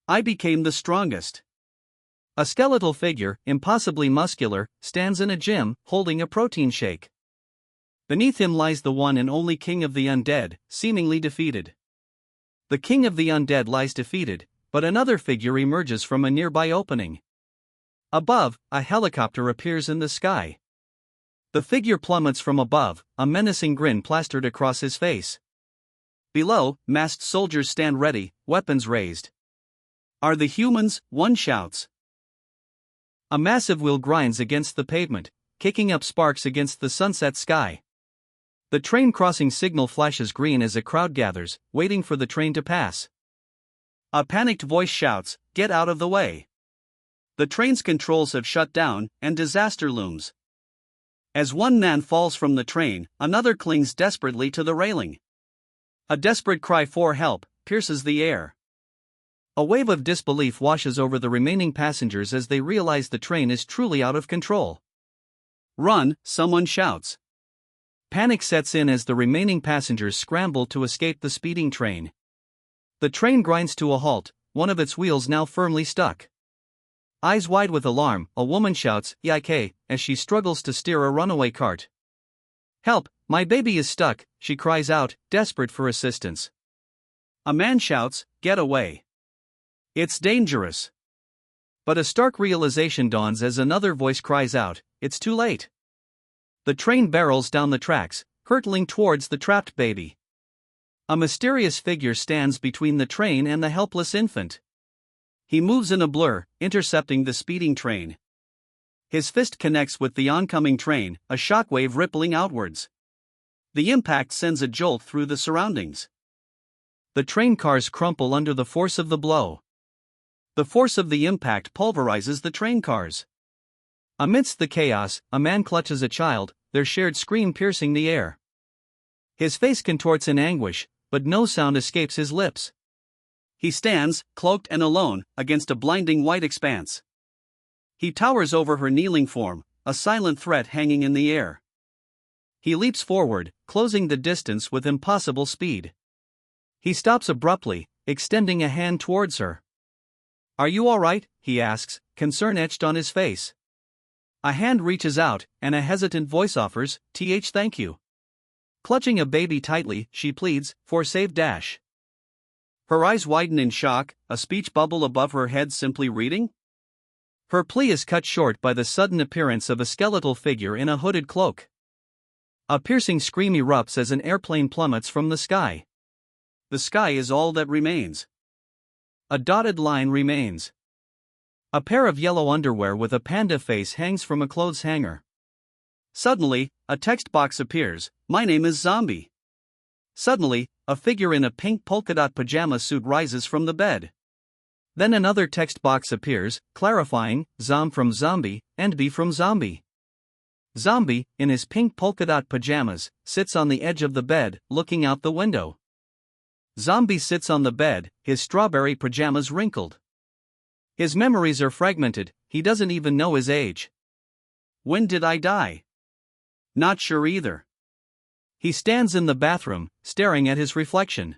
I became the strongest. A skeletal figure, impossibly muscular, stands in a gym, holding a protein shake. Beneath him lies the one and only king of the undead, seemingly defeated. The king of the undead lies defeated, but another figure emerges from a nearby opening. Above, a helicopter appears in the sky. The figure plummets from above, a menacing grin plastered across his face. Below, masked soldiers stand ready, weapons raised. Are the humans? One shouts. A massive wheel grinds against the pavement, kicking up sparks against the sunset sky. The train crossing signal flashes green as a crowd gathers, waiting for the train to pass. A panicked voice shouts, "Get out of the way." The train's controls have shut down, and disaster looms. As one man falls from the train, another clings desperately to the railing. A desperate cry for help pierces the air. A wave of disbelief washes over the remaining passengers as they realize the train is truly out of control. "Run!" someone shouts. Panic sets in as the remaining passengers scramble to escape the speeding train. The train grinds to a halt, one of its wheels now firmly stuck. Eyes wide with alarm, a woman shouts, "Yike," as she struggles to steer a runaway cart. "Help, my baby is stuck," she cries out, desperate for assistance. A man shouts, "Get away. It's dangerous." But a stark realization dawns as another voice cries out, "It's too late." The train barrels down the tracks, hurtling towards the trapped baby. A mysterious figure stands between the train and the helpless infant. He moves in a blur, intercepting the speeding train. His fist connects with the oncoming train, a shockwave rippling outwards. The impact sends a jolt through the surroundings. The train cars crumple under the force of the blow. The force of the impact pulverizes the train cars. Amidst the chaos, a man clutches a child, their shared scream piercing the air. His face contorts in anguish, but no sound escapes his lips. He stands, cloaked and alone, against a blinding white expanse. He towers over her kneeling form, a silent threat hanging in the air. He leaps forward, closing the distance with impossible speed. He stops abruptly, extending a hand towards her. "Are you all right?" he asks, concern etched on his face. A hand reaches out, and a hesitant voice offers, "Thank you." Clutching a baby tightly, she pleads, "For save dash." Her eyes widen in shock, a speech bubble above her head simply reading. Her plea is cut short by the sudden appearance of a skeletal figure in a hooded cloak. A piercing scream erupts as an airplane plummets from the sky. The sky is all that remains. A dotted line remains. A pair of yellow underwear with a panda face hangs from a clothes hanger. Suddenly, a text box appears, "My name is Zombie." Suddenly, a figure in a pink polka-dot pajama suit rises from the bed. Then another text box appears, clarifying, "Zom from zombie, and B from zombie." Zombie, in his pink polka-dot pajamas, sits on the edge of the bed, looking out the window. Zombie sits on the bed, his strawberry pajamas wrinkled. His memories are fragmented, he doesn't even know his age. When did I die? Not sure either. He stands in the bathroom, staring at his reflection.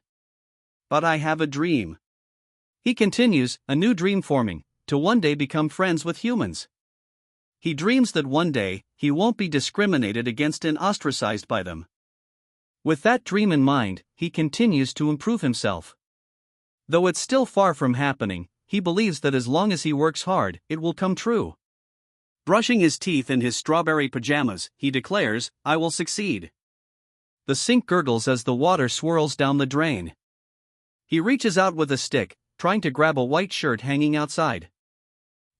But I have a dream. He continues, a new dream forming, to one day become friends with humans. He dreams that one day, he won't be discriminated against and ostracized by them. With that dream in mind, he continues to improve himself. Though it's still far from happening, he believes that as long as he works hard, it will come true. Brushing his teeth in his strawberry pajamas, he declares, "I will succeed." The sink gurgles as the water swirls down the drain. He reaches out with a stick, trying to grab a white shirt hanging outside.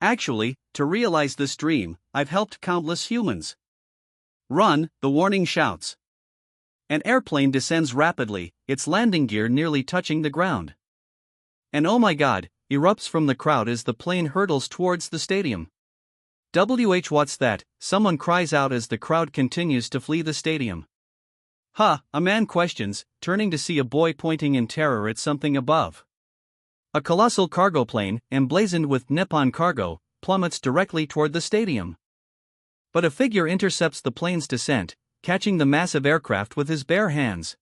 Actually, to realize this dream, I've helped countless humans. "Run," the warning shouts. An airplane descends rapidly, its landing gear nearly touching the ground. And "Oh my God," erupts from the crowd as the plane hurtles towards the stadium. What's that?" someone cries out as the crowd continues to flee the stadium. "Huh," a man questions, turning to see a boy pointing in terror at something above. A colossal cargo plane, emblazoned with Nippon Cargo, plummets directly toward the stadium. But a figure intercepts the plane's descent, catching the massive aircraft with his bare hands.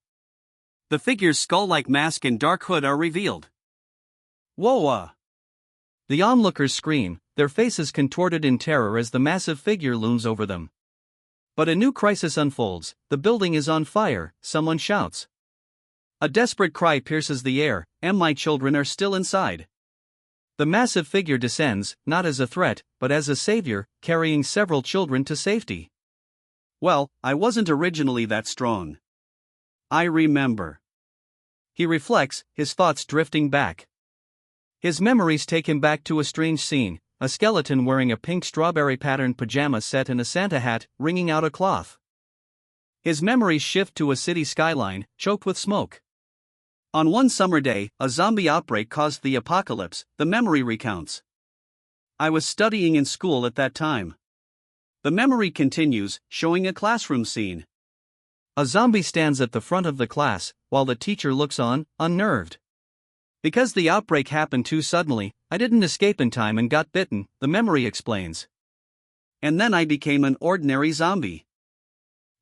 The figure's skull-like mask and dark hood are revealed. "Whoa! The onlookers scream, their faces contorted in terror as the massive figure looms over them. But a new crisis unfolds, the building is on fire, someone shouts. A desperate cry pierces the air, and my children are still inside. The massive figure descends, not as a threat, but as a savior, carrying several children to safety. Well, I wasn't originally that strong. I remember. He reflects, his thoughts drifting back. His memories take him back to a strange scene, a skeleton wearing a pink strawberry-patterned pajama set and a Santa hat, wringing out a cloth. His memories shift to a city skyline, choked with smoke. On one summer day, a zombie outbreak caused the apocalypse, the memory recounts. I was studying in school at that time. The memory continues, showing a classroom scene. A zombie stands at the front of the class, while the teacher looks on, unnerved. Because the outbreak happened too suddenly, I didn't escape in time and got bitten, the memory explains. And then I became an ordinary zombie.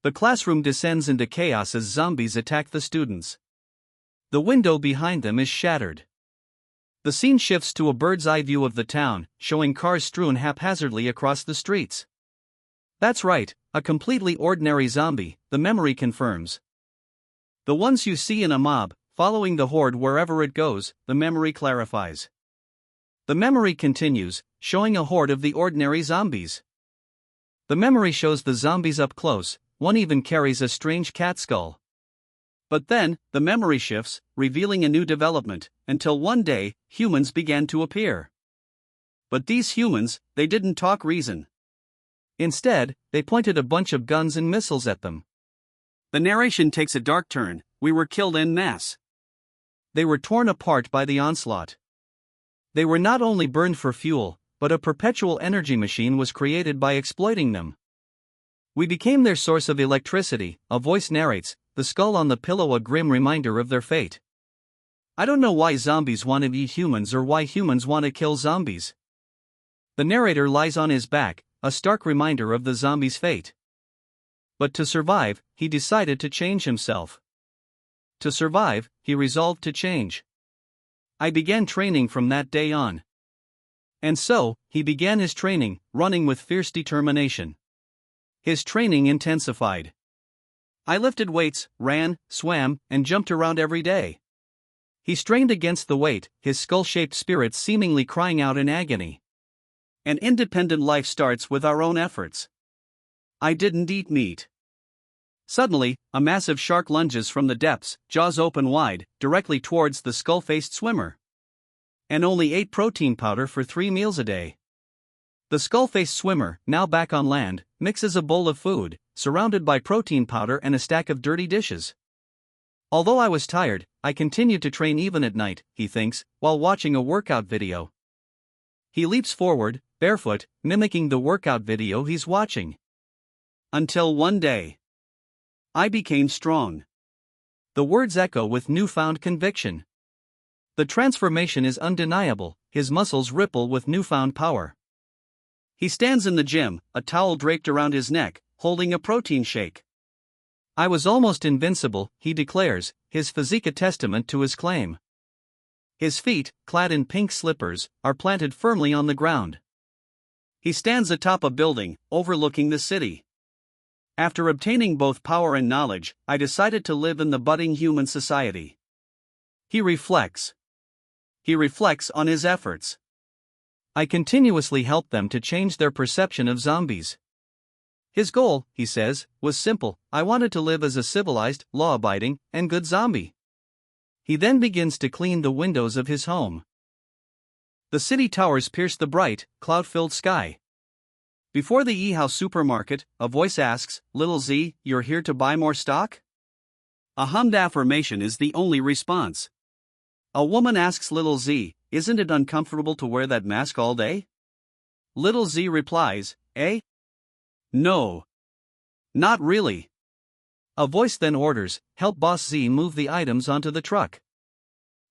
The classroom descends into chaos as zombies attack the students. The window behind them is shattered. The scene shifts to a bird's-eye view of the town, showing cars strewn haphazardly across the streets. That's right, a completely ordinary zombie, the memory confirms. The ones you see in a mob, following the horde wherever it goes, the memory clarifies. The memory continues, showing a horde of the ordinary zombies. The memory shows the zombies up close, one even carries a strange cat skull. But then, the memory shifts, revealing a new development, until one day, humans began to appear. But these humans, they didn't talk reason. Instead, they pointed a bunch of guns and missiles at them. The narration takes a dark turn, we were killed en masse. They were torn apart by the onslaught. They were not only burned for fuel, but a perpetual energy machine was created by exploiting them. We became their source of electricity, a voice narrates, the skull on the pillow a grim reminder of their fate. I don't know why zombies want to eat humans or why humans want to kill zombies. The narrator lies on his back, a stark reminder of the zombie's fate. But to survive, he decided to change himself. To survive, he resolved to change. I began training from that day on. And so, he began his training, running with fierce determination. His training intensified. I lifted weights, ran, swam, and jumped around every day. He strained against the weight, his skull-shaped spirit seemingly crying out in agony. An independent life starts with our own efforts. I didn't eat meat. Suddenly, a massive shark lunges from the depths, jaws open wide, directly towards the skull-faced swimmer. And only ate protein powder for 3 meals a day. The skull-faced swimmer, now back on land, mixes a bowl of food, surrounded by protein powder and a stack of dirty dishes. Although I was tired, I continued to train even at night, he thinks, while watching a workout video. He leaps forward, barefoot, mimicking the workout video he's watching. Until one day, I became strong. The words echo with newfound conviction. The transformation is undeniable, his muscles ripple with newfound power. He stands in the gym, a towel draped around his neck, holding a protein shake. I was almost invincible, he declares, his physique a testament to his claim. His feet, clad in pink slippers, are planted firmly on the ground. He stands atop a building, overlooking the city. After obtaining both power and knowledge, I decided to live in the budding human society. He reflects. He reflects on his efforts. I continuously helped them to change their perception of zombies. His goal, he says, was simple: I wanted to live as a civilized, law-abiding, and good zombie. He then begins to clean the windows of his home. The city towers pierce the bright, cloud-filled sky. Before the E-House supermarket, a voice asks, "Little Z, you're here to buy more stock?" A hummed affirmation is the only response. A woman asks Little Z, "Isn't it uncomfortable to wear that mask all day?" Little Z replies, "Eh? No. Not really." A voice then orders, "Help Boss Z move the items onto the truck."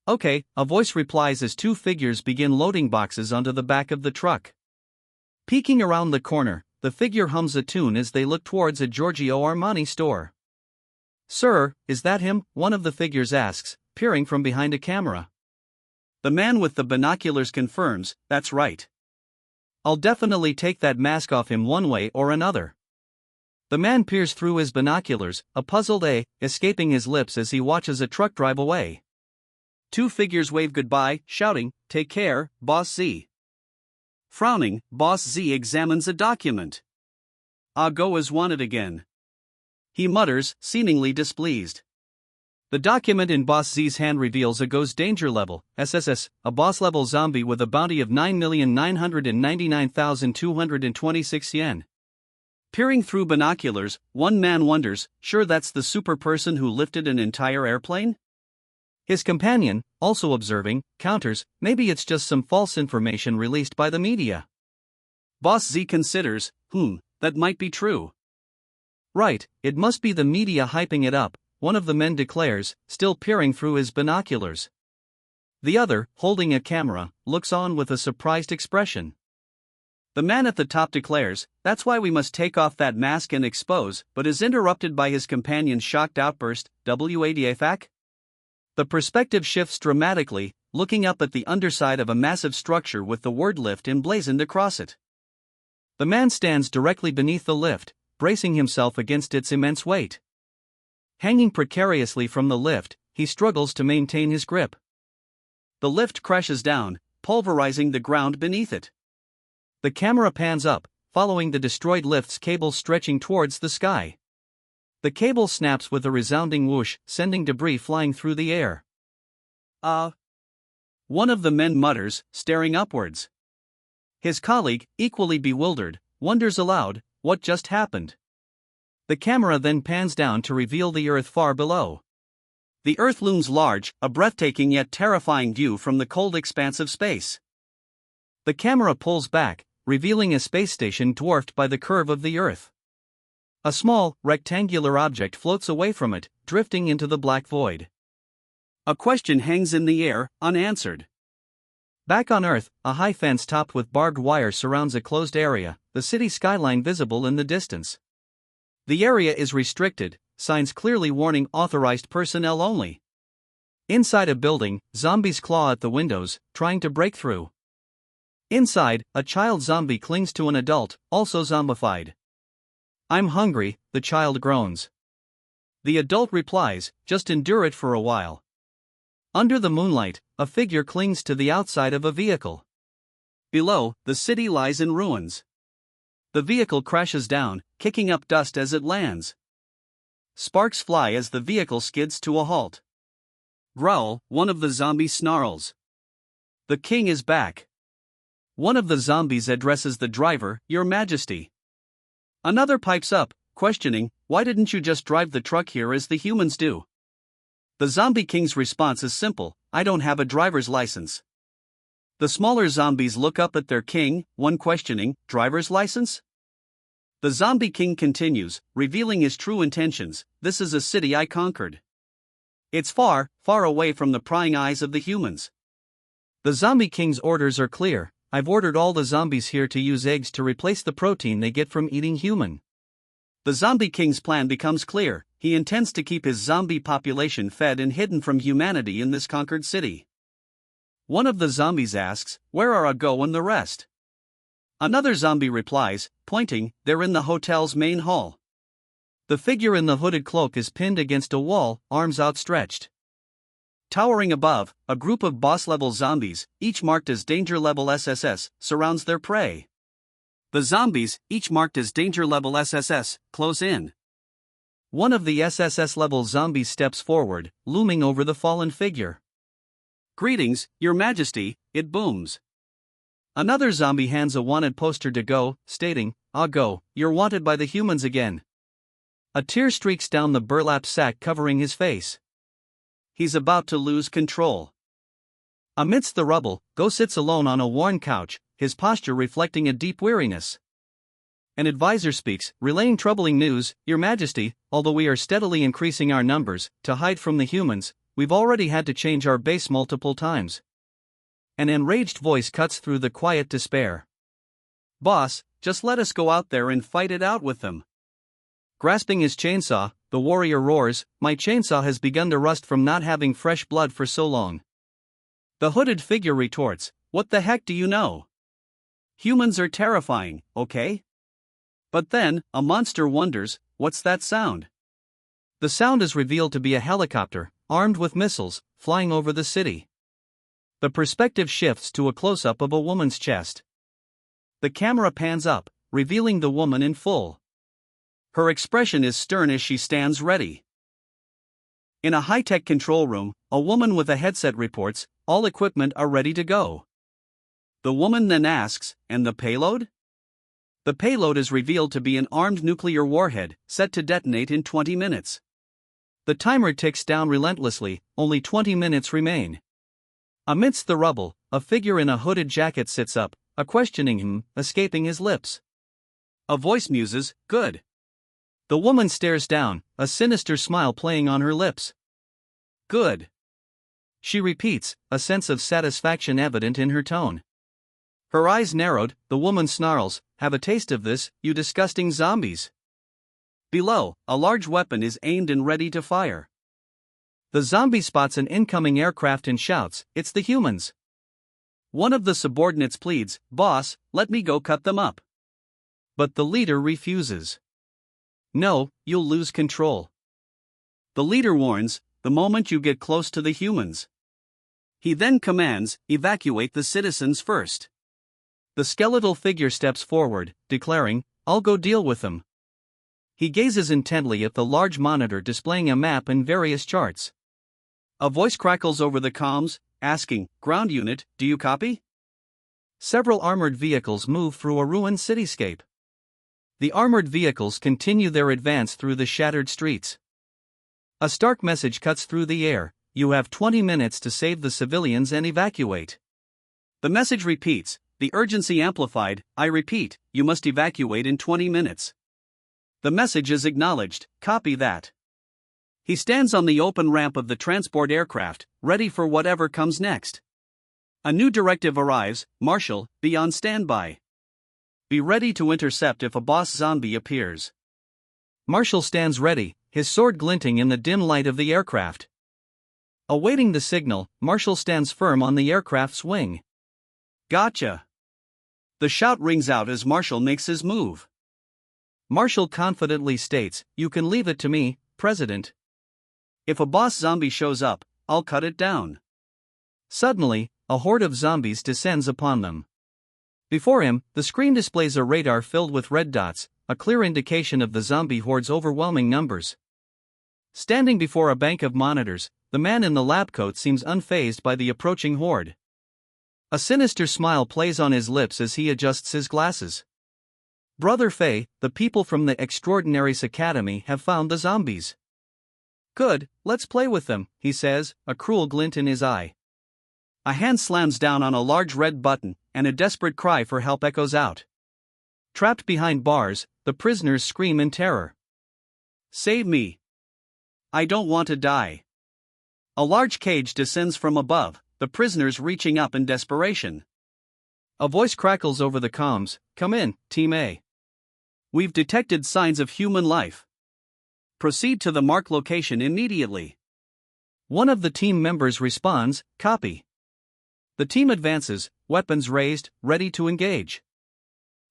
"Okay," a voice replies as 2 figures begin loading boxes onto the back of the truck. Peeking around the corner, the figure hums a tune as they look towards a Giorgio Armani store. "Sir, is that him?" one of the figures asks, peering from behind a camera. The man with the binoculars confirms, that's right. I'll definitely take that mask off him one way or another. The man peers through his binoculars, a puzzled A escaping his lips as he watches a truck drive away. Two figures wave goodbye, shouting, "Take care, Boss Z." Frowning, Boss Z examines a document. "Ah Go is wanted again," he mutters, seemingly displeased. The document in Boss Z's hand reveals A Go's danger level, SSS, a boss-level zombie with a bounty of 9,999,226 yen. Peering through binoculars, one man wonders, sure that's the super person who lifted an entire airplane? His companion, also observing, counters, maybe it's just some false information released by the media. Boss Z considers, that might be true. Right, it must be the media hyping it up, one of the men declares, still peering through his binoculars. The other, holding a camera, looks on with a surprised expression. The man at the top declares, that's why we must take off that mask and expose, but is interrupted by his companion's shocked outburst, "WADFAC?" The perspective shifts dramatically, looking up at the underside of a massive structure with the word lift emblazoned across it. The man stands directly beneath the lift, bracing himself against its immense weight. Hanging precariously from the lift, he struggles to maintain his grip. The lift crashes down, pulverizing the ground beneath it. The camera pans up, following the destroyed lift's cable stretching towards the sky. The cable snaps with a resounding whoosh, sending debris flying through the air. One of the men mutters, staring upwards. His colleague, equally bewildered, wonders aloud, what just happened? The camera then pans down to reveal the Earth far below. The Earth looms large, a breathtaking yet terrifying view from the cold expanse of space. The camera pulls back, revealing a space station dwarfed by the curve of the Earth. A small, rectangular object floats away from it, drifting into the black void. A question hangs in the air, unanswered. Back on Earth, a high fence topped with barbed wire surrounds a closed area, the city skyline visible in the distance. The area is restricted, signs clearly warning authorized personnel only. Inside a building, zombies claw at the windows, trying to break through. Inside, a child zombie clings to an adult, also zombified. "I'm hungry," the child groans. The adult replies, "Just endure it for a while." Under the moonlight, a figure clings to the outside of a vehicle. Below, the city lies in ruins. The vehicle crashes down, kicking up dust as it lands. Sparks fly as the vehicle skids to a halt. "Growl," one of the zombies snarls. "The king is back." One of the zombies addresses the driver, "Your Majesty." Another pipes up, questioning, "Why didn't you just drive the truck here as the humans do?" The zombie king's response is simple, "I don't have a driver's license." The smaller zombies look up at their king, one questioning, "Driver's license?" The zombie king continues, revealing his true intentions, "This is a city I conquered. It's far, far away from the prying eyes of the humans." The zombie king's orders are clear, "I've ordered all the zombies here to use eggs to replace the protein they get from eating human." The zombie king's plan becomes clear, he intends to keep his zombie population fed and hidden from humanity in this conquered city. One of the zombies asks, "Where are A Go and the rest?" Another zombie replies, pointing, "They're in the hotel's main hall." The figure in the hooded cloak is pinned against a wall, arms outstretched. Towering above, a group of boss-level zombies, each marked as danger level SSS, surrounds their prey. The zombies, each marked as danger level SSS, close in. One of the SSS-level zombies steps forward, looming over the fallen figure. "Greetings, Your Majesty," it booms. Another zombie hands a wanted poster to Go, stating, "Ah Go, you're wanted by the humans again." A tear streaks down the burlap sack covering his face. He's about to lose control. Amidst the rubble, Go sits alone on a worn couch, his posture reflecting a deep weariness. An advisor speaks, relaying troubling news, "Your Majesty, although we are steadily increasing our numbers, to hide from the humans, we've already had to change our base multiple times." An enraged voice cuts through the quiet despair. "Boss, just let us go out there and fight it out with them." Grasping his chainsaw, the warrior roars, "My chainsaw has begun to rust from not having fresh blood for so long." The hooded figure retorts, "What the heck do you know? Humans are terrifying, okay?" But then, a monster wonders, "What's that sound?" The sound is revealed to be a helicopter, armed with missiles, flying over the city. The perspective shifts to a close-up of a woman's chest. The camera pans up, revealing the woman in full. Her expression is stern as she stands ready. In a high-tech control room, a woman with a headset reports, "All equipment are ready to go." The woman then asks, "And the payload?" The payload is revealed to be an armed nuclear warhead, set to detonate in 20 minutes. The timer ticks down relentlessly, only 20 minutes remain. Amidst the rubble, a figure in a hooded jacket sits up, a questioning him escaping his lips. A voice muses, "Good." The woman stares down, a sinister smile playing on her lips. "Good." She repeats, a sense of satisfaction evident in her tone. Her eyes narrowed, the woman snarls, "Have a taste of this, you disgusting zombies." Below, a large weapon is aimed and ready to fire. The zombie spots an incoming aircraft and shouts, "It's the humans." One of the subordinates pleads, "Boss, let me go cut them up." But the leader refuses. "No, you'll lose control." The leader warns, "The moment you get close to the humans." He then commands, "Evacuate the citizens first." The skeletal figure steps forward, declaring, "I'll go deal with them." He gazes intently at the large monitor displaying a map and various charts. A voice crackles over the comms, asking, "Ground unit, do you copy?" Several armored vehicles move through a ruined cityscape. The armored vehicles continue their advance through the shattered streets. A stark message cuts through the air, "You have 20 minutes to save the civilians and evacuate." The message repeats, the urgency amplified, "I repeat, you must evacuate in 20 minutes. The message is acknowledged, copy that." He stands on the open ramp of the transport aircraft, ready for whatever comes next. A new directive arrives, "Marshal, be on standby. Be ready to intercept if a boss zombie appears." Marshal stands ready, his sword glinting in the dim light of the aircraft. Awaiting the signal, Marshal stands firm on the aircraft's wing. "Gotcha!" The shout rings out as Marshal makes his move. Marshal confidently states, "You can leave it to me, President. If a boss zombie shows up, I'll cut it down." Suddenly, a horde of zombies descends upon them. Before him, the screen displays a radar filled with red dots, a clear indication of the zombie horde's overwhelming numbers. Standing before a bank of monitors, the man in the lab coat seems unfazed by the approaching horde. A sinister smile plays on his lips as he adjusts his glasses. "Brother Fei, the people from the Extraordinaries Academy have found the zombies." "Good, let's play with them," he says, a cruel glint in his eye. A hand slams down on a large red button, and a desperate cry for help echoes out. Trapped behind bars, the prisoners scream in terror. "Save me! I don't want to die." A large cage descends from above, the prisoners reaching up in desperation. A voice crackles over the comms, "Come in, Team A. We've detected signs of human life. Proceed to the marked location immediately." One of the team members responds, "Copy." The team advances, weapons raised, ready to engage.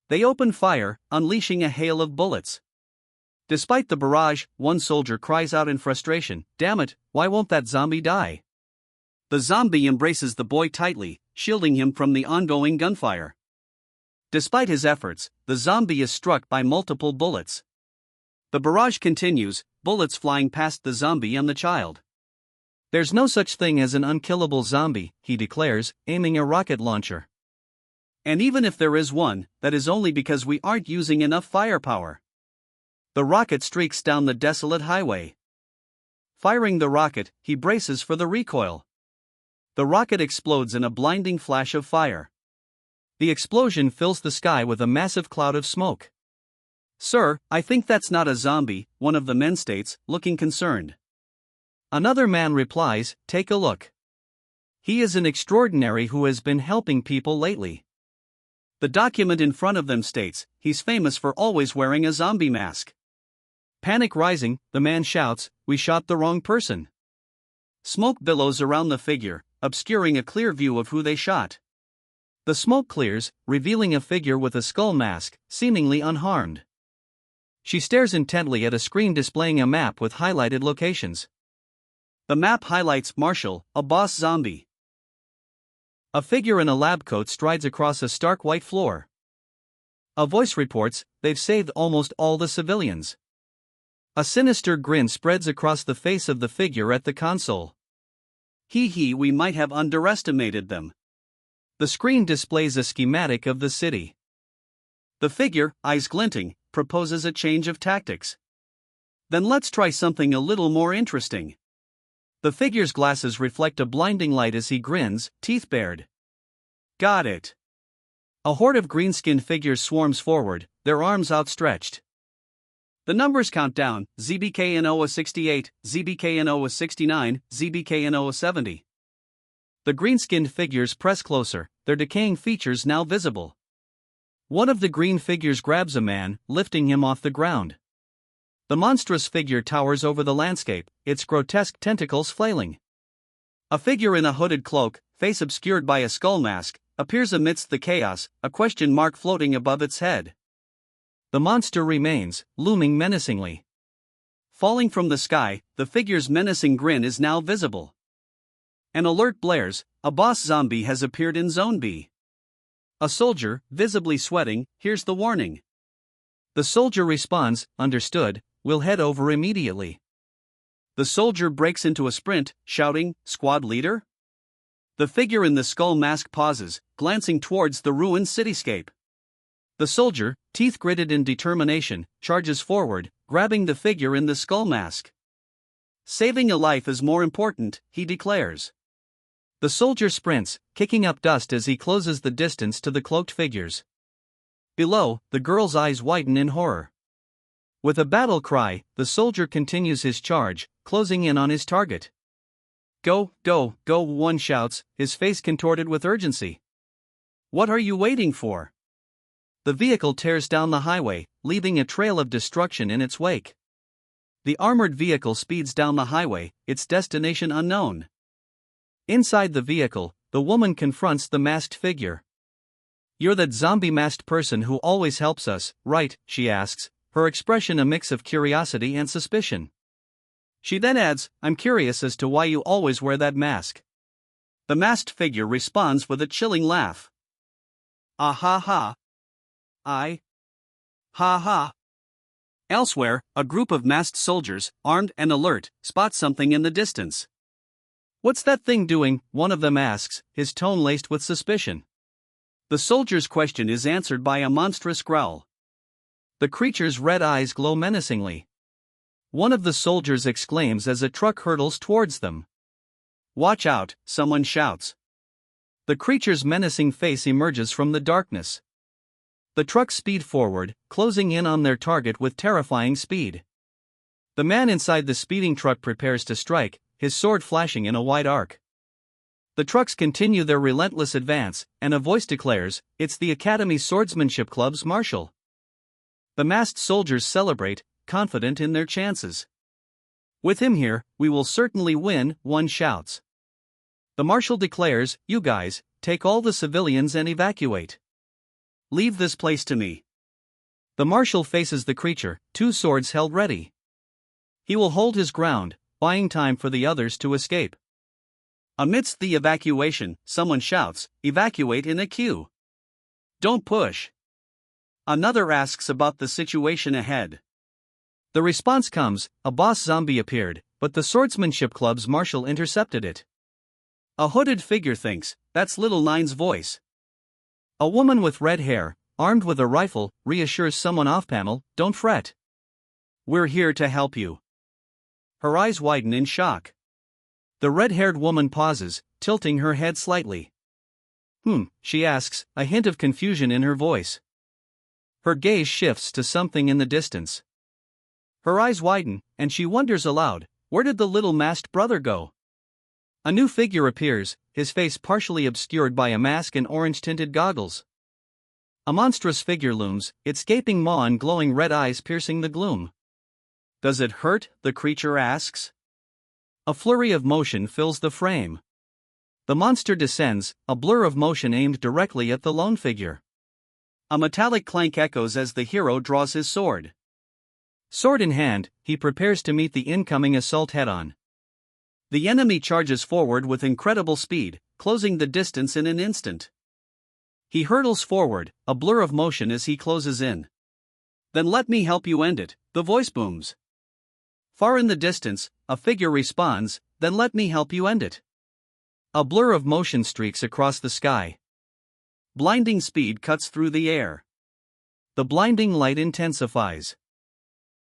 They open fire, unleashing a hail of bullets. Despite the barrage, one soldier cries out in frustration, "Damn it, why won't that zombie die?" The zombie embraces the boy tightly, shielding him from the ongoing gunfire. Despite his efforts, the zombie is struck by multiple bullets. The barrage continues, bullets flying past the zombie and the child. "There's no such thing as an unkillable zombie," he declares, aiming a rocket launcher. "And even if there is one, that is only because we aren't using enough firepower." The rocket streaks down the desolate highway. Firing the rocket, he braces for the recoil. The rocket explodes in a blinding flash of fire. The explosion fills the sky with a massive cloud of smoke. "Sir, I think that's not a zombie," one of the men states, looking concerned. Another man replies, "Take a look. He is an extraordinary who has been helping people lately." The document in front of them states, "He's famous for always wearing a zombie mask." Panic rising, the man shouts, "We shot the wrong person." Smoke billows around the figure, obscuring a clear view of who they shot. The smoke clears, revealing a figure with a skull mask, seemingly unharmed. She stares intently at a screen displaying a map with highlighted locations. The map highlights Marshall, a boss zombie. A figure in a lab coat strides across a stark white floor. A voice reports, they've saved almost all the civilians. A sinister grin spreads across the face of the figure at the console. Hee, we might have underestimated them. The screen displays a schematic of the city. The figure, eyes glinting, proposes a change of tactics. Then let's try something a little more interesting. The figure's glasses reflect a blinding light as he grins, teeth bared. Got it. A horde of green-skinned figures swarms forward, their arms outstretched. The numbers count down, ZBKNO is 68, ZBKNO is 69, ZBKNO is 70. The green-skinned figures press closer, their decaying features now visible. One of the green figures grabs a man, lifting him off the ground. The monstrous figure towers over the landscape, its grotesque tentacles flailing. A figure in a hooded cloak, face obscured by a skull mask, appears amidst the chaos, a question mark floating above its head. The monster remains, looming menacingly. Falling from the sky, the figure's menacing grin is now visible. An alert blares, a boss zombie has appeared in Zone B. A soldier, visibly sweating, hears the warning. The soldier responds, understood, we'll head over immediately. The soldier breaks into a sprint, shouting, squad leader? The figure in the skull mask pauses, glancing towards the ruined cityscape. The soldier, teeth gritted in determination, charges forward, grabbing the figure in the skull mask. Saving a life is more important, he declares. The soldier sprints, kicking up dust as he closes the distance to the cloaked figures. Below, the girl's eyes widen in horror. With a battle cry, the soldier continues his charge, closing in on his target. Go, go, go, one shouts, his face contorted with urgency. What are you waiting for? The vehicle tears down the highway, leaving a trail of destruction in its wake. The armored vehicle speeds down the highway, its destination unknown. Inside the vehicle, the woman confronts the masked figure. You're that zombie-masked person who always helps us, right? She asks, her expression a mix of curiosity and suspicion. She then adds, I'm curious as to why you always wear that mask. The masked figure responds with a chilling laugh. Ah ha ha. Ha ha. Elsewhere, a group of masked soldiers, armed and alert, spot something in the distance. What's that thing doing? One of them asks, his tone laced with suspicion. The soldier's question is answered by a monstrous growl. The creature's red eyes glow menacingly. One of the soldiers exclaims as a truck hurtles towards them. Watch out, someone shouts. The creature's menacing face emerges from the darkness. The trucks speed forward, closing in on their target with terrifying speed. The man inside the speeding truck prepares to strike, his sword flashing in a wide arc. The trucks continue their relentless advance, and a voice declares, it's the Academy Swordsmanship Club's Marshal. The masked soldiers celebrate, confident in their chances. With him here, we will certainly win, one shouts. The Marshal declares, you guys, take all the civilians and evacuate. Leave this place to me. The Marshal faces the creature, two swords held ready. He will hold his ground, buying time for the others to escape. Amidst the evacuation, someone shouts, evacuate in a queue. Don't push. Another asks about the situation ahead. The response comes, a boss zombie appeared, but the Swordsmanship Club's Marshal intercepted it. A hooded figure thinks, that's Little Nine's voice. A woman with red hair, armed with a rifle, reassures someone off-panel, don't fret. We're here to help you. Her eyes widen in shock. The red-haired woman pauses, tilting her head slightly. She asks, a hint of confusion in her voice. Her gaze shifts to something in the distance. Her eyes widen, and she wonders aloud, where did the little masked brother go? A new figure appears, his face partially obscured by a mask and orange-tinted goggles. A monstrous figure looms, its gaping maw and glowing red eyes piercing the gloom. Does it hurt? The creature asks. A flurry of motion fills the frame. The monster descends, a blur of motion aimed directly at the lone figure. A metallic clank echoes as the hero draws his sword. Sword in hand, he prepares to meet the incoming assault head-on. The enemy charges forward with incredible speed, closing the distance in an instant. He hurtles forward, a blur of motion as he closes in. "Then let me help you end it," the voice booms. Far in the distance, a figure responds, "Then let me help you end it." A blur of motion streaks across the sky. Blinding speed cuts through the air. The blinding light intensifies.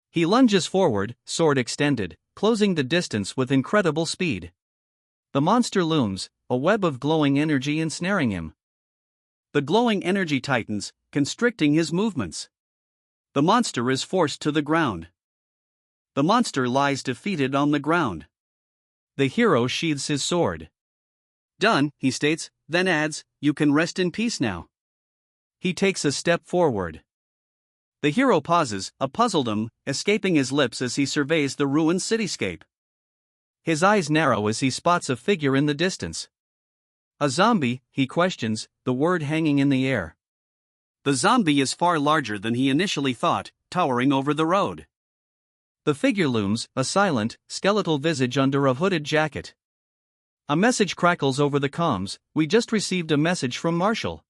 He lunges forward, sword extended, closing the distance with incredible speed. The monster looms, a web of glowing energy ensnaring him. The glowing energy tightens, constricting his movements. The monster is forced to the ground. The monster lies defeated on the ground. The hero sheathes his sword. "Done," he states, then adds, "You can rest in peace now." He takes a step forward. The hero pauses, a puzzled escaping his lips as he surveys the ruined cityscape. His eyes narrow as he spots a figure in the distance. "A zombie?" he questions, the word hanging in the air. The zombie is far larger than he initially thought, towering over the road. The figure looms, a silent, skeletal visage under a hooded jacket. A message crackles over the comms, "We just received a message from Marshall.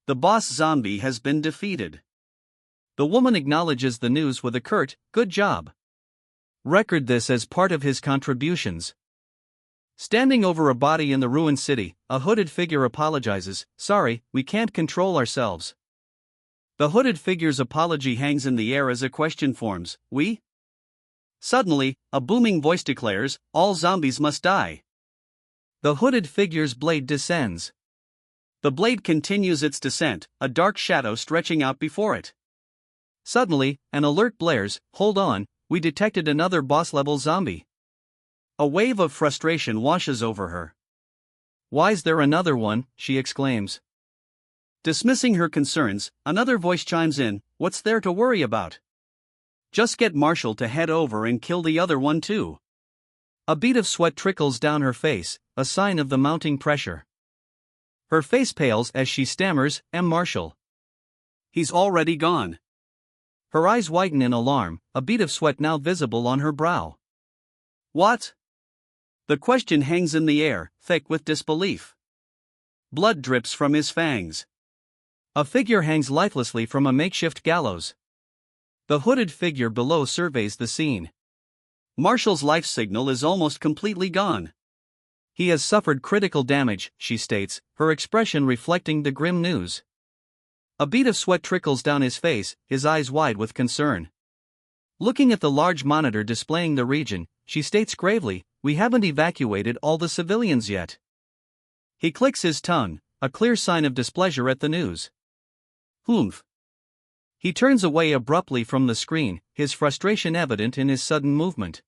The boss zombie has been defeated." The woman acknowledges the news with a curt, "Good job." Record this as part of his contributions. Standing over a body in the ruined city, a hooded figure apologizes, "Sorry, we can't control ourselves." The hooded figure's apology hangs in the air as a question forms, "We?" Suddenly, a booming voice declares, "All zombies must die." The hooded figure's blade descends. The blade continues its descent, a dark shadow stretching out before it. Suddenly, an alert blares, "Hold on, we detected another boss-level zombie." A wave of frustration washes over her. "Why's there another one?" she exclaims. Dismissing her concerns, another voice chimes in, "What's there to worry about? Just get Marshall to head over and kill the other one too." A bead of sweat trickles down her face, a sign of the mounting pressure. Her face pales as she stammers, Marshall. He's already gone." Her eyes widen in alarm, a bead of sweat now visible on her brow. "What?" The question hangs in the air, thick with disbelief. Blood drips from his fangs. A figure hangs lifelessly from a makeshift gallows. The hooded figure below surveys the scene. Marshall's life signal is almost completely gone. "He has suffered critical damage," she states, her expression reflecting the grim news. A bead of sweat trickles down his face, his eyes wide with concern. Looking at the large monitor displaying the region, she states gravely, "We haven't evacuated all the civilians yet." He clicks his tongue, a clear sign of displeasure at the news. "Humph." He turns away abruptly from the screen, his frustration evident in his sudden movement.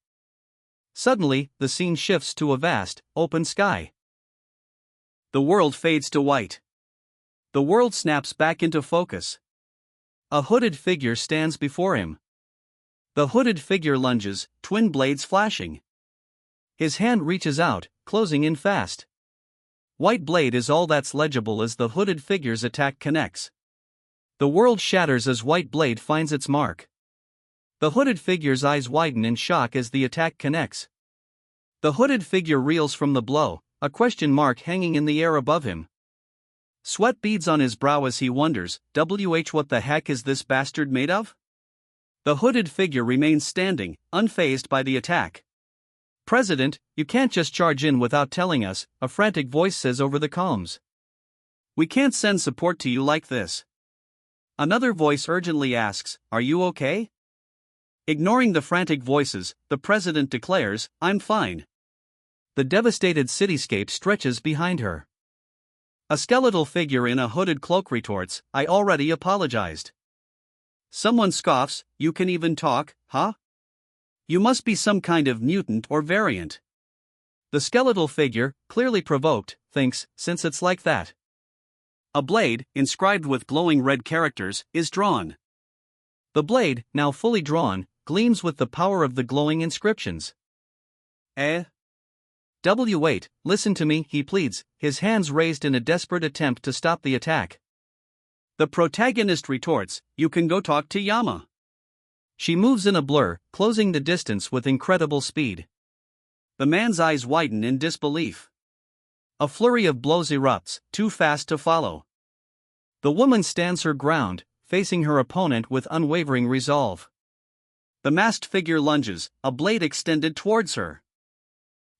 Suddenly, the scene shifts to a vast, open sky. The world fades to white. The world snaps back into focus. A hooded figure stands before him. The hooded figure lunges, twin blades flashing. His hand reaches out, closing in fast. White blade is all that's legible as the hooded figure's attack connects. The world shatters as white blade finds its mark. The hooded figure's eyes widen in shock as the attack connects. The hooded figure reels from the blow, a question mark hanging in the air above him. Sweat beads on his brow as he wonders, what the heck is this bastard made of? The hooded figure remains standing, unfazed by the attack. "President, you can't just charge in without telling us," a frantic voice says over the comms. "We can't send support to you like this." Another voice urgently asks, "Are you okay?" Ignoring the frantic voices, the president declares, "I'm fine." The devastated cityscape stretches behind her. A skeletal figure in a hooded cloak retorts, "I already apologized." Someone scoffs, "You can even talk, huh? You must be some kind of mutant or variant." The skeletal figure, clearly provoked, thinks, "Since it's like that." A blade, inscribed with glowing red characters, is drawn. The blade, now fully drawn, gleams with the power of the glowing inscriptions. Wait, listen to me, he pleads, his hands raised in a desperate attempt to stop the attack. The protagonist retorts, you can go talk to Yama. She moves in a blur, closing the distance with incredible speed. The man's eyes widen in disbelief. A flurry of blows erupts, too fast to follow. The woman stands her ground, facing her opponent with unwavering resolve. The masked figure lunges, a blade extended towards her.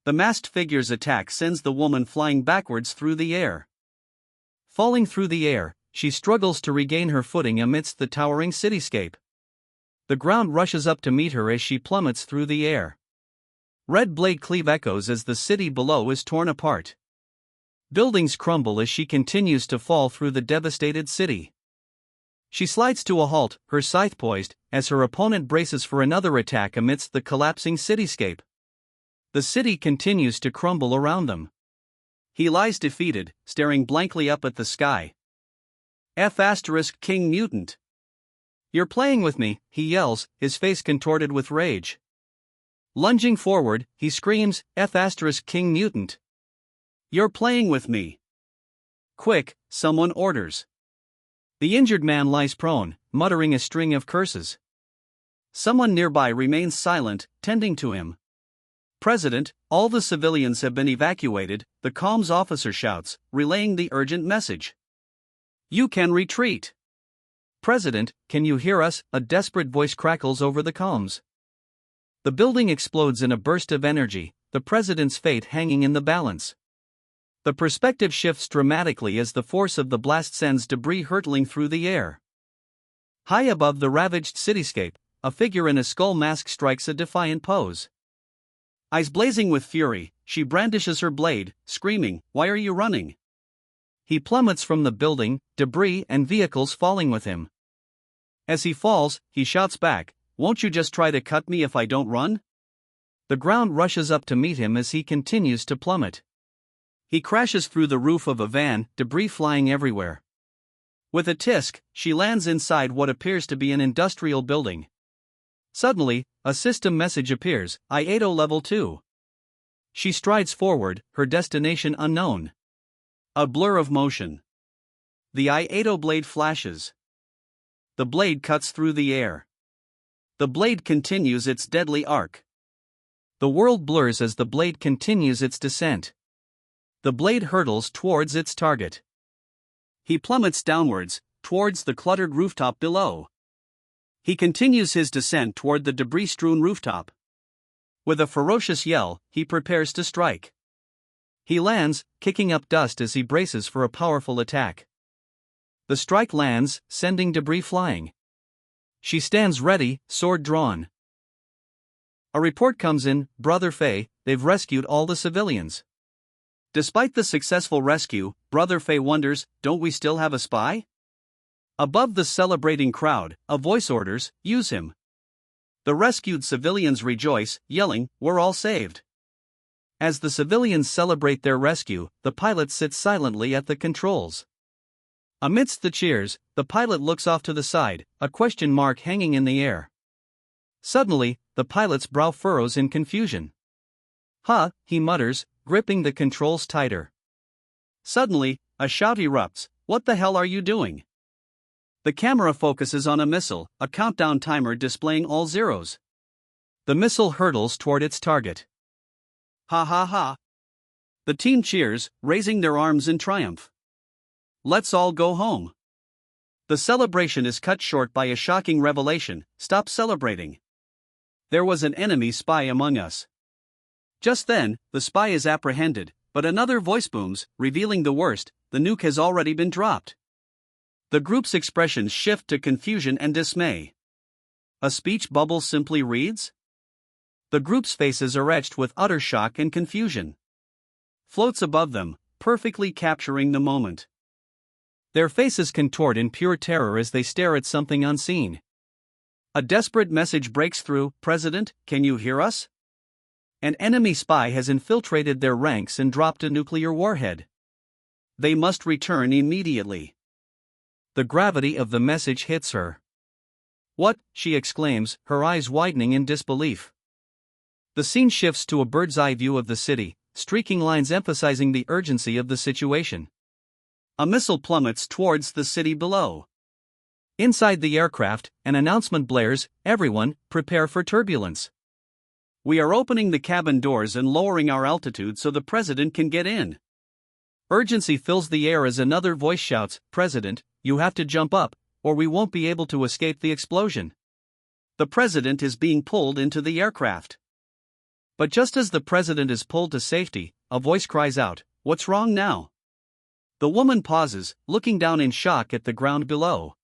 The masked figure's attack sends the woman flying backwards through the air. Falling through the air, she struggles to regain her footing amidst the towering cityscape. The ground rushes up to meet her as she plummets through the air. Red blade cleave echoes as the city below is torn apart. Buildings crumble as she continues to fall through the devastated city. She slides to a halt, her scythe poised, as her opponent braces for another attack amidst the collapsing cityscape. The city continues to crumble around them. He lies defeated, staring blankly up at the sky. King Mutant. You're playing with me, he yells, his face contorted with rage. Lunging forward, he screams, King Mutant. You're playing with me. Quick, someone orders. The injured man lies prone, muttering a string of curses. Someone nearby remains silent, tending to him. President, all the civilians have been evacuated, the comms officer shouts, relaying the urgent message. You can retreat. President, can you hear us? A desperate voice crackles over the comms. The building explodes in a burst of energy, the president's fate hanging in the balance. The perspective shifts dramatically as the force of the blast sends debris hurtling through the air. High above the ravaged cityscape, a figure in a skull mask strikes a defiant pose. Eyes blazing with fury, she brandishes her blade, screaming, "Why are you running?" He plummets from the building, debris and vehicles falling with him. As he falls, he shouts back, "Won't you just try to cut me if I don't run?" The ground rushes up to meet him as he continues to plummet. He crashes through the roof of a van, debris flying everywhere. With a tisk, she lands inside what appears to be an industrial building. Suddenly, a system message appears, IATO Level 2. She strides forward, her destination unknown. A blur of motion. The IATO blade flashes. The blade cuts through the air. The blade continues its deadly arc. The world blurs as the blade continues its descent. The blade hurtles towards its target. He plummets downwards, towards the cluttered rooftop below. He continues his descent toward the debris-strewn rooftop. With a ferocious yell, he prepares to strike. He lands, kicking up dust as he braces for a powerful attack. The strike lands, sending debris flying. She stands ready, sword drawn. A report comes in, Brother Fei, they've rescued all the civilians. Despite the successful rescue, Brother Fei wonders, don't we still have a spy? Above the celebrating crowd, a voice orders, use him. The rescued civilians rejoice, yelling, we're all saved. As the civilians celebrate their rescue, the pilot sits silently at the controls. Amidst the cheers, the pilot looks off to the side, a question mark hanging in the air. Suddenly, the pilot's brow furrows in confusion. Huh, he mutters, gripping the controls tighter. Suddenly, a shout erupts, what the hell are you doing? The camera focuses on a missile, a countdown timer displaying all zeros. The missile hurtles toward its target. Ha ha ha. The team cheers, raising their arms in triumph. Let's all go home. The celebration is cut short by a shocking revelation, stop celebrating. There was an enemy spy among us. Just then, the spy is apprehended, but another voice booms, revealing the worst, the nuke has already been dropped. The group's expressions shift to confusion and dismay. A speech bubble simply reads? The group's faces are etched with utter shock and confusion. Floats above them, perfectly capturing the moment. Their faces contort in pure terror as they stare at something unseen. A desperate message breaks through, President, can you hear us? An enemy spy has infiltrated their ranks and dropped a nuclear warhead. They must return immediately. The gravity of the message hits her. What? She exclaims, her eyes widening in disbelief. The scene shifts to a bird's-eye view of the city, streaking lines emphasizing the urgency of the situation. A missile plummets towards the city below. Inside the aircraft, an announcement blares, "Everyone, prepare for turbulence. We are opening the cabin doors and lowering our altitude so the president can get in." Urgency fills the air as another voice shouts, "President, you have to jump up, or we won't be able to escape the explosion." The president is being pulled into the aircraft. But just as the president is pulled to safety, a voice cries out, "What's wrong now?" The woman pauses, looking down in shock at the ground below.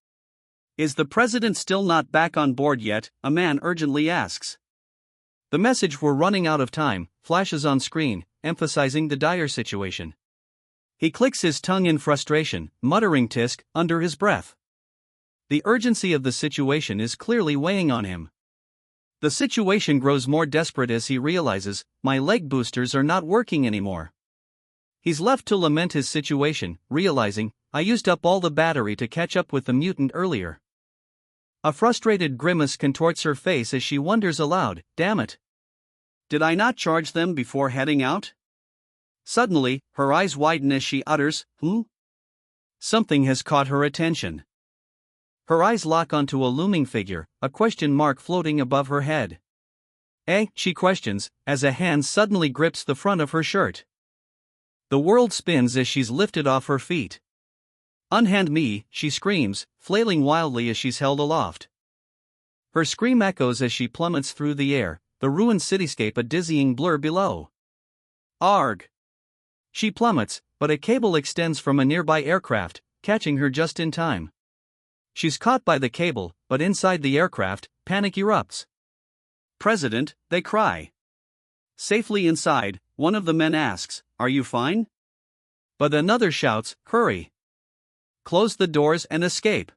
"Is the president still not back on board yet?" a man urgently asks. The message "We're running out of time" flashes on screen, emphasizing the dire situation. He clicks his tongue in frustration, muttering "tisk" under his breath. The urgency of the situation is clearly weighing on him. The situation grows more desperate as he realizes, "My leg boosters are not working anymore." He's left to lament his situation, realizing, "I used up all the battery to catch up with the mutant earlier." A frustrated grimace contorts her face as she wonders aloud, "Damn it. Did I not charge them before heading out?" Suddenly, her eyes widen as she utters, Something has caught her attention. Her eyes lock onto a looming figure, a question mark floating above her head. She questions, as a hand suddenly grips the front of her shirt. The world spins as she's lifted off her feet. "Unhand me," she screams, flailing wildly as she's held aloft. Her scream echoes as she plummets through the air, the ruined cityscape a dizzying blur below. Arg! She plummets, but a cable extends from a nearby aircraft, catching her just in time. She's caught by the cable, but inside the aircraft, panic erupts. "President," they cry. Safely inside, one of the men asks, "Are you fine?" But another shouts, "Hurry! Close the doors and escape."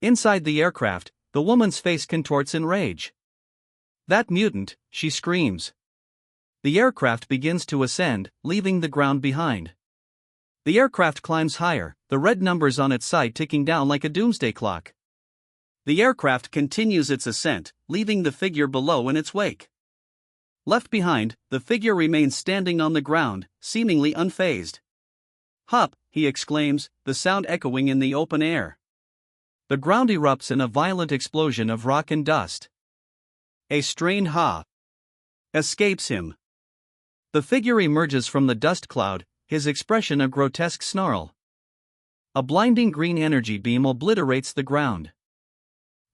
Inside the aircraft, the woman's face contorts in rage. "That mutant," she screams. The aircraft begins to ascend, leaving the ground behind. The aircraft climbs higher, the red numbers on its side ticking down like a doomsday clock. The aircraft continues its ascent, leaving the figure below in its wake. Left behind, the figure remains standing on the ground, seemingly unfazed. "Hup!" he exclaims, the sound echoing in the open air. The ground erupts in a violent explosion of rock and dust. A strained "ha!" escapes him. The figure emerges from the dust cloud, his expression a grotesque snarl. A blinding green energy beam obliterates the ground.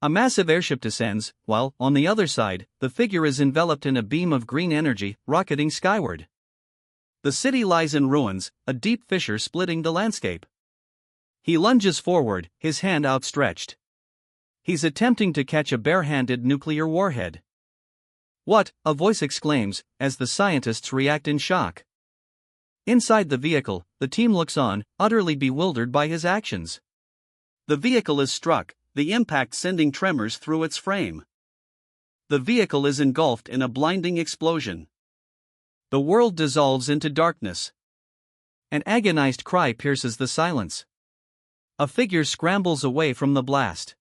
A massive airship descends, while, on the other side, the figure is enveloped in a beam of green energy, rocketing skyward. The city lies in ruins, a deep fissure splitting the landscape. He lunges forward, his hand outstretched. He's attempting to catch a bare-handed nuclear warhead. "What?" a voice exclaims, as the scientists react in shock. Inside the vehicle, the team looks on, utterly bewildered by his actions. The vehicle is struck, the impact sending tremors through its frame. The vehicle is engulfed in a blinding explosion. The world dissolves into darkness. An agonized cry pierces the silence. A figure scrambles away from the blast.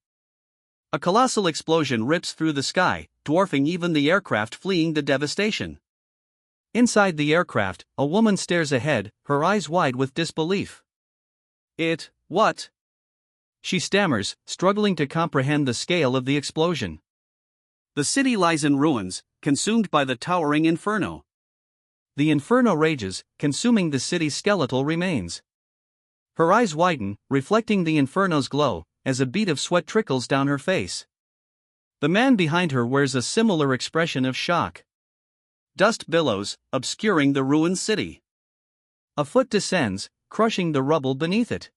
A colossal explosion rips through the sky, dwarfing even the aircraft fleeing the devastation. Inside the aircraft, a woman stares ahead, her eyes wide with disbelief. What? She stammers, struggling to comprehend the scale of the explosion. The city lies in ruins, consumed by the towering inferno. The inferno rages, consuming the city's skeletal remains. Her eyes widen, reflecting the inferno's glow, as a bead of sweat trickles down her face. The man behind her wears a similar expression of shock. Dust billows, obscuring the ruined city. A foot descends, crushing the rubble beneath it.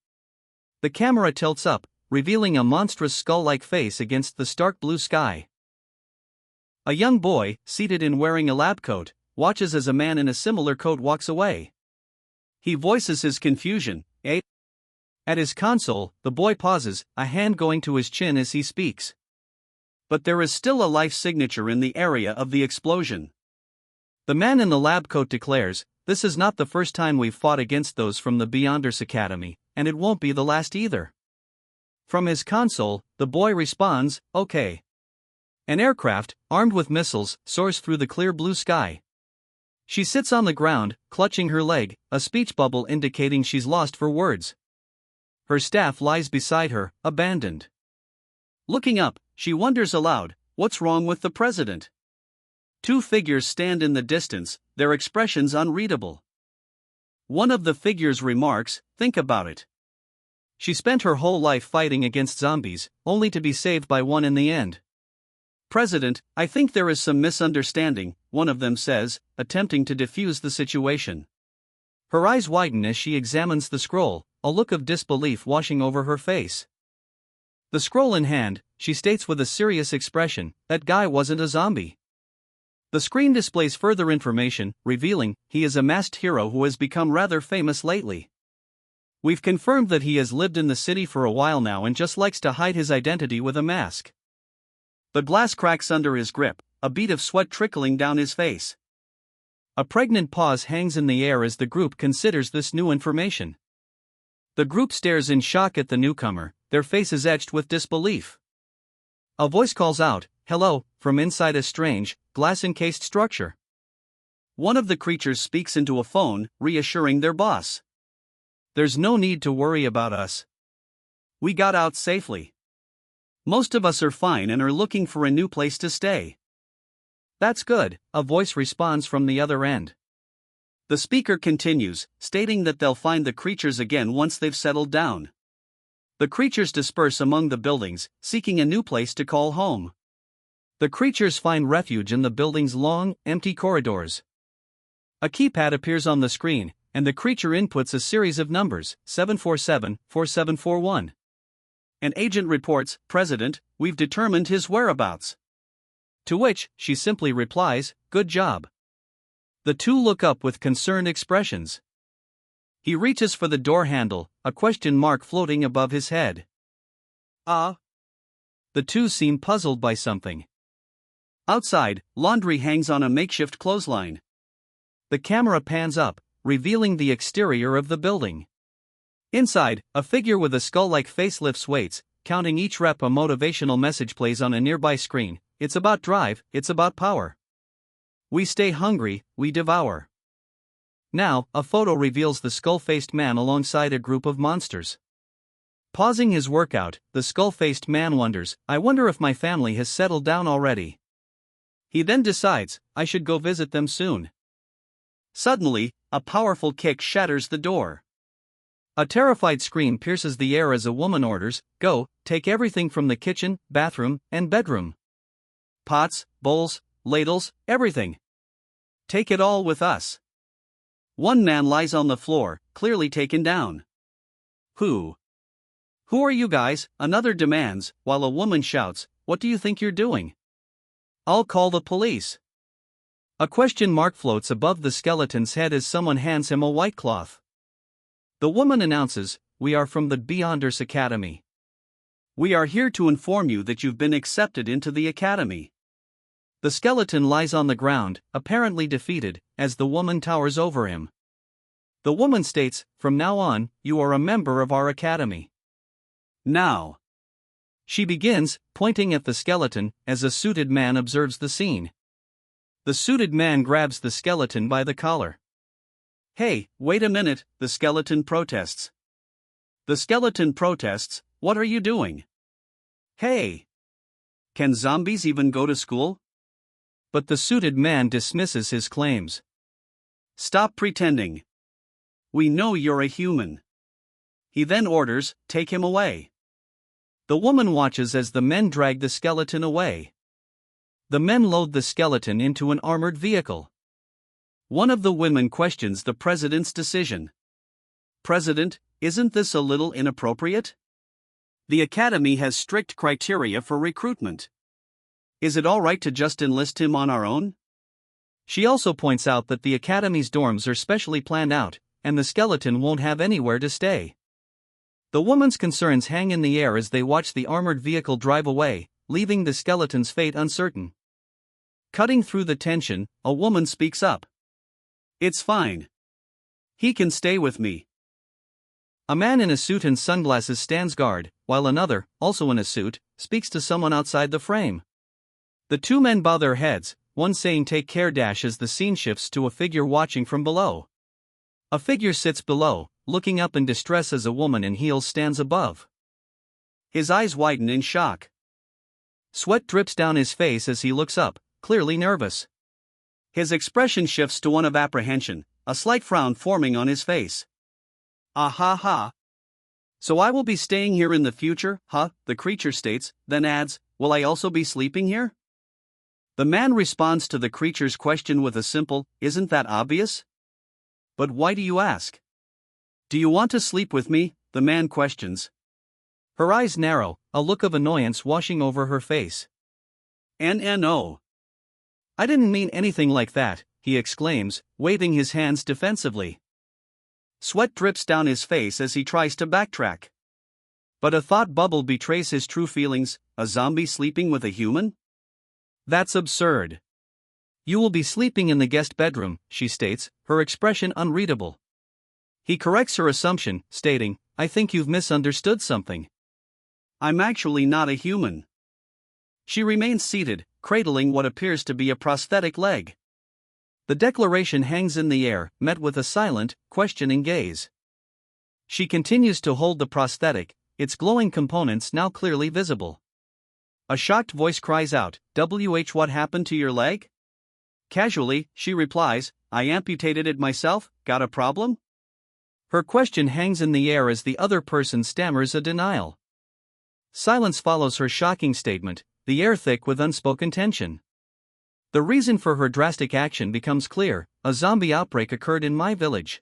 The camera tilts up, revealing a monstrous skull-like face against the stark blue sky. A young boy, seated and wearing a lab coat, watches as a man in a similar coat walks away. He voices his confusion, "Eh?" At his console, the boy pauses, a hand going to his chin as he speaks. But there is still a life signature in the area of the explosion. The man in the lab coat declares, "This is not the first time we've fought against those from the Beyonders Academy, and it won't be the last either." From his console, the boy responds, "Okay." An aircraft, armed with missiles, soars through the clear blue sky. She sits on the ground, clutching her leg, a speech bubble indicating she's lost for words. Her staff lies beside her, abandoned. Looking up, she wonders aloud, what's wrong with the president? Two figures stand in the distance, their expressions unreadable. One of the figures remarks, think about it. She spent her whole life fighting against zombies, only to be saved by one in the end. President, I think there is some misunderstanding, one of them says, attempting to defuse the situation. Her eyes widen as she examines the scroll, a look of disbelief washing over her face. The scroll in hand, she states with a serious expression, that guy wasn't a zombie. The screen displays further information, revealing he is a masked hero who has become rather famous lately. We've confirmed that he has lived in the city for a while now and just likes to hide his identity with a mask. The glass cracks under his grip, a bead of sweat trickling down his face. A pregnant pause hangs in the air as the group considers this new information. The group stares in shock at the newcomer, their faces etched with disbelief. A voice calls out, "Hello," from inside a strange, glass-encased structure. One of the creatures speaks into a phone, reassuring their boss. "There's no need to worry about us. We got out safely. Most of us are fine and are looking for a new place to stay." "That's good," a voice responds from the other end. The speaker continues, stating that they'll find the creatures again once they've settled down. The creatures disperse among the buildings, seeking a new place to call home. The creatures find refuge in the building's long, empty corridors. A keypad appears on the screen, and the creature inputs a series of numbers, 747-4741. An agent reports, "President, we've determined his whereabouts." To which, she simply replies, "Good job." The two look up with concerned expressions. He reaches for the door handle, a question mark floating above his head. The two seem puzzled by something. Outside, laundry hangs on a makeshift clothesline. The camera pans up, revealing the exterior of the building. Inside, a figure with a skull-like face lifts weights, counting each rep. A motivational message plays on a nearby screen. It's about drive, it's about power. We stay hungry, we devour. Now, a photo reveals the skull-faced man alongside a group of monsters. Pausing his workout, the skull-faced man wonders, I wonder if my family has settled down already. He then decides, I should go visit them soon. Suddenly, a powerful kick shatters the door. A terrified scream pierces the air as a woman orders, go, take everything from the kitchen, bathroom, and bedroom. Pots, bowls, ladles, everything. Take it all with us. One man lies on the floor, clearly taken down. Who are you guys? Another demands, while a woman shouts, what do you think you're doing? I'll call the police. A question mark floats above the skeleton's head as someone hands him a white cloth. The woman announces, we are from the Beyonders Academy. We are here to inform you that you've been accepted into the academy. The skeleton lies on the ground, apparently defeated, as the woman towers over him. The woman states, from now on, you are a member of our academy. Now. She begins, pointing at the skeleton, as a suited man observes the scene. The suited man grabs the skeleton by the collar. Hey, wait a minute, the skeleton protests. The skeleton protests, what are you doing? Hey! Can zombies even go to school? But the suited man dismisses his claims. Stop pretending. We know you're a human. He then orders, take him away. The woman watches as the men drag the skeleton away. The men load the skeleton into an armored vehicle. One of the women questions the president's decision. President, isn't this a little inappropriate? The academy has strict criteria for recruitment. Is it all right to just enlist him on our own? She also points out that the academy's dorms are specially planned out, and the skeleton won't have anywhere to stay. The woman's concerns hang in the air as they watch the armored vehicle drive away, leaving the skeleton's fate uncertain. Cutting through the tension, a woman speaks up. It's fine. He can stay with me. A man in a suit and sunglasses stands guard, while another, also in a suit, speaks to someone outside the frame. The two men bow their heads, one saying take care as the scene shifts to a figure watching from below. A figure sits below, looking up in distress as a woman in heels stands above. His eyes widen in shock. Sweat drips down his face as he looks up, clearly nervous. His expression shifts to one of apprehension, a slight frown forming on his face. Ah ha ha. So I will be staying here in the future, huh? The creature states, then adds, will I also be sleeping here? The man responds to the creature's question with a simple, isn't that obvious? But why do you ask? Do you want to sleep with me? The man questions. Her eyes narrow, a look of annoyance washing over her face. No. I didn't mean anything like that, he exclaims, waving his hands defensively. Sweat drips down his face as he tries to backtrack. But a thought bubble betrays his true feelings, a zombie sleeping with a human? That's absurd. You will be sleeping in the guest bedroom, she states, her expression unreadable. He corrects her assumption, stating, I think you've misunderstood something. I'm actually not a human. She remains seated, cradling what appears to be a prosthetic leg. The declaration hangs in the air, met with a silent, questioning gaze. She continues to hold the prosthetic, its glowing components now clearly visible. A shocked voice cries out, what happened to your leg? Casually, she replies, I amputated it myself, got a problem? Her question hangs in the air as the other person stammers a denial. Silence follows her shocking statement, the air thick with unspoken tension. The reason for her drastic action becomes clear, a zombie outbreak occurred in my village.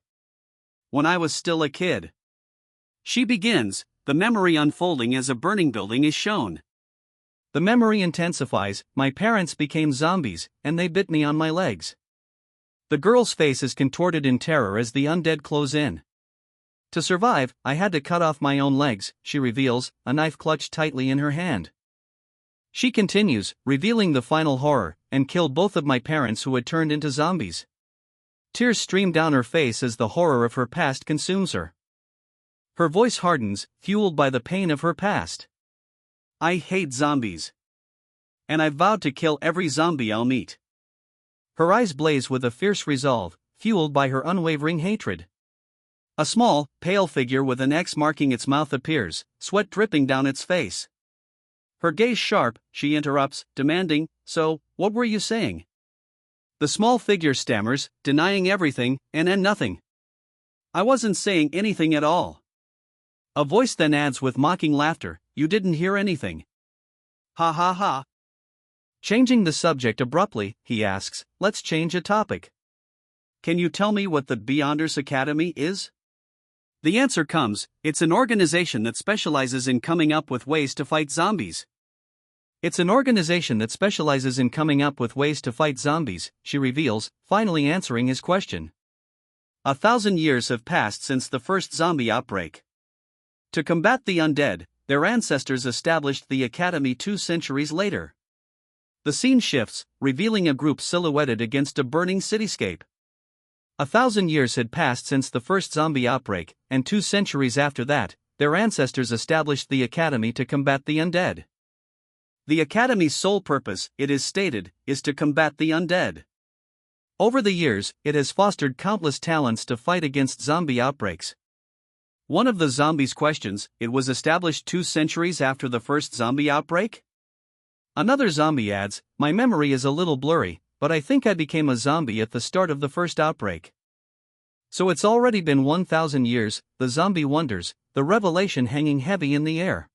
When I was still a kid. She begins, the memory unfolding as a burning building is shown. The memory intensifies, my parents became zombies, and they bit me on my legs. The girl's face is contorted in terror as the undead close in. To survive, I had to cut off my own legs, she reveals, a knife clutched tightly in her hand. She continues, revealing the final horror, and killed both of my parents who had turned into zombies. Tears stream down her face as the horror of her past consumes her. Her voice hardens, fueled by the pain of her past. I hate zombies. And I've vowed to kill every zombie I'll meet. Her eyes blaze with a fierce resolve, fueled by her unwavering hatred. A small, pale figure with an X marking its mouth appears, sweat dripping down its face. Her gaze sharp, she interrupts, demanding, so, what were you saying? The small figure stammers, denying everything, and nothing. I wasn't saying anything at all. A voice then adds with mocking laughter, you didn't hear anything. Ha ha ha. Changing the subject abruptly, he asks, let's change a topic. Can you tell me what the Beyonders Academy is? The answer comes, it's an organization that specializes in coming up with ways to fight zombies. It's an organization that specializes in coming up with ways to fight zombies, she reveals, finally answering his question. 1,000 years have passed since the first zombie outbreak. To combat the undead, their ancestors established the academy 2 centuries later. The scene shifts, revealing a group silhouetted against a burning cityscape. 1,000 years had passed since the first zombie outbreak, and 2 centuries after that, their ancestors established the academy to combat the undead. The academy's sole purpose, it is stated, is to combat the undead. Over the years, it has fostered countless talents to fight against zombie outbreaks. One of the zombies questions, it was established 2 centuries after the first zombie outbreak? Another zombie adds, my memory is a little blurry, but I think I became a zombie at the start of the first outbreak. So it's already been 1,000 years, the zombie wonders, the revelation hanging heavy in the air.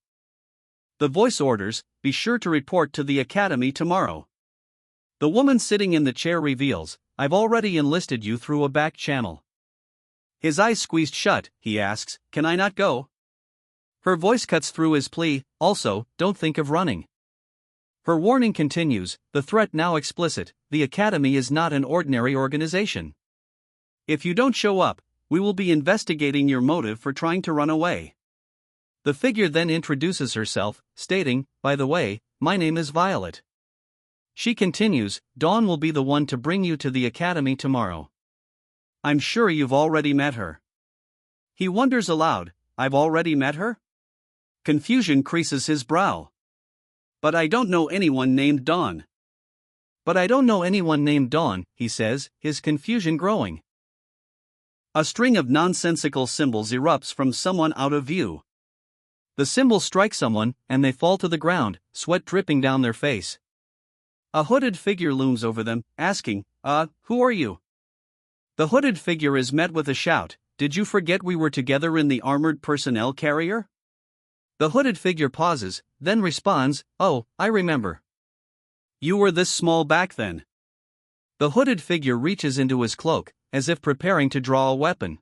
The voice orders, be sure to report to the academy tomorrow. The woman sitting in the chair reveals, I've already enlisted you through a back channel. His eyes squeezed shut, he asks, can I not go? Her voice cuts through his plea, also, don't think of running. Her warning continues, the threat now explicit, the academy is not an ordinary organization. If you don't show up, we will be investigating your motive for trying to run away. The figure then introduces herself, stating, by the way, my name is Violet. She continues, Dawn will be the one to bring you to the academy tomorrow. I'm sure you've already met her. He wonders aloud, I've already met her? Confusion creases his brow. But I don't know anyone named Dawn. But I don't know anyone named Dawn, he says, his confusion growing. A string of nonsensical symbols erupts from someone out of view. The symbol strikes someone, and they fall to the ground, sweat dripping down their face. A hooded figure looms over them, asking, who are you? The hooded figure is met with a shout, did you forget we were together in the armored personnel carrier? The hooded figure pauses, then responds, oh, I remember. You were this small back then. The hooded figure reaches into his cloak, as if preparing to draw a weapon.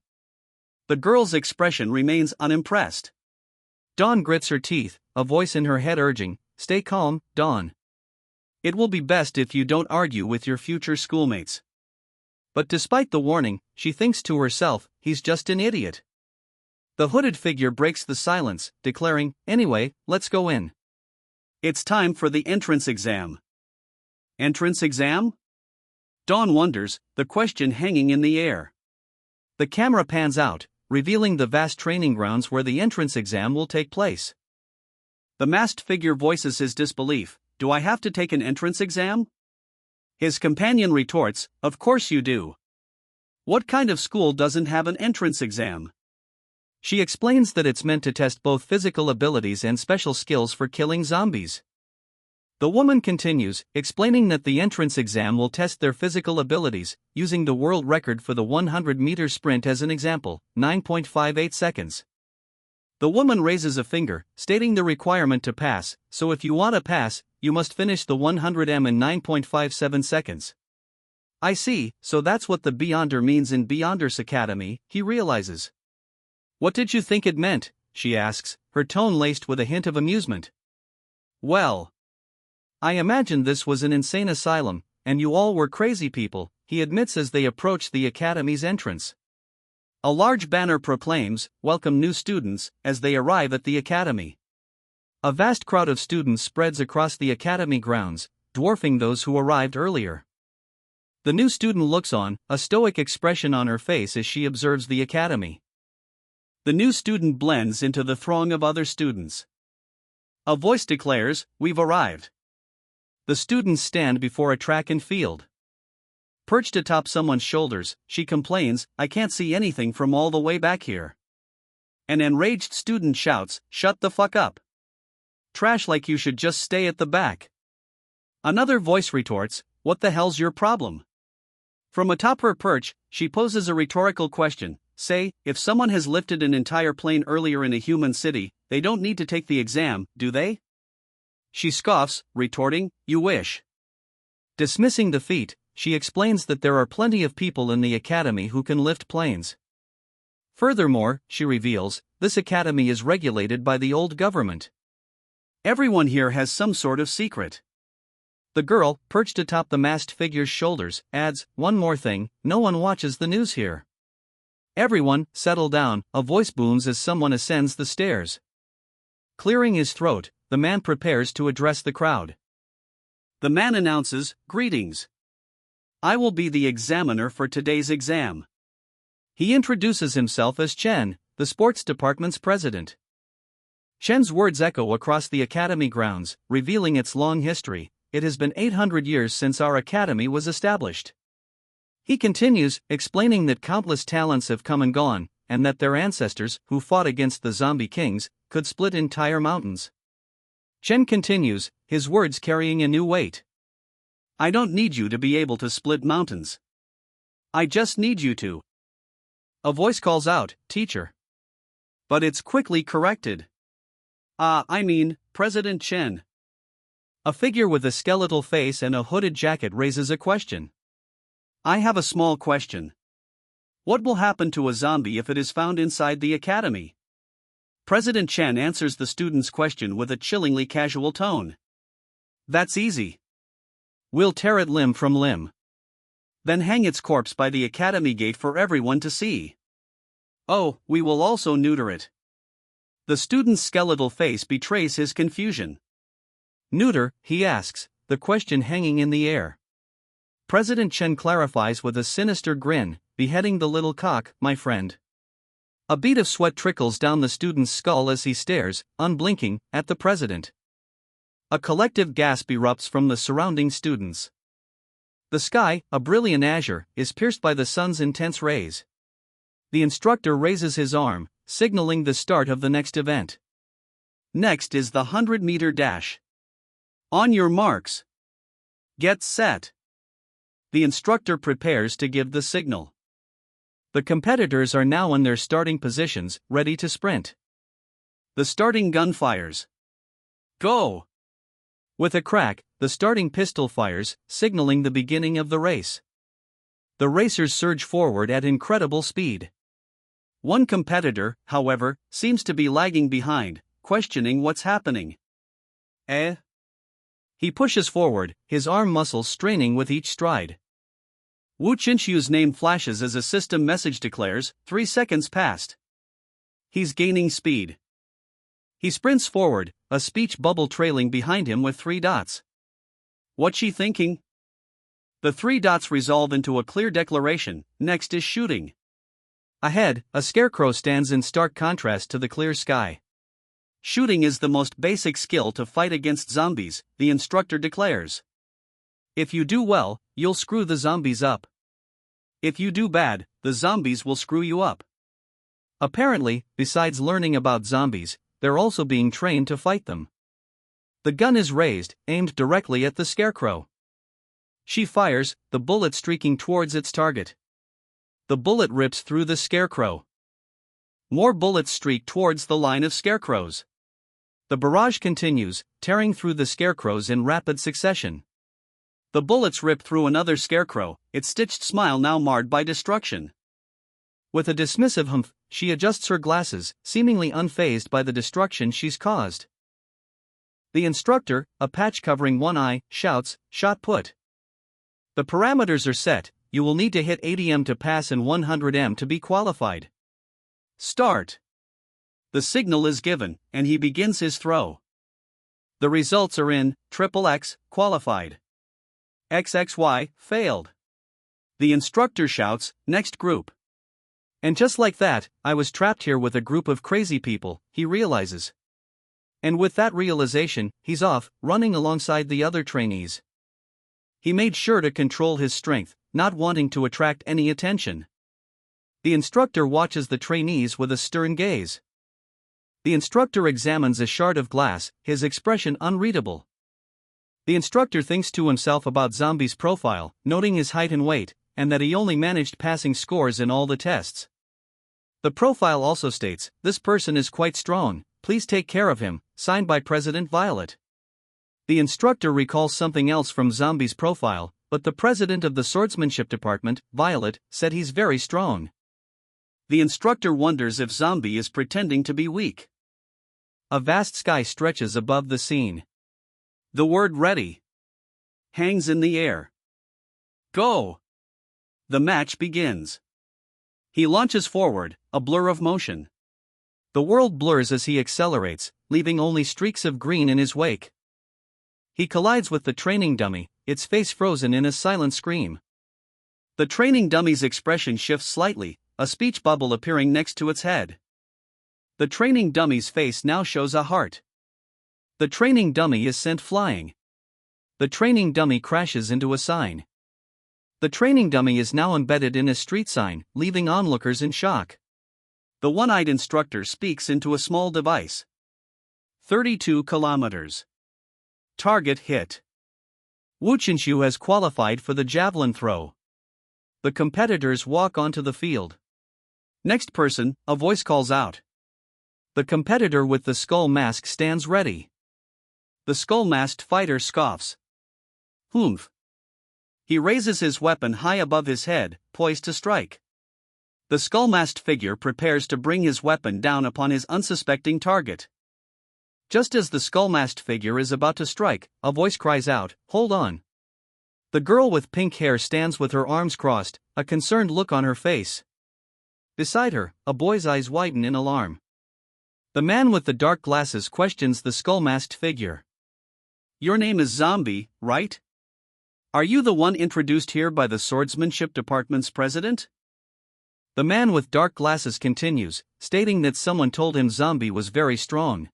The girl's expression remains unimpressed. Dawn grits her teeth, a voice in her head urging, stay calm, Dawn. It will be best if you don't argue with your future schoolmates. But despite the warning, she thinks to herself, he's just an idiot. The hooded figure breaks the silence, declaring, anyway, let's go in. It's time for the entrance exam. Entrance exam? Dawn wonders, the question hanging in the air. The camera pans out, revealing the vast training grounds where the entrance exam will take place. The masked figure voices his disbelief, do I have to take an entrance exam? His companion retorts, of course you do. What kind of school doesn't have an entrance exam? She explains that it's meant to test both physical abilities and special skills for killing zombies. The woman continues, explaining that the entrance exam will test their physical abilities, using the world record for the 100-meter sprint as an example, 9.58 seconds. The woman raises a finger, stating the requirement to pass, so if you want to pass, you must finish the 100m in 9.57 seconds. I see, so that's what the Beyonder means in Beyonder's Academy, he realizes. What did you think it meant? She asks, her tone laced with a hint of amusement. Well, I imagined this was an insane asylum, and you all were crazy people, he admits as they approach the academy's entrance. A large banner proclaims, welcome new students, as they arrive at the academy. A vast crowd of students spreads across the academy grounds, dwarfing those who arrived earlier. The new student looks on, a stoic expression on her face as she observes the academy. The new student blends into the throng of other students. A voice declares, we've arrived. The students stand before a track and field. Perched atop someone's shoulders, she complains, I can't see anything from all the way back here. An enraged student shouts, shut the fuck up. Trash like you should just stay at the back. Another voice retorts, what the hell's your problem? From atop her perch, she poses a rhetorical question, say, if someone has lifted an entire plane earlier in a human city, they don't need to take the exam, do they? She scoffs, retorting, you wish. Dismissing the feat, she explains that there are plenty of people in the academy who can lift planes. Furthermore, she reveals, this academy is regulated by the old government. Everyone here has some sort of secret. The girl, perched atop the masked figure's shoulders, adds, one more thing, no one watches the news here. Everyone, settle down, a voice booms as someone ascends the stairs. Clearing his throat, the man prepares to address the crowd. The man announces, greetings. I will be the examiner for today's exam. He introduces himself as Chen, the sports department's president. Chen's words echo across the academy grounds, revealing its long history. It has been 800 years since our academy was established. He continues, explaining that countless talents have come and gone, and that their ancestors, who fought against the zombie kings, could split entire mountains. Chen continues, his words carrying a new weight. I don't need you to be able to split mountains. I just need you to. A voice calls out, teacher. But it's quickly corrected. President Chen. A figure with a skeletal face and a hooded jacket raises a question. I have a small question. What will happen to a zombie if it is found inside the academy? President Chen answers the student's question with a chillingly casual tone. That's easy. We'll tear it limb from limb. Then hang its corpse by the academy gate for everyone to see. Oh, we will also neuter it. The student's skeletal face betrays his confusion. Neuter, he asks, the question hanging in the air. President Chen clarifies with a sinister grin, beheading the little cock, my friend. A bead of sweat trickles down the student's skull as he stares, unblinking, at the president. A collective gasp erupts from the surrounding students. The sky, a brilliant azure, is pierced by the sun's intense rays. The instructor raises his arm, signaling the start of the next event. Next is the 100-meter dash. On your marks. Get set. The instructor prepares to give the signal. The competitors are now in their starting positions, ready to sprint. The starting gun fires. Go! With a crack, the starting pistol fires, signaling the beginning of the race. The racers surge forward at incredible speed. One competitor, however, seems to be lagging behind, questioning what's happening. He pushes forward, his arm muscles straining with each stride. Wu Qinshu's name flashes as a system message declares, 3 seconds passed. He's gaining speed. He sprints forward, a speech bubble trailing behind him with 3 dots. What's she thinking? The 3 dots resolve into a clear declaration, next is shooting. Ahead, a scarecrow stands in stark contrast to the clear sky. Shooting is the most basic skill to fight against zombies, the instructor declares. If you do well, you'll screw the zombies up. If you do bad, the zombies will screw you up. Apparently, besides learning about zombies, they're also being trained to fight them. The gun is raised, aimed directly at the scarecrow. She fires, the bullet streaking towards its target. The bullet rips through the scarecrow. More bullets streak towards the line of scarecrows. The barrage continues, tearing through the scarecrows in rapid succession. The bullets rip through another scarecrow, its stitched smile now marred by destruction. With a dismissive humph, she adjusts her glasses, seemingly unfazed by the destruction she's caused. The instructor, a patch covering one eye, shouts, "Shot put." The parameters are set, you will need to hit 80m to pass and 100m to be qualified. Start. The signal is given, and he begins his throw. The results are in, XXX, qualified. XXY, failed. The instructor shouts, next group. And just like that, I was trapped here with a group of crazy people, he realizes. And with that realization, he's off, running alongside the other trainees. He made sure to control his strength, not wanting to attract any attention. The instructor watches the trainees with a stern gaze. The instructor examines a shard of glass, his expression unreadable. The instructor thinks to himself about Zombie's profile, noting his height and weight, and that he only managed passing scores in all the tests. The profile also states, "This person is quite strong, please take care of him," signed by President Violet. The instructor recalls something else from Zombie's profile, but the president of the swordsmanship department, Violet, said he's very strong. The instructor wonders if Zombie is pretending to be weak. A vast sky stretches above the scene. The word "ready" hangs in the air. Go! The match begins. He launches forward, a blur of motion. The world blurs as he accelerates, leaving only streaks of green in his wake. He collides with the training dummy, its face frozen in a silent scream. The training dummy's expression shifts slightly, a speech bubble appearing next to its head. The training dummy's face now shows a heart. The training dummy is sent flying. The training dummy crashes into a sign. The training dummy is now embedded in a street sign, leaving onlookers in shock. The one-eyed instructor speaks into a small device. 32 kilometers. Target hit. Wu Qinshu has qualified for the javelin throw. The competitors walk onto the field. Next person, a voice calls out. The competitor with the skull mask stands ready. The skull-masked fighter scoffs. Humph. He raises his weapon high above his head, poised to strike. The skull-masked figure prepares to bring his weapon down upon his unsuspecting target. Just as the skull-masked figure is about to strike, a voice cries out, "Hold on." The girl with pink hair stands with her arms crossed, a concerned look on her face. Beside her, a boy's eyes widen in alarm. The man with the dark glasses questions the skull-masked figure. "Your name is Zombie, right? Are you the one introduced here by the swordsmanship department's president?" The man with dark glasses continues, stating that someone told him Zombie was very strong.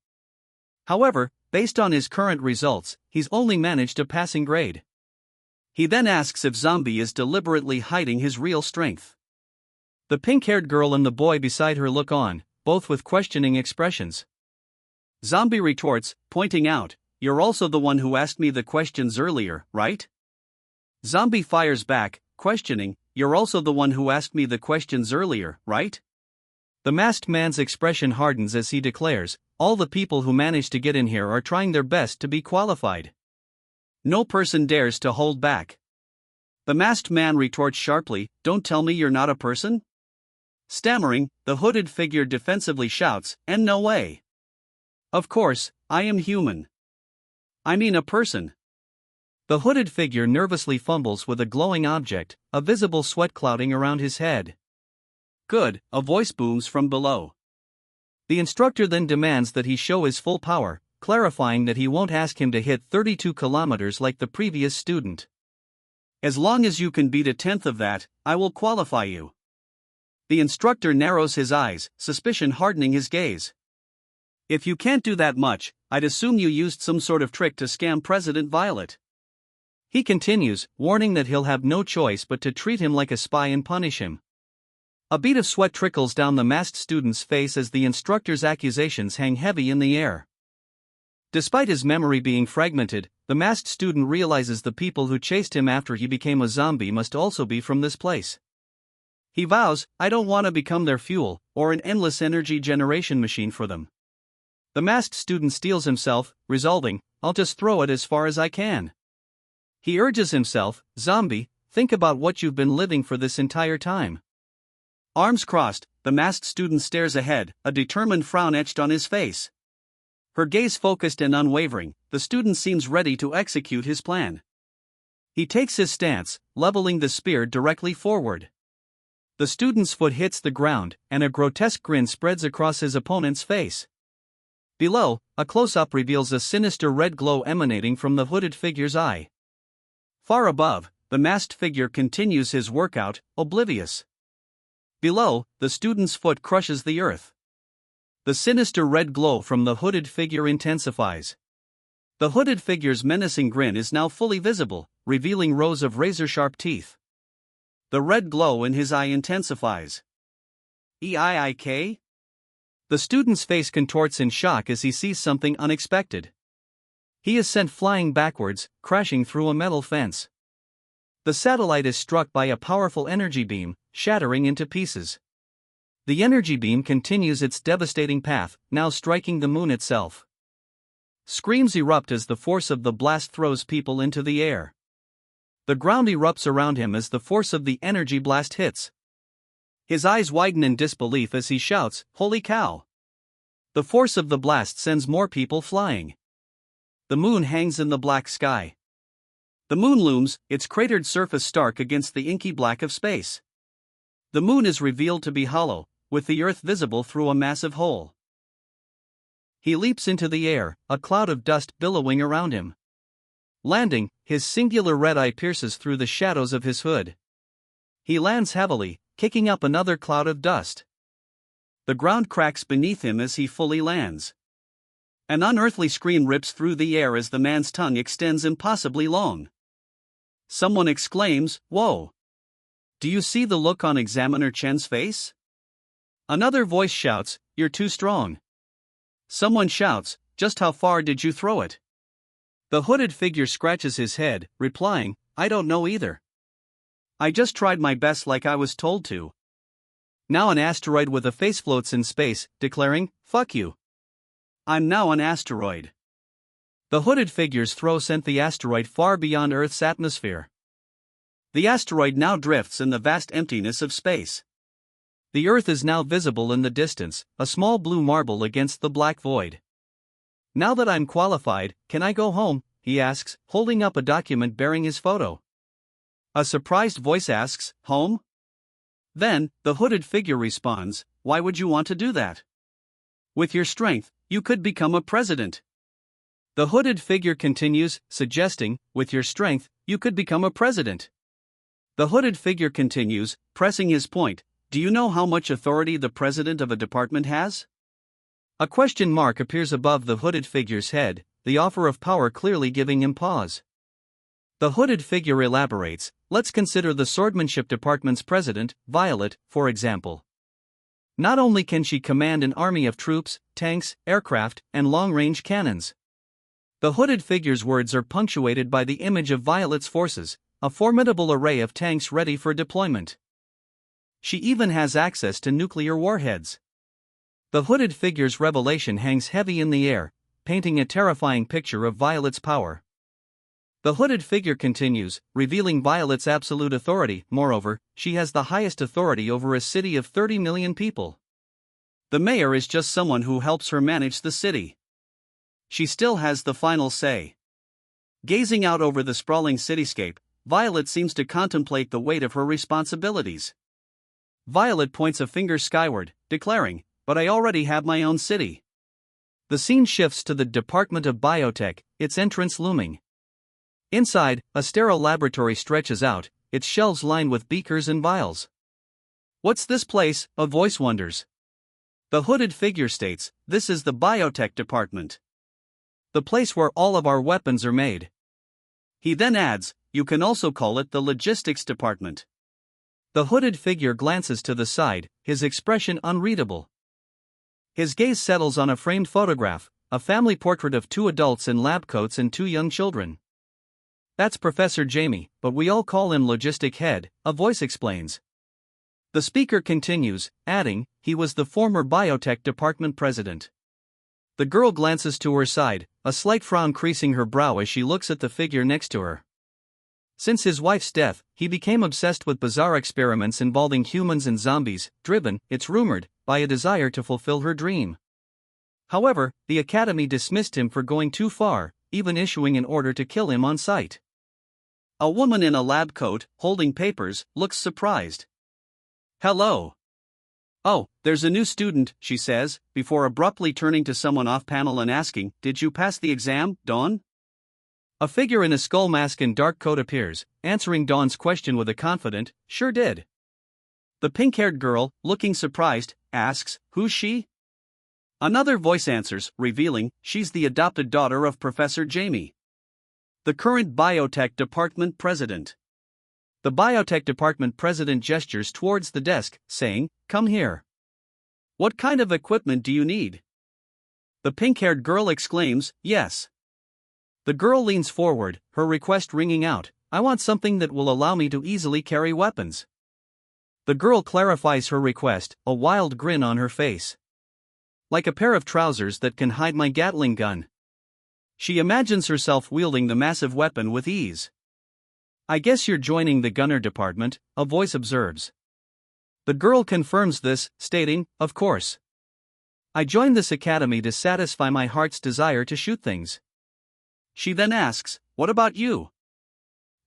However, based on his current results, he's only managed a passing grade. He then asks if Zombie is deliberately hiding his real strength. The pink-haired girl and the boy beside her look on, both with questioning expressions. Zombie retorts, pointing out, "You're also the one who asked me the questions earlier, right?" Zombie fires back, questioning, "You're also the one who asked me the questions earlier, right?" The masked man's expression hardens as he declares, "All the people who manage to get in here are trying their best to be qualified. No person dares to hold back." The masked man retorts sharply, "Don't tell me you're not a person?" Stammering, the hooded figure defensively shouts, "And no way. Of course, I am human. I mean a person." The hooded figure nervously fumbles with a glowing object, a visible sweat clouding around his head. "Good," a voice booms from below. The instructor then demands that he show his full power, clarifying that he won't ask him to hit 32 kilometers like the previous student. "As long as you can beat a tenth of that, I will qualify you." The instructor narrows his eyes, suspicion hardening his gaze. "If you can't do that much, I'd assume you used some sort of trick to scam President Violet." He continues, warning that he'll have no choice but to treat him like a spy and punish him. A bead of sweat trickles down the masked student's face as the instructor's accusations hang heavy in the air. Despite his memory being fragmented, the masked student realizes the people who chased him after he became a zombie must also be from this place. He vows, "I don't want to become their fuel, or an endless energy generation machine for them." The masked student steels himself, resolving, "I'll just throw it as far as I can." He urges himself, "Zombie, think about what you've been living for this entire time." Arms crossed, the masked student stares ahead, a determined frown etched on his face. Her gaze focused and unwavering, the student seems ready to execute his plan. He takes his stance, leveling the spear directly forward. The student's foot hits the ground, and a grotesque grin spreads across his opponent's face. Below, a close-up reveals a sinister red glow emanating from the hooded figure's eye. Far above, the masked figure continues his workout, oblivious. Below, the student's foot crushes the earth. The sinister red glow from the hooded figure intensifies. The hooded figure's menacing grin is now fully visible, revealing rows of razor-sharp teeth. The red glow in his eye intensifies. "Eik?" The student's face contorts in shock as he sees something unexpected. He is sent flying backwards, crashing through a metal fence. The satellite is struck by a powerful energy beam, shattering into pieces. The energy beam continues its devastating path, now striking the moon itself. Screams erupt as the force of the blast throws people into the air. The ground erupts around him as the force of the energy blast hits. His eyes widen in disbelief as he shouts, "Holy cow!" The force of the blast sends more people flying. The moon hangs in the black sky. The moon looms, its cratered surface stark against the inky black of space. The moon is revealed to be hollow, with the earth visible through a massive hole. He leaps into the air, a cloud of dust billowing around him. Landing, his singular red eye pierces through the shadows of his hood. He lands heavily, kicking up another cloud of dust. The ground cracks beneath him as he fully lands. An unearthly scream rips through the air as the man's tongue extends impossibly long. Someone exclaims, "Whoa! Do you see the look on Examiner Chen's face?" Another voice shouts, "You're too strong." Someone shouts, "Just how far did you throw it?" The hooded figure scratches his head, replying, "I don't know either. I just tried my best like I was told to." Now an asteroid with a face floats in space, declaring, "Fuck you. I'm now an asteroid." The hooded figure's throw sent the asteroid far beyond Earth's atmosphere. The asteroid now drifts in the vast emptiness of space. The Earth is now visible in the distance, a small blue marble against the black void. "Now that I'm qualified, can I go home?" he asks, holding up a document bearing his photo. A surprised voice asks, "Home?" Then, the hooded figure responds, "Why would you want to do that? With your strength, you could become a president." The hooded figure continues, suggesting, "With your strength, you could become a president." The hooded figure continues, pressing his point, "Do you know how much authority the president of a department has?" A question mark appears above the hooded figure's head, the offer of power clearly giving him pause. The hooded figure elaborates. Let's consider the swordsmanship department's president, Violet, for example. Not only can she command an army of troops, tanks, aircraft, and long-range cannons. The hooded figure's words are punctuated by the image of Violet's forces, a formidable array of tanks ready for deployment. She even has access to nuclear warheads. The hooded figure's revelation hangs heavy in the air, painting a terrifying picture of Violet's power. The hooded figure continues, revealing Violet's absolute authority. Moreover, she has the highest authority over a city of 30 million people. The mayor is just someone who helps her manage the city. She still has the final say. Gazing out over the sprawling cityscape, Violet seems to contemplate the weight of her responsibilities. Violet points a finger skyward, declaring, "But I already have my own city." The scene shifts to the Department of Biotech, its entrance looming. Inside, a sterile laboratory stretches out, its shelves lined with beakers and vials. "What's this place?" a voice wonders. The hooded figure states, "This is the biotech department. The place where all of our weapons are made." He then adds, "You can also call it the logistics department." The hooded figure glances to the side, his expression unreadable. His gaze settles on a framed photograph, a family portrait of 2 adults in lab coats and 2 young children. "That's Professor Jamie, but we all call him Logistic Head," a voice explains. The speaker continues, adding, "He was the former biotech department president." The girl glances to her side, a slight frown creasing her brow as she looks at the figure next to her. Since his wife's death, he became obsessed with bizarre experiments involving humans and zombies, driven, it's rumored, by a desire to fulfill her dream. However, the Academy dismissed him for going too far, even issuing an order to kill him on sight. A woman in a lab coat, holding papers, looks surprised. "Hello." "Oh, there's a new student," she says, before abruptly turning to someone off-panel and asking, "Did you pass the exam, Dawn?" A figure in a skull mask and dark coat appears, answering Dawn's question with a confident, "Sure did." The pink-haired girl, looking surprised, asks, "Who's she?" Another voice answers, revealing, she's the adopted daughter of Professor Jamie, the current biotech department president. The biotech department president gestures towards the desk, saying, "Come here." "What kind of equipment do you need?" The pink-haired girl exclaims, "Yes." The girl leans forward, her request ringing out, "I want something that will allow me to easily carry weapons." The girl clarifies her request, a wild grin on her face. "Like a pair of trousers that can hide my Gatling gun." She imagines herself wielding the massive weapon with ease. "I guess you're joining the gunner department," a voice observes. The girl confirms this, stating, "Of course. I joined this academy to satisfy my heart's desire to shoot things." She then asks, "What about you?"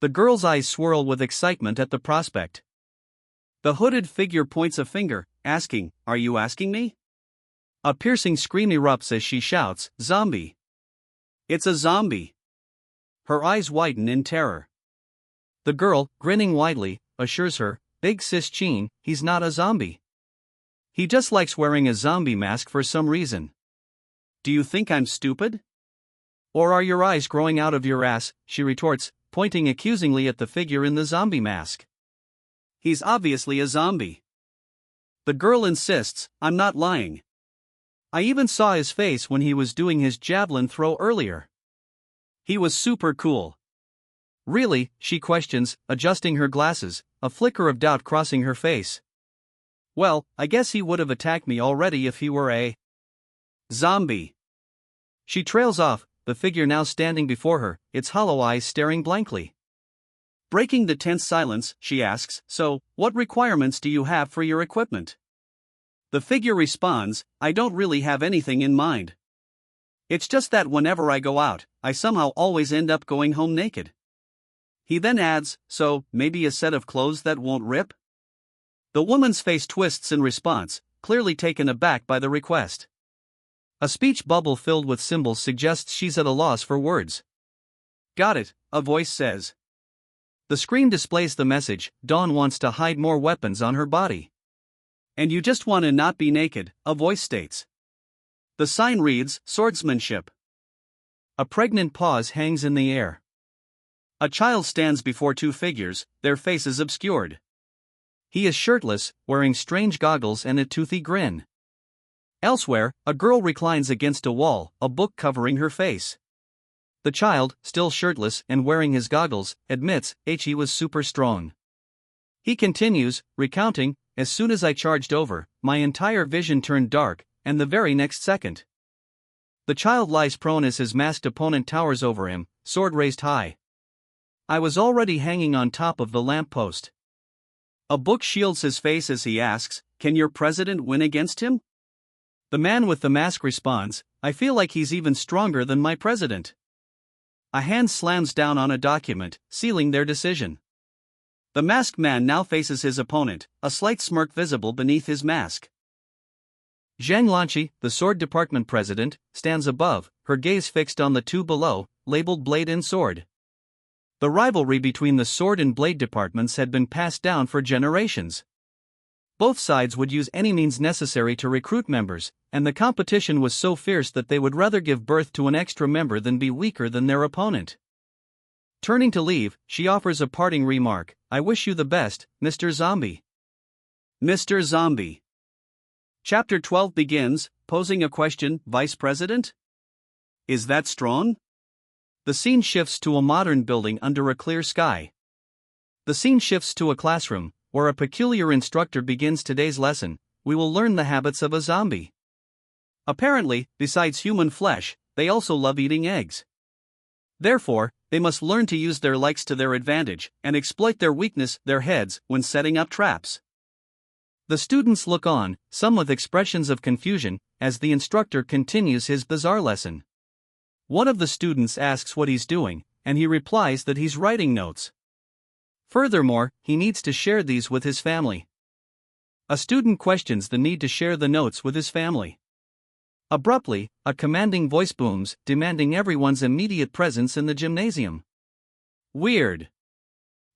The girl's eyes swirl with excitement at the prospect. The hooded figure points a finger, asking, "Are you asking me?" A piercing scream erupts as she shouts, "Zombie!" "It's a zombie!" Her eyes widen in terror. The girl, grinning widely, assures her, "Big sis Chin, he's not a zombie. He just likes wearing a zombie mask for some reason." "Do you think I'm stupid? Or are your eyes growing out of your ass?" she retorts, pointing accusingly at the figure in the zombie mask. "He's obviously a zombie." The girl insists, "I'm not lying. I even saw his face when he was doing his javelin throw earlier. He was super cool." "Really?" she questions, adjusting her glasses, a flicker of doubt crossing her face. "Well, I guess he would have attacked me already if he were a zombie." She trails off, the figure now standing before her, its hollow eyes staring blankly. Breaking the tense silence, she asks, "So, what requirements do you have for your equipment?" The figure responds, "I don't really have anything in mind. It's just that whenever I go out, I somehow always end up going home naked." He then adds, "So, maybe a set of clothes that won't rip?" The woman's face twists in response, clearly taken aback by the request. A speech bubble filled with symbols suggests she's at a loss for words. "Got it," a voice says. The screen displays the message, "Dawn wants to hide more weapons on her body. And you just want to not be naked," a voice states. The sign reads, "Swordsmanship." A pregnant pause hangs in the air. A child stands before two figures, their faces obscured. He is shirtless, wearing strange goggles and a toothy grin. Elsewhere, a girl reclines against a wall, a book covering her face. The child, still shirtless and wearing his goggles, admits, he was super strong. He continues, recounting, as soon as I charged over, my entire vision turned dark, and the very next second. The child lies prone as his masked opponent towers over him, sword raised high. I was already hanging on top of the lamppost. A book shields his face as he asks, "Can your president win against him?" The man with the mask responds, "I feel like he's even stronger than my president." A hand slams down on a document, sealing their decision. The masked man now faces his opponent, a slight smirk visible beneath his mask. Zhang Lanqi, the sword department president, stands above, her gaze fixed on the two below, labeled blade and sword. The rivalry between the sword and blade departments had been passed down for generations. Both sides would use any means necessary to recruit members, and the competition was so fierce that they would rather give birth to an extra member than be weaker than their opponent. Turning to leave, she offers a parting remark, "I wish you the best, Mr. Zombie." Mr. Zombie. Chapter 12 begins, posing a question, Vice President? Is that strong? The scene shifts to a modern building under a clear sky. The scene shifts to a classroom, where a peculiar instructor begins today's lesson. We will learn the habits of a zombie. Apparently, besides human flesh, they also love eating eggs. Therefore, they must learn to use their likes to their advantage, and exploit their weakness, their heads, when setting up traps. The students look on, some with expressions of confusion, as the instructor continues his bizarre lesson. One of the students asks what he's doing, and he replies that he's writing notes. Furthermore, he needs to share these with his family. A student questions the need to share the notes with his family. Abruptly, a commanding voice booms, demanding everyone's immediate presence in the gymnasium. Weird.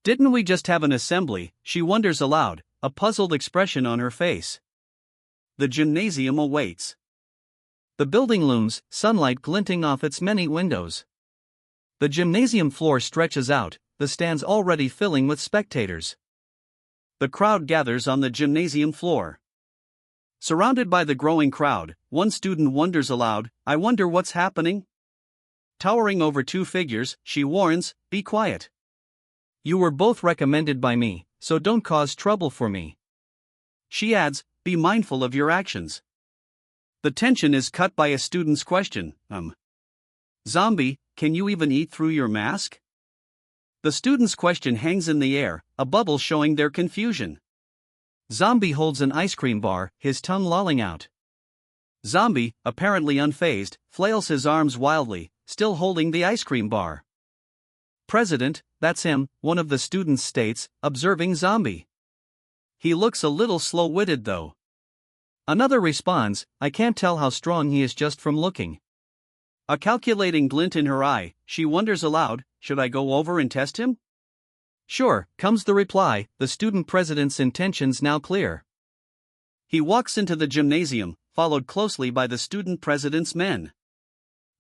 Didn't we just have an assembly? She wonders aloud, a puzzled expression on her face. The gymnasium awaits. The building looms, sunlight glinting off its many windows. The gymnasium floor stretches out, the stands already filling with spectators. The crowd gathers on the gymnasium floor. Surrounded by the growing crowd, one student wonders aloud, "I wonder what's happening?" Towering over two figures, she warns, "Be quiet. You were both recommended by me, so don't cause trouble for me." She adds, "Be mindful of your actions." The tension is cut by a student's question, Zombie, can you even eat through your mask?" The student's question hangs in the air, a bubble showing their confusion. Zombie holds an ice cream bar, his tongue lolling out. Zombie, apparently unfazed, flails his arms wildly, still holding the ice cream bar. "President, that's him," one of the students states, observing Zombie. "He looks a little slow-witted though." Another responds, "I can't tell how strong he is just from looking." A calculating glint in her eye, she wonders aloud, "Should I go over and test him?" "Sure," comes the reply, the student president's intentions now clear. He walks into the gymnasium, followed closely by the student president's men.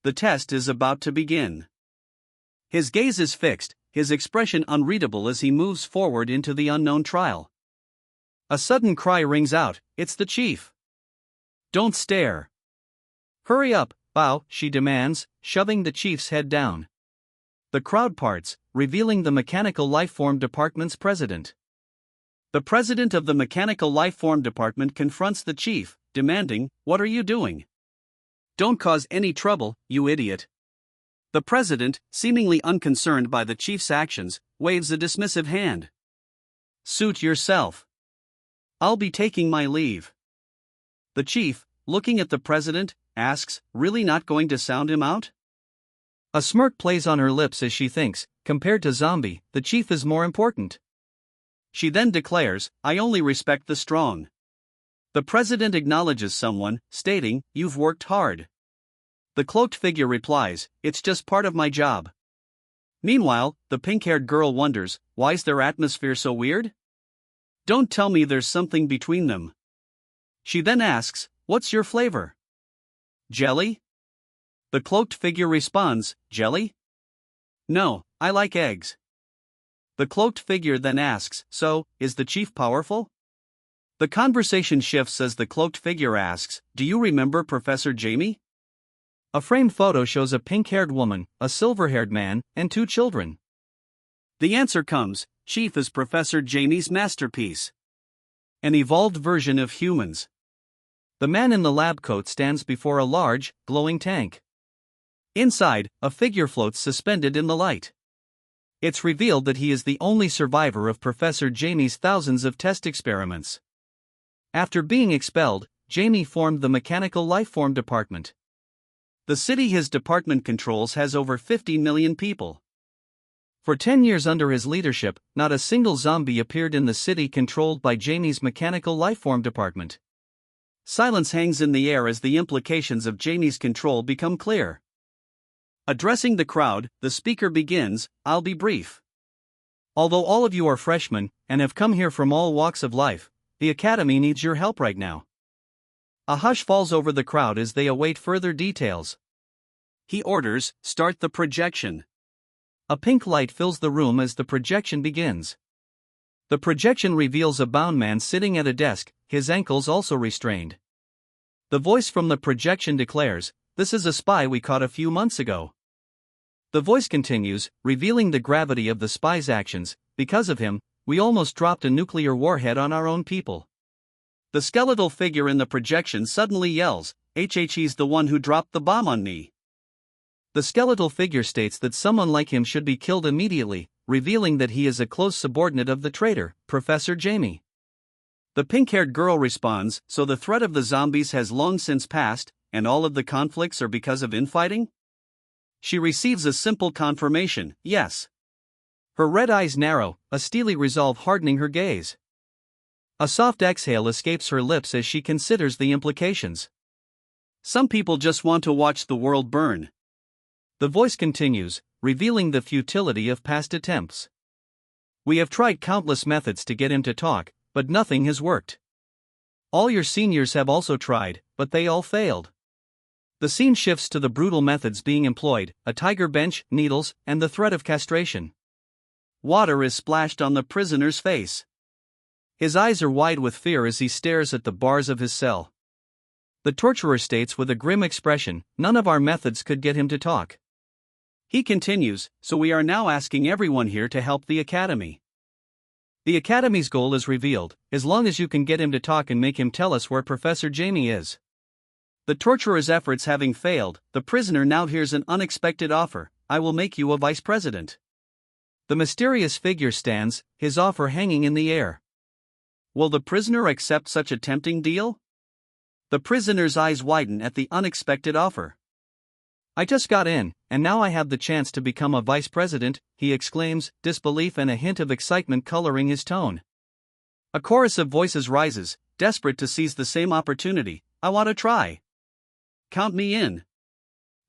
The test is about to begin. His gaze is fixed, his expression unreadable as he moves forward into the unknown trial. A sudden cry rings out, "It's the chief!" "Don't stare." "Hurry up, bow," she demands, shoving the chief's head down. The crowd parts, revealing the Mechanical Lifeform Department's president. The president of the Mechanical Lifeform Department confronts the chief, demanding, "What are you doing? Don't cause any trouble, you idiot." The president, seemingly unconcerned by the chief's actions, waves a dismissive hand. "Suit yourself. I'll be taking my leave." The chief, looking at the president, asks, "Really not going to sound him out?" A smirk plays on her lips as she thinks, compared to Zombie, the chief is more important. She then declares, "I only respect the strong." The president acknowledges someone, stating, "You've worked hard." The cloaked figure replies, "It's just part of my job." Meanwhile, the pink-haired girl wonders, why's their atmosphere so weird? Don't tell me there's something between them. She then asks, "What's your flavor?" "Jelly?" The cloaked figure responds, "Jelly?" No, I like eggs. The cloaked figure then asks, so, is the chief powerful? The conversation shifts as the cloaked figure asks, do you remember Professor Jamie? A framed photo shows a pink-haired woman, a silver-haired man, and 2 children. The answer comes, Chief is Professor Jamie's masterpiece. An evolved version of humans. The man in the lab coat stands before a large, glowing tank. Inside, a figure floats suspended in the light. It's revealed that he is the only survivor of Professor Jamie's thousands of test experiments. After being expelled, Jamie formed the Mechanical Lifeform Department. The city his department controls has over 50 million people. For 10 years under his leadership, not a single zombie appeared in the city controlled by Jamie's Mechanical Lifeform Department. Silence hangs in the air as the implications of Jamie's control become clear. Addressing the crowd, the speaker begins, I'll be brief. Although all of you are freshmen, and have come here from all walks of life, the Academy needs your help right now. A hush falls over the crowd as they await further details. He orders, start the projection. A pink light fills the room as the projection begins. The projection reveals a bound man sitting at a desk, his ankles also restrained. The voice from the projection declares, this is a spy we caught a few months ago. The voice continues, revealing the gravity of the spy's actions, because of him, we almost dropped a nuclear warhead on our own people. The skeletal figure in the projection suddenly yells, he's the one who dropped the bomb on me. The skeletal figure states that someone like him should be killed immediately, revealing that he is a close subordinate of the traitor, Professor Jamie. The pink-haired girl responds, so the threat of the zombies has long since passed, and all of the conflicts are because of infighting? She receives a simple confirmation, yes. Her red eyes narrow, a steely resolve hardening her gaze. A soft exhale escapes her lips as she considers the implications. Some people just want to watch the world burn. The voice continues, revealing the futility of past attempts. We have tried countless methods to get him to talk, but nothing has worked. All your seniors have also tried, but they all failed. The scene shifts to the brutal methods being employed, a tiger bench, needles, and the threat of castration. Water is splashed on the prisoner's face. His eyes are wide with fear as he stares at the bars of his cell. The torturer states with a grim expression, none of our methods could get him to talk. He continues, so we are now asking everyone here to help the Academy. The Academy's goal is revealed, as long as you can get him to talk and make him tell us where Professor Jamie is. The torturer's efforts having failed, the prisoner now hears an unexpected offer, I will make you a vice president. The mysterious figure stands, his offer hanging in the air. Will the prisoner accept such a tempting deal? The prisoner's eyes widen at the unexpected offer. I just got in, and now I have the chance to become a vice president, he exclaims, disbelief and a hint of excitement coloring his tone. A chorus of voices rises, desperate to seize the same opportunity, I want to try. Count me in.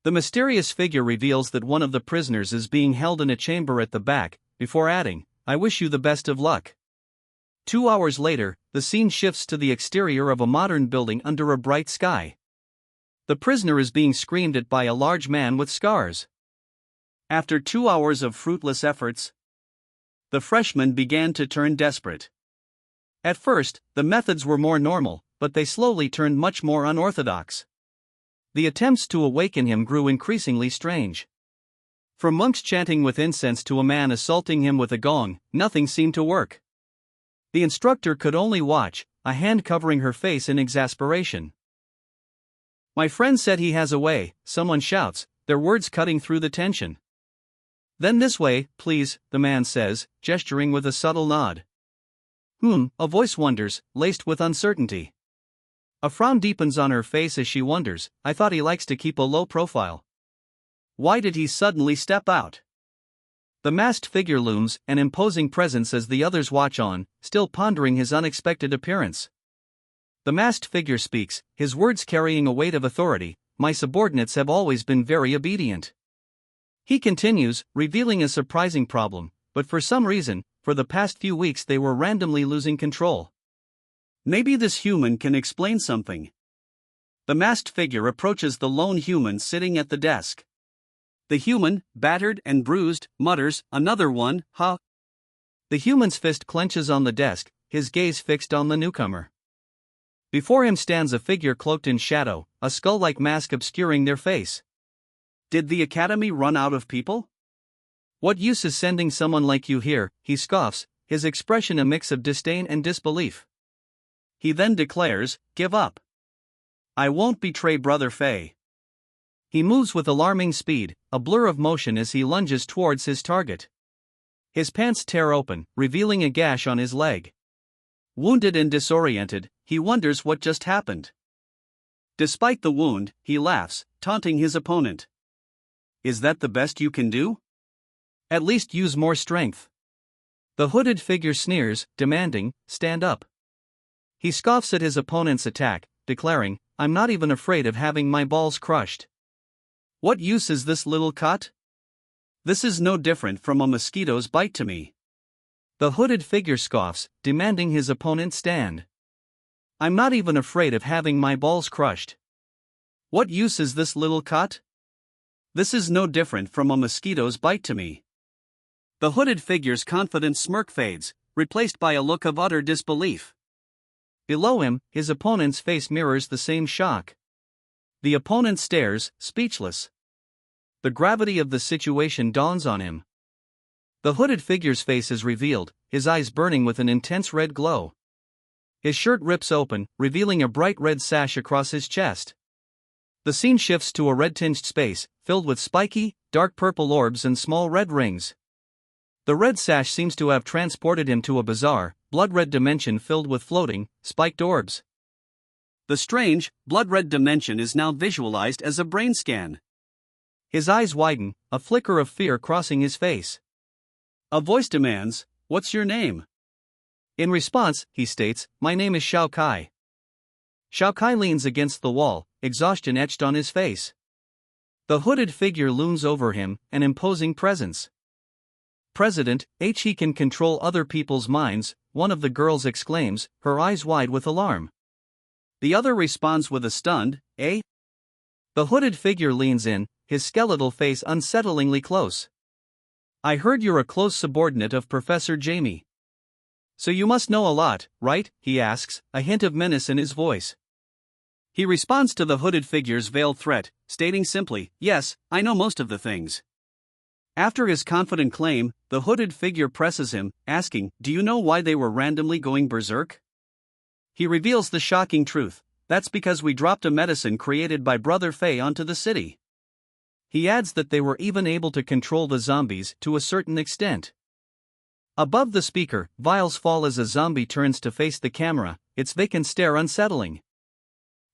The mysterious figure reveals that one of the prisoners is being held in a chamber at the back, before adding, I wish you the best of luck. 2 hours later, the scene shifts to the exterior of a modern building under a bright sky. The prisoner is being screamed at by a large man with scars. After 2 hours of fruitless efforts, the freshman began to turn desperate. At first, the methods were more normal, but they slowly turned much more unorthodox. The attempts to awaken him grew increasingly strange. From monks chanting with incense to a man assaulting him with a gong, nothing seemed to work. The instructor could only watch, a hand covering her face in exasperation. My friend said he has a way, someone shouts, their words cutting through the tension. Then this way, please, the man says, gesturing with a subtle nod. A voice wonders, laced with uncertainty. A frown deepens on her face as she wonders, I thought he likes to keep a low profile. Why did he suddenly step out? The masked figure looms, an imposing presence as the others watch on, still pondering his unexpected appearance. The masked figure speaks, his words carrying a weight of authority, my subordinates have always been very obedient. He continues, revealing a surprising problem, but for some reason, for the past few weeks they were randomly losing control. Maybe this human can explain something. The masked figure approaches the lone human sitting at the desk. The human, battered and bruised, mutters, "Another one, huh?" The human's fist clenches on the desk, his gaze fixed on the newcomer. Before him stands a figure cloaked in shadow, a skull-like mask obscuring their face. Did the academy run out of people? What use is sending someone like you here, he scoffs, his expression a mix of disdain and disbelief. He then declares, "Give up. I won't betray Brother Fei." He moves with alarming speed, a blur of motion as he lunges towards his target. His pants tear open, revealing a gash on his leg. Wounded and disoriented, he wonders what just happened. Despite the wound, he laughs, taunting his opponent. Is that the best you can do? At least use more strength. The hooded figure sneers, demanding, "Stand up." He scoffs at his opponent's attack, declaring, "I'm not even afraid of having my balls crushed. What use is this little cut? This is no different from a mosquito's bite to me." The hooded figure scoffs, demanding his opponent stand. "I'm not even afraid of having my balls crushed. What use is this little cut? This is no different from a mosquito's bite to me." The hooded figure's confident smirk fades, replaced by a look of utter disbelief. Below him, his opponent's face mirrors the same shock. The opponent stares, speechless. The gravity of the situation dawns on him. The hooded figure's face is revealed, his eyes burning with an intense red glow. His shirt rips open, revealing a bright red sash across his chest. The scene shifts to a red-tinged space, filled with spiky, dark purple orbs and small red rings. The red sash seems to have transported him to a bizarre, blood-red dimension filled with floating, spiked orbs. The strange, blood-red dimension is now visualized as a brain scan. His eyes widen, a flicker of fear crossing his face. A voice demands, "What's your name?" In response, he states, "My name is Shao Kai." Shao Kai leans against the wall, exhaustion etched on his face. The hooded figure looms over him, an imposing presence. "President, he can control other people's minds," one of the girls exclaims, her eyes wide with alarm. The other responds with a stunned, "Eh?" The hooded figure leans in, his skeletal face unsettlingly close. "I heard you're a close subordinate of Professor Jamie. So you must know a lot, right?" he asks, a hint of menace in his voice. He responds to the hooded figure's veiled threat, stating simply, "Yes, I know most of the things." After his confident claim, the hooded figure presses him, asking, "Do you know why they were randomly going berserk?" He reveals the shocking truth: "That's because we dropped a medicine created by Brother Fei onto the city." He adds that they were even able to control the zombies to a certain extent. Above the speaker, vials fall as a zombie turns to face the camera, its vacant stare unsettling.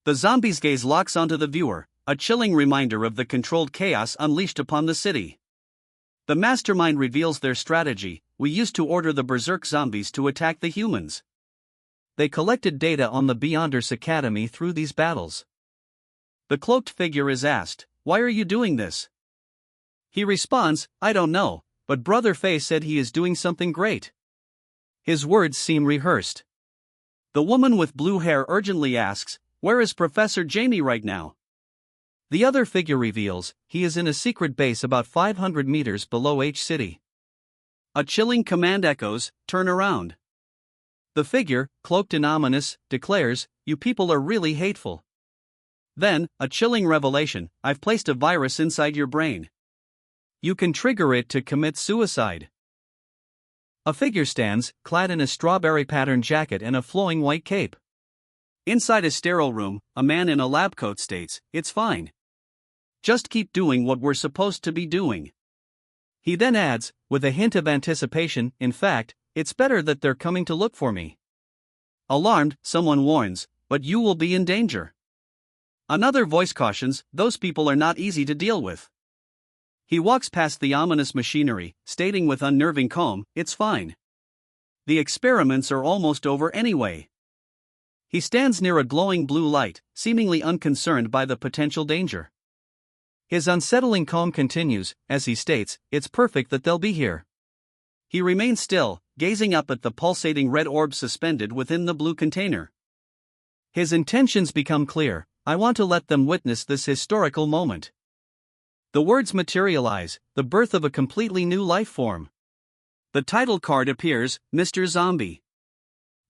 The zombie's gaze locks onto the viewer, a chilling reminder of the controlled chaos unleashed upon the city. The mastermind reveals their strategy: "We used to order the berserk zombies to attack the humans. They collected data on the Beyonders Academy through these battles." The cloaked figure is asked, "Why are you doing this?" He responds, "I don't know, but Brother Fei said he is doing something great." His words seem rehearsed. The woman with blue hair urgently asks, "Where is Professor Jamie right now?" The other figure reveals, he is in a secret base about 500 meters below H City. A chilling command echoes, "Turn around." The figure, cloaked and ominous, declares, "You people are really hateful." Then, a chilling revelation: "I've placed a virus inside your brain. You can trigger it to commit suicide." A figure stands, clad in a strawberry-patterned jacket and a flowing white cape. Inside a sterile room, a man in a lab coat states, "It's fine. Just keep doing what we're supposed to be doing." He then adds, with a hint of anticipation, "In fact, it's better that they're coming to look for me." Alarmed, someone warns, "But you will be in danger." Another voice cautions, "Those people are not easy to deal with." He walks past the ominous machinery, stating with unnerving calm, "It's fine. The experiments are almost over anyway." He stands near a glowing blue light, seemingly unconcerned by the potential danger. His unsettling calm continues, as he states, "It's perfect that they'll be here." He remains still, gazing up at the pulsating red orb suspended within the blue container. His intentions become clear: "I want to let them witness this historical moment. The words materialize, the birth of a completely new life form. The title card appears, Mr. Zombie.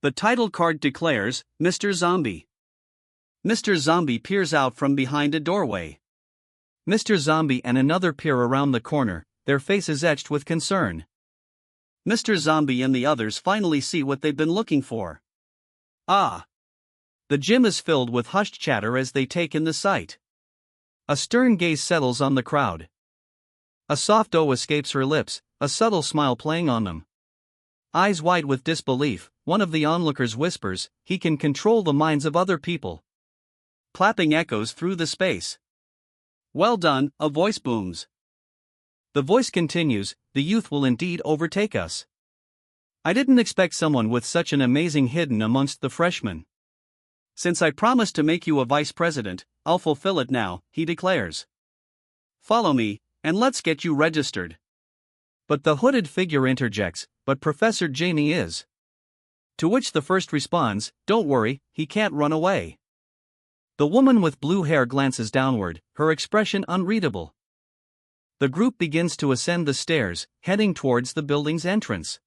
The title card declares, Mr. Zombie. Mr. Zombie peers out from behind a doorway. Mr. Zombie and another peer around the corner, their faces etched with concern. Mr. Zombie and the others finally see what they've been looking for. Ah! The gym is filled with hushed chatter as they take in the sight. A stern gaze settles on the crowd. A soft "oh" escapes her lips, a subtle smile playing on them. Eyes wide with disbelief, one of the onlookers whispers, "He can control the minds of other people." Clapping echoes through the space. "Well done," a voice booms. The voice continues, "The youth will indeed overtake us. I didn't expect someone with such an amazing hidden amongst the freshmen. Since I promised to make you a vice president, I'll fulfill it now," he declares. "Follow me, and let's get you registered." But the hooded figure interjects, "But Professor Jamie is." To which the first responds, "Don't worry, he can't run away." The woman with blue hair glances downward, her expression unreadable. The group begins to ascend the stairs, heading towards the building's entrance.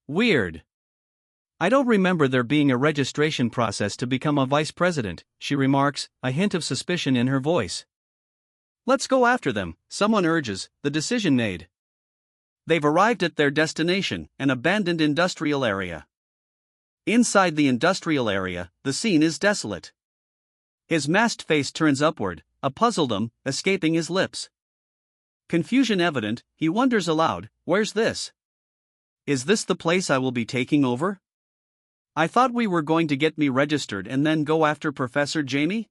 "Weird. I don't remember there being a registration process to become a vice president," she remarks, a hint of suspicion in her voice. "Let's go after them," someone urges, the decision made. They've arrived at their destination, an abandoned industrial area. Inside the industrial area, the scene is desolate. His masked face turns upward, a puzzled escaping his lips. Confusion evident, he wonders aloud, "Where's this? Is this the place I will be taking over? I thought we were going to get me registered and then go after Professor Jamie?"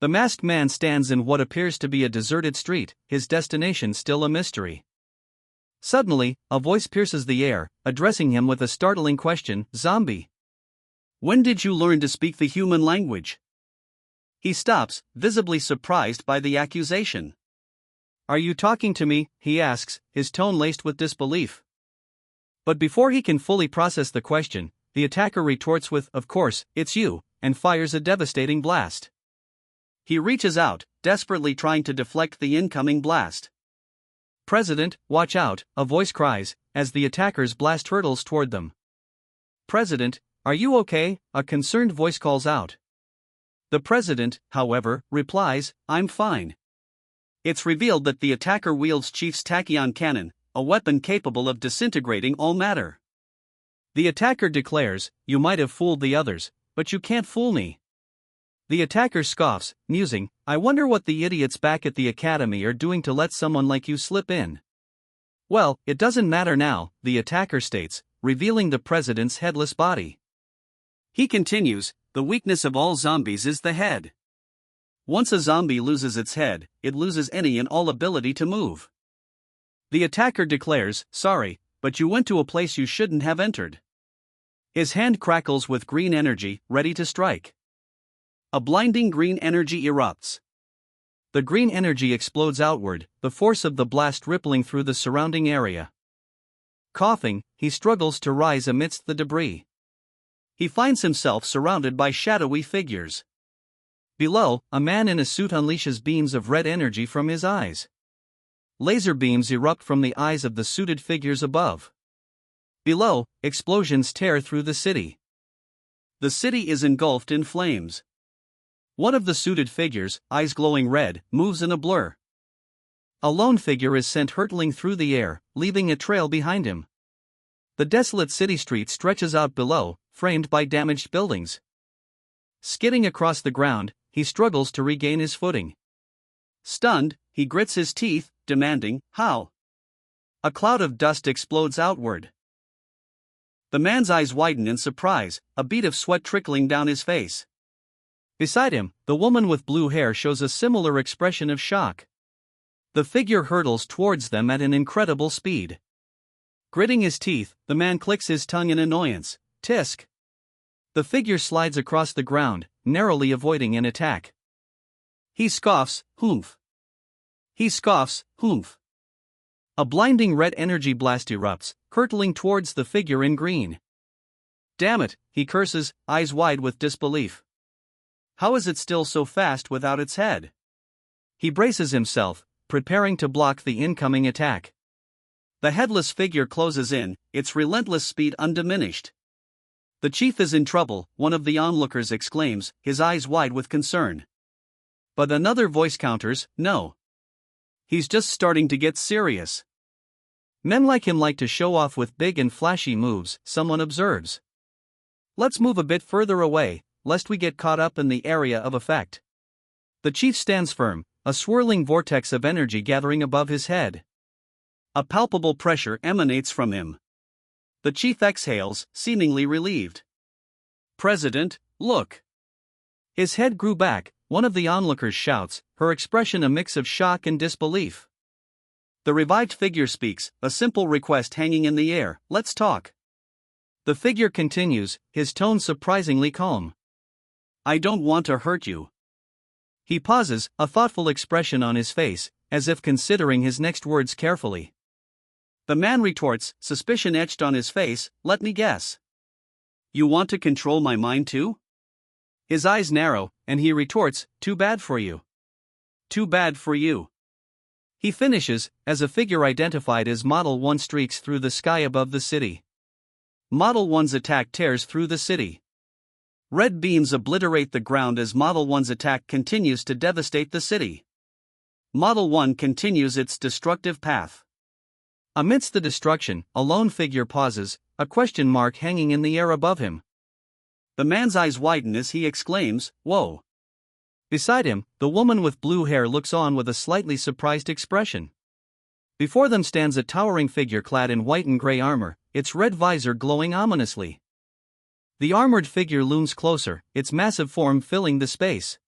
The masked man stands in what appears to be a deserted street, his destination still a mystery. Suddenly, a voice pierces the air, addressing him with a startling question, "Zombie, when did you learn to speak the human language?" He stops, visibly surprised by the accusation. "Are you talking to me?" he asks, his tone laced with disbelief. But before he can fully process the question, the attacker retorts with, "Of course, it's you," and fires a devastating blast. He reaches out, desperately trying to deflect the incoming blast. "President, watch out," a voice cries, as the attacker's blast hurtles toward them. "President, are you okay?" a concerned voice calls out. The president, however, replies, "I'm fine." It's revealed that the attacker wields Chief's tachyon cannon, a weapon capable of disintegrating all matter. The attacker declares, "You might have fooled the others, but you can't fool me." The attacker scoffs, musing, "I wonder what the idiots back at the academy are doing to let someone like you slip in." "Well, it doesn't matter now," the attacker states, revealing the president's headless body. He continues, "The weakness of all zombies is the head. Once a zombie loses its head, it loses any and all ability to move." The attacker declares, "Sorry, but you went to a place you shouldn't have entered." His hand crackles with green energy, ready to strike. A blinding green energy erupts. The green energy explodes outward, the force of the blast rippling through the surrounding area. Coughing, he struggles to rise amidst the debris. He finds himself surrounded by shadowy figures. Below, a man in a suit unleashes beams of red energy from his eyes. Laser beams erupt from the eyes of the suited figures above. Below, explosions tear through the city. The city is engulfed in flames. One of the suited figures, eyes glowing red, moves in a blur. A lone figure is sent hurtling through the air, leaving a trail behind him. The desolate city street stretches out below, framed by damaged buildings. Skidding across the ground, he struggles to regain his footing. Stunned, he grits his teeth, demanding, "How?" A cloud of dust explodes outward. The man's eyes widen in surprise, a bead of sweat trickling down his face. Beside him, the woman with blue hair shows a similar expression of shock. The figure hurtles towards them at an incredible speed. Gritting his teeth, the man clicks his tongue in annoyance. Tisk! The figure slides across the ground, narrowly avoiding an attack. He scoffs, "Humph." He scoffs, "Humph." A blinding red energy blast erupts, hurtling towards the figure in green. "Damn it," he curses, eyes wide with disbelief. "How is it still so fast without its head?" He braces himself, preparing to block the incoming attack. The headless figure closes in, its relentless speed undiminished. "The chief is in trouble," one of the onlookers exclaims, his eyes wide with concern. But another voice counters, "No. He's just starting to get serious." "Men like him like to show off with big and flashy moves," someone observes. "Let's move a bit further away, lest we get caught up in the area of effect." The chief stands firm, a swirling vortex of energy gathering above his head. A palpable pressure emanates from him. The chief exhales, seemingly relieved. "President, look." His head grew back, one of the onlookers shouts, her expression a mix of shock and disbelief. The revived figure speaks, a simple request hanging in the air, "Let's talk." The figure continues, his tone surprisingly calm. "I don't want to hurt you." He pauses, a thoughtful expression on his face, as if considering his next words carefully. The man retorts, suspicion etched on his face, "Let me guess. You want to control my mind too?" His eyes narrow, and he retorts, "Too bad for you. Too bad for you." He finishes, as a figure identified as Model 1 streaks through the sky above the city. Model 1's attack tears through the city. Red beams obliterate the ground as Model 1's attack continues to devastate the city. Model 1 continues its destructive path. Amidst the destruction, a lone figure pauses, a question mark hanging in the air above him. The man's eyes widen as he exclaims, "Whoa." Beside him, the woman with blue hair looks on with a slightly surprised expression. Before them stands a towering figure clad in white and gray armor, its red visor glowing ominously. The armored figure looms closer, its massive form filling the space.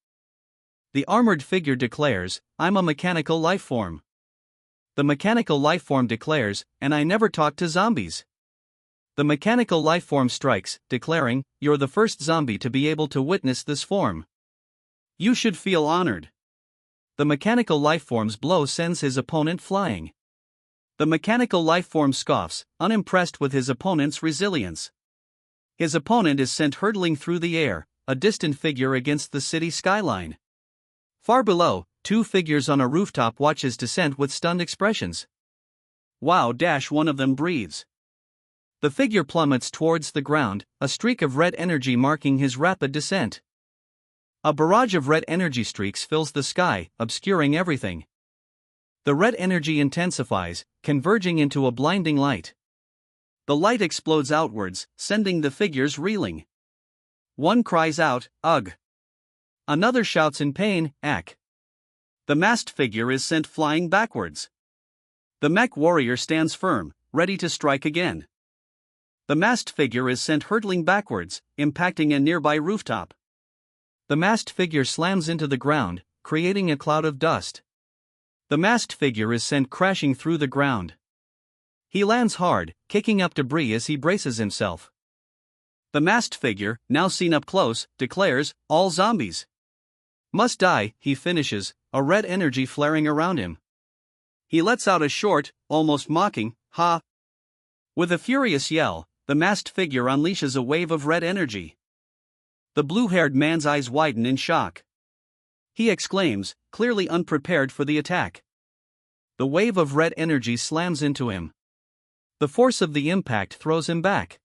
The armored figure declares, "I'm a mechanical life form." The mechanical life form declares, "And I never talk to zombies." The mechanical life form strikes, declaring, "You're the first zombie to be able to witness this form. You should feel honored." The mechanical life form's blow sends his opponent flying. The mechanical life form scoffs, unimpressed with his opponent's resilience. His opponent is sent hurtling through the air, a distant figure against the city skyline. Far below, two figures on a rooftop watch his descent with stunned expressions. "Wow!" one of them breathes. The figure plummets towards the ground, a streak of red energy marking his rapid descent. A barrage of red energy streaks fills the sky, obscuring everything. The red energy intensifies, converging into a blinding light. The light explodes outwards, sending the figures reeling. One cries out, "Ugh!" Another shouts in pain, "Ack!" The masked figure is sent flying backwards. The mech warrior stands firm, ready to strike again. The masked figure is sent hurtling backwards, impacting a nearby rooftop. The masked figure slams into the ground, creating a cloud of dust. The masked figure is sent crashing through the ground. He lands hard, kicking up debris as he braces himself. The masked figure, now seen up close, declares, "All zombies must die," he finishes, a red energy flaring around him. He lets out a short, almost mocking, "Ha!" With a furious yell, the masked figure unleashes a wave of red energy. The blue-haired man's eyes widen in shock. He exclaims, clearly unprepared for the attack. The wave of red energy slams into him. The force of the impact throws him back.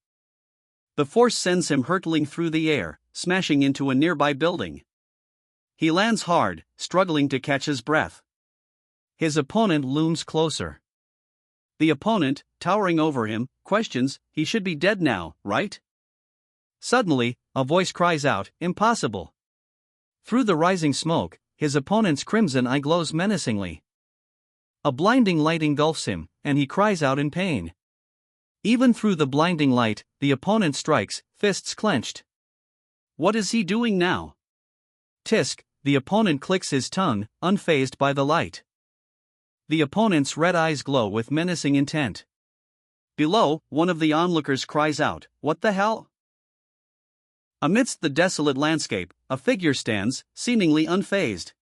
The force sends him hurtling through the air, smashing into a nearby building. He lands hard, struggling to catch his breath. His opponent looms closer. The opponent, towering over him, questions, "He should be dead now, right?" Suddenly, a voice cries out, "Impossible." Through the rising smoke, his opponent's crimson eye glows menacingly. A blinding light engulfs him, and he cries out in pain. Even through the blinding light, the opponent strikes, fists clenched. What is he doing now? Tisk, the opponent clicks his tongue, unfazed by the light. The opponent's red eyes glow with menacing intent. Below, one of the onlookers cries out, "What the hell?" Amidst the desolate landscape, a figure stands, seemingly unfazed.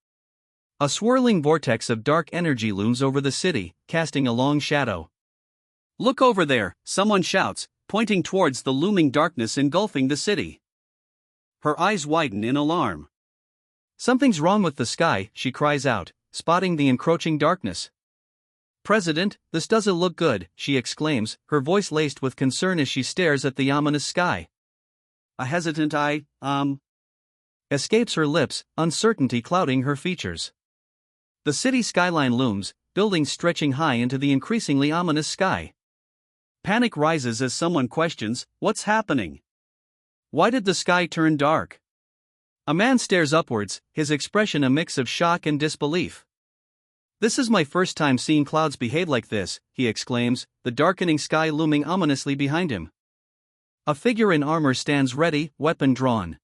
A swirling vortex of dark energy looms over the city, casting a long shadow. "Look over there," someone shouts, pointing towards the looming darkness engulfing the city. Her eyes widen in alarm. "Something's wrong with the sky," she cries out, spotting the encroaching darkness. "President, this doesn't look good," she exclaims, her voice laced with concern as she stares at the ominous sky. A hesitant escapes her lips, uncertainty clouding her features. The city skyline looms, buildings stretching high into the increasingly ominous sky. Panic rises as someone questions, "What's happening? Why did the sky turn dark?" A man stares upwards, his expression a mix of shock and disbelief. "This is my first time seeing clouds behave like this," he exclaims, the darkening sky looming ominously behind him. A figure in armor stands ready, weapon drawn.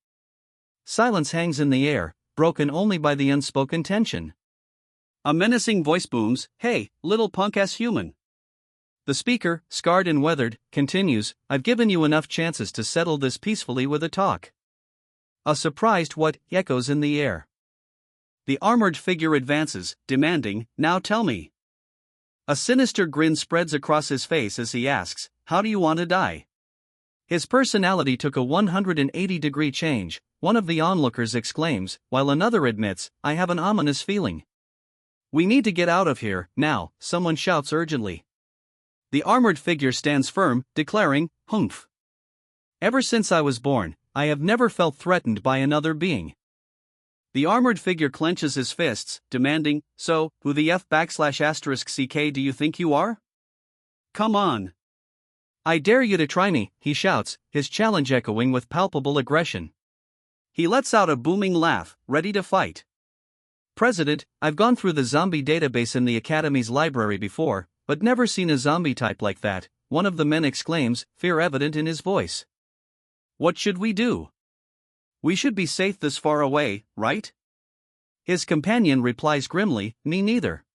Silence hangs in the air, broken only by the unspoken tension. A menacing voice booms, "Hey, little punk-ass human." The speaker, scarred and weathered, continues, "I've given you enough chances to settle this peacefully with a talk." A surprised "what" echoes in the air. The armored figure advances, demanding, "Now tell me." A sinister grin spreads across his face as he asks, "How do you want to die?" His personality took a 180-degree change, one of the onlookers exclaims, while another admits, "I have an ominous feeling." "We need to get out of here, now," someone shouts urgently. The armored figure stands firm, declaring, "Humph. Ever since I was born, I have never felt threatened by another being." The armored figure clenches his fists, demanding, "So, who the F\CK do you think you are? Come on. I dare you to try me," he shouts, his challenge echoing with palpable aggression. He lets out a booming laugh, ready to fight. "President, I've gone through the zombie database in the Academy's library before, but never seen a zombie type like that," one of the men exclaims, fear evident in his voice. "What should we do? We should be safe this far away, right?" His companion replies grimly, "Me neither."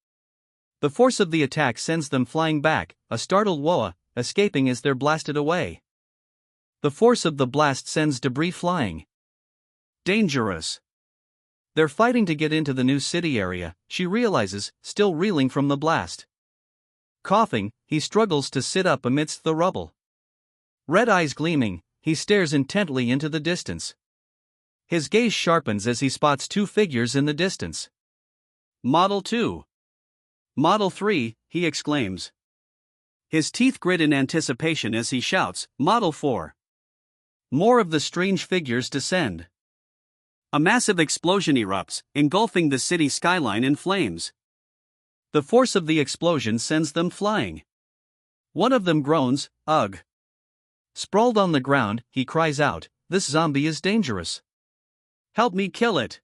The force of the attack sends them flying back, a startled Woa, escaping as they're blasted away. The force of the blast sends debris flying. Dangerous. They're fighting to get into the new city area, she realizes, still reeling from the blast. Coughing, he struggles to sit up amidst the rubble. Red eyes gleaming, he stares intently into the distance. His gaze sharpens as he spots two figures in the distance. "Model 2. Model 3, he exclaims. His teeth grit in anticipation as he shouts, "Model 4. More of the strange figures descend. A massive explosion erupts, engulfing the city skyline in flames. The force of the explosion sends them flying. One of them groans, "Ugh." Sprawled on the ground, he cries out, "This zombie is dangerous. Help me kill it."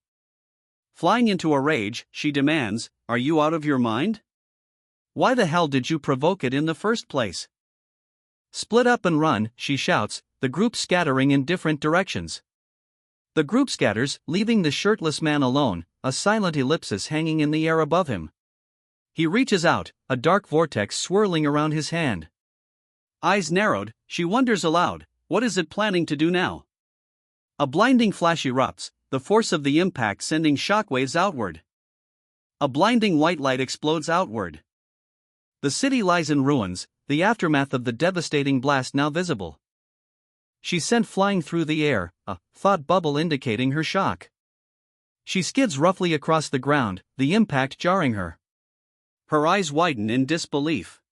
Flying into a rage, she demands, "Are you out of your mind? Why the hell did you provoke it in the first place?" "Split up and run," she shouts, the group scattering in different directions. The group scatters, leaving the shirtless man alone, a silent ellipsis hanging in the air above him. He reaches out, a dark vortex swirling around his hand. Eyes narrowed, she wonders aloud, what is it planning to do now? A blinding flash erupts, the force of the impact sending shockwaves outward. A blinding white light explodes outward. The city lies in ruins, the aftermath of the devastating blast now visible. She's sent flying through the air, a thought bubble indicating her shock. She skids roughly across the ground, the impact jarring her. Her eyes widen in disbelief.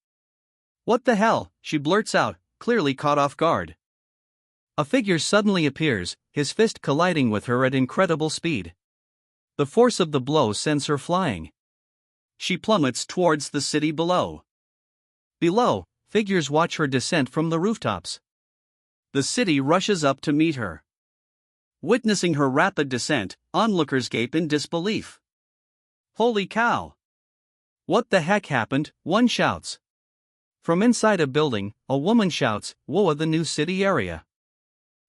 "What the hell?" she blurts out, clearly caught off guard. A figure suddenly appears, his fist colliding with her at incredible speed. The force of the blow sends her flying. She plummets towards the city below. Below, figures watch her descent from the rooftops. The city rushes up to meet her. Witnessing her rapid descent, onlookers gape in disbelief. "Holy cow! What the heck happened?" one shouts. From inside a building, a woman shouts, "Whoa, the new city area.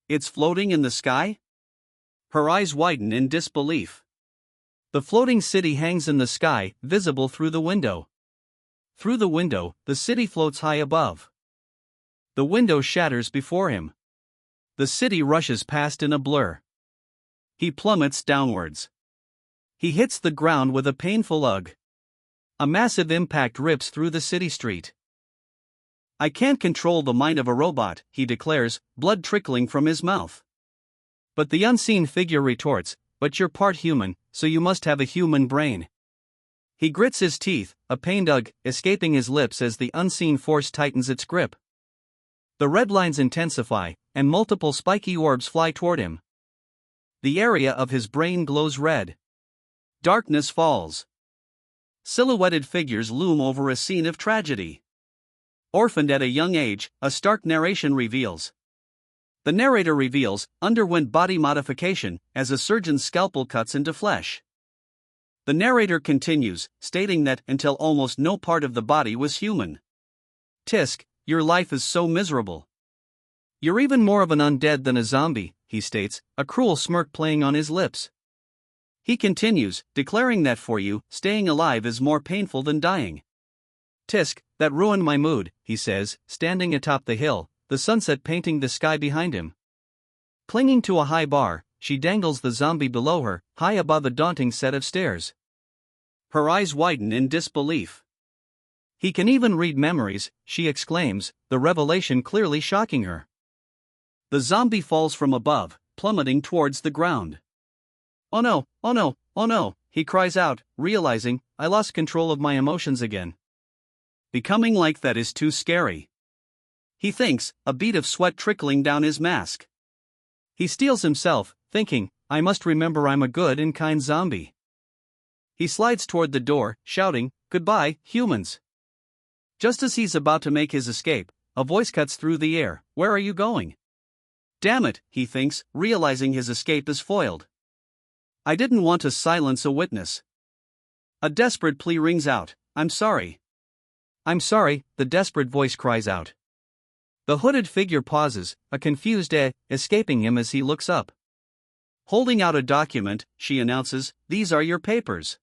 It's floating in the sky?" Her eyes widen in disbelief. The floating city hangs in the sky, visible through the window. Through the window, the city floats high above. The window shatters before him. The city rushes past in a blur. He plummets downwards. He hits the ground with a painful ugh. A massive impact rips through the city street. "I can't control the mind of a robot," he declares, blood trickling from his mouth. But the unseen figure retorts, "But you're part human, so you must have a human brain." He grits his teeth, a pained ugh escaping his lips as the unseen force tightens its grip. The red lines intensify, and multiple spiky orbs fly toward him. The area of his brain glows red. Darkness falls. Silhouetted figures loom over a scene of tragedy. Orphaned at a young age, a stark narration reveals. The narrator reveals, underwent body modification, as a surgeon's scalpel cuts into flesh. The narrator continues, stating that, until almost no part of the body was human. Tisk, your life is so miserable. You're even more of an undead than a zombie, he states, a cruel smirk playing on his lips. He continues, declaring that for you, staying alive is more painful than dying. Tisk, that ruined my mood, he says, standing atop the hill, the sunset painting the sky behind him. Clinging to a high bar, she dangles the zombie below her, high above a daunting set of stairs. Her eyes widen in disbelief. He can even read memories, she exclaims, the revelation clearly shocking her. The zombie falls from above, plummeting towards the ground. Oh no, oh no, oh no, he cries out, realizing, I lost control of my emotions again. Becoming like that is too scary. He thinks, a bead of sweat trickling down his mask. He steels himself, thinking, I must remember I'm a good and kind zombie. He slides toward the door, shouting, goodbye, humans. Just as he's about to make his escape, a voice cuts through the air, where are you going? Damn it, he thinks, realizing his escape is foiled. I didn't want to silence a witness. A desperate plea rings out, I'm sorry. I'm sorry, the desperate voice cries out. The hooded figure pauses, a confused escaping him as he looks up. Holding out a document, she announces, these are your papers.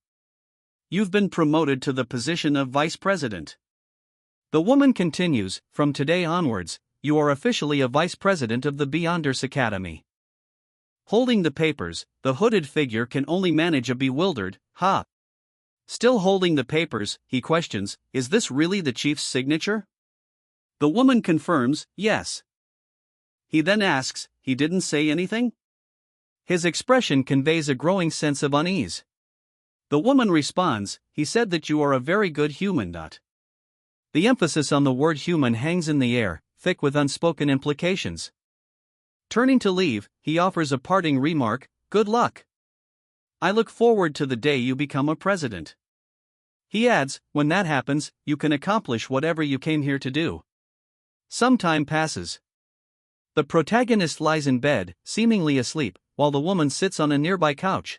You've been promoted to the position of vice president. The woman continues, from today onwards, you are officially a vice president of the Beyonders Academy. Holding the papers, the hooded figure can only manage a bewildered, ha. Still holding the papers, he questions, is this really the chief's signature? The woman confirms, yes. He then asks, he didn't say anything? His expression conveys a growing sense of unease. The woman responds, he said that you are a very good human. The emphasis on the word human hangs in the air, thick with unspoken implications. Turning to leave, he offers a parting remark, good luck. I look forward to the day you become a president. He adds, when that happens, you can accomplish whatever you came here to do. Some time passes. The protagonist lies in bed, seemingly asleep, while the woman sits on a nearby couch.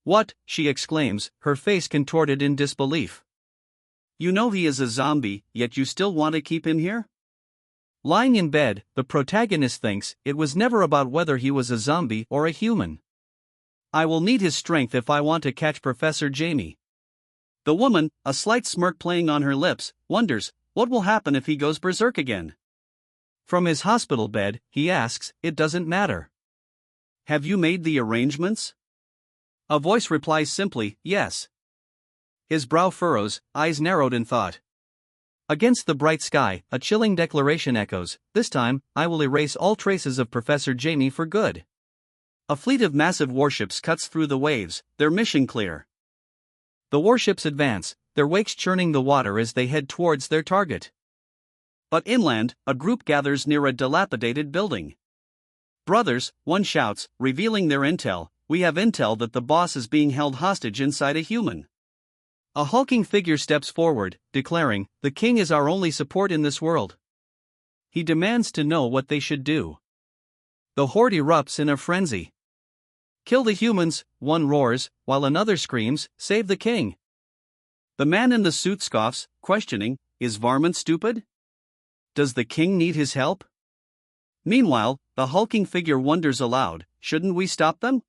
What? She exclaims, her face contorted in disbelief. You know he is a zombie, yet you still want to keep him here? Lying in bed, the protagonist thinks it was never about whether he was a zombie or a human. I will need his strength if I want to catch Professor Jamie. The woman, a slight smirk playing on her lips, wonders, what will happen if he goes berserk again? From his hospital bed, he asks, it doesn't matter. Have you made the arrangements? A voice replies simply, yes. His brow furrows, eyes narrowed in thought. Against the bright sky, a chilling declaration echoes, this time, I will erase all traces of Professor Jamie for good. A fleet of massive warships cuts through the waves, their mission clear. The warships advance, their wakes churning the water as they head towards their target. But inland, a group gathers near a dilapidated building. Brothers, one shouts, revealing their intel, we have intel that the boss is being held hostage inside a human. A hulking figure steps forward, declaring, the king is our only support in this world. He demands to know what they should do. The horde erupts in a frenzy. Kill the humans, one roars, while another screams, save the king. The man in the suit scoffs, questioning, is Varmint stupid? Does the king need his help? Meanwhile, the hulking figure wonders aloud, shouldn't we stop them?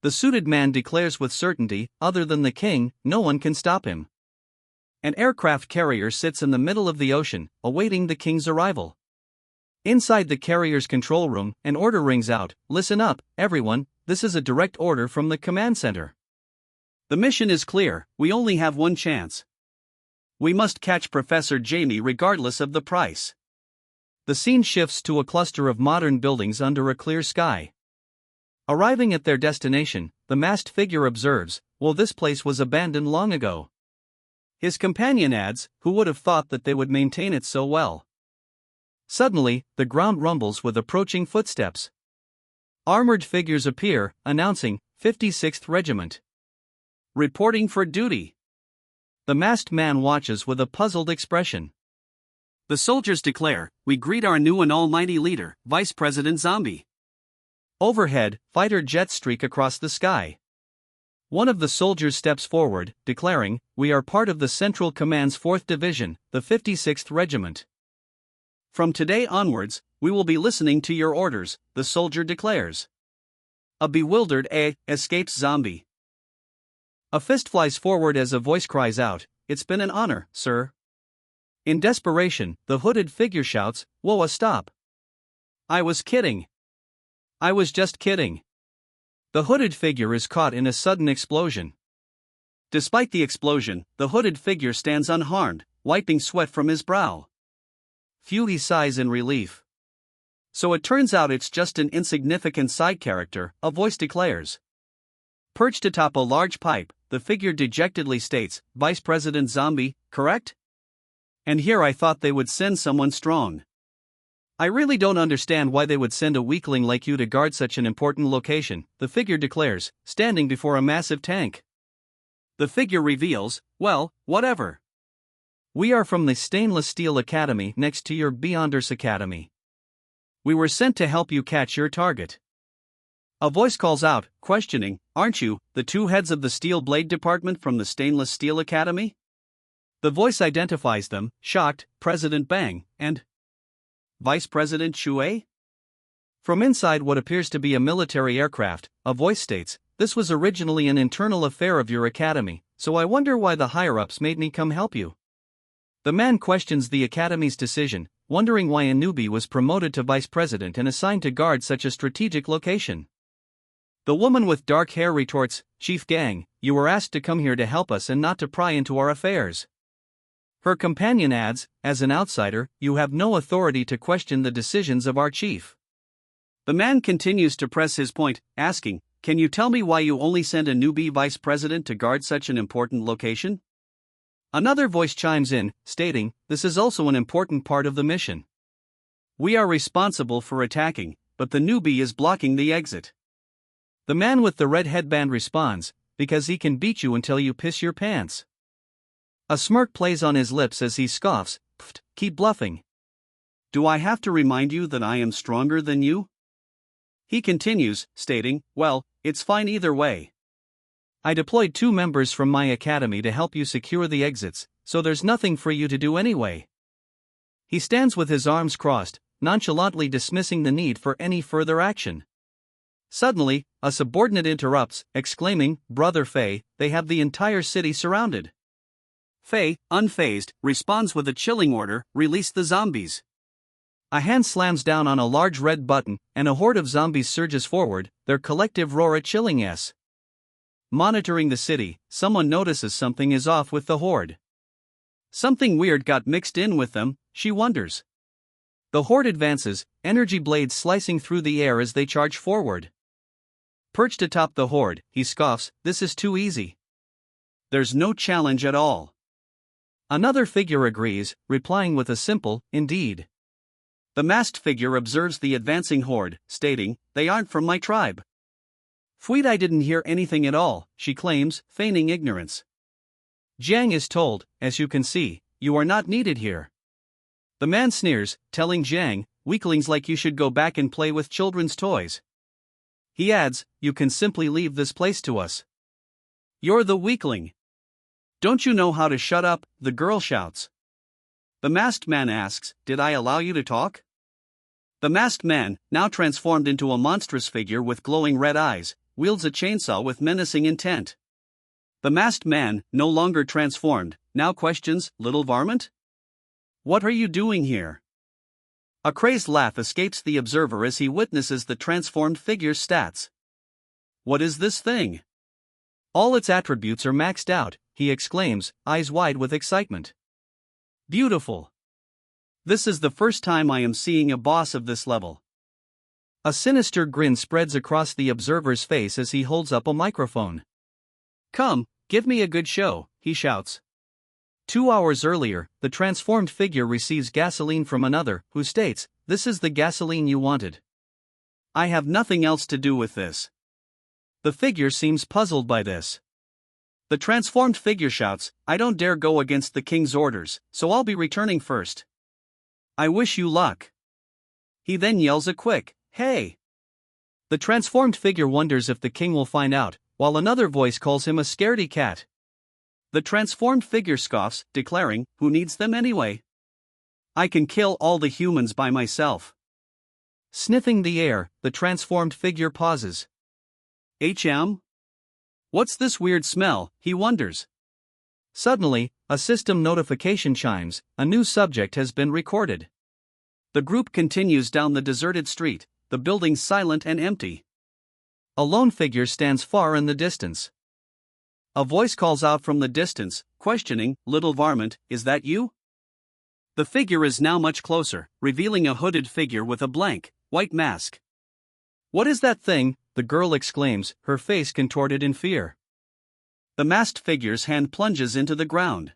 The suited man declares with certainty, other than the king, no one can stop him. An aircraft carrier sits in the middle of the ocean, awaiting the king's arrival. Inside the carrier's control room, an order rings out, listen up, everyone, this is a direct order from the command center. The mission is clear, we only have one chance. We must catch Professor Jamie regardless of the price. The scene shifts to a cluster of modern buildings under a clear sky. Arriving at their destination, the masked figure observes, well, this place was abandoned long ago. His companion adds, who would have thought that they would maintain it so well? Suddenly, the ground rumbles with approaching footsteps. Armored figures appear, announcing, 56th Regiment. Reporting for duty. The masked man watches with a puzzled expression. The soldiers declare, we greet our new and almighty leader, Vice President Zombie. Overhead, fighter jets streak across the sky. One of the soldiers steps forward, declaring, we are part of the Central Command's 4th Division, the 56th Regiment. From today onwards, we will be listening to your orders, the soldier declares. A bewildered A escapes Zombie. A fist flies forward as a voice cries out, it's been an honor, sir. In desperation, the hooded figure shouts, whoa, stop. I was kidding. I was just kidding. The hooded figure is caught in a sudden explosion. Despite the explosion, the hooded figure stands unharmed, wiping sweat from his brow. Phew, he sighs in relief. So it turns out it's just an insignificant side character, a voice declares. Perched atop a large pipe, the figure dejectedly states, Vice President Zombie, correct? And here I thought they would send someone strong. I really don't understand why they would send a weakling like you to guard such an important location, the figure declares, standing before a massive tank. The figure reveals, well, whatever. We are from the Stainless Steel Academy next to your Beyonders Academy. We were sent to help you catch your target. A voice calls out, questioning, aren't you, the two heads of the Steel Blade Department from the Stainless Steel Academy? The voice identifies them, shocked, President Bang, and Vice President Chue? From inside what appears to be a military aircraft, a voice states, this was originally an internal affair of your academy, so I wonder why the higher-ups made me come help you. The man questions the academy's decision, wondering why a newbie was promoted to vice president and assigned to guard such a strategic location. The woman with dark hair retorts, Chief Gang, you were asked to come here to help us and not to pry into our affairs. Her companion adds, as an outsider, you have no authority to question the decisions of our chief. The man continues to press his point, asking, can you tell me why you only send a newbie vice president to guard such an important location? Another voice chimes in, stating, this is also an important part of the mission. We are responsible for attacking, but the newbie is blocking the exit. The man with the red headband responds, because he can beat you until you piss your pants. A smirk plays on his lips as he scoffs, pfft, keep bluffing. Do I have to remind you that I am stronger than you? He continues, stating, well, it's fine either way. I deployed 2 members from my academy to help you secure the exits, so there's nothing for you to do anyway. He stands with his arms crossed, nonchalantly dismissing the need for any further action. Suddenly, a subordinate interrupts, exclaiming, Brother Fei, they have the entire city surrounded. Fei, unfazed, responds with a chilling order, release the zombies. A hand slams down on a large red button, and a horde of zombies surges forward, their collective roar a chilling S. Monitoring the city, someone notices something is off with the horde. Something weird got mixed in with them, she wonders. The horde advances, energy blades slicing through the air as they charge forward. Perched atop the horde, he scoffs, this is too easy. There's no challenge at all. Another figure agrees, replying with a simple, indeed. The masked figure observes the advancing horde, stating, they aren't from my tribe. Pfft, I didn't hear anything at all, she claims, feigning ignorance. Jiang is told, as you can see, you are not needed here. The man sneers, telling Jiang, weaklings like you should go back and play with children's toys. He adds, you can simply leave this place to us. You're the weakling. Don't you know how to shut up? The girl shouts. The masked man asks, did I allow you to talk? The masked man, now transformed into a monstrous figure with glowing red eyes, wields a chainsaw with menacing intent. The masked man, no longer transformed, now questions, little varmint? What are you doing here? A crazed laugh escapes the observer as he witnesses the transformed figure's stats. What is this thing? All its attributes are maxed out, he exclaims, eyes wide with excitement. Beautiful. This is the first time I am seeing a boss of this level. A sinister grin spreads across the observer's face as he holds up a microphone. "Come, give me a good show," he shouts. 2 hours earlier, the transformed figure receives gasoline from another, who states, "This is the gasoline you wanted. I have nothing else to do with this." The figure seems puzzled by this. The transformed figure shouts, "I don't dare go against the king's orders, so I'll be returning first. I wish you luck." He then yells a quick, "Hey!" The transformed figure wonders if the king will find out, while another voice calls him a scaredy cat. The transformed figure scoffs, declaring, "Who needs them anyway? I can kill all the humans by myself." Sniffing the air, the transformed figure pauses. What's this weird smell, he wonders. Suddenly, a system notification chimes, a new subject has been recorded. The group continues down the deserted street, the building silent and empty. A lone figure stands far in the distance. A voice calls out from the distance, questioning, "Little varmint, is that you?" The figure is now much closer, revealing a hooded figure with a blank, white mask. "What is that thing?" the girl exclaims, her face contorted in fear. The masked figure's hand plunges into the ground.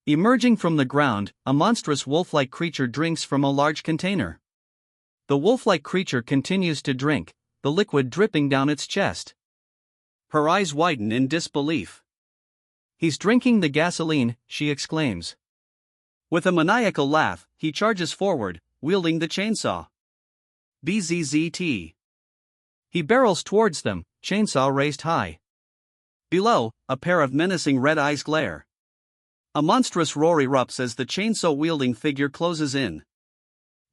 Emerging from the ground, a monstrous wolf-like creature drinks from a large container. The wolf-like creature continues to drink, the liquid dripping down its chest. Her eyes widen in disbelief. "He's drinking the gasoline," she exclaims. With a maniacal laugh, he charges forward, wielding the chainsaw. Bzzzt. He barrels towards them, chainsaw raised high. Below, a pair of menacing red eyes glare. A monstrous roar erupts as the chainsaw-wielding figure closes in.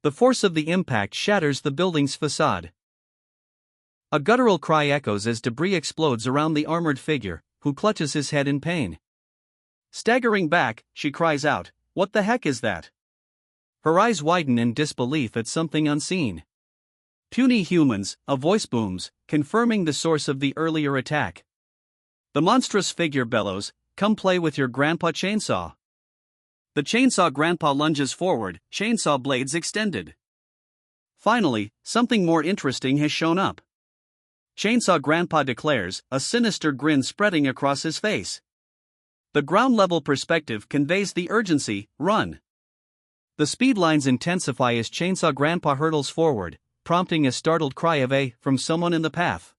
The force of the impact shatters the building's facade. A guttural cry echoes as debris explodes around the armored figure, who clutches his head in pain. Staggering back, she cries out, "What the heck is that?" Her eyes widen in disbelief at something unseen. "Puny humans," a voice booms, confirming the source of the earlier attack. The monstrous figure bellows, "Come play with your grandpa chainsaw." The chainsaw grandpa lunges forward, chainsaw blades extended. Finally, something more interesting has shown up. Chainsaw Grandpa declares, a sinister grin spreading across his face. The ground-level perspective conveys the urgency, "Run." The speed lines intensify as Chainsaw Grandpa hurtles forward, prompting a startled cry of "A" from someone in the path.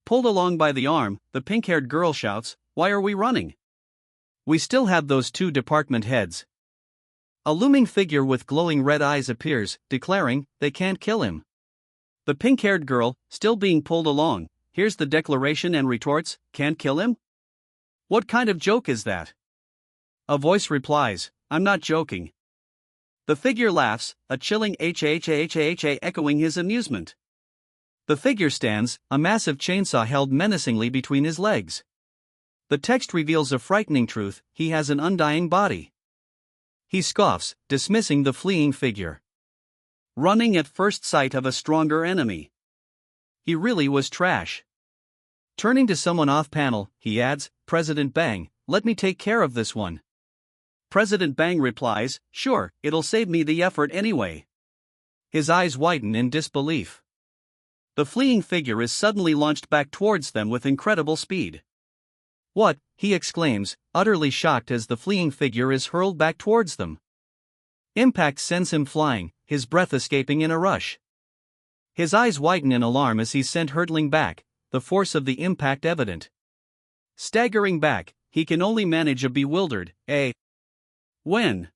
Pulled along by the arm, the pink-haired girl shouts, "Why are we running? We still have those 2 department heads." A looming figure with glowing red eyes appears, declaring, "They can't kill him." The pink-haired girl, still being pulled along, hears the declaration and retorts, "Can't kill him? What kind of joke is that?" A voice replies, "I'm not joking." The figure laughs, a chilling ha echoing his amusement. The figure stands, a massive chainsaw held menacingly between his legs. The text reveals a frightening truth: he has an undying body. He scoffs, dismissing the fleeing figure. Running at first sight of a stronger enemy. He really was trash. Turning to someone off-panel, he adds, "President Bang, let me take care of this one." President Bang replies, "Sure, it'll save me the effort anyway." His eyes widen in disbelief. The fleeing figure is suddenly launched back towards them with incredible speed. "What?" he exclaims, utterly shocked as the fleeing figure is hurled back towards them. Impact sends him flying, his breath escaping in a rush. His eyes widen in alarm as he's sent hurtling back, the force of the impact evident. Staggering back, he can only manage a bewildered, when?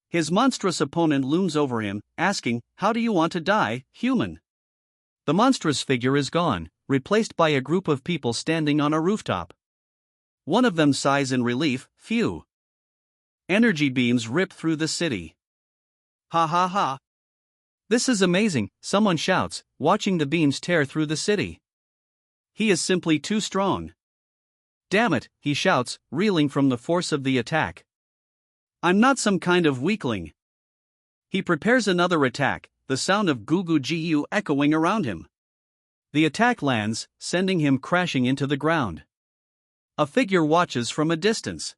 His monstrous opponent looms over him, asking, "How do you want to die, human?" The monstrous figure is gone, replaced by a group of people standing on a rooftop. One of them sighs in relief, "Phew." Energy beams rip through the city. "Ha ha ha. This is amazing," someone shouts, watching the beams tear through the city. "He is simply too strong." "Damn it," he shouts, reeling from the force of the attack. "I'm not some kind of weakling." He prepares another attack, the sound of goo goo gu echoing around him. The attack lands, sending him crashing into the ground. A figure watches from a distance.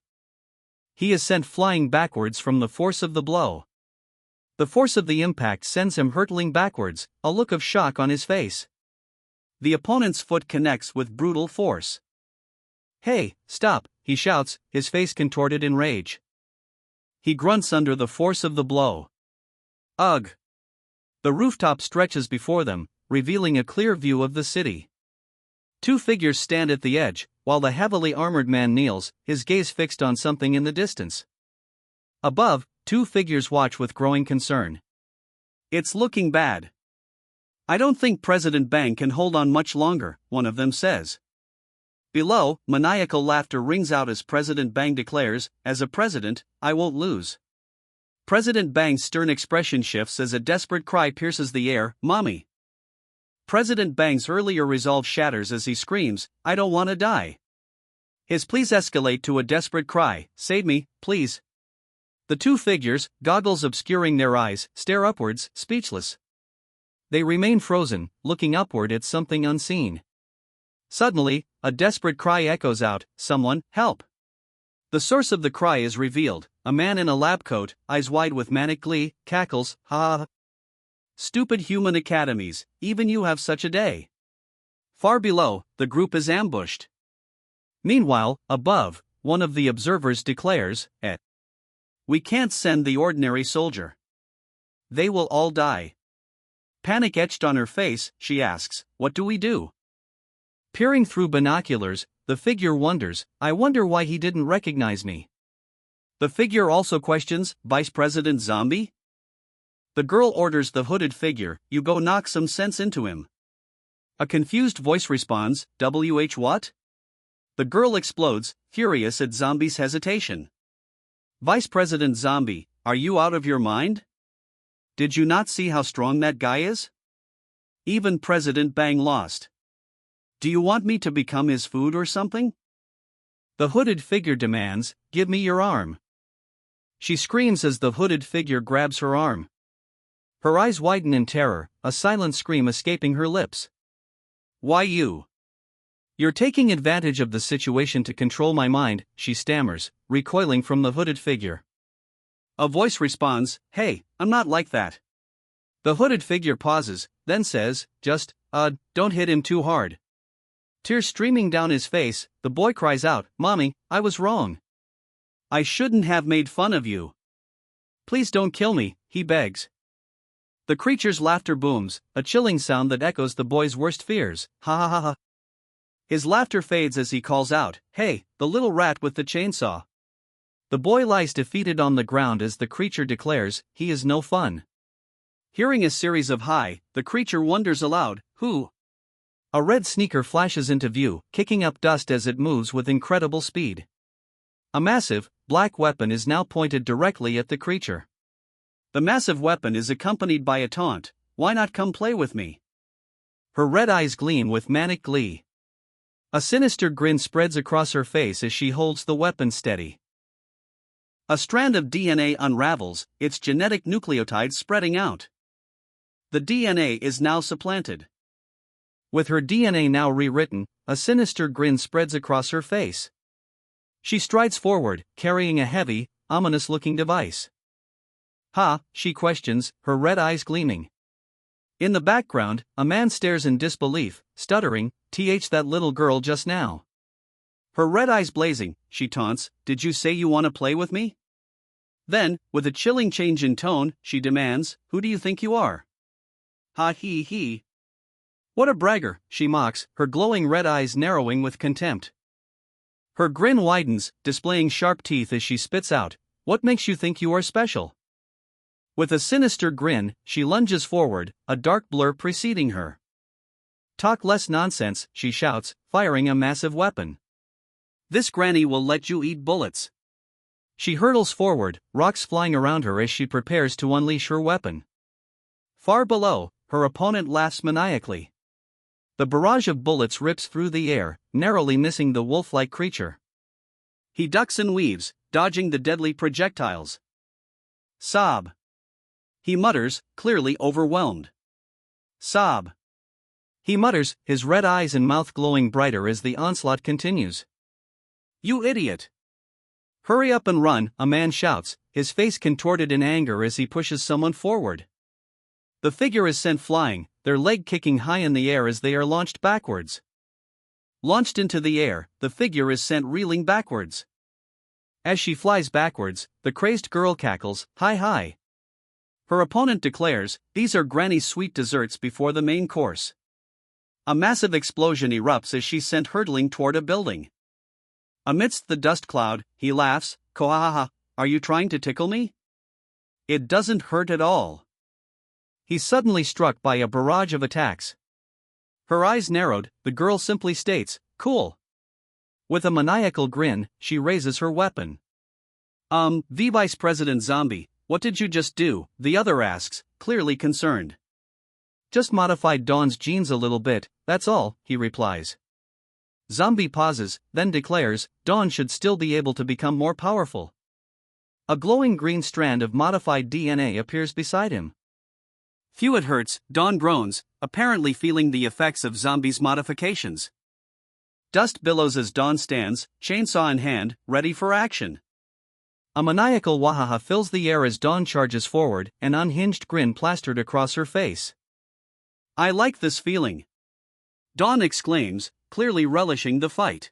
He is sent flying backwards from the force of the blow. The force of the impact sends him hurtling backwards, a look of shock on his face. The opponent's foot connects with brutal force. "Hey, stop," he shouts, his face contorted in rage. He grunts under the force of the blow. Ugh! The rooftop stretches before them, revealing a clear view of the city. Two figures stand at the edge, while the heavily armored man kneels, his gaze fixed on something in the distance. Above, two figures watch with growing concern. "It's looking bad. I don't think President Bang can hold on much longer," one of them says. Below, maniacal laughter rings out as President Bang declares, "As a president, I won't lose." President Bang's stern expression shifts as a desperate cry pierces the air, "Mommy!" President Bang's earlier resolve shatters as he screams, "I don't want to die." His pleas escalate to a desperate cry, "Save me, please." The two figures, goggles obscuring their eyes, stare upwards, speechless. They remain frozen, looking upward at something unseen. Suddenly, a desperate cry echoes out, "Someone, help!" The source of the cry is revealed, a man in a lab coat, eyes wide with manic glee, cackles, "Ha! Stupid human academies, even you have such a day." Far below, the group is ambushed. Meanwhile, above, one of the observers declares, "We can't send the ordinary soldier. They will all die." Panic etched on her face, she asks, "What do we do?" Peering through binoculars, the figure wonders, "I wonder why he didn't recognize me." The figure also questions, "Vice President Zombie?" The girl orders the hooded figure, "You go knock some sense into him." A confused voice responds, "WH what?" The girl explodes, furious at Zombie's hesitation. "Vice President Zombie, are you out of your mind? Did you not see how strong that guy is? Even President Bang lost. Do you want me to become his food or something?" The hooded figure demands, "Give me your arm." She screams as the hooded figure grabs her arm. Her eyes widen in terror, a silent scream escaping her lips. "Why you? You're taking advantage of the situation to control my mind," she stammers, recoiling from the hooded figure. A voice responds, "Hey, I'm not like that." The hooded figure pauses, then says, "Just, don't hit him too hard." Tears streaming down his face, the boy cries out, "Mommy, I was wrong. I shouldn't have made fun of you. Please don't kill me," he begs. The creature's laughter booms, a chilling sound that echoes the boy's worst fears, "Ha ha ha ha." His laughter fades as he calls out, "Hey, the little rat with the chainsaw." The boy lies defeated on the ground as the creature declares, he is no fun. Hearing a series of "Hi," the creature wonders aloud, "Who?" A red sneaker flashes into view, kicking up dust as it moves with incredible speed. A massive, black weapon is now pointed directly at the creature. The massive weapon is accompanied by a taunt, "Why not come play with me?" Her red eyes gleam with manic glee. A sinister grin spreads across her face as she holds the weapon steady. A strand of DNA unravels, its genetic nucleotides spreading out. The DNA is now supplanted. With her DNA now rewritten, a sinister grin spreads across her face. She strides forward, carrying a heavy, ominous-looking device. "Ha," she questions, her red eyes gleaming. In the background, a man stares in disbelief, stuttering, that little girl just now." Her red eyes blazing, she taunts, "Did you say you want to play with me?" Then, with a chilling change in tone, she demands, "Who do you think you are?" "Ha he he." "What a bragger," she mocks, her glowing red eyes narrowing with contempt. Her grin widens, displaying sharp teeth as she spits out, "What makes you think you are special?" With a sinister grin, she lunges forward, a dark blur preceding her. "Talk less nonsense," she shouts, firing a massive weapon. "This granny will let you eat bullets." She hurtles forward, rocks flying around her as she prepares to unleash her weapon. Far below, her opponent laughs maniacally. The barrage of bullets rips through the air, narrowly missing the wolf-like creature. He ducks and weaves, dodging the deadly projectiles. "Sob." He mutters, clearly overwhelmed. "Sob." He mutters, his red eyes and mouth glowing brighter as the onslaught continues. "You idiot." Hurry up and run, a man shouts, his face contorted in anger as he pushes someone forward. The figure is sent flying, their leg kicking high in the air as they are launched backwards. Launched into the air, the figure is sent reeling backwards. As she flies backwards, the crazed girl cackles, "Hi hi." Her opponent declares, "These are Granny's sweet desserts before the main course." A massive explosion erupts as she's sent hurtling toward a building. Amidst the dust cloud, he laughs, "Kohaha, are you trying to tickle me? It doesn't hurt at all." He's suddenly struck by a barrage of attacks. Her eyes narrowed, the girl simply states, "Cool." With a maniacal grin, she raises her weapon. The Vice President Zombie, what did you just do?" the other asks, clearly concerned. "Just modified Dawn's genes a little bit, that's all," he replies. Zombie pauses, then declares, "Dawn should still be able to become more powerful." A glowing green strand of modified DNA appears beside him. "Phew, it hurts," Dawn groans, apparently feeling the effects of Zombie's modifications. Dust billows as Dawn stands, chainsaw in hand, ready for action. A maniacal wahaha fills the air as Dawn charges forward, an unhinged grin plastered across her face. "I like this feeling," Dawn exclaims, clearly relishing the fight.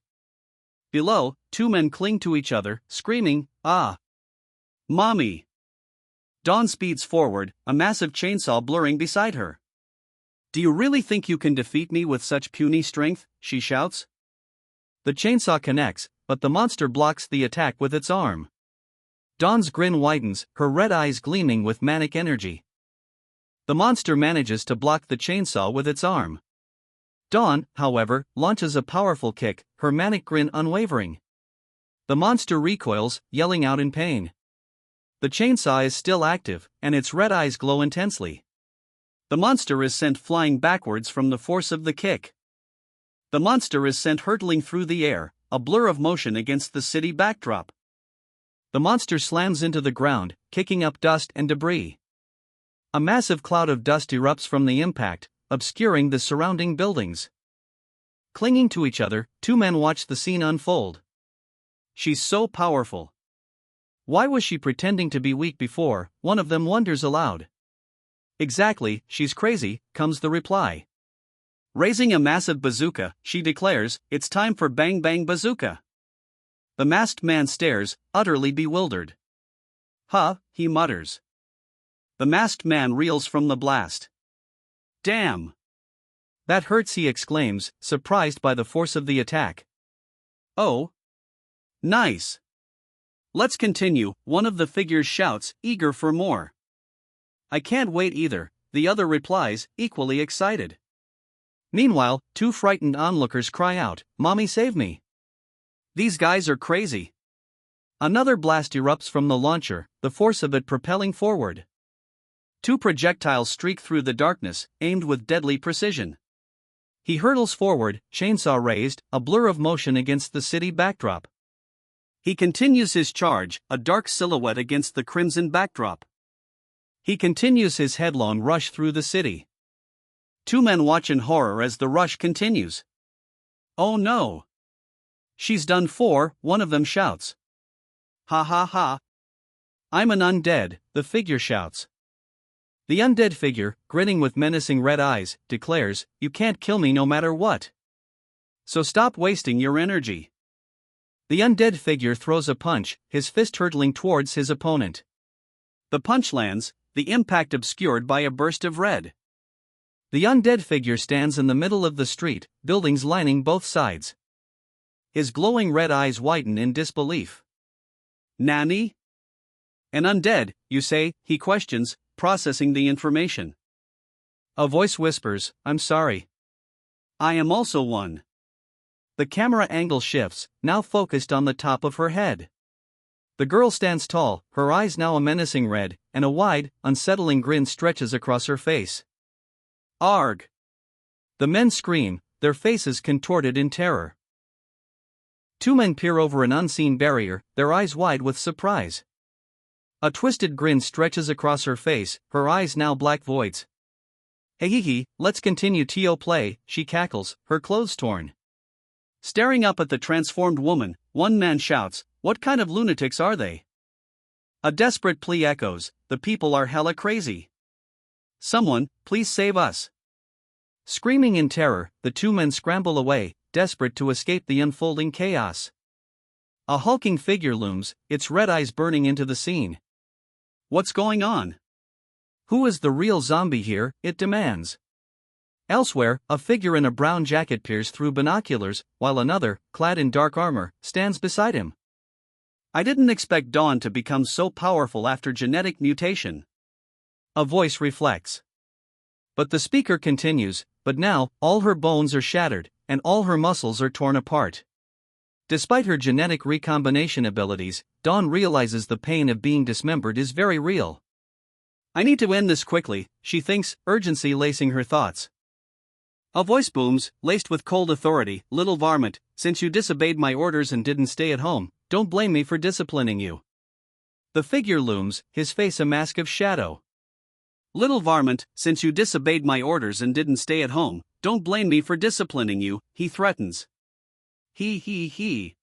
Below, two men cling to each other, screaming, "Ah! Mommy!" Dawn speeds forward, a massive chainsaw blurring beside her. "Do you really think you can defeat me with such puny strength?" she shouts. The chainsaw connects, but the monster blocks the attack with its arm. Dawn's grin widens, her red eyes gleaming with manic energy. The monster manages to block the chainsaw with its arm. Dawn, however, launches a powerful kick, her manic grin unwavering. The monster recoils, yelling out in pain. The chainsaw is still active, and its red eyes glow intensely. The monster is sent flying backwards from the force of the kick. The monster is sent hurtling through the air, a blur of motion against the city backdrop. The monster slams into the ground, kicking up dust and debris. A massive cloud of dust erupts from the impact, obscuring the surrounding buildings. Clinging to each other, two men watch the scene unfold. "She's so powerful. Why was she pretending to be weak before?" one of them wonders aloud. "Exactly, she's crazy," comes the reply. Raising a massive bazooka, she declares, "It's time for Bang Bang Bazooka." The masked man stares, utterly bewildered. "Huh," he mutters. The masked man reels from the blast. "Damn! That hurts," he exclaims, surprised by the force of the attack. "Oh! Nice! Let's continue," one of the figures shouts, eager for more. "I can't wait either," the other replies, equally excited. Meanwhile, two frightened onlookers cry out, "Mommy, save me! These guys are crazy!" Another blast erupts from the launcher, the force of it propelling forward. Two projectiles streak through the darkness, aimed with deadly precision. He hurtles forward, chainsaw raised, a blur of motion against the city backdrop. He continues his charge, a dark silhouette against the crimson backdrop. He continues his headlong rush through the city. Two men watch in horror as the rush continues. "Oh no! She's done for," one of them shouts. "Ha ha ha! I'm an undead," the figure shouts. The undead figure, grinning with menacing red eyes, declares, "You can't kill me no matter what. So stop wasting your energy." The undead figure throws a punch, his fist hurtling towards his opponent. The punch lands, the impact obscured by a burst of red. The undead figure stands in the middle of the street, buildings lining both sides. His glowing red eyes widen in disbelief. "Nani? An undead, you say?" he questions, processing the information. A voice whispers, "I'm sorry. I am also one." The camera angle shifts, now focused on the top of her head. The girl stands tall, her eyes now a menacing red, and a wide, unsettling grin stretches across her face. "Arg!" The men scream, their faces contorted in terror. Two men peer over an unseen barrier, their eyes wide with surprise. A twisted grin stretches across her face, her eyes now black voids. "Hey hee hee, let's continue to play," she cackles, her clothes torn. Staring up at the transformed woman, one man shouts, What kind of lunatics are they? A desperate plea echoes, the people are hella crazy. Someone, please save us. Screaming in terror, the two men scramble away, desperate to escape the unfolding chaos. A hulking figure looms, its red eyes burning into the scene. What's going on? Who is the real zombie here, it demands. Elsewhere, a figure in a brown jacket peers through binoculars, while another, clad in dark armor, stands beside him. I didn't expect Dawn to become so powerful after genetic mutation. A voice reflects. But the speaker continues, but now, all her bones are shattered, and all her muscles are torn apart. Despite her genetic recombination abilities, Dawn realizes the pain of being dismembered is very real. I need to end this quickly, she thinks, urgency lacing her thoughts. A voice booms, laced with cold authority, little varmint, since you disobeyed my orders and didn't stay at home, don't blame me for disciplining you. The figure looms, his face a mask of shadow. Little varmint, since you disobeyed my orders and didn't stay at home, don't blame me for disciplining you, he threatens. He.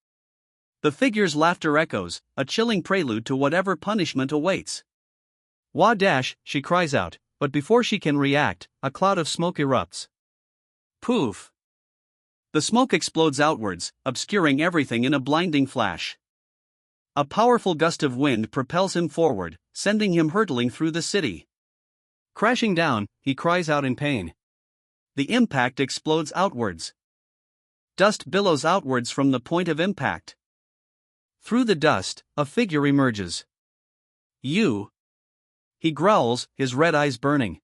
The figure's laughter echoes, a chilling prelude to whatever punishment awaits. Wah dash, she cries out, but before she can react, a cloud of smoke erupts. Poof. The smoke explodes outwards, obscuring everything in a blinding flash. A powerful gust of wind propels him forward, sending him hurtling through the city. Crashing down, he cries out in pain. The impact explodes outwards. Dust billows outwards from the point of impact. Through the dust, a figure emerges. You. He growls, his red eyes burning.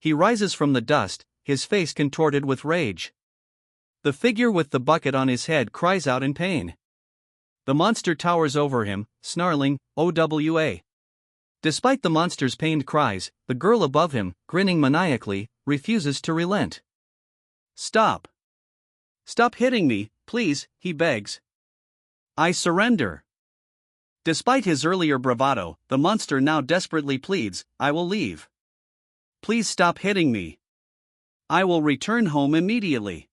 He rises from the dust, his face contorted with rage. The figure with the bucket on his head cries out in pain. The monster towers over him, snarling, "OWA." Despite the monster's pained cries, the girl above him, grinning maniacally, refuses to relent. Stop. Stop hitting me, please, he begs. I surrender. Despite his earlier bravado, the monster now desperately pleads, I will leave. Please stop hitting me. I will return home immediately.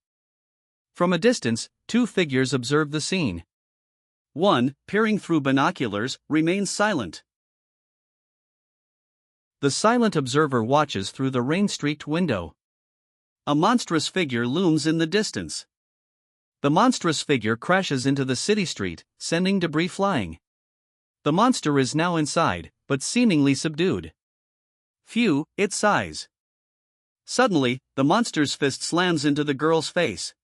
From a distance, two figures observe the scene. One, peering through binoculars, remains silent. The silent observer watches through the rain-streaked window. A monstrous figure looms in the distance. The monstrous figure crashes into the city street, sending debris flying. The monster is now inside, but seemingly subdued. Phew, it sighs. Suddenly, the monster's fist slams into the girl's face.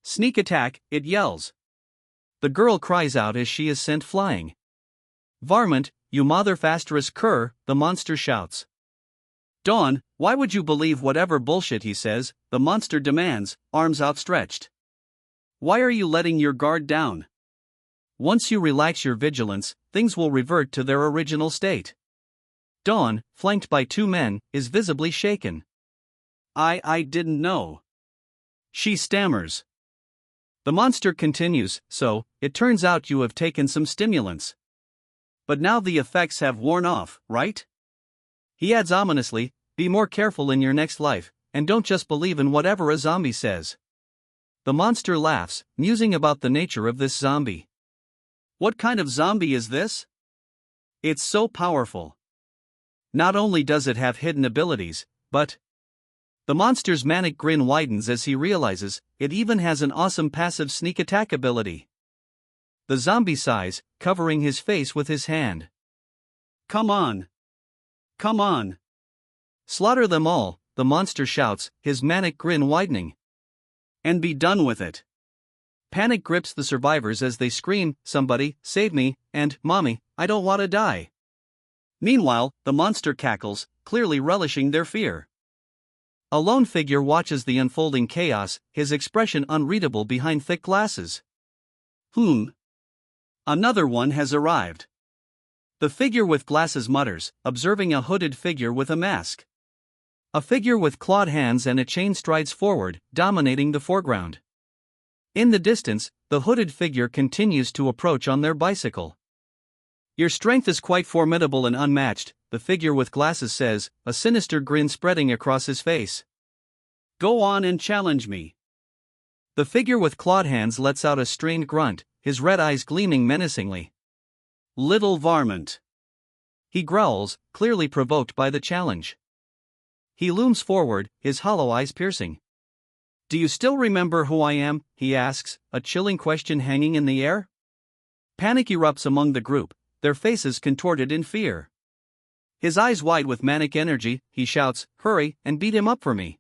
Sneak attack, it yells. The girl cries out as she is sent flying. Varmint, you motherfasterous cur, the monster shouts. Dawn, why would you believe whatever bullshit he says, the monster demands, arms outstretched. Why are you letting your guard down? Once you relax your vigilance, things will revert to their original state. Dawn, flanked by two men, is visibly shaken. I didn't know. She stammers. The monster continues, so, it turns out you have taken some stimulants. But now the effects have worn off, right? He adds ominously, be more careful in your next life, and don't just believe in whatever a zombie says. The monster laughs, musing about the nature of this zombie. What kind of zombie is this? It's so powerful. Not only does it have hidden abilities, but... The monster's manic grin widens as he realizes, it even has an awesome passive sneak attack ability. The zombie sighs, covering his face with his hand. Come on. Come on. Slaughter them all, the monster shouts, his manic grin widening. And be done with it. Panic grips the survivors as they scream, somebody, save me, and, mommy, I don't want to die. Meanwhile, the monster cackles, clearly relishing their fear. A lone figure watches the unfolding chaos, his expression unreadable behind thick glasses. Another one has arrived. The figure with glasses mutters, observing a hooded figure with a mask. A figure with clawed hands and a chain strides forward, dominating the foreground. In the distance, the hooded figure continues to approach on their bicycle. Your strength is quite formidable and unmatched, the figure with glasses says, a sinister grin spreading across his face. Go on and challenge me. The figure with clawed hands lets out a strained grunt, his red eyes gleaming menacingly. Little varmint. He growls, clearly provoked by the challenge. He looms forward, his hollow eyes piercing. Do you still remember who I am? He asks, a chilling question hanging in the air. Panic erupts among the group, their faces contorted in fear. His eyes wide with manic energy, he shouts, "Hurry, and beat him up for me."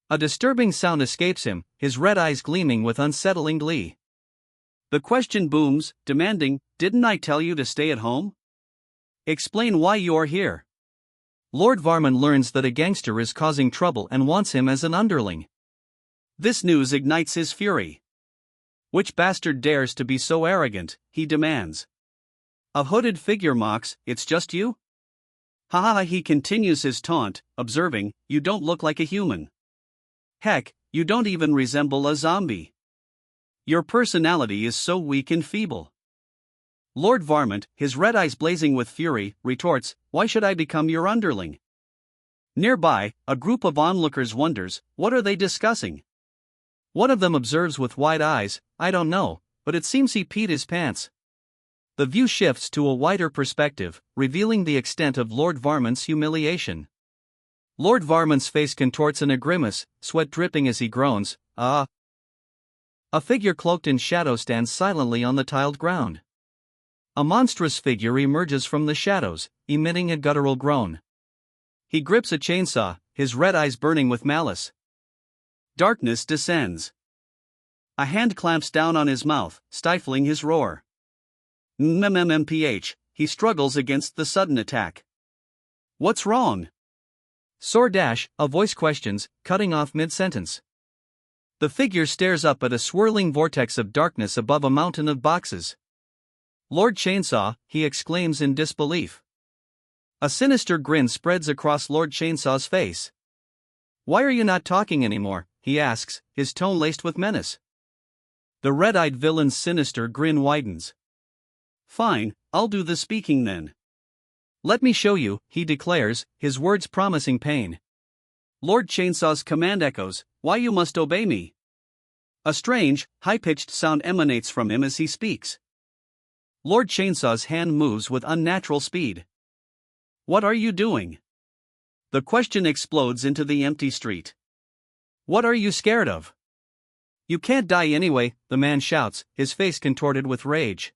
A disturbing sound escapes him, his red eyes gleaming with unsettling glee. The question booms, demanding, "Didn't I tell you to stay at home? Explain why you are here." Lord Varman learns that a gangster is causing trouble and wants him as an underling. This news ignites his fury. Which bastard dares to be so arrogant, he demands. A hooded figure mocks, "It's just you?" Ha ha ha, he continues his taunt, observing, "You don't look like a human. Heck, you don't even resemble a zombie. Your personality is so weak and feeble." Lord Varmint, his red eyes blazing with fury, retorts, "Why should I become your underling?" Nearby, a group of onlookers wonders, what are they discussing? One of them observes with wide eyes, "I don't know, but it seems he peed his pants." The view shifts to a wider perspective, revealing the extent of Lord Varmint's humiliation. Lord Varmint's face contorts in a grimace, sweat dripping as he groans, "Ah!" A figure cloaked in shadow stands silently on the tiled ground. A monstrous figure emerges from the shadows, emitting a guttural groan. He grips a chainsaw, his red eyes burning with malice. Darkness descends. A hand clamps down on his mouth, stifling his roar. MMMPH, he struggles against the sudden attack. "What's wrong?" A voice questions, cutting off mid-sentence. The figure stares up at a swirling vortex of darkness above a mountain of boxes. "Lord Chainsaw," he exclaims in disbelief. A sinister grin spreads across Lord Chainsaw's face. "Why are you not talking anymore?" he asks, his tone laced with menace. The red-eyed villain's sinister grin widens. "Fine, I'll do the speaking then. Let me show you," he declares, his words promising pain. Lord Chainsaw's command echoes, "Why you must obey me." A strange, high-pitched sound emanates from him as he speaks. Lord Chainsaw's hand moves with unnatural speed. "What are you doing?" The question explodes into the empty street. "What are you scared of?" "You can't die anyway," the man shouts, his face contorted with rage.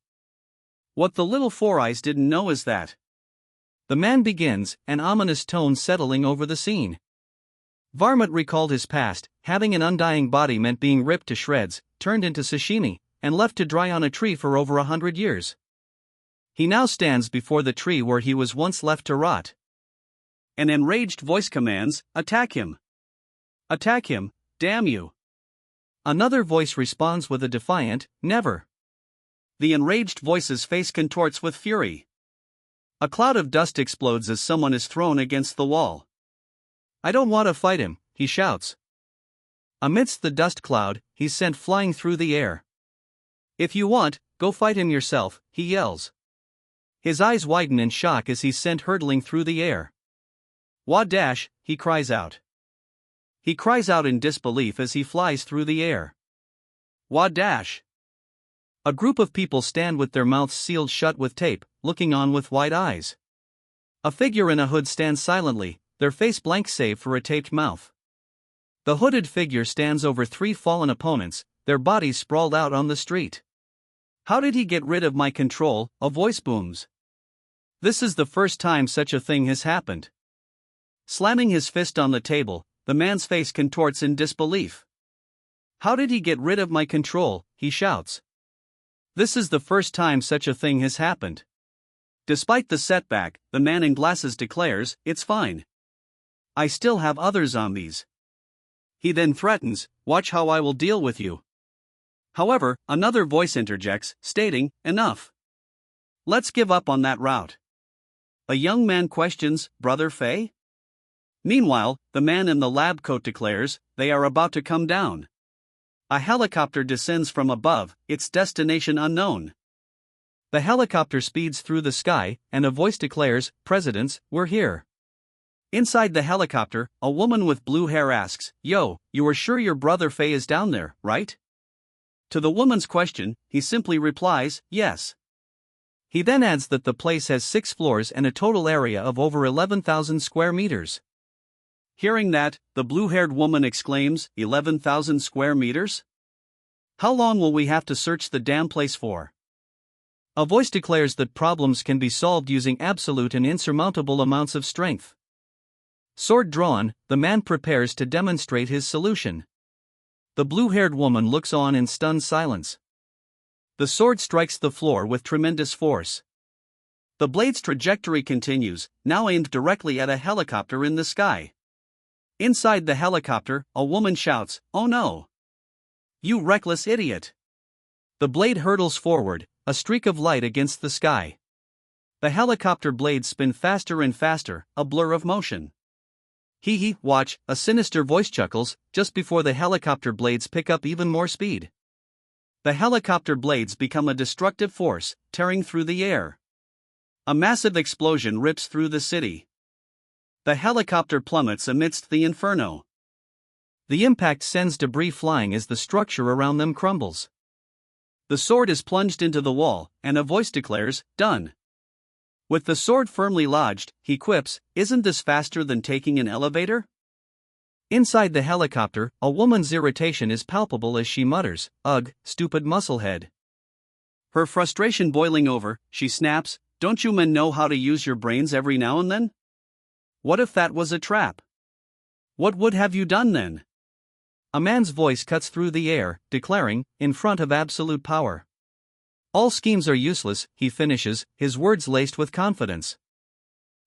What the little Four Eyes didn't know is that. The man begins, an ominous tone settling over the scene. Varmint recalled his past, having an undying body meant being ripped to shreds, turned into sashimi, and left to dry on a tree for over 100 years. He now stands before the tree where he was once left to rot. An enraged voice commands, "Attack him! Attack him, damn you!" Another voice responds with a defiant, "Never." The enraged voice's face contorts with fury. A cloud of dust explodes as someone is thrown against the wall. "I don't want to fight him," he shouts. Amidst the dust cloud, he's sent flying through the air. "If you want, go fight him yourself," he yells. His eyes widen in shock as he's sent hurtling through the air. "Wah dash," he cries out. He cries out in disbelief as he flies through the air. "Wah dash." A group of people stand with their mouths sealed shut with tape, looking on with wide eyes. A figure in a hood stands silently, their face blank save for a taped mouth. The hooded figure stands over 3 fallen opponents, their bodies sprawled out on the street. "How did he get rid of my control?" a voice booms. This is the first time such a thing has happened. Slamming his fist on the table, the man's face contorts in disbelief. "How did he get rid of my control?" he shouts. This is the first time such a thing has happened. Despite the setback, the man in glasses declares, "It's fine. I still have other zombies." He then threatens, "Watch how I will deal with you." However, another voice interjects, stating, "Enough. Let's give up on that route." A young man questions, "Brother Fei?" Meanwhile, the man in the lab coat declares, "They are about to come down." A helicopter descends from above, its destination unknown. The helicopter speeds through the sky, and a voice declares, "Presidents, we're here." Inside the helicopter, a woman with blue hair asks, "Yo, you are sure your brother Fei is down there, right?" To the woman's question, he simply replies, yes. He then adds that the place has 6 floors and a total area of over 11,000 square meters. Hearing that, the blue-haired woman exclaims, 11,000 square meters? How long will we have to search the damn place for? A voice declares that problems can be solved using absolute and insurmountable amounts of strength. Sword drawn, the man prepares to demonstrate his solution. The blue-haired woman looks on in stunned silence. The sword strikes the floor with tremendous force. The blade's trajectory continues, now aimed directly at a helicopter in the sky. Inside the helicopter, a woman shouts, "Oh no! You reckless idiot!" The blade hurtles forward, a streak of light against the sky. The helicopter blades spin faster and faster, a blur of motion. Hee hee, watch, a sinister voice chuckles, just before the helicopter blades pick up even more speed. The helicopter blades become a destructive force, tearing through the air. A massive explosion rips through the city. The helicopter plummets amidst the inferno. The impact sends debris flying as the structure around them crumbles. The sword is plunged into the wall, and a voice declares, "Done." With the sword firmly lodged, he quips, "Isn't this faster than taking an elevator?" Inside the helicopter, a woman's irritation is palpable as she mutters, "Ugh, stupid musclehead." Her frustration boiling over, she snaps, "Don't you men know how to use your brains every now and then? What if that was a trap? What would have you done then?" A man's voice cuts through the air, declaring, in front of absolute power. All schemes are useless, he finishes, his words laced with confidence.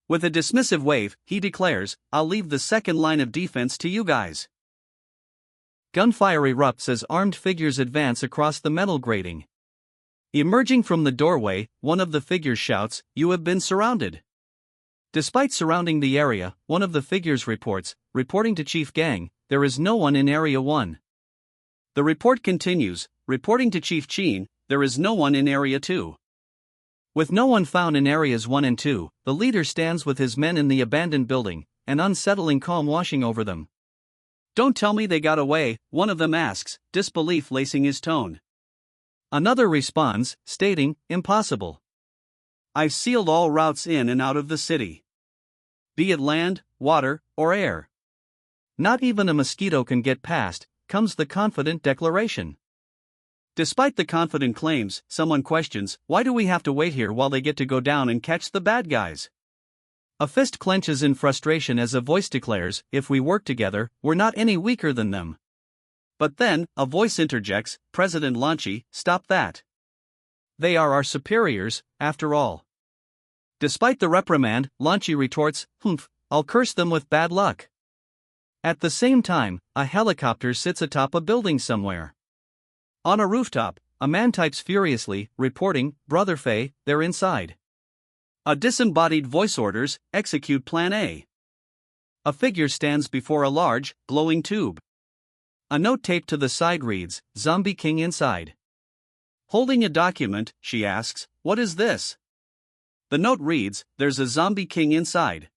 With a dismissive wave, he declares, "I'll leave the second line of defense to you guys." Gunfire erupts as armed figures advance across the metal grating. Emerging from the doorway, one of the figures shouts, "You have been surrounded." Despite surrounding the area, one of the figures reporting to Chief Gang, "There is no one in Area 1. The report continues, reporting to Chief Chin, "There is no one in Area 2. With no one found in Areas 1 and 2, the leader stands with his men in the abandoned building, an unsettling calm washing over them. "Don't tell me they got away," one of them asks, disbelief lacing his tone. Another responds, stating, "Impossible. I've sealed all routes in and out of the city. Be it land, water, or air. Not even a mosquito can get past," comes the confident declaration. Despite the confident claims, someone questions, "Why do we have to wait here while they get to go down and catch the bad guys?" A fist clenches in frustration as a voice declares, "If we work together, we're not any weaker than them." But then, a voice interjects, "President Lanchi, stop that. They are our superiors, after all." Despite the reprimand, Lanchi retorts, "Humph, I'll curse them with bad luck." At the same time, a helicopter sits atop a building somewhere. On a rooftop, a man types furiously, reporting, "Brother Fei, they're inside." A disembodied voice orders, "Execute Plan A." A figure stands before a large, glowing tube. A note taped to the side reads, "Zombie King inside." Holding a document, she asks, "What is this?" The note reads, "There's a zombie king inside.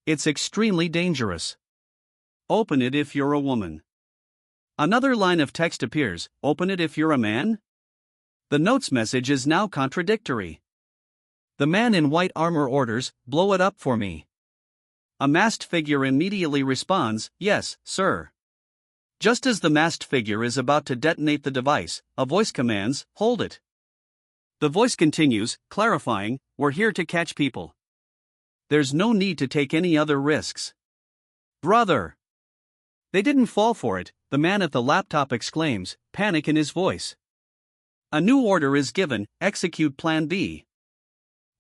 It's extremely dangerous. Open it if you're a woman." Another line of text appears, "Open it if you're a man?" The note's message is now contradictory. The man in white armor orders, "Blow it up for me." A masked figure immediately responds, "Yes, sir." Just as the masked figure is about to detonate the device, a voice commands, "Hold it." The voice continues, clarifying, "We're here to catch people. There's no need to take any other risks." "Brother!" "They didn't fall for it," the man at the laptop exclaims, panic in his voice. A new order is given, "Execute Plan B."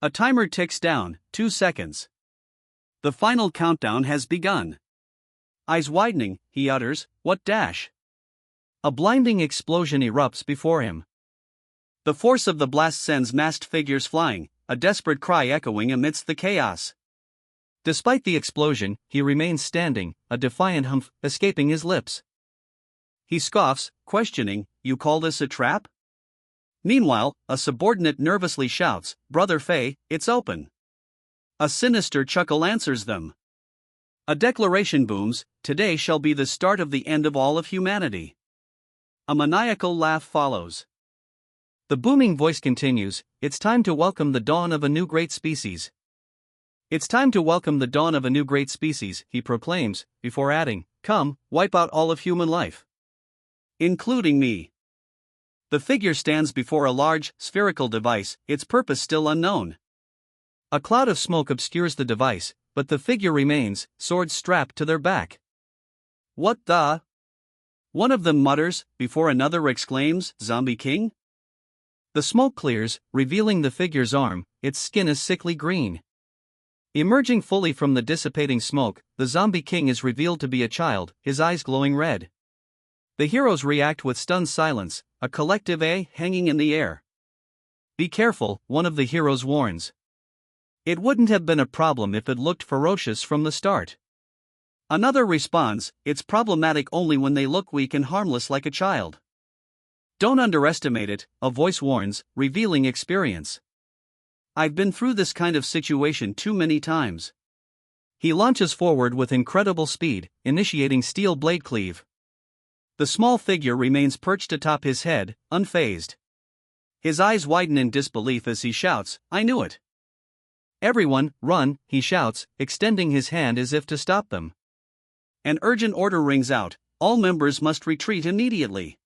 A timer ticks down, 2 seconds. The final countdown has begun. Eyes widening, he utters, "What dash?" A blinding explosion erupts before him. The force of the blast sends masked figures flying, a desperate cry echoing amidst the chaos. Despite the explosion, he remains standing, a defiant humph escaping his lips. He scoffs, questioning, "You call this a trap?" Meanwhile, a subordinate nervously shouts, "Brother Fei, it's open." A sinister chuckle answers them. A declaration booms, "Today shall be the start of the end of all of humanity." A maniacal laugh follows. The booming voice continues, "It's time to welcome the dawn of a new great species." "It's time to welcome the dawn of a new great species," he proclaims, before adding, "Come, wipe out all of human life. Including me." The figure stands before a large, spherical device, its purpose still unknown. A cloud of smoke obscures the device, but the figure remains, swords strapped to their back. "What the?" one of them mutters, before another exclaims, "Zombie King?" The smoke clears, revealing the figure's arm, its skin is sickly green. Emerging fully from the dissipating smoke, the Zombie King is revealed to be a child, his eyes glowing red. The heroes react with stunned silence, a collective "eh" hanging in the air. "Be careful," one of the heroes warns. "It wouldn't have been a problem if it looked ferocious from the start." Another responds, "It's problematic only when they look weak and harmless like a child." "Don't underestimate it," a voice warns, revealing experience. "I've been through this kind of situation too many times." He launches forward with incredible speed, initiating steel blade cleave. The small figure remains perched atop his head, unfazed. His eyes widen in disbelief as he shouts, "I knew it." "Everyone, run," he shouts, extending his hand as if to stop them. An urgent order rings out, "All members must retreat immediately."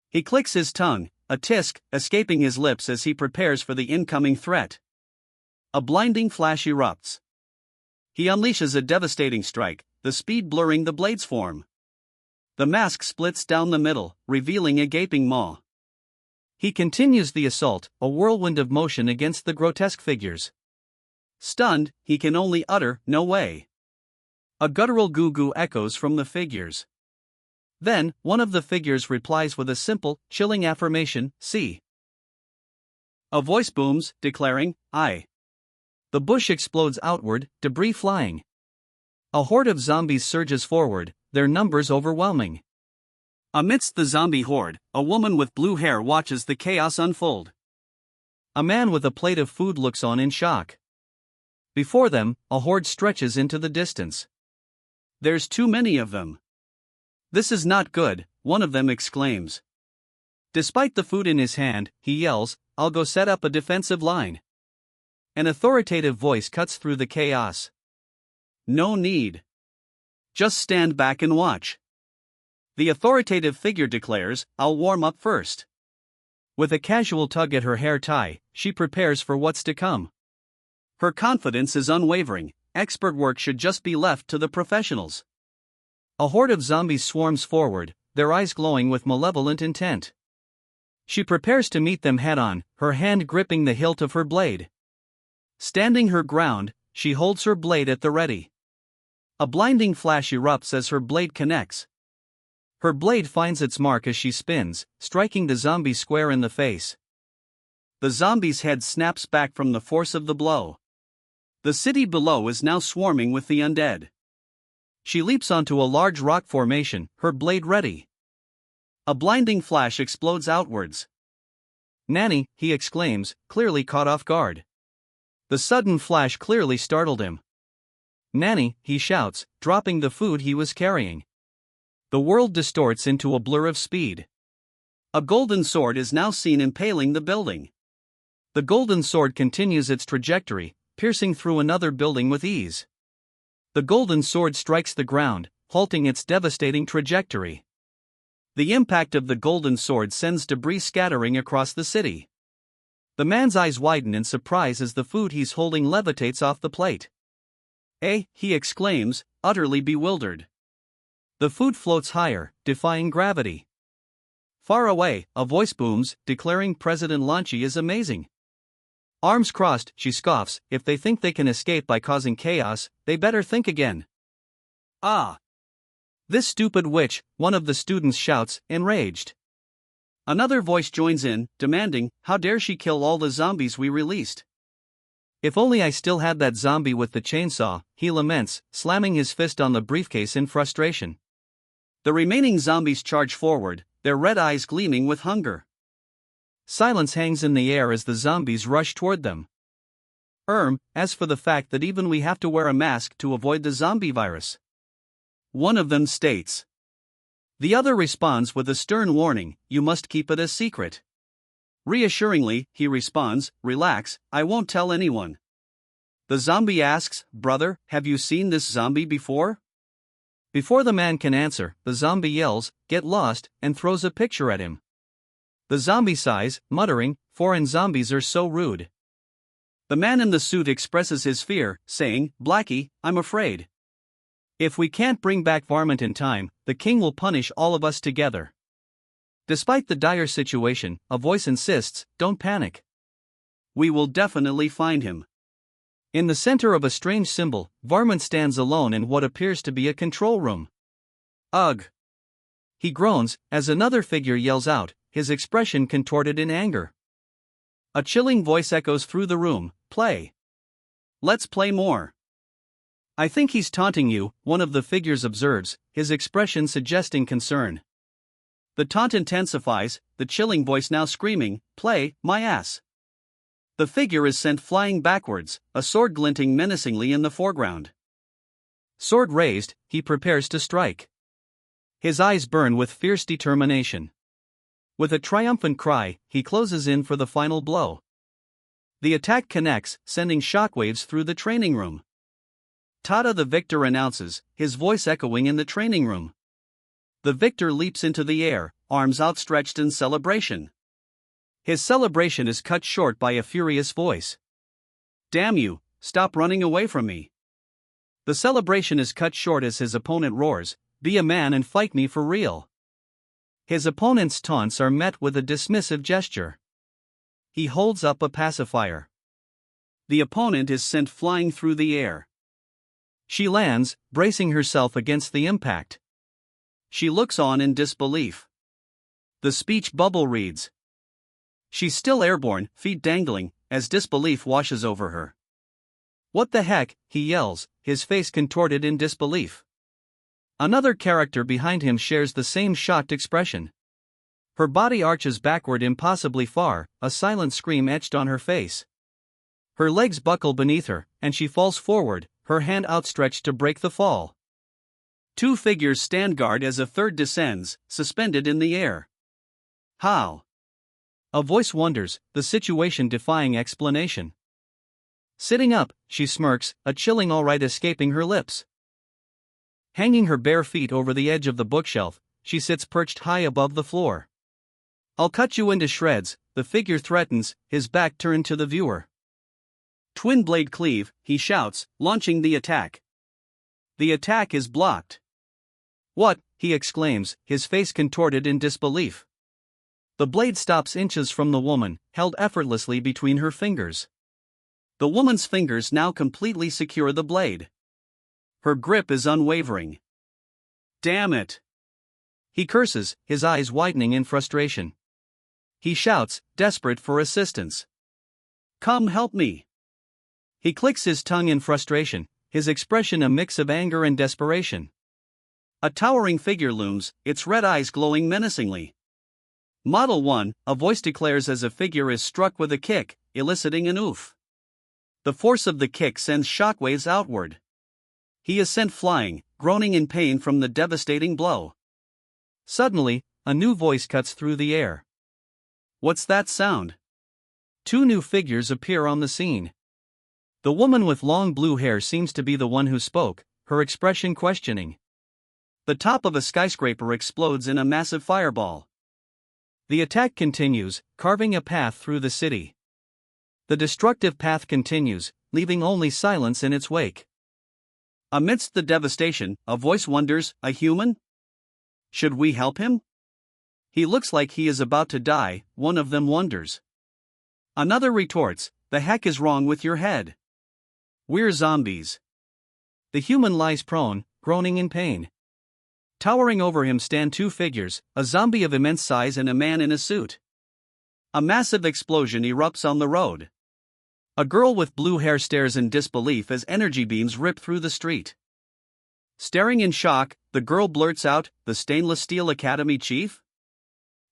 He clicks his tongue, a tisk escaping his lips as he prepares for the incoming threat. A blinding flash erupts. He unleashes a devastating strike, the speed blurring the blade's form. The mask splits down the middle, revealing a gaping maw. He continues the assault, a whirlwind of motion against the grotesque figures. Stunned, he can only utter, "No way." A guttural goo-goo echoes from the figures. Then, one of the figures replies with a simple, chilling affirmation, "See." A voice booms, declaring, "I." The bush explodes outward, debris flying. A horde of zombies surges forward, their numbers overwhelming. Amidst the zombie horde, a woman with blue hair watches the chaos unfold. A man with a plate of food looks on in shock. Before them, a horde stretches into the distance. "There's too many of them. This is not good," one of them exclaims. Despite the food in his hand, he yells, "I'll go set up a defensive line." An authoritative voice cuts through the chaos. "No need. Just stand back and watch." The authoritative figure declares, "I'll warm up first." With a casual tug at her hair tie, she prepares for what's to come. Her confidence is unwavering, expert work should just be left to the professionals. A horde of zombies swarms forward, their eyes glowing with malevolent intent. She prepares to meet them head-on, her hand gripping the hilt of her blade. Standing her ground, she holds her blade at the ready. A blinding flash erupts as her blade connects. Her blade finds its mark as she spins, striking the zombie square in the face. The zombie's head snaps back from the force of the blow. The city below is now swarming with the undead. She leaps onto a large rock formation, her blade ready. A blinding flash explodes outwards. "Nanny," he exclaims, clearly caught off guard. The sudden flash clearly startled him. "Nanny," he shouts, dropping the food he was carrying. The world distorts into a blur of speed. A golden sword is now seen impaling the building. The golden sword continues its trajectory, piercing through another building with ease. The golden sword strikes the ground, halting its devastating trajectory. The impact of the golden sword sends debris scattering across the city. The man's eyes widen in surprise as the food he's holding levitates off the plate. "Eh," he exclaims, utterly bewildered. The food floats higher, defying gravity. Far away, a voice booms, declaring President Lanchi is amazing. Arms crossed, she scoffs, "If they think they can escape by causing chaos, they better think again." "Ah! This stupid witch," one of the students shouts, enraged. Another voice joins in, demanding, "How dare she kill all the zombies we released?" "If only I still had that zombie with the chainsaw," he laments, slamming his fist on the briefcase in frustration. The remaining zombies charge forward, their red eyes gleaming with hunger. Silence hangs in the air as the zombies rush toward them. As for the fact that even we have to wear a mask to avoid the zombie virus," one of them states. The other responds with a stern warning, you must keep it a secret. Reassuringly, he responds, relax, I won't tell anyone. The zombie asks, brother, have you seen this zombie before? Before the man can answer, the zombie yells, get lost, and throws a picture at him. The zombie sighs, muttering, foreign zombies are so rude. The man in the suit expresses his fear, saying, Blackie, I'm afraid. If we can't bring back Varmint in time, the king will punish all of us together. Despite the dire situation, a voice insists, don't panic. We will definitely find him. In the center of a strange symbol, Varmint stands alone in what appears to be a control room. Ugh! He groans, as another figure yells out, his expression contorted in anger. A chilling voice echoes through the room, play. Let's play more. I think he's taunting you, one of the figures observes, his expression suggesting concern. The taunt intensifies, the chilling voice now screaming, play, my ass. The figure is sent flying backwards, a sword glinting menacingly in the foreground. Sword raised, he prepares to strike. His eyes burn with fierce determination. With a triumphant cry, he closes in for the final blow. The attack connects, sending shockwaves through the training room. Tada the victor announces, his voice echoing in the training room. The victor leaps into the air, arms outstretched in celebration. His celebration is cut short by a furious voice. Damn you, stop running away from me. The celebration is cut short as his opponent roars, be a man and fight me for real. His opponent's taunts are met with a dismissive gesture. He holds up a pacifier. The opponent is sent flying through the air. She lands, bracing herself against the impact. She looks on in disbelief. The speech bubble reads. She's still airborne, feet dangling, as disbelief washes over her. What the heck, he yells, his face contorted in disbelief. Another character behind him shares the same shocked expression. Her body arches backward impossibly far, a silent scream etched on her face. Her legs buckle beneath her, and she falls forward, her hand outstretched to break the fall. Two figures stand guard as a third descends, suspended in the air. How? A voice wonders, the situation defying explanation. Sitting up, she smirks, a chilling alright escaping her lips. Hanging her bare feet over the edge of the bookshelf, she sits perched high above the floor. I'll cut you into shreds, the figure threatens, his back turned to the viewer. Twin blade cleave, he shouts, launching the attack. The attack is blocked. What? He exclaims, his face contorted in disbelief. The blade stops inches from the woman, held effortlessly between her fingers. The woman's fingers now completely secure the blade. Her grip is unwavering. Damn it! He curses, his eyes widening in frustration. He shouts, desperate for assistance. Come help me! He clicks his tongue in frustration, his expression a mix of anger and desperation. A towering figure looms, its red eyes glowing menacingly. Model 1, a voice declares as a figure is struck with a kick, eliciting an oof. The force of the kick sends shockwaves outward. He is sent flying, groaning in pain from the devastating blow. Suddenly, a new voice cuts through the air. What's that sound? Two new figures appear on the scene. The woman with long blue hair seems to be the one who spoke, her expression questioning. The top of a skyscraper explodes in a massive fireball. The attack continues, carving a path through the city. The destructive path continues, leaving only silence in its wake. Amidst the devastation, a voice wonders, a human? Should we help him? He looks like he is about to die, one of them wonders. Another retorts, the heck is wrong with your head? We're zombies. The human lies prone, groaning in pain. Towering over him stand two figures, a zombie of immense size and a man in a suit. A massive explosion erupts on the road. A girl with blue hair stares in disbelief as energy beams rip through the street. Staring in shock, the girl blurts out, the Stainless Steel Academy chief?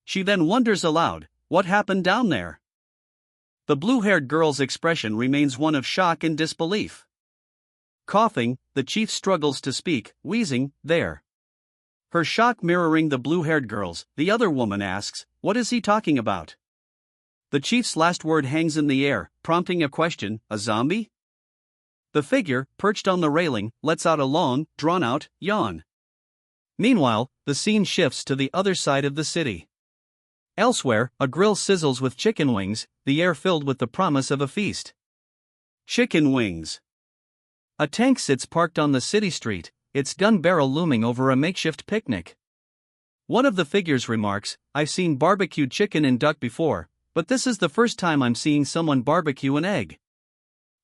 She then wonders aloud, what happened down there? The blue-haired girl's expression remains one of shock and disbelief. Coughing, the chief struggles to speak, wheezing, there. Her shock mirroring the blue-haired girl's, the other woman asks, "What is he talking about?" The chief's last word hangs in the air, prompting a question: a zombie? The figure, perched on the railing, lets out a long, drawn-out yawn. Meanwhile, the scene shifts to the other side of the city. Elsewhere, a grill sizzles with chicken wings, the air filled with the promise of a feast. Chicken wings. A tank sits parked on the city street, its gun barrel looming over a makeshift picnic. One of the figures remarks, "I've seen barbecued chicken and duck before, but this is the first time I'm seeing someone barbecue an egg."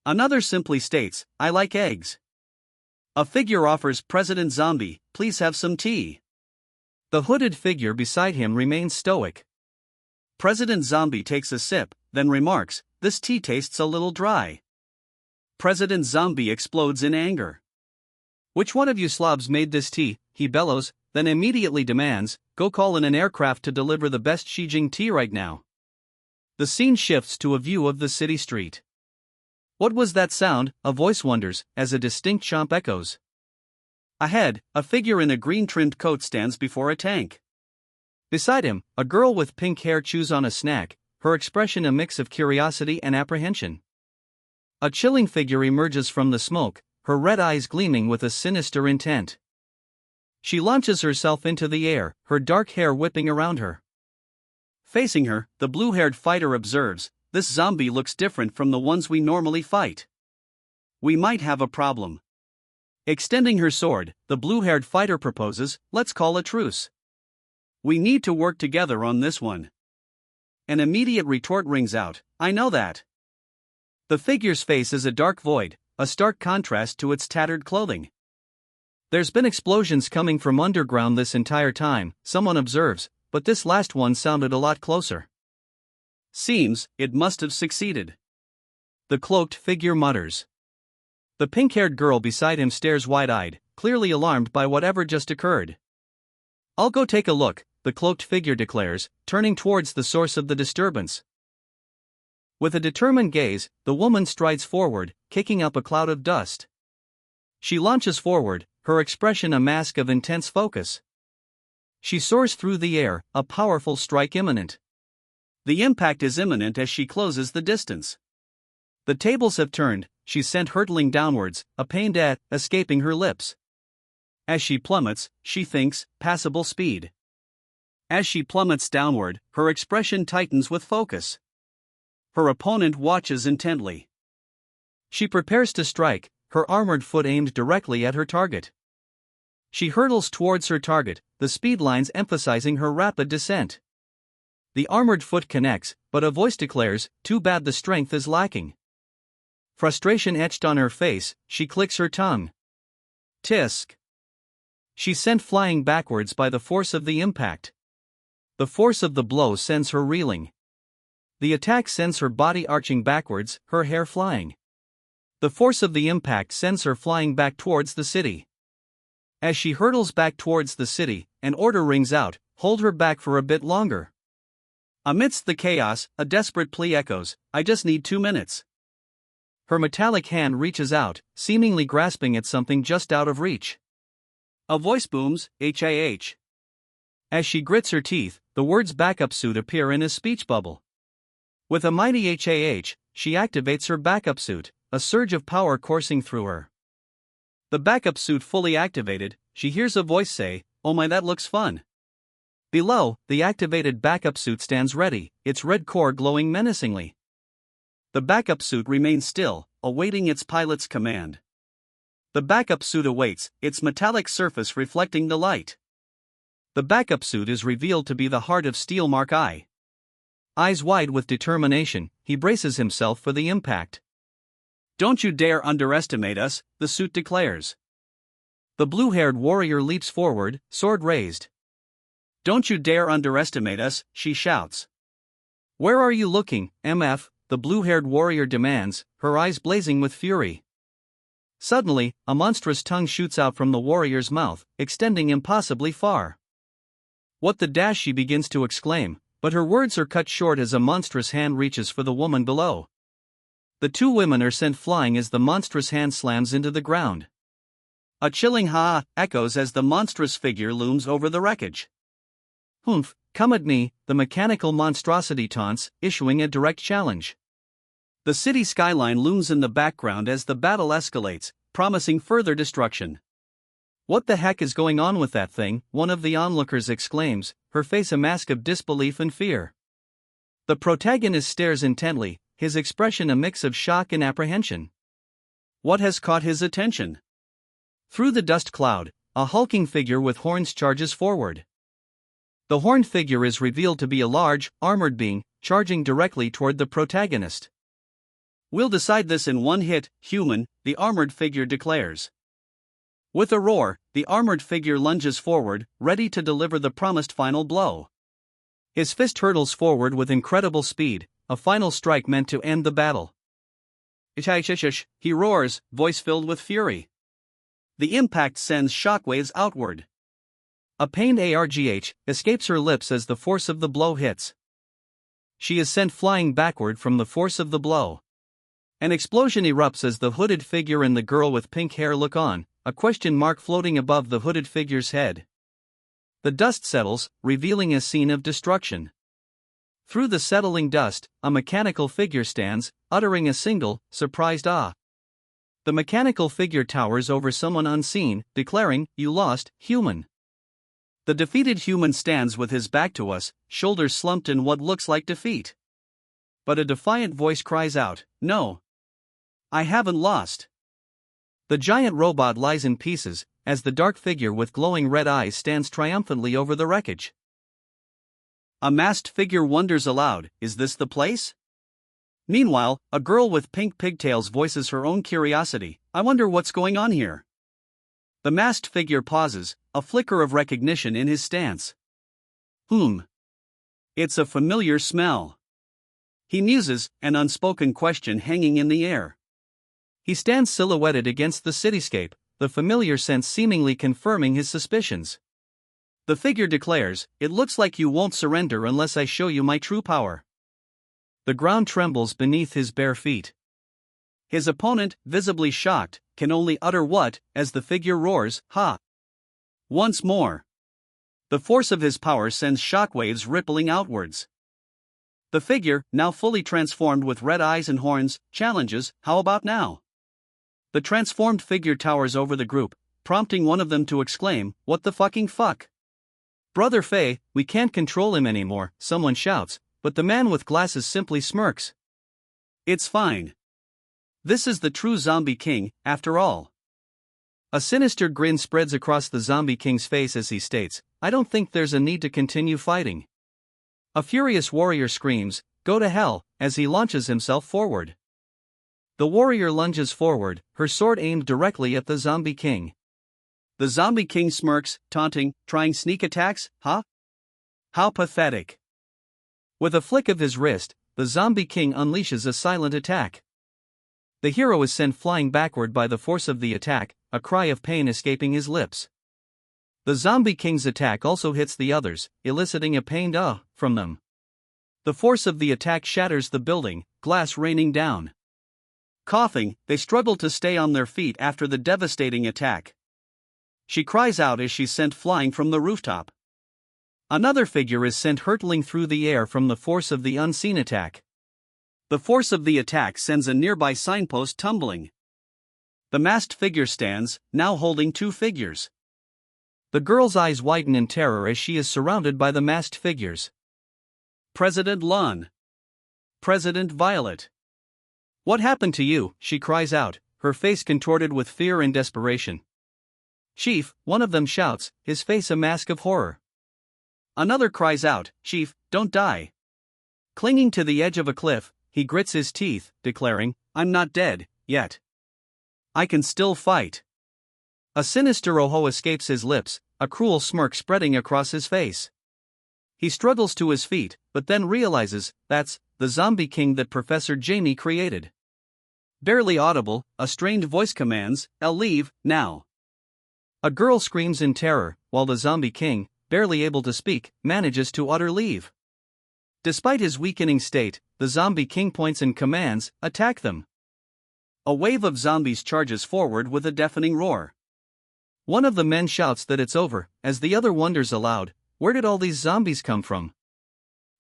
Another simply states, "I like eggs." A figure offers President Zombie, "Please have some tea." The hooded figure beside him remains stoic. President Zombie takes a sip, then remarks, "This tea tastes a little dry." President Zombie explodes in anger. "Which one of you slobs made this tea?" he bellows, then immediately demands, "Go call in an aircraft to deliver the best Shijing tea right now." The scene shifts to a view of the city street. "What was that sound?" a voice wonders, as a distinct chomp echoes. Ahead, a figure in a green-trimmed coat stands before a tank. Beside him, a girl with pink hair chews on a snack, her expression a mix of curiosity and apprehension. A chilling figure emerges from the smoke, her red eyes gleaming with a sinister intent. She launches herself into the air, her dark hair whipping around her. Facing her, the blue-haired fighter observes, "This zombie looks different from the ones we normally fight. We might have a problem." Extending her sword, the blue-haired fighter proposes, "Let's call a truce. We need to work together on this one." An immediate retort rings out, "I know that." The figure's face is a dark void, a stark contrast to its tattered clothing. "There's been explosions coming from underground this entire time," someone observes, "but this last one sounded a lot closer. Seems it must have succeeded." The cloaked figure mutters. The pink-haired girl beside him stares wide-eyed, clearly alarmed by whatever just occurred. "I'll go take a look," the cloaked figure declares, turning towards the source of the disturbance. With a determined gaze, the woman strides forward, kicking up a cloud of dust. She launches forward, her expression a mask of intense focus. She soars through the air, a powerful strike imminent. The impact is imminent as she closes the distance. The tables have turned, she's sent hurtling downwards, a pained escaping her lips. As she plummets, she thinks, passable speed. As she plummets downward, her expression tightens with focus. Her opponent watches intently. She prepares to strike, her armored foot aimed directly at her target. She hurtles towards her target, the speed lines emphasizing her rapid descent. The armored foot connects, but a voice declares, "Too bad the strength is lacking." Frustration etched on her face, she clicks her tongue. Tisk. She's sent flying backwards by the force of the impact. The force of the blow sends her reeling. The attack sends her body arching backwards, her hair flying. The force of the impact sends her flying back towards the city. As she hurtles back towards the city, an order rings out, "Hold her back for a bit longer." Amidst the chaos, a desperate plea echoes, "I just need 2 minutes." Her metallic hand reaches out, seemingly grasping at something just out of reach. A voice booms, "HAH." As she grits her teeth, the words "backup suit" appear in a speech bubble. With a mighty HAH, she activates her backup suit, a surge of power coursing through her. The backup suit fully activated, she hears a voice say, "Oh my, that looks fun." Below, the activated backup suit stands ready, its red core glowing menacingly. The backup suit remains still, awaiting its pilot's command. The backup suit awaits, its metallic surface reflecting the light. The backup suit is revealed to be the heart of Steel Mark I. Eyes wide with determination, he braces himself for the impact. "Don't you dare underestimate us," the suit declares. The blue-haired warrior leaps forward, sword raised. "Don't you dare underestimate us," she shouts. "Where are you looking, MF?" the blue-haired warrior demands, her eyes blazing with fury. Suddenly, a monstrous tongue shoots out from the warrior's mouth, extending impossibly far. "What the dash?" she begins to exclaim, but her words are cut short as a monstrous hand reaches for the woman below. The two women are sent flying as the monstrous hand slams into the ground. A chilling ha echoes as the monstrous figure looms over the wreckage. Humph, come at me, the mechanical monstrosity taunts, issuing a direct challenge. The city skyline looms in the background as the battle escalates, promising further destruction. What the heck is going on with that thing? One of the onlookers exclaims, her face a mask of disbelief and fear. The protagonist stares intently, his expression a mix of shock and apprehension. What has caught his attention? Through the dust cloud, a hulking figure with horns charges forward. The horned figure is revealed to be a large, armored being, charging directly toward the protagonist. We'll decide this in one hit, human, the armored figure declares. With a roar, the armored figure lunges forward, ready to deliver the promised final blow. His fist hurtles forward with incredible speed, a final strike meant to end the battle. He roars, voice filled with fury. The impact sends shockwaves outward. A pained argh escapes her lips as the force of the blow hits. She is sent flying backward from the force of the blow. An explosion erupts as the hooded figure and the girl with pink hair look on, a question mark floating above the hooded figure's head. The dust settles, revealing a scene of destruction. Through the settling dust, a mechanical figure stands, uttering a single, surprised ah. The mechanical figure towers over someone unseen, declaring, "You lost, human." The defeated human stands with his back to us, shoulders slumped in what looks like defeat. But a defiant voice cries out, "No. I haven't lost." The giant robot lies in pieces, as the dark figure with glowing red eyes stands triumphantly over the wreckage. A masked figure wonders aloud, "Is this the place?" Meanwhile, a girl with pink pigtails voices her own curiosity, "I wonder what's going on here." The masked figure pauses, a flicker of recognition in his stance. It's a familiar smell. He muses, an unspoken question hanging in the air. He stands silhouetted against the cityscape, the familiar scent seemingly confirming his suspicions. The figure declares, "It looks like you won't surrender unless I show you my true power." The ground trembles beneath his bare feet. His opponent, visibly shocked, can only utter what, as the figure roars, "Ha!" Once more. The force of his power sends shockwaves rippling outwards. The figure, now fully transformed with red eyes and horns, challenges, "How about now?" The transformed figure towers over the group, prompting one of them to exclaim, "What the fucking fuck?" "Brother Faye, we can't control him anymore," someone shouts, but the man with glasses simply smirks. "It's fine. This is the true Zombie King, after all." A sinister grin spreads across the Zombie King's face as he states, "I don't think there's a need to continue fighting." A furious warrior screams, "Go to hell," as he launches himself forward. The warrior lunges forward, her sword aimed directly at the Zombie King. The Zombie King smirks, taunting, "Trying sneak attacks, huh? How pathetic." With a flick of his wrist, the Zombie King unleashes a silent attack. The hero is sent flying backward by the force of the attack, a cry of pain escaping his lips. The Zombie King's attack also hits the others, eliciting a pained from them. The force of the attack shatters the building, glass raining down. Coughing, they struggle to stay on their feet after the devastating attack. She cries out as she's sent flying from the rooftop. Another figure is sent hurtling through the air from the force of the unseen attack. The force of the attack sends a nearby signpost tumbling. The masked figure stands, now holding two figures. The girl's eyes widen in terror as she is surrounded by the masked figures. President Lon. President Violet. "What happened to you?" she cries out, her face contorted with fear and desperation. "Chief," one of them shouts, his face a mask of horror. Another cries out, "Chief, don't die." Clinging to the edge of a cliff, he grits his teeth, declaring, "I'm not dead, yet. I can still fight." A sinister oho escapes his lips, a cruel smirk spreading across his face. He struggles to his feet, but then realizes, that's the Zombie King that Professor Jamie created. Barely audible, a strained voice commands, "Leave, now." A girl screams in terror, while the Zombie King, barely able to speak, manages to utter leave. Despite his weakening state, the Zombie King points and commands, "Attack them." A wave of zombies charges forward with a deafening roar. One of the men shouts that it's over, as the other wonders aloud, where did all these zombies come from?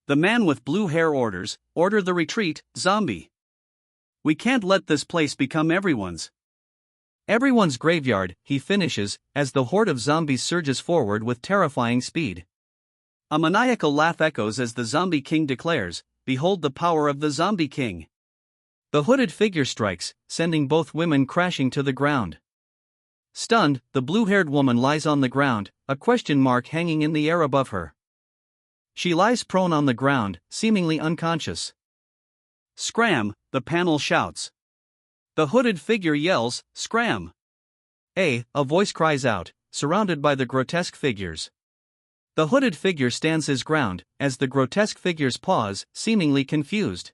The man with blue hair orders, "Order the retreat, zombie. We can't let this place become everyone's." Everyone's graveyard, he finishes, as the horde of zombies surges forward with terrifying speed. A maniacal laugh echoes as the zombie king declares, "Behold the power of the zombie king." The hooded figure strikes, sending both women crashing to the ground. Stunned, the blue-haired woman lies on the ground, a question mark hanging in the air above her. She lies prone on the ground, seemingly unconscious. "Scram," the panel shouts. The hooded figure yells, "Scram!" A voice cries out, surrounded by the grotesque figures. The hooded figure stands his ground, as the grotesque figures pause, seemingly confused.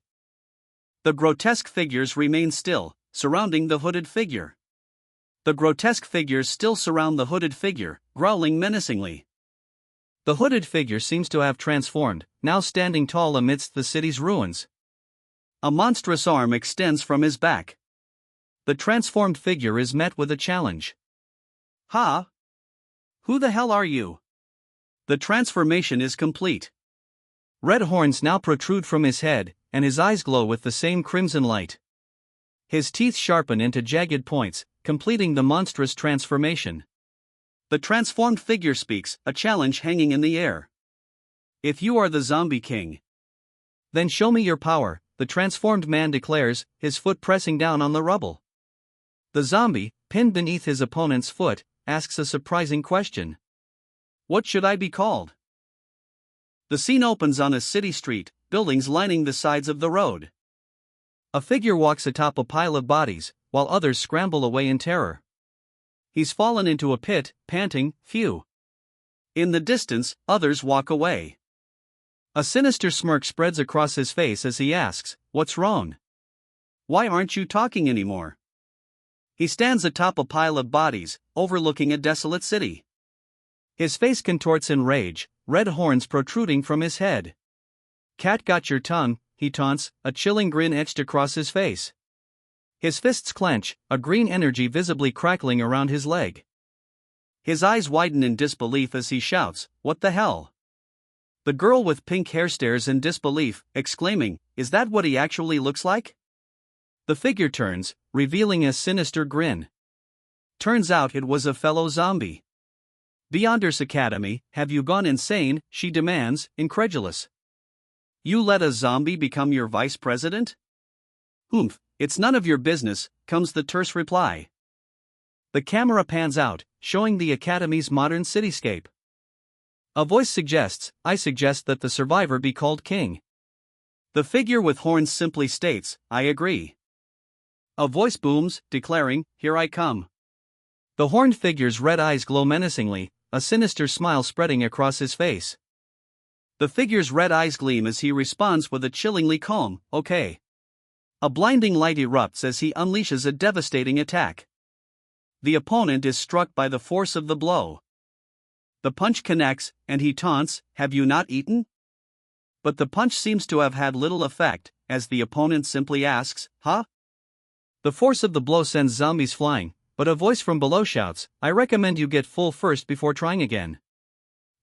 The grotesque figures remain still, surrounding the hooded figure. The grotesque figures still surround the hooded figure, growling menacingly. The hooded figure seems to have transformed, now standing tall amidst the city's ruins. A monstrous arm extends from his back. The transformed figure is met with a challenge. "Ha! Who the hell are you?" The transformation is complete. Red horns now protrude from his head, and his eyes glow with the same crimson light. His teeth sharpen into jagged points, completing the monstrous transformation. The transformed figure speaks, a challenge hanging in the air. "If you are the zombie king, then show me your power," the transformed man declares, his foot pressing down on the rubble. The zombie, pinned beneath his opponent's foot, asks a surprising question. "What should I be called?" The scene opens on a city street, buildings lining the sides of the road. A figure walks atop a pile of bodies, while others scramble away in terror. He's fallen into a pit, panting, "Phew." In the distance, others walk away. A sinister smirk spreads across his face as he asks, "What's wrong? Why aren't you talking anymore?" He stands atop a pile of bodies, overlooking a desolate city. His face contorts in rage, red horns protruding from his head. "Cat got your tongue," he taunts, a chilling grin etched across his face. His fists clench, a green energy visibly crackling around his leg. His eyes widen in disbelief as he shouts, "What the hell?" The girl with pink hair stares in disbelief, exclaiming, "Is that what he actually looks like?" The figure turns, revealing a sinister grin. Turns out it was a fellow zombie. "Beyonders Academy, have you gone insane?" she demands, incredulous. "You let a zombie become your vice president?" "Oomph, it's none of your business," comes the terse reply. The camera pans out, showing the Academy's modern cityscape. A voice suggests, "I suggest that the survivor be called king." The figure with horns simply states, "I agree." A voice booms, declaring, "Here I come." The horned figure's red eyes glow menacingly, a sinister smile spreading across his face. The figure's red eyes gleam as he responds with a chillingly calm, "Okay." A blinding light erupts as he unleashes a devastating attack. The opponent is struck by the force of the blow. The punch connects, and he taunts, "Have you not eaten?" But the punch seems to have had little effect, as the opponent simply asks, "Huh?" The force of the blow sends zombies flying, but a voice from below shouts, "I recommend you get full first before trying again."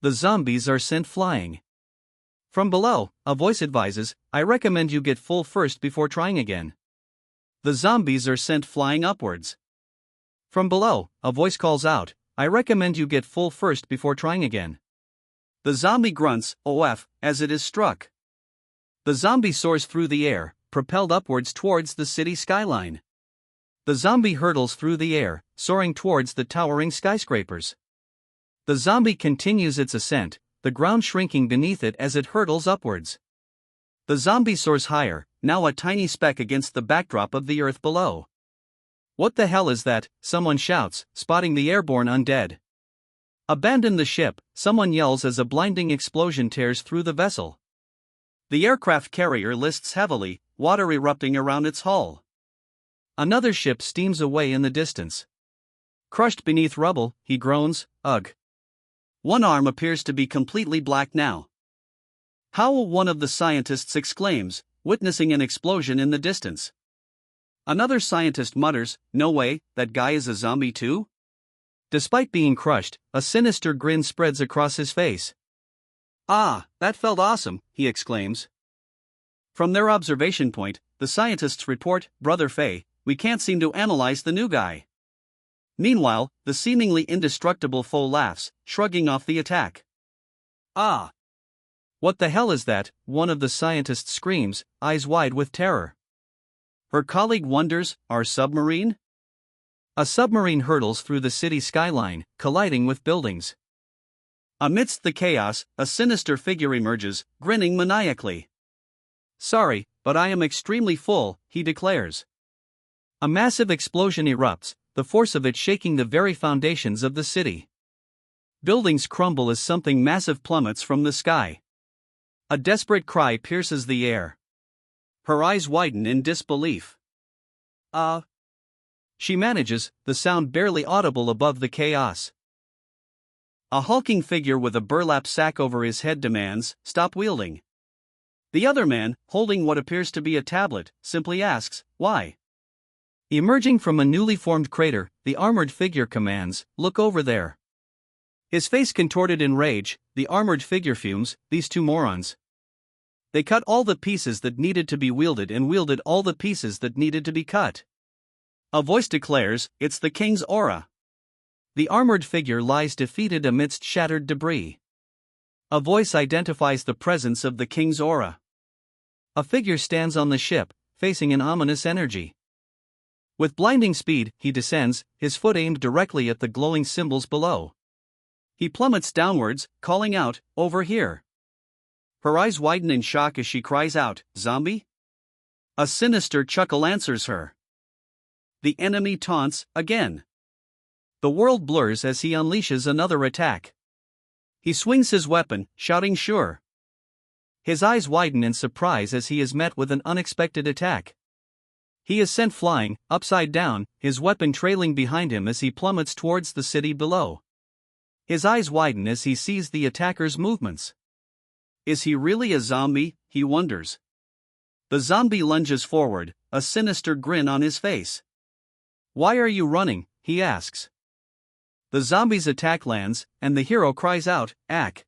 The zombies are sent flying. From below, a voice advises, "I recommend you get full first before trying again." The zombies are sent flying upwards. From below, a voice calls out, "I recommend you get full first before trying again." The zombie grunts, "OF," as it is struck. The zombie soars through the air, propelled upwards towards the city skyline. The zombie hurtles through the air, soaring towards the towering skyscrapers. The zombie continues its ascent, the ground shrinking beneath it as it hurtles upwards. The zombie soars higher, now a tiny speck against the backdrop of the earth below. "What the hell is that?" someone shouts, spotting the airborne undead. "Abandon the ship," someone yells as a blinding explosion tears through the vessel. The aircraft carrier lists heavily, water erupting around its hull. Another ship steams away in the distance. "Crushed beneath rubble," he groans, "Ugh." One arm appears to be completely black now. "How?" one of the scientists exclaims, witnessing an explosion in the distance. Another scientist mutters, "No way, that guy is a zombie too?" Despite being crushed, a sinister grin spreads across his face. "Ah, that felt awesome," he exclaims. From their observation point, the scientists report, "Brother Faye, we can't seem to analyze the new guy." Meanwhile, the seemingly indestructible foe laughs, shrugging off the attack. "Ah! What the hell is that?" one of the scientists screams, eyes wide with terror. Her colleague wonders, "Our submarine?" A submarine hurtles through the city skyline, colliding with buildings. Amidst the chaos, a sinister figure emerges, grinning maniacally. "Sorry, but I am extremely full," he declares. A massive explosion erupts, the force of it shaking the very foundations of the city. Buildings crumble as something massive plummets from the sky. A desperate cry pierces the air. Her eyes widen in disbelief. She manages, the sound barely audible above the chaos. A hulking figure with a burlap sack over his head demands, "Stop wielding." The other man, holding what appears to be a tablet, simply asks, "Why?" Emerging from a newly formed crater, the armored figure commands, "Look over there." His face contorted in rage, the armored figure fumes, "These two morons. They cut all the pieces that needed to be wielded and wielded all the pieces that needed to be cut." A voice declares, "It's the king's aura." The armored figure lies defeated amidst shattered debris. A voice identifies the presence of the king's aura. A figure stands on the ship, facing an ominous energy. With blinding speed, he descends, his foot aimed directly at the glowing symbols below. He plummets downwards, calling out, "Over here." Her eyes widen in shock as she cries out, "Zombie?" A sinister chuckle answers her. The enemy taunts, again. The world blurs as he unleashes another attack. He swings his weapon, shouting, "Sure." His eyes widen in surprise as he is met with an unexpected attack. He is sent flying, upside down, his weapon trailing behind him as he plummets towards the city below. His eyes widen as he sees the attacker's movements. Is he really a zombie, he wonders. The zombie lunges forward, a sinister grin on his face. "Why are you running?" he asks. The zombie's attack lands, and the hero cries out, "Ack!"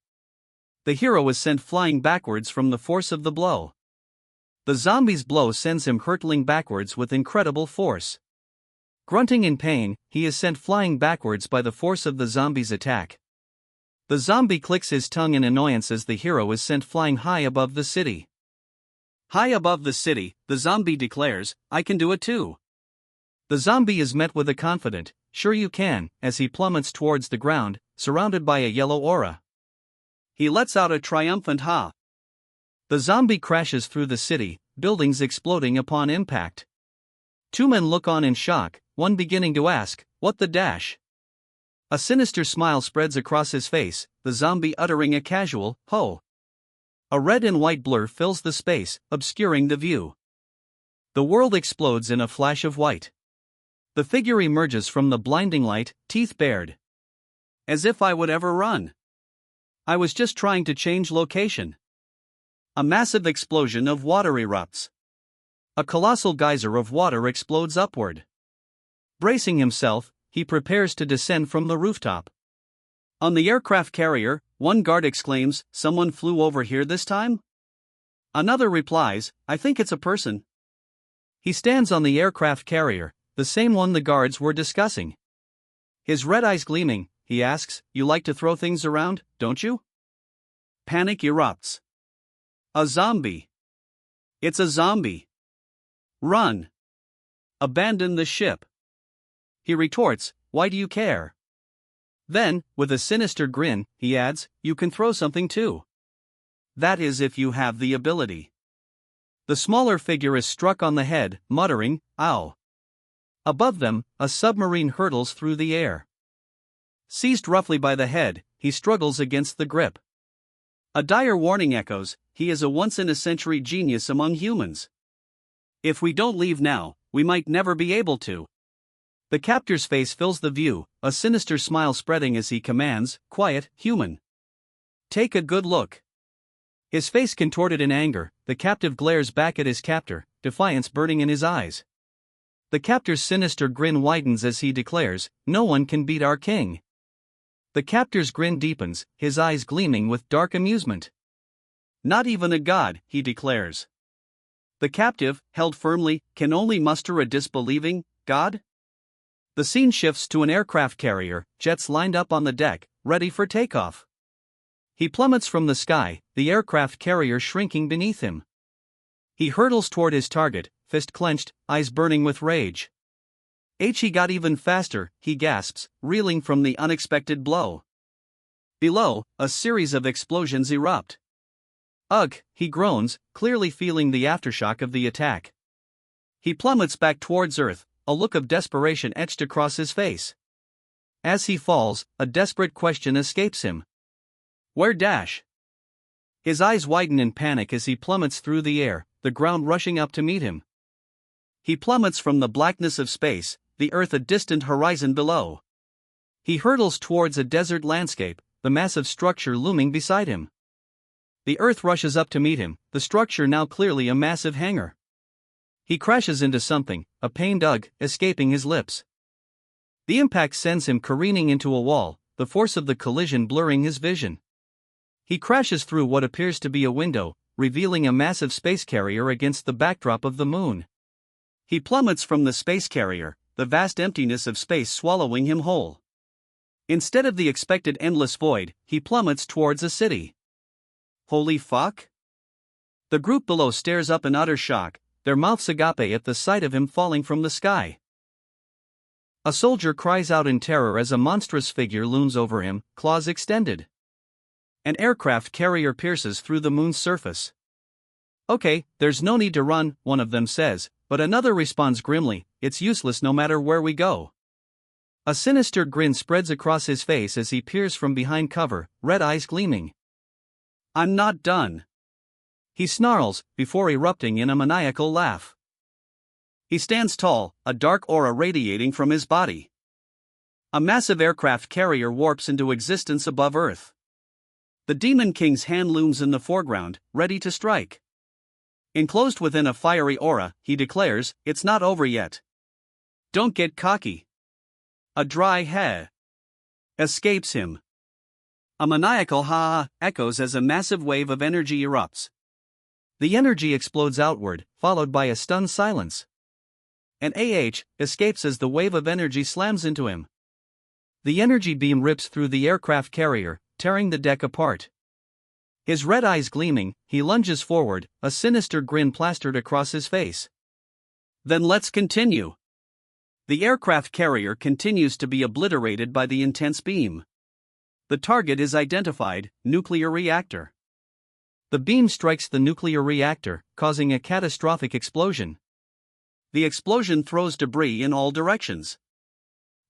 The hero is sent flying backwards from the force of the blow. The zombie's blow sends him hurtling backwards with incredible force. Grunting in pain, he is sent flying backwards by the force of the zombie's attack. The zombie clicks his tongue in annoyance as the hero is sent flying high above the city. High above the city, the zombie declares, "I can do it too." The zombie is met with a confident, "Sure you can," as he plummets towards the ground, surrounded by a yellow aura. He lets out a triumphant ha. The zombie crashes through the city, buildings exploding upon impact. Two men look on in shock, one beginning to ask, "What the dash?" A sinister smile spreads across his face, the zombie uttering a casual, "Ho!" A red and white blur fills the space, obscuring the view. The world explodes in a flash of white. The figure emerges from the blinding light, teeth bared. "As if I would ever run. I was just trying to change location." A massive explosion of water erupts. A colossal geyser of water explodes upward. Bracing himself, he prepares to descend from the rooftop. On the aircraft carrier, one guard exclaims, "Someone flew over here this time?" Another replies, "I think it's a person." He stands on the aircraft carrier, the same one the guards were discussing. His red eyes gleaming, he asks, "You like to throw things around, don't you?" Panic erupts. A zombie. It's a zombie. Run. Abandon the ship. He retorts, "Why do you care?" Then, with a sinister grin, he adds, "You can throw something too. That is if you have the ability." The smaller figure is struck on the head, muttering, "Ow." Above them, a submarine hurtles through the air. Seized roughly by the head, he struggles against the grip. A dire warning echoes, he is a once-in-a-century genius among humans. If we don't leave now, we might never be able to. The captor's face fills the view, a sinister smile spreading as he commands, "Quiet, human. Take a good look." His face contorted in anger, the captive glares back at his captor, defiance burning in his eyes. The captor's sinister grin widens as he declares, "No one can beat our king." The captor's grin deepens, his eyes gleaming with dark amusement. "Not even a god," he declares. The captive, held firmly, can only muster a disbelieving god? The scene shifts to an aircraft carrier, jets lined up on the deck, ready for takeoff. He plummets from the sky, the aircraft carrier shrinking beneath him. He hurtles toward his target, fist clenched, eyes burning with rage. He got even faster, he gasps, reeling from the unexpected blow. Below, a series of explosions erupt. "Ugh," he groans, clearly feeling the aftershock of the attack. He plummets back towards Earth, a look of desperation etched across his face. As he falls, a desperate question escapes him. "Where dash?" His eyes widen in panic as he plummets through the air, the ground rushing up to meet him. He plummets from the blackness of space, the Earth a distant horizon below. He hurtles towards a desert landscape, the massive structure looming beside him. The Earth rushes up to meet him, the structure now clearly a massive hangar. He crashes into something, a pained ugh escaping his lips. The impact sends him careening into a wall, the force of the collision blurring his vision. He crashes through what appears to be a window, revealing a massive space carrier against the backdrop of the moon. He plummets from the space carrier, the vast emptiness of space swallowing him whole. Instead of the expected endless void, he plummets towards a city. Holy fuck? The group below stares up in utter shock, their mouths agape at the sight of him falling from the sky. A soldier cries out in terror as a monstrous figure looms over him, claws extended. An aircraft carrier pierces through the moon's surface. "Okay, there's no need to run," one of them says, but another responds grimly, "It's useless no matter where we go." A sinister grin spreads across his face as he peers from behind cover, red eyes gleaming. "I'm not done," he snarls, before erupting in a maniacal laugh. He stands tall, a dark aura radiating from his body. A massive aircraft carrier warps into existence above Earth. The Demon King's hand looms in the foreground, ready to strike. Enclosed within a fiery aura, he declares, "It's not over yet. Don't get cocky." A dry "heh" escapes him. A maniacal "ha" echoes as a massive wave of energy erupts. The energy explodes outward, followed by a stunned silence. An escapes as the wave of energy slams into him. The energy beam rips through the aircraft carrier, tearing the deck apart. His red eyes gleaming, he lunges forward, a sinister grin plastered across his face. "Then let's continue." The aircraft carrier continues to be obliterated by the intense beam. The target is identified, nuclear reactor. The beam strikes the nuclear reactor, causing a catastrophic explosion. The explosion throws debris in all directions.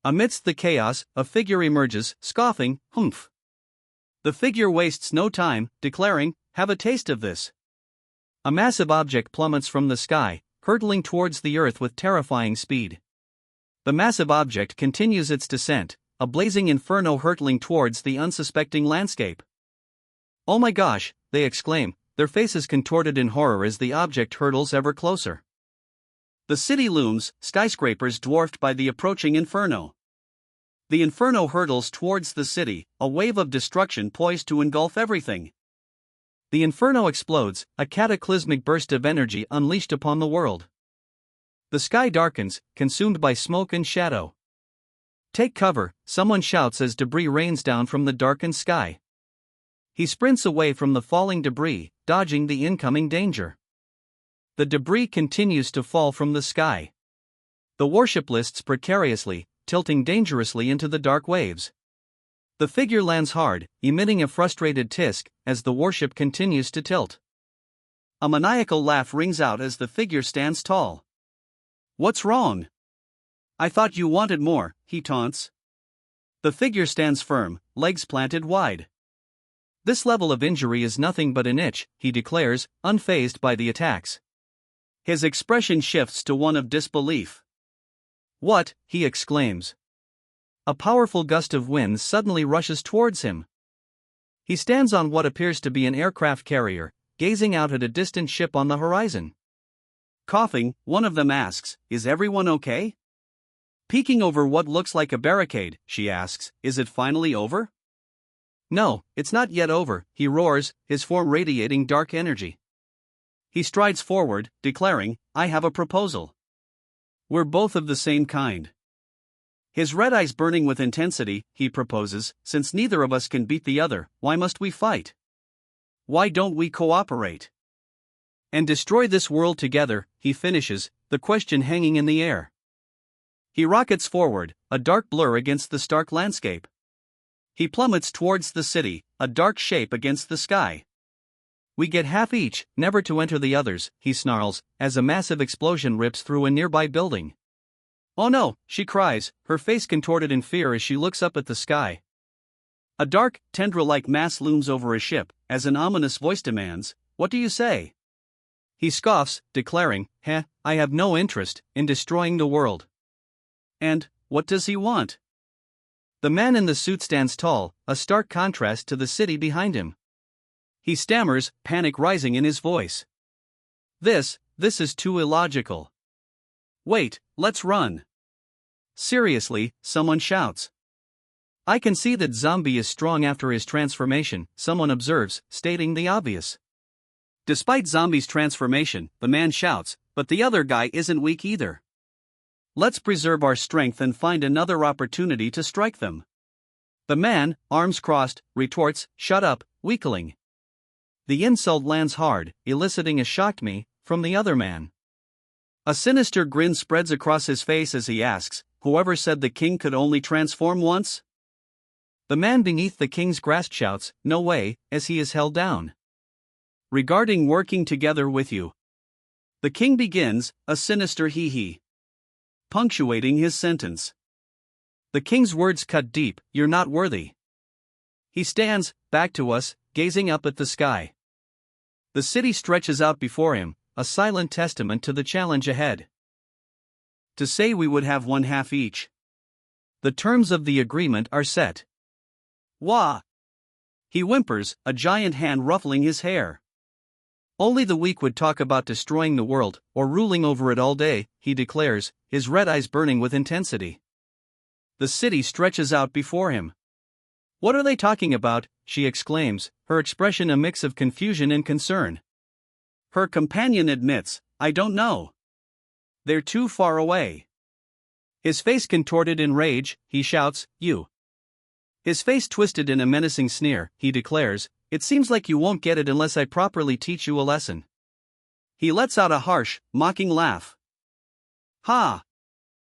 Amidst the chaos, a figure emerges, scoffing, "Humph." The figure wastes no time, declaring, "Have a taste of this." A massive object plummets from the sky, hurtling towards the Earth with terrifying speed. The massive object continues its descent, a blazing inferno hurtling towards the unsuspecting landscape. "Oh my gosh," they exclaim, their faces contorted in horror as the object hurtles ever closer. The city looms, skyscrapers dwarfed by the approaching inferno. The inferno hurtles towards the city, a wave of destruction poised to engulf everything. The inferno explodes, a cataclysmic burst of energy unleashed upon the world. The sky darkens, consumed by smoke and shadow. "Take cover," someone shouts as debris rains down from the darkened sky. He sprints away from the falling debris, dodging the incoming danger. The debris continues to fall from the sky. The warship lists precariously, tilting dangerously into the dark waves. The figure lands hard, emitting a frustrated tisk, as the warship continues to tilt. A maniacal laugh rings out as the figure stands tall. "What's wrong? I thought you wanted more," he taunts. The figure stands firm, legs planted wide. "This level of injury is nothing but an itch," he declares, unfazed by the attacks. His expression shifts to one of disbelief. "What?" he exclaims. A powerful gust of wind suddenly rushes towards him. He stands on what appears to be an aircraft carrier, gazing out at a distant ship on the horizon. Coughing, one of them asks, "Is everyone okay?" Peeking over what looks like a barricade, she asks, "Is it finally over?" "No, it's not yet over," he roars, his form radiating dark energy. He strides forward, declaring, "I have a proposal. We're both of the same kind." His red eyes burning with intensity, he proposes, "Since neither of us can beat the other, why must we fight? Why don't we cooperate and destroy this world together?" he finishes, the question hanging in the air. He rockets forward, a dark blur against the stark landscape. He plummets towards the city, a dark shape against the sky. "We get half each, never to enter the others," he snarls, as a massive explosion rips through a nearby building. "Oh no," she cries, her face contorted in fear as she looks up at the sky. A dark, tendril-like mass looms over a ship, as an ominous voice demands, "What do you say?" He scoffs, declaring, I have no interest in destroying the world." And what does he want? The man in the suit stands tall, a stark contrast to the city behind him. He stammers, panic rising in his voice. This is too illogical. Wait, let's run." Seriously, someone shouts. "I can see that Zombie is strong after his transformation," someone observes, stating the obvious. Despite Zombie's transformation, the man shouts, "But the other guy isn't weak either. Let's preserve our strength and find another opportunity to strike them." The man, arms crossed, retorts, "Shut up, weakling." The insult lands hard, eliciting a "shocked me" from the other man. A sinister grin spreads across his face as he asks, "Whoever said the king could only transform once?" The man beneath the king's grasp shouts, "No way," as he is held down. "Regarding working together with you." The king begins, a sinister hee-hee, punctuating his sentence. The king's words cut deep, "You're not worthy." He stands, back to us, gazing up at the sky. The city stretches out before him, a silent testament to the challenge ahead. To say we would have one half each. The terms of the agreement are set. Wah! He whimpers, a giant hand ruffling his hair. "Only the weak would talk about destroying the world, or ruling over it all day," he declares, his red eyes burning with intensity. The city stretches out before him. "What are they talking about?" she exclaims, her expression a mix of confusion and concern. Her companion admits, "I don't know. They're too far away." His face contorted in rage, he shouts, "You." His face twisted in a menacing sneer, he declares, "It seems like you won't get it unless I properly teach you a lesson." He lets out a harsh, mocking laugh. Ha!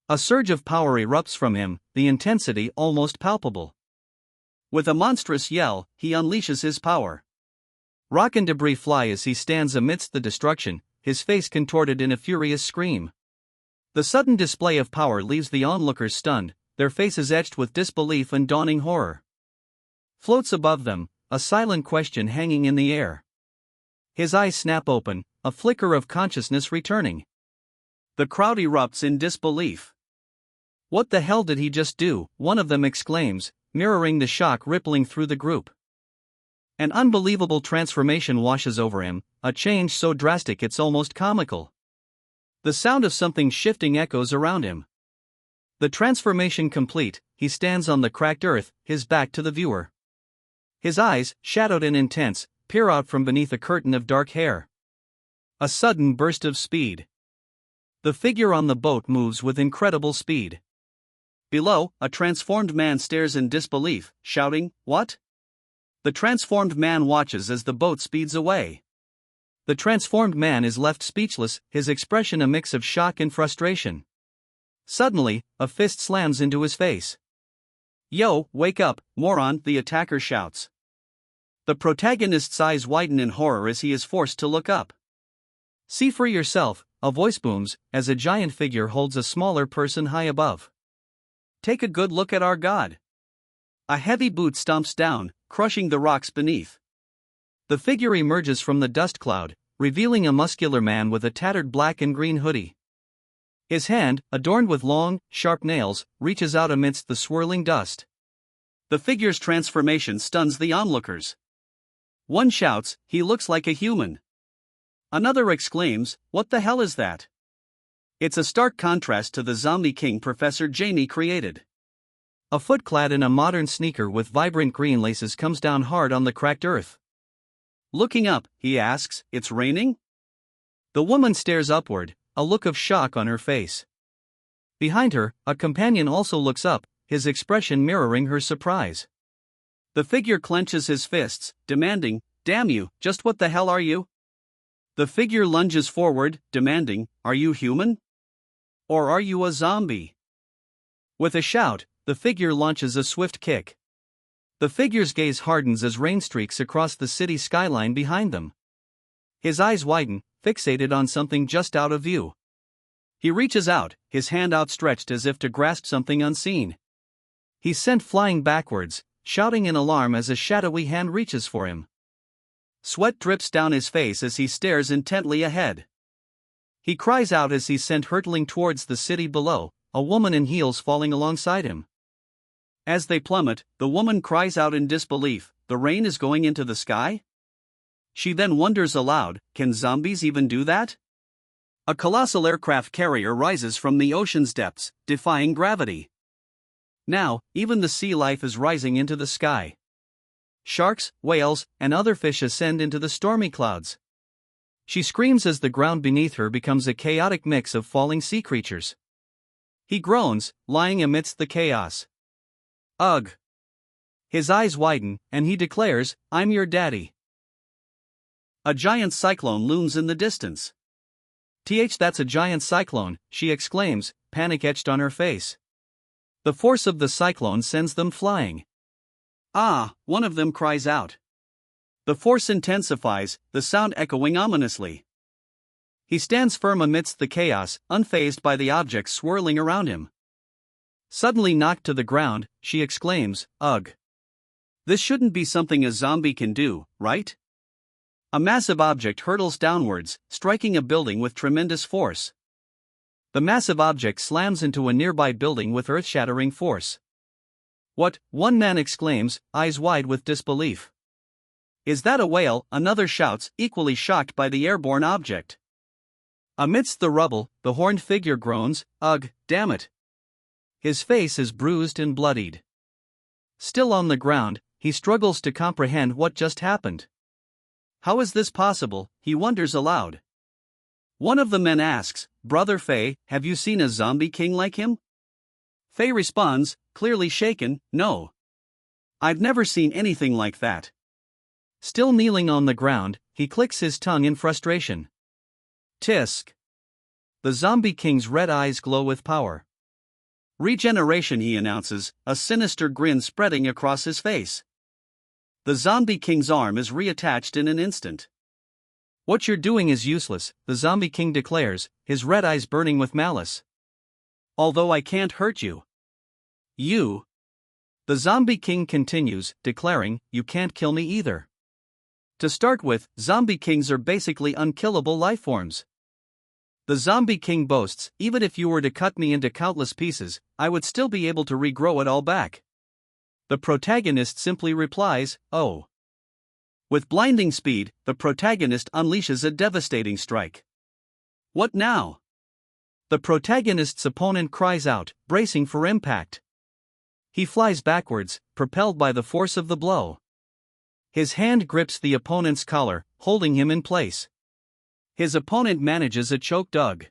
A surge of power erupts from him, the intensity almost palpable. With a monstrous yell, he unleashes his power. Rock and debris fly as he stands amidst the destruction, his face contorted in a furious scream. The sudden display of power leaves the onlookers stunned, their faces etched with disbelief and dawning horror. Floats above them, a silent question hanging in the air. His eyes snap open, a flicker of consciousness returning. The crowd erupts in disbelief. "What the hell did he just do?" one of them exclaims, mirroring the shock rippling through the group. An unbelievable transformation washes over him, a change so drastic it's almost comical. The sound of something shifting echoes around him. The transformation complete, he stands on the cracked earth, his back to the viewer. His eyes, shadowed and intense, peer out from beneath a curtain of dark hair. A sudden burst of speed. The figure on the boat moves with incredible speed. Below, a transformed man stares in disbelief, shouting, "What?" The transformed man watches as the boat speeds away. The transformed man is left speechless, his expression a mix of shock and frustration. Suddenly, a fist slams into his face. "Yo, wake up, moron," the attacker shouts. The protagonist's eyes widen in horror as he is forced to look up. "See for yourself," a voice booms, as a giant figure holds a smaller person high above. "Take a good look at our god." A heavy boot stomps down, crushing the rocks beneath. The figure emerges from the dust cloud, revealing a muscular man with a tattered black and green hoodie. His hand, adorned with long, sharp nails, reaches out amidst the swirling dust. The figure's transformation stuns the onlookers. One shouts, "He looks like a human." Another exclaims, "What the hell is that?" It's a stark contrast to the zombie king Professor Jamie created. A foot clad in a modern sneaker with vibrant green laces comes down hard on the cracked earth. Looking up, he asks, "It's raining?" The woman stares upward, a look of shock on her face. Behind her, a companion also looks up, his expression mirroring her surprise. The figure clenches his fists, demanding, "Damn you, just what the hell are you?" The figure lunges forward, demanding, "Are you human? Or are you a zombie?" With a shout, the figure launches a swift kick. The figure's gaze hardens as rain streaks across the city skyline behind them. His eyes widen, fixated on something just out of view. He reaches out, his hand outstretched as if to grasp something unseen. He's sent flying backwards, shouting in alarm as a shadowy hand reaches for him. Sweat drips down his face as he stares intently ahead. He cries out as he's sent hurtling towards the city below, a woman in heels falling alongside him. As they plummet, the woman cries out in disbelief, "The rain is going into the sky?" She then wonders aloud, "Can zombies even do that?" A colossal aircraft carrier rises from the ocean's depths, defying gravity. Now, even the sea life is rising into the sky. Sharks, whales, and other fish ascend into the stormy clouds. She screams as the ground beneath her becomes a chaotic mix of falling sea creatures. He groans, lying amidst the chaos. Ugh! His eyes widen, and he declares, "I'm your daddy." A giant cyclone looms in the distance. That's a giant cyclone," she exclaims, panic etched on her face. The force of the cyclone sends them flying. "Ah," one of them cries out. The force intensifies, the sound echoing ominously. He stands firm amidst the chaos, unfazed by the objects swirling around him. Suddenly knocked to the ground, she exclaims, "Ugh! This shouldn't be something a zombie can do, right?" A massive object hurtles downwards, striking a building with tremendous force. The massive object slams into a nearby building with earth-shattering force. "What?" one man exclaims, eyes wide with disbelief. "Is that a whale?" another shouts, equally shocked by the airborne object. Amidst the rubble, the horned figure groans, "Ugh, damn it!" His face is bruised and bloodied. Still on the ground, he struggles to comprehend what just happened. "How is this possible?" he wonders aloud. One of the men asks, "Brother Faye, have you seen a zombie king like him?" Faye responds, clearly shaken, "No. I've never seen anything like that." Still kneeling on the ground, he clicks his tongue in frustration. Tisk. The zombie king's red eyes glow with power. "Regeneration," he announces, a sinister grin spreading across his face. The zombie king's arm is reattached in an instant. "What you're doing is useless," the zombie king declares, his red eyes burning with malice. "Although I can't hurt you." "You?" The zombie king continues, declaring, "You can't kill me either." To start with, zombie kings are basically unkillable lifeforms. The zombie king boasts, "Even if you were to cut me into countless pieces, I would still be able to regrow it all back." The protagonist simply replies, "Oh." With blinding speed, the protagonist unleashes a devastating strike. "What now?" The protagonist's opponent cries out, bracing for impact. He flies backwards, propelled by the force of the blow. His hand grips the opponent's collar, holding him in place. His opponent manages a choked "Ugh"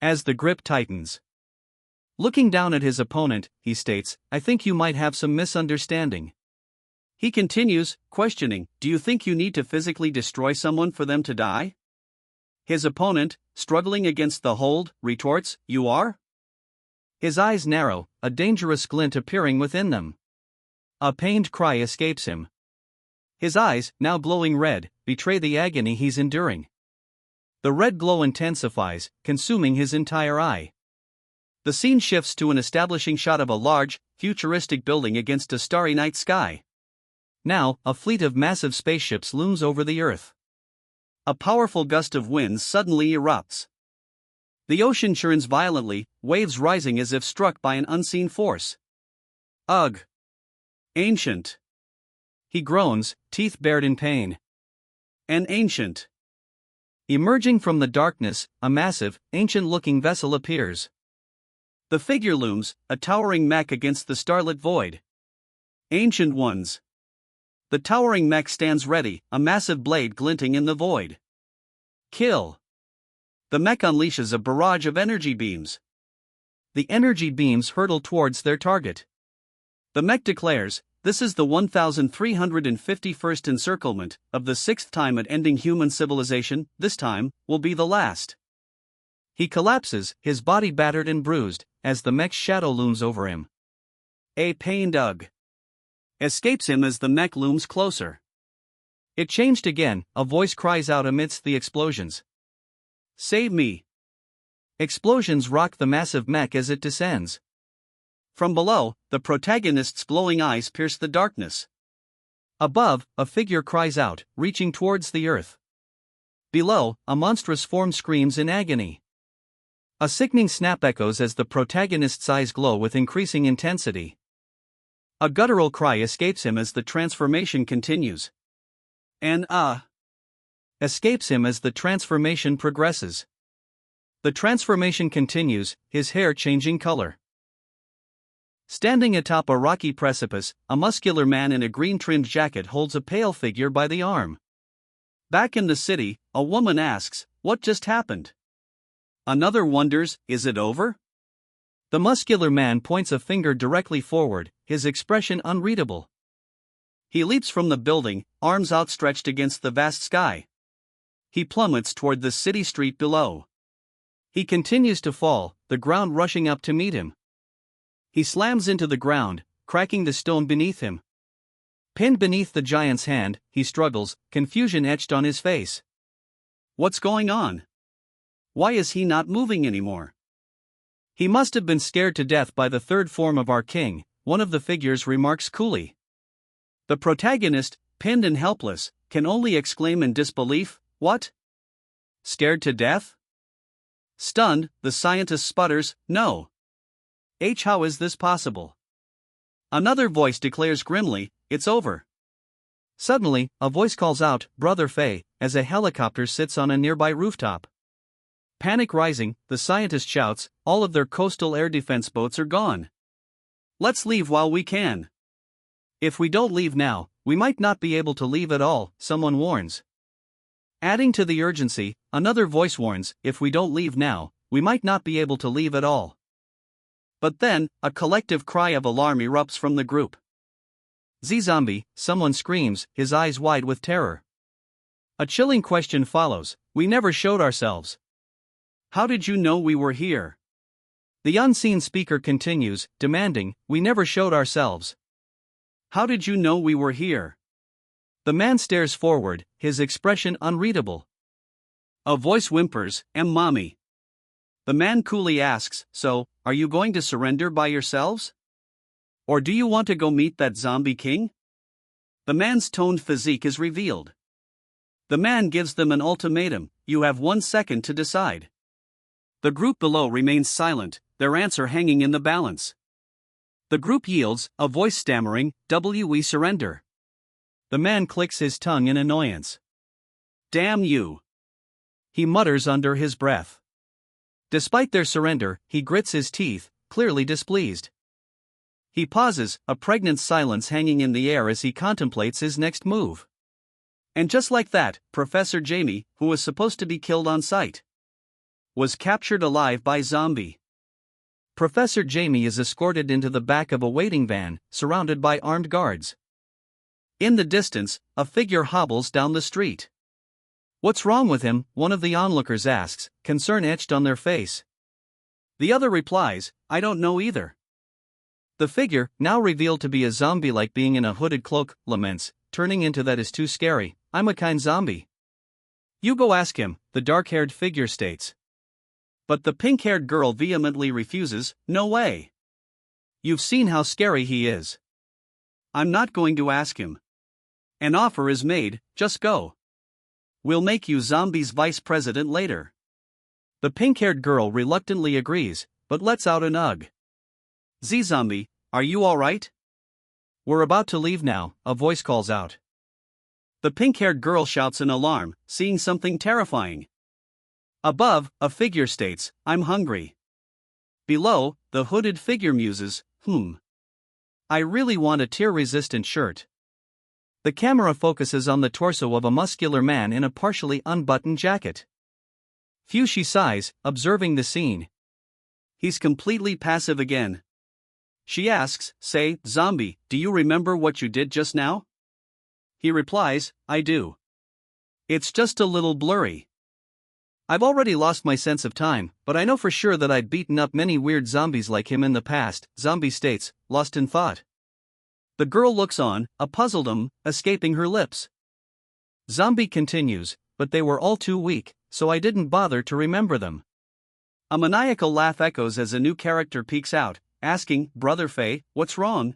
as the grip tightens. Looking down at his opponent, he states, "I think you might have some misunderstanding." He continues, questioning, "Do you think you need to physically destroy someone for them to die?" His opponent, struggling against the hold, retorts, "You are?" His eyes narrow, a dangerous glint appearing within them. A pained cry escapes him. His eyes, now glowing red, betray the agony he's enduring. The red glow intensifies, consuming his entire eye. The scene shifts to an establishing shot of a large, futuristic building against a starry night sky. Now, a fleet of massive spaceships looms over the Earth. A powerful gust of wind suddenly erupts. The ocean churns violently, waves rising as if struck by an unseen force. "Ugh! Ancient!" He groans, teeth bared in pain. An ancient. Emerging from the darkness, a massive, ancient-looking vessel appears. The figure looms, a towering mech against the starlit void. Ancient Ones. The towering mech stands ready, a massive blade glinting in the void. Kill. The mech unleashes a barrage of energy beams. The energy beams hurtle towards their target. The mech declares, "This is the 1351st encirclement of the 6th time at ending human civilization. This time will be the last." He collapses, his body battered and bruised, as the mech's shadow looms over him. A pained ugh escapes him as the mech looms closer. It changed again, a voice cries out amidst the explosions. "Save me!" Explosions rock the massive mech as it descends. From below, the protagonist's glowing eyes pierce the darkness. Above, a figure cries out, reaching towards the earth. Below, a monstrous form screams in agony. A sickening snap echoes as the protagonist's eyes glow with increasing intensity. A guttural cry escapes him as the transformation continues. An escapes him as the transformation progresses. The transformation continues, his hair changing color. Standing atop a rocky precipice, a muscular man in a green-trimmed jacket holds a pale figure by the arm. Back in the city, a woman asks, "What just happened?" Another wonders, "Is it over?" The muscular man points a finger directly forward, his expression unreadable. He leaps from the building, arms outstretched against the vast sky. He plummets toward the city street below. He continues to fall, the ground rushing up to meet him. He slams into the ground, cracking the stone beneath him. Pinned beneath the giant's hand, he struggles, confusion etched on his face. What's going on? Why is he not moving anymore? He must have been scared to death by the third form of our king, one of the figures remarks coolly. The protagonist, pinned and helpless, can only exclaim in disbelief, "What? Scared to death?" Stunned, the scientist sputters, "No. How is this possible?" Another voice declares grimly, "It's over." Suddenly, a voice calls out, "Brother Fei," as a helicopter sits on a nearby rooftop. Panic rising, the scientist shouts, "All of their coastal air defense boats are gone. Let's leave while we can." "If we don't leave now, we might not be able to leave at all," someone warns. Adding to the urgency, another voice warns, "If we don't leave now, we might not be able to leave at all." But then, a collective cry of alarm erupts from the group. "Z-zombie," someone screams, his eyes wide with terror. A chilling question follows, "We never showed ourselves." "How did you know we were here?" The unseen speaker continues, demanding, "We never showed ourselves." "How did you know we were here?" The man stares forward, his expression unreadable. A voice whimpers, "Mommy." The man coolly asks, "So, are you going to surrender by yourselves? Or do you want to go meet that zombie king?" The man's toned physique is revealed. The man gives them an ultimatum, "You have 1 second to decide." The group below remains silent, their answer hanging in the balance. The group yields, a voice stammering, "We surrender." The man clicks his tongue in annoyance. "Damn you," he mutters under his breath. Despite their surrender, he grits his teeth, clearly displeased. He pauses, a pregnant silence hanging in the air as he contemplates his next move. And just like that, Professor Jamie, who was supposed to be killed on sight, was captured alive by zombie. Professor Jamie is escorted into the back of a waiting van, surrounded by armed guards. In the distance, a figure hobbles down the street. "What's wrong with him?" one of the onlookers asks, concern etched on their face. The other replies, "I don't know either." The figure, now revealed to be a zombie like being in a hooded cloak, laments, "Turning into that is too scary, I'm a kind zombie." "You go ask him," the dark-haired figure states. But the pink-haired girl vehemently refuses, "No way. You've seen how scary he is. I'm not going to ask him. An offer is made, just go. We'll make you Zombie's vice president later." The pink-haired girl reluctantly agrees, but lets out an ugh. "Z-Zombie, are you alright?" "We're about to leave now," a voice calls out. The pink-haired girl shouts in alarm, seeing something terrifying. Above, a figure states, I'm hungry. Below, the hooded figure muses, I really want a tear-resistant shirt. The camera focuses on the torso of a muscular man in a partially unbuttoned jacket. Fushi sighs, observing the scene. He's completely passive again. She asks, say, zombie, do you remember what you did just now? He replies, I do. It's just a little blurry. I've already lost my sense of time, but I know for sure that I'd beaten up many weird zombies like him in the past, Zombie states, lost in thought. The girl looks on, a puzzled escaping her lips. Zombie continues, but they were all too weak, so I didn't bother to remember them. A maniacal laugh echoes as a new character peeks out, asking, Brother Faye, what's wrong?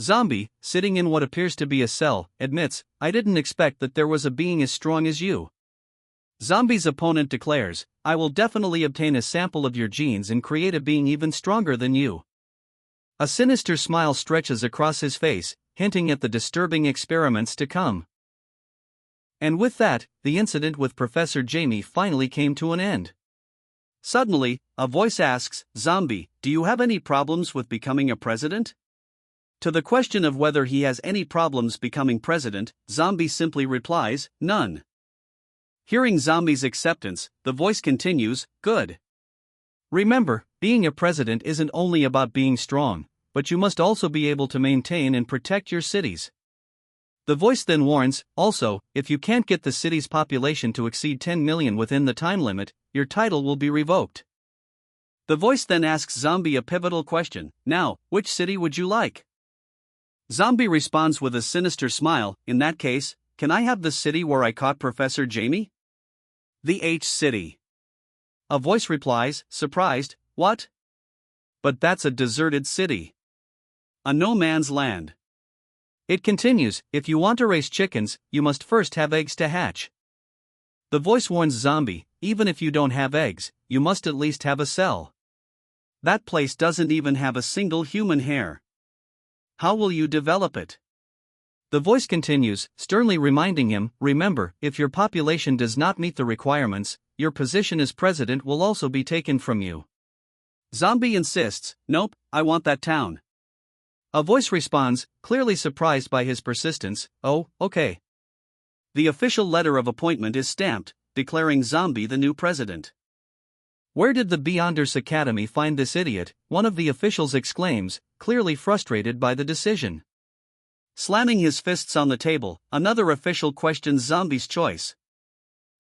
Zombie, sitting in what appears to be a cell, admits, I didn't expect that there was a being as strong as you. Zombie's opponent declares, I will definitely obtain a sample of your genes and create a being even stronger than you. A sinister smile stretches across his face, hinting at the disturbing experiments to come. And with that, the incident with Professor Jamie finally came to an end. Suddenly, a voice asks, Zombie, do you have any problems with becoming a president? To the question of whether he has any problems becoming president, Zombie simply replies, none. Hearing Zombie's acceptance, the voice continues, good. Remember, being a president isn't only about being strong, but you must also be able to maintain and protect your cities. The voice then warns, also, if you can't get the city's population to exceed 10 million within the time limit, your title will be revoked. The voice then asks Zombie a pivotal question, now, which city would you like? Zombie responds with a sinister smile, in that case, can I have the city where I caught Professor Jamie? The H city. A voice replies, surprised, what? But that's a deserted city. A no man's land. It continues, if you want to raise chickens, you must first have eggs to hatch. The voice warns Zombie, even if you don't have eggs, you must at least have a cell. That place doesn't even have a single human hair. How will you develop it? The voice continues, sternly reminding him, remember, if your population does not meet the requirements, your position as president will also be taken from you. Zombie insists, nope, I want that town. A voice responds, clearly surprised by his persistence, oh, okay. The official letter of appointment is stamped, declaring Zombie the new president. Where did the Beyonders Academy find this idiot? One of the officials exclaims, clearly frustrated by the decision. Slamming his fists on the table, another official questions Zombie's choice.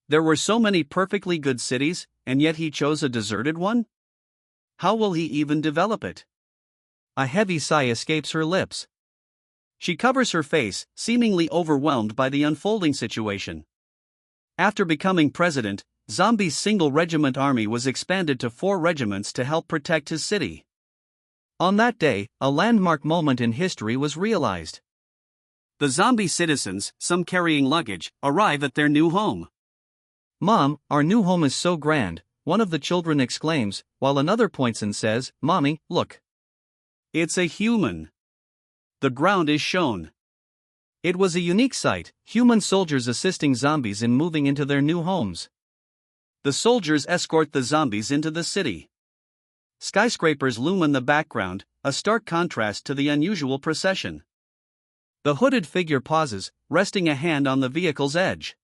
There were so many perfectly good cities, and yet he chose a deserted one? How will he even develop it? A heavy sigh escapes her lips. She covers her face, seemingly overwhelmed by the unfolding situation. After becoming president, Zombie's single regiment army was expanded to 4 regiments to help protect his city. On that day, a landmark moment in history was realized. The zombie citizens, some carrying luggage, arrive at their new home. Mom, our new home is so grand, one of the children exclaims, while another points and says, Mommy, look. It's a human. The ground is shown. It was a unique sight, human soldiers assisting zombies in moving into their new homes. The soldiers escort the zombies into the city. Skyscrapers loom in the background, a stark contrast to the unusual procession. The hooded figure pauses, resting a hand on the vehicle's edge.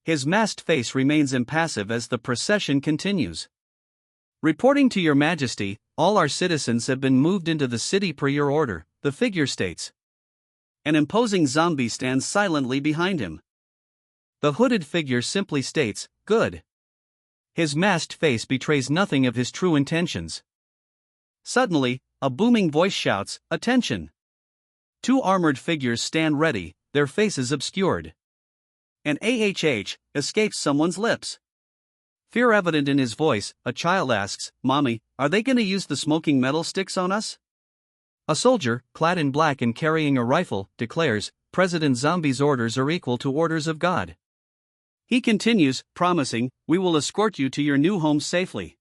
His masked face remains impassive as the procession continues. Reporting to Your Majesty, all our citizens have been moved into the city per your order, the figure states. An imposing zombie stands silently behind him. The hooded figure simply states, good. His masked face betrays nothing of his true intentions. Suddenly, a booming voice shouts, attention! 2 armored figures stand ready, their faces obscured. An AHH escapes someone's lips. Fear evident in his voice, a child asks, Mommy, are they gonna use the smoking metal sticks on us? A soldier, clad in black and carrying a rifle, declares, President Zombie's orders are equal to orders of God. He continues, promising, we will escort you to your new home safely.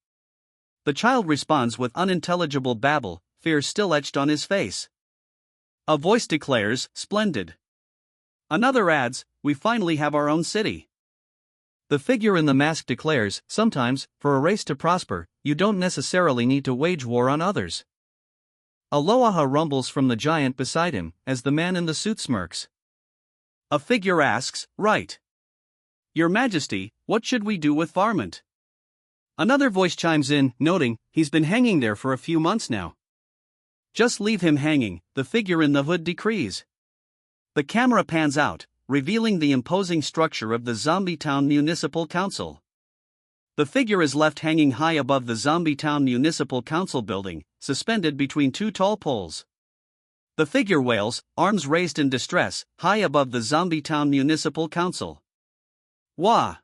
The child responds with unintelligible babble, fear still etched on his face. A voice declares, splendid. Another adds, we finally have our own city. The figure in the mask declares, sometimes, for a race to prosper, you don't necessarily need to wage war on others. Aloha rumbles from the giant beside him, as the man in the suit smirks. A figure asks, right. Your Majesty, what should we do with Varmint? Another voice chimes in, noting, he's been hanging there for a few months now. Just leave him hanging, the figure in the hood decrees. The camera pans out, revealing the imposing structure of the Zombie Town Municipal Council. The figure is left hanging high above the Zombie Town Municipal Council building, suspended between two tall poles. The figure wails, arms raised in distress, high above the Zombie Town Municipal Council. Wah!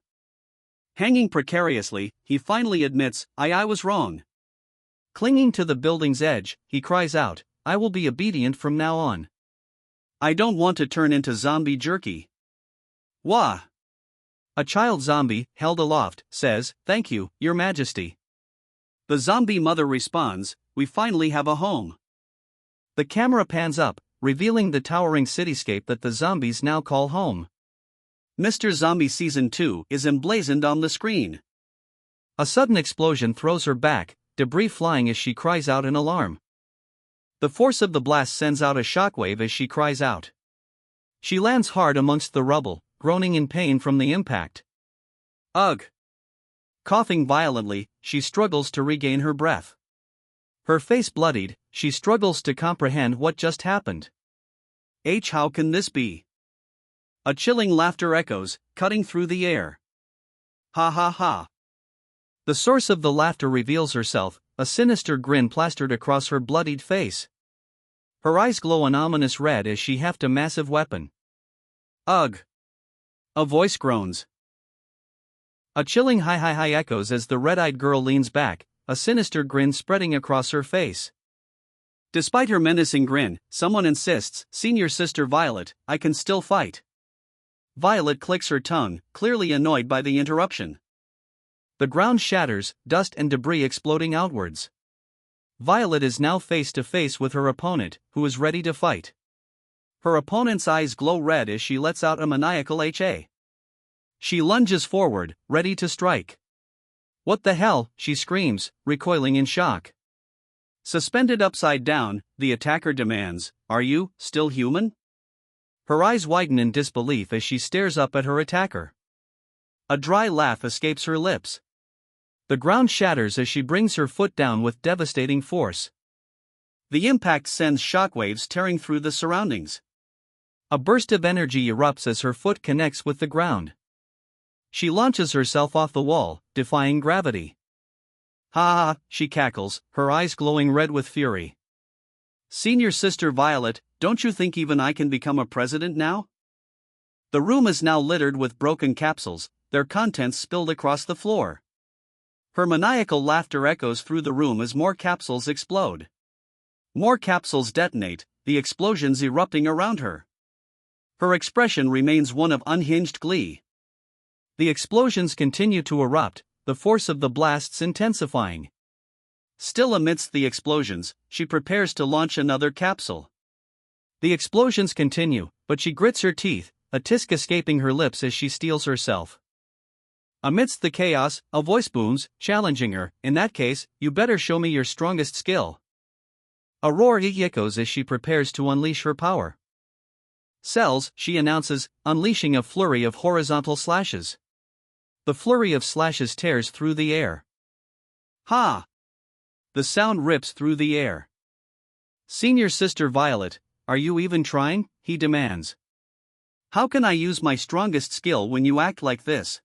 Hanging precariously, he finally admits, I was wrong. Clinging to the building's edge, he cries out, I will be obedient from now on. I don't want to turn into zombie jerky. Wah! A child zombie, held aloft, says, thank you, Your Majesty. The zombie mother responds, we finally have a home. The camera pans up, revealing the towering cityscape that the zombies now call home. Mr. Zombie Season 2 is emblazoned on the screen. A sudden explosion throws her back, debris flying as she cries out in alarm. The force of the blast sends out a shockwave as she cries out. She lands hard amongst the rubble, groaning in pain from the impact. Ugh! Coughing violently, she struggles to regain her breath. Her face bloodied, she struggles to comprehend what just happened. How can this be? A chilling laughter echoes, cutting through the air. Ha ha ha. The source of the laughter reveals herself, a sinister grin plastered across her bloodied face. Her eyes glow an ominous red as she hefts a massive weapon. Ugh! A voice groans. A chilling hi echoes as the red-eyed girl leans back, a sinister grin spreading across her face. Despite her menacing grin, someone insists, Senior Sister Violet, I can still fight. Violet clicks her tongue, clearly annoyed by the interruption. The ground shatters, dust and debris exploding outwards. Violet is now face to face with her opponent, who is ready to fight. Her opponent's eyes glow red as she lets out a maniacal HA. She lunges forward, ready to strike. What the hell, she screams, recoiling in shock. Suspended upside down, the attacker demands, are you still human? Her eyes widen in disbelief as she stares up at her attacker. A dry laugh escapes her lips. The ground shatters as she brings her foot down with devastating force. The impact sends shockwaves tearing through the surroundings. A burst of energy erupts as her foot connects with the ground. She launches herself off the wall, defying gravity. Ha ha, she cackles, her eyes glowing red with fury. Senior Sister Violet, don't you think even I can become a president now? The room is now littered with broken capsules, their contents spilled across the floor. Her maniacal laughter echoes through the room as more capsules explode. More capsules detonate, the explosions erupting around her. Her expression remains one of unhinged glee. The explosions continue to erupt, the force of the blasts intensifying. Still amidst the explosions, she prepares to launch another capsule. The explosions continue, but she grits her teeth, a tisk escaping her lips as she steels herself. Amidst the chaos, a voice booms, challenging her, in that case, you better show me your strongest skill. A roar echoes as she prepares to unleash her power. Cells, she announces, unleashing a flurry of horizontal slashes. The flurry of slashes tears through the air. Ha! The sound rips through the air. Senior Sister Violet, are you even trying? He demands. How can I use my strongest skill when you act like this?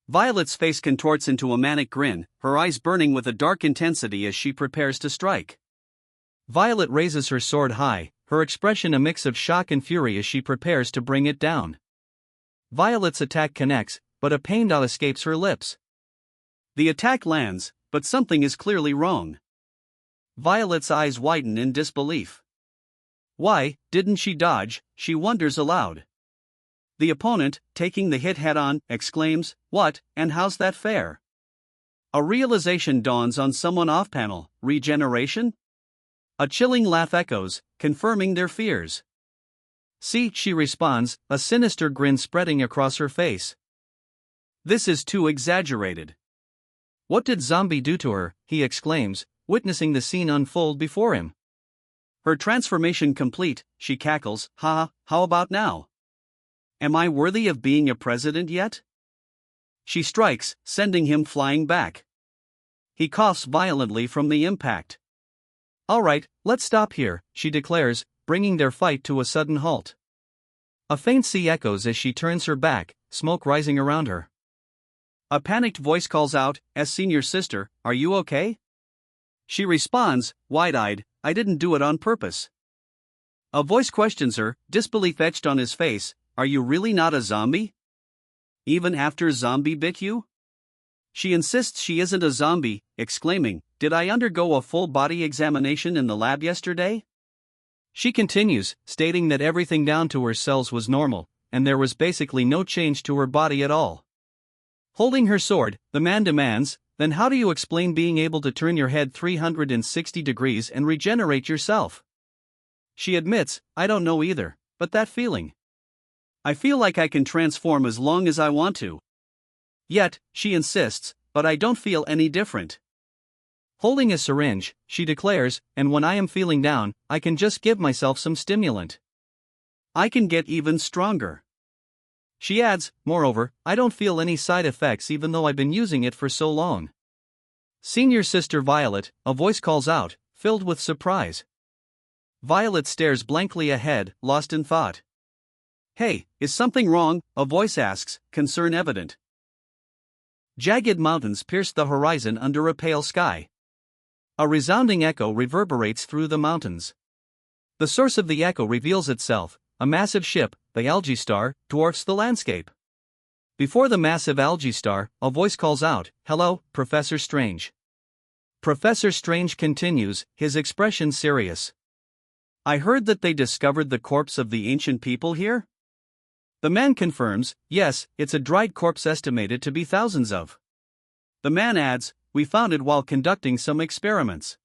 Violet's face contorts into a manic grin, her eyes burning with a dark intensity as she prepares to strike. Violet raises her sword high, her expression a mix of shock and fury as she prepares to bring it down. Violet's attack connects, but a pain dot escapes her lips. The attack lands, but something is clearly wrong. Violet's eyes widen in disbelief. Why didn't she dodge? She wonders aloud. The opponent, taking the hit head-on, exclaims, what, and how's that fair? A realization dawns on someone off-panel, regeneration? A chilling laugh echoes, confirming their fears. See, she responds, a sinister grin spreading across her face. This is too exaggerated. What did Zombie do to her? He exclaims, witnessing the scene unfold before him. Her transformation complete, she cackles, ha, how about now? Am I worthy of being a president yet? She strikes, sending him flying back. He coughs violently from the impact. All right, let's stop here, she declares, bringing their fight to a sudden halt. A faint sea echoes as she turns her back, smoke rising around her. A panicked voice calls out, as senior sister, are you okay? She responds, wide-eyed, I didn't do it on purpose. A voice questions her, disbelief etched on his face, are you really not a zombie? Even after Zombie bit you? She insists she isn't a zombie, exclaiming, did I undergo a full body examination in the lab yesterday? She continues, stating that everything down to her cells was normal, and there was basically no change to her body at all. Holding her sword, the man demands, then how do you explain being able to turn your head 360 degrees and regenerate yourself? She admits, I don't know either, but that feeling. I feel like I can transform as long as I want to. Yet, she insists, but I don't feel any different. Holding a syringe, she declares, and when I am feeling down, I can just give myself some stimulant. I can get even stronger. She adds, moreover, I don't feel any side effects even though I've been using it for so long. Senior Sister Violet, a voice calls out, filled with surprise. Violet stares blankly ahead, lost in thought. Hey, is something wrong? A voice asks, concern evident. Jagged mountains pierce the horizon under a pale sky. A resounding echo reverberates through the mountains. The source of the echo reveals itself, a massive ship, the algae star, dwarfs the landscape. Before the massive algae star, a voice calls out, hello, Professor Strange. Professor Strange continues, his expression serious. I heard that they discovered the corpse of the ancient people here? The man confirms, yes, it's a dried corpse estimated to be thousands of. The man adds, we found it while conducting some experiments.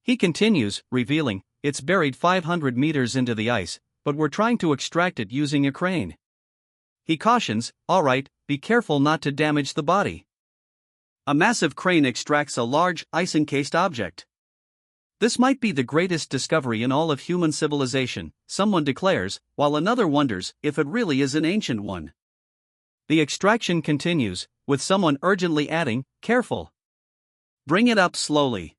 He continues, revealing, it's buried 500 meters into the ice, but we're trying to extract it using a crane. He cautions, all right, be careful not to damage the body. A massive crane extracts a large, ice-encased object. This might be the greatest discovery in all of human civilization, someone declares, while another wonders if it really is an ancient one. The extraction continues, with someone urgently adding, careful. Bring it up slowly.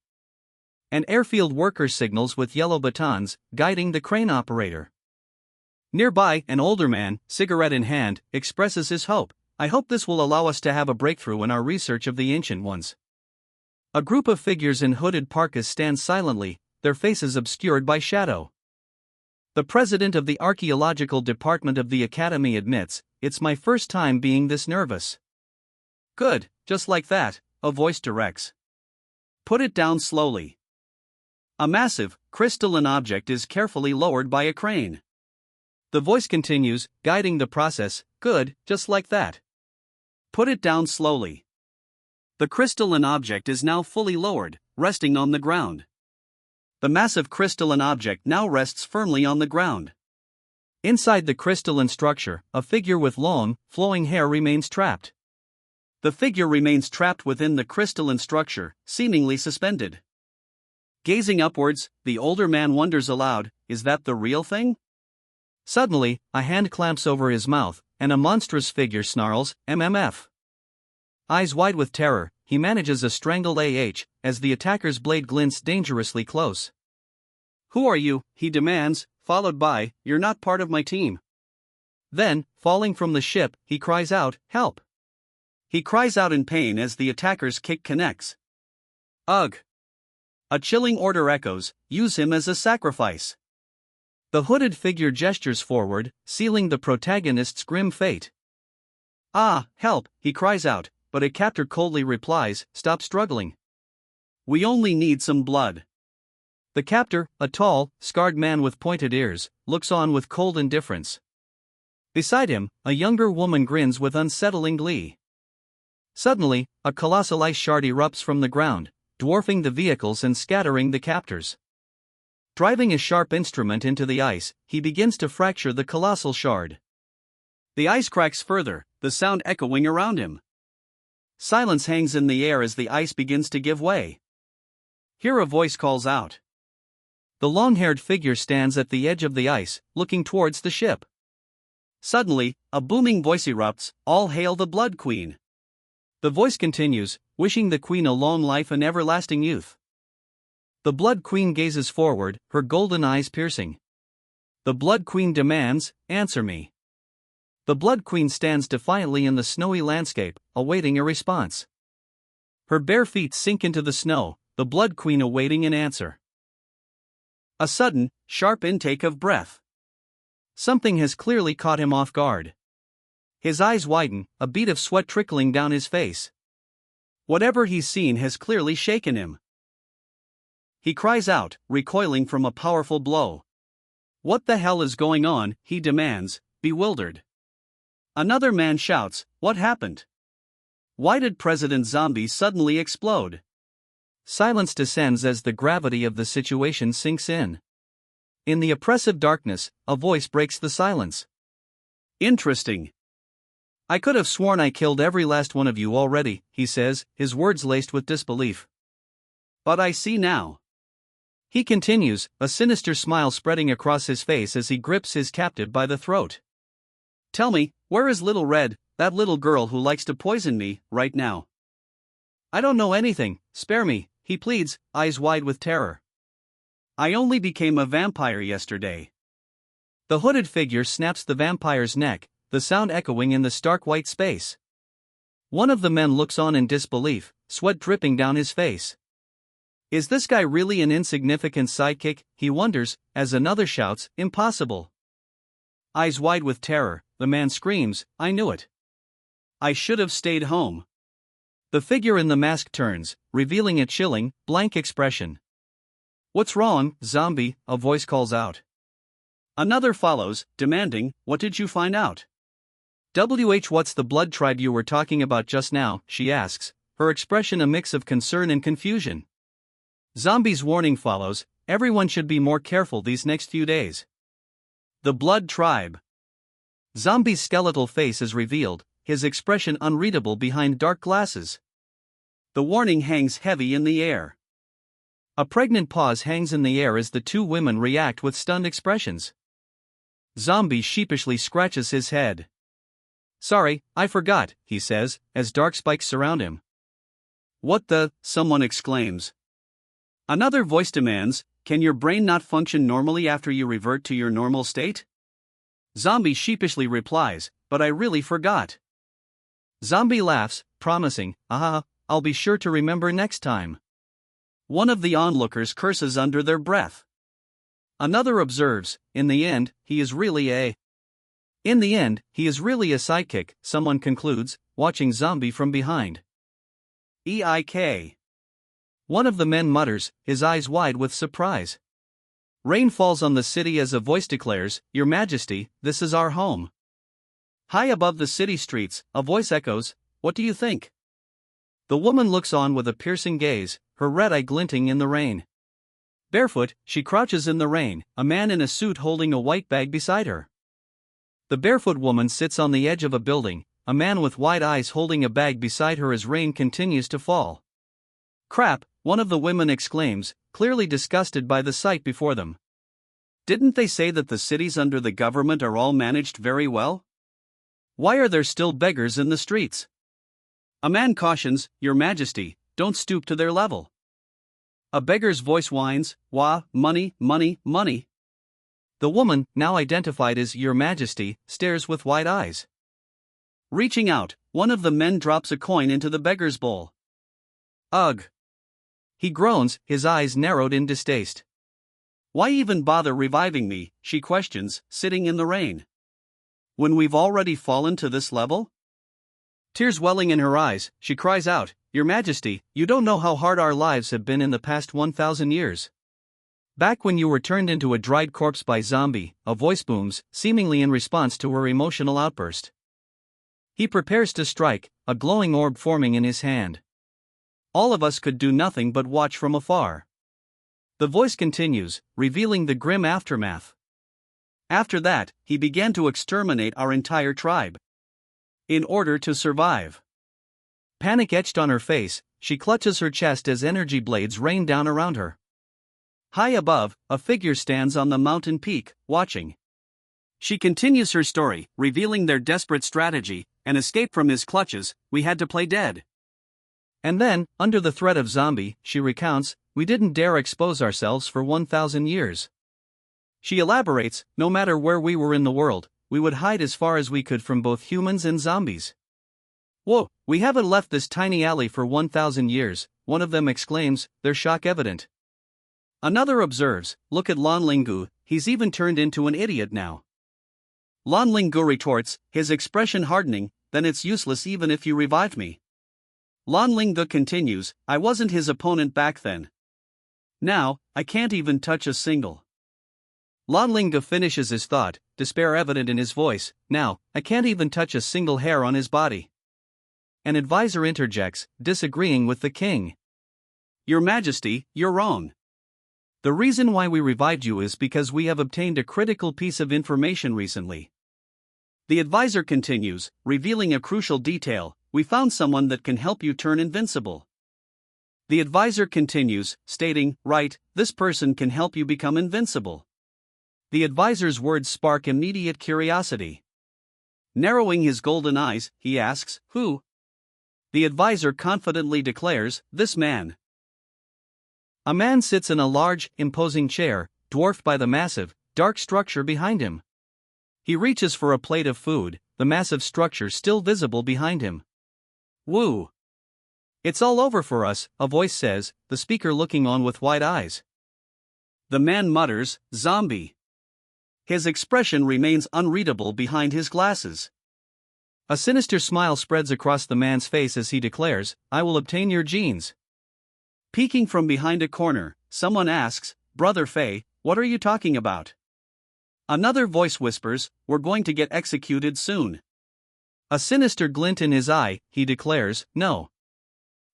An airfield worker signals with yellow batons, guiding the crane operator. Nearby, an older man, cigarette in hand, expresses his hope, I hope this will allow us to have a breakthrough in our research of the ancient ones. A group of figures in hooded parkas stand silently, their faces obscured by shadow. The president of the archaeological department of the academy admits, it's my first time being this nervous. Good, just like that, a voice directs. Put it down slowly. A massive, crystalline object is carefully lowered by a crane. The voice continues, guiding the process, good, just like that. Put it down slowly. The crystalline object is now fully lowered, resting on the ground. The massive crystalline object now rests firmly on the ground. Inside the crystalline structure, a figure with long, flowing hair remains trapped. The figure remains trapped within the crystalline structure, seemingly suspended. Gazing upwards, the older man wonders aloud, is that the real thing? Suddenly, a hand clamps over his mouth, and a monstrous figure snarls, MMF. Eyes wide with terror, he manages a strangled as the attacker's blade glints dangerously close. Who are you? He demands, followed by, you're not part of my team. Then, falling from the ship, he cries out, help. He cries out in pain as the attacker's kick connects. Ugh! A chilling order echoes, use him as a sacrifice. The hooded figure gestures forward, sealing the protagonist's grim fate. Ah, help, he cries out, but a captor coldly replies, stop struggling. We only need some blood. The captor, a tall, scarred man with pointed ears, looks on with cold indifference. Beside him, a younger woman grins with unsettling glee. Suddenly, a colossal ice shard erupts from the ground, dwarfing the vehicles and scattering the captors. Driving a sharp instrument into the ice, he begins to fracture the colossal shard. The ice cracks further, the sound echoing around him. Silence hangs in the air as the ice begins to give way. Here a voice calls out. The long-haired figure stands at the edge of the ice, looking towards the ship. Suddenly, a booming voice erupts, "All hail the Blood Queen." The voice continues, wishing the queen a long life and everlasting youth. The Blood Queen gazes forward, her golden eyes piercing. The Blood Queen demands, "Answer me." The Blood Queen stands defiantly in the snowy landscape, awaiting a response. Her bare feet sink into the snow, the Blood Queen awaiting an answer. A sudden, sharp intake of breath. Something has clearly caught him off guard. His eyes widen, a bead of sweat trickling down his face. Whatever he's seen has clearly shaken him. He cries out, recoiling from a powerful blow. "What the hell is going on?" he demands, bewildered. Another man shouts, "What happened? Why did President Zombie suddenly explode?" Silence descends as the gravity of the situation sinks in. In the oppressive darkness, a voice breaks the silence. "Interesting. I could have sworn I killed every last one of you already," he says, his words laced with disbelief. "But I see now." He continues, a sinister smile spreading across his face as he grips his captive by the throat. "Tell me, where is Little Red, that little girl who likes to poison me, right now?" "I don't know anything, spare me," he pleads, eyes wide with terror. "I only became a vampire yesterday." The hooded figure snaps the vampire's neck, the sound echoing in the stark white space. One of the men looks on in disbelief, sweat dripping down his face. Is this guy really an insignificant sidekick, he wonders, as another shouts, "Impossible." Eyes wide with terror, the man screams, "I knew it. I should have stayed home." The figure in the mask turns, revealing a chilling, blank expression. "What's wrong, zombie?" a voice calls out. Another follows, demanding, "What did you find out?" What's the blood tribe you were talking about just now?" she asks, her expression a mix of concern and confusion. Zombie's warning follows, "Everyone should be more careful these next few days." The Blood Tribe. Zombie's skeletal face is revealed, his expression unreadable behind dark glasses. The warning hangs heavy in the air. A pregnant pause hangs in the air as the two women react with stunned expressions. Zombie sheepishly scratches his head. "Sorry, I forgot," he says, as dark spikes surround him. "What the?" someone exclaims. Another voice demands, "Can your brain not function normally after you revert to your normal state?" Zombie sheepishly replies, "But I really forgot." Zombie laughs, promising, I'll be sure to remember next time." One of the onlookers curses under their breath. Another observes, In the end, he is really a sidekick, someone concludes, watching Zombie from behind. Eik. One of the men mutters, his eyes wide with surprise. Rain falls on the city as a voice declares, "Your Majesty, this is our home." High above the city streets, a voice echoes, "What do you think?" The woman looks on with a piercing gaze, her red eye glinting in the rain. Barefoot, she crouches in the rain, a man in a suit holding a white bag beside her. The barefoot woman sits on the edge of a building, a man with wide eyes holding a bag beside her as rain continues to fall. "Crap," one of the women exclaims, clearly disgusted by the sight before them. "Didn't they say that the cities under the government are all managed very well? Why are there still beggars in the streets?" A man cautions, "Your Majesty, don't stoop to their level." A beggar's voice whines, "Wah, money, money, money." The woman, now identified as Your Majesty, stares with wide eyes. Reaching out, one of the men drops a coin into the beggar's bowl. "Ugh." He groans, his eyes narrowed in distaste. "Why even bother reviving me?" she questions, sitting in the rain. "When we've already fallen to this level?" Tears welling in her eyes, she cries out, "Your Majesty, you don't know how hard our lives have been in the past 1,000 years. Back when you were turned into a dried corpse by Zombie," a voice booms, seemingly in response to her emotional outburst. He prepares to strike, a glowing orb forming in his hand. "All of us could do nothing but watch from afar." The voice continues, revealing the grim aftermath. After that, he began to exterminate our entire tribe. In order to survive. Panic etched on her face, she clutches her chest as energy blades rain down around her. High above, a figure stands on the mountain peak, watching. She continues her story, revealing their desperate strategy: an escape from his clutches, we had to play dead. And then, under the threat of zombie, she recounts, we didn't dare expose ourselves for 1,000 years. She elaborates, no matter where we were in the world, we would hide as far as we could from both humans and zombies. Whoa, we haven't left this tiny alley for 1,000 years, one of them exclaims, their shock evident. Another observes, look at Lan Lingu, he's even turned into an idiot now. Lan Lingu retorts, his expression hardening, then it's useless even if you revived me. Lan Lingu continues, I wasn't his opponent back then. Now, I can't even touch a single. Lan Lingu finishes his thought, despair evident in his voice, now, I can't even touch a single hair on his body. An advisor interjects, disagreeing with the king. Your Majesty, you're wrong. The reason why we revived you is because we have obtained a critical piece of information recently. The advisor continues, revealing a crucial detail, we found someone that can help you turn invincible. The advisor continues, stating, right, this person can help you become invincible. The advisor's words spark immediate curiosity. Narrowing his golden eyes, he asks, who? The advisor confidently declares, this man. A man sits in a large, imposing chair, dwarfed by the massive, dark structure behind him. He reaches for a plate of food, the massive structure still visible behind him. Woo! It's all over for us, a voice says, the speaker looking on with wide eyes. The man mutters, zombie. His expression remains unreadable behind his glasses. A sinister smile spreads across the man's face as he declares, I will obtain your genes. Peeking from behind a corner, someone asks, Brother Fei, what are you talking about? Another voice whispers, we're going to get executed soon. A sinister glint in his eye, he declares, no.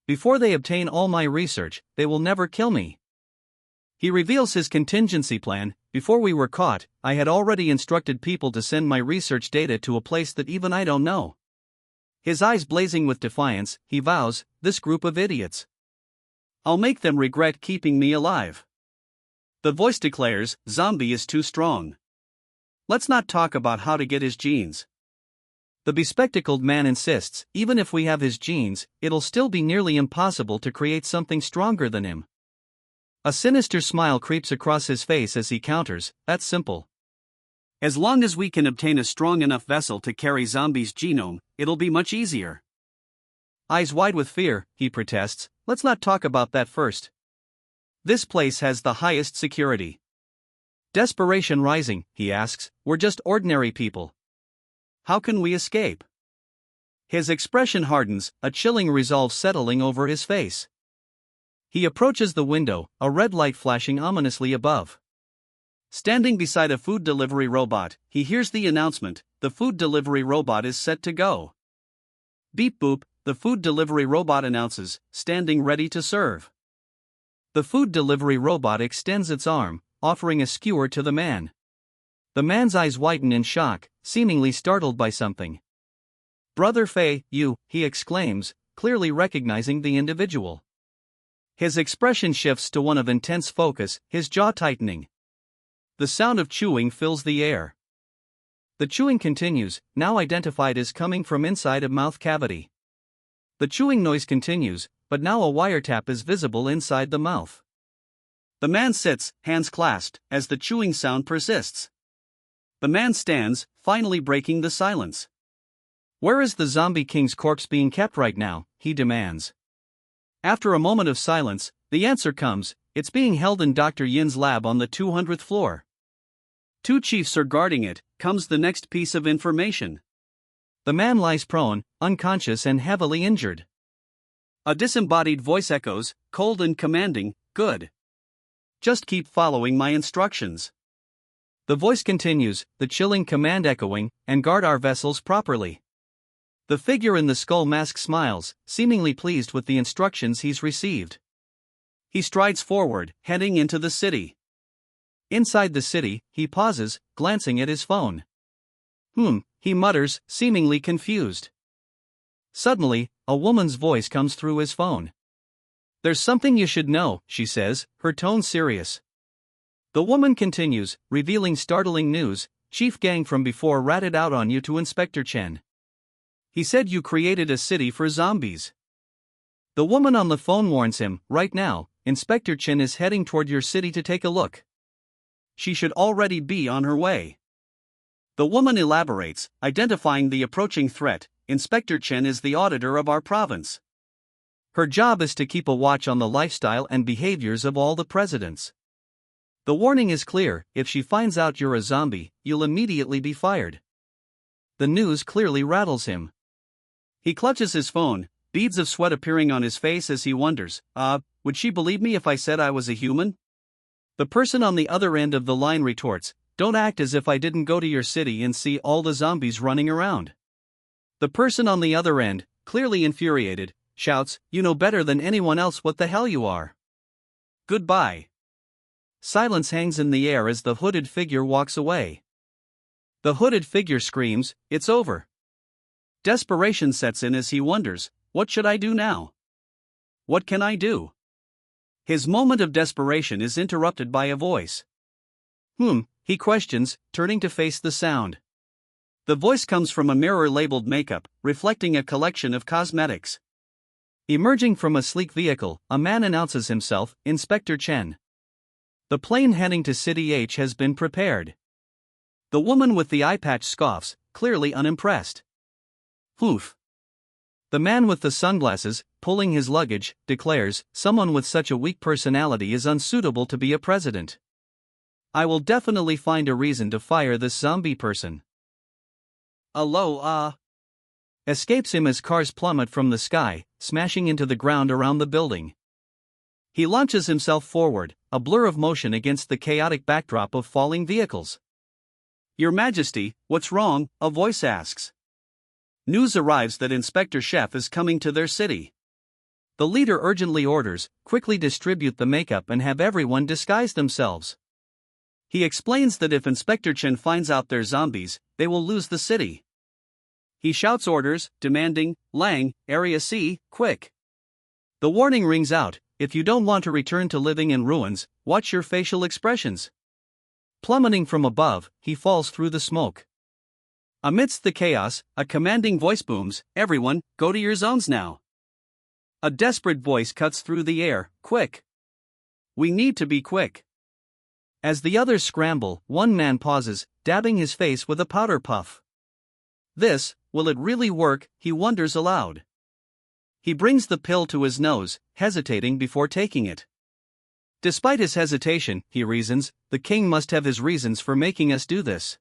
Before they obtain all my research, they will never kill me. He reveals his contingency plan. Before we were caught, I had already instructed people to send my research data to a place that even I don't know. His eyes blazing with defiance, he vows, this group of idiots. I'll make them regret keeping me alive. The voice declares, zombie is too strong. Let's not talk about how to get his genes. The bespectacled man insists, even if we have his genes, it'll still be nearly impossible to create something stronger than him. A sinister smile creeps across his face as he counters, that's simple. As long as we can obtain a strong enough vessel to carry zombie's genome, it'll be much easier. Eyes wide with fear, he protests, let's not talk about that first. This place has the highest security. Desperation rising, he asks, we're just ordinary people. How can we escape? His expression hardens, a chilling resolve settling over his face. He approaches the window, a red light flashing ominously above. Standing beside a food delivery robot, he hears the announcement, the food delivery robot is set to go. Beep boop, the food delivery robot announces, standing ready to serve. The food delivery robot extends its arm, offering a skewer to the man. The man's eyes widen in shock, seemingly startled by something. Brother Fei, you, he exclaims, clearly recognizing the individual. His expression shifts to one of intense focus, his jaw tightening. The sound of chewing fills the air. The chewing continues, now identified as coming from inside a mouth cavity. The chewing noise continues, but now a wiretap is visible inside the mouth. The man sits, hands clasped, as the chewing sound persists. The man stands, finally breaking the silence. Where is the zombie king's corpse being kept right now, he demands. After a moment of silence, the answer comes, it's being held in Dr. Yin's lab on the 200th floor. 2 chiefs are guarding it, comes the next piece of information. The man lies prone, unconscious and heavily injured. A disembodied voice echoes, cold and commanding, good. Just keep following my instructions. The voice continues, the chilling command echoing, and guard our vessels properly. The figure in the skull mask smiles, seemingly pleased with the instructions he's received. He strides forward, heading into the city. Inside the city, he pauses, glancing at his phone. He mutters, seemingly confused. Suddenly, a woman's voice comes through his phone. "There's something you should know," she says, her tone serious. The woman continues, revealing startling news. "Chief Gang from before ratted out on you to Inspector Chen. He said you created a city for zombies." The woman on the phone warns him, "Right now, Inspector Chen is heading toward your city to take a look. She should already be on her way." The woman elaborates, identifying the approaching threat. "Inspector Chen is the auditor of our province. Her job is to keep a watch on the lifestyle and behaviors of all the presidents. The warning is clear: if she finds out you're a zombie, you'll immediately be fired." The news clearly rattles him. He clutches his phone, beads of sweat appearing on his face as he wonders, would she believe me if I said I was a human? The person on the other end of the line retorts, "Don't act as if I didn't go to your city and see all the zombies running around." The person on the other end, clearly infuriated, shouts, "You know better than anyone else what the hell you are. Goodbye." Silence hangs in the air as the hooded figure walks away. The hooded figure screams, "It's over." Desperation sets in as he wonders, "What should I do now? What can I do?" His moment of desperation is interrupted by a voice. He questions, turning to face the sound. The voice comes from a mirror labeled makeup, reflecting a collection of cosmetics. Emerging from a sleek vehicle, a man announces himself, "Inspector Chen. The plane heading to City H has been prepared." The woman with the eye patch scoffs, clearly unimpressed. "Oof." The man with the sunglasses, pulling his luggage, declares, "Someone with such a weak personality is unsuitable to be a president. I will definitely find a reason to fire this zombie person." Escapes him as cars plummet from the sky, smashing into the ground around the building. He launches himself forward, a blur of motion against the chaotic backdrop of falling vehicles. "Your Majesty, what's wrong?" a voice asks. News arrives that Inspector Chef is coming to their city. The leader urgently orders, "Quickly distribute the makeup and have everyone disguise themselves." He explains that if Inspector Chen finds out they're zombies, they will lose the city. He shouts orders, demanding, "Lang, Area C, quick." The warning rings out, "If you don't want to return to living in ruins, watch your facial expressions." Plummeting from above, he falls through the smoke. Amidst the chaos, a commanding voice booms, "Everyone, go to your zones now." A desperate voice cuts through the air, "Quick. We need to be quick." As the others scramble, one man pauses, dabbing his face with a powder puff. Will it really work, he wonders aloud. He brings the pill to his nose, hesitating before taking it. Despite his hesitation, he reasons, the king must have his reasons for making us do this.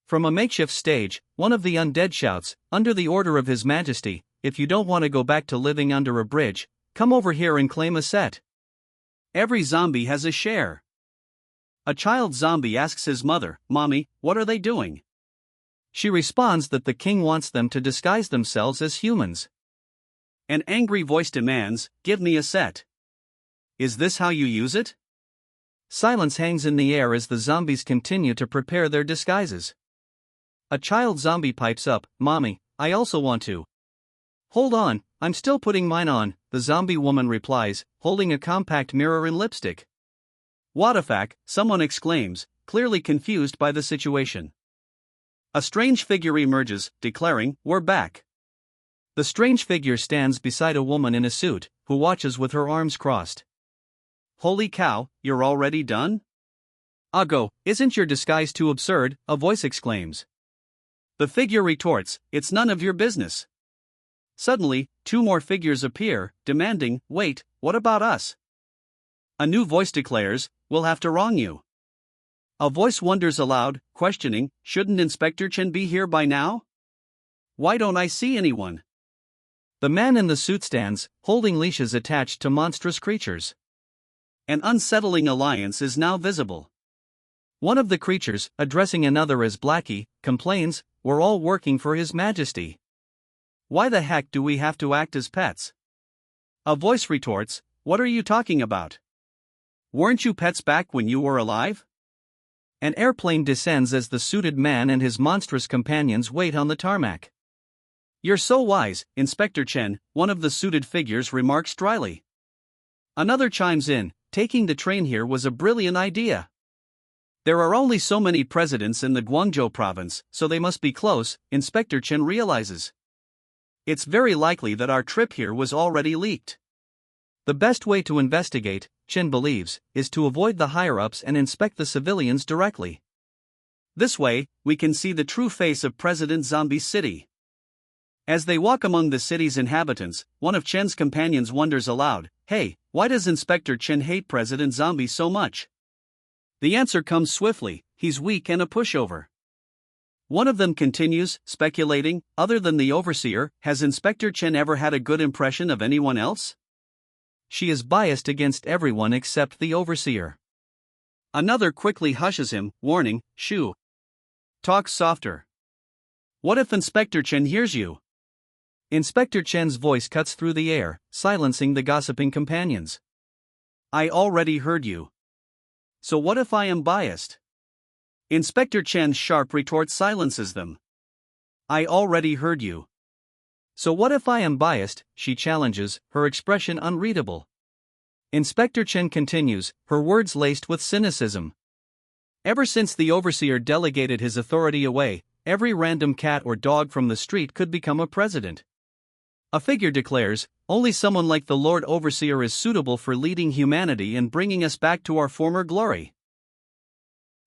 From a makeshift stage, one of the undead shouts, "Under the order of His Majesty, if you don't want to go back to living under a bridge, come over here and claim a set. Every zombie has a share." A child zombie asks his mother, "Mommy, what are they doing?" She responds that the king wants them to disguise themselves as humans. An angry voice demands, "Give me a set. Is this how you use it?" Silence hangs in the air as the zombies continue to prepare their disguises. A child zombie pipes up, "Mommy, I also want to." "Hold on, I'm still putting mine on," the zombie woman replies, holding a compact mirror and lipstick. "What-the-fuck," someone exclaims, clearly confused by the situation. A strange figure emerges, declaring, "We're back." The strange figure stands beside a woman in a suit, who watches with her arms crossed. "Holy cow, you're already done?" "Go, isn't your disguise too absurd?" a voice exclaims. The figure retorts, "It's none of your business." Suddenly, two more figures appear, demanding, "Wait, what about us?" A new voice declares, "We'll have to wrong you." A voice wonders aloud, questioning, "Shouldn't Inspector Chen be here by now? Why don't I see anyone?" The man in the suit stands, holding leashes attached to monstrous creatures. An unsettling alliance is now visible. One of the creatures, addressing another as Blackie, complains, "We're all working for His Majesty. Why the heck do we have to act as pets?" A voice retorts, "What are you talking about? Weren't you pets back when you were alive?" An airplane descends as the suited man and his monstrous companions wait on the tarmac. "You're so wise, Inspector Chen," one of the suited figures remarks dryly. Another chimes in, "Taking the train here was a brilliant idea. There are only so many presidents in the Guangzhou province, so they must be close," Inspector Chen realizes. "It's very likely that our trip here was already leaked." The best way to investigate, Chen believes, is to avoid the higher-ups and inspect the civilians directly. This way, we can see the true face of President Zombie's city. As they walk among the city's inhabitants, one of Chen's companions wonders aloud, "Hey, why does Inspector Chen hate President Zombie so much?" The answer comes swiftly: he's weak and a pushover. One of them continues, speculating, "Other than the overseer, has Inspector Chen ever had a good impression of anyone else? She is biased against everyone except the overseer." Another quickly hushes him, warning, "Shoo. Talk softer. What if Inspector Chen hears you?" Inspector Chen's voice cuts through the air, silencing the gossiping companions. "I already heard you. So what if I am biased?" Inspector Chen's sharp retort silences them. "I already heard you. So what if I am biased?" she challenges, her expression unreadable. Inspector Chen continues, her words laced with cynicism. "Ever since the overseer delegated his authority away, every random cat or dog from the street could become a president. A figure declares, only someone like the Lord Overseer is suitable for leading humanity and bringing us back to our former glory."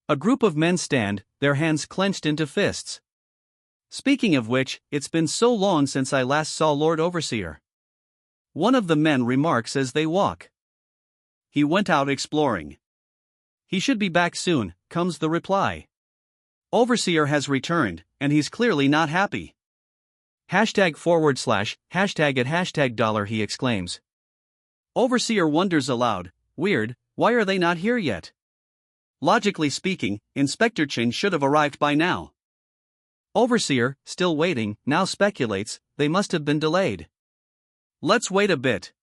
A group of men stand, their hands clenched into fists. "Speaking of which, it's been so long since I last saw Lord Overseer," one of the men remarks as they walk. "He went out exploring. He should be back soon," comes the reply. "Overseer has returned, and he's clearly not happy. #/##at $, he exclaims. Overseer wonders aloud, "Weird, why are they not here yet? Logically speaking, Inspector Chen should have arrived by now." Overseer, still waiting, now speculates, "They must have been delayed. Let's wait a bit."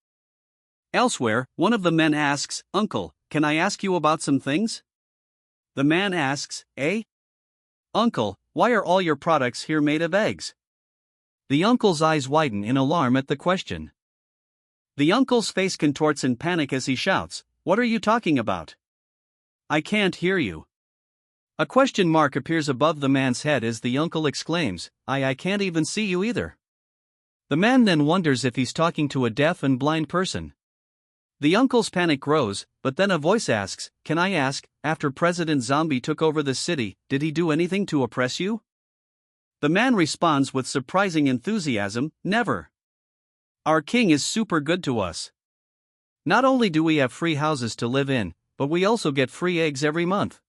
Elsewhere, one of the men asks, "Uncle, can I ask you about some things?" The man asks, "Eh? Uncle, why are all your products here made of eggs?" The uncle's eyes widen in alarm at the question. The uncle's face contorts in panic as he shouts, "What are you talking about? I can't hear you." A question mark appears above the man's head as the uncle exclaims, I can't even see you either." The man then wonders if he's talking to a deaf and blind person. The uncle's panic grows, but then a voice asks, "Can I ask, after President Zombie took over the city, did he do anything to oppress you?" The man responds with surprising enthusiasm, "Never. Our king is super good to us. Not only do we have free houses to live in, but we also get free eggs every month."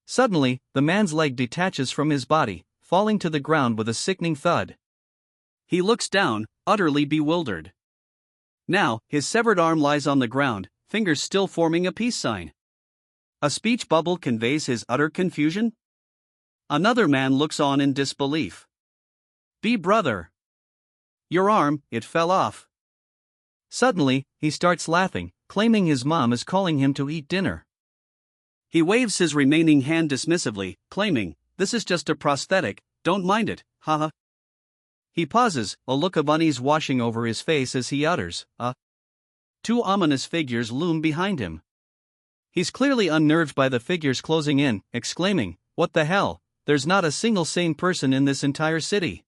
Suddenly, the man's leg detaches from his body, falling to the ground with a sickening thud. He looks down, utterly bewildered. Now, his severed arm lies on the ground, fingers still forming a peace sign. A speech bubble conveys his utter confusion. Another man looks on in disbelief. Brother. Your arm, it fell off." Suddenly, he starts laughing, claiming his mom is calling him to eat dinner. He waves his remaining hand dismissively, claiming, "This is just a prosthetic, don't mind it, haha." He pauses, a look of unease washing over his face as he utters, Two ominous figures loom behind him. He's clearly unnerved by the figures closing in, exclaiming, "What the hell? There's not a single sane person in this entire city.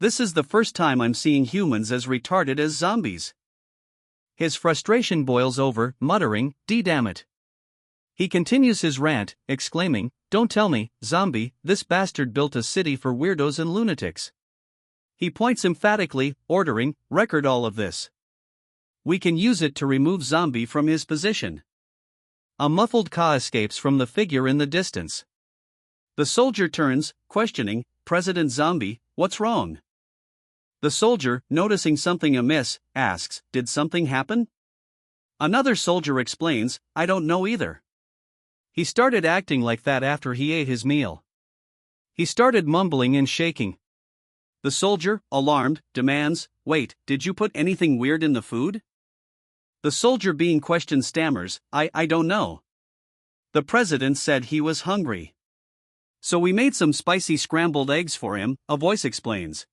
This is the first time I'm seeing humans as retarded as zombies." His frustration boils over, muttering, "Damn it." He continues his rant, exclaiming, "Don't tell me, zombie, this bastard built a city for weirdos and lunatics." He points emphatically, ordering, "Record all of this. We can use it to remove zombie from his position." A muffled caw escapes from the figure in the distance. The soldier turns, questioning, "President Zombie, what's wrong?" The soldier, noticing something amiss, asks, "Did something happen?" Another soldier explains, "I don't know either. He started acting like that after he ate his meal. He started mumbling and shaking." The soldier, alarmed, demands, "Wait, did you put anything weird in the food?" The soldier being questioned stammers, I don't know. The president said he was hungry. So we made some spicy scrambled eggs for him, a voice explains.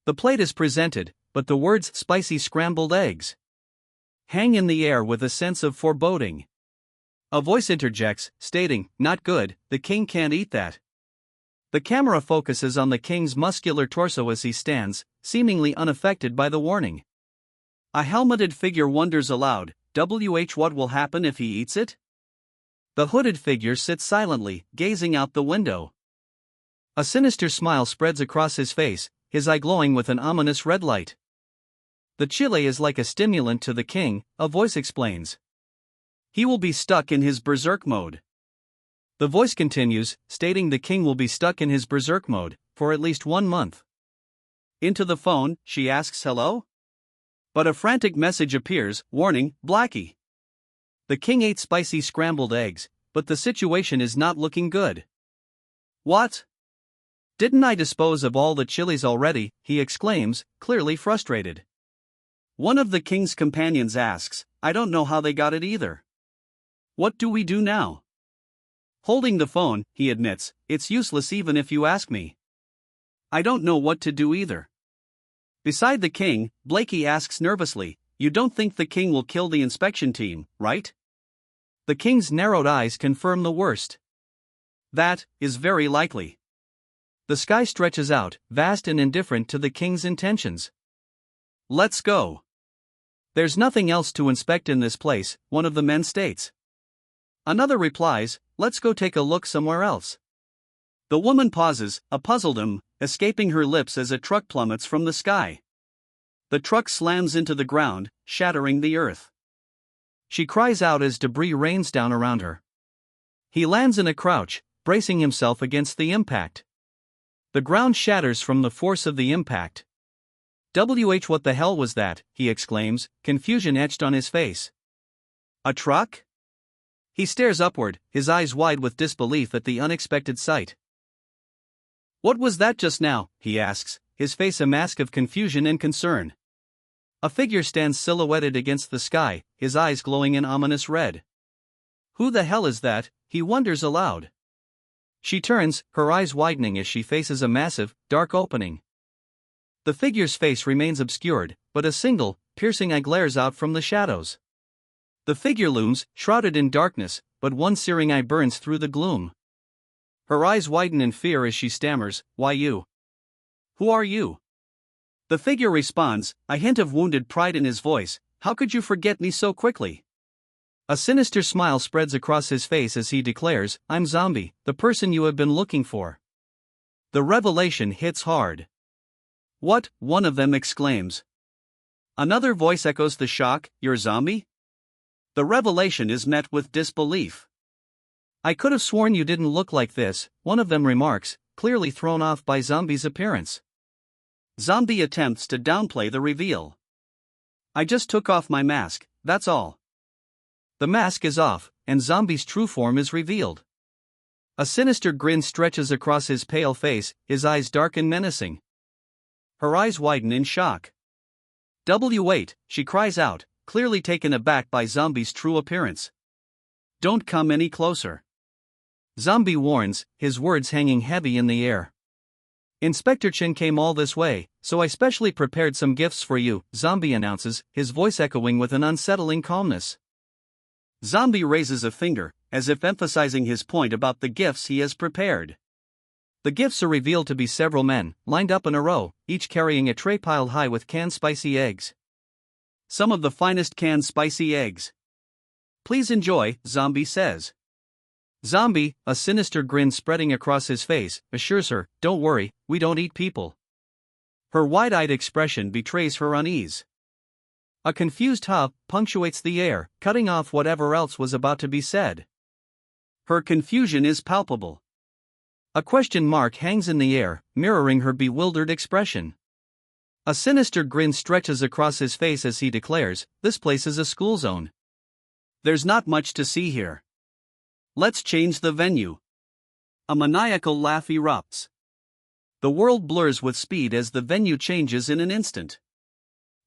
The plate is presented, but the words spicy scrambled eggs hang in the air with a sense of foreboding. A voice interjects, stating, "Not good, the king can't eat that." The camera focuses on the king's muscular torso as he stands, seemingly unaffected by the warning. A helmeted figure wonders aloud, what will happen if he eats it? The hooded figure sits silently, gazing out the window. A sinister smile spreads across his face, his eye glowing with an ominous red light. The chili is like a stimulant to the king, a voice explains. He will be stuck in his berserk mode. The voice continues, stating the king will be stuck in his berserk mode for at least 1 month. Into the phone, she asks hello? But a frantic message appears, warning, Blackie. The king ate spicy scrambled eggs, but the situation is not looking good. What? Didn't I dispose of all the chilies already? He exclaims, clearly frustrated. One of the king's companions asks, I don't know how they got it either. What do we do now? Holding the phone, he admits, it's useless even if you ask me. I don't know what to do either. Beside the king, Blakey asks nervously, you don't think the king will kill the inspection team, right? The king's narrowed eyes confirm the worst. That is very likely. The sky stretches out, vast and indifferent to the king's intentions. Let's go. There's nothing else to inspect in this place, one of the men states. Another replies, let's go take a look somewhere else. The woman pauses, a puzzled escaping her lips as a truck plummets from the sky. The truck slams into the ground, shattering the earth. She cries out as debris rains down around her. He lands in a crouch, bracing himself against the impact. The ground shatters from the force of the impact. What the hell was that? He exclaims, confusion etched on his face. A truck? He stares upward, his eyes wide with disbelief at the unexpected sight. What was that just now? He asks, his face a mask of confusion and concern. A figure stands silhouetted against the sky, his eyes glowing in ominous red. Who the hell is that? He wonders aloud. She turns, her eyes widening as she faces a massive, dark opening. The figure's face remains obscured, but a single, piercing eye glares out from the shadows. The figure looms, shrouded in darkness, but one searing eye burns through the gloom. Her eyes widen in fear as she stammers, why you? Who are you? The figure responds, a hint of wounded pride in his voice, how could you forget me so quickly? A sinister smile spreads across his face as he declares, I'm Zombie, the person you have been looking for. The revelation hits hard. What? One of them exclaims. Another voice echoes the shock, you're Zombie? The revelation is met with disbelief. I could have sworn you didn't look like this, one of them remarks, clearly thrown off by Zombie's appearance. Zombie attempts to downplay the reveal. I just took off my mask, that's all. The mask is off, and Zombie's true form is revealed. A sinister grin stretches across his pale face, his eyes dark and menacing. Her eyes widen in shock. Wait, she cries out, clearly taken aback by Zombie's true appearance. Don't come any closer. Zombie warns, his words hanging heavy in the air. Inspector Chin came all this way, so I specially prepared some gifts for you, Zombie announces, his voice echoing with an unsettling calmness. Zombie raises a finger, as if emphasizing his point about the gifts he has prepared. The gifts are revealed to be several men, lined up in a row, each carrying a tray piled high with canned spicy eggs. Some of the finest canned spicy eggs. Please enjoy, Zombie says. Zombie, a sinister grin spreading across his face, assures her, don't worry, we don't eat people. Her wide-eyed expression betrays her unease. A confused huff punctuates the air, cutting off whatever else was about to be said. Her confusion is palpable. A question mark hangs in the air, mirroring her bewildered expression. A sinister grin stretches across his face as he declares, this place is a school zone. There's not much to see here. Let's change the venue. A maniacal laugh erupts. The world blurs with speed as the venue changes in an instant.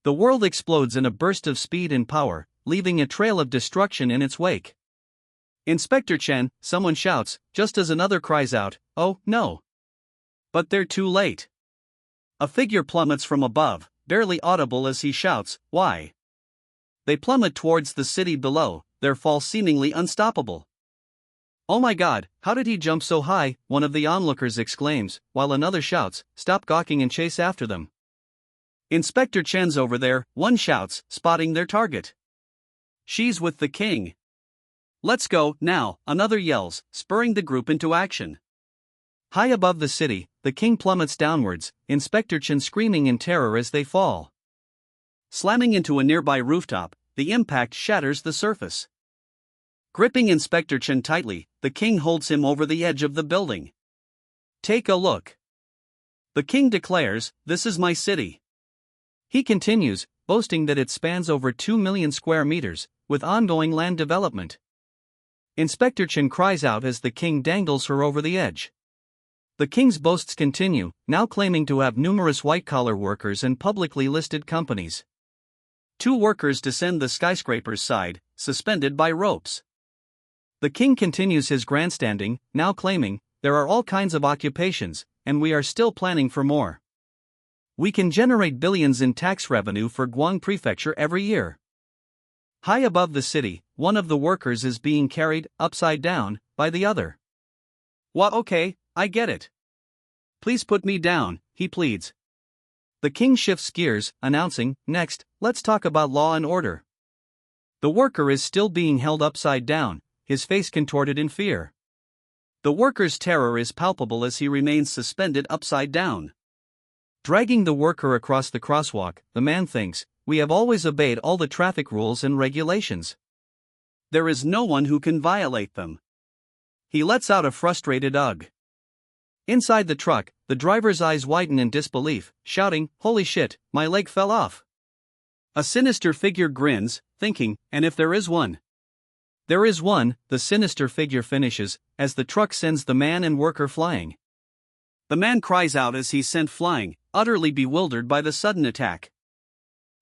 The world explodes in a burst of speed and power, leaving a trail of destruction in its wake. Inspector Chen, someone shouts, just as another cries out, oh, no. But they're too late. A figure plummets from above, barely audible as he shouts, why? They plummet towards the city below, their fall seemingly unstoppable. Oh my god, how did he jump so high? One of the onlookers exclaims, while another shouts, stop gawking and chase after them. Inspector Chen's over there, one shouts, spotting their target. She's with the king. Let's go, now, another yells, spurring the group into action. High above the city, the king plummets downwards, Inspector Chen screaming in terror as they fall. Slamming into a nearby rooftop, the impact shatters the surface. Gripping Inspector Chen tightly, the king holds him over the edge of the building. Take a look. The king declares, this is my city. He continues, boasting that it spans over 2 million square meters, with ongoing land development. Inspector Chen cries out as the king dangles her over the edge. The king's boasts continue, now claiming to have numerous white-collar workers and publicly listed companies. 2 workers descend the skyscraper's side, suspended by ropes. The king continues his grandstanding, now claiming, there are all kinds of occupations, and we are still planning for more. We can generate billions in tax revenue for Guang Prefecture every year. High above the city, one of the workers is being carried, upside down, by the other. What? Okay, I get it. Please put me down, he pleads. The king shifts gears, announcing, next, let's talk about law and order. The worker is still being held upside down, his face contorted in fear. The worker's terror is palpable as he remains suspended upside down. Dragging the worker across the crosswalk, the man thinks, we have always obeyed all the traffic rules and regulations. There is no one who can violate them. He lets out a frustrated ugh. Inside the truck, the driver's eyes widen in disbelief, shouting, holy shit, my leg fell off. A sinister figure grins, thinking, and if there is one? There is one, the sinister figure finishes, as the truck sends the man and worker flying. The man cries out as he's sent flying, utterly bewildered by the sudden attack.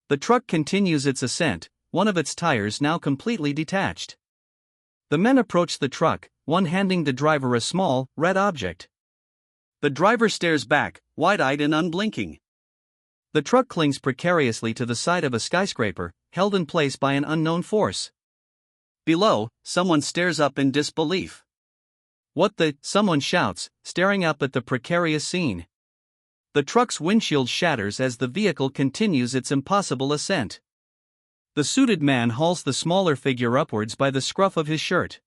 The truck continues its ascent, one of its tires now completely detached. The men approach the truck, one handing the driver a small, red object. The driver stares back, wide-eyed and unblinking. The truck clings precariously to the side of a skyscraper, held in place by an unknown force. Below, someone stares up in disbelief. What the? Someone shouts, staring up at the precarious scene. The truck's windshield shatters as the vehicle continues its impossible ascent. The suited man hauls the smaller figure upwards by the scruff of his shirt.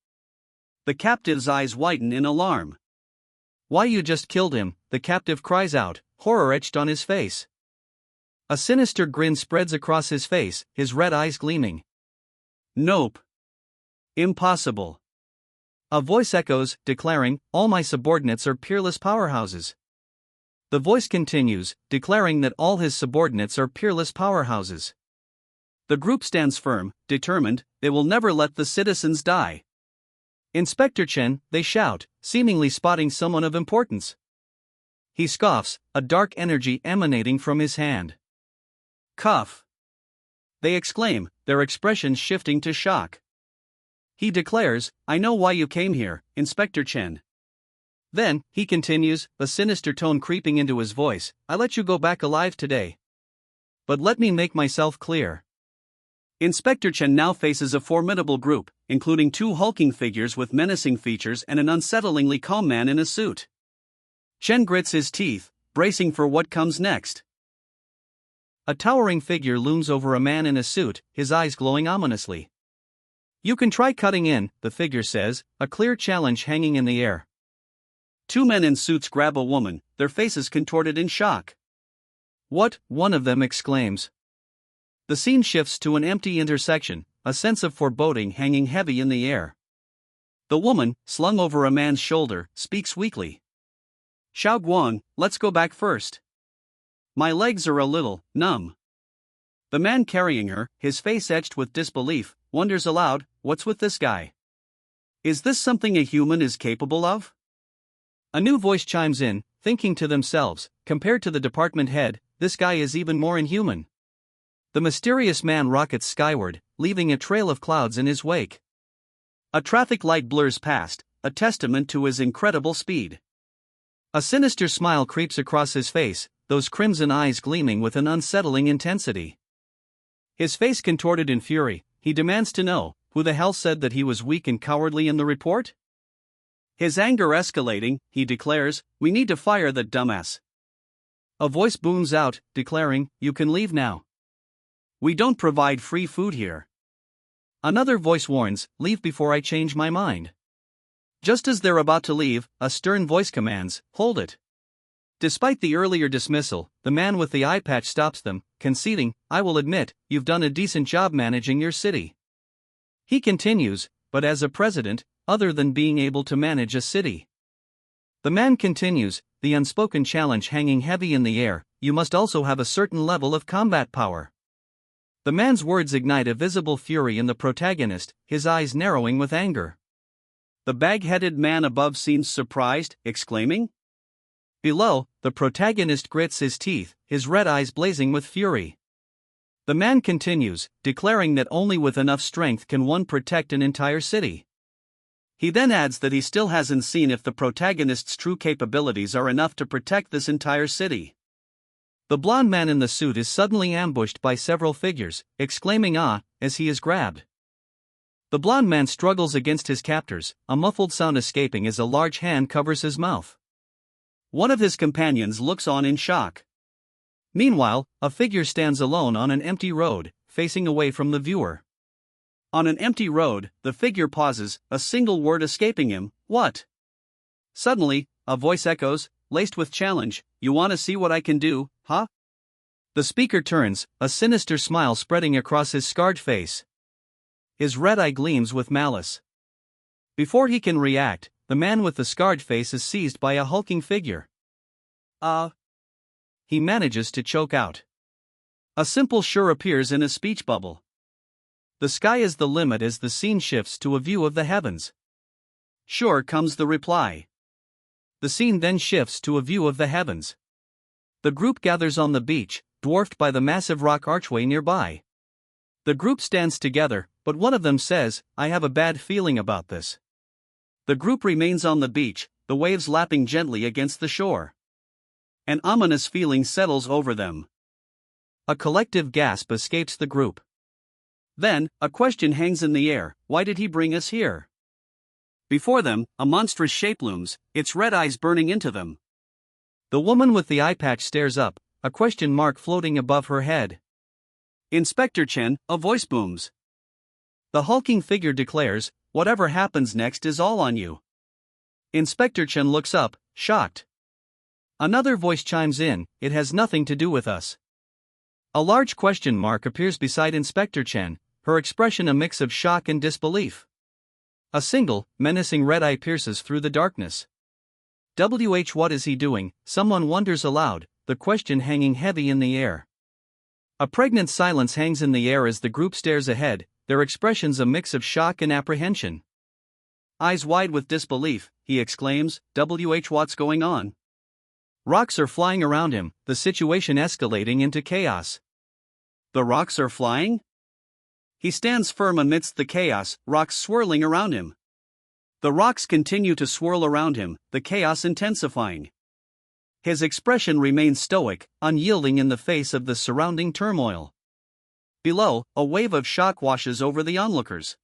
The captive's eyes widen in alarm. Why, you just killed him, the captive cries out, horror etched on his face. A sinister grin spreads across his face, his red eyes gleaming. Nope. Impossible. A voice echoes, declaring, all my subordinates are peerless powerhouses. The voice continues, declaring that all his subordinates are peerless powerhouses. The group stands firm, determined, they will never let the citizens die. Inspector Chen, they shout, seemingly spotting someone of importance. He scoffs, a dark energy emanating from his hand. Cuff. They exclaim, their expressions shifting to shock. He declares, I know why you came here, Inspector Chen. Then, he continues, a sinister tone creeping into his voice, I let you go back alive today. But let me make myself clear. Inspector Chen now faces a formidable group, including 2 hulking figures with menacing features and an unsettlingly calm man in a suit. Chen grits his teeth, bracing for what comes next. A towering figure looms over a man in a suit, his eyes glowing ominously. You can try cutting in, the figure says, a clear challenge hanging in the air. 2 men in suits grab a woman, their faces contorted in shock. What? One of them exclaims. The scene shifts to an empty intersection, a sense of foreboding hanging heavy in the air. The woman, slung over a man's shoulder, speaks weakly. Xiao Guang, let's go back first. My legs are a little numb. The man carrying her, his face etched with disbelief, wonders aloud, what's with this guy? Is this something a human is capable of? A new voice chimes in, thinking to themselves, compared to the department head, this guy is even more inhuman. The mysterious man rockets skyward, leaving a trail of clouds in his wake. A traffic light blurs past, a testament to his incredible speed. A sinister smile creeps across his face, those crimson eyes gleaming with an unsettling intensity. His face contorted in fury, he demands to know, who the hell said that he was weak and cowardly in the report? His anger escalating, he declares, "We need to fire that dumbass." A voice booms out, declaring, "You can leave now. We don't provide free food here." Another voice warns, "Leave before I change my mind." Just as they're about to leave, a stern voice commands, "Hold it." Despite the earlier dismissal, the man with the eye patch stops them, conceding, "I will admit, you've done a decent job managing your city." He continues, "But as a president, other than being able to manage a city." The man continues, the unspoken challenge hanging heavy in the air, "You must also have a certain level of combat power." The man's words ignite a visible fury in the protagonist, his eyes narrowing with anger. The bag-headed man above seems surprised, exclaiming. Below, the protagonist grits his teeth, his red eyes blazing with fury. The man continues, declaring that only with enough strength can one protect an entire city. He then adds that he still hasn't seen if the protagonist's true capabilities are enough to protect this entire city. The blond man in the suit is suddenly ambushed by several figures, exclaiming "Ah," as he is grabbed. The blond man struggles against his captors, a muffled sound escaping as a large hand covers his mouth. One of his companions looks on in shock. Meanwhile, a figure stands alone on an empty road, facing away from the viewer. On an empty road, the figure pauses, a single word escaping him, "What?" Suddenly, a voice echoes, laced with challenge, "You wanna see what I can do, huh?" The speaker turns, a sinister smile spreading across his scarred face. His red eye gleams with malice. Before he can react, the man with the scarred face is seized by a hulking figure. He manages to choke out. A simple "sure" appears in a speech bubble. The sky is the limit as the scene shifts to a view of the heavens. "Sure," comes the reply. The scene then shifts to a view of the heavens. The group gathers on the beach, dwarfed by the massive rock archway nearby. The group stands together, but one of them says, "I have a bad feeling about this." The group remains on the beach, the waves lapping gently against the shore. An ominous feeling settles over them. A collective gasp escapes the group. Then, a question hangs in the air: why did he bring us here? Before them, a monstrous shape looms, its red eyes burning into them. The woman with the eye patch stares up, a question mark floating above her head. "Inspector Chen," a voice booms. The hulking figure declares, "Whatever happens next is all on you." Inspector Chen looks up, shocked. Another voice chimes in, "It has nothing to do with us." A large question mark appears beside Inspector Chen, her expression a mix of shock and disbelief. A single, menacing red eye pierces through the darkness. What is he doing? Someone wonders aloud, the question hanging heavy in the air. A pregnant silence hangs in the air as the group stares ahead, their expressions a mix of shock and apprehension. Eyes wide with disbelief, he exclaims, "What's going on?" Rocks are flying around him, the situation escalating into chaos. The rocks are flying? He stands firm amidst the chaos, rocks swirling around him. The rocks continue to swirl around him, the chaos intensifying. His expression remains stoic, unyielding in the face of the surrounding turmoil. Below, a wave of shock washes over the onlookers.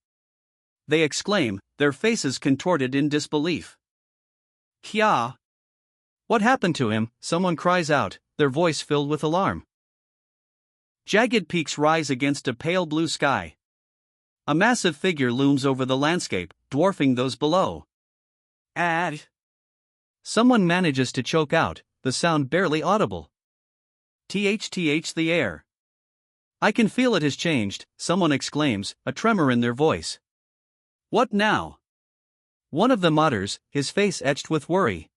They exclaim, their faces contorted in disbelief. "Kya?" "What happened to him?" someone cries out, their voice filled with alarm. Jagged peaks rise against a pale blue sky. A massive figure looms over the landscape, dwarfing those below. "Ad!" Someone manages to choke out, the sound barely audible. "Tth the air." "I can feel it has changed," someone exclaims, a tremor in their voice. "What now?" One of them utters, his face etched with worry.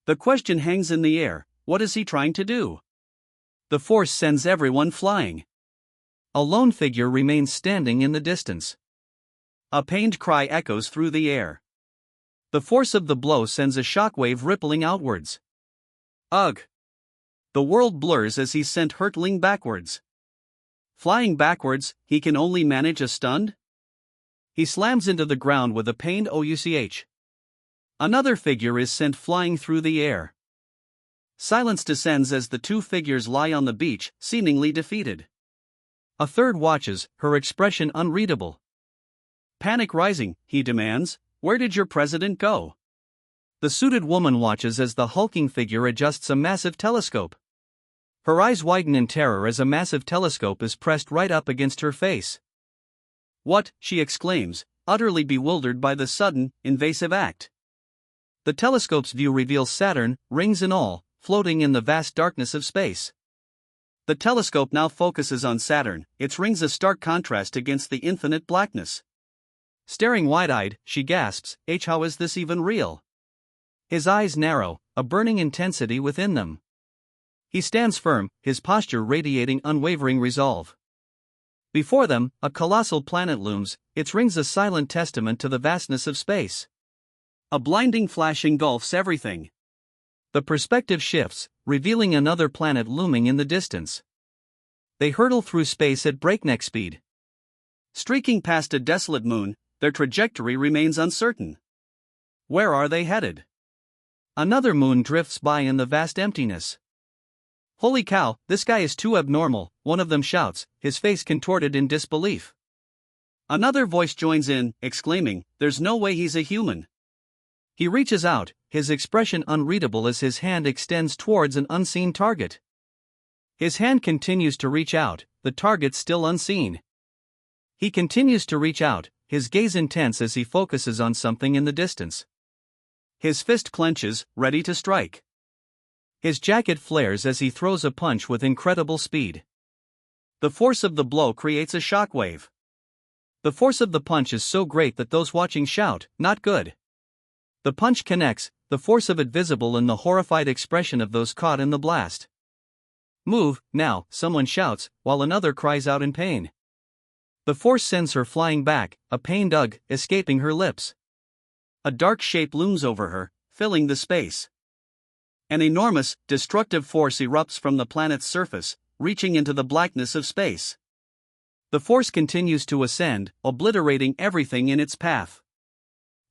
The question hangs in the air: what is he trying to do? The force sends everyone flying. A lone figure remains standing in the distance. A pained cry echoes through the air. The force of the blow sends a shockwave rippling outwards. Ugh! The world blurs as he's sent hurtling backwards. Flying backwards, he can only manage a stunned? He slams into the ground with a pained ouch. Another figure is sent flying through the air. Silence descends as the two figures lie on the beach, seemingly defeated. A third watches, her expression unreadable. Panic rising, he demands, "Where did your president go?" The suited woman watches as the hulking figure adjusts a massive telescope. Her eyes widen in terror as a massive telescope is pressed right up against her face. "What?" she exclaims, utterly bewildered by the sudden, invasive act. The telescope's view reveals Saturn, rings and all, floating in the vast darkness of space. The telescope now focuses on Saturn, its rings a stark contrast against the infinite blackness. Staring wide-eyed, she gasps, "How is this even real?" His eyes narrow, a burning intensity within them. He stands firm, his posture radiating unwavering resolve. Before them, a colossal planet looms, its rings a silent testament to the vastness of space. A blinding flash engulfs everything. The perspective shifts, revealing another planet looming in the distance. They hurtle through space at breakneck speed. Streaking past a desolate moon, their trajectory remains uncertain. Where are they headed? Another moon drifts by in the vast emptiness. "Holy cow, this guy is too abnormal," one of them shouts, his face contorted in disbelief. Another voice joins in, exclaiming, "There's no way he's a human." He reaches out, his expression unreadable as his hand extends towards an unseen target. His hand continues to reach out, the target still unseen. He continues to reach out, his gaze intense as he focuses on something in the distance. His fist clenches, ready to strike. His jacket flares as he throws a punch with incredible speed. The force of the blow creates a shockwave. The force of the punch is so great that those watching shout, "Not good." The punch connects, the force of it visible in the horrified expression of those caught in the blast. "Move, now," someone shouts, while another cries out in pain. The force sends her flying back, a pained ugh escaping her lips. A dark shape looms over her, filling the space. An enormous, destructive force erupts from the planet's surface, reaching into the blackness of space. The force continues to ascend, obliterating everything in its path.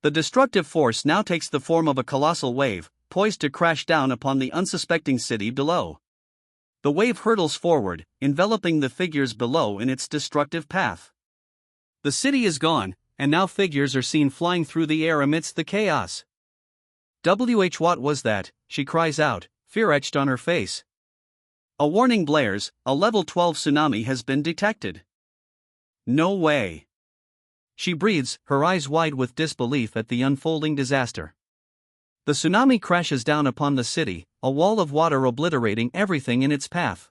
The destructive force now takes the form of a colossal wave, poised to crash down upon the unsuspecting city below. The wave hurtles forward, enveloping the figures below in its destructive path. The city is gone, and now figures are seen flying through the air amidst the chaos. What was that?" she cries out, fear etched on her face. A warning blares, a level 12 tsunami has been detected. "No way." She breathes, her eyes wide with disbelief at the unfolding disaster. The tsunami crashes down upon the city, a wall of water obliterating everything in its path.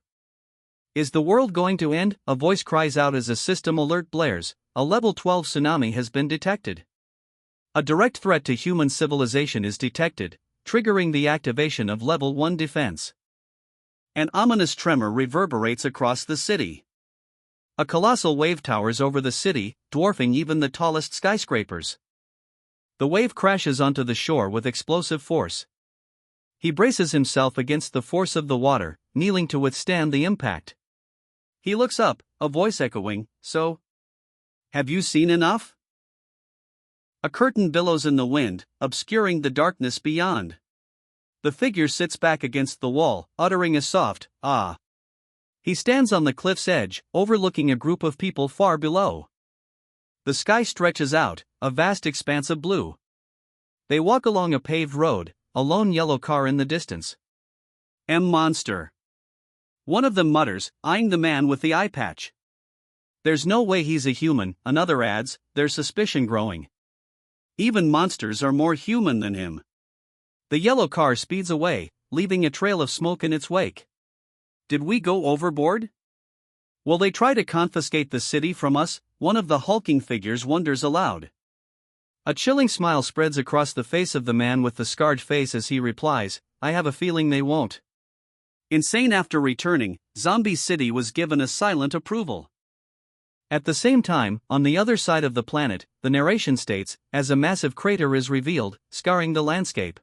"Is the world going to end?" a voice cries out as a system alert blares. A level 12 tsunami has been detected. A direct threat to human civilization is detected, triggering the activation of level 1 defense. An ominous tremor reverberates across the city. A colossal wave towers over the city, dwarfing even the tallest skyscrapers. The wave crashes onto the shore with explosive force. He braces himself against the force of the water, kneeling to withstand the impact. He looks up, a voice echoing, "So? Have you seen enough?" A curtain billows in the wind, obscuring the darkness beyond. The figure sits back against the wall, uttering a soft, "Ah." He stands on the cliff's edge, overlooking a group of people far below. The sky stretches out, a vast expanse of blue. They walk along a paved road, a lone yellow car in the distance. "Monster." One of them mutters, eyeing the man with the eye patch. "There's no way he's a human," another adds, their suspicion growing. "Even monsters are more human than him." The yellow car speeds away, leaving a trail of smoke in its wake. "Did we go overboard? Will they try to confiscate the city from us?" one of the hulking figures wonders aloud. A chilling smile spreads across the face of the man with the scarred face as he replies, "I have a feeling they won't." Insane after returning, Zombie City was given a silent approval. At the same time, on the other side of the planet, the narration states, as a massive crater is revealed, scarring the landscape.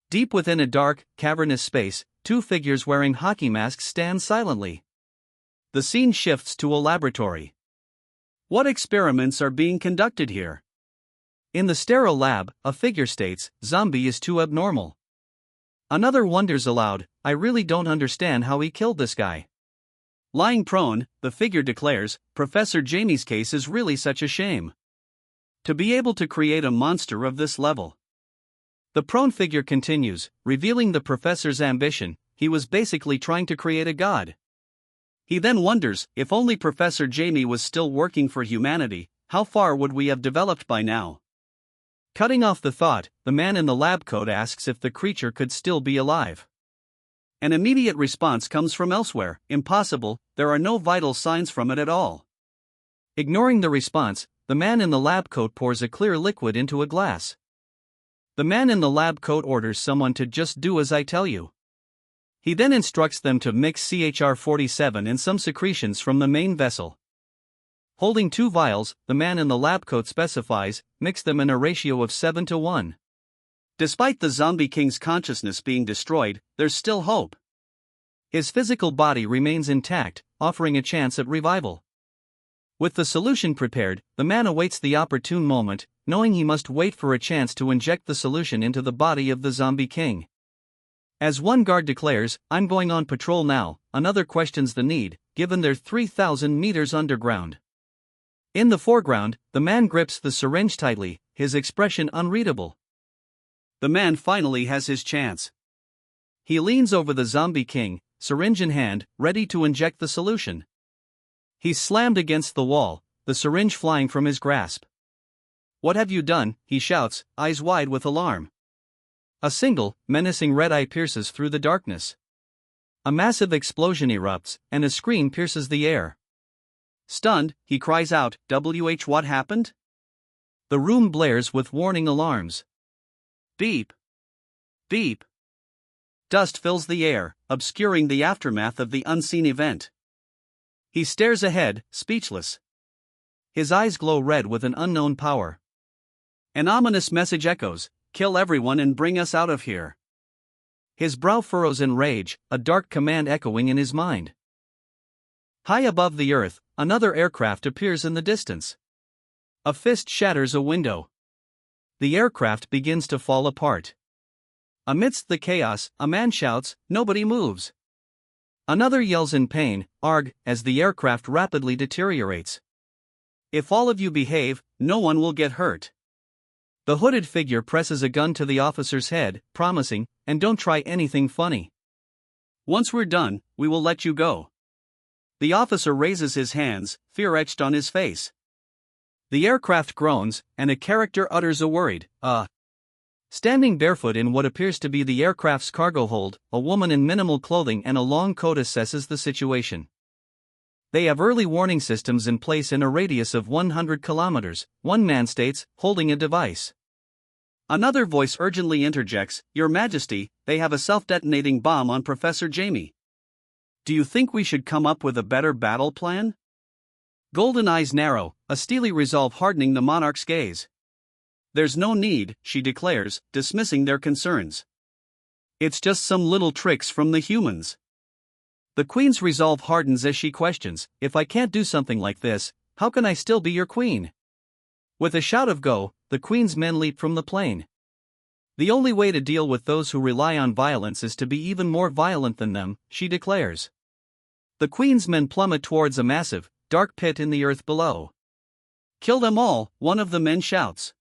Deep within a dark, cavernous space, two figures wearing hockey masks stand silently. The scene shifts to a laboratory. What experiments are being conducted here? In the sterile lab, a figure states, "Zombie is too abnormal." Another wonders aloud, "I really don't understand how he killed this guy." Lying prone, the figure declares, "Professor Jamie's case is really such a shame. To be able to create a monster of this level." The prone figure continues, revealing the professor's ambition. He was basically trying to create a god. He then wonders, if only Professor Jamie was still working for humanity, how far would we have developed by now? Cutting off the thought, the man in the lab coat asks if the creature could still be alive. An immediate response comes from elsewhere, "Impossible, there are no vital signs from it at all." Ignoring the response, the man in the lab coat pours a clear liquid into a glass. The man in the lab coat orders someone to "just do as I tell you." He then instructs them to mix CHR47 and some secretions from the main vessel. Holding 2 vials, the man in the lab coat specifies, "Mix them in a ratio of 7:1. Despite the zombie king's consciousness being destroyed, there's still hope. His physical body remains intact, offering a chance at revival. With the solution prepared, the man awaits the opportune moment, knowing he must wait for a chance to inject the solution into the body of the zombie king. As one guard declares, "I'm going on patrol now," another questions the need, given they're 3,000 meters underground. In the foreground, the man grips the syringe tightly, his expression unreadable. The man finally has his chance. He leans over the zombie king, syringe in hand, ready to inject the solution. He's slammed against the wall, the syringe flying from his grasp. "What have you done?" he shouts, eyes wide with alarm. A single, menacing red eye pierces through the darkness. A massive explosion erupts, and a scream pierces the air. Stunned, he cries out, "What happened?" The room blares with warning alarms. Beep. Beep. Dust fills the air, obscuring the aftermath of the unseen event. He stares ahead, speechless. His eyes glow red with an unknown power. An ominous message echoes, "Kill everyone and bring us out of here." His brow furrows in rage, a dark command echoing in his mind. High above the earth, another aircraft appears in the distance. A fist shatters a window. The aircraft begins to fall apart. Amidst the chaos, a man shouts, "Nobody moves." Another yells in pain, "Arg," as the aircraft rapidly deteriorates. "If all of you behave, no one will get hurt." The hooded figure presses a gun to the officer's head, promising, "And don't try anything funny. Once we're done, we will let you go." The officer raises his hands, fear etched on his face. The aircraft groans, and a character utters a worried, Standing barefoot in what appears to be the aircraft's cargo hold, a woman in minimal clothing and a long coat assesses the situation. They have early warning systems in place in a radius of 100 kilometers, one man states, holding a device. Another voice urgently interjects, "Your Majesty, they have a self-detonating bomb on Professor Jamie. Do you think we should come up with a better battle plan?" Golden eyes narrow, a steely resolve hardening the monarch's gaze. "There's no need," she declares, dismissing their concerns. "It's just some little tricks from the humans." The queen's resolve hardens as she questions, "If I can't do something like this, how can I still be your queen?" With a shout of "Go!" the queen's men leap from the plane. "The only way to deal with those who rely on violence is to be even more violent than them," she declares. The queen's men plummet towards a massive, dark pit in the earth below. "Kill them all," one of the men shouts.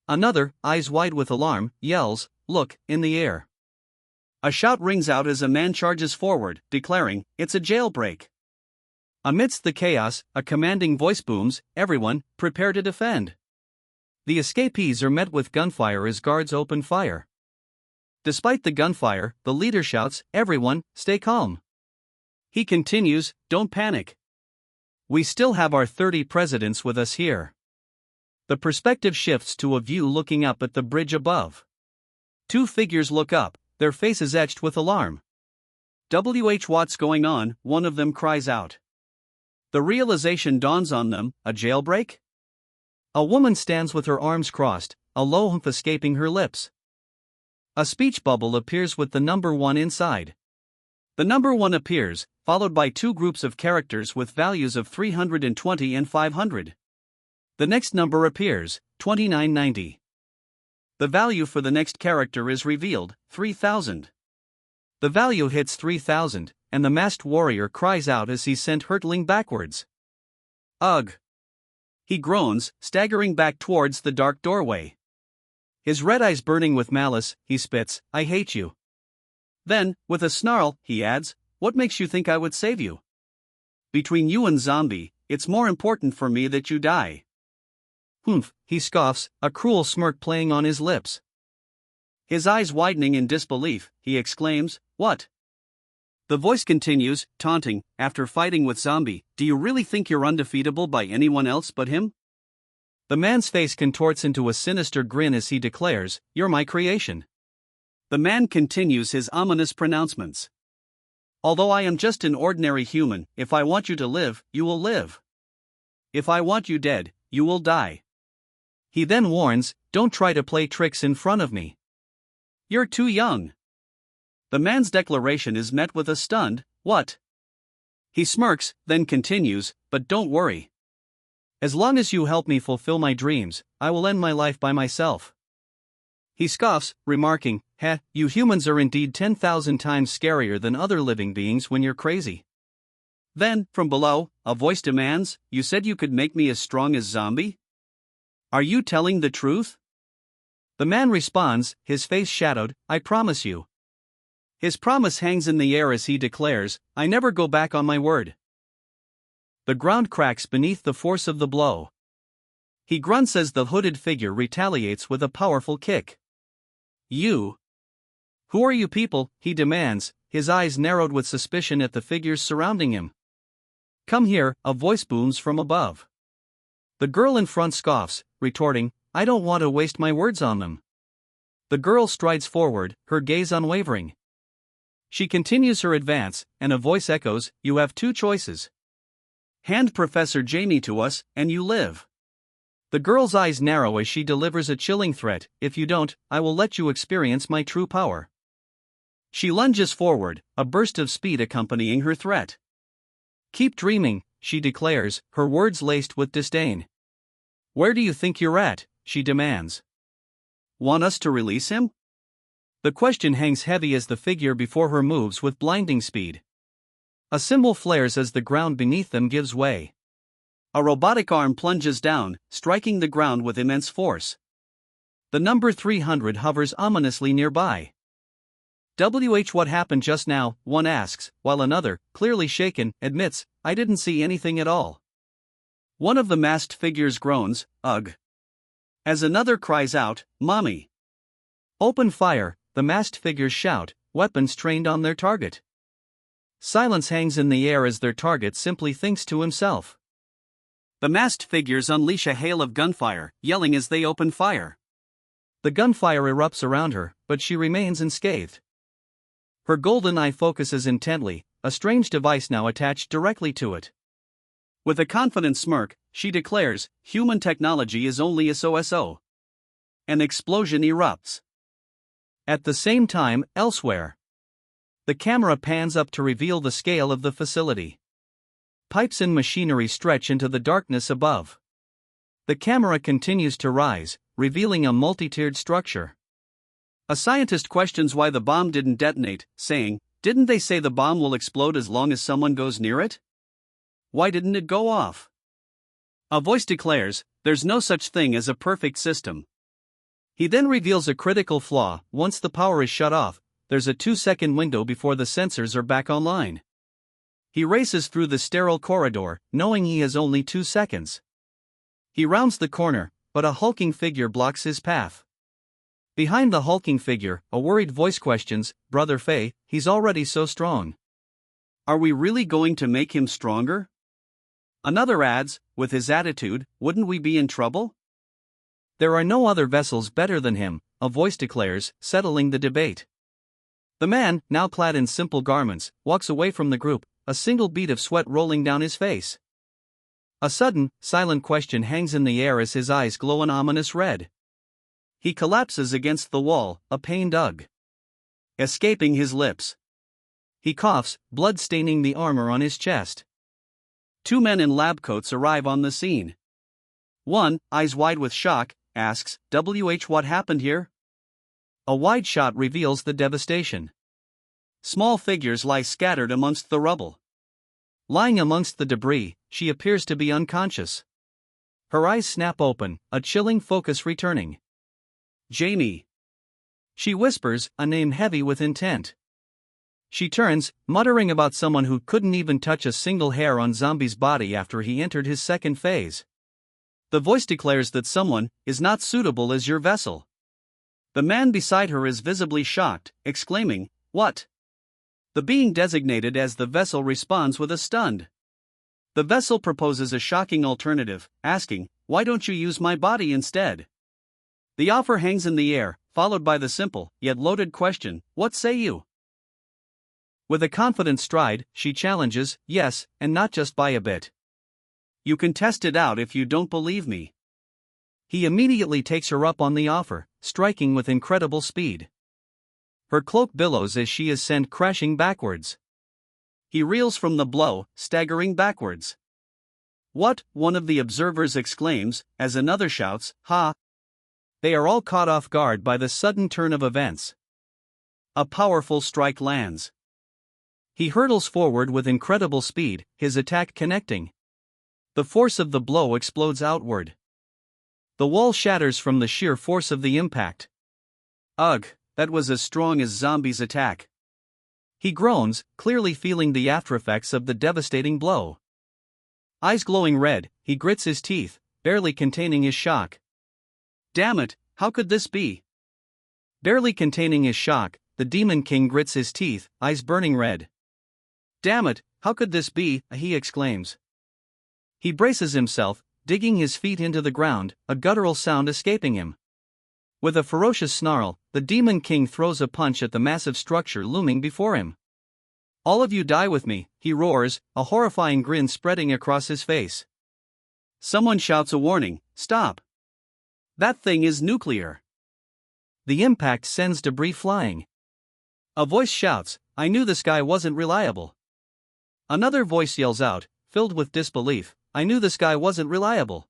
Another, eyes wide with alarm, yells, "Look, in the air." A shout rings out as a man charges forward, declaring, "It's a jailbreak." Amidst the chaos, a commanding voice booms, "Everyone, prepare to defend." The escapees are met with gunfire as guards open fire. Despite the gunfire, the leader shouts, "Everyone, stay calm." He continues, "Don't panic. We still have our 30 presidents with us here." The perspective shifts to a view looking up at the bridge above. 2 figures look up, their faces etched with alarm. What's going on?" one of them cries out. The realization dawns on them, a jailbreak? A woman stands with her arms crossed, a low humph escaping her lips. A speech bubble appears with the number 1 inside. The number 1 appears, followed by two groups of characters with values of 320 and 500. The next number appears, 2990. The value for the next character is revealed, 3000. The value hits 3000, and the masked warrior cries out as he's sent hurtling backwards. Ugh! He groans, staggering back towards the dark doorway. His red eyes burning with malice, he spits, "I hate you." Then, with a snarl, he adds, "What makes you think I would save you? Between you and zombie, it's more important for me that you die." "Humph," he scoffs, a cruel smirk playing on his lips. His eyes widening in disbelief, he exclaims, "What?" The voice continues, taunting, "After fighting with zombie, do you really think you're undefeatable by anyone else but him?" The man's face contorts into a sinister grin as he declares, "You're my creation." The man continues his ominous pronouncements. "Although I am just an ordinary human, if I want you to live, you will live. If I want you dead, you will die." He then warns, "Don't try to play tricks in front of me. You're too young." The man's declaration is met with a stunned, "What?" He smirks, then continues, "But don't worry. As long as you help me fulfill my dreams, I will end my life by myself." He scoffs, remarking, "Heh, you humans are indeed 10,000 times scarier than other living beings when you're crazy." Then, from below, a voice demands, "You said you could make me as strong as zombie? Are you telling the truth?" The man responds, his face shadowed, "I promise you." His promise hangs in the air as he declares, "I never go back on my word." The ground cracks beneath the force of the blow. He grunts as the hooded figure retaliates with a powerful kick. "You? Who are you people?" he demands, his eyes narrowed with suspicion at the figures surrounding him. "Come here," a voice booms from above. The girl in front scoffs, retorting, "I don't want to waste my words on them." The girl strides forward, her gaze unwavering. She continues her advance, and a voice echoes, "You have two choices. Hand Professor Jamie to us, and you live." The girl's eyes narrow as she delivers a chilling threat, "If you don't, I will let you experience my true power." She lunges forward, a burst of speed accompanying her threat. "Keep dreaming," she declares, her words laced with disdain. "Where do you think you're at?" she demands. "Want us to release him?" The question hangs heavy as the figure before her moves with blinding speed. A symbol flares as the ground beneath them gives way. A robotic arm plunges down, striking the ground with immense force. The number 300 hovers ominously nearby. What happened just now?" one asks, while another, clearly shaken, admits, "I didn't see anything at all." One of the masked figures groans, "Ugh." As another cries out, "Mommy." "Open fire," the masked figures shout, weapons trained on their target. Silence hangs in the air as their target simply thinks to himself. The masked figures unleash a hail of gunfire, yelling as they open fire. The gunfire erupts around her, but she remains unscathed. Her golden eye focuses intently, a strange device now attached directly to it. With a confident smirk, she declares, "Human technology is only so. An explosion erupts. At the same time, elsewhere. The camera pans up to reveal the scale of the facility. Pipes and machinery stretch into the darkness above. The camera continues to rise, revealing a multi-tiered structure. A scientist questions why the bomb didn't detonate, saying, "Didn't they say the bomb will explode as long as someone goes near it? Why didn't it go off?" A voice declares, "There's no such thing as a perfect system." He then reveals a critical flaw: once the power is shut off, there's a 2-second window before the sensors are back online. He races through the sterile corridor, knowing he has only 2 seconds. He rounds the corner, but a hulking figure blocks his path. Behind the hulking figure, a worried voice questions, "Brother Faye, he's already so strong. Are we really going to make him stronger?" Another adds, "With his attitude, wouldn't we be in trouble?" "There are no other vessels better than him," a voice declares, settling the debate. The man, now clad in simple garments, walks away from the group, a single bead of sweat rolling down his face. A sudden, silent question hangs in the air as his eyes glow an ominous red. He collapses against the wall, a pained ugh escaping his lips. He coughs, blood staining the armor on his chest. Two men in lab coats arrive on the scene. One, eyes wide with shock, asks, what happened here? A wide shot reveals the devastation. Small figures lie scattered amongst the rubble. Lying amongst the debris, she appears to be unconscious. Her eyes snap open, a chilling focus returning. Jamie. She whispers, a name heavy with intent. She turns, muttering about someone who couldn't even touch a single hair on Zombie's body after he entered his second phase. The voice declares that someone is not suitable as your vessel. The man beside her is visibly shocked, exclaiming, "What?" The being designated as the vessel responds with a stunned. The vessel proposes a shocking alternative, asking, "Why don't you use my body instead?" The offer hangs in the air, followed by the simple, yet loaded question, "What say you?" With a confident stride, she challenges, "Yes, and not just by a bit. You can test it out if you don't believe me." He immediately takes her up on the offer, striking with incredible speed. Her cloak billows as she is sent crashing backwards. He reels from the blow, staggering backwards. "What?" one of the observers exclaims, as another shouts, "Ha!" They are all caught off guard by the sudden turn of events. A powerful strike lands. He hurtles forward with incredible speed, his attack connecting. The force of the blow explodes outward. The wall shatters from the sheer force of the impact. Ugh, that was as strong as Zombie's attack. He groans, clearly feeling the aftereffects of the devastating blow. Eyes glowing red, he grits his teeth, barely containing his shock. Damn it, how could this be? Barely containing his shock, the Demon King grits his teeth, eyes burning red. Damn it, how could this be? He exclaims. He braces himself, digging his feet into the ground, a guttural sound escaping him. With a ferocious snarl, the Demon King throws a punch at the massive structure looming before him. "All of you die with me," he roars, a horrifying grin spreading across his face. Someone shouts a warning, "Stop! That thing is nuclear." The impact sends debris flying. A voice shouts, "I knew this guy wasn't reliable." Another voice yells out, filled with disbelief, "I knew this guy wasn't reliable."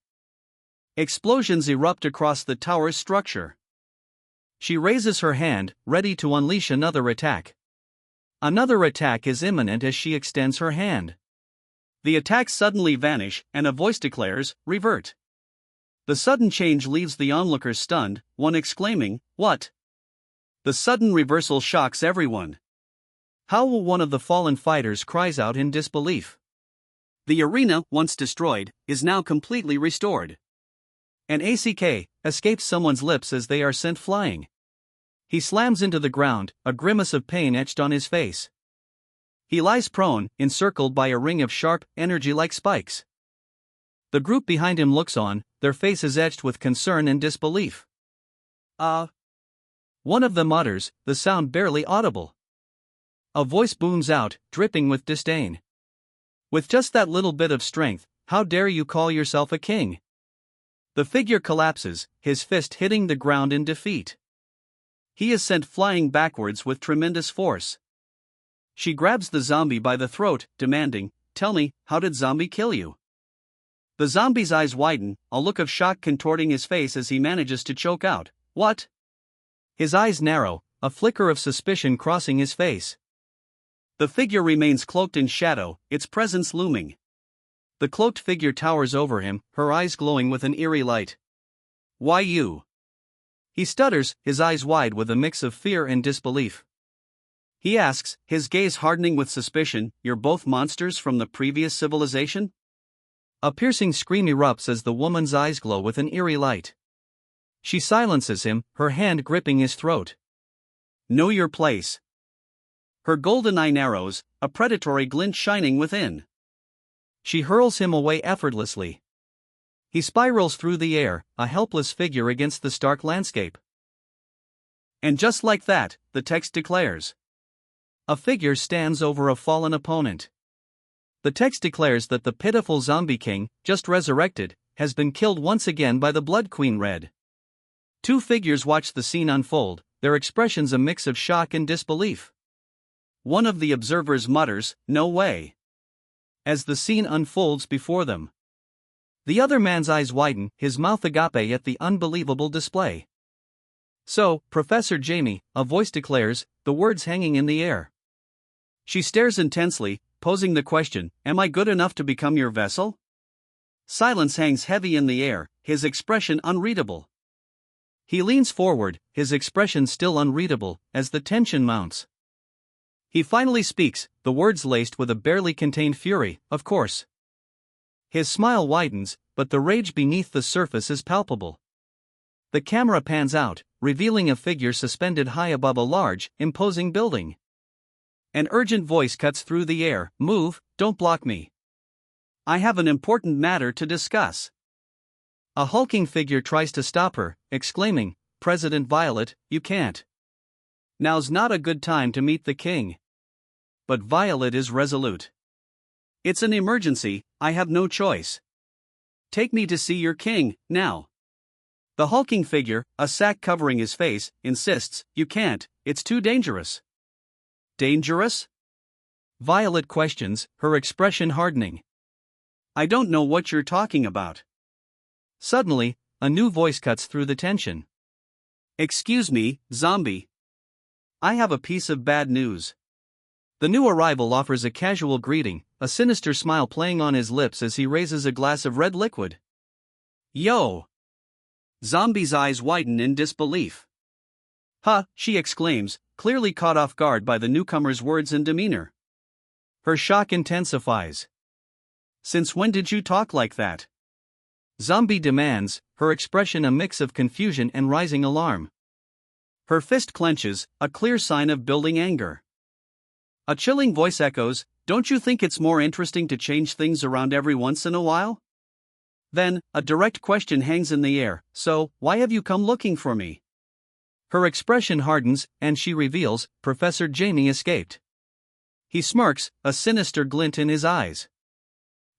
Explosions erupt across the tower's structure. She raises her hand, ready to unleash another attack. Another attack is imminent as she extends her hand. The attacks suddenly vanish, and a voice declares, "Revert." The sudden change leaves the onlookers stunned, one exclaiming, "What?" The sudden reversal shocks everyone. How will one of the fallen fighters cries out in disbelief. The arena, once destroyed, is now completely restored. An ACK escapes someone's lips as they are sent flying. He slams into the ground, a grimace of pain etched on his face. He lies prone, encircled by a ring of sharp, energy-like spikes. The group behind him looks on, their faces etched with concern and disbelief. One of them utters, the sound barely audible. A voice booms out, dripping with disdain. "With just that little bit of strength, how dare you call yourself a king?" The figure collapses, his fist hitting the ground in defeat. He is sent flying backwards with tremendous force. She grabs the zombie by the throat, demanding, "Tell me, how did Zombie kill you?" The zombie's eyes widen, a look of shock contorting his face as he manages to choke out, "What?" His eyes narrow, a flicker of suspicion crossing his face. The figure remains cloaked in shadow, its presence looming. The cloaked figure towers over him, her eyes glowing with an eerie light. "Why you?" He stutters, his eyes wide with a mix of fear and disbelief. He asks, his gaze hardening with suspicion, "You're both monsters from the previous civilization?" A piercing scream erupts as the woman's eyes glow with an eerie light. She silences him, her hand gripping his throat. "Know your place." Her golden eye narrows, a predatory glint shining within. She hurls him away effortlessly. He spirals through the air, a helpless figure against the stark landscape. And just like that, the text declares. A figure stands over a fallen opponent. The text declares that the pitiful Zombie King, just resurrected, has been killed once again by the Blood Queen Red. Two figures watch the scene unfold, their expressions a mix of shock and disbelief. One of the observers mutters, "No way," as the scene unfolds before them. The other man's eyes widen, his mouth agape at the unbelievable display. "So, Professor Jamie," a voice declares, the words hanging in the air. She stares intensely, posing the question, "Am I good enough to become your vessel?" Silence hangs heavy in the air, his expression unreadable. He leans forward, his expression still unreadable, as the tension mounts. He finally speaks, the words laced with a barely contained fury, "Of course." His smile widens, but the rage beneath the surface is palpable. The camera pans out, revealing a figure suspended high above a large, imposing building. An urgent voice cuts through the air, "Move, don't block me. I have an important matter to discuss." A hulking figure tries to stop her, exclaiming, "President Violet, you can't. Now's not a good time to meet the king." But Violet is resolute. "It's an emergency, I have no choice. Take me to see your king, now." The hulking figure, a sack covering his face, insists, "You can't, it's too dangerous." "Dangerous?" Violet questions, her expression hardening. "I don't know what you're talking about." Suddenly, a new voice cuts through the tension. "Excuse me, zombie. I have a piece of bad news." The new arrival offers a casual greeting, a sinister smile playing on his lips as he raises a glass of red liquid. "Yo!" Zombie's eyes widen in disbelief. "Huh," she exclaims, clearly caught off guard by the newcomer's words and demeanor. Her shock intensifies. "Since when did you talk like that?" Zombie demands, her expression a mix of confusion and rising alarm. Her fist clenches, a clear sign of building anger. A chilling voice echoes, "Don't you think it's more interesting to change things around every once in a while?" Then, a direct question hangs in the air, "So, why have you come looking for me?" Her expression hardens, and she reveals, Professor Jamie escaped. He smirks, a sinister glint in his eyes.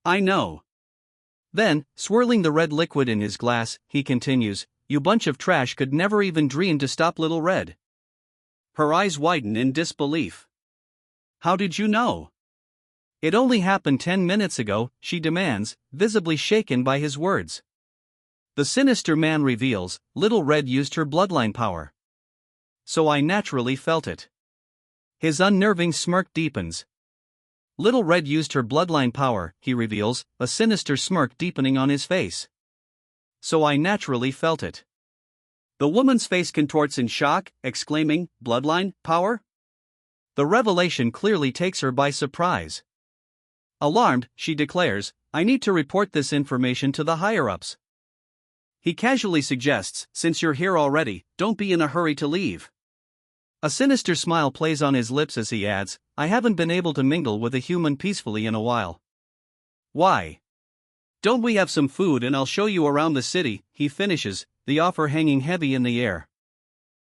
"I know." Then, swirling the red liquid in his glass, he continues, "You bunch of trash could never even dream to stop Little Red." Her eyes widen in disbelief. "How did you know?" "It only happened 10 minutes ago," she demands, visibly shaken by his words. The sinister man reveals, Little Red used her bloodline power. "So I naturally felt it." His unnerving smirk deepens. "Little Red used her bloodline power," he reveals, a sinister smirk deepening on his face. "So I naturally felt it." The woman's face contorts in shock, exclaiming, "Bloodline power?" The revelation clearly takes her by surprise. Alarmed, she declares, "I need to report this information to the higher-ups." He casually suggests, "Since you're here already, don't be in a hurry to leave." A sinister smile plays on his lips as he adds, "I haven't been able to mingle with a human peacefully in a while." "Why? Don't we have some food and I'll show you around the city," he finishes, the offer hanging heavy in the air.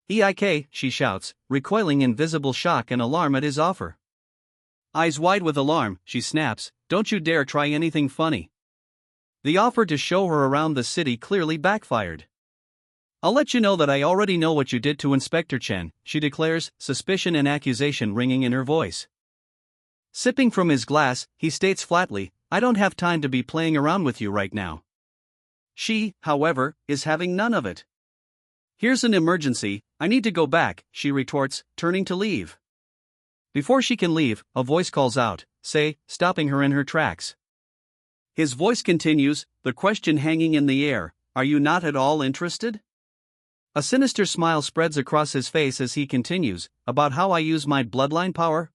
"Eik," she shouts, recoiling in visible shock and alarm at his offer. Eyes wide with alarm, she snaps, "Don't you dare try anything funny." The offer to show her around the city clearly backfired. "I'll let you know that I already know what you did to Inspector Chen," she declares, suspicion and accusation ringing in her voice. Sipping from his glass, he states flatly, "I don't have time to be playing around with you right now." She, however, is having none of it. "Here's an emergency, I need to go back," she retorts, turning to leave. Before she can leave, a voice calls out, "Say," stopping her in her tracks. His voice continues, the question hanging in the air, "Are you not at all interested?" A sinister smile spreads across his face as he continues, "About how I use my bloodline power?"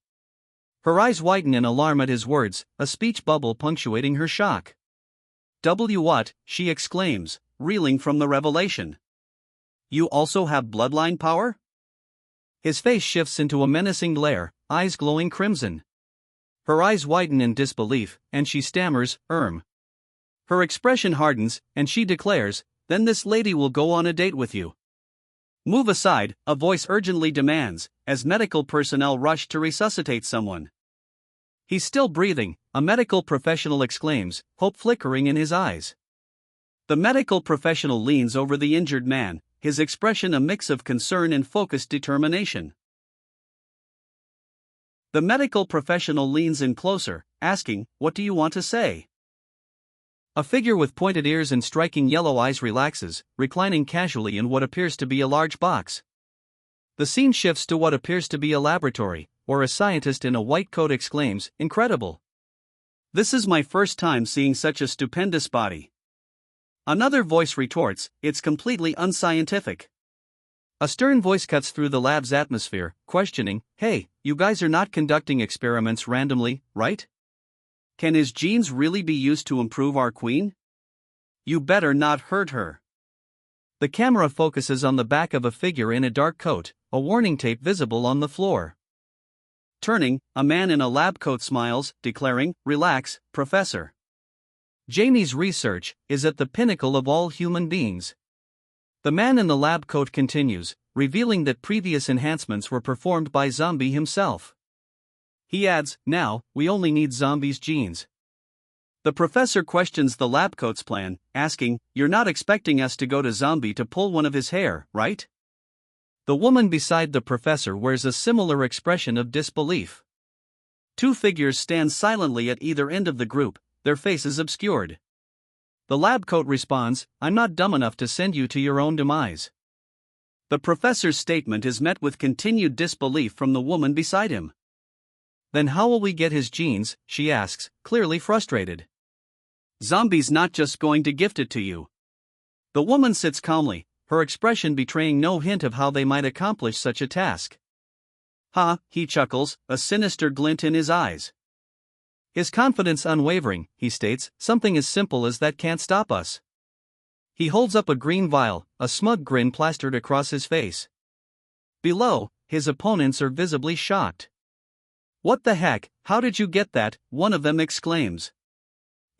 Her eyes widen in alarm at his words, a speech bubble punctuating her shock. What?" she exclaims, reeling from the revelation. "You also have bloodline power?" His face shifts into a menacing glare, eyes glowing crimson. Her eyes widen in disbelief, and she stammers, Her expression hardens, and she declares, "Then this lady will go on a date with you." "Move aside," a voice urgently demands, as medical personnel rush to resuscitate someone. "He's still breathing," a medical professional exclaims, hope flickering in his eyes. The medical professional leans over the injured man, his expression a mix of concern and focused determination. The medical professional leans in closer, asking, "What do you want to say?" A figure with pointed ears and striking yellow eyes relaxes, reclining casually in what appears to be a large box. The scene shifts to what appears to be a laboratory, where a scientist in a white coat exclaims, "Incredible! This is my first time seeing such a stupendous body." Another voice retorts, "It's completely unscientific." A stern voice cuts through the lab's atmosphere, questioning, "Hey, you guys are not conducting experiments randomly, right? Can his genes really be used to improve our queen? You better not hurt her." The camera focuses on the back of a figure in a dark coat, a warning tape visible on the floor. Turning, a man in a lab coat smiles, declaring, "Relax, Professor. Jamie's research is at the pinnacle of all human beings." The man in the lab coat continues, revealing that previous enhancements were performed by Zombie himself. He adds, "Now, we only need Zombie's genes." The professor questions the lab coat's plan, asking, "You're not expecting us to go to Zombie to pull one of his hair, right?" The woman beside the professor wears a similar expression of disbelief. Two figures stand silently at either end of the group, their faces obscured. The lab coat responds, "I'm not dumb enough to send you to your own demise." The professor's statement is met with continued disbelief from the woman beside him. "Then how will we get his genes?" she asks, clearly frustrated. "Zombie's not just going to gift it to you." The woman sits calmly, her expression betraying no hint of how they might accomplish such a task. "Ha," he chuckles, a sinister glint in his eyes. His confidence unwavering, he states, "Something as simple as that can't stop us." He holds up a green vial, a smug grin plastered across his face. Below, his opponents are visibly shocked. "What the heck, how did you get that?" one of them exclaims.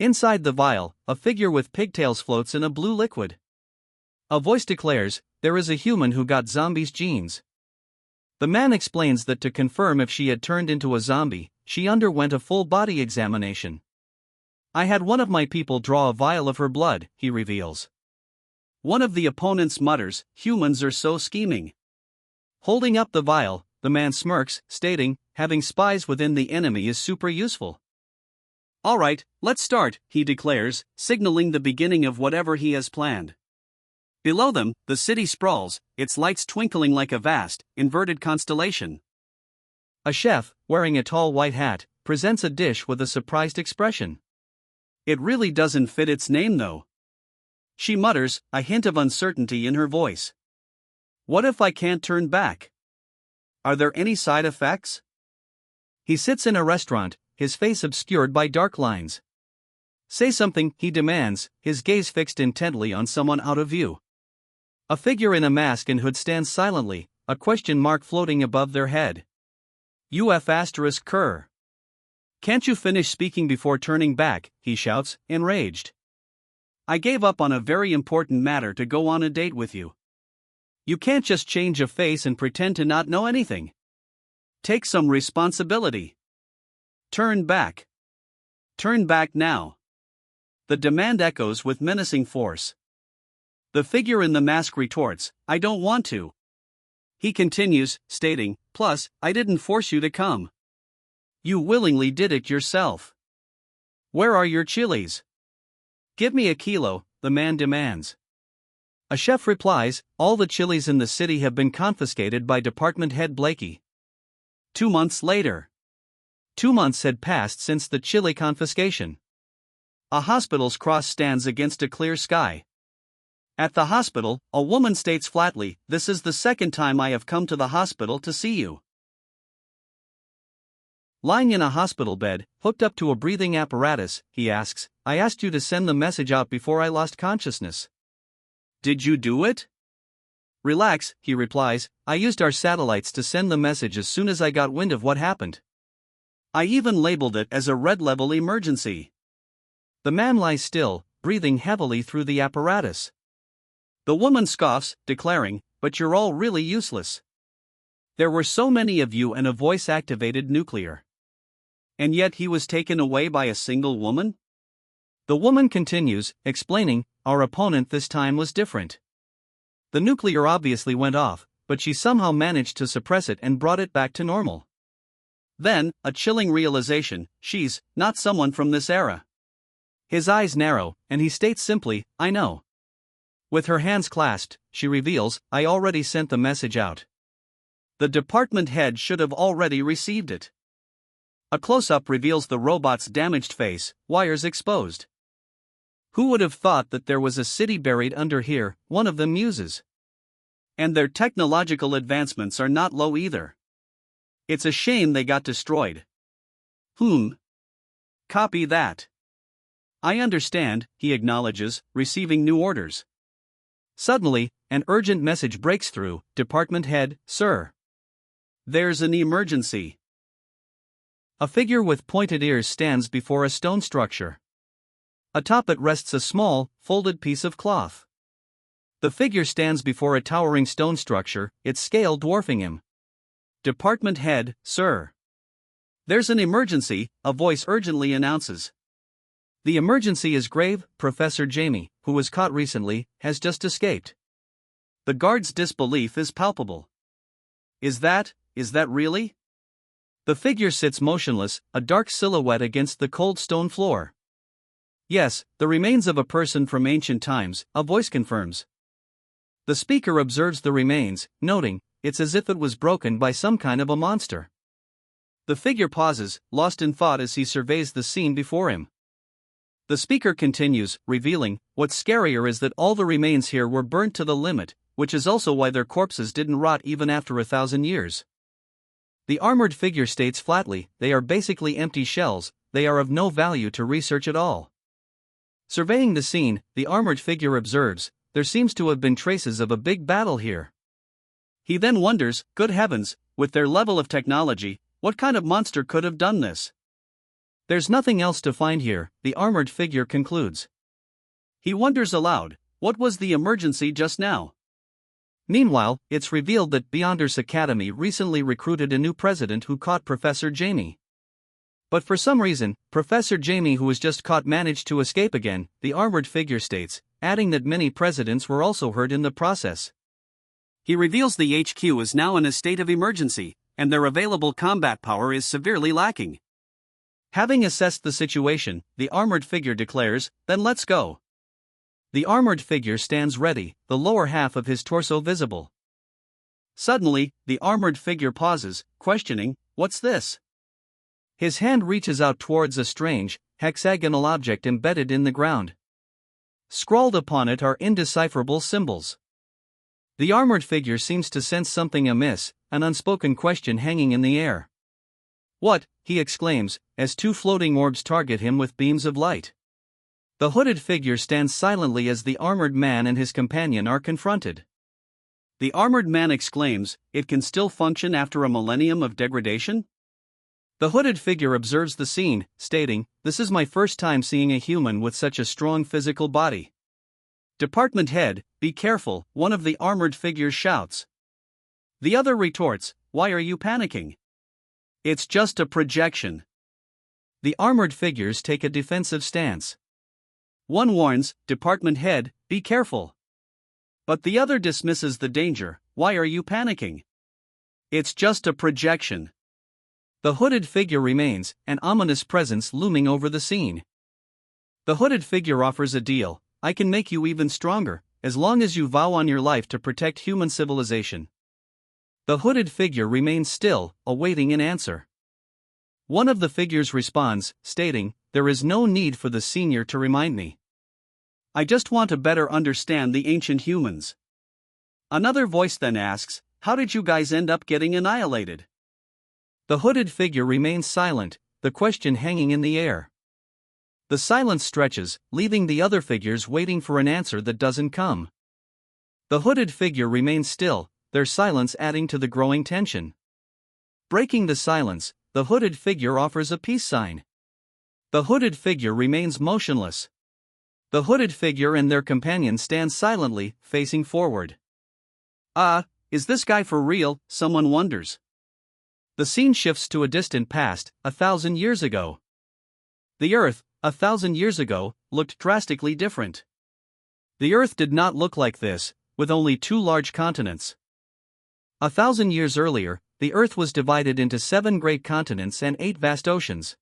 Inside the vial, a figure with pigtails floats in a blue liquid. A voice declares, "There is a human who got Zombie's genes." The man explains that to confirm if she had turned into a zombie, she underwent a full body examination. "I had one of my people draw a vial of her blood," he reveals. One of the opponents mutters, "Humans are so scheming." Holding up the vial, the man smirks, stating, "Having spies within the enemy is super useful." "All right, let's start," he declares, signaling the beginning of whatever he has planned. Below them, the city sprawls, its lights twinkling like a vast, inverted constellation. A chef, wearing a tall white hat, presents a dish with a surprised expression. "It really doesn't fit its name though," she mutters, a hint of uncertainty in her voice. "What if I can't turn back? Are there any side effects?" He sits in a restaurant, his face obscured by dark lines. "Say something," he demands, his gaze fixed intently on someone out of view. A figure in a mask and hood stands silently, a question mark floating above their head. UF*Cur. "Can't you finish speaking before turning back?" he shouts, enraged. "I gave up on a very important matter to go on a date with you. You can't just change a face and pretend to not know anything. Take some responsibility. Turn back. Turn back now." The demand echoes with menacing force. The figure in the mask retorts, "I don't want to." He continues, stating, "Plus, I didn't force you to come. You willingly did it yourself. Where are your chilies? Give me a kilo," the man demands. A chef replies, "All the chilies in the city have been confiscated by Department Head Blakey." 2 months later. 2 months had passed since the chili confiscation. A hospital's cross stands against a clear sky. At the hospital, a woman states flatly, "This is the second time I have come to the hospital to see you." Lying in a hospital bed, hooked up to a breathing apparatus, he asks, "I asked you to send the message out before I lost consciousness. Did you do it?" "Relax," he replies, "I used our satellites to send the message as soon as I got wind of what happened. I even labeled it as a red-level emergency." The man lies still, breathing heavily through the apparatus. The woman scoffs, declaring, "But you're all really useless. There were so many of you and a voice-activated nuclear. And yet he was taken away by a single woman?" The woman continues, explaining, "Our opponent this time was different. The nuclear obviously went off, but she somehow managed to suppress it and brought it back to normal. Then, a chilling realization: she's not someone from this era. His eyes narrow, and he states simply, I know. With her hands clasped, she reveals, I already sent the message out. The department head should have already received it. A close-up reveals the robot's damaged face, wires exposed. Who would have thought that there was a city buried under here, one of them muses. And their technological advancements are not low either. It's a shame they got destroyed. Copy that. I understand, he acknowledges, receiving new orders. Suddenly, an urgent message breaks through, Department Head, sir. There's an emergency. A figure with pointed ears stands before a stone structure. Atop it rests a small, folded piece of cloth. The figure stands before a towering stone structure, its scale dwarfing him. Department Head, sir. There's an emergency, a voice urgently announces. The emergency is grave. Professor Jamie, who was caught recently, has just escaped. The guard's disbelief is palpable. Is that really? The figure sits motionless, a dark silhouette against the cold stone floor. Yes, the remains of a person from ancient times, a voice confirms. The speaker observes the remains, noting, it's as if it was broken by some kind of a monster. The figure pauses, lost in thought as he surveys the scene before him. The speaker continues, revealing, what's scarier is that all the remains here were burnt to the limit, which is also why their corpses didn't rot even after 1,000 years. The armored figure states flatly, they are basically empty shells, they are of no value to research at all. Surveying the scene, the armored figure observes, there seems to have been traces of a big battle here. He then wonders, good heavens, with their level of technology, what kind of monster could have done this? There's nothing else to find here, the armored figure concludes. He wonders aloud, what was the emergency just now? Meanwhile, it's revealed that Beyonders Academy recently recruited a new president who caught Professor Jamie. But for some reason, Professor Jamie, who was just caught, managed to escape again, the armored figure states, adding that many presidents were also hurt in the process. He reveals the HQ is now in a state of emergency, and their available combat power is severely lacking. Having assessed the situation, the armored figure declares, then let's go. The armored figure stands ready, the lower half of his torso visible. Suddenly, the armored figure pauses, questioning, what's this? His hand reaches out towards a strange, hexagonal object embedded in the ground. Scrawled upon it are indecipherable symbols. The armored figure seems to sense something amiss, an unspoken question hanging in the air. What? He exclaims, as two floating orbs target him with beams of light. The hooded figure stands silently as the armored man and his companion are confronted. The armored man exclaims, it can still function after a millennium of degradation? The hooded figure observes the scene, stating, this is my first time seeing a human with such a strong physical body. Department Head, be careful, one of the armored figures shouts. The other retorts, why are you panicking? It's just a projection. The armored figures take a defensive stance. One warns, Department Head, be careful. But the other dismisses the danger, why are you panicking? It's just a projection. The hooded figure remains, an ominous presence looming over the scene. The hooded figure offers a deal, I can make you even stronger, as long as you vow on your life to protect human civilization. The hooded figure remains still, awaiting an answer. One of the figures responds, stating, there is no need for the senior to remind me. I just want to better understand the ancient humans. Another voice then asks, how did you guys end up getting annihilated? The hooded figure remains silent, the question hanging in the air. The silence stretches, leaving the other figures waiting for an answer that doesn't come. The hooded figure remains still, their silence adding to the growing tension. Breaking the silence, the hooded figure offers a peace sign. The hooded figure remains motionless. The hooded figure and their companion stand silently, facing forward. Is this guy for real? Someone wonders. The scene shifts to a distant past, 1,000 years ago. The Earth, 1,000 years ago, looked drastically different. The Earth did not look like this, with only two large continents. 1,000 years earlier, the Earth was divided into 7 great continents and 8 vast oceans.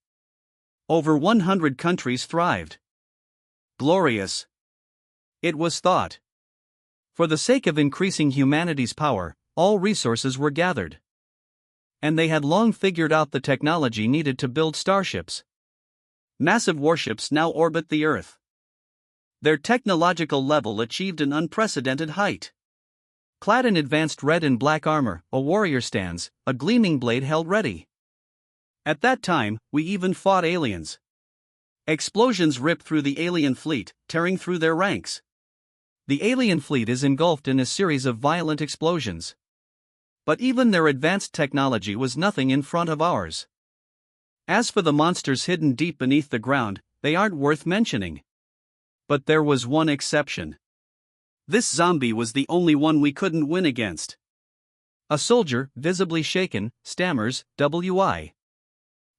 Over 100 countries thrived. Glorious, it was thought. For the sake of increasing humanity's power, all resources were gathered. And they had long figured out the technology needed to build starships. Massive warships now orbit the Earth. Their technological level achieved an unprecedented height. Clad in advanced red and black armor, a warrior stands, a gleaming blade held ready. At that time, we even fought aliens. Explosions ripped through the alien fleet, tearing through their ranks. The alien fleet is engulfed in a series of violent explosions. But even their advanced technology was nothing in front of ours. As for the monsters hidden deep beneath the ground, they aren't worth mentioning. But there was one exception. This zombie was the only one we couldn't win against. A soldier, visibly shaken, stammers, "WI.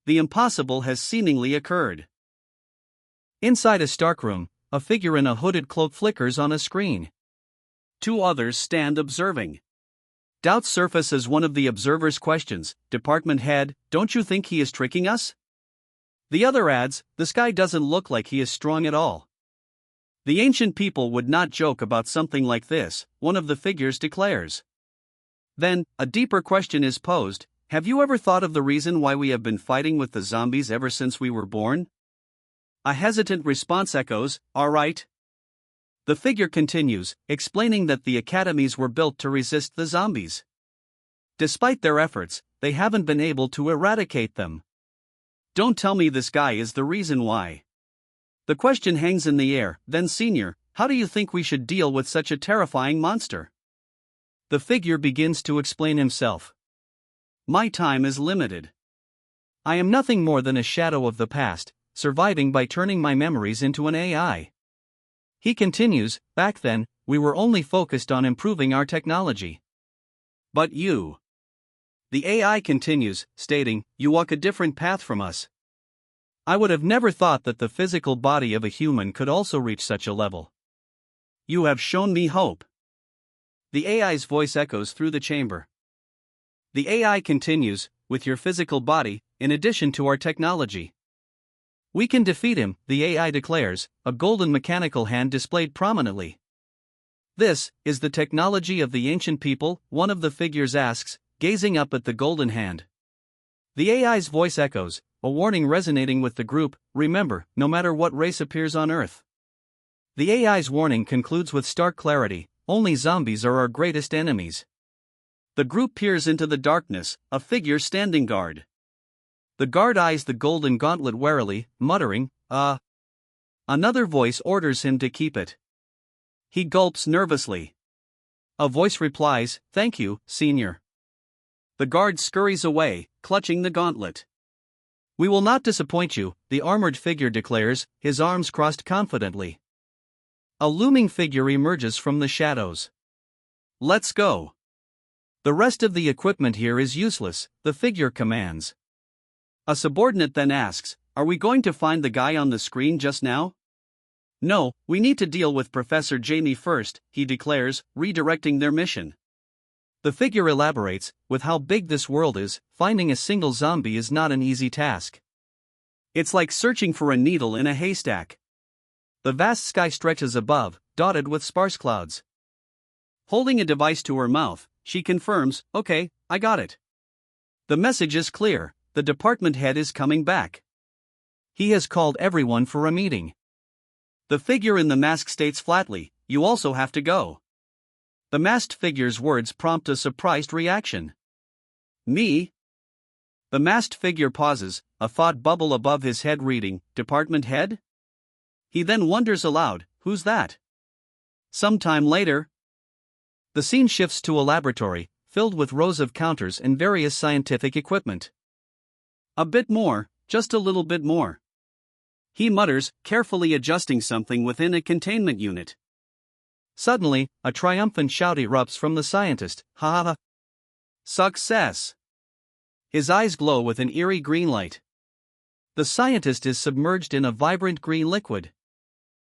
The impossible has seemingly occurred." Inside a Stark room, a figure in a hooded cloak flickers on a screen. 2 others stand observing. Doubts surface as one of the observers questions, "Department head, don't you think he is tricking us?" The other adds, "This guy doesn't look like he is strong at all." The ancient people would not joke about something like this, one of the figures declares. Then, a deeper question is posed: have you ever thought of the reason why we have been fighting with the zombies ever since we were born? A hesitant response echoes, "All right." The figure continues, explaining that the academies were built to resist the zombies. Despite their efforts, they haven't been able to eradicate them. Don't tell me this guy is the reason why. The question hangs in the air. Then, Senior, how do you think we should deal with such a terrifying monster? The figure begins to explain himself. My time is limited. I am nothing more than a shadow of the past, surviving by turning my memories into an AI. He continues, back then, we were only focused on improving our technology. But you. The AI continues, stating, you walk a different path from us. I would have never thought that the physical body of a human could also reach such a level. You have shown me hope. The AI's voice echoes through the chamber. The AI continues, with your physical body, in addition to our technology. We can defeat him, the AI declares, a golden mechanical hand displayed prominently. This is the technology of the ancient people, one of the figures asks, gazing up at the golden hand. The AI's voice echoes, a warning resonating with the group, remember, no matter what race appears on Earth. The AI's warning concludes with stark clarity, only zombies are our greatest enemies. The group peers into the darkness, a figure standing guard. The guard eyes the golden gauntlet warily, muttering, Another voice orders him to keep it. He gulps nervously. A voice replies, thank you, Senior. The guard scurries away, clutching the gauntlet. We will not disappoint you, the armored figure declares, his arms crossed confidently. A looming figure emerges from the shadows. Let's go. The rest of the equipment here is useless, the figure commands. A subordinate then asks, are we going to find the guy on the screen just now? No, we need to deal with Professor Jamie first, he declares, redirecting their mission. The figure elaborates, with how big this world is, finding a single zombie is not an easy task. It's like searching for a needle in a haystack. The vast sky stretches above, dotted with sparse clouds. Holding a device to her mouth, she confirms, okay, I got it. The message is clear, the department head is coming back. He has called everyone for a meeting. The figure in the mask states flatly, you also have to go. The masked figure's words prompt a surprised reaction. Me? The masked figure pauses, a thought bubble above his head reading, department head? He then wonders aloud, who's that? Sometime later. The scene shifts to a laboratory, filled with rows of counters and various scientific equipment. A bit more, just a little bit more. He mutters, carefully adjusting something within a containment unit. Suddenly, a triumphant shout erupts from the scientist, ha ha ha. Success! His eyes glow with an eerie green light. The scientist is submerged in a vibrant green liquid.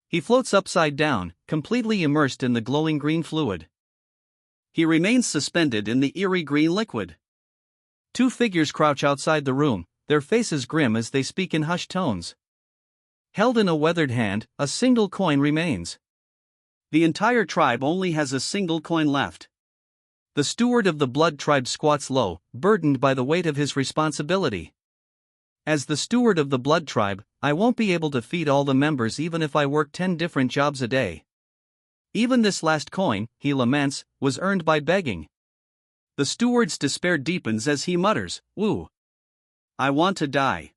He floats upside down, completely immersed in the glowing green fluid. He remains suspended in the eerie green liquid. Two figures crouch outside the room, their faces grim as they speak in hushed tones. Held in a weathered hand, a single coin remains. The entire tribe only has a single coin left. The steward of the blood tribe squats low, burdened by the weight of his responsibility. As the steward of the blood tribe, I won't be able to feed all the members even if I work 10 different jobs a day. Even this last coin, he laments, was earned by begging. The steward's despair deepens as he mutters, "Woo. I want to die."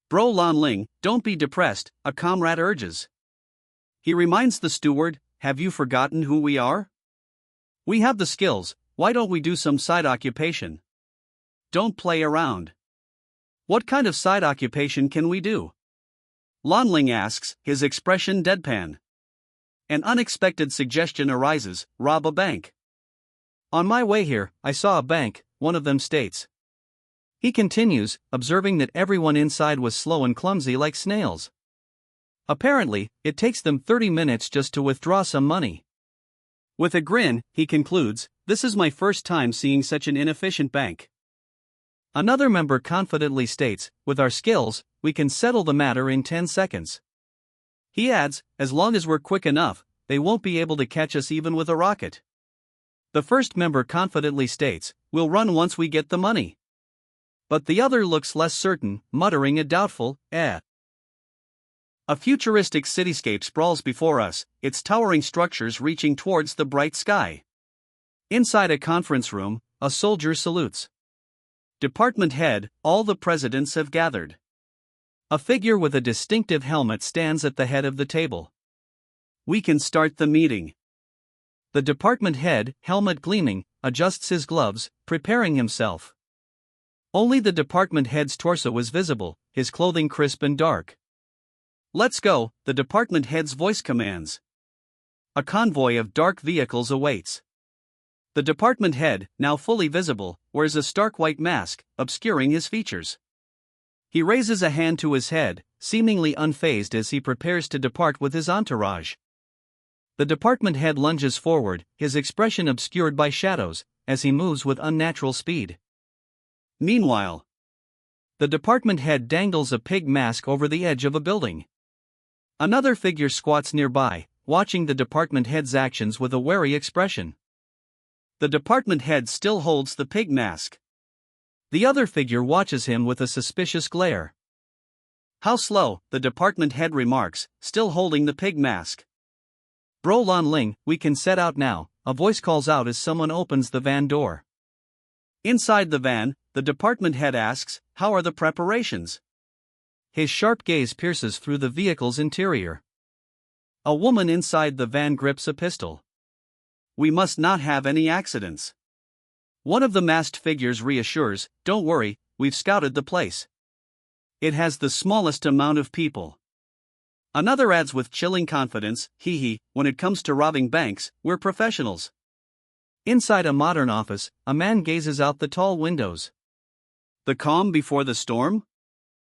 "Bro Lan Ling, don't be depressed," a comrade urges. He reminds the steward, "Have you forgotten who we are? We have the skills, why don't we do some side occupation? Don't play around." "What kind of side occupation can we do?" Lan Ling asks, his expression deadpan. An unexpected suggestion arises: rob a bank. "On my way here, I saw a bank," one of them states. He continues, observing that everyone inside was slow and clumsy like snails. Apparently, it takes them 30 minutes just to withdraw some money. With a grin, he concludes, "This is my first time seeing such an inefficient bank." Another member confidently states, "With our skills, we can settle the matter in 10 seconds. He adds, "As long as we're quick enough, they won't be able to catch us even with a rocket." The first member confidently states, "We'll run once we get the money." But the other looks less certain, muttering a doubtful, "Eh." A futuristic cityscape sprawls before us, its towering structures reaching towards the bright sky. Inside a conference room, a soldier salutes. "Department head, all the presidents have gathered." A figure with a distinctive helmet stands at the head of the table. "We can start the meeting." The department head, helmet gleaming, adjusts his gloves, preparing himself. Only the department head's torso is visible, his clothing crisp and dark. "Let's go," the department head's voice commands. A convoy of dark vehicles awaits. The department head, now fully visible, wears a stark white mask, obscuring his features. He raises a hand to his head, seemingly unfazed as he prepares to depart with his entourage. The department head lunges forward, his expression obscured by shadows, as he moves with unnatural speed. Meanwhile, the department head dangles a pig mask over the edge of a building. Another figure squats nearby, watching the department head's actions with a wary expression. The department head still holds the pig mask. The other figure watches him with a suspicious glare. "How slow," the department head remarks, still holding the pig mask. "Bro Lan Ling, we can set out now," a voice calls out as someone opens the van door. Inside the van, the department head asks, "How are the preparations?" His sharp gaze pierces through the vehicle's interior. A woman inside the van grips a pistol. "We must not have any accidents." One of the masked figures reassures, "Don't worry, we've scouted the place. It has the smallest amount of people." Another adds with chilling confidence, "Hee hee, when it comes to robbing banks, we're professionals." Inside a modern office, a man gazes out the tall windows. The calm before the storm?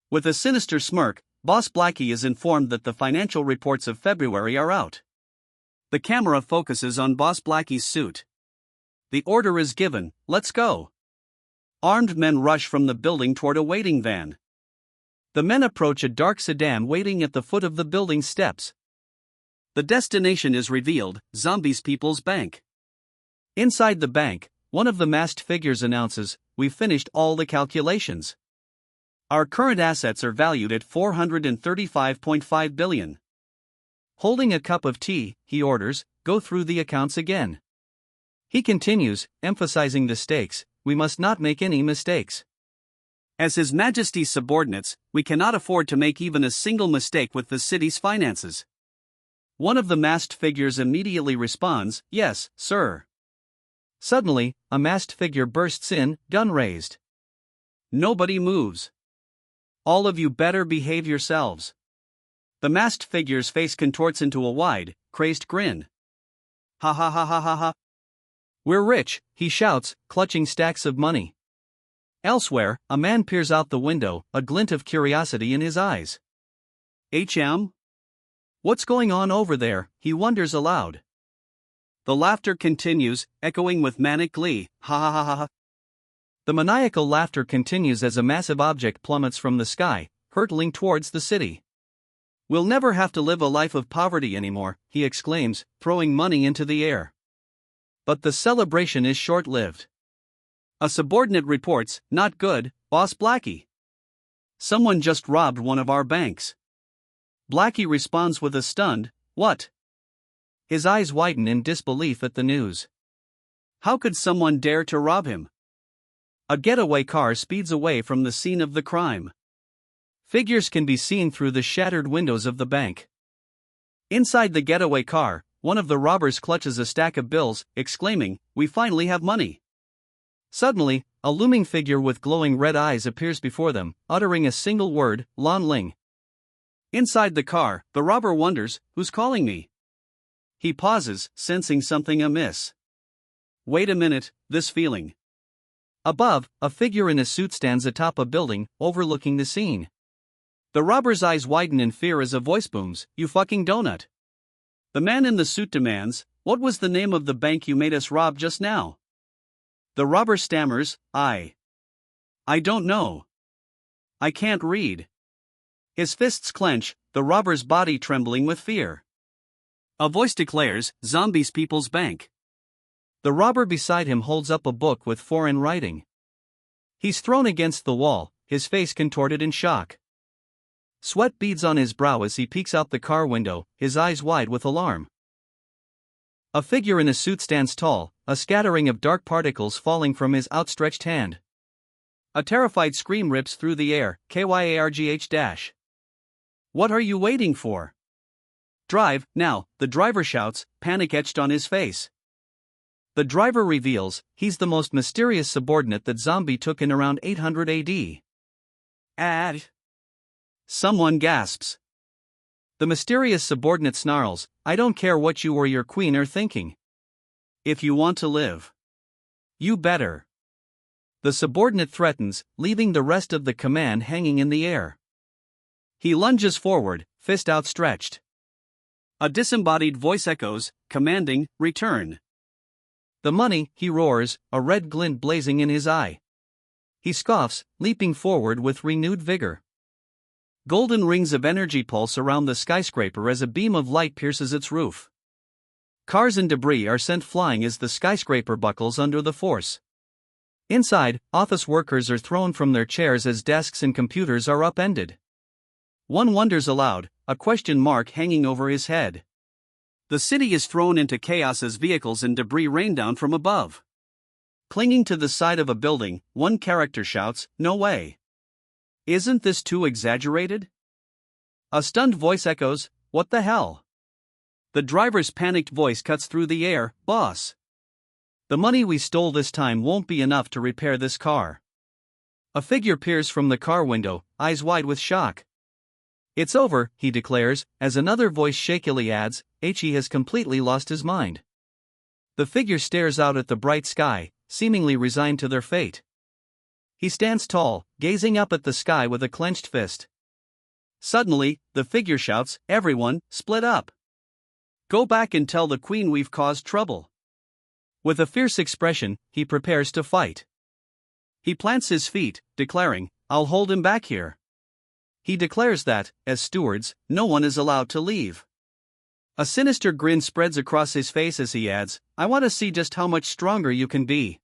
With a sinister smirk, Boss Blackie is informed that the financial reports of February are out. The camera focuses on Boss Blackie's suit. The order is given, "Let's go." Armed men rush from the building toward a waiting van. The men approach a dark sedan waiting at the foot of the building's steps. The destination is revealed, Zombies People's Bank. Inside the bank, one of the masked figures announces, "We've finished all the calculations. Our current assets are valued at 435.5 billion. Holding a cup of tea, he orders, "Go through the accounts again." He continues, emphasizing the stakes, "We must not make any mistakes. As His Majesty's subordinates, we cannot afford to make even a single mistake with the city's finances." One of the masked figures immediately responds, "Yes, sir." Suddenly, a masked figure bursts in, gun raised. Nobody moves. "All of you better behave yourselves." The masked figure's face contorts into a wide, crazed grin. "Ha ha ha ha ha ha. We're rich," he shouts, clutching stacks of money. Elsewhere, a man peers out the window, a glint of curiosity in his eyes. "HM? What's going on over there?" he wonders aloud. The laughter continues, echoing with manic glee, "Ha ha ha ha ha." The maniacal laughter continues as a massive object plummets from the sky, hurtling towards the city. "We'll never have to live a life of poverty anymore," he exclaims, throwing money into the air. But the celebration is short-lived. A subordinate reports, "Not good, Boss Blackie. Someone just robbed one of our banks." Blackie responds with a stunned, "What?" His eyes widen in disbelief at the news. How could someone dare to rob him? A getaway car speeds away from the scene of the crime. Figures can be seen through the shattered windows of the bank. Inside the getaway car, one of the robbers clutches a stack of bills, exclaiming, "We finally have money." Suddenly, a looming figure with glowing red eyes appears before them, uttering a single word, "Lan Ling." Inside the car, the robber wonders, "Who's calling me?" He pauses, sensing something amiss. Wait a minute, this feeling. Above, a figure in a suit stands atop a building, overlooking the scene. The robber's eyes widen in fear as a voice booms, "You fucking donut." The man in the suit demands, "What was the name of the bank you made us rob just now?" The robber stammers, I don't know. I can't read." His fists clench, the robber's body trembling with fear. A voice declares, "Zombies People's Bank." The robber beside him holds up a book with foreign writing. He's thrown against the wall, his face contorted in shock. Sweat beads on his brow as he peeks out the car window, his eyes wide with alarm. A figure in a suit stands tall, a scattering of dark particles falling from his outstretched hand. A terrified scream rips through the air, "Kyargh! What are you waiting for? Drive, now," the driver shouts, panic etched on his face. The driver reveals, he's the most mysterious subordinate that Zombie took in around 800 AD. Someone gasps. The mysterious subordinate snarls, "I don't care what you or your queen are thinking. If you want to live, you better." The subordinate threatens, leaving the rest of the command hanging in the air. He lunges forward, fist outstretched. A disembodied voice echoes, commanding, "Return." "The money," he roars, a red glint blazing in his eye. He scoffs, leaping forward with renewed vigor. Golden rings of energy pulse around the skyscraper as a beam of light pierces its roof. Cars and debris are sent flying as the skyscraper buckles under the force. Inside, office workers are thrown from their chairs as desks and computers are upended. One wonders aloud, a question mark hanging over his head. The city is thrown into chaos as vehicles and debris rain down from above. Clinging to the side of a building, one character shouts, "No way. Isn't this too exaggerated?" A stunned voice echoes, "What the hell?" The driver's panicked voice cuts through the air, "Boss. The money we stole this time won't be enough to repair this car." A figure peers from the car window, eyes wide with shock. "It's over," he declares, as another voice shakily adds, "He has completely lost his mind." The figure stares out at the bright sky, seemingly resigned to their fate. He stands tall, gazing up at the sky with a clenched fist. Suddenly, the figure shouts, "Everyone, split up. Go back and tell the queen we've caused trouble." With a fierce expression, he prepares to fight. He plants his feet, declaring, "I'll hold him back here." He declares that, as stewards, no one is allowed to leave. A sinister grin spreads across his face as he adds, "I want to see just how much stronger you can be."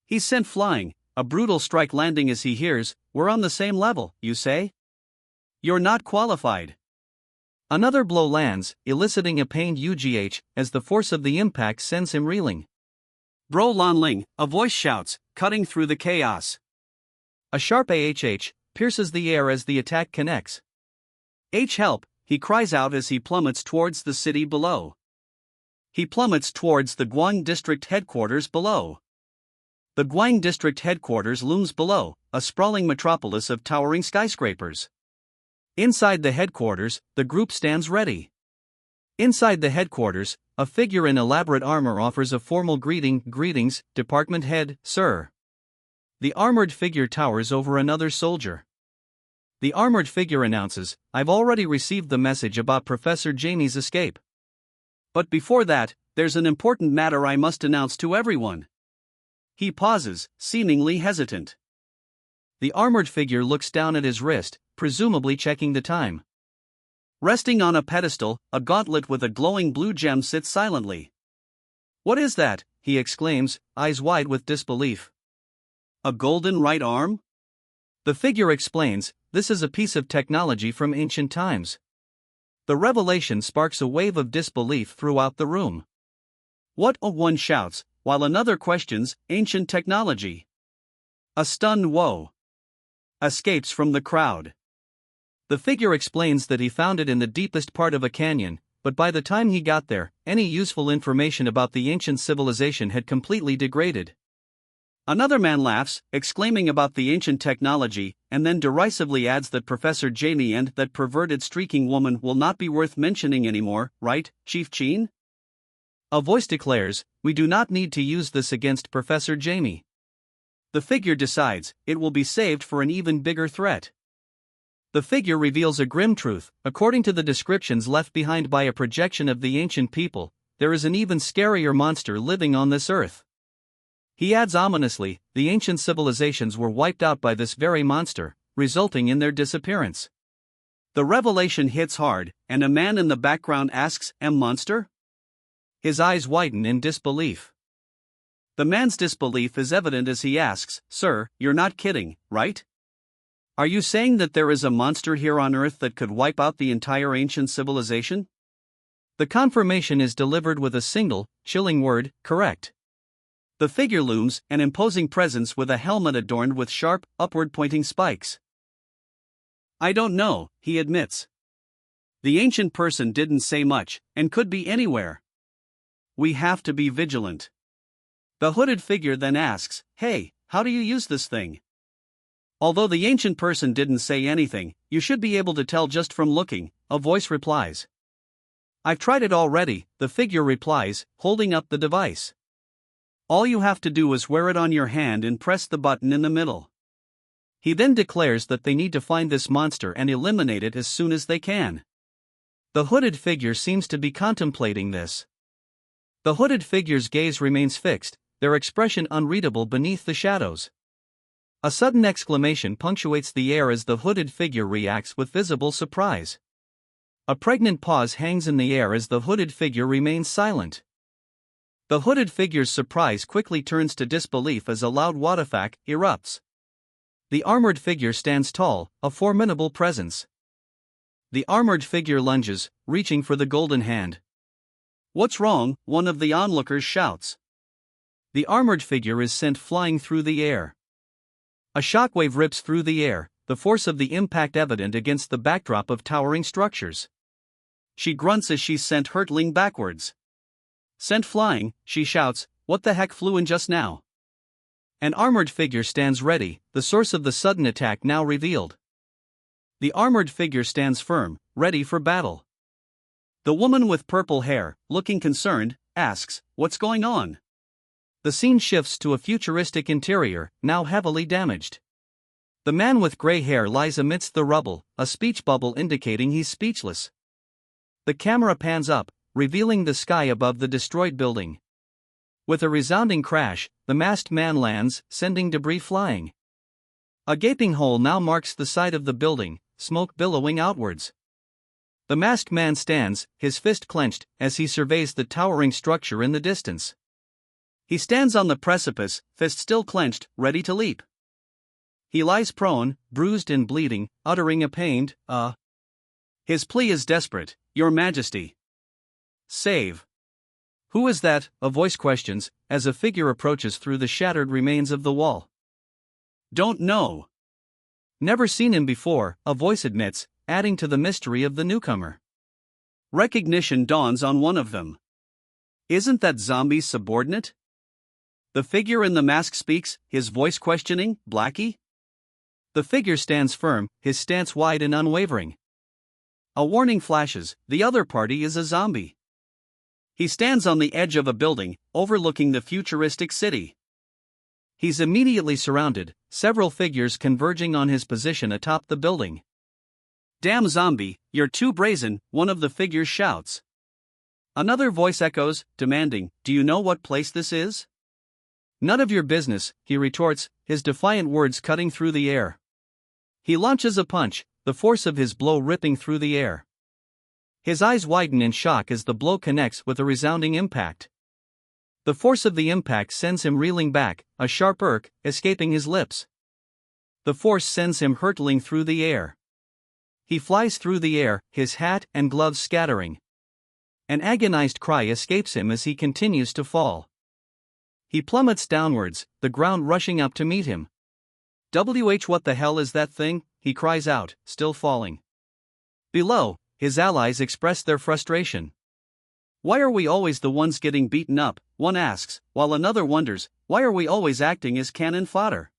He's sent flying, a brutal strike landing as he hears, "We're on the same level, you say? You're not qualified." Another blow lands, eliciting a pained UGH, as the force of the impact sends him reeling. "Bro Lan Ling," a voice shouts, cutting through the chaos. A sharp AHH pierces the air as the attack connects. Help," he cries out as he plummets towards the city below. He plummets towards the Guang District headquarters below. The Guang District headquarters looms below, a sprawling metropolis of towering skyscrapers. Inside the headquarters, the group stands ready. Inside the headquarters, a figure in elaborate armor offers a formal greeting, "Greetings, department head, sir." The armored figure towers over another soldier. The armored figure announces, "I've already received the message about Professor Jamie's escape. But before that, there's an important matter I must announce to everyone. He pauses, seemingly hesitant. The armored figure looks down at his wrist, presumably checking the time. Resting on a pedestal, a gauntlet with a glowing blue gem sits silently. "What is that?" he exclaims, eyes wide with disbelief. A golden right arm? The figure explains, "This is a piece of technology from ancient times." The revelation sparks a wave of disbelief throughout the room. "What?" one shouts, while another questions, "Ancient technology?" A stunned "whoa" escapes from the crowd. The figure explains that he found it in the deepest part of a canyon, but by the time he got there, any useful information about the ancient civilization had completely degraded. Another man laughs, exclaiming about the ancient technology, and then derisively adds that Professor Jamie and that perverted streaking woman will not be worth mentioning anymore, right, Chief Cheen? A voice declares, "We do not need to use this against Professor Jamie." The figure decides, it will be saved for an even bigger threat. The figure reveals a grim truth. According to the descriptions left behind by a projection of the ancient people, there is an even scarier monster living on this earth. He adds ominously, the ancient civilizations were wiped out by this very monster, resulting in their disappearance. The revelation hits hard, and a man in the background asks, "Monster?" His eyes widen in disbelief. The man's disbelief is evident as he asks, "Sir, you're not kidding, right? Are you saying that there is a monster here on Earth that could wipe out the entire ancient civilization?" The confirmation is delivered with a single, chilling word, "correct." The figure looms, an imposing presence with a helmet adorned with sharp, upward-pointing spikes. "I don't know," he admits. "The ancient person didn't say much, and could be anywhere. We have to be vigilant." The hooded figure then asks, "Hey, how do you use this thing?" "Although the ancient person didn't say anything, you should be able to tell just from looking," a voice replies. "I've tried it already," the figure replies, holding up the device. "All you have to do is wear it on your hand and press the button in the middle." He then declares that they need to find this monster and eliminate it as soon as they can. The hooded figure seems to be contemplating this. The hooded figure's gaze remains fixed, their expression unreadable beneath the shadows. A sudden exclamation punctuates the air as the hooded figure reacts with visible surprise. A pregnant pause hangs in the air as the hooded figure remains silent. The hooded figure's surprise quickly turns to disbelief as a loud "what-the-fuck" erupts. The armored figure stands tall, a formidable presence. The armored figure lunges, reaching for the golden hand. "What's wrong?" one of the onlookers shouts. The armored figure is sent flying through the air. A shockwave rips through the air, the force of the impact evident against the backdrop of towering structures. She grunts as she's sent hurtling backwards. "Sent flying," she shouts, "what the heck flew in just now?" An armored figure stands ready, the source of the sudden attack now revealed. The armored figure stands firm, ready for battle. The woman with purple hair, looking concerned, asks, "What's going on?" The scene shifts to a futuristic interior, now heavily damaged. The man with gray hair lies amidst the rubble, a speech bubble indicating he's speechless. The camera pans up, revealing the sky above the destroyed building. With a resounding crash, the masked man lands, sending debris flying. A gaping hole now marks the side of the building, smoke billowing outwards. The masked man stands, his fist clenched, as he surveys the towering structure in the distance. He stands on the precipice, fist still clenched, ready to leap. He lies prone, bruised and bleeding, uttering a pained, His plea is desperate, "Your Majesty. Save." "Who is that?" a voice questions, as a figure approaches through the shattered remains of the wall. "Don't know." "Never seen him before," a voice admits, adding to the mystery of the newcomer. Recognition dawns on one of them. "Isn't that Zombie's subordinate?" The figure in the mask speaks, his voice questioning, "Blackie?" The figure stands firm, his stance wide and unwavering. A warning flashes, the other party is a zombie. He stands on the edge of a building, overlooking the futuristic city. He's immediately surrounded, several figures converging on his position atop the building. "Damn zombie, you're too brazen," one of the figures shouts. Another voice echoes, demanding, "Do you know what place this is?" None of your business, he retorts, his defiant words cutting through the air. He launches a punch, the force of his blow ripping through the air. His eyes widen in shock as the blow connects with a resounding impact. The force of the impact sends him reeling back, a sharp irk escaping his lips. The force sends him hurtling through the air. He flies through the air, his hat and gloves scattering. An agonized cry escapes him as he continues to fall. He plummets downwards, the ground rushing up to meet him. What the hell is that thing? He cries out, still falling. Below, his allies express their frustration. Why are we always the ones getting beaten up, one asks, while another wonders, why are we always acting as cannon fodder?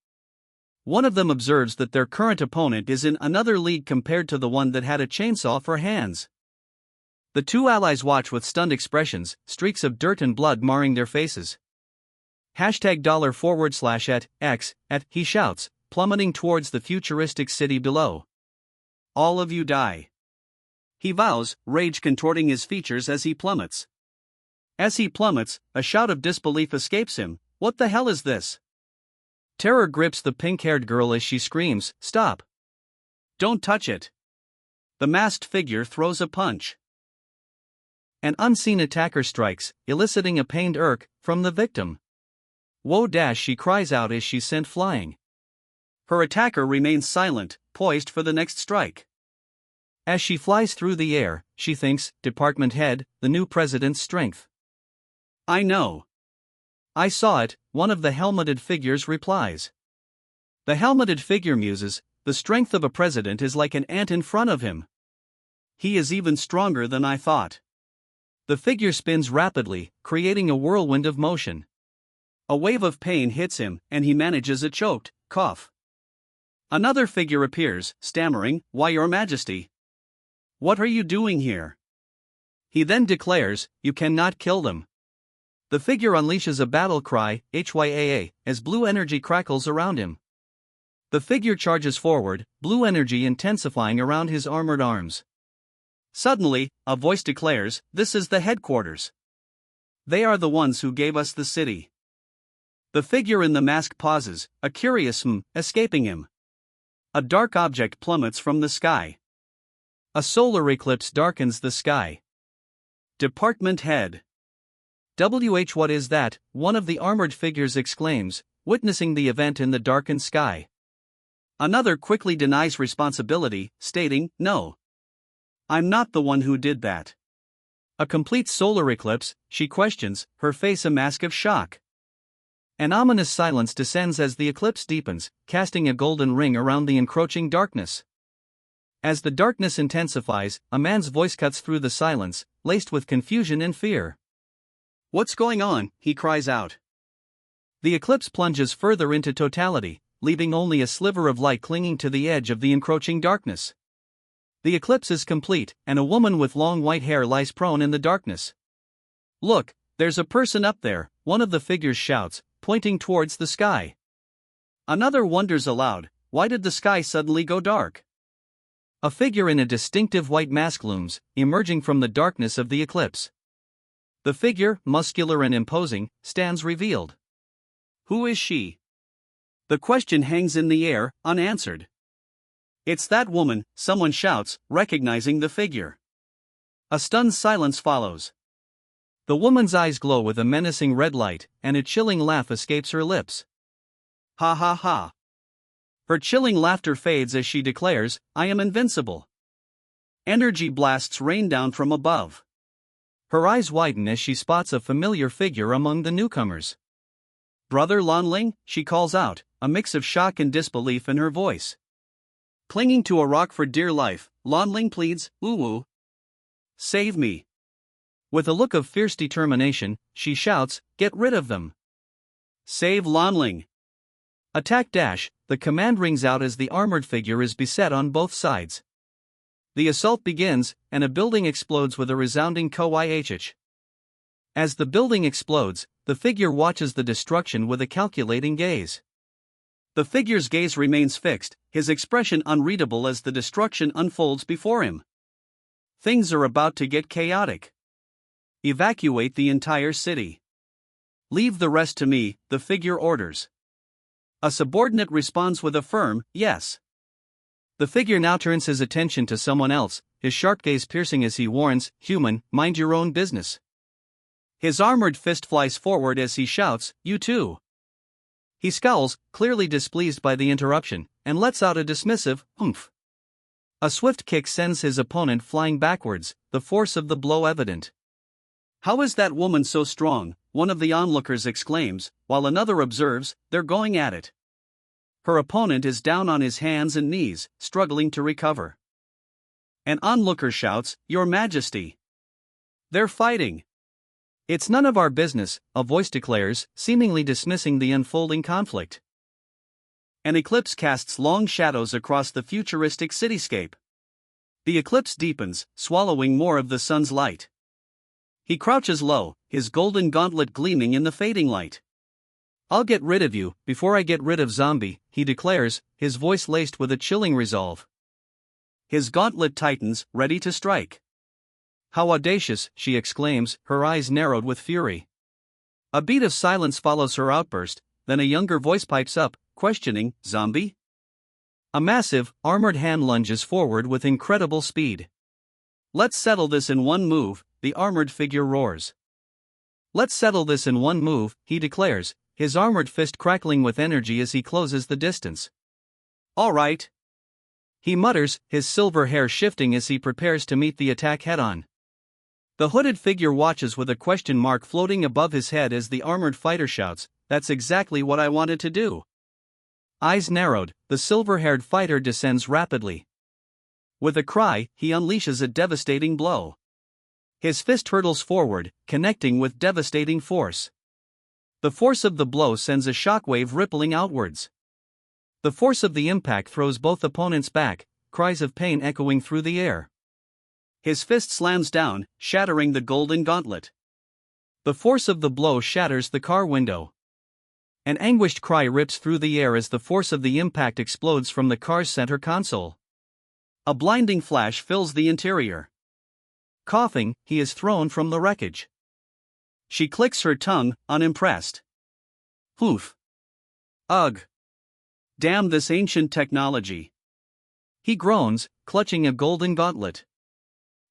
One of them observes that their current opponent is in another league compared to the one that had a chainsaw for hands. The two allies watch with stunned expressions, streaks of dirt and blood marring their faces. $$@X, he shouts, plummeting towards the futuristic city below. All of you die. He vows, rage contorting his features as he plummets. As he plummets, a shout of disbelief escapes him. What the hell is this? Terror grips the pink-haired girl as she screams, stop! Don't touch it! The masked figure throws a punch. An unseen attacker strikes, eliciting a pained irk from the victim. Whoa! She cries out as she's sent flying. Her attacker remains silent, poised for the next strike. As she flies through the air, she thinks, department head, the new president's strength. I know. I saw it, one of the helmeted figures replies. The helmeted figure muses, the strength of a president is like an ant in front of him. He is even stronger than I thought. The figure spins rapidly, creating a whirlwind of motion. A wave of pain hits him, and he manages a choked cough. Another figure appears, stammering, Why, Your Majesty? What are you doing here? He then declares, You cannot kill them. The figure unleashes a battle cry, HYAA, as blue energy crackles around him. The figure charges forward, blue energy intensifying around his armored arms. Suddenly, a voice declares, This is the headquarters. They are the ones who gave us the city. The figure in the mask pauses, a curious escaping him. A dark object plummets from the sky. A solar eclipse darkens the sky. Department head. What is that? One of the armored figures exclaims, witnessing the event in the darkened sky. Another quickly denies responsibility, stating, No. I'm not the one who did that. A complete solar eclipse, she questions, her face a mask of shock. An ominous silence descends as the eclipse deepens, casting a golden ring around the encroaching darkness. As the darkness intensifies, a man's voice cuts through the silence, laced with confusion and fear. What's going on? He cries out. The eclipse plunges further into totality, leaving only a sliver of light clinging to the edge of the encroaching darkness. The eclipse is complete, and a woman with long white hair lies prone in the darkness. Look, there's a person up there, one of the figures shouts, pointing towards the sky. Another wonders aloud, why did the sky suddenly go dark? A figure in a distinctive white mask looms, emerging from the darkness of the eclipse. The figure, muscular and imposing, stands revealed. Who is she? The question hangs in the air, unanswered. It's that woman, someone shouts, recognizing the figure. A stunned silence follows. The woman's eyes glow with a menacing red light, and a chilling laugh escapes her lips. Ha ha ha. Her chilling laughter fades as she declares, I am invincible. Energy blasts rain down from above. Her eyes widen as she spots a familiar figure among the newcomers. Brother Lanling, she calls out, a mix of shock and disbelief in her voice. Clinging to a rock for dear life, Lanling pleads, Woo-woo. Save me. With a look of fierce determination, she shouts, Get rid of them. Save Lanling. Attack dash, the command rings out as the armored figure is beset on both sides. The assault begins, and a building explodes with a resounding ko-ih. As the building explodes, the figure watches the destruction with a calculating gaze. The figure's gaze remains fixed, his expression unreadable as the destruction unfolds before him. Things are about to get chaotic. Evacuate the entire city. Leave the rest to me, the figure orders. A subordinate responds with a firm, yes. The figure now turns his attention to someone else, his sharp gaze piercing as he warns, "Human, mind your own business." His armored fist flies forward as he shouts, "You too." He scowls, clearly displeased by the interruption, and lets out a dismissive, "Humph." A swift kick sends his opponent flying backwards, the force of the blow evident. "How is that woman so strong?" one of the onlookers exclaims, while another observes, "They're going at it." Her opponent is down on his hands and knees, struggling to recover. An onlooker shouts, "Your Majesty! They're fighting!" "It's none of our business," a voice declares, seemingly dismissing the unfolding conflict. An eclipse casts long shadows across the futuristic cityscape. The eclipse deepens, swallowing more of the sun's light. He crouches low, his golden gauntlet gleaming in the fading light. "I'll get rid of you, before I get rid of Zombie," he declares, his voice laced with a chilling resolve. His gauntlet tightens, ready to strike. "How audacious," she exclaims, her eyes narrowed with fury. A beat of silence follows her outburst, then a younger voice pipes up, questioning, "Zombie?" A massive, armored hand lunges forward with incredible speed. "Let's settle this in one move," the armored figure roars. "Let's settle this in one move," he declares, his armored fist crackling with energy as he closes the distance. "All right," he mutters, his silver hair shifting as he prepares to meet the attack head-on. The hooded figure watches with a question mark floating above his head as the armored fighter shouts, "That's exactly what I wanted to do." Eyes narrowed, the silver-haired fighter descends rapidly. With a cry, he unleashes a devastating blow. His fist hurtles forward, connecting with devastating force. The force of the blow sends a shockwave rippling outwards. The force of the impact throws both opponents back, cries of pain echoing through the air. His fist slams down, shattering the golden gauntlet. The force of the blow shatters the car window. An anguished cry rips through the air as the force of the impact explodes from the car's center console. A blinding flash fills the interior. Coughing, he is thrown from the wreckage. She clicks her tongue, unimpressed. "Oof. Ugh. Damn this ancient technology." He groans, clutching a golden gauntlet.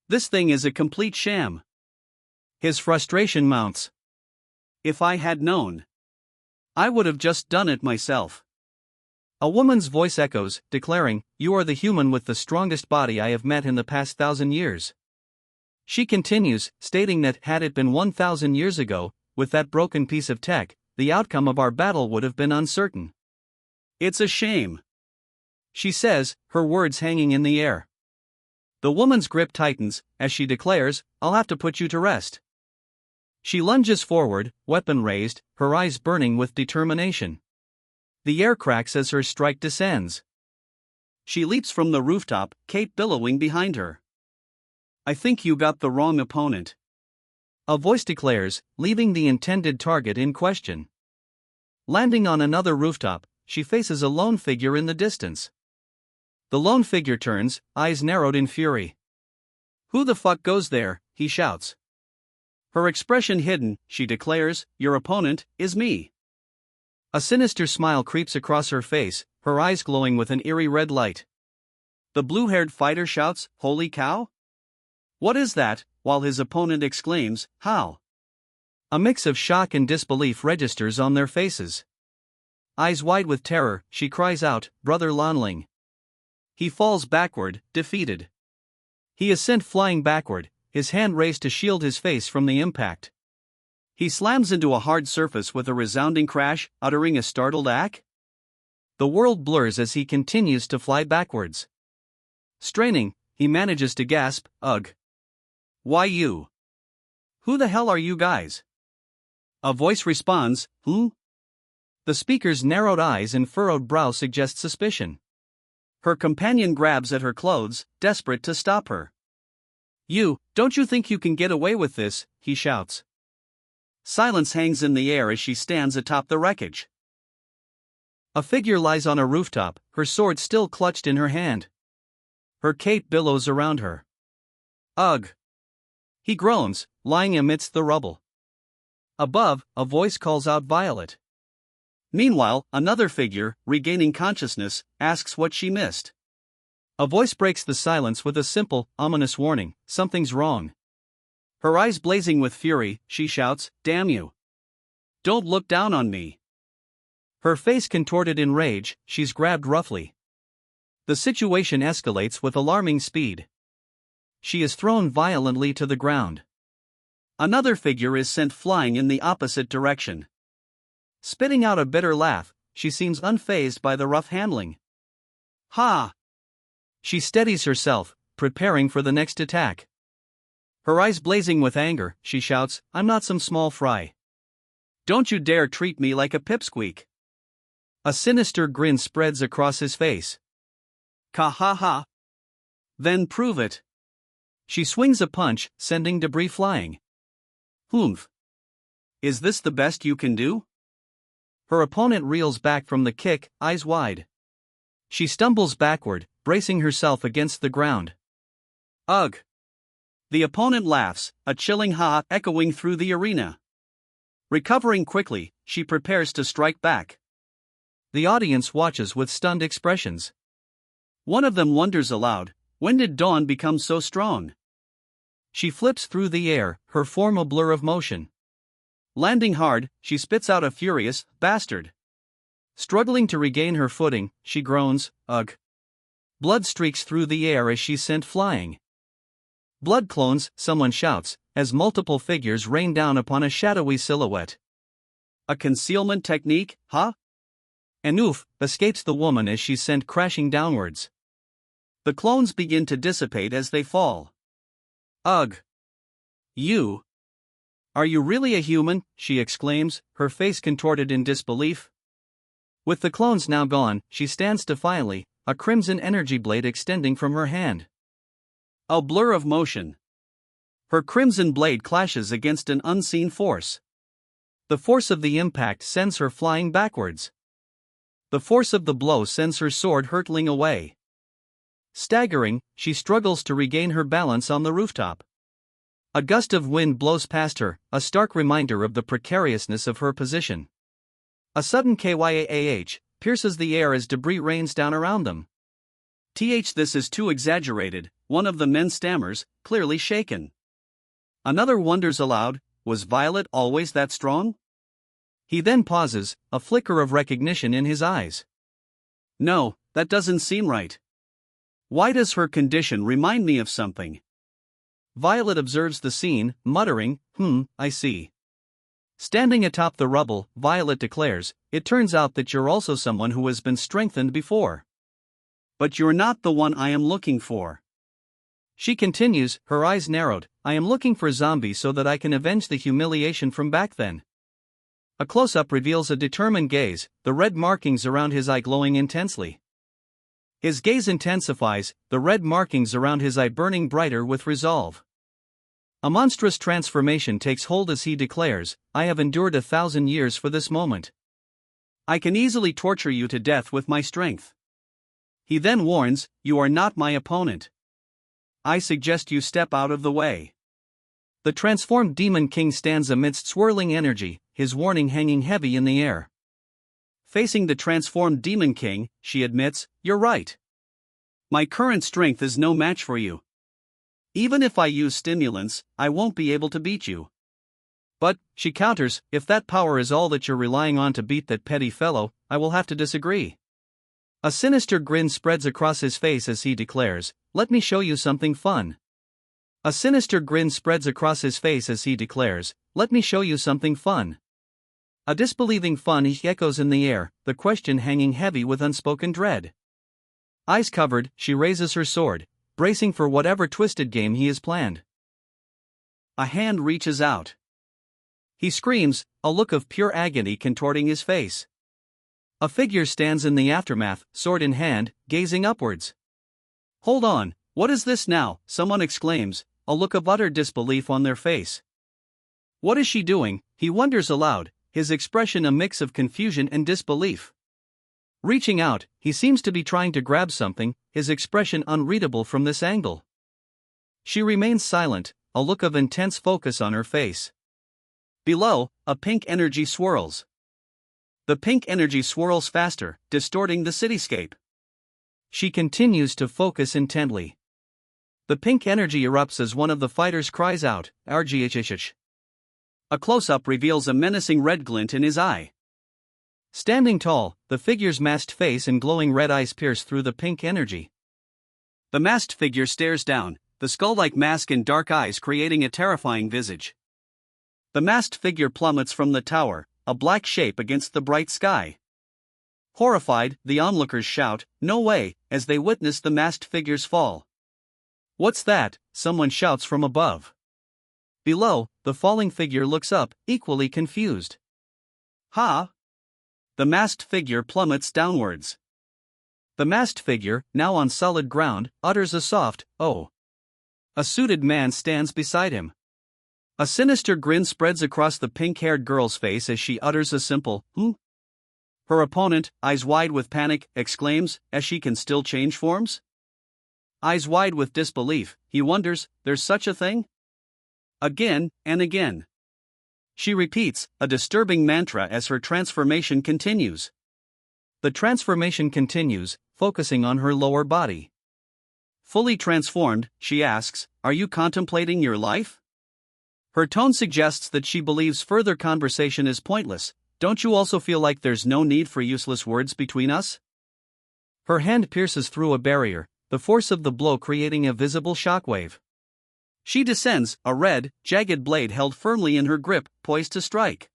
"This thing is a complete sham." His frustration mounts. "If I had known, I would have just done it myself." A woman's voice echoes, declaring, "You are the human with the strongest body I have met in the past 1,000 years. She continues, stating that had it been 1,000 years ago, with that broken piece of tech, the outcome of our battle would have been uncertain. "It's a shame," she says, her words hanging in the air. The woman's grip tightens, as she declares, "I'll have to put you to rest." She lunges forward, weapon raised, her eyes burning with determination. The air cracks as her strike descends. She leaps from the rooftop, cape billowing behind her. "I think you got the wrong opponent," a voice declares, leaving the intended target in question. Landing on another rooftop, she faces a lone figure in the distance. The lone figure turns, eyes narrowed in fury. "Who the fuck goes there?" he shouts. Her expression hidden, she declares, "Your opponent is me." A sinister smile creeps across her face, her eyes glowing with an eerie red light. The blue-haired fighter shouts, "Holy cow? What is that?" while his opponent exclaims, "How?" A mix of shock and disbelief registers on their faces. Eyes wide with terror, she cries out, "Brother Lanling." He falls backward, defeated. He is sent flying backward, his hand raised to shield his face from the impact. He slams into a hard surface with a resounding crash, uttering a startled "ack." The world blurs as he continues to fly backwards. Straining, he manages to gasp, "Ugh. Why you? Who the hell are you guys?" A voice responds, "Who?" The speaker's narrowed eyes and furrowed brow suggest suspicion. Her companion grabs at her clothes, desperate to stop her. Don't you think you can get away with this?" he shouts. Silence hangs in the air as she stands atop the wreckage. A figure lies on a rooftop, her sword still clutched in her hand. Her cape billows around her. "Ugh!" he groans, lying amidst the rubble. Above, a voice calls out Violet. Meanwhile, another figure, regaining consciousness, asks what she missed. A voice breaks the silence with a simple, ominous warning: something's wrong. Her eyes blazing with fury, she shouts, "Damn you! Don't look down on me!" Her face contorted in rage, she's grabbed roughly. The situation escalates with alarming speed. She is thrown violently to the ground. Another figure is sent flying in the opposite direction. Spitting out a bitter laugh, she seems unfazed by the rough handling. Ha! She steadies herself, preparing for the next attack. Her eyes blazing with anger, she shouts, "I'm not some small fry. Don't you dare treat me like a pipsqueak." A sinister grin spreads across his face. "Ka ha ha. Then prove it." She swings a punch, sending debris flying. "Humph. Is this the best you can do?" Her opponent reels back from the kick, eyes wide. She stumbles backward, bracing herself against the ground. Ugh! The opponent laughs, a chilling ha echoing through the arena. Recovering quickly, she prepares to strike back. The audience watches with stunned expressions. One of them wonders aloud, when did Dawn become so strong? She flips through the air, her form a blur of motion. Landing hard, she spits out a furious bastard. Struggling to regain her footing, she groans, "Ugh." Blood streaks through the air as she's sent flying. "Blood clones," someone shouts, as multiple figures rain down upon a shadowy silhouette. "A concealment technique, huh?" An oof escapes the woman as she's sent crashing downwards. The clones begin to dissipate as they fall. "Ugh! You! Are you really a human?" she exclaims, her face contorted in disbelief. With the clones now gone, she stands defiantly, a crimson energy blade extending from her hand. A blur of motion. Her crimson blade clashes against an unseen force. The force of the impact sends her flying backwards. The force of the blow sends her sword hurtling away. Staggering, she struggles to regain her balance on the rooftop. A gust of wind blows past her, a stark reminder of the precariousness of her position. A sudden kyaah pierces the air as debris rains down around them. This is too exaggerated," one of the men stammers, clearly shaken. Another wonders aloud, was Violet always that strong? He then pauses, a flicker of recognition in his eyes. No, that doesn't seem right. Why does her condition remind me of something? Violet observes the scene, muttering, I see. Standing atop the rubble, Violet declares, "It turns out that you're also someone who has been strengthened before. But you're not the one I am looking for." She continues, her eyes narrowed, "I am looking for zombies so that I can avenge the humiliation from back then." A close-up reveals a determined gaze, the red markings around his eye glowing intensely. His gaze intensifies, the red markings around his eye burning brighter with resolve. A monstrous transformation takes hold as he declares, "I have endured 1,000 years for this moment. I can easily torture you to death with my strength." He then warns, "You are not my opponent. I suggest you step out of the way." The transformed Demon King stands amidst swirling energy, his warning hanging heavy in the air. Facing the transformed Demon King, she admits, "You're right. My current strength is no match for you. Even if I use stimulants, I won't be able to beat you." "But," she counters, "if that power is all that you're relying on to beat that petty fellow, I will have to disagree." A sinister grin spreads across his face as he declares, "Let me show you something fun." A sinister grin spreads across his face as he declares, "Let me show you something fun." A disbelieving fun echoes in the air, the question hanging heavy with unspoken dread. Eyes covered, she raises her sword, bracing for whatever twisted game he has planned. A hand reaches out. He screams, a look of pure agony contorting his face. A figure stands in the aftermath, sword in hand, gazing upwards. "Hold on, what is this now?" someone exclaims, a look of utter disbelief on their face. What is she doing? He wonders aloud, his expression a mix of confusion and disbelief. Reaching out, he seems to be trying to grab something, his expression unreadable from this angle. She remains silent, a look of intense focus on her face. Below, a pink energy swirls. The pink energy swirls faster, distorting the cityscape. She continues to focus intently. The pink energy erupts as one of the fighters cries out, "RGHHH." A close-up reveals a menacing red glint in his eye. Standing tall, the figure's masked face and glowing red eyes pierce through the pink energy. The masked figure stares down, the skull-like mask and dark eyes creating a terrifying visage. The masked figure plummets from the tower, a black shape against the bright sky. Horrified, the onlookers shout, "No way," as they witness the masked figure's fall. "What's that?" someone shouts from above. Below, the falling figure looks up, equally confused. "Ha!" The masked figure plummets downwards. The masked figure, now on solid ground, utters a soft, "Oh." A suited man stands beside him. A sinister grin spreads across the pink-haired girl's face as she utters a simple, "Hmm?" Her opponent, eyes wide with panic, exclaims, "As she can still change forms?" Eyes wide with disbelief, he wonders, "There's such a thing?" Again and again. She repeats, a disturbing mantra as her transformation continues. The transformation continues, focusing on her lower body. Fully transformed, she asks, "Are you contemplating your life?" Her tone suggests that she believes further conversation is pointless. "Don't you also feel like there's no need for useless words between us?" Her hand pierces through a barrier, the force of the blow creating a visible shockwave. She descends, a red, jagged blade held firmly in her grip, poised to strike.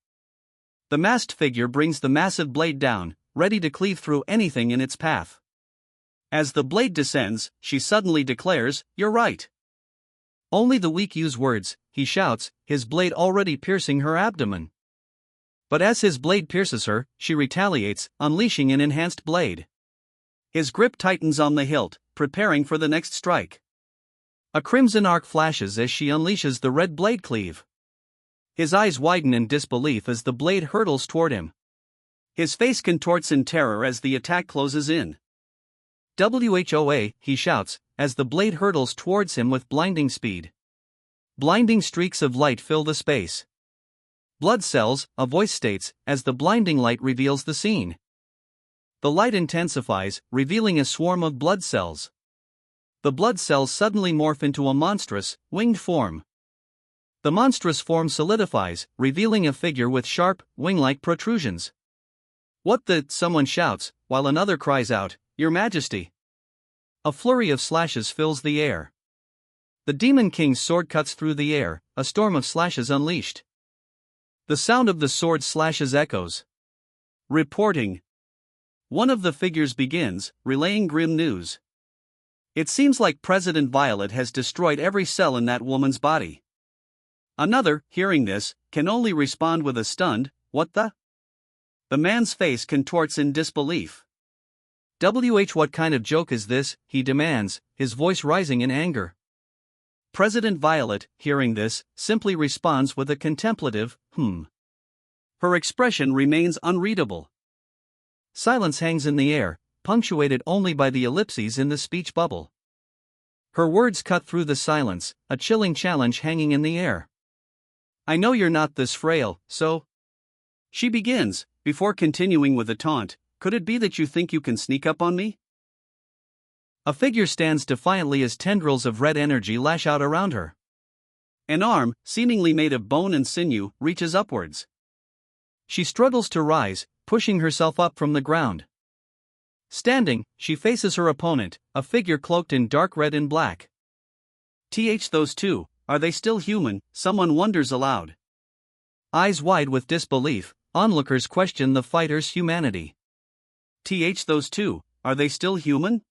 The masked figure brings the massive blade down, ready to cleave through anything in its path. As the blade descends, she suddenly declares, "You're right." "Only the weak use words," he shouts, his blade already piercing her abdomen. But as his blade pierces her, she retaliates, unleashing an enhanced blade. His grip tightens on the hilt, preparing for the next strike. A crimson arc flashes as she unleashes the red blade cleave. His eyes widen in disbelief as the blade hurtles toward him. His face contorts in terror as the attack closes in. "WHOA," he shouts, as the blade hurtles towards him with blinding speed. Blinding streaks of light fill the space. "Blood cells," a voice states, as the blinding light reveals the scene. The light intensifies, revealing a swarm of blood cells. The blood cells suddenly morph into a monstrous, winged form. The monstrous form solidifies, revealing a figure with sharp, wing-like protrusions. "What the?" someone shouts, while another cries out, "Your Majesty." A flurry of slashes fills the air. The Demon King's sword cuts through the air, a storm of slashes unleashed. The sound of the sword slashes echoes. Reporting. One of the figures begins, relaying grim news. "It seems like President Violet has destroyed every cell in that woman's body." Another, hearing this, can only respond with a stunned, "What the?" The man's face contorts in disbelief. What kind of joke is this?" he demands, his voice rising in anger. President Violet, hearing this, simply responds with a contemplative, "Hmm." Her expression remains unreadable. Silence hangs in the air, punctuated only by the ellipses in the speech bubble. Her words cut through the silence, a chilling challenge hanging in the air. "I know you're not this frail, so..." She begins, before continuing with a taunt, "Could it be that you think you can sneak up on me?" A figure stands defiantly as tendrils of red energy lash out around her. An arm, seemingly made of bone and sinew, reaches upwards. She struggles to rise, pushing herself up from the ground. Standing, she faces her opponent, a figure cloaked in dark red and black. Those two, are they still human?" someone wonders aloud. Eyes wide with disbelief, onlookers question the fighter's humanity. Those two, are they still human?"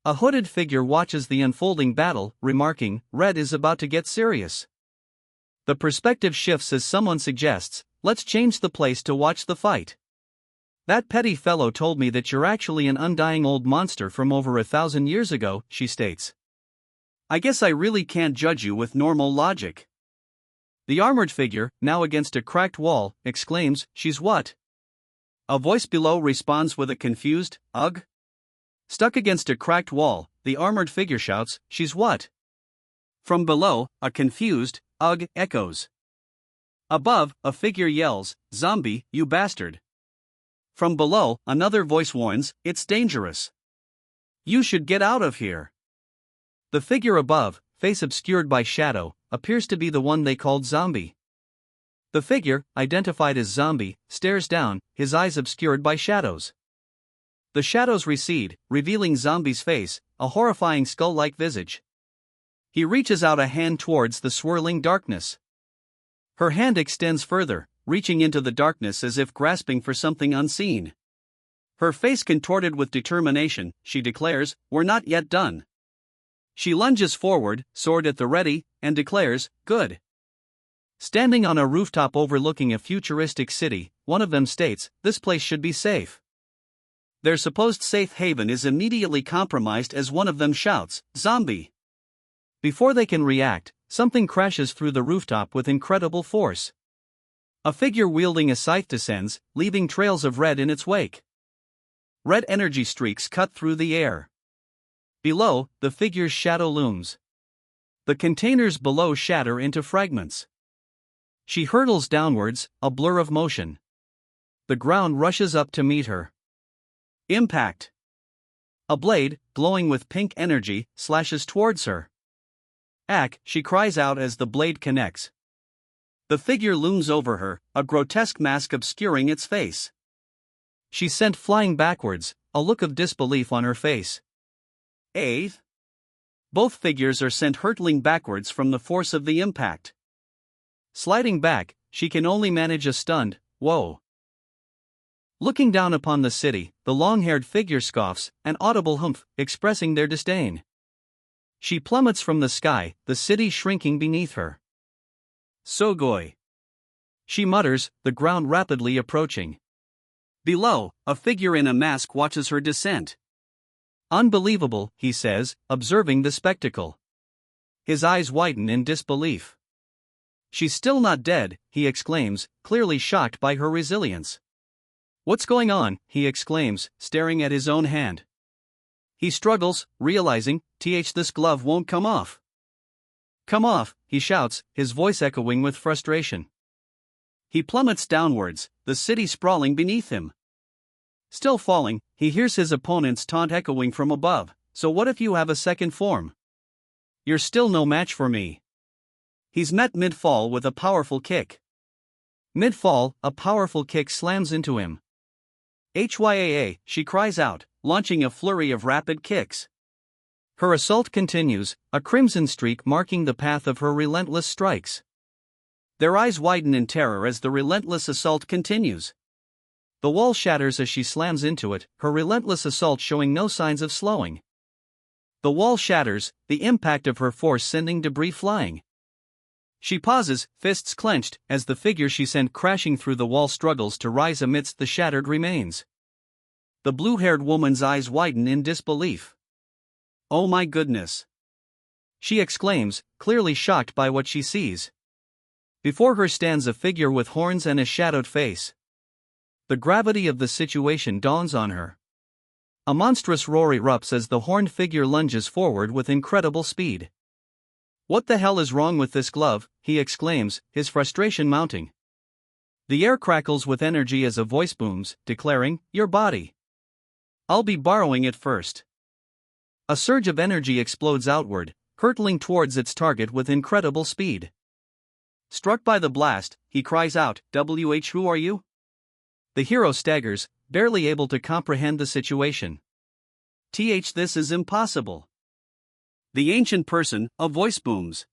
A hooded figure watches the unfolding battle, remarking, "Red is about to get serious." The perspective shifts as someone suggests, "Let's change the place to watch the fight." "That petty fellow told me that you're actually an undying old monster from over 1,000 years ago," she states. "I guess I really can't judge you with normal logic." The armored figure, now against a cracked wall, exclaims, "She's what?" A voice below responds with a confused, "Ugh." Stuck against a cracked wall, the armored figure shouts, "She's what?" From below, a confused, "Ugh" echoes. Above, a figure yells, "Zombie, you bastard." From below, another voice warns, "It's dangerous. You should get out of here." The figure above, face obscured by shadow, appears to be the one they called Zombie. The figure, identified as Zombie, stares down, his eyes obscured by shadows. The shadows recede, revealing Zombie's face, a horrifying skull-like visage. He reaches out a hand towards the swirling darkness. Her hand extends further, reaching into the darkness as if grasping for something unseen. Her face contorted with determination, she declares, "We're not yet done." She lunges forward, sword at the ready, and declares, "Good." Standing on a rooftop overlooking a futuristic city, one of them states, "This place should be safe." Their supposed safe haven is immediately compromised as one of them shouts, "Zombie!" Before they can react, something crashes through the rooftop with incredible force. A figure wielding a scythe descends, leaving trails of red in its wake. Red energy streaks cut through the air. Below, the figure's shadow looms. The containers below shatter into fragments. She hurtles downwards, a blur of motion. The ground rushes up to meet her. Impact! A blade, glowing with pink energy, slashes towards her. "Ack!" she cries out as the blade connects. The figure looms over her, a grotesque mask obscuring its face. She's sent flying backwards, a look of disbelief on her face. Both figures are sent hurtling backwards from the force of the impact. Sliding back, she can only manage a stunned, "Whoa." Looking down upon the city, the long-haired figure scoffs, an audible humph, expressing their disdain. She plummets from the sky, the city shrinking beneath her. "Sogoi," she mutters, the ground rapidly approaching. Below, a figure in a mask watches her descent. "Unbelievable," he says, observing the spectacle. His eyes widen in disbelief. "She's still not dead," he exclaims, clearly shocked by her resilience. "What's going on?" he exclaims, staring at his own hand. He struggles, realizing, this glove won't come off." "Come off," he shouts, his voice echoing with frustration. He plummets downwards, the city sprawling beneath him. Still falling, he hears his opponent's taunt echoing from above, "So what if you have a second form? You're still no match for me." He's met mid-fall with a powerful kick. Mid-fall, a powerful kick slams into him. "Hyaa," she cries out, launching a flurry of rapid kicks. Her assault continues, a crimson streak marking the path of her relentless strikes. Their eyes widen in terror as the relentless assault continues. The wall shatters as she slams into it, her relentless assault showing no signs of slowing. The wall shatters, the impact of her force sending debris flying. She pauses, fists clenched, as the figure she sent crashing through the wall struggles to rise amidst the shattered remains. The blue-haired woman's eyes widen in disbelief. "Oh my goodness!" she exclaims, clearly shocked by what she sees. Before her stands a figure with horns and a shadowed face. The gravity of the situation dawns on her. A monstrous roar erupts as the horned figure lunges forward with incredible speed. "What the hell is wrong with this glove?" he exclaims, his frustration mounting. The air crackles with energy as a voice booms, declaring, "Your body. I'll be borrowing it first." A surge of energy explodes outward, hurtling towards its target with incredible speed. Struck by the blast, he cries out, Who are you?" The hero staggers, barely able to comprehend the situation. This is impossible." "The ancient person," a voice booms.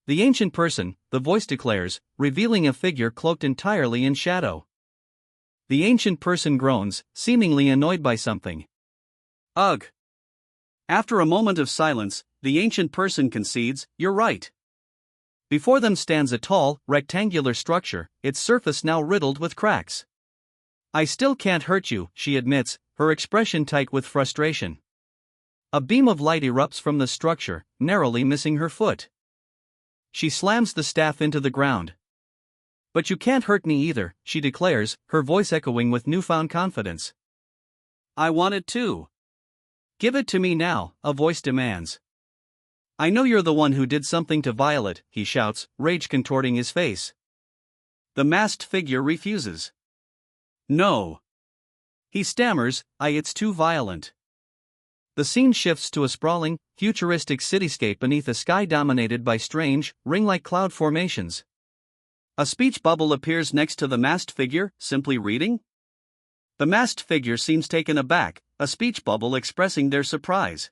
"The ancient person," the voice declares, revealing a figure cloaked entirely in shadow. The ancient person groans, seemingly annoyed by something. "Ugh." After a moment of silence, the ancient person concedes, "You're right." Before them stands a tall, rectangular structure, its surface now riddled with cracks. "I still can't hurt you," she admits, her expression tight with frustration. A beam of light erupts from the structure, narrowly missing her foot. She slams the staff into the ground. "But you can't hurt me either," she declares, her voice echoing with newfound confidence. "I want it too." "Give it to me now," a voice demands. "I know you're the one who did something to Violet," he shouts, rage contorting his face. The masked figure refuses. No. He stammers, it's too violent. The scene shifts to a sprawling, futuristic cityscape beneath a sky dominated by strange, ring-like cloud formations. A speech bubble appears next to the masked figure, simply reading. The masked figure seems taken aback, a speech bubble expressing their surprise.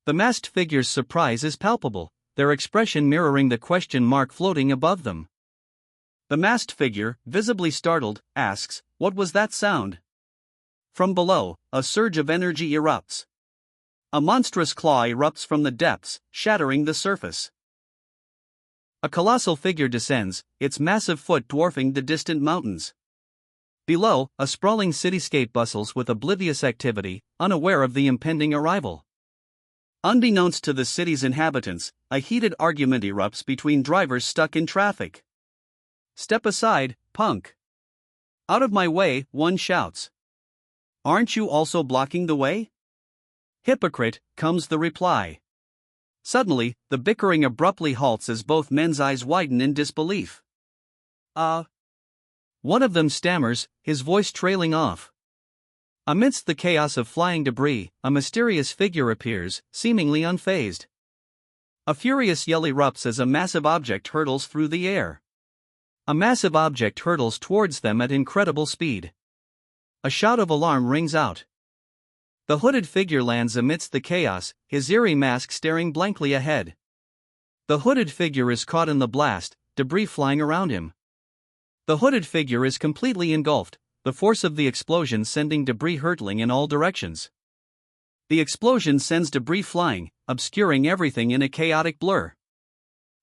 The masked figure's surprise is palpable, their expression mirroring the question mark floating above them. The masked figure, visibly startled, asks, "What was that sound?" From below, a surge of energy erupts. A monstrous claw erupts from the depths, shattering the surface. A colossal figure descends, its massive foot dwarfing the distant mountains. Below, a sprawling cityscape bustles with oblivious activity, unaware of the impending arrival. Unbeknownst to the city's inhabitants, a heated argument erupts between drivers stuck in traffic. "Step aside, punk." "Out of my way," one shouts. "Aren't you also blocking the way?" "Hypocrite," comes the reply. Suddenly, the bickering abruptly halts as both men's eyes widen in disbelief. One of them stammers, his voice trailing off. Amidst the chaos of flying debris, a mysterious figure appears, seemingly unfazed. A furious yell erupts as a massive object hurtles through the air. A massive object hurtles towards them at incredible speed. A shout of alarm rings out. The hooded figure lands amidst the chaos, his eerie mask staring blankly ahead. The hooded figure is caught in the blast, debris flying around him. The hooded figure is completely engulfed, the force of the explosion sending debris hurtling in all directions. The explosion sends debris flying, obscuring everything in a chaotic blur.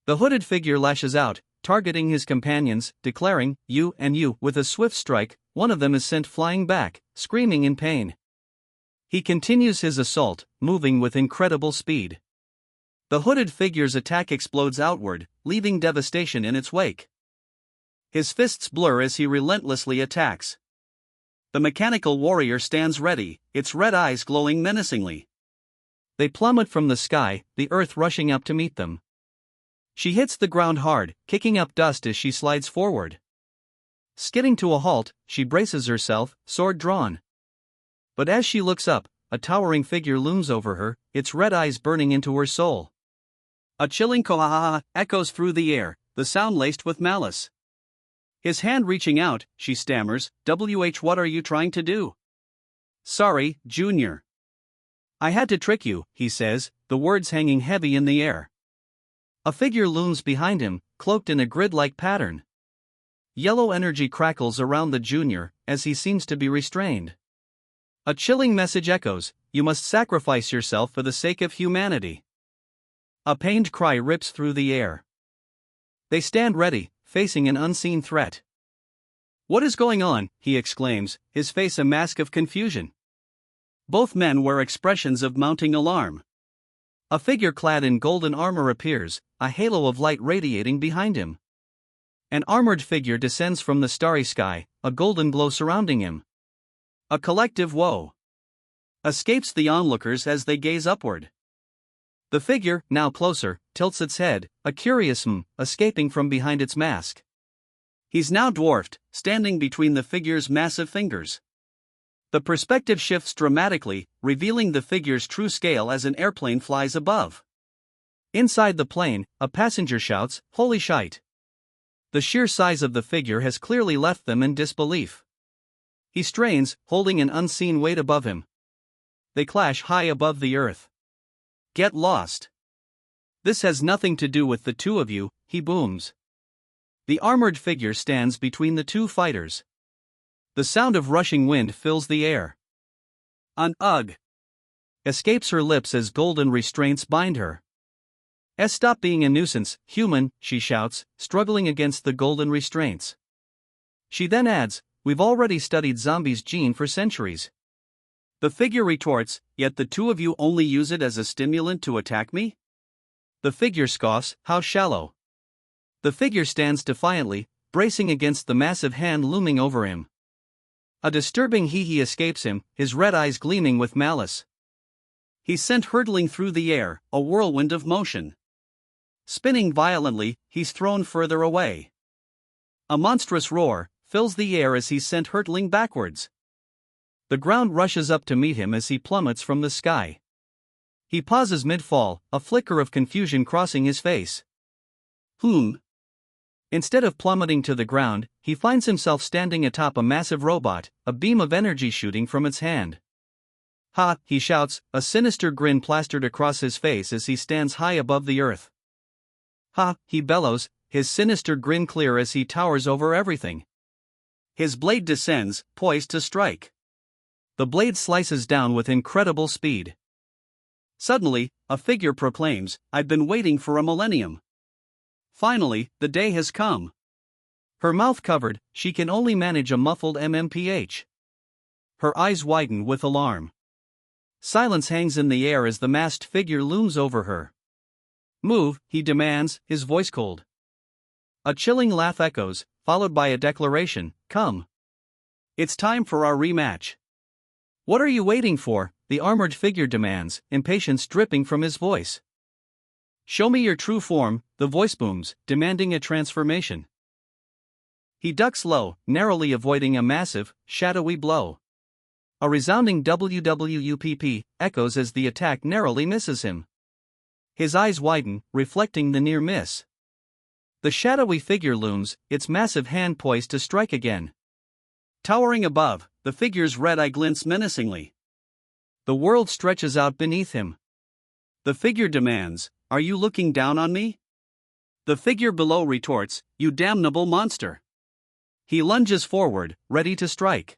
The hooded figure lashes out, targeting his companions, declaring, "You and you." With a swift strike, one of them is sent flying back, screaming in pain. He continues his assault, moving with incredible speed. The hooded figure's attack explodes outward, leaving devastation in its wake. His fists blur as he relentlessly attacks. The mechanical warrior stands ready, its red eyes glowing menacingly. They plummet from the sky, the earth rushing up to meet them. She hits the ground hard, kicking up dust as she slides forward. Skidding to a halt, she braces herself, sword drawn. But as she looks up, a towering figure looms over her, its red eyes burning into her soul. A chilling "Kohaha" echoes through the air, the sound laced with malice. His hand reaching out, she stammers, "What are you trying to do?" "Sorry, Junior." "I had to trick you," he says, the words hanging heavy in the air. A figure looms behind him, cloaked in a grid-like pattern. Yellow energy crackles around the Junior, as he seems to be restrained. A chilling message echoes, "You must sacrifice yourself for the sake of humanity." A pained cry rips through the air. They stand ready, facing an unseen threat. "What is going on?" he exclaims, his face a mask of confusion. Both men wear expressions of mounting alarm. A figure clad in golden armor appears, a halo of light radiating behind him. An armored figure descends from the starry sky, a golden glow surrounding him. A collective woe escapes the onlookers as they gaze upward. The figure, now closer, tilts its head, a curious escaping from behind its mask. He's now dwarfed, standing between the figure's massive fingers. The perspective shifts dramatically, revealing the figure's true scale as an airplane flies above. Inside the plane, a passenger shouts, "Holy shite!" The sheer size of the figure has clearly left them in disbelief. He strains, holding an unseen weight above him. They clash high above the earth. "Get lost. This has nothing to do with the two of you," he booms. The armored figure stands between the two fighters. The sound of rushing wind fills the air. An "ugh" escapes her lips as golden restraints bind her. "Stop being a nuisance, human," she shouts, struggling against the golden restraints. She then adds, "We've already studied zombies' gene for centuries." The figure retorts, "Yet the two of you only use it as a stimulant to attack me?" The figure scoffs, "How shallow." The figure stands defiantly, bracing against the massive hand looming over him. A disturbing hee-hee escapes him, his red eyes gleaming with malice. He's sent hurtling through the air, a whirlwind of motion. Spinning violently, he's thrown further away. A monstrous roar fills the air as he's sent hurtling backwards. The ground rushes up to meet him as he plummets from the sky. He pauses mid-fall, a flicker of confusion crossing his face. Instead of plummeting to the ground, he finds himself standing atop a massive robot, a beam of energy shooting from its hand. Ha, he shouts, a sinister grin plastered across his face as he stands high above the earth. Ha, he bellows, his sinister grin clear as he towers over everything. His blade descends, poised to strike. The blade slices down with incredible speed. Suddenly, a figure proclaims, "I've been waiting for a millennium. Finally, the day has come." Her mouth covered, she can only manage a muffled MMPH. Her eyes widen with alarm. Silence hangs in the air as the masked figure looms over her. "Move," he demands, his voice cold. A chilling laugh echoes, followed by a declaration, "Come. It's time for our rematch." "What are you waiting for?" the armored figure demands, impatience dripping from his voice. "Show me your true form," the voice booms, demanding a transformation. He ducks low, narrowly avoiding a massive, shadowy blow. A resounding WWUPP echoes as the attack narrowly misses him. His eyes widen, reflecting the near miss. The shadowy figure looms, its massive hand poised to strike again. Towering above, the figure's red eye glints menacingly. The world stretches out beneath him. The figure demands, "Are you looking down on me?" The figure below retorts, "You damnable monster." He lunges forward, ready to strike.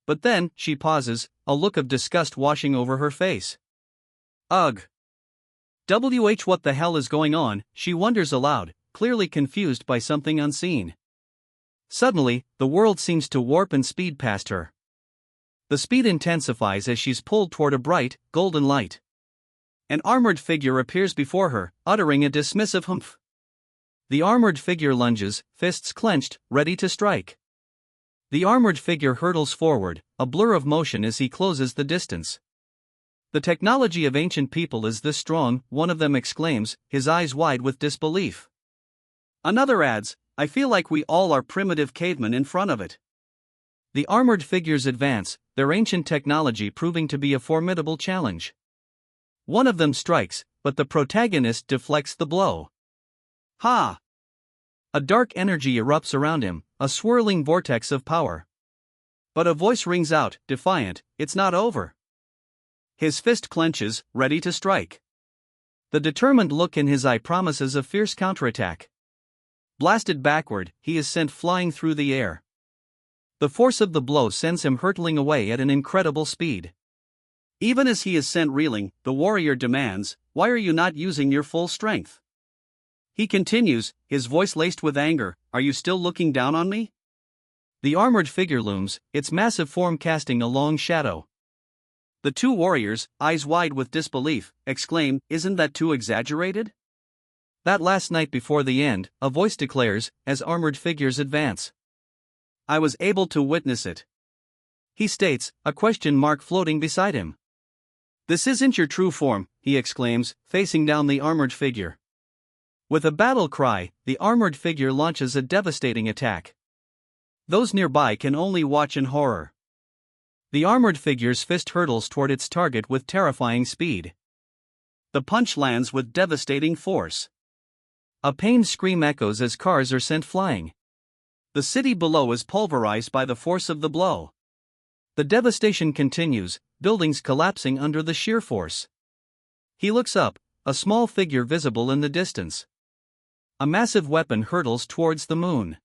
But then, she pauses, a look of disgust washing over her face. Ugh. What the hell is going on, she wonders aloud, clearly confused by something unseen. Suddenly, the world seems to warp and speed past her. The speed intensifies as she's pulled toward a bright, golden light. An armored figure appears before her, uttering a dismissive humph. The armored figure lunges, fists clenched, ready to strike. The armored figure hurtles forward, a blur of motion as he closes the distance. "The technology of ancient people is this strong," one of them exclaims, his eyes wide with disbelief. Another adds, "I feel like we all are primitive cavemen in front of it." The armored figures advance, their ancient technology proving to be a formidable challenge. One of them strikes, but the protagonist deflects the blow. Ha! A dark energy erupts around him, a swirling vortex of power. But a voice rings out, defiant, "It's not over." His fist clenches, ready to strike. The determined look in his eye promises a fierce counterattack. Blasted backward, he is sent flying through the air. The force of the blow sends him hurtling away at an incredible speed. Even as he is sent reeling, the warrior demands, "Why are you not using your full strength?" He continues, his voice laced with anger, "Are you still looking down on me?" The armored figure looms, its massive form casting a long shadow. The two warriors, eyes wide with disbelief, exclaim, "Isn't that too exaggerated?" That last night before the end, a voice declares, as armored figures advance. "I was able to witness it," he states, a question mark floating beside him. "This isn't your true form," he exclaims, facing down the armored figure. With a battle cry, the armored figure launches a devastating attack. Those nearby can only watch in horror. The armored figure's fist hurtles toward its target with terrifying speed. The punch lands with devastating force. A pained scream echoes as cars are sent flying. The city below is pulverized by the force of the blow. The devastation continues, buildings collapsing under the sheer force. He looks up, a small figure visible in the distance. A massive weapon hurtles towards the moon.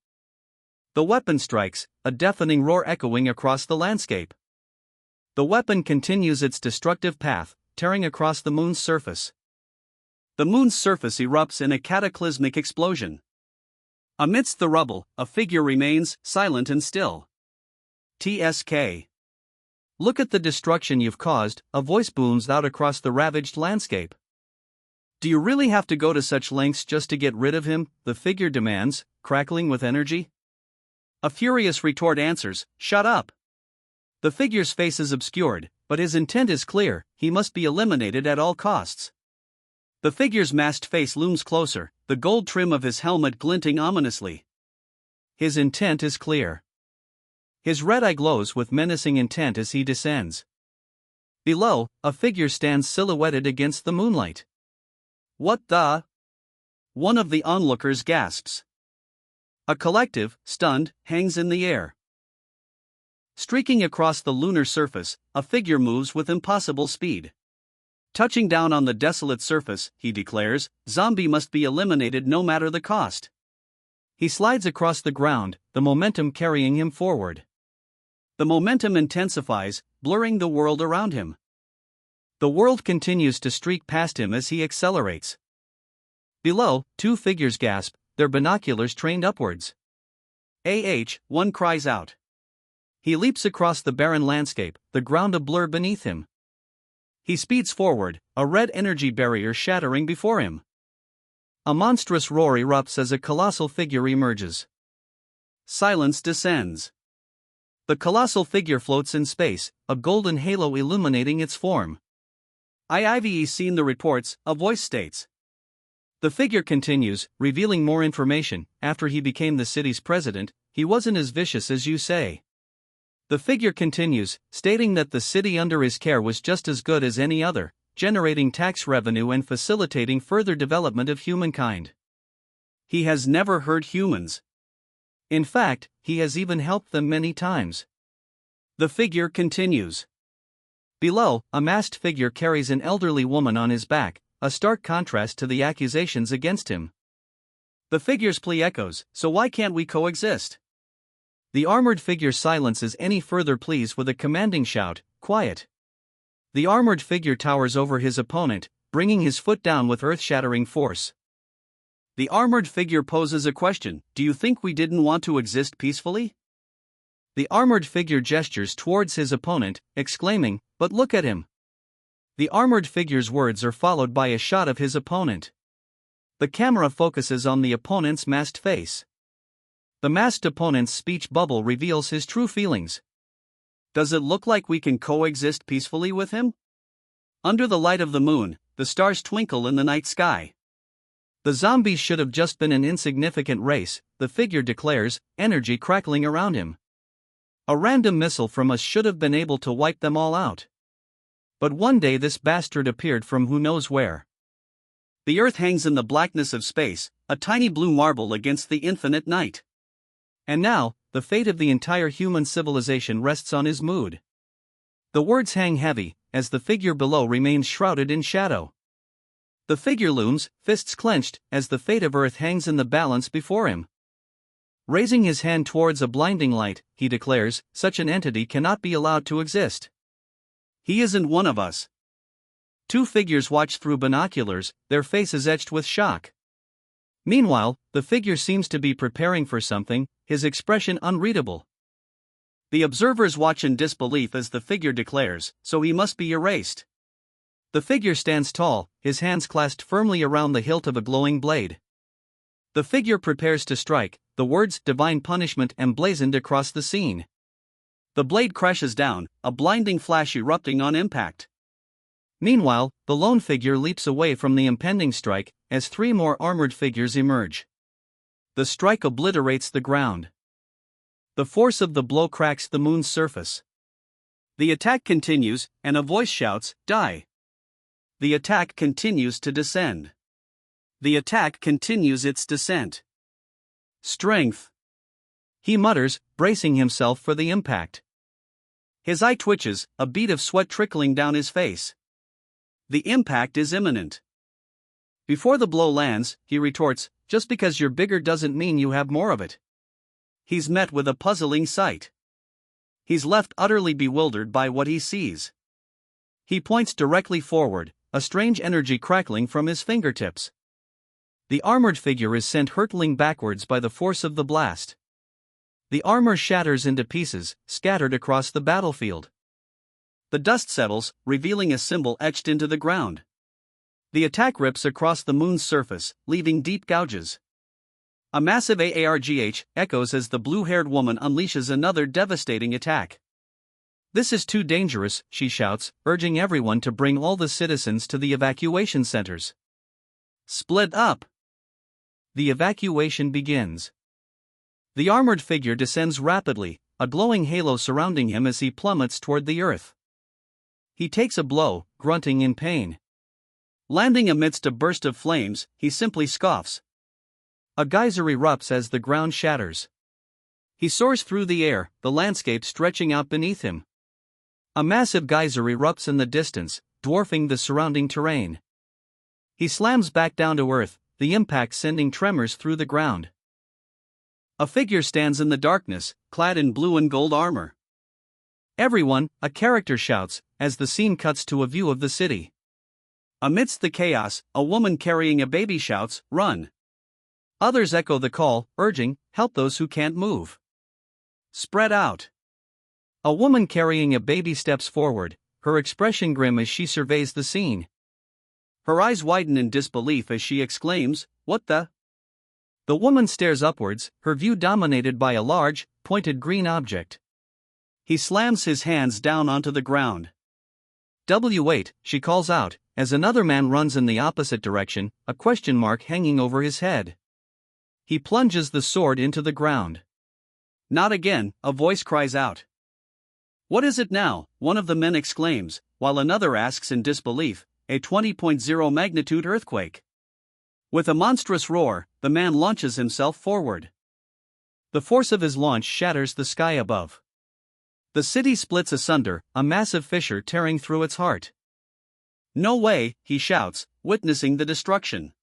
The weapon strikes, a deafening roar echoing across the landscape. The weapon continues its destructive path, tearing across the moon's surface. The moon's surface erupts in a cataclysmic explosion. Amidst the rubble, a figure remains, silent and still. "TSK. Look at the destruction you've caused," a voice booms out across the ravaged landscape. "Do you really have to go to such lengths just to get rid of him?" the figure demands, crackling with energy. A furious retort answers, "Shut up." The figure's face is obscured, but his intent is clear, he must be eliminated at all costs. The figure's masked face looms closer, the gold trim of his helmet glinting ominously. His intent is clear. His red eye glows with menacing intent as he descends. Below, a figure stands silhouetted against the moonlight. What the? One of the onlookers gasps. A collective, stunned, hangs in the air. Streaking across the lunar surface, a figure moves with impossible speed. Touching down on the desolate surface, he declares, "Zombie must be eliminated no matter the cost." He slides across the ground, the momentum carrying him forward. The momentum intensifies, blurring the world around him. The world continues to streak past him as he accelerates. Below, two figures gasp, their binoculars trained upwards. One cries out. He leaps across the barren landscape, the ground a blur beneath him. He speeds forward, a red energy barrier shattering before him. A monstrous roar erupts as a colossal figure emerges. Silence descends. The colossal figure floats in space, a golden halo illuminating its form. "I've seen the reports," a voice states. The figure continues, revealing more information. "After he became the city's president, he wasn't as vicious as you say." The figure continues, stating that the city under his care was just as good as any other, generating tax revenue and facilitating further development of humankind. He has never hurt humans. In fact, he has even helped them many times. The figure continues. Below, a masked figure carries an elderly woman on his back, a stark contrast to the accusations against him. The figure's plea echoes, "So why can't we coexist?" The armored figure silences any further pleas with a commanding shout, "Quiet." The armored figure towers over his opponent, bringing his foot down with earth-shattering force. The armored figure poses a question: "Do you think we didn't want to exist peacefully?" The armored figure gestures towards his opponent, exclaiming, "But look at him." The armored figure's words are followed by a shot of his opponent. The camera focuses on the opponent's masked face. The masked opponent's speech bubble reveals his true feelings. "Does it look like we can coexist peacefully with him?" Under the light of the moon, the stars twinkle in the night sky. "The zombies should have just been an insignificant race," the figure declares, energy crackling around him. "A random missile from us should have been able to wipe them all out. But one day this bastard appeared from who knows where." The Earth hangs in the blackness of space, a tiny blue marble against the infinite night. And now, the fate of the entire human civilization rests on his mood. The words hang heavy, as the figure below remains shrouded in shadow. The figure looms, fists clenched, as the fate of Earth hangs in the balance before him. Raising his hand towards a blinding light, he declares, "Such an entity cannot be allowed to exist. He isn't one of us." Two figures watch through binoculars, their faces etched with shock. Meanwhile, the figure seems to be preparing for something, his expression unreadable. The observers watch in disbelief as the figure declares, "So he must be erased." The figure stands tall, his hands clasped firmly around the hilt of a glowing blade. The figure prepares to strike, the words "divine punishment" emblazoned across the scene. The blade crashes down, a blinding flash erupting on impact. Meanwhile, the lone figure leaps away from the impending strike, as three more armored figures emerge. The strike obliterates the ground. The force of the blow cracks the moon's surface. The attack continues, and a voice shouts, "Die!" The attack continues to descend. The attack continues its descent. "Strength," he mutters, bracing himself for the impact. His eye twitches, a bead of sweat trickling down his face. The impact is imminent. Before the blow lands, he retorts, "Just because you're bigger doesn't mean you have more of it." He's met with a puzzling sight. He's left utterly bewildered by what he sees. He points directly forward, a strange energy crackling from his fingertips. The armored figure is sent hurtling backwards by the force of the blast. The armor shatters into pieces, scattered across the battlefield. The dust settles, revealing a symbol etched into the ground. The attack rips across the moon's surface, leaving deep gouges. A massive AARGH echoes as the blue-haired woman unleashes another devastating attack. "This is too dangerous," she shouts, urging everyone to bring all the citizens to the evacuation centers. Split up. The evacuation begins. The armored figure descends rapidly, a glowing halo surrounding him as he plummets toward the earth. He takes a blow, grunting in pain. Landing amidst a burst of flames, he simply scoffs. A geyser erupts as the ground shatters. He soars through the air, the landscape stretching out beneath him. A massive geyser erupts in the distance, dwarfing the surrounding terrain. He slams back down to earth, the impact sending tremors through the ground. A figure stands in the darkness, clad in blue and gold armor. Everyone, a character shouts, as the scene cuts to a view of the city. Amidst the chaos, a woman carrying a baby shouts, "Run!" Others echo the call, urging, "Help those who can't move. Spread out." A woman carrying a baby steps forward, her expression grim as she surveys the scene. Her eyes widen in disbelief as she exclaims, "What the?" The woman stares upwards, her view dominated by a large, pointed green object. He slams his hands down onto the ground. "Wait," she calls out, as another man runs in the opposite direction, a question mark hanging over his head. He plunges the sword into the ground. "Not again," a voice cries out. "What is it now?" one of the men exclaims, while another asks in disbelief, "A 20.0 magnitude earthquake." With a monstrous roar, the man launches himself forward. The force of his launch shatters the sky above. The city splits asunder, a massive fissure tearing through its heart. "No way," he shouts, witnessing the destruction.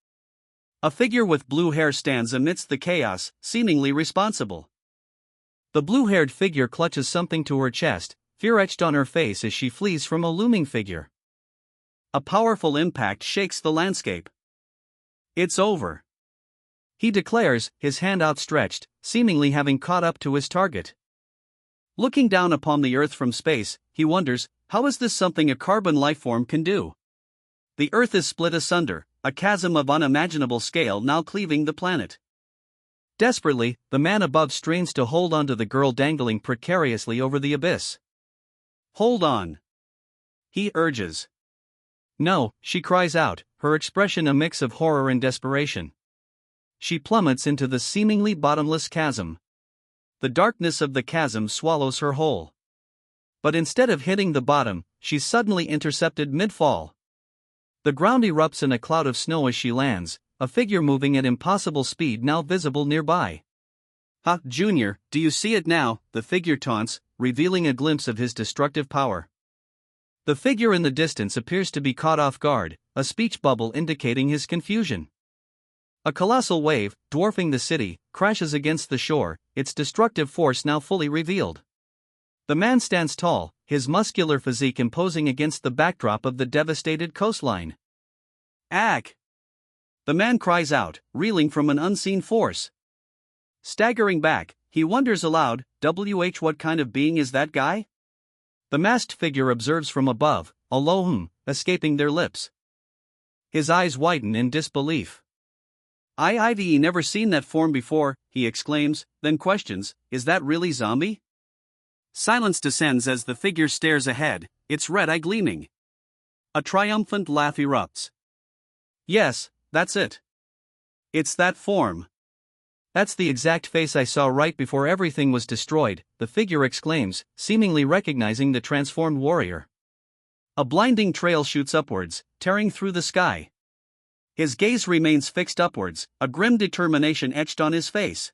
A figure with blue hair stands amidst the chaos, seemingly responsible. The blue-haired figure clutches something to her chest, fear etched on her face as she flees from a looming figure. A powerful impact shakes the landscape. "It's over," he declares, his hand outstretched, seemingly having caught up to his target. Looking down upon the Earth from space, he wonders, how is this something a carbon lifeform can do? The Earth is split asunder, a chasm of unimaginable scale now cleaving the planet. Desperately, the man above strains to hold onto the girl dangling precariously over the abyss. "Hold on," he urges. "No," she cries out, her expression a mix of horror and desperation. She plummets into the seemingly bottomless chasm. The darkness of the chasm swallows her whole. But instead of hitting the bottom, she's suddenly intercepted mid-fall. The ground erupts in a cloud of snow as she lands, a figure moving at impossible speed now visible nearby. "Ha, Junior, do you see it now?" the figure taunts, revealing a glimpse of his destructive power. The figure in the distance appears to be caught off guard, a speech bubble indicating his confusion. A colossal wave, dwarfing the city, crashes against the shore, its destructive force now fully revealed. The man stands tall, his muscular physique imposing against the backdrop of the devastated coastline. "Ack!" the man cries out, reeling from an unseen force. Staggering back, he wonders aloud, what kind of being is that guy? The masked figure observes from above, a low escaping their lips. His eyes widen in disbelief. I've never seen that form before," he exclaims, then questions, "Is that really zombie?" Silence descends as the figure stares ahead, its red eye gleaming. A triumphant laugh erupts. "Yes, that's it. It's that form. That's the exact face I saw right before everything was destroyed," the figure exclaims, seemingly recognizing the transformed warrior. A blinding trail shoots upwards, tearing through the sky. His gaze remains fixed upwards, a grim determination etched on his face.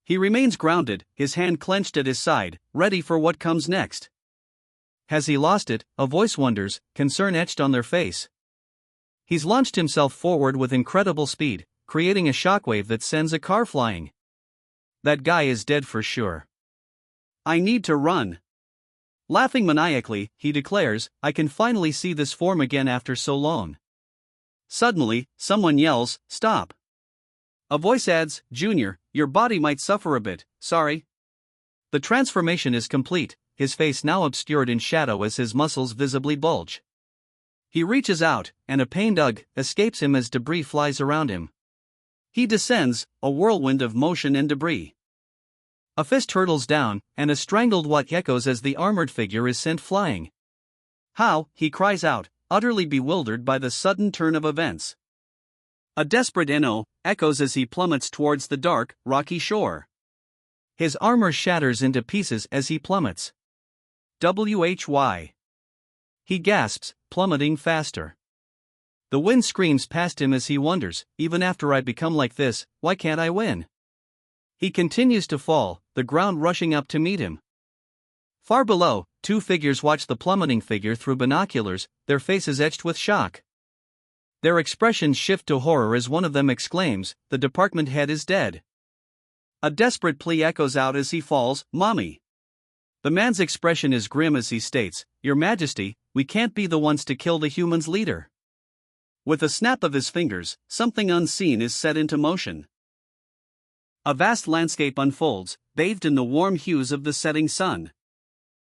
He remains grounded, his hand clenched at his side, ready for what comes next. Has he lost it? A voice wonders, concern etched on their face. He's launched himself forward with incredible speed, creating a shockwave that sends a car flying. That guy is dead for sure. I need to run. Laughing maniacally, he declares, I can finally see this form again after so long. Suddenly, someone yells, "Stop." A voice adds, "Junior, your body might suffer a bit, sorry." The transformation is complete, his face now obscured in shadow as his muscles visibly bulge. He reaches out, and a pained ugh escapes him as debris flies around him. He descends, a whirlwind of motion and debris. A fist hurtles down, and a strangled what echoes as the armored figure is sent flying. "How?" he cries out, utterly bewildered by the sudden turn of events. A desperate "no" echoes as he plummets towards the dark, rocky shore. His armor shatters into pieces as he plummets. Why? He gasps, plummeting faster. The wind screams past him as he wonders, even after I become like this, why can't I win? He continues to fall, the ground rushing up to meet him. Far below, two figures watch the plummeting figure through binoculars, their faces etched with shock. Their expressions shift to horror as one of them exclaims, "The department head is dead." A desperate plea echoes out as he falls, "Mommy." The man's expression is grim as he states, "Your Majesty, we can't be the ones to kill the humans' leader." With a snap of his fingers, something unseen is set into motion. A vast landscape unfolds, bathed in the warm hues of the setting sun.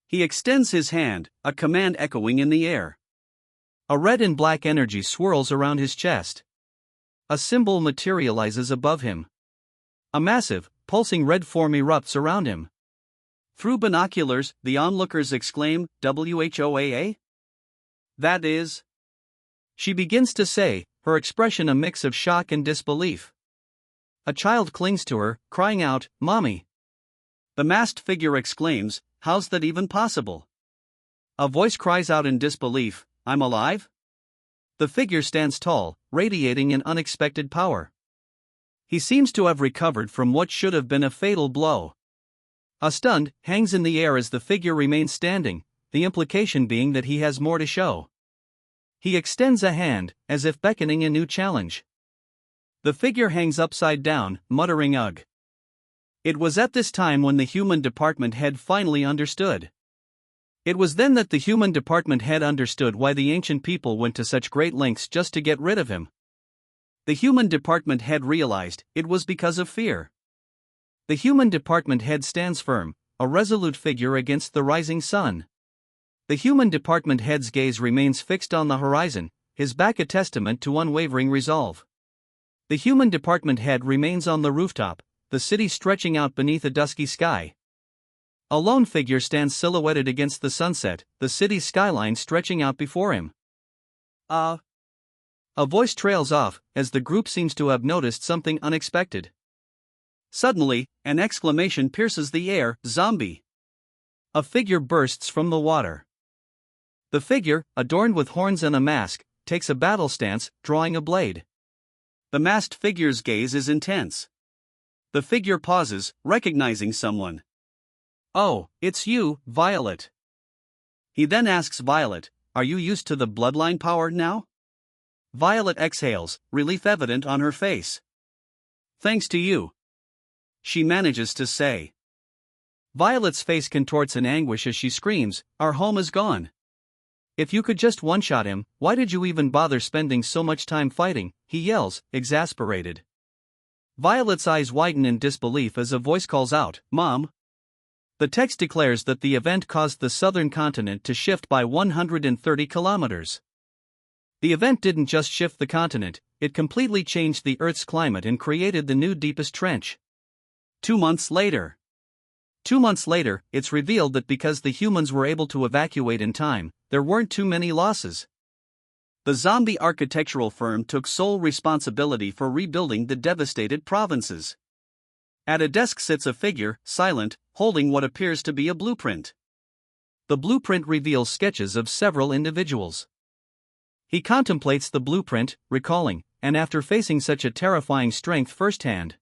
He extends his hand, a command echoing in the air. A red and black energy swirls around his chest. A symbol materializes above him. A massive, pulsing red form erupts around him. Through binoculars, the onlookers exclaim, "Whoa? That is..." She begins to say, her expression a mix of shock and disbelief. A child clings to her, crying out, "Mommy." The masked figure exclaims, "How's that even possible?" A voice cries out in disbelief, "I'm alive?" The figure stands tall, radiating an unexpected power. He seems to have recovered from what should have been a fatal blow. A stun hangs in the air as the figure remains standing, the implication being that he has more to show. He extends a hand, as if beckoning a new challenge. The figure hangs upside down, muttering ugh. It was at this time when the human department head finally understood. It was then that the human department head understood why the ancient people went to such great lengths just to get rid of him. The human department head realized it was because of fear. The human department head stands firm, a resolute figure against the rising sun. The human department head's gaze remains fixed on the horizon, his back a testament to unwavering resolve. The human department head remains on the rooftop, the city stretching out beneath a dusky sky. A lone figure stands silhouetted against the sunset, the city's skyline stretching out before him. A voice trails off, as the group seems to have noticed something unexpected. Suddenly, an exclamation pierces the air, "Zombie!" A figure bursts from the water. The figure, adorned with horns and a mask, takes a battle stance, drawing a blade. The masked figure's gaze is intense. The figure pauses, recognizing someone. "Oh, it's you, Violet." He then asks Violet, "Are you used to the bloodline power now?" Violet exhales, relief evident on her face. "Thanks to you," she manages to say. Violet's face contorts in anguish as she screams, "Our home is gone. If you could just one-shot him, why did you even bother spending so much time fighting?" he yells, exasperated. Violet's eyes widen in disbelief as a voice calls out, "Mom." The text declares that the event caused the southern continent to shift by 130 kilometers. The event didn't just shift the continent, it completely changed the Earth's climate and created the new deepest trench. 2 months later. 2 months later, it's revealed that because the humans were able to evacuate in time, there weren't too many losses. The zombie architectural firm took sole responsibility for rebuilding the devastated provinces. At a desk sits a figure, silent, holding what appears to be a blueprint. The blueprint reveals sketches of several individuals. He contemplates the blueprint, recalling, and after facing such a terrifying strength firsthand.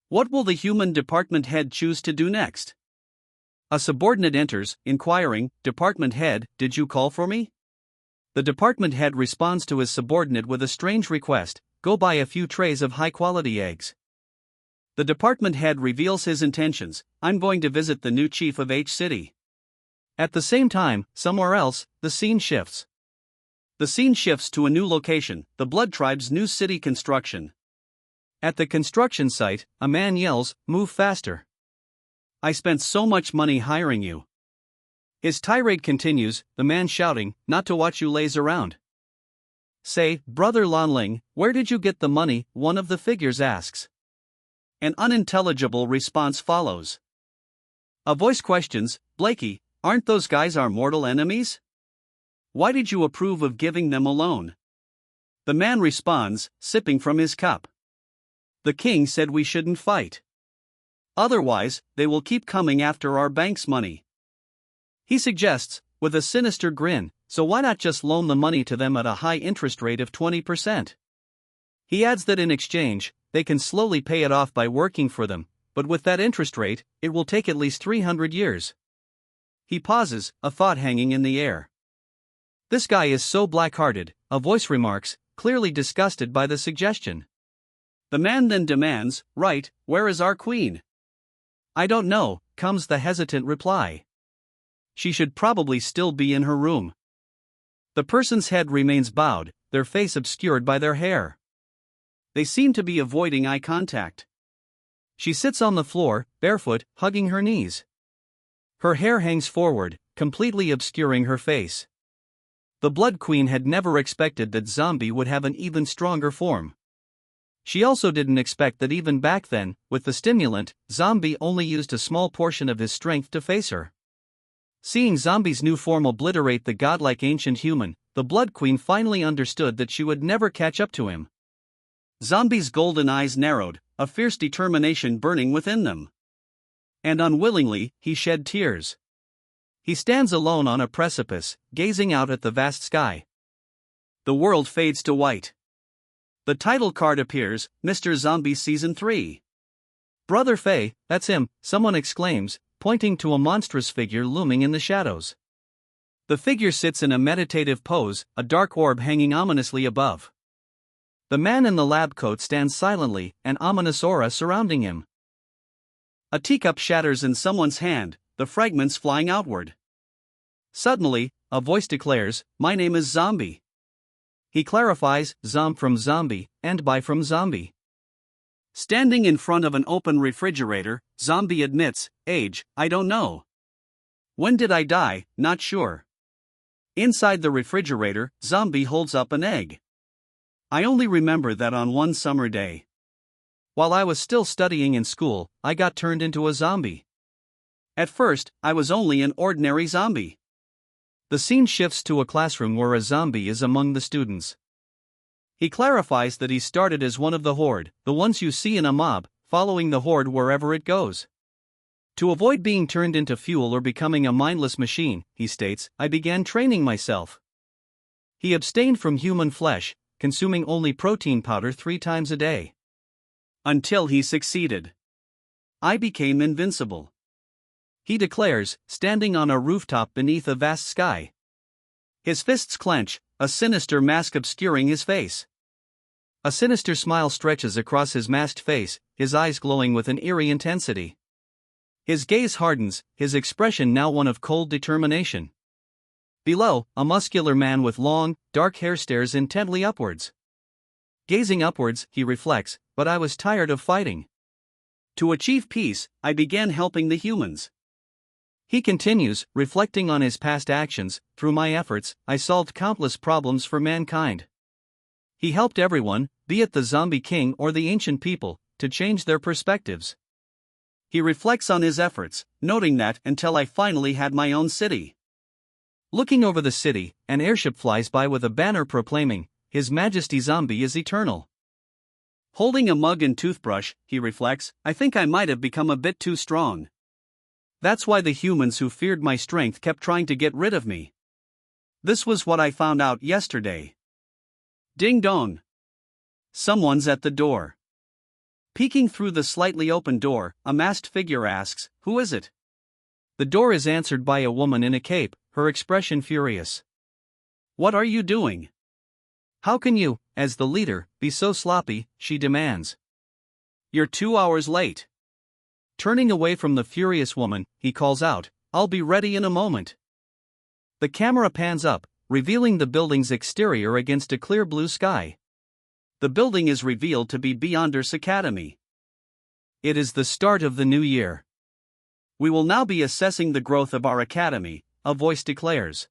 What will the human department head choose to do next? A subordinate enters, inquiring, "Department head, did you call for me?" The department head responds to his subordinate with a strange request, "Go buy a few trays of high-quality eggs." The department head reveals his intentions, "I'm going to visit the new chief of H city." At the same time, somewhere else, the scene shifts. The scene shifts to a new location, the Blood Tribe's new city construction. At the construction site, a man yells, "Move faster. I spent so much money hiring you." His tirade continues, the man shouting, "Not to watch you laze around." "Say, Brother Lanling, where did you get the money?" one of the figures asks. An unintelligible response follows. A voice questions, "Blakey, aren't those guys our mortal enemies? Why did you approve of giving them a loan?" The man responds, sipping from his cup. "The king said we shouldn't fight." Otherwise, they will keep coming after our bank's money. He suggests, with a sinister grin, so why not just loan the money to them at a high interest rate of 20%? He adds that in exchange, they can slowly pay it off by working for them, but with that interest rate, it will take at least 300 years. He pauses, a thought hanging in the air. This guy is so black-hearted, a voice remarks, clearly disgusted by the suggestion. The man then demands, right, where is our queen? I don't know, comes the hesitant reply. She should probably still be in her room. The person's head remains bowed, their face obscured by their hair. They seem to be avoiding eye contact. She sits on the floor, barefoot, hugging her knees. Her hair hangs forward, completely obscuring her face. The Blood Queen had never expected that Zombie would have an even stronger form. She also didn't expect that even back then, with the stimulant, Zombie only used a small portion of his strength to face her. Seeing Zombie's new form obliterate the godlike ancient human, the Blood Queen finally understood that she would never catch up to him. Zombie's golden eyes narrowed, a fierce determination burning within them. And unwillingly, he shed tears. He stands alone on a precipice, gazing out at the vast sky. The world fades to white. The title card appears, Mr. Zombie Season 3. Brother Faye, that's him, someone exclaims, pointing to a monstrous figure looming in the shadows. The figure sits in a meditative pose, a dark orb hanging ominously above. The man in the lab coat stands silently, an ominous aura surrounding him. A teacup shatters in someone's hand, the fragments flying outward. Suddenly, a voice declares, "My name is Zombie." He clarifies, "Zom from zombie, and by from zombie." Standing in front of an open refrigerator, Zombie admits, "Age, I don't know. When did I die, not sure." Inside the refrigerator, Zombie holds up an egg. "I only remember that on one summer day, while I was still studying in school, I got turned into a zombie. At first, I was only an ordinary zombie." The scene shifts to a classroom where a zombie is among the students. He clarifies that he started as one of the horde, the ones you see in a mob, following the horde wherever it goes. To avoid being turned into fuel or becoming a mindless machine, he states, I began training myself. He abstained from human flesh, consuming only protein powder 3 times a day. Until he succeeded. "I became invincible," he declares, standing on a rooftop beneath a vast sky. His fists clench, a sinister mask obscuring his face. A sinister smile stretches across his masked face, his eyes glowing with an eerie intensity. His gaze hardens, his expression now one of cold determination. Below, a muscular man with long, dark hair stares intently upwards. Gazing upwards, he reflects, but I was tired of fighting. To achieve peace, I began helping the humans. He continues, reflecting on his past actions, through my efforts, I solved countless problems for mankind. He helped everyone, be it the zombie king or the ancient people, to change their perspectives. He reflects on his efforts, noting that until I finally had my own city. Looking over the city, an airship flies by with a banner proclaiming, His Majesty Zombie is eternal. Holding a mug and toothbrush, he reflects, I think I might have become a bit too strong. That's why the humans who feared my strength kept trying to get rid of me. This was what I found out yesterday. Ding dong. Someone's at the door. Peeking through the slightly open door, a masked figure asks, Who is it? The door is answered by a woman in a cape, her expression furious. What are you doing? How can you, as the leader, be so sloppy, she demands. You're 2 hours late. Turning away from the furious woman, he calls out, I'll be ready in a moment. The camera pans up, revealing the building's exterior against a clear blue sky. The building is revealed to be Beyonders Academy. It is the start of the new year. We will now be assessing the growth of our academy, a voice declares.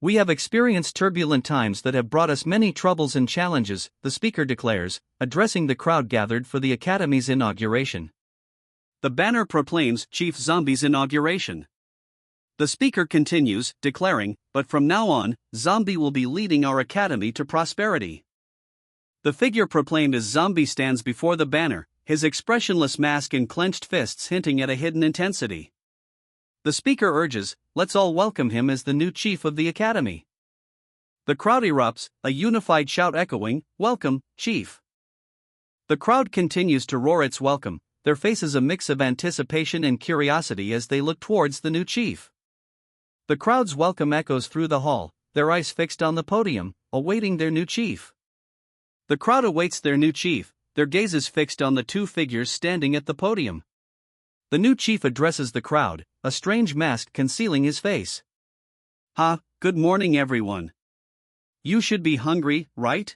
We have experienced turbulent times that have brought us many troubles and challenges, the speaker declares, addressing the crowd gathered for the academy's inauguration. The banner proclaims Chief Zombie's inauguration. The speaker continues, declaring, but from now on, Zombie will be leading our academy to prosperity. The figure proclaimed as Zombie stands before the banner, his expressionless mask and clenched fists hinting at a hidden intensity. The speaker urges, let's all welcome him as the new chief of the academy. The crowd erupts, a unified shout echoing, "Welcome, Chief." The crowd continues to roar its welcome, their faces a mix of anticipation and curiosity as they look towards the new chief. The crowd's welcome echoes through the hall, their eyes fixed on the podium, awaiting their new chief. The crowd awaits their new chief, their gazes fixed on the two figures standing at the podium. The new chief addresses the crowd, a strange mask concealing his face. Good morning everyone. You should be hungry, right?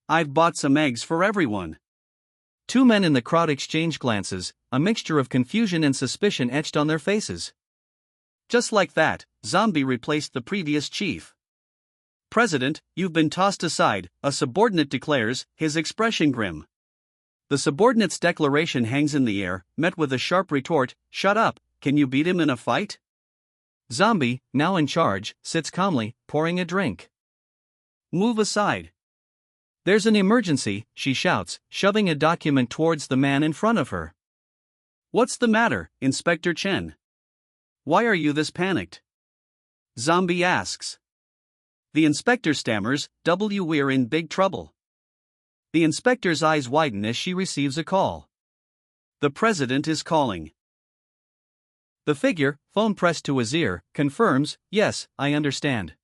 I've bought some eggs for everyone. Two men in the crowd exchange glances, a mixture of confusion and suspicion etched on their faces. Just like that, Zombie replaced the previous chief. President, you've been tossed aside, a subordinate declares, his expression grim. The subordinate's declaration hangs in the air, met with a sharp retort, shut up, can you beat him in a fight? Zombie, now in charge, sits calmly, pouring a drink. Move aside. There's an emergency, she shouts, shoving a document towards the man in front of her. What's the matter, Inspector Chen? Why are you this panicked? Zombie asks. The inspector stammers, we're in big trouble. The inspector's eyes widen as she receives a call. The president is calling. The figure, phone pressed to his ear, confirms, yes, I understand.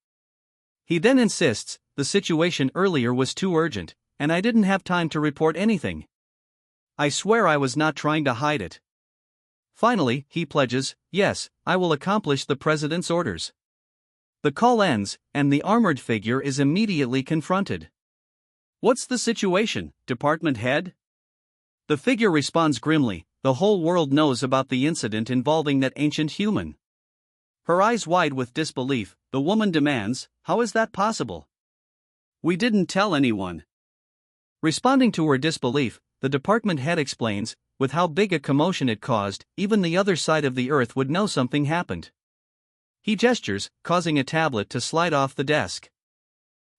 He then insists, the situation earlier was too urgent, and I didn't have time to report anything. I swear I was not trying to hide it. Finally, he pledges, yes, I will accomplish the president's orders. The call ends, and the armored figure is immediately confronted. What's the situation, department head? The figure responds grimly, the whole world knows about the incident involving that ancient human. Her eyes wide with disbelief, the woman demands, how is that possible? We didn't tell anyone. Responding to her disbelief, the department head explains, with how big a commotion it caused, even the other side of the earth would know something happened. He gestures, causing a tablet to slide off the desk.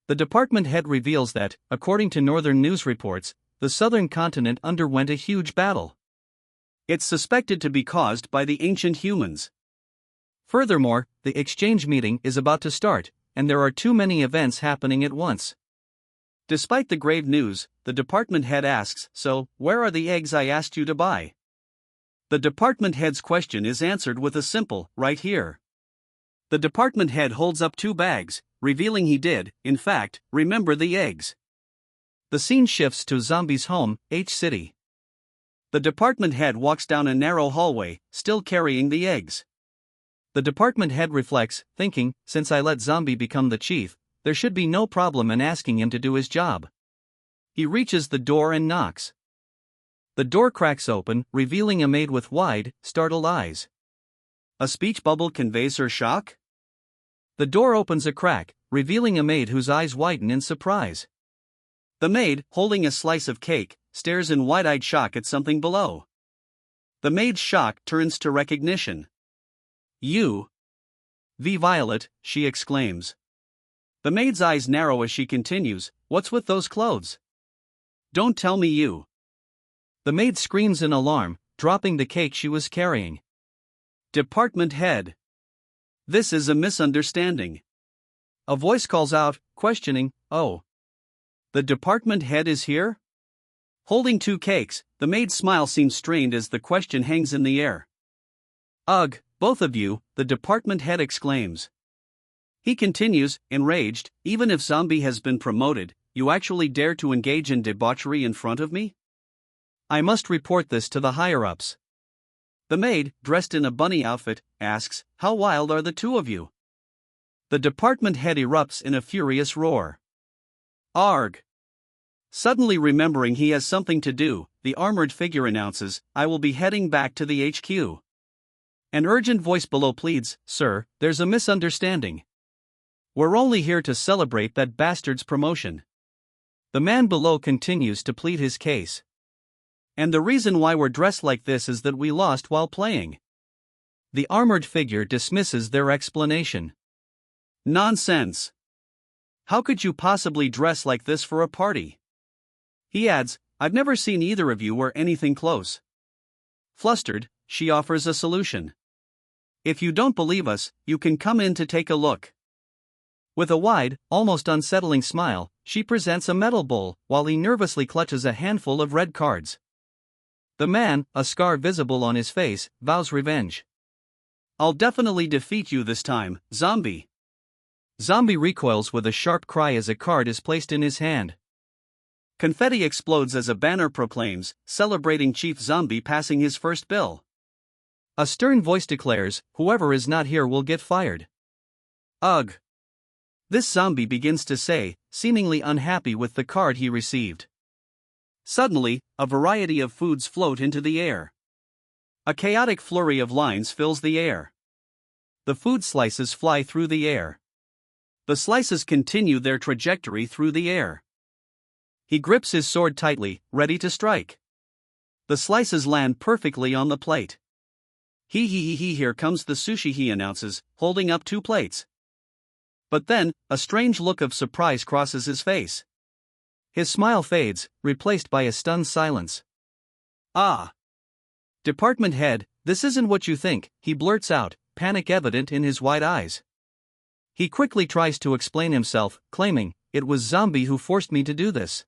The department head reveals that, according to northern news reports, the southern continent underwent a huge battle. It's suspected to be caused by the ancient humans. Furthermore, the exchange meeting is about to start, and there are too many events happening at once. Despite the grave news, the department head asks, so, where are the eggs I asked you to buy? The department head's question is answered with a simple, right here. The department head holds up 2 bags, revealing he did, in fact, remember the eggs. The scene shifts to Zombie's home, H City. The department head walks down a narrow hallway, still carrying the eggs. The department head reflects, thinking, since I let Zombie become the chief, there should be no problem in asking him to do his job. He reaches the door and knocks. The door cracks open, revealing a maid with wide, startled eyes. A speech bubble conveys her shock? The door opens a crack, revealing a maid whose eyes widen in surprise. The maid, holding a slice of cake, stares in wide-eyed shock at something below. The maid's shock turns to recognition. You. V. Violet, she exclaims. The maid's eyes narrow as she continues, what's with those clothes? Don't tell me you. The maid screams in alarm, dropping the cake she was carrying. Department head. This is a misunderstanding. A voice calls out, questioning, oh. The department head is here? Holding 2 cakes, the maid's smile seems strained as the question hangs in the air. Ugh, both of you, the department head exclaims. He continues, enraged, even if Zombie has been promoted, you actually dare to engage in debauchery in front of me? I must report this to the higher-ups. The maid, dressed in a bunny outfit, asks, how wild are the 2 of you? The department head erupts in a furious roar. Arg! Suddenly remembering he has something to do, the armored figure announces, I will be heading back to the HQ. An urgent voice below pleads, sir, there's a misunderstanding. We're only here to celebrate that bastard's promotion. The man below continues to plead his case. And the reason why we're dressed like this is that we lost while playing. The armored figure dismisses their explanation. Nonsense. How could you possibly dress like this for a party? He adds, I've never seen either of you or anything close. Flustered, she offers a solution. If you don't believe us, you can come in to take a look. With a wide, almost unsettling smile, she presents a metal bowl, while he nervously clutches a handful of red cards. The man, a scar visible on his face, vows revenge. I'll definitely defeat you this time, zombie. Zombie recoils with a sharp cry as a card is placed in his hand. Confetti explodes as a banner proclaims, celebrating Chief Zombie passing his first bill. A stern voice declares, whoever is not here will get fired. Ugh. This zombie begins to say, seemingly unhappy with the card he received. Suddenly, a variety of foods float into the air. A chaotic flurry of lines fills the air. The food slices fly through the air. The slices continue their trajectory through the air. He grips his sword tightly, ready to strike. The slices land perfectly on the plate. Here comes the sushi, he announces, holding up 2 plates. But then, a strange look of surprise crosses his face. His smile fades, replaced by a stunned silence. Ah! Department head, this isn't what you think, he blurts out, panic evident in his wide eyes. He quickly tries to explain himself, claiming, it was zombie who forced me to do this.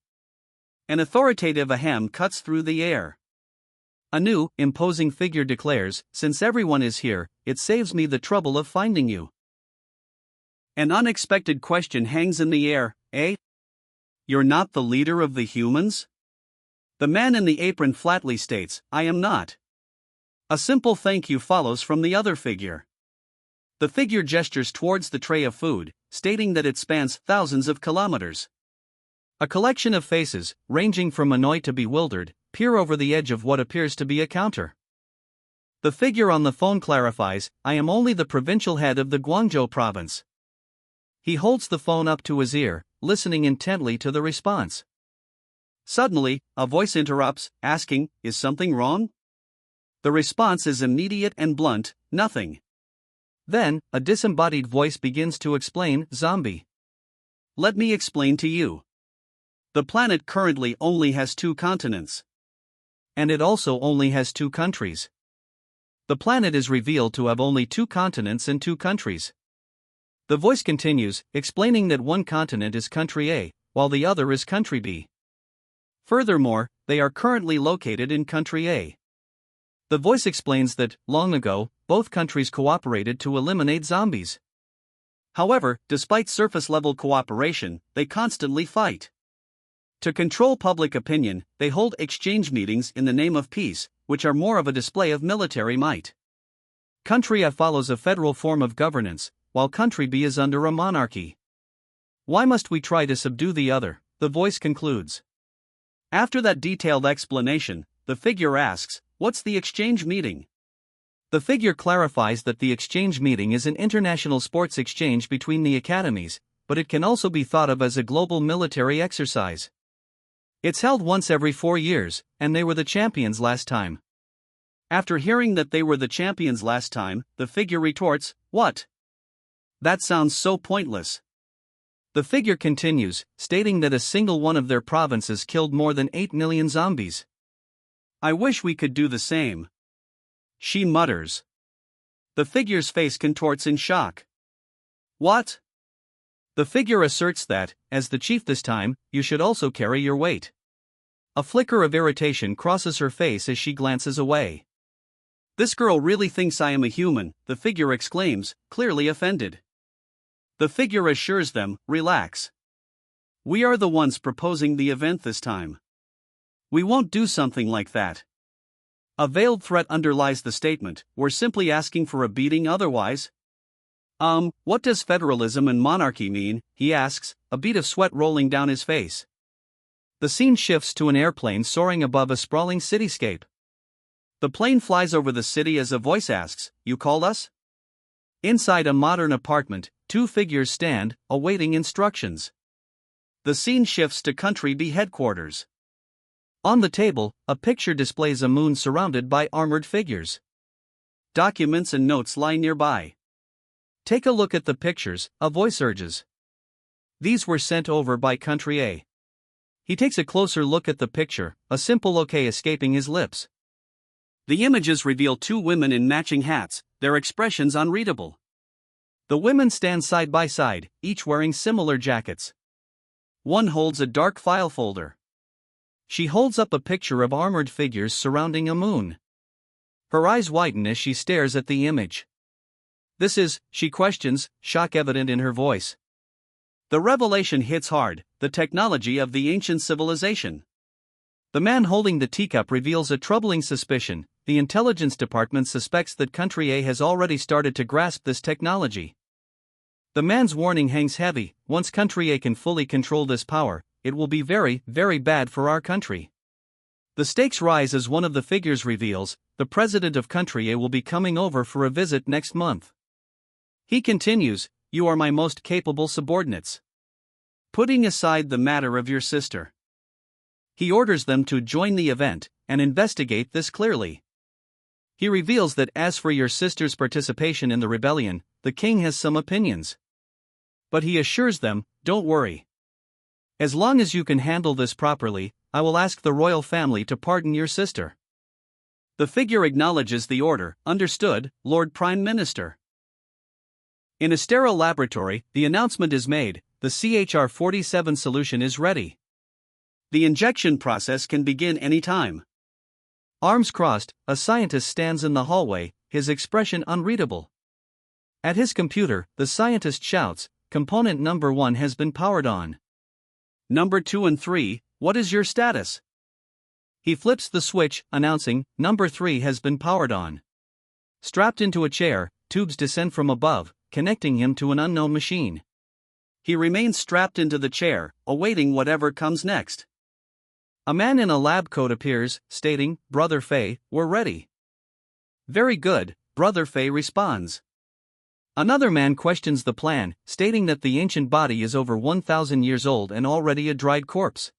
An authoritative ahem cuts through the air. A new, imposing figure declares, since everyone is here, it saves me the trouble of finding you. An unexpected question hangs in the air, eh? You're not the leader of the humans? The man in the apron flatly states, I am not. A simple thank you follows from the other figure. The figure gestures towards the tray of food, stating that it spans thousands of kilometers. A collection of faces, ranging from annoyed to bewildered, peer over the edge of what appears to be a counter. The figure on the phone clarifies, I am only the provincial head of the Guangzhou province. He holds the phone up to his ear, listening intently to the response. Suddenly, a voice interrupts, asking, is something wrong? The response is immediate and blunt, nothing. Then, a disembodied voice begins to explain, zombie. Let me explain to you. The planet currently only has 2 continents. And it also only has 2 countries. The planet is revealed to have only 2 continents and 2 countries. The voice continues, explaining that one continent is country A, while the other is country B. Furthermore, they are currently located in country A. The voice explains that, long ago, both countries cooperated to eliminate zombies. However, despite surface-level cooperation, they constantly fight. To control public opinion, they hold exchange meetings in the name of peace, which are more of a display of military might. Country A follows a federal form of governance, while country B is under a monarchy. Why must we try to subdue the other? The voice concludes. After that detailed explanation, the figure asks, what's the exchange meeting? The figure clarifies that the exchange meeting is an international sports exchange between the academies, but it can also be thought of as a global military exercise. It's held once every 4 years, and they were the champions last time. After hearing that they were the champions last time, the figure retorts, what? That sounds so pointless. The figure continues, stating that a single one of their provinces killed more than 8 million zombies. I wish we could do the same. She mutters. The figure's face contorts in shock. What? The figure asserts that, as the chief this time, you should also carry your weight. A flicker of irritation crosses her face as she glances away. This girl really thinks I am a human, the figure exclaims, clearly offended. The figure assures them, relax. We are the ones proposing the event this time. We won't do something like that. A veiled threat underlies the statement, we're simply asking for a beating otherwise. What does federalism and monarchy mean? He asks, a bead of sweat rolling down his face. The scene shifts to an airplane soaring above a sprawling cityscape. The plane flies over the city as a voice asks, you called us? Inside a modern apartment, 2 figures stand, awaiting instructions. The scene shifts to Country B headquarters. On the table, a picture displays a moon surrounded by armored figures. Documents and notes lie nearby. Take a look at the pictures, a voice urges. These were sent over by Country A. He takes a closer look at the picture, a simple okay escaping his lips. The images reveal two women in matching hats, their expressions unreadable. The women stand side by side, each wearing similar jackets. One holds a dark file folder. She holds up a picture of armored figures surrounding a moon. Her eyes widen as she stares at the image. This is, she questions, shock evident in her voice. The revelation hits hard, the technology of the ancient civilization. The man holding the teacup reveals a troubling suspicion. The intelligence department suspects that Country A has already started to grasp this technology. The man's warning hangs heavy. Once Country A can fully control this power, it will be very, very bad for our country. The stakes rise as one of the figures reveals, the president of Country A will be coming over for a visit next month. He continues, you are my most capable subordinates. Putting aside the matter of your sister. He orders them to join the event and investigate this clearly. He reveals that as for your sister's participation in the rebellion, the king has some opinions. But he assures them, don't worry. As long as you can handle this properly, I will ask the royal family to pardon your sister. The figure acknowledges the order, understood, Lord Prime Minister. In a sterile laboratory, the announcement is made, the CHR-47 solution is ready. The injection process can begin any time. Arms crossed, a scientist stands in the hallway, his expression unreadable. At his computer, the scientist shouts, component number 1 has been powered on. Number 2 and 3, what is your status? He flips the switch, announcing, number 3 has been powered on. Strapped into a chair, tubes descend from above, connecting him to an unknown machine. He remains strapped into the chair, awaiting whatever comes next. A man in a lab coat appears, stating, Brother Fei, we're ready. Very good, Brother Fei responds. Another man questions the plan, stating that the ancient body is over 1,000 years old and already a dried corpse.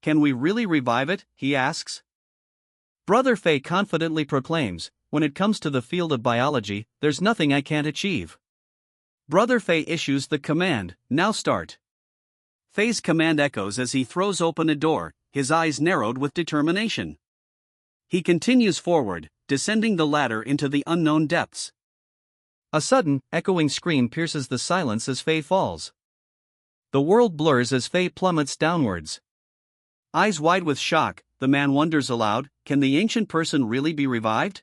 Can we really revive it, he asks. Brother Fei confidently proclaims, when it comes to the field of biology, there's nothing I can't achieve. Brother Fei issues the command, now start. Fei's command echoes as he throws open a door, his eyes narrowed with determination. He continues forward, descending the ladder into the unknown depths. A sudden, echoing scream pierces the silence as Fei falls. The world blurs as Fei plummets downwards. Eyes wide with shock, the man wonders aloud, can the ancient person really be revived?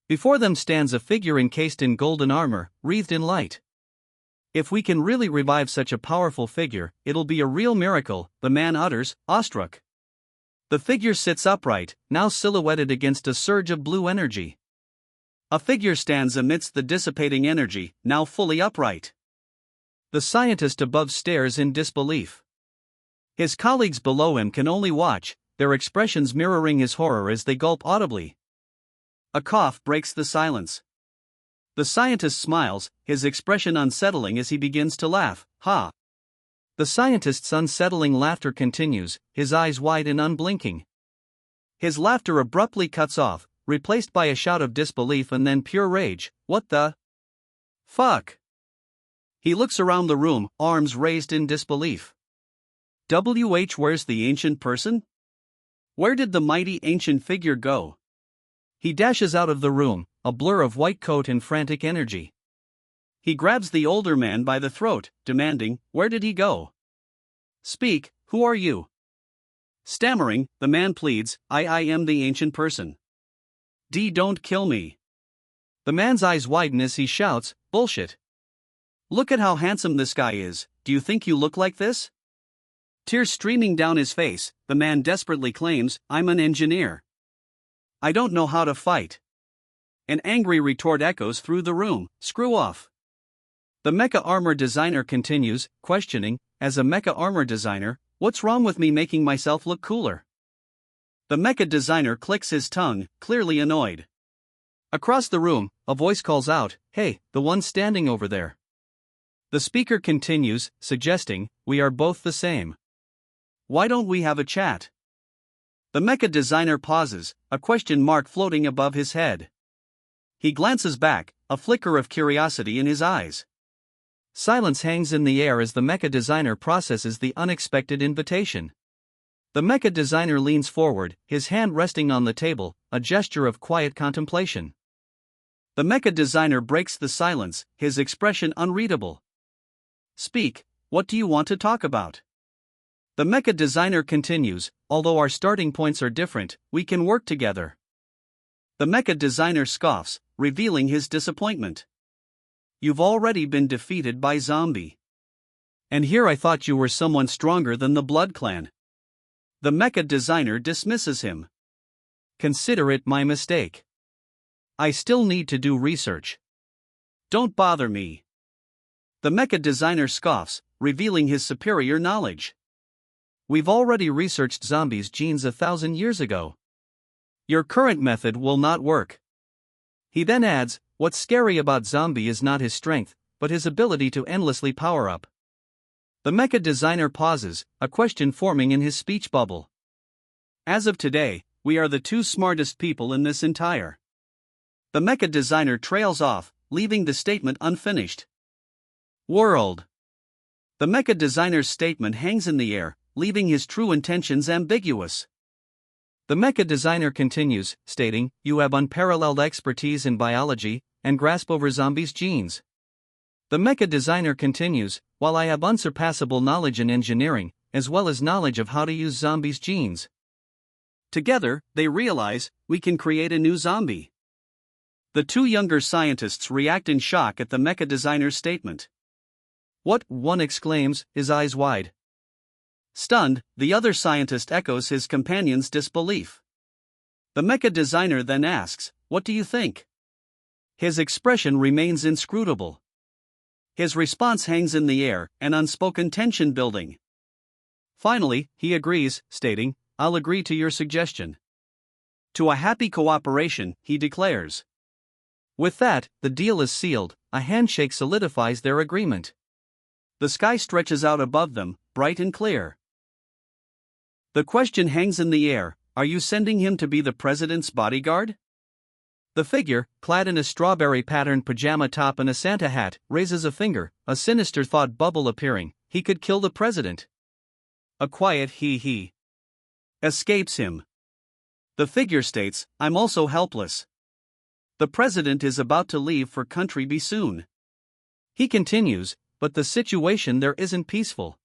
Before them stands a figure encased in golden armor, wreathed in light. If we can really revive such a powerful figure, it'll be a real miracle, the man utters, awestruck. The figure sits upright, now silhouetted against a surge of blue energy. A figure stands amidst the dissipating energy, now fully upright. The scientist above stares in disbelief. His colleagues below him can only watch, their expressions mirroring his horror as they gulp audibly. A cough breaks the silence. The scientist smiles, his expression unsettling as he begins to laugh, ha. The scientist's unsettling laughter continues, his eyes wide and unblinking. His laughter abruptly cuts off, replaced by a shout of disbelief and then pure rage, what the fuck? He looks around the room, arms raised in disbelief. Where's the ancient person? Where did the mighty ancient figure go? He dashes out of the room, a blur of white coat and frantic energy. He grabs the older man by the throat, demanding, where did he go? Speak, who are you? Stammering, the man pleads, I am the ancient person. Don't kill me. The man's eyes widen as he shouts, bullshit. Look at how handsome this guy is, do you think you look like this? Tears streaming down his face, the man desperately claims, I'm an engineer. I don't know how to fight. An angry retort echoes through the room, screw off. The mecha armor designer continues, questioning, as a mecha armor designer, what's wrong with me making myself look cooler? The mecha designer clicks his tongue, clearly annoyed. Across the room, a voice calls out, hey, the one standing over there. The speaker continues, suggesting, we are both the same. Why don't we have a chat? The mecha designer pauses, a question mark floating above his head. He glances back, a flicker of curiosity in his eyes. Silence hangs in the air as the mecha designer processes the unexpected invitation. The mecha designer leans forward, his hand resting on the table, a gesture of quiet contemplation. The mecha designer breaks the silence, his expression unreadable. Speak, what do you want to talk about? The mecha designer continues, although our starting points are different, we can work together. The mecha designer scoffs, revealing his disappointment. You've already been defeated by Zombie. And here I thought you were someone stronger than the Blood Clan. The mecha designer dismisses him. Consider it my mistake. I still need to do research. Don't bother me. The mecha designer scoffs, revealing his superior knowledge. We've already researched zombies' genes 1,000 years ago. Your current method will not work. He then adds, what's scary about Zombie is not his strength, but his ability to endlessly power up. The mecha designer pauses, a question forming in his speech bubble. As of today, we are the two smartest people in this entire. The mecha designer trails off, leaving the statement unfinished. World. The mecha designer's statement hangs in the air, leaving his true intentions ambiguous. The mecha designer continues, stating, you have unparalleled expertise in biology, and grasp over zombies' genes. The mecha designer continues, while I have unsurpassable knowledge in engineering, as well as knowledge of how to use zombies' genes. Together, they realize, we can create a new zombie. The two younger scientists react in shock at the mecha designer's statement. What? One exclaims, his eyes wide. Stunned, the other scientist echoes his companion's disbelief. The mecha designer then asks, what do you think? His expression remains inscrutable. His response hangs in the air, an unspoken tension building. Finally, he agrees, stating, I'll agree to your suggestion. To a happy cooperation, he declares. With that, the deal is sealed, a handshake solidifies their agreement. The sky stretches out above them, bright and clear. The question hangs in the air, are you sending him to be the president's bodyguard? The figure, clad in a strawberry-patterned pajama top and a Santa hat, raises a finger, a sinister thought bubble appearing, he could kill the president. A quiet he escapes him. The figure states, I'm also helpless. The president is about to leave for country B soon. He continues, but the situation there isn't peaceful.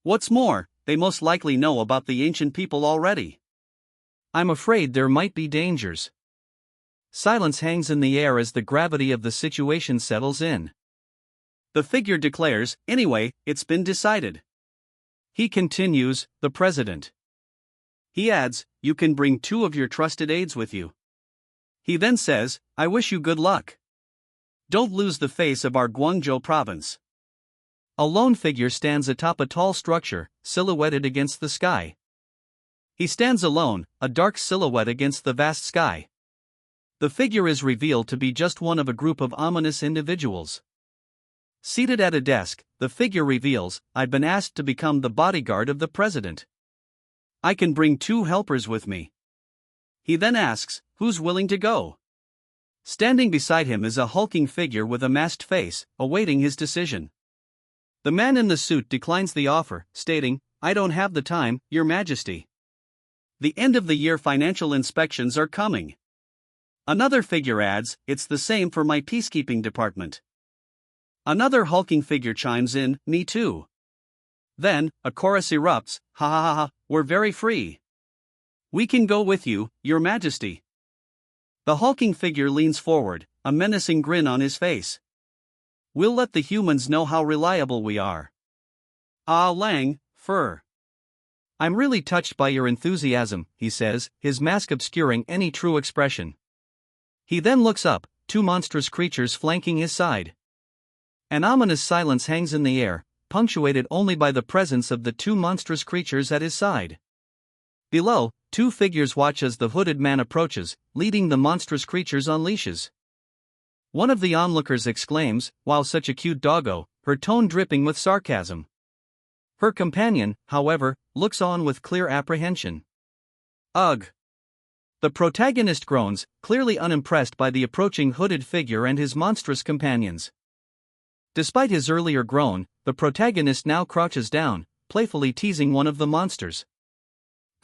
What's more, they most likely know about the ancient people already. I'm afraid there might be dangers. Silence hangs in the air as the gravity of the situation settles in. The figure declares, anyway, it's been decided. He continues, the president. He adds, you can bring 2 of your trusted aides with you. He then says, I wish you good luck. Don't lose the face of our Guangzhou province. A lone figure stands atop a tall structure, silhouetted against the sky. He stands alone, a dark silhouette against the vast sky. The figure is revealed to be just one of a group of ominous individuals. Seated at a desk, the figure reveals, I've been asked to become the bodyguard of the president. I can bring 2 helpers with me. He then asks, who's willing to go? Standing beside him is a hulking figure with a masked face, awaiting his decision. The man in the suit declines the offer, stating, I don't have the time, Your Majesty. The end of the year financial inspections are coming. Another figure adds, it's the same for my peacekeeping department. Another hulking figure chimes in, me too. Then, a chorus erupts, ha ha ha ha, we're very free. We can go with you, Your Majesty. The hulking figure leans forward, a menacing grin on his face. We'll let the humans know how reliable we are. Ah Lang, Fur. I'm really touched by your enthusiasm, he says, his mask obscuring any true expression. He then looks up, 2 monstrous creatures flanking his side. An ominous silence hangs in the air, punctuated only by the presence of the 2 monstrous creatures at his side. Below, 2 figures watch as the hooded man approaches, leading the monstrous creatures on leashes. One of the onlookers exclaims, wow, such a cute doggo, her tone dripping with sarcasm. Her companion, however, looks on with clear apprehension. Ugh! The protagonist groans, clearly unimpressed by the approaching hooded figure and his monstrous companions. Despite his earlier groan, the protagonist now crouches down, playfully teasing one of the monsters.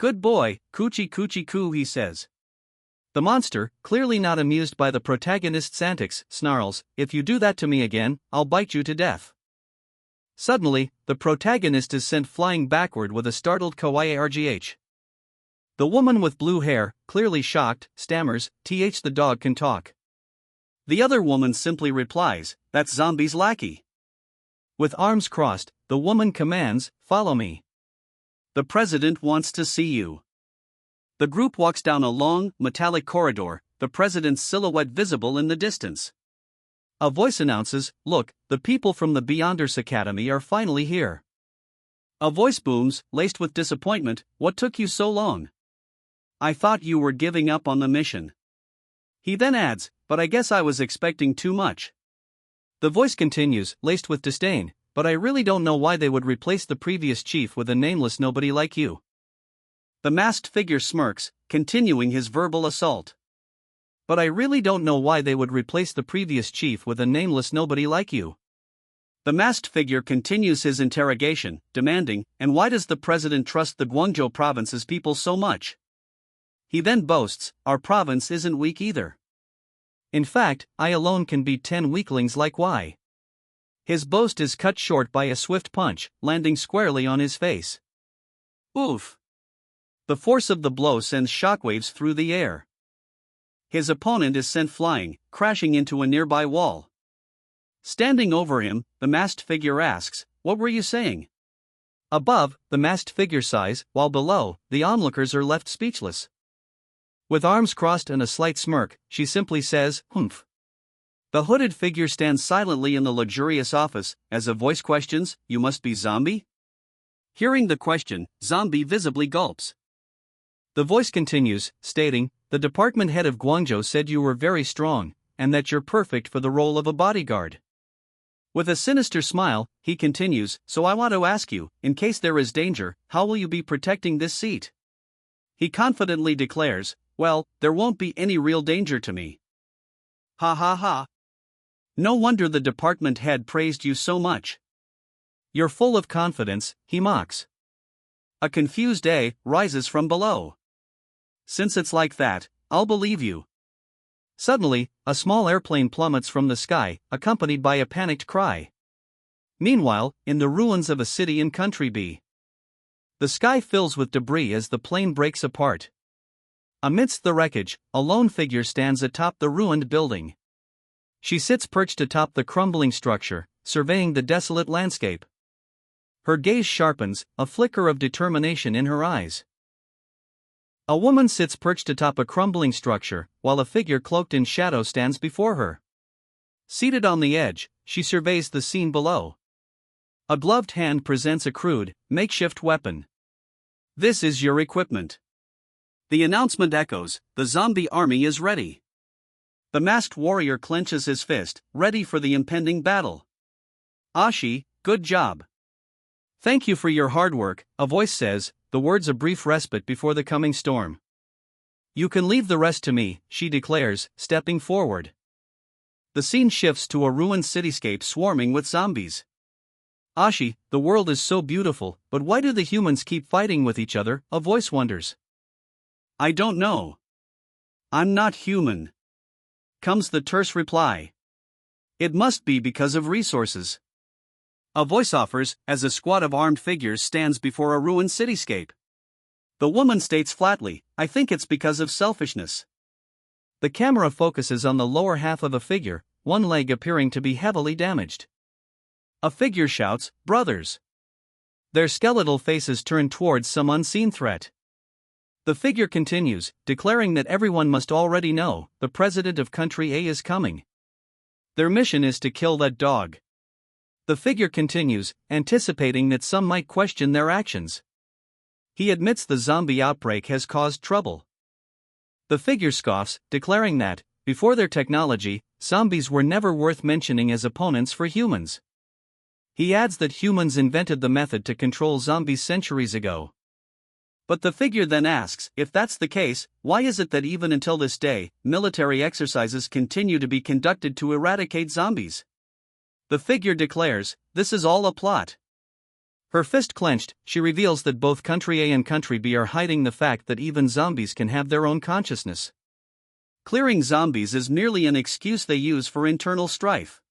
Good boy, coochie coo, he says. The monster, clearly not amused by the protagonist's antics, snarls, if you do that to me again, I'll bite you to death. Suddenly, the protagonist is sent flying backward with a startled kawaii RGH. The woman with blue hair, clearly shocked, stammers, "Th, the dog can talk." The other woman simply replies, "That's Zombie's lackey." With arms crossed, the woman commands, "Follow me. The president wants to see you." The group walks down a long, metallic corridor, the president's silhouette visible in the distance. A voice announces, "Look, the people from the Beyonders Academy are finally here." A voice booms, laced with disappointment, "What took you so long? I thought you were giving up on the mission." He then adds, "But I guess I was expecting too much." The voice continues, laced with disdain, "But I really don't know why they would replace the previous chief with a nameless nobody like you." The masked figure smirks, continuing his verbal assault. "But I really don't know why they would replace the previous chief with a nameless nobody like you." The masked figure continues his interrogation, demanding, "And why does the president trust the Guangzhou province's people so much?" He then boasts, "Our province isn't weak either. In fact, I alone can beat 10 weaklings like Y." His boast is cut short by a swift punch, landing squarely on his face. Oof! The force of the blow sends shockwaves through the air. His opponent is sent flying, crashing into a nearby wall. Standing over him, the masked figure asks, "What were you saying?" Above, the masked figure sighs, while below, the onlookers are left speechless. With arms crossed and a slight smirk, she simply says, "Humph." The hooded figure stands silently in the luxurious office, as a voice questions, "You must be Zombie?" Hearing the question, Zombie visibly gulps. The voice continues, stating, "The department head of Guangzhou said you were very strong, and that you're perfect for the role of a bodyguard." With a sinister smile, he continues, "So I want to ask you, in case there is danger, how will you be protecting this seat?" He confidently declares, "Well, there won't be any real danger to me." Ha ha ha. No wonder the department head praised you so much. You're full of confidence, he mocks. A confused A rises from below. Since it's like that, I'll believe you. Suddenly, a small airplane plummets from the sky, accompanied by a panicked cry. Meanwhile, in the ruins of a city in Country B, the sky fills with debris as the plane breaks apart. Amidst the wreckage, a lone figure stands atop the ruined building. She sits perched atop the crumbling structure, surveying the desolate landscape. Her gaze sharpens, a flicker of determination in her eyes. A woman sits perched atop a crumbling structure, while a figure cloaked in shadow stands before her. Seated on the edge, she surveys the scene below. A gloved hand presents a crude, makeshift weapon. "This is your equipment." The announcement echoes, "The zombie army is ready." The masked warrior clenches his fist, ready for the impending battle. "Ashi, good job." "Thank you for your hard work," a voice says, the words a brief respite before the coming storm. "You can leave the rest to me," she declares, stepping forward. The scene shifts to a ruined cityscape swarming with zombies. "Ashi, the world is so beautiful, but why do the humans keep fighting with each other?" a voice wonders. "I don't know. I'm not human," comes the terse reply. "It must be because of resources." A voice offers, as a squad of armed figures stands before a ruined cityscape. The woman states flatly, "I think it's because of selfishness." The camera focuses on the lower half of a figure, one leg appearing to be heavily damaged. A figure shouts, "Brothers!" Their skeletal faces turn towards some unseen threat. The figure continues, declaring that everyone must already know, the president of Country A is coming. Their mission is to kill that dog. The figure continues, anticipating that some might question their actions. He admits the zombie outbreak has caused trouble. The figure scoffs, declaring that, before their technology, zombies were never worth mentioning as opponents for humans. He adds that humans invented the method to control zombies centuries ago. But the figure then asks, if that's the case, why is it that even until this day, military exercises continue to be conducted to eradicate zombies? The figure declares, this is all a plot. Her fist clenched, she reveals that both Country A and Country B are hiding the fact that even zombies can have their own consciousness. Clearing zombies is merely an excuse they use for internal strife.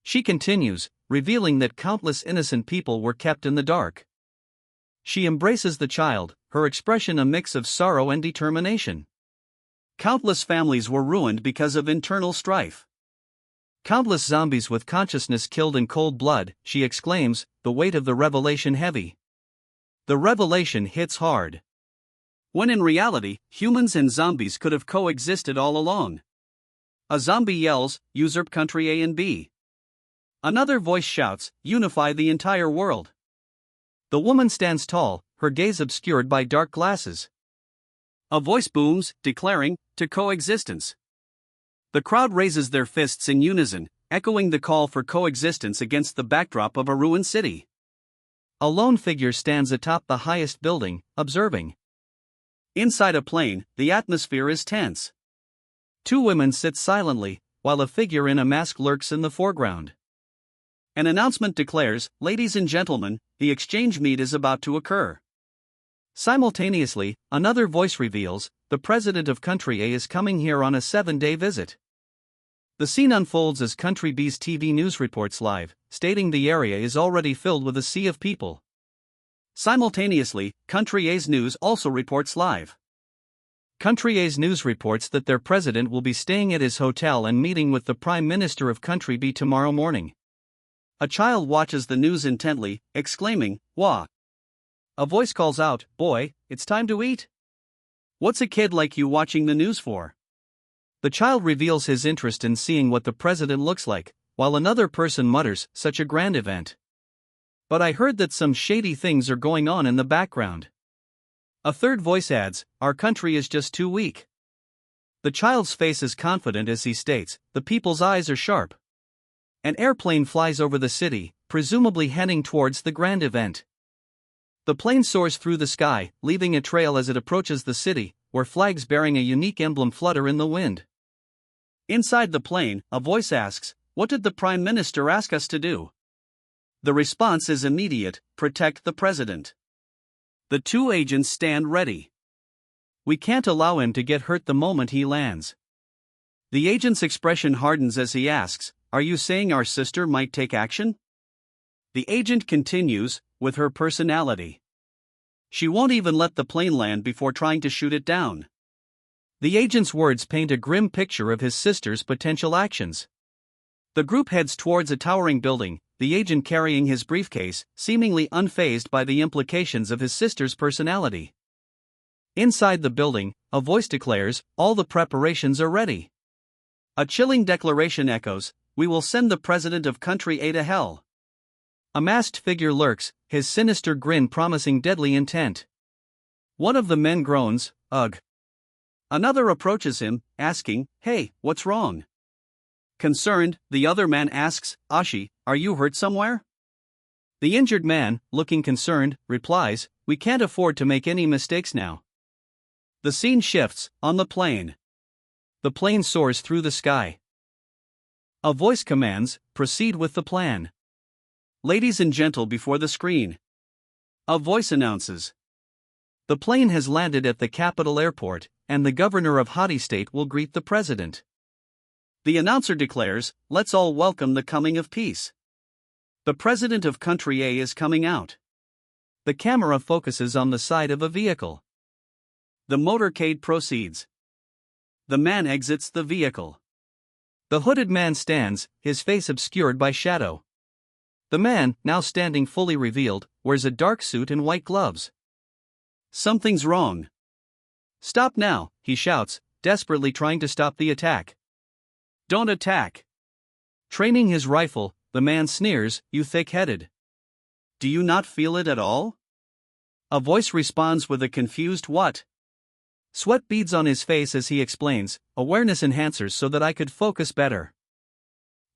She continues, revealing that countless innocent people were kept in the dark. She embraces the child, her expression a mix of sorrow and determination. Countless families were ruined because of internal strife. Countless zombies with consciousness killed in cold blood, she exclaims, the weight of the revelation heavy. The revelation hits hard. When in reality, humans and zombies could have coexisted all along. A zombie yells, usurp Country A and B. Another voice shouts, unify the entire world. The woman stands tall, her gaze obscured by dark glasses. A voice booms, declaring, to coexistence. The crowd raises their fists in unison, echoing the call for coexistence against the backdrop of a ruined city. A lone figure stands atop the highest building, observing. Inside a plane, the atmosphere is tense. Two women sit silently, while a figure in a mask lurks in the foreground. An announcement declares, ladies and gentlemen, the exchange meet is about to occur. Simultaneously, another voice reveals, the president of Country A is coming here on a 7-day visit. The scene unfolds as Country B's TV news reports live, stating the area is already filled with a sea of people. Simultaneously, Country A's news also reports live. Country A's news reports that their president will be staying at his hotel and meeting with the Prime Minister of Country B tomorrow morning. A child watches the news intently, exclaiming, "Wah!" A voice calls out, "Boy, it's time to eat." "What's a kid like you watching the news for?" The child reveals his interest in seeing what the president looks like, while another person mutters, "Such a grand event. But I heard that some shady things are going on in the background." A third voice adds, "Our country is just too weak." The child's face is confident as he states, "The people's eyes are sharp." An airplane flies over the city, presumably heading towards the grand event. The plane soars through the sky, leaving a trail as it approaches the city, where flags bearing a unique emblem flutter in the wind. Inside the plane, a voice asks, "What did the Prime Minister ask us to do?" The response is immediate, "Protect the president." The two agents stand ready. "We can't allow him to get hurt the moment he lands." The agent's expression hardens as he asks, "Are you saying our sister might take action?" The agent continues, with her personality. "She won't even let the plane land before trying to shoot it down." The agent's words paint a grim picture of his sister's potential actions. The group heads towards a towering building, the agent carrying his briefcase, seemingly unfazed by the implications of his sister's personality. Inside the building, a voice declares, "All the preparations are ready." A chilling declaration echoes, "We will send the president of Country A to hell." A masked figure lurks, his sinister grin promising deadly intent. One of the men groans, "Ugh." Another approaches him, asking, "Hey, what's wrong?" Concerned, the other man asks, "Ashi, are you hurt somewhere?" The injured man, looking concerned, replies, "We can't afford to make any mistakes now." The scene shifts, on the plane. The plane soars through the sky. A voice commands, "Proceed with the plan." "Ladies and gentle before the screen." A voice announces. The plane has landed at the capital airport, and the governor of Hadi State will greet the president. The announcer declares, "Let's all welcome the coming of peace. The president of Country A is coming out." The camera focuses on the side of a vehicle. The motorcade proceeds. The man exits the vehicle. The hooded man stands, his face obscured by shadow. The man, now standing fully revealed, wears a dark suit and white gloves. "Something's wrong." "Stop now," he shouts, desperately trying to stop the attack. "Don't attack." Training his rifle, the man sneers, "You thick-headed. Do you not feel it at all?" A voice responds with a confused "What?" Sweat beads on his face as he explains, "Awareness enhancers so that I could focus better."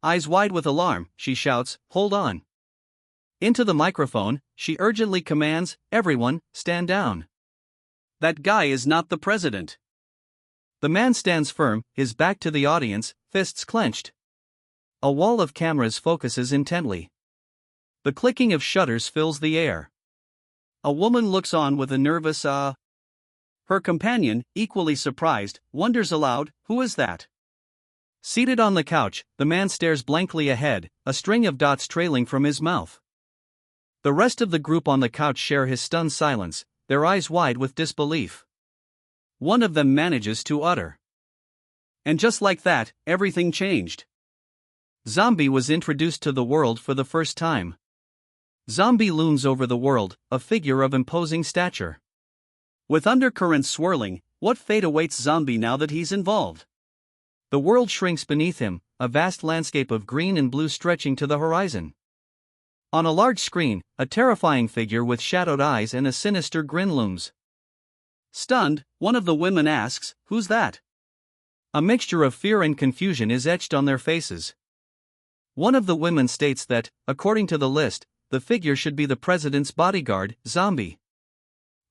Eyes wide with alarm, she shouts, "Hold on." Into the microphone, she urgently commands, "Everyone, stand down. That guy is not the president." The man stands firm, his back to the audience, fists clenched. A wall of cameras focuses intently. The clicking of shutters fills the air. A woman looks on with a nervous Her companion, equally surprised, wonders aloud, "Who is that?" Seated on the couch, the man stares blankly ahead, a string of dots trailing from his mouth. The rest of the group on the couch share his stunned silence, their eyes wide with disbelief. One of them manages to utter. And just like that, everything changed. Zombie was introduced to the world for the first time. Zombie looms over the world, a figure of imposing stature. With undercurrents swirling, what fate awaits Zombie now that he's involved? The world shrinks beneath him, a vast landscape of green and blue stretching to the horizon. On a large screen, a terrifying figure with shadowed eyes and a sinister grin looms. Stunned, one of the women asks, "Who's that?" A mixture of fear and confusion is etched on their faces. One of the women states that, according to the list, the figure should be the president's bodyguard, Zombie.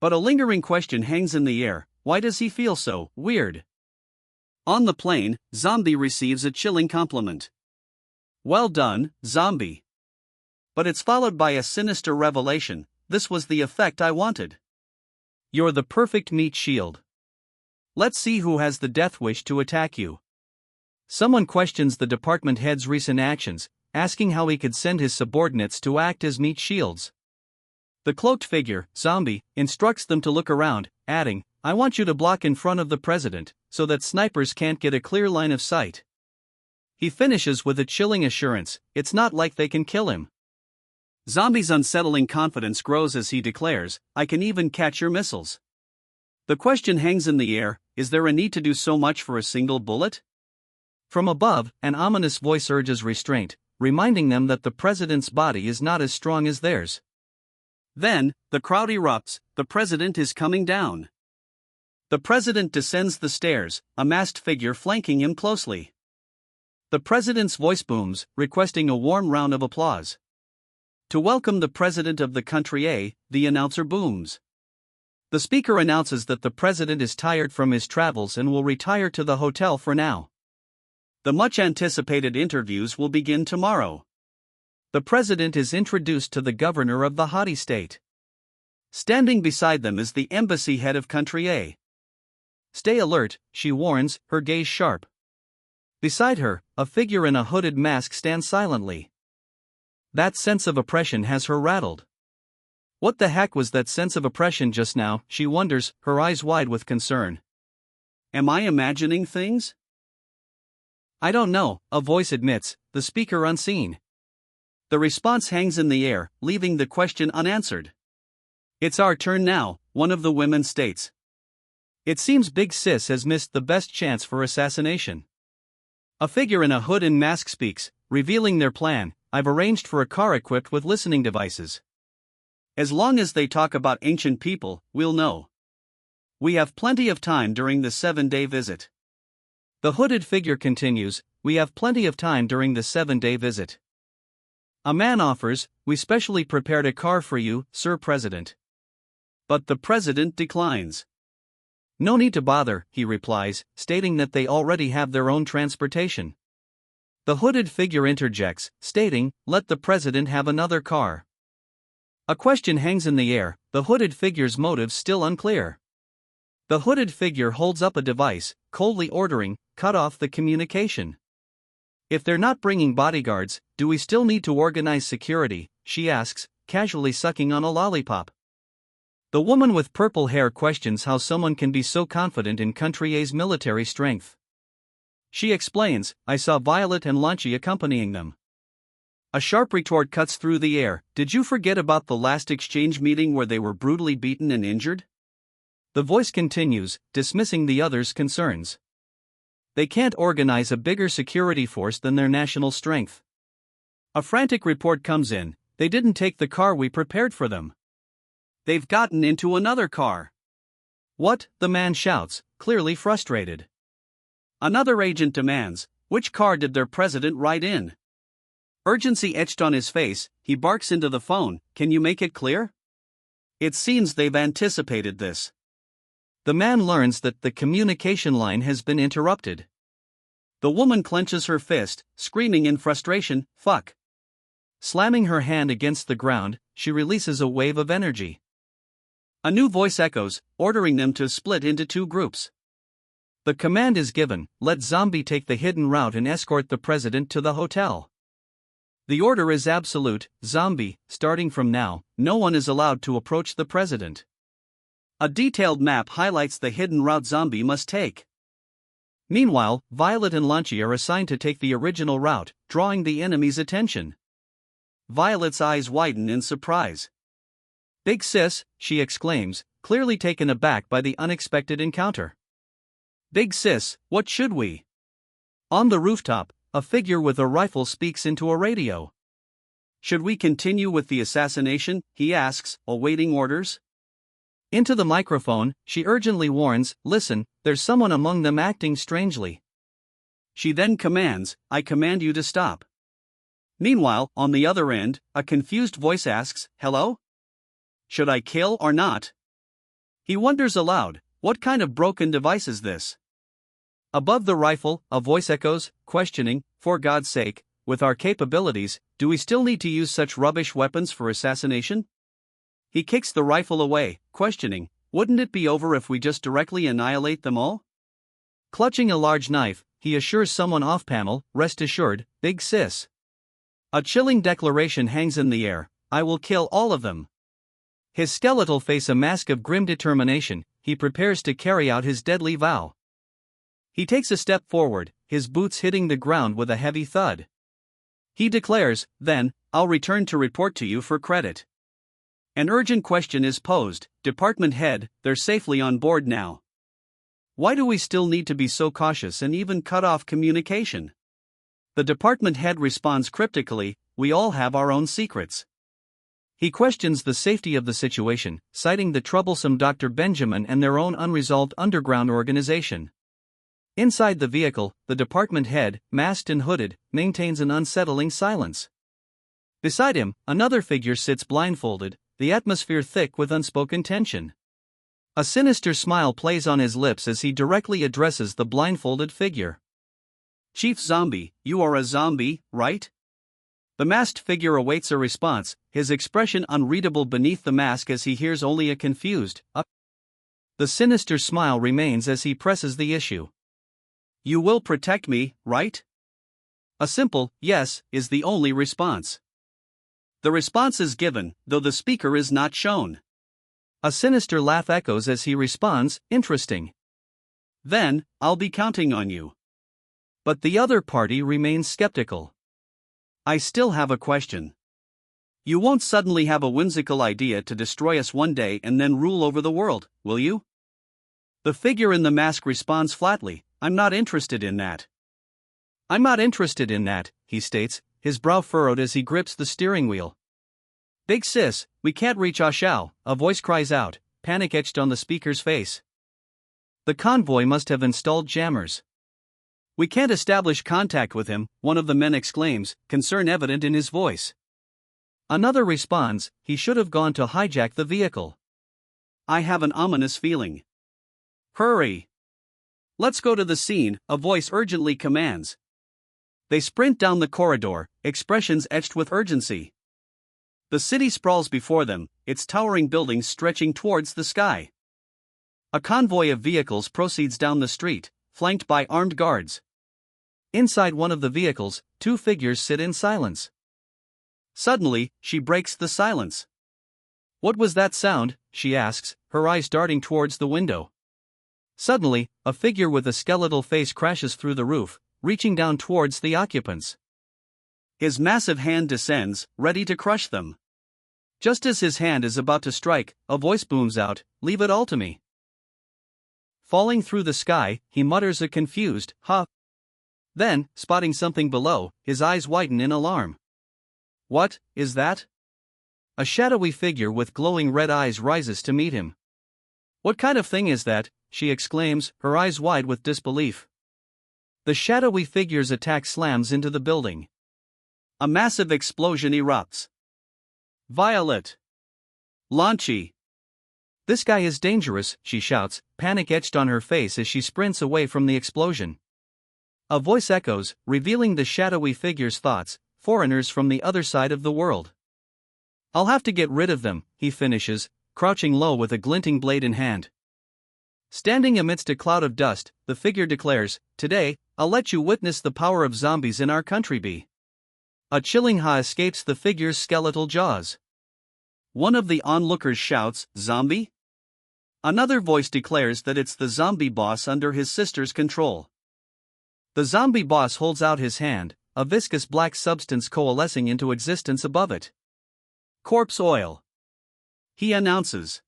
But a lingering question hangs in the air: why does he feel so weird? On the plane, Zombie receives a chilling compliment. "Well done, Zombie." But it's followed by a sinister revelation: "This was the effect I wanted. You're the perfect meat shield. Let's see who has the death wish to attack you." Someone questions the department head's recent actions, asking how he could send his subordinates to act as meat shields. The cloaked figure, Zombie, instructs them to look around, adding, "I want you to block in front of the president, so that snipers can't get a clear line of sight." He finishes with a chilling assurance: "It's not like they can kill him." Zombie's unsettling confidence grows as he declares, "I can even catch your missiles." The question hangs in the air: is there a need to do so much for a single bullet? From above, an ominous voice urges restraint, reminding them that the president's body is not as strong as theirs. Then, the crowd erupts: "The president is coming down." The president descends the stairs, a masked figure flanking him closely. The president's voice booms, requesting a warm round of applause. "To welcome the president of the country A," the announcer booms. The speaker announces that the president is tired from his travels and will retire to the hotel for now. The much-anticipated interviews will begin tomorrow. The president is introduced to the governor of the haughty state. Standing beside them is the embassy head of country A. "Stay alert," she warns, her gaze sharp. Beside her, a figure in a hooded mask stands silently. That sense of oppression has her rattled. What the heck was that sense of oppression just now, she wonders, her eyes wide with concern. Am I imagining things? I don't know, a voice admits, the speaker unseen. The response hangs in the air, leaving the question unanswered. "It's our turn now," one of the women states. It seems Big Sis has missed the best chance for assassination. A figure in a hood and mask speaks, revealing their plan: "I've arranged for a car equipped with listening devices. As long as they talk about ancient people, we'll know. We have plenty of time during the 7-day visit." The hooded figure continues, "We have plenty of time during the 7-day visit. A man offers, 'We specially prepared a car for you, Sir President.' But the president declines. 'No need to bother,' he replies, stating that they already have their own transportation. The hooded figure interjects, stating, 'Let the president have another car.' A question hangs in the air, the hooded figure's motives still unclear. The hooded figure holds up a device, coldly ordering, 'Cut off the communication.' If they're not bringing bodyguards, do we still need to organize security?" she asks, casually sucking on a lollipop. The woman with purple hair questions how someone can be so confident in country A's military strength. She explains, "I saw Violet and Launchy accompanying them." A sharp retort cuts through the air, "Did you forget about the last exchange meeting where they were brutally beaten and injured?" The voice continues, dismissing the others' concerns. They can't organize a bigger security force than their national strength. A frantic report comes in, "They didn't take the car we prepared for them. They've gotten into another car." "What?" the man shouts, clearly frustrated. Another agent demands, "Which car did their president ride in?" Urgency etched on his face, he barks into the phone, "Can you make it clear?" It seems they've anticipated this. The man learns that the communication line has been interrupted. The woman clenches her fist, screaming in frustration, "Fuck. Slamming her hand against the ground, she releases a wave of energy. A new voice echoes, ordering them to split into two groups. The command is given, let Zombie take the hidden route and escort the president to the hotel. The order is absolute, Zombie, starting from now, no one is allowed to approach the president. A detailed map highlights the hidden route Zombie must take. Meanwhile, Violet and Lanchi are assigned to take the original route, drawing the enemy's attention. Violet's eyes widen in surprise. "Big sis," she exclaims, clearly taken aback by the unexpected encounter. "Big sis, what should we?" On the rooftop, a figure with a rifle speaks into a radio. "Should we continue with the assassination?" he asks, awaiting orders. Into the microphone, she urgently warns, "Listen, there's someone among them acting strangely." She then commands, "I command you to stop." Meanwhile, on the other end, a confused voice asks, "Hello? Should I kill or not?" He wonders aloud, what kind of broken device is this? Above the rifle, a voice echoes, questioning, "For God's sake, with our capabilities, do we still need to use such rubbish weapons for assassination?" He kicks the rifle away, questioning, "Wouldn't it be over if we just directly annihilate them all?" Clutching a large knife, he assures someone off-panel, "Rest assured, big sis." A chilling declaration hangs in the air, "I will kill all of them." His skeletal face a mask of grim determination, he prepares to carry out his deadly vow. He takes a step forward, his boots hitting the ground with a heavy thud. He declares, "Then, I'll return to report to you for credit." An urgent question is posed, "Department head, they're safely on board now. Why do we still need to be so cautious and even cut off communication?" The department head responds cryptically, "We all have our own secrets." He questions the safety of the situation, citing the troublesome Dr. Benjamin and their own unresolved underground organization. Inside the vehicle, the department head, masked and hooded, maintains an unsettling silence. Beside him, another figure sits blindfolded, the atmosphere thick with unspoken tension. A sinister smile plays on his lips as he directly addresses the blindfolded figure. "Chief Zombie, you are a zombie, right?" The masked figure awaits a response, his expression unreadable beneath the mask as he hears only a confused, "Up." The sinister smile remains as he presses the issue. "You will protect me, right?" A simple, "Yes," is the only response. The response is given, though the speaker is not shown. A sinister laugh echoes as he responds, "Interesting. Then, I'll be counting on you." But the other party remains skeptical. "I still have a question. You won't suddenly have a whimsical idea to destroy us one day and then rule over the world, will you?" The figure in the mask responds flatly, "I'm not interested in that." "I'm not interested in that," he states, his brow furrowed as he grips the steering wheel. "Big sis, we can't reach Ashao," a voice cries out, panic etched on the speaker's face. The convoy must have installed jammers. "We can't establish contact with him," one of the men exclaims, concern evident in his voice. Another responds, "He should have gone to hijack the vehicle." "I have an ominous feeling." "Hurry! Let's go to the scene," a voice urgently commands. They sprint down the corridor, expressions etched with urgency. The city sprawls before them, its towering buildings stretching towards the sky. A convoy of vehicles proceeds down the street, flanked by armed guards. Inside one of the vehicles, two figures sit in silence. Suddenly, she breaks the silence. "What was that sound?" she asks, her eyes darting towards the window. Suddenly, a figure with a skeletal face crashes through the roof, reaching down towards the occupants. His massive hand descends, ready to crush them. Just as his hand is about to strike, a voice booms out, "Leave it all to me." Falling through the sky, he mutters a confused, "Huh." Then, spotting something below, his eyes widen in alarm. "What is that?" A shadowy figure with glowing red eyes rises to meet him. "What kind of thing is that?" she exclaims, her eyes wide with disbelief. The shadowy figure's attack slams into the building. A massive explosion erupts. "Violet! Lanchi! This guy is dangerous," she shouts, panic etched on her face as she sprints away from the explosion. A voice echoes, revealing the shadowy figure's thoughts, foreigners from the other side of the world. I'll have to get rid of them, he finishes, crouching low with a glinting blade in hand. Standing amidst a cloud of dust, the figure declares, "Today, I'll let you witness the power of zombies in our country be." A chilling ha escapes the figure's skeletal jaws. One of the onlookers shouts, "Zombie?" Another voice declares that it's the zombie boss under his sister's control. The zombie boss holds out his hand, a viscous black substance coalescing into existence above it. "Corpse oil," he announces.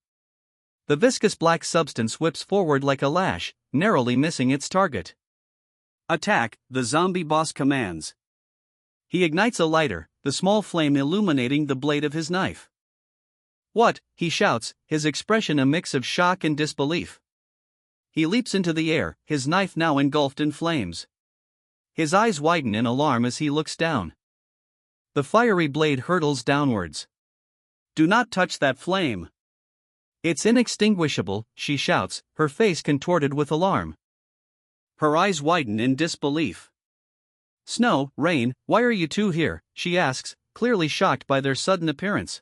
The viscous black substance whips forward like a lash, narrowly missing its target. "Attack," the zombie boss commands. He ignites a lighter, the small flame illuminating the blade of his knife. "What?" he shouts, his expression a mix of shock and disbelief. He leaps into the air, his knife now engulfed in flames. His eyes widen in alarm as he looks down. The fiery blade hurtles downwards. "Do not touch that flame." "It's inextinguishable," she shouts, her face contorted with alarm. Her eyes widen in disbelief. "Snow, rain, why are you two here?" she asks, clearly shocked by their sudden appearance.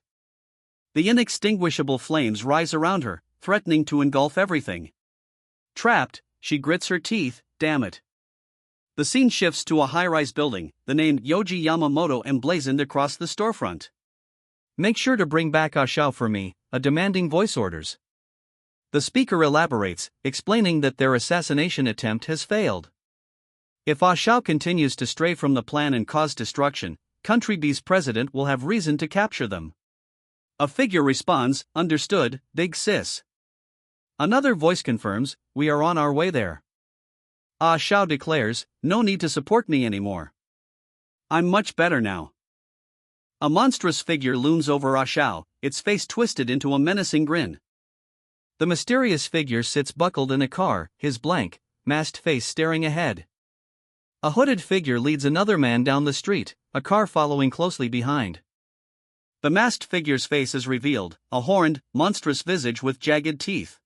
The inextinguishable flames rise around her, threatening to engulf everything. Trapped, she grits her teeth, damn it. The scene shifts to a high-rise building, the name Yoji Yamamoto emblazoned across the storefront. "Make sure to bring back Ashao for me," a demanding voice orders. The speaker elaborates, explaining that their assassination attempt has failed. If Ashao continues to stray from the plan and cause destruction, Country B's president will have reason to capture them. A figure responds, "Understood, big sis." Another voice confirms, "We are on our way there." Ashao declares, "No need to support me anymore. I'm much better now." A monstrous figure looms over Ashao, its face twisted into a menacing grin. The mysterious figure sits buckled in a car, his blank, masked face staring ahead. A hooded figure leads another man down the street, a car following closely behind. The masked figure's face is revealed, a horned, monstrous visage with jagged teeth.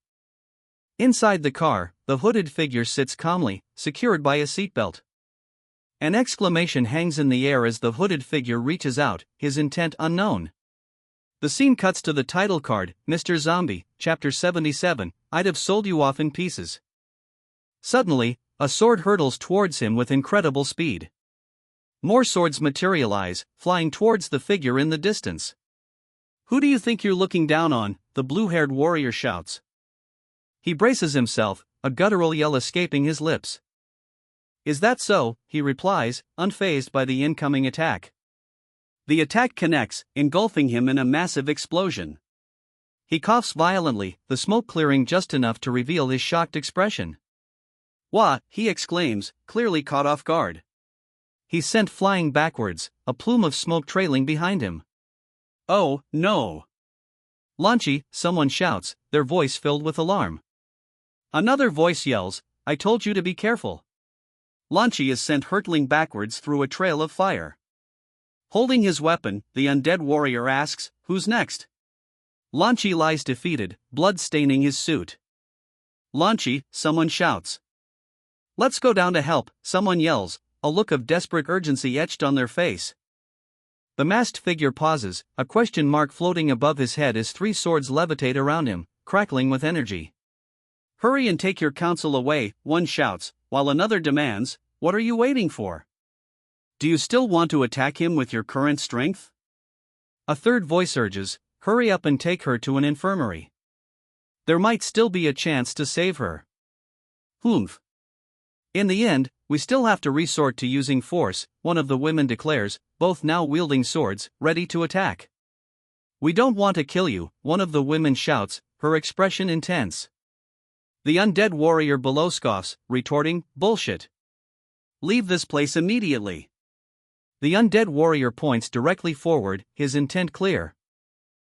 Inside the car, the hooded figure sits calmly, secured by a seatbelt. An exclamation hangs in the air as the hooded figure reaches out, his intent unknown. The scene cuts to the title card, "Mr. Zombie, Chapter 77, I'd have sold you off in pieces." Suddenly, a sword hurtles towards him with incredible speed. More swords materialize, flying towards the figure in the distance. "Who do you think you're looking down on?" the blue-haired warrior shouts. He braces himself, a guttural yell escaping his lips. "Is that so?" he replies, unfazed by the incoming attack. The attack connects, engulfing him in a massive explosion. He coughs violently, the smoke clearing just enough to reveal his shocked expression. "Wah!" he exclaims, clearly caught off guard. He's sent flying backwards, a plume of smoke trailing behind him. "Oh, no!" "Launchy," someone shouts, their voice filled with alarm. Another voice yells, "I told you to be careful." Launchy is sent hurtling backwards through a trail of fire. Holding his weapon, the undead warrior asks, "Who's next?" Launchy lies defeated, blood staining his suit. "Launchy," someone shouts. "Let's go down to help," someone yells, a look of desperate urgency etched on their face. The masked figure pauses, a question mark floating above his head as three swords levitate around him, crackling with energy. "Hurry and take your counsel away," one shouts, while another demands, "What are you waiting for? Do you still want to attack him with your current strength?" A third voice urges, "Hurry up and take her to an infirmary. There might still be a chance to save her." "Humph. In the end, we still have to resort to using force," one of the women declares, both now wielding swords, ready to attack. "We don't want to kill you," one of the women shouts, her expression intense. The undead warrior below scoffs, retorting, "Bullshit. Leave this place immediately." The undead warrior points directly forward, his intent clear.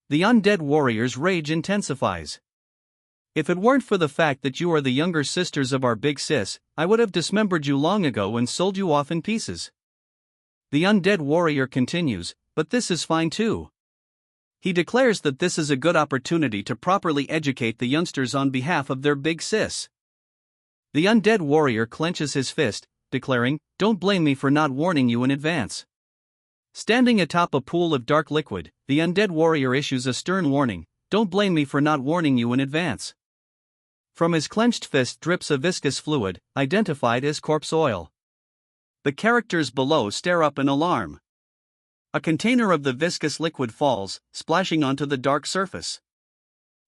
The undead warrior's rage intensifies. "If it weren't for the fact that you are the younger sisters of our big sis, I would have dismembered you long ago and sold you off in pieces." The undead warrior continues, "But this is fine too." He declares that this is a good opportunity to properly educate the youngsters on behalf of their big sis. The undead warrior clenches his fist, declaring, "Don't blame me for not warning you in advance. Standing atop a pool of dark liquid, the undead warrior issues a stern warning, "Don't blame me for not warning you in advance." From his clenched fist drips a viscous fluid, identified as corpse oil. The characters below stare up in alarm. A container of the viscous liquid falls, splashing onto the dark surface.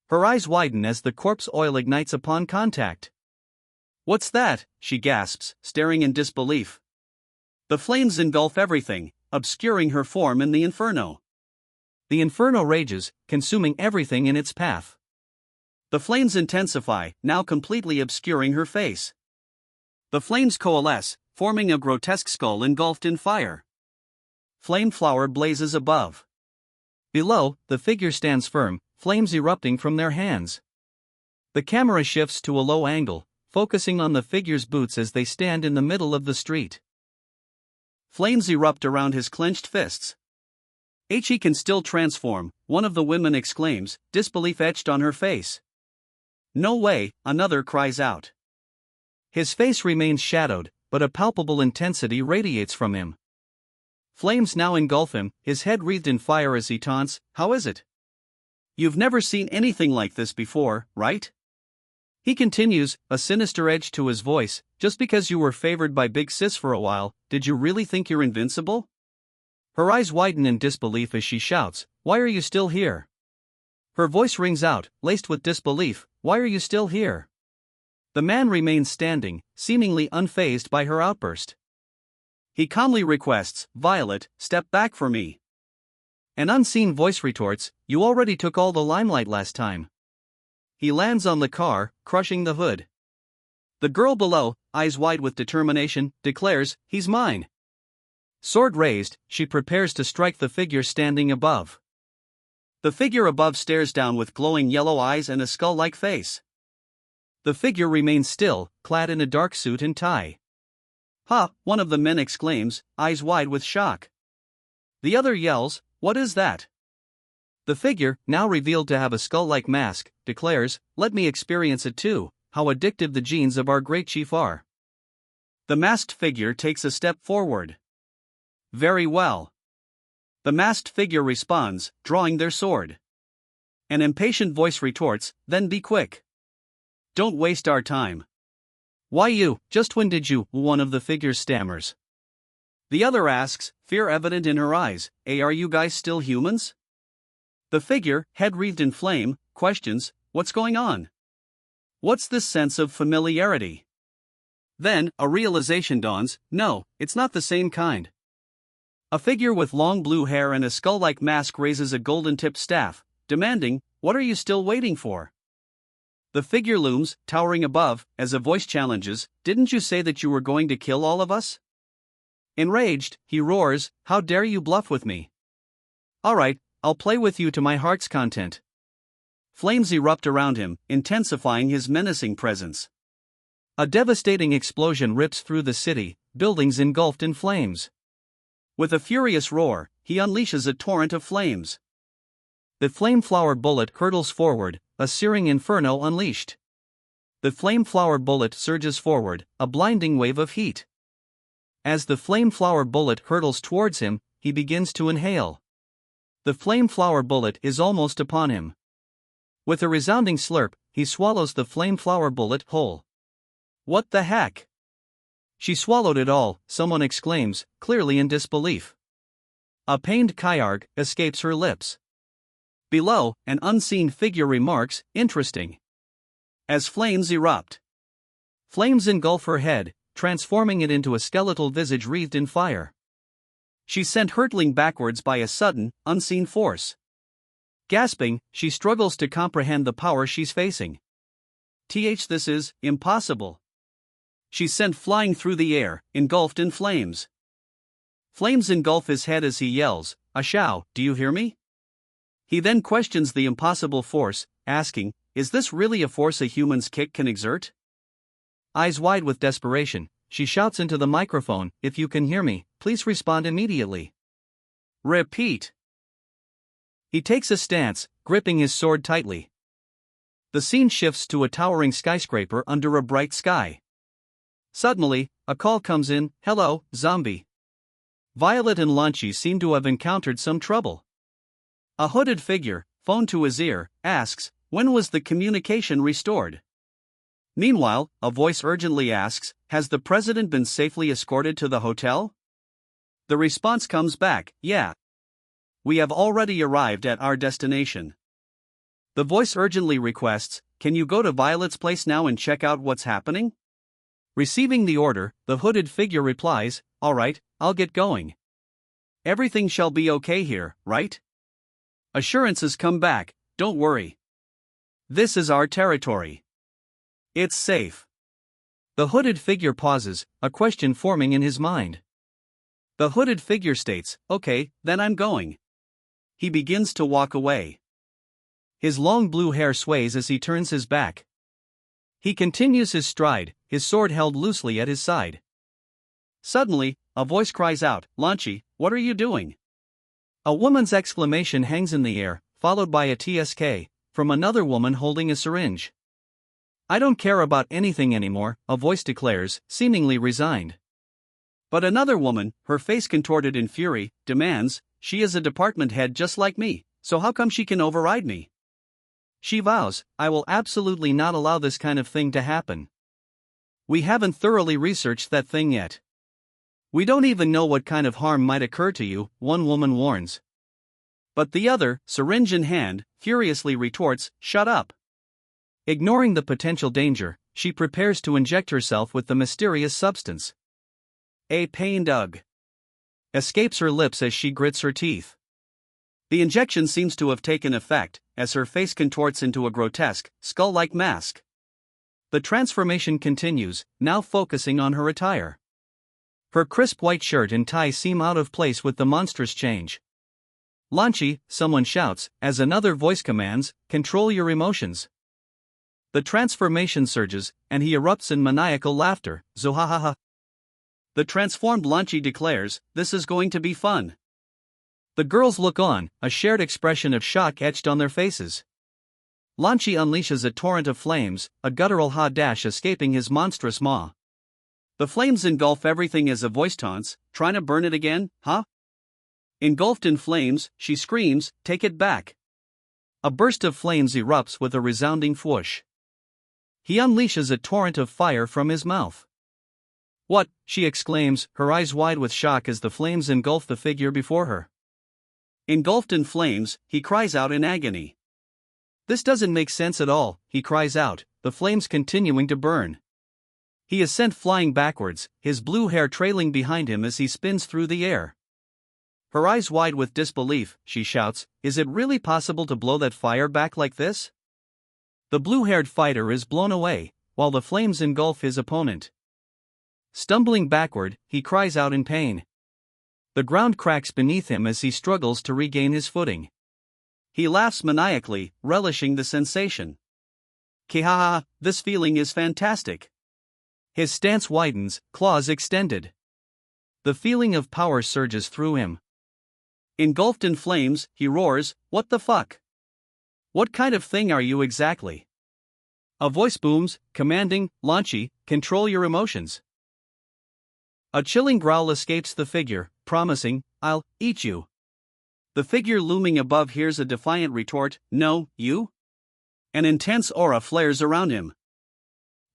Her eyes widen as the corpse oil ignites upon contact. "What's that?" she gasps, staring in disbelief. The flames engulf everything, obscuring her form in the inferno. The inferno rages, consuming everything in its path. The flames intensify, now completely obscuring her face. The flames coalesce, forming a grotesque skull engulfed in fire. Flame flower blazes above. Below, the figure stands firm, flames erupting from their hands. The camera shifts to a low angle, focusing on the figure's boots as they stand in the middle of the street. Flames erupt around his clenched fists. "He can still transform," one of the women exclaims, disbelief etched on her face. "No way," another cries out. His face remains shadowed, but a palpable intensity radiates from him. Flames now engulf him, his head wreathed in fire as he taunts, "How is it? You've never seen anything like this before, right?" He continues, a sinister edge to his voice, "Just because you were favored by Big Sis for a while, did you really think you're invincible?" Her eyes widen in disbelief as she shouts, "Why are you still here?" Her voice rings out, laced with disbelief, "Why are you still here?" The man remains standing, seemingly unfazed by her outburst. He calmly requests, "Violet, step back for me." An unseen voice retorts, "You already took all the limelight last time." He lands on the car, crushing the hood. The girl below, eyes wide with determination, declares, "He's mine." Sword raised, she prepares to strike the figure standing above. The figure above stares down with glowing yellow eyes and a skull-like face. The figure remains still, clad in a dark suit and tie. "Ha!" one of the men exclaims, eyes wide with shock. The other yells, "What is that?" The figure, now revealed to have a skull-like mask, declares, "Let me experience it too, how addictive the genes of our great chief are." The masked figure takes a step forward. "Very well." The masked figure responds, drawing their sword. An impatient voice retorts, "Then be quick. Don't waste our time." "Why you, just when did you?" one of the figures stammers. The other asks, fear evident in her eyes, Are you guys still humans?" The figure, head wreathed in flame, questions, "What's going on? What's this sense of familiarity?" Then, a realization dawns, no, it's not the same kind. A figure with long blue hair and a skull-like mask raises a golden-tipped staff, demanding, "What are you still waiting for?" The figure looms, towering above, as a voice challenges, "Didn't you say that you were going to kill all of us?" Enraged, he roars, "How dare you bluff with me? All right, I'll play with you to my heart's content." Flames erupt around him, intensifying his menacing presence. A devastating explosion rips through the city, buildings engulfed in flames. With a furious roar, he unleashes a torrent of flames. The flame flower bullet hurtles forward, a searing inferno unleashed. The flame flower bullet surges forward, a blinding wave of heat. As the flame flower bullet hurtles towards him, he begins to inhale. The flame flower bullet is almost upon him. With a resounding slurp, he swallows the flame flower bullet whole. "What the heck?" "She swallowed it all," someone exclaims, clearly in disbelief. A pained Kyarg escapes her lips. Below, an unseen figure remarks, "Interesting." As flames erupt. Flames engulf her head, transforming it into a skeletal visage wreathed in fire. She's sent hurtling backwards by a sudden, unseen force. Gasping, she struggles to comprehend the power she's facing. This is impossible. She's sent flying through the air, engulfed in flames. Flames engulf his head as he yells, "Ashao, do you hear me?" He then questions the impossible force, asking, "Is this really a force a human's kick can exert?" Eyes wide with desperation, she shouts into the microphone, "If you can hear me, please respond immediately. Repeat." He takes a stance, gripping his sword tightly. The scene shifts to a towering skyscraper under a bright sky. Suddenly, a call comes in, "Hello, zombie. Violet and Lanchi seem to have encountered some trouble. A hooded figure, phone to his ear, asks, when was the communication restored? Meanwhile, a voice urgently asks, has the president been safely escorted to the hotel? The response comes back, yeah. We have already arrived at our destination. The voice urgently requests, can you go to Violet's place now and check out what's happening? Receiving the order, the hooded figure replies, alright, I'll get going. Everything shall be okay here, right? Assurances come back, don't worry. This is our territory. It's safe. The hooded figure pauses, a question forming in his mind. The hooded figure states, okay, then I'm going. He begins to walk away. His long blue hair sways as he turns his back. He continues his stride, his sword held loosely at his side. Suddenly, a voice cries out, Lanchi, what are you doing? A woman's exclamation hangs in the air, followed by a TSK, from another woman holding a syringe. I don't care about anything anymore, a voice declares, seemingly resigned. But another woman, her face contorted in fury, demands, she is a department head just like me, so how come she can override me? She vows, I will absolutely not allow this kind of thing to happen. We haven't thoroughly researched that thing yet. We don't even know what kind of harm might occur to you, one woman warns. But the other, syringe in hand, furiously retorts, shut up. Ignoring the potential danger, she prepares to inject herself with the mysterious substance. A pained ugh escapes her lips as she grits her teeth. The injection seems to have taken effect, as her face contorts into a grotesque, skull-like mask. The transformation continues, now focusing on her attire. Her crisp white shirt and tie seem out of place with the monstrous change. Lanchi, someone shouts, as another voice commands, control your emotions. The transformation surges, and he erupts in maniacal laughter, zohahaha. The transformed Lanchi declares, this is going to be fun. The girls look on, a shared expression of shock etched on their faces. Lanchi unleashes a torrent of flames, a guttural ha dash escaping his monstrous maw. The flames engulf everything as a voice taunts, trying to burn it again, huh? Engulfed in flames, she screams, take it back. A burst of flames erupts with a resounding whoosh. He unleashes a torrent of fire from his mouth. What? She exclaims, her eyes wide with shock as the flames engulf the figure before her. Engulfed in flames, he cries out in agony. This doesn't make sense at all, he cries out, the flames continuing to burn. He is sent flying backwards, his blue hair trailing behind him as he spins through the air. Her eyes wide with disbelief, she shouts, is it really possible to blow that fire back like this? The blue-haired fighter is blown away, while the flames engulf his opponent. Stumbling backward, he cries out in pain. The ground cracks beneath him as he struggles to regain his footing. He laughs maniacally, relishing the sensation. Kihaha, this feeling is fantastic. His stance widens, claws extended. The feeling of power surges through him. Engulfed in flames, he roars, what the fuck? What kind of thing are you exactly? A voice booms, commanding, Lanchi, control your emotions. A chilling growl escapes the figure, promising, I'll eat you. The figure looming above hears a defiant retort, no, you? An intense aura flares around him.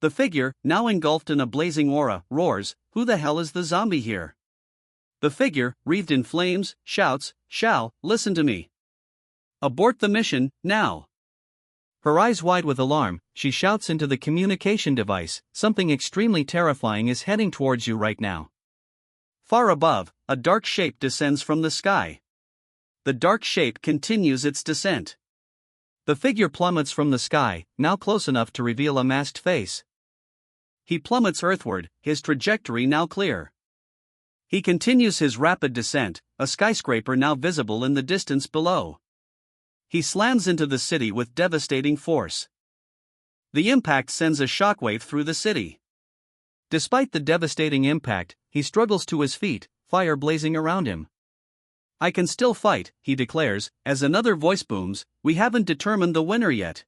The figure, now engulfed in a blazing aura, roars, who the hell is the zombie here? The figure, wreathed in flames, shouts, Shao, listen to me. Abort the mission, now. Her eyes wide with alarm, she shouts into the communication device, something extremely terrifying is heading towards you right now. Far above, a dark shape descends from the sky. The dark shape continues its descent. The figure plummets from the sky, now close enough to reveal a masked face. He plummets earthward, his trajectory now clear. He continues his rapid descent, a skyscraper now visible in the distance below. He slams into the city with devastating force. The impact sends a shockwave through the city. Despite the devastating impact, he struggles to his feet, fire blazing around him. I can still fight, he declares, as another voice booms, we haven't determined the winner yet.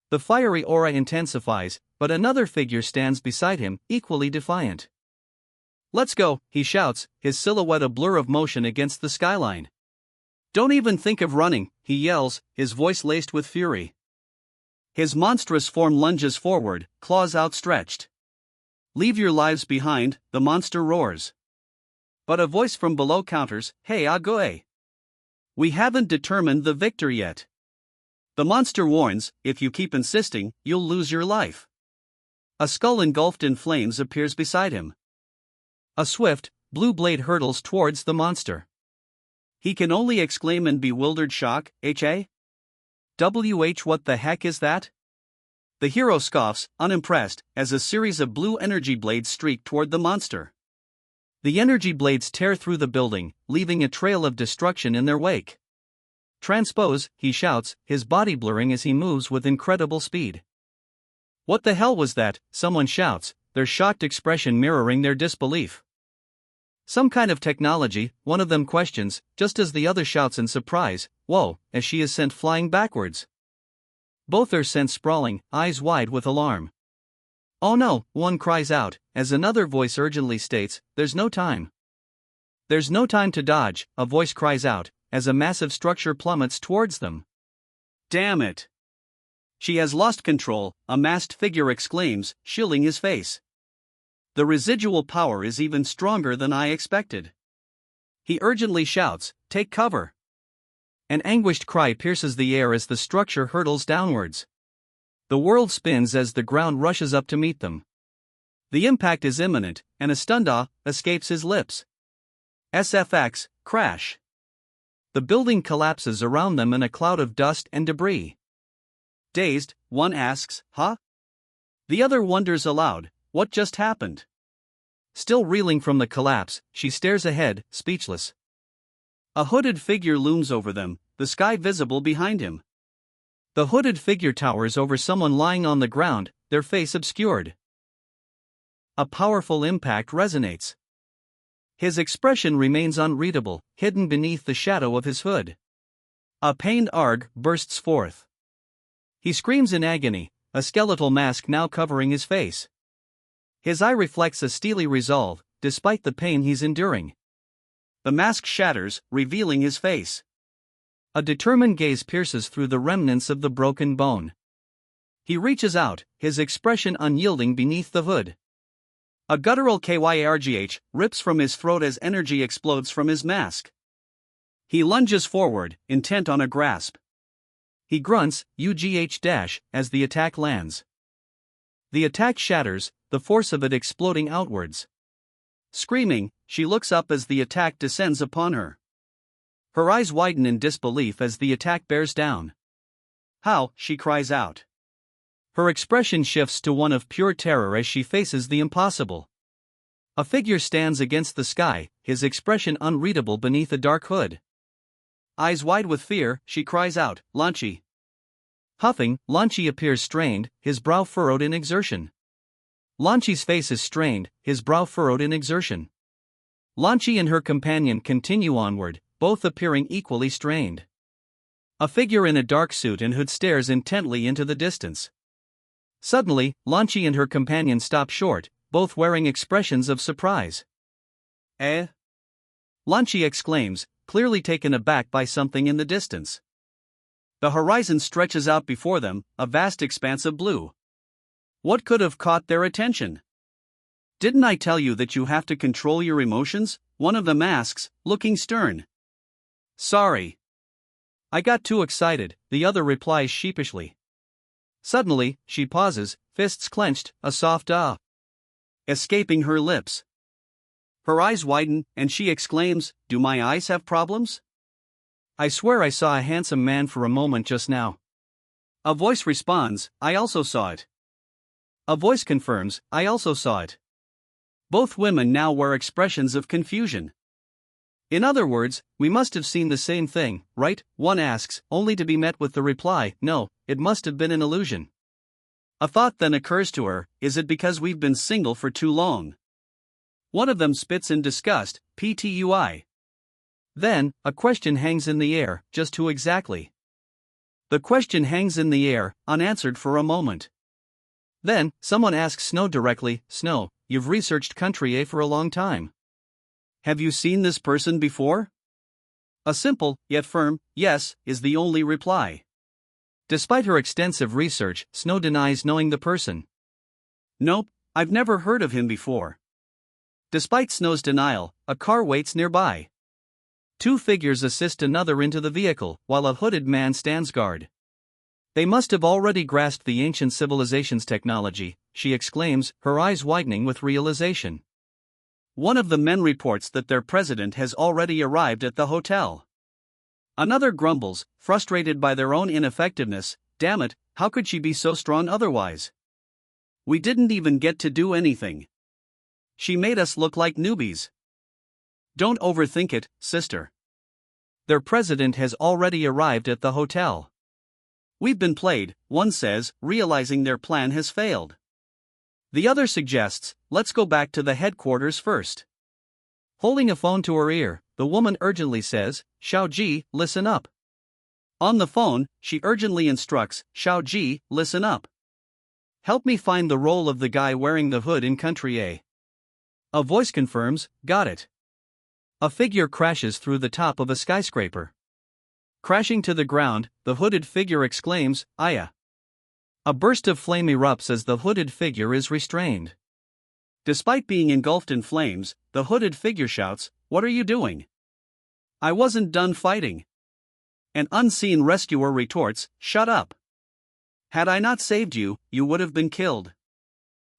The fiery aura intensifies, but another figure stands beside him, equally defiant. Let's go, he shouts, his silhouette a blur of motion against the skyline. Don't even think of running, he yells, his voice laced with fury. His monstrous form lunges forward, claws outstretched. Leave your lives behind, the monster roars. But a voice from below counters, hey Agoe. We haven't determined the victor yet. The monster warns, if you keep insisting, you'll lose your life. A skull engulfed in flames appears beside him. A swift, blue blade hurtles towards the monster. He can only exclaim in bewildered shock, H.A.? W.H. What the heck is that? The hero scoffs, unimpressed, as a series of blue energy blades streak toward the monster. The energy blades tear through the building, leaving a trail of destruction in their wake. Transpose, he shouts, his body blurring as he moves with incredible speed. What the hell was that? Someone shouts, their shocked expression mirroring their disbelief. Some kind of technology, one of them questions, just as the other shouts in surprise, whoa, as she is sent flying backwards. Both are sent sprawling, eyes wide with alarm. Oh no, one cries out, as another voice urgently states, there's no time. There's no time to dodge, a voice cries out, as a massive structure plummets towards them. Damn it! She has lost control, a masked figure exclaims, shielding his face. The residual power is even stronger than I expected. He urgently shouts, take cover. An anguished cry pierces the air as the structure hurtles downwards. The world spins as the ground rushes up to meet them. The impact is imminent, and a stunned "ah" escapes his lips. SFX, crash. The building collapses around them in a cloud of dust and debris. Dazed, one asks, huh? The other wonders aloud, what just happened? Still reeling from the collapse, she stares ahead, speechless. A hooded figure looms over them, the sky visible behind him. The hooded figure towers over someone lying on the ground, their face obscured. A powerful impact resonates. His expression remains unreadable, hidden beneath the shadow of his hood. A pained arg bursts forth. He screams in agony, a skeletal mask now covering his face. His eye reflects a steely resolve, despite the pain he's enduring. The mask shatters, revealing his face. A determined gaze pierces through the remnants of the broken bone. He reaches out, his expression unyielding beneath the hood. A guttural kyrgh rips from his throat as energy explodes from his mask. He lunges forward, intent on a grasp. He grunts, UGH- as the attack lands. The attack shatters, the force of it exploding outwards. Screaming, she looks up as the attack descends upon her. Her eyes widen in disbelief as the attack bears down. How, she cries out. Her expression shifts to one of pure terror as she faces the impossible. A figure stands against the sky, his expression unreadable beneath a dark hood. Eyes wide with fear, she cries out, Lanchi. Huffing, Lanchi appears strained, his brow furrowed in exertion. Lanchi's face is strained, his brow furrowed in exertion. Lanchi and her companion continue onward, both appearing equally strained. A figure in a dark suit and hood stares intently into the distance. Suddenly, Lanchi and her companion stop short, both wearing expressions of surprise. Eh? Lanchi exclaims, clearly taken aback by something in the distance. The horizon stretches out before them, a vast expanse of blue. What could have caught their attention? Didn't I tell you that you have to control your emotions? One of them asks, looking stern. Sorry. I got too excited, the other replies sheepishly. Suddenly, she pauses, fists clenched, a soft ah escaping her lips. Her eyes widen, and she exclaims, do my eyes have problems? I swear I saw a handsome man for a moment just now. A voice responds, I also saw it. A voice confirms, I also saw it. Both women now wear expressions of confusion. In other words, we must have seen the same thing, right? One asks, only to be met with the reply, no, it must have been an illusion. A thought then occurs to her, is it because we've been single for too long? One of them spits in disgust, PTUI. Then, a question hangs in the air, just who exactly? The question hangs in the air, unanswered for a moment. Then, someone asks Snow directly, Snow, you've researched Country A for a long time. Have you seen this person before? A simple, yet firm, yes, is the only reply. Despite her extensive research, Snow denies knowing the person. Nope, I've never heard of him before. Despite Snow's denial, a car waits nearby. Two figures assist another into the vehicle, while a hooded man stands guard. They must have already grasped the ancient civilization's technology, she exclaims, her eyes widening with realization. One of the men reports that their president has already arrived at the hotel. Another grumbles, frustrated by their own ineffectiveness, damn it, how could she be so strong otherwise? We didn't even get to do anything. She made us look like newbies. Don't overthink it, sister. Their president has already arrived at the hotel. We've been played, one says, realizing their plan has failed. The other suggests, let's go back to the headquarters first. Holding a phone to her ear, the woman urgently says, Xiao Ji, listen up. On the phone, she urgently instructs, Xiao Ji, listen up. Help me find the role of the guy wearing the hood in Country A. A voice confirms, got it. A figure crashes through the top of a skyscraper. Crashing to the ground, the hooded figure exclaims, Aya. A burst of flame erupts as the hooded figure is restrained. Despite being engulfed in flames, the hooded figure shouts, What are you doing? I wasn't done fighting. An unseen rescuer retorts, Shut up. Had I not saved you, you would have been killed.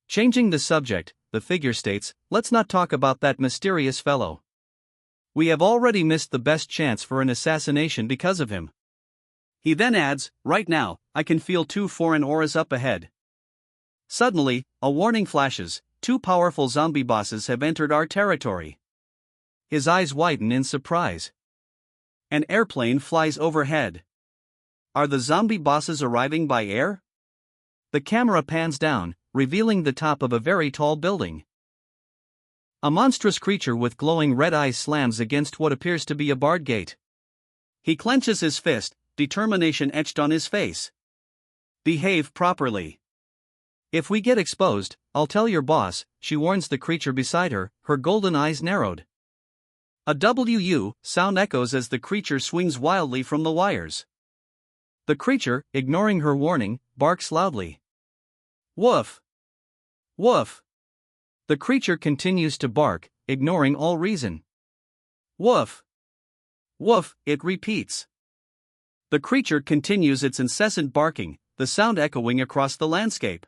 Changing the subject, the figure states, Let's not talk about that mysterious fellow. We have already missed the best chance for an assassination because of him. He then adds, Right now, I can feel two foreign auras up ahead. Suddenly, a warning flashes, two powerful zombie bosses have entered our territory. His eyes widen in surprise. An airplane flies overhead. Are the zombie bosses arriving by air? The camera pans down, revealing the top of a very tall building. A monstrous creature with glowing red eyes slams against what appears to be a barred gate. He clenches his fist, determination etched on his face. Behave properly. If we get exposed, I'll tell your boss, she warns the creature beside her, her golden eyes narrowed. A WU sound echoes as the creature swings wildly from the wires. The creature, ignoring her warning, barks loudly. Woof! Woof! The creature continues to bark, ignoring all reason. Woof! Woof, it repeats. The creature continues its incessant barking, the sound echoing across the landscape.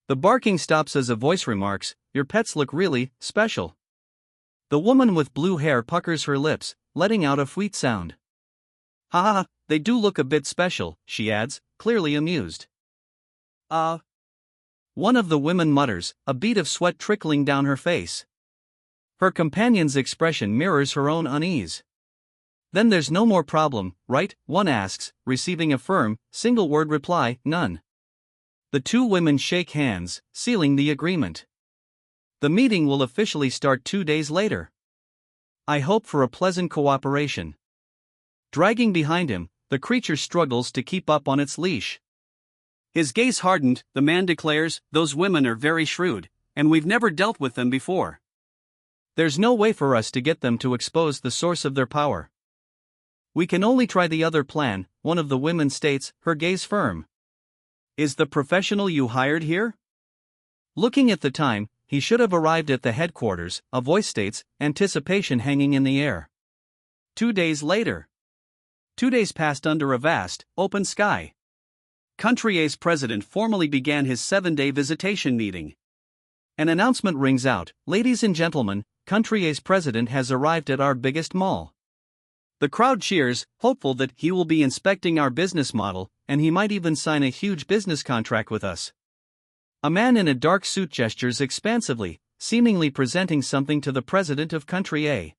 The barking stops as a voice remarks, Your pets look really special. The woman with blue hair puckers her lips, letting out a sweet sound. Ha ha, they do look a bit special, she adds, clearly amused. One of the women mutters, a bead of sweat trickling down her face. Her companion's expression mirrors her own unease. Then there's no more problem, right? One asks, receiving a firm, single-word reply, none. The two women shake hands, sealing the agreement. The meeting will officially start 2 days later. I hope for a pleasant cooperation. Dragging behind him, the creature struggles to keep up on its leash. His gaze hardened, the man declares, Those women are very shrewd, and we've never dealt with them before. There's no way for us to get them to expose the source of their power. We can only try the other plan, one of the women states, her gaze firm. Is the professional you hired here? Looking at the time, he should have arrived at the headquarters, a voice states, anticipation hanging in the air. 2 days later. 2 days passed under a vast, open sky. Country A's president formally began his 7-day visitation meeting. An announcement rings out, Ladies and gentlemen, Country A's president has arrived at our biggest mall. The crowd cheers, hopeful that he will be inspecting our business model, and he might even sign a huge business contract with us. A man in a dark suit gestures expansively, seemingly presenting something to the president of Country A.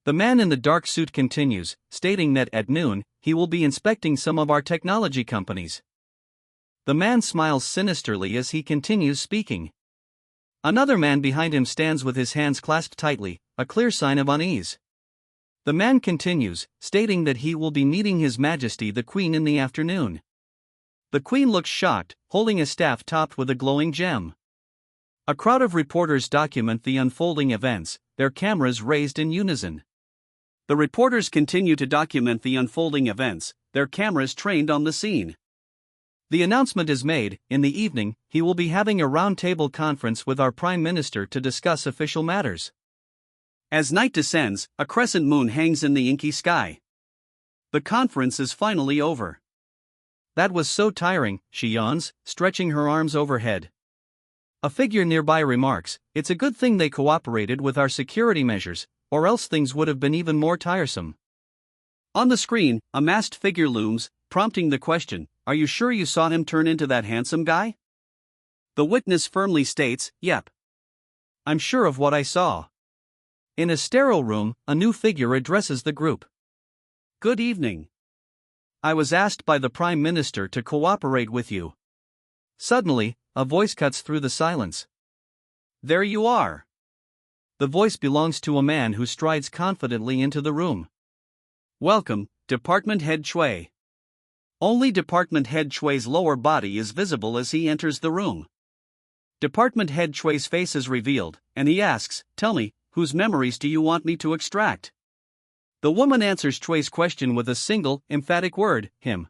The man in the dark suit continues, stating that at noon, he will be inspecting some of our technology companies. The man smiles sinisterly as he continues speaking. Another man behind him stands with his hands clasped tightly, a clear sign of unease. The man continues, stating that he will be meeting His Majesty the Queen in the afternoon. The Queen looks shocked, holding a staff topped with a glowing gem. A crowd of reporters document the unfolding events, their cameras raised in unison. The reporters continue to document the unfolding events, their cameras trained on the scene. The announcement is made. In the evening, he will be having a roundtable conference with our Prime Minister to discuss official matters. As night descends, a crescent moon hangs in the inky sky. The conference is finally over. That was so tiring, she yawns, stretching her arms overhead. A figure nearby remarks, it's a good thing they cooperated with our security measures, or else things would have been even more tiresome. On the screen, a masked figure looms, prompting the question, are you sure you saw him turn into that handsome guy? The witness firmly states, yep. I'm sure of what I saw. In a sterile room, a new figure addresses the group. Good evening. I was asked by the Prime Minister to cooperate with you. Suddenly, a voice cuts through the silence. There you are. The voice belongs to a man who strides confidently into the room. Welcome, Department Head Chui. Only Department Head Chui's lower body is visible as he enters the room. Department Head Chui's face is revealed, and he asks, tell me, whose memories do you want me to extract? The woman answers Chui's question with a single, emphatic word, him.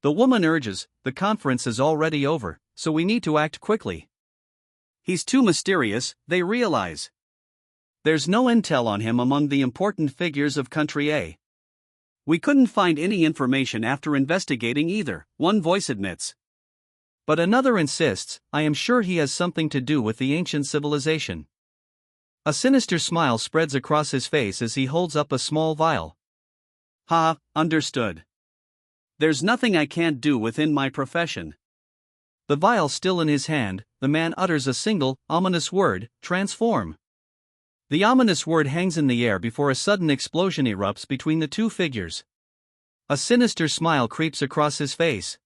The woman urges, the conference is already over, so we need to act quickly. He's too mysterious, they realize. There's no intel on him among the important figures of Country A. We couldn't find any information after investigating either, one voice admits. But another insists, I am sure he has something to do with the ancient civilization. A sinister smile spreads across his face as he holds up a small vial. Ha, understood. There's nothing I can't do within my profession. The vial still in his hand, the man utters a single, ominous word, transform. The ominous word hangs in the air before a sudden explosion erupts between the two figures. A sinister smile creeps across his face.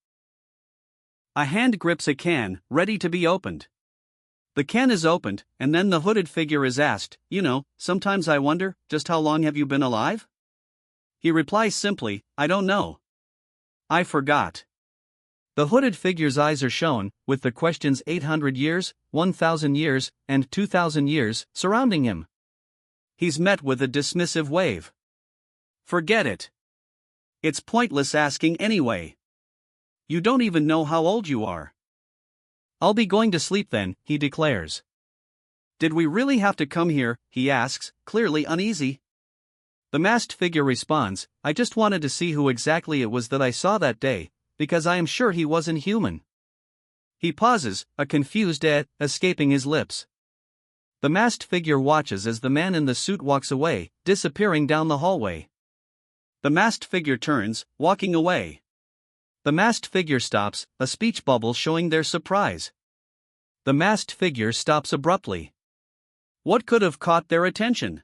A hand grips a can, ready to be opened. The can is opened, and then the hooded figure is asked, sometimes I wonder, just how long have you been alive? He replies simply, I don't know. I forgot. The hooded figure's eyes are shown, with the questions 800 years, 1,000 years, and 2,000 years surrounding him. He's met with a dismissive wave. Forget it. It's pointless asking anyway. You don't even know how old you are. I'll be going to sleep then, he declares. Did we really have to come here, he asks, clearly uneasy. The masked figure responds, I just wanted to see who exactly it was that I saw that day, because I am sure he wasn't human. He pauses, a confused escaping his lips. The masked figure watches as the man in the suit walks away, disappearing down the hallway. The masked figure turns, walking away. The masked figure stops, a speech bubble showing their surprise. The masked figure stops abruptly. What could have caught their attention?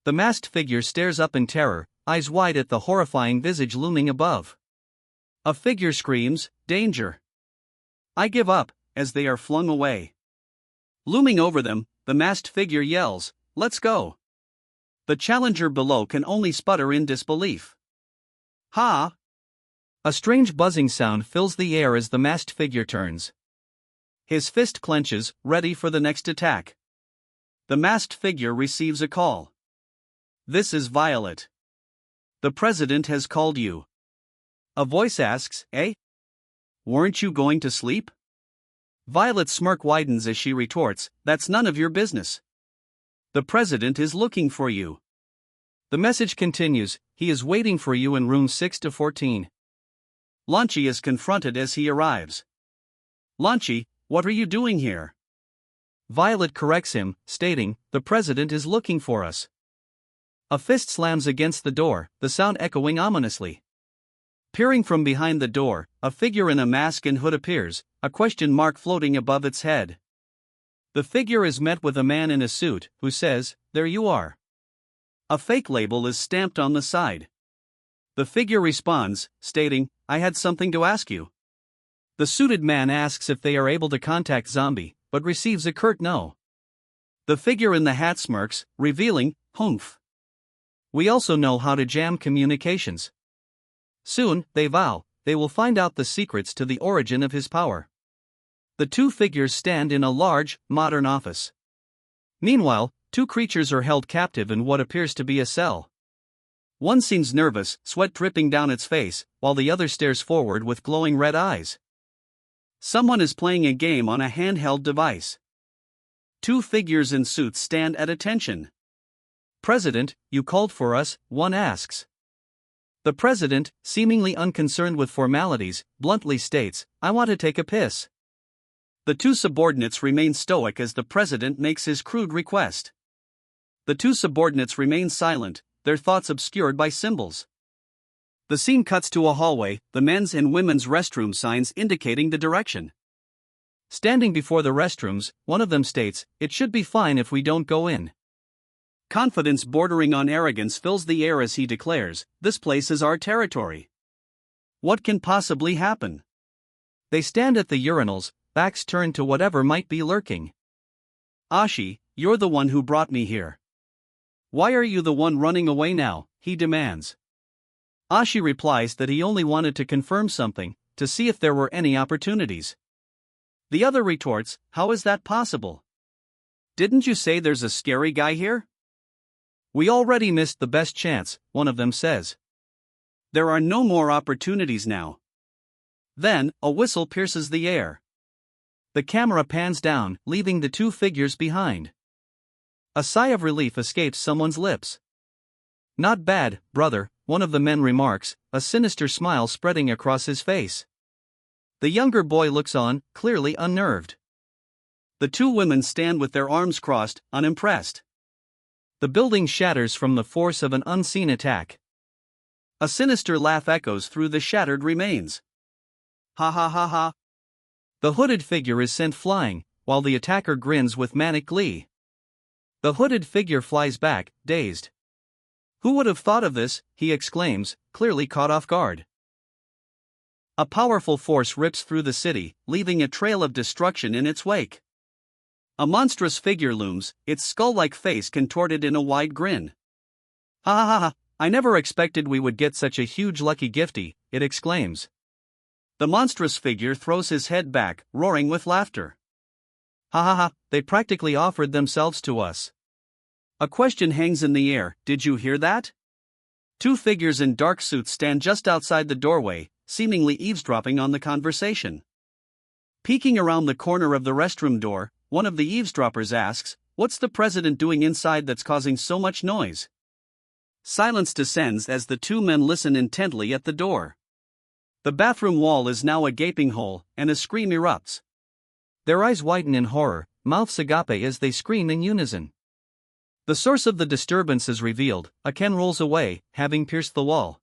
The masked figure stares up in terror, eyes wide at the horrifying visage looming above. A figure screams, danger. I give up, as they are flung away. Looming over them, the masked figure yells, let's go. The challenger below can only sputter in disbelief. Ha! A strange buzzing sound fills the air as the masked figure turns. His fist clenches, ready for the next attack. The masked figure receives a call. This is Violet. The president has called you. A voice asks, eh? Weren't you going to sleep? Violet's smirk widens as she retorts, that's none of your business. The president is looking for you. The message continues, he is waiting for you in room 6 to 14. Lanchi is confronted as he arrives. Lanchi, what are you doing here? Violet corrects him, stating, the president is looking for us. A fist slams against the door, the sound echoing ominously. Peering from behind the door, a figure in a mask and hood appears, a question mark floating above its head. The figure is met with a man in a suit, who says, there you are. A fake label is stamped on the side. The figure responds, stating, I had something to ask you. The suited man asks if they are able to contact Zombie, but receives a curt no. The figure in the hat smirks, revealing, humph. We also know how to jam communications. Soon, they vow, they will find out the secrets to the origin of his power. The two figures stand in a large, modern office. Meanwhile, two creatures are held captive in what appears to be a cell. One seems nervous, sweat dripping down its face, while the other stares forward with glowing red eyes. Someone is playing a game on a handheld device. Two figures in suits stand at attention. "President, you called for us," one asks. The president, seemingly unconcerned with formalities, bluntly states, "I want to take a piss." The two subordinates remain stoic as the president makes his crude request. The two subordinates remain silent, their thoughts obscured by symbols. The scene cuts to a hallway, the men's and women's restroom signs indicating the direction. Standing before the restrooms, one of them states, "It should be fine if we don't go in." Confidence bordering on arrogance fills the air as he declares, "This place is our territory. What can possibly happen?" They stand at the urinals, backs turned to whatever might be lurking. "Ashi, you're the one who brought me here. Why are you the one running away now?" he demands. Ashi replies that he only wanted to confirm something, to see if there were any opportunities. The other retorts, "How is that possible? Didn't you say there's a scary guy here?" "We already missed the best chance," one of them says. "There are no more opportunities now." Then, a whistle pierces the air. The camera pans down, leaving the two figures behind. A sigh of relief escapes someone's lips. "Not bad, brother," one of the men remarks, a sinister smile spreading across his face. The younger boy looks on, clearly unnerved. The two women stand with their arms crossed, unimpressed. The building shatters from the force of an unseen attack. A sinister laugh echoes through the shattered remains. "Ha ha ha ha." The hooded figure is sent flying, while the attacker grins with manic glee. The hooded figure flies back, dazed. "Who would have thought of this?" he exclaims, clearly caught off guard. A powerful force rips through the city, leaving a trail of destruction in its wake. A monstrous figure looms, its skull-like face contorted in a wide grin. "Ha ha ha ha, I never expected we would get such a huge lucky gifty," it exclaims. The monstrous figure throws his head back, roaring with laughter. "Ha ha ha, they practically offered themselves to us." A question hangs in the air, "Did you hear that?" Two figures in dark suits stand just outside the doorway, seemingly eavesdropping on the conversation. Peeking around the corner of the restroom door, one of the eavesdroppers asks, "What's the president doing inside that's causing so much noise?" Silence descends as the two men listen intently at the door. The bathroom wall is now a gaping hole, and a scream erupts. Their eyes widen in horror, mouths agape as they scream in unison. The source of the disturbance is revealed, a can rolls away, having pierced the wall.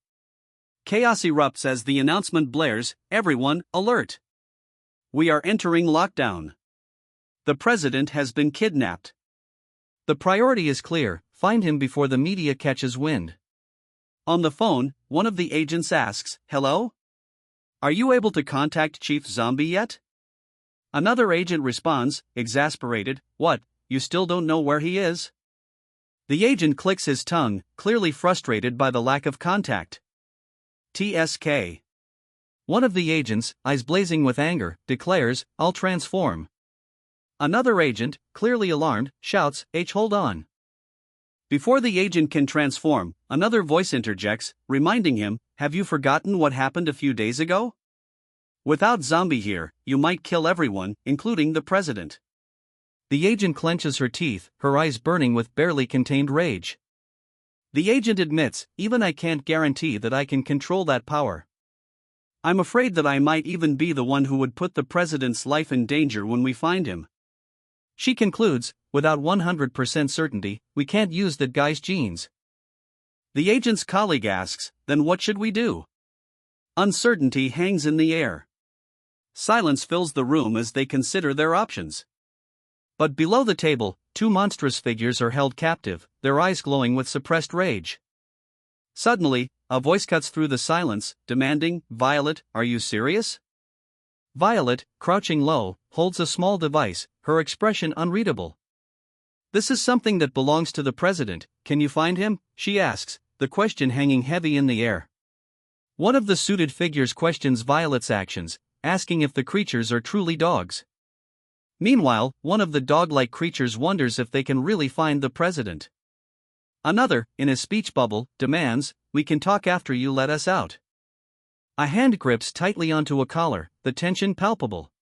Chaos erupts as the announcement blares, "Everyone, alert! We are entering lockdown. The president has been kidnapped." The priority is clear: find him before the media catches wind. On the phone, one of the agents asks, "Hello? Are you able to contact Chief Zombie yet?" Another agent responds, exasperated, "What, you still don't know where he is?" The agent clicks his tongue, clearly frustrated by the lack of contact. TSK. One of the agents, eyes blazing with anger, declares, "I'll transform." Another agent, clearly alarmed, shouts, hold on." Before the agent can transform, another voice interjects, reminding him, "Have you forgotten what happened a few days ago? Without Zombie here, you might kill everyone, including the president." The agent clenches her teeth, her eyes burning with barely contained rage. The agent admits, "Even I can't guarantee that I can control that power. I'm afraid that I might even be the one who would put the president's life in danger when we find him." She concludes, "Without 100% certainty, we can't use that guy's genes." The agent's colleague asks, "Then what should we do?" Uncertainty hangs in the air. Silence fills the room as they consider their options. But below the table, two monstrous figures are held captive, their eyes glowing with suppressed rage. Suddenly, a voice cuts through the silence, demanding, "Violet, are you serious?" Violet, crouching low, holds a small device, her expression unreadable. "This is something that belongs to the president, can you find him?" she asks, the question hanging heavy in the air. One of the suited figures questions Violet's actions, asking if the creatures are truly dogs. Meanwhile, one of the dog-like creatures wonders if they can really find the president. Another, in a speech bubble, demands, "We can talk after you let us out." A hand grips tightly onto a collar, the tension palpable.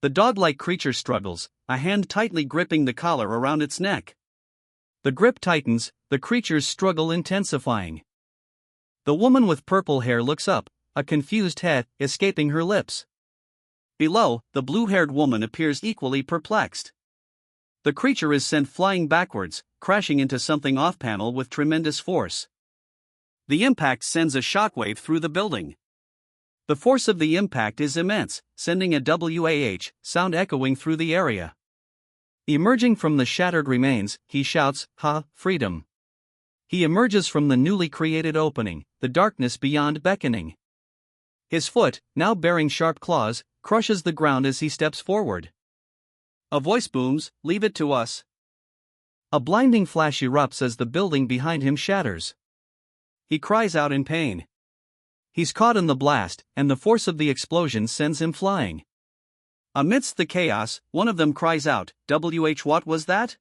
The dog-like creature struggles, a hand tightly gripping the collar around its neck. The grip tightens, the creature's struggle intensifying. The woman with purple hair looks up, a confused head escaping her lips. Below, the blue-haired woman appears equally perplexed. The creature is sent flying backwards, crashing into something off-panel with tremendous force. The impact sends a shockwave through the building. The force of the impact is immense, sending a WAH sound echoing through the area. Emerging from the shattered remains, he shouts, "Ha, freedom!" He emerges from the newly created opening, the darkness beyond beckoning. His foot, now bearing sharp claws, crushes the ground as he steps forward. A voice booms, "Leave it to us." A blinding flash erupts as the building behind him shatters. He cries out in pain. He's caught in the blast, and the force of the explosion sends him flying. Amidst the chaos, one of them cries out, what was that?"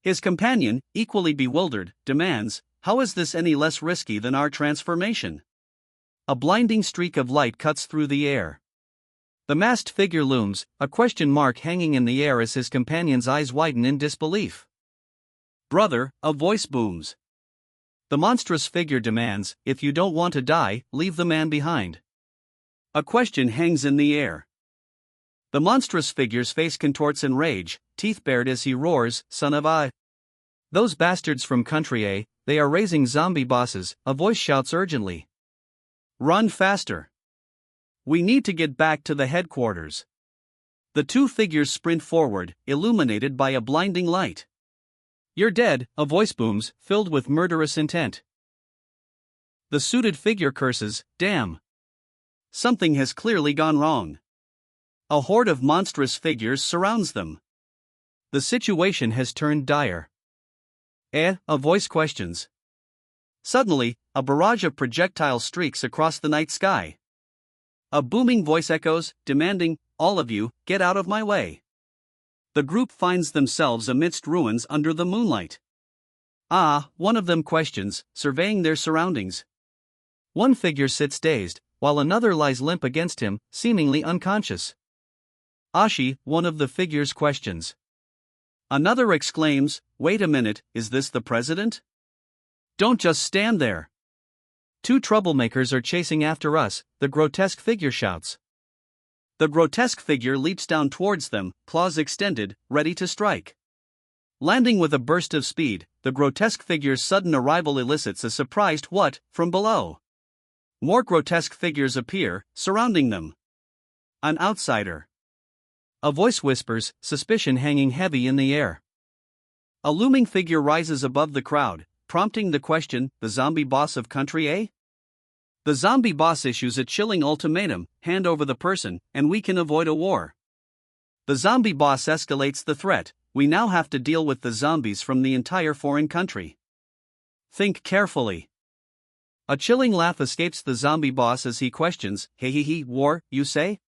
His companion, equally bewildered, demands, "How is this any less risky than our transformation?" A blinding streak of light cuts through the air. The masked figure looms, a question mark hanging in the air as his companion's eyes widen in disbelief. "Brother," a voice booms. The monstrous figure demands, "If you don't want to die, leave the man behind." A question hangs in the air. The monstrous figure's face contorts in rage, teeth bared as he roars, "Son of a..." "Those bastards from Country A, they are raising zombie bosses," a voice shouts urgently. "Run faster. We need to get back to the headquarters." The two figures sprint forward, illuminated by a blinding light. "You're dead," a voice booms, filled with murderous intent. The suited figure curses, "Damn. Something has clearly gone wrong." A horde of monstrous figures surrounds them. The situation has turned dire. A voice questions. Suddenly, a barrage of projectile streaks across the night sky. A booming voice echoes, demanding, "All of you, get out of my way." The group finds themselves amidst ruins under the moonlight. One of them questions, surveying their surroundings. One figure sits dazed, while another lies limp against him, seemingly unconscious. Ashi, one of the figures questions. Another exclaims, "Wait a minute, is this the president? Don't just stand there." "Two troublemakers are chasing after us," the grotesque figure shouts. The grotesque figure leaps down towards them, claws extended, ready to strike. Landing with a burst of speed, the grotesque figure's sudden arrival elicits a surprised "What?" from below. More grotesque figures appear, surrounding them. An outsider. A voice whispers, suspicion hanging heavy in the air. A looming figure rises above the crowd, prompting the question, "The zombie boss of Country A?" The zombie boss issues a chilling ultimatum, "Hand over the person, and we can avoid a war." The zombie boss escalates the threat, "We now have to deal with the zombies from the entire foreign country. Think carefully." A chilling laugh escapes the zombie boss as he questions, war, you say?"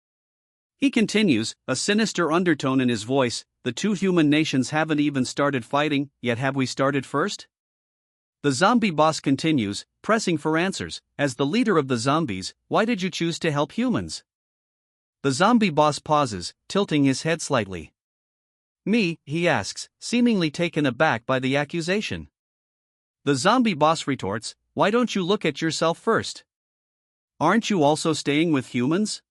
He continues, a sinister undertone in his voice, "The two human nations haven't even started fighting, yet have we started first?" The zombie boss continues, pressing for answers, "As the leader of the zombies, why did you choose to help humans?" The zombie boss pauses, tilting his head slightly. "Me?" he asks, seemingly taken aback by the accusation. The zombie boss retorts, "Why don't you look at yourself first? Aren't you also staying with humans?"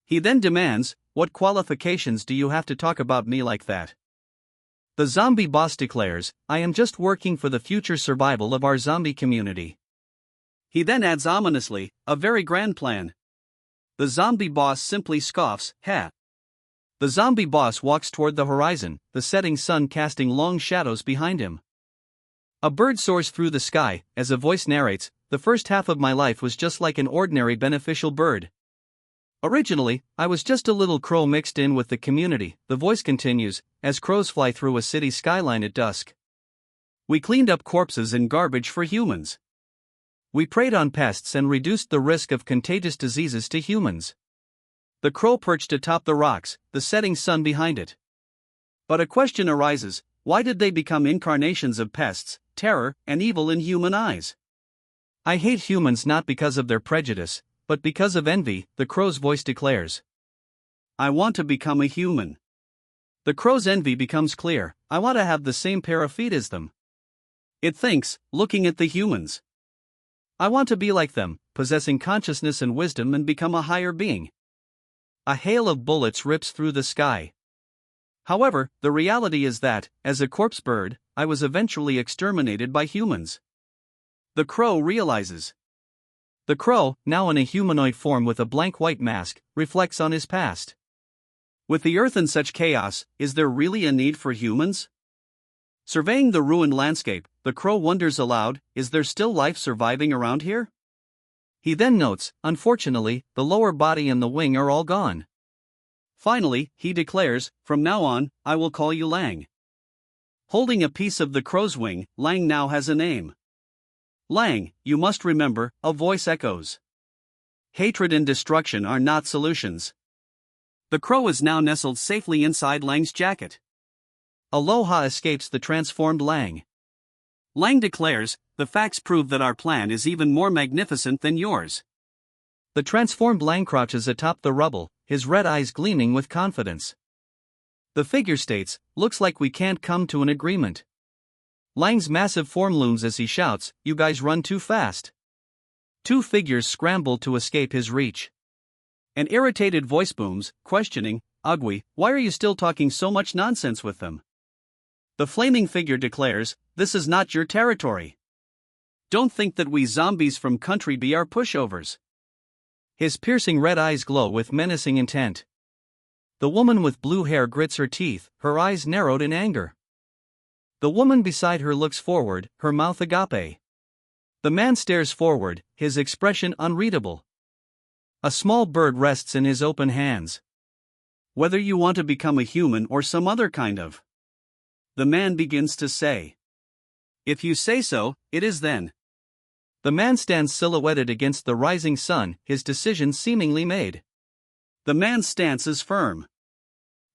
He then demands, "What qualifications do you have to talk about me like that?" The zombie boss declares, "I am just working for the future survival of our zombie community." He then adds ominously, "A very grand plan." The zombie boss simply scoffs, "Ha." The zombie boss walks toward the horizon, the setting sun casting long shadows behind him. A bird soars through the sky, as a voice narrates, "The first half of my life was just like an ordinary beneficial bird. Originally, I was just a little crow mixed in with the community," the voice continues, as crows fly through a city skyline at dusk. "We cleaned up corpses and garbage for humans. We preyed on pests and reduced the risk of contagious diseases to humans. The crow perched atop the rocks, the setting sun behind it. But a question arises: why did they become incarnations of pests, terror, and evil in human eyes? I hate humans not because of their prejudice, but because of envy, the crow's voice declares. I want to become a human. The crow's envy becomes clear. I want to have the same pair of feet as them. It thinks, looking at the humans. I want to be like them, possessing consciousness and wisdom and become a higher being. A hail of bullets rips through the sky. However, the reality is that, as a corpse bird, I was eventually exterminated by humans. The crow realizes. The crow, now in a humanoid form with a blank white mask, reflects on his past. With the earth in such chaos, is there really a need for humans? Surveying the ruined landscape, the crow wonders aloud, is there still life surviving around here? He then notes, unfortunately, the lower body and the wing are all gone. Finally, he declares, from now on, I will call you Lang. Holding a piece of the crow's wing, Lang now has a name. Lang, you must remember, a voice echoes. Hatred and destruction are not solutions. The crow is now nestled safely inside Lang's jacket. Aloha escapes the transformed Lang. Lang declares, the facts prove that our plan is even more magnificent than yours. The transformed Lang crouches atop the rubble, his red eyes gleaming with confidence. The figure states, looks like we can't come to an agreement. Lang's massive form looms as he shouts, you guys run too fast. Two figures scramble to escape his reach. An irritated voice booms, questioning, Ugly, why are you still talking so much nonsense with them? The flaming figure declares, this is not your territory. Don't think that we zombies from Country B are pushovers. His piercing red eyes glow with menacing intent. The woman with blue hair grits her teeth, her eyes narrowed in anger. The woman beside her looks forward, her mouth agape. The man stares forward, his expression unreadable. A small bird rests in his open hands. Whether you want to become a human or some other kind of. The man begins to say. If you say so, it is then. The man stands silhouetted against the rising sun, his decision seemingly made. The man's stance is firm.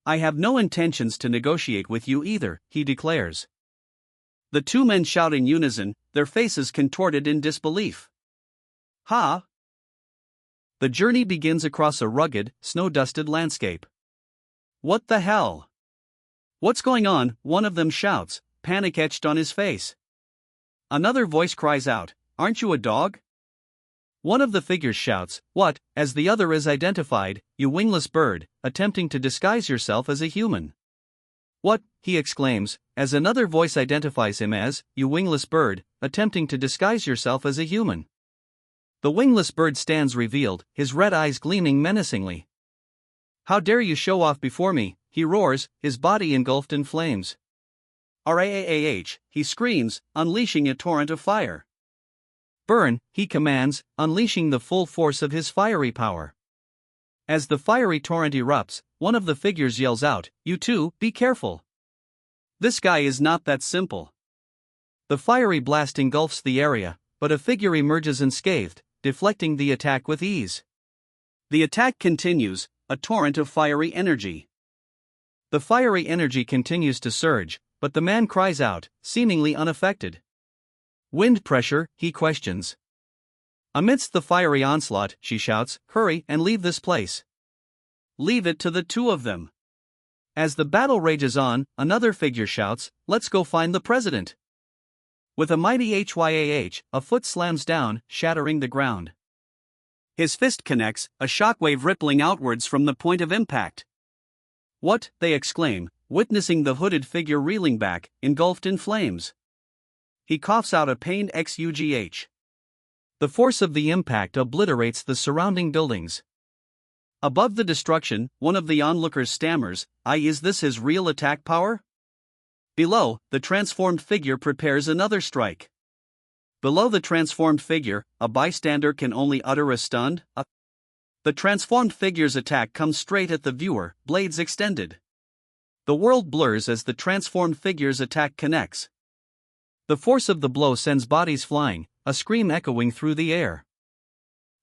I have no intentions to negotiate with you either, he declares. The two men shout in unison, their faces contorted in disbelief. Ha! The journey begins across a rugged, snow-dusted landscape. What the hell? What's going on? One of them shouts, panic etched on his face. Another voice cries out, aren't you a dog? One of the figures shouts, what, as the other is identified, you wingless bird, attempting to disguise yourself as a human. What, he exclaims, as another voice identifies him as, you wingless bird, attempting to disguise yourself as a human. The wingless bird stands revealed, his red eyes gleaming menacingly. How dare you show off before me, he roars, his body engulfed in flames. Raah, he screams, unleashing a torrent of fire. Burn, he commands, unleashing the full force of his fiery power. As the fiery torrent erupts, one of the figures yells out, you two, be careful. This guy is not that simple. The fiery blast engulfs the area, but a figure emerges unscathed, deflecting the attack with ease. The attack continues, a torrent of fiery energy. The fiery energy continues to surge, but the man cries out, seemingly unaffected. Wind pressure, he questions. Amidst the fiery onslaught, she shouts, hurry and leave this place. Leave it to the two of them. As the battle rages on, another figure shouts, let's go find the president. With a mighty HYAH, a foot slams down, shattering the ground. His fist connects, a shockwave rippling outwards from the point of impact. What, they exclaim, witnessing the hooded figure reeling back, engulfed in flames. He coughs out a pained XUGH. The force of the impact obliterates the surrounding buildings. Above the destruction, one of the onlookers stammers, is this his real attack power? Below, the transformed figure prepares another strike. Below the transformed figure, a bystander can only utter a stunned, The transformed figure's attack comes straight at the viewer, blades extended. The world blurs as the transformed figure's attack connects. The force of the blow sends bodies flying, a scream echoing through the air.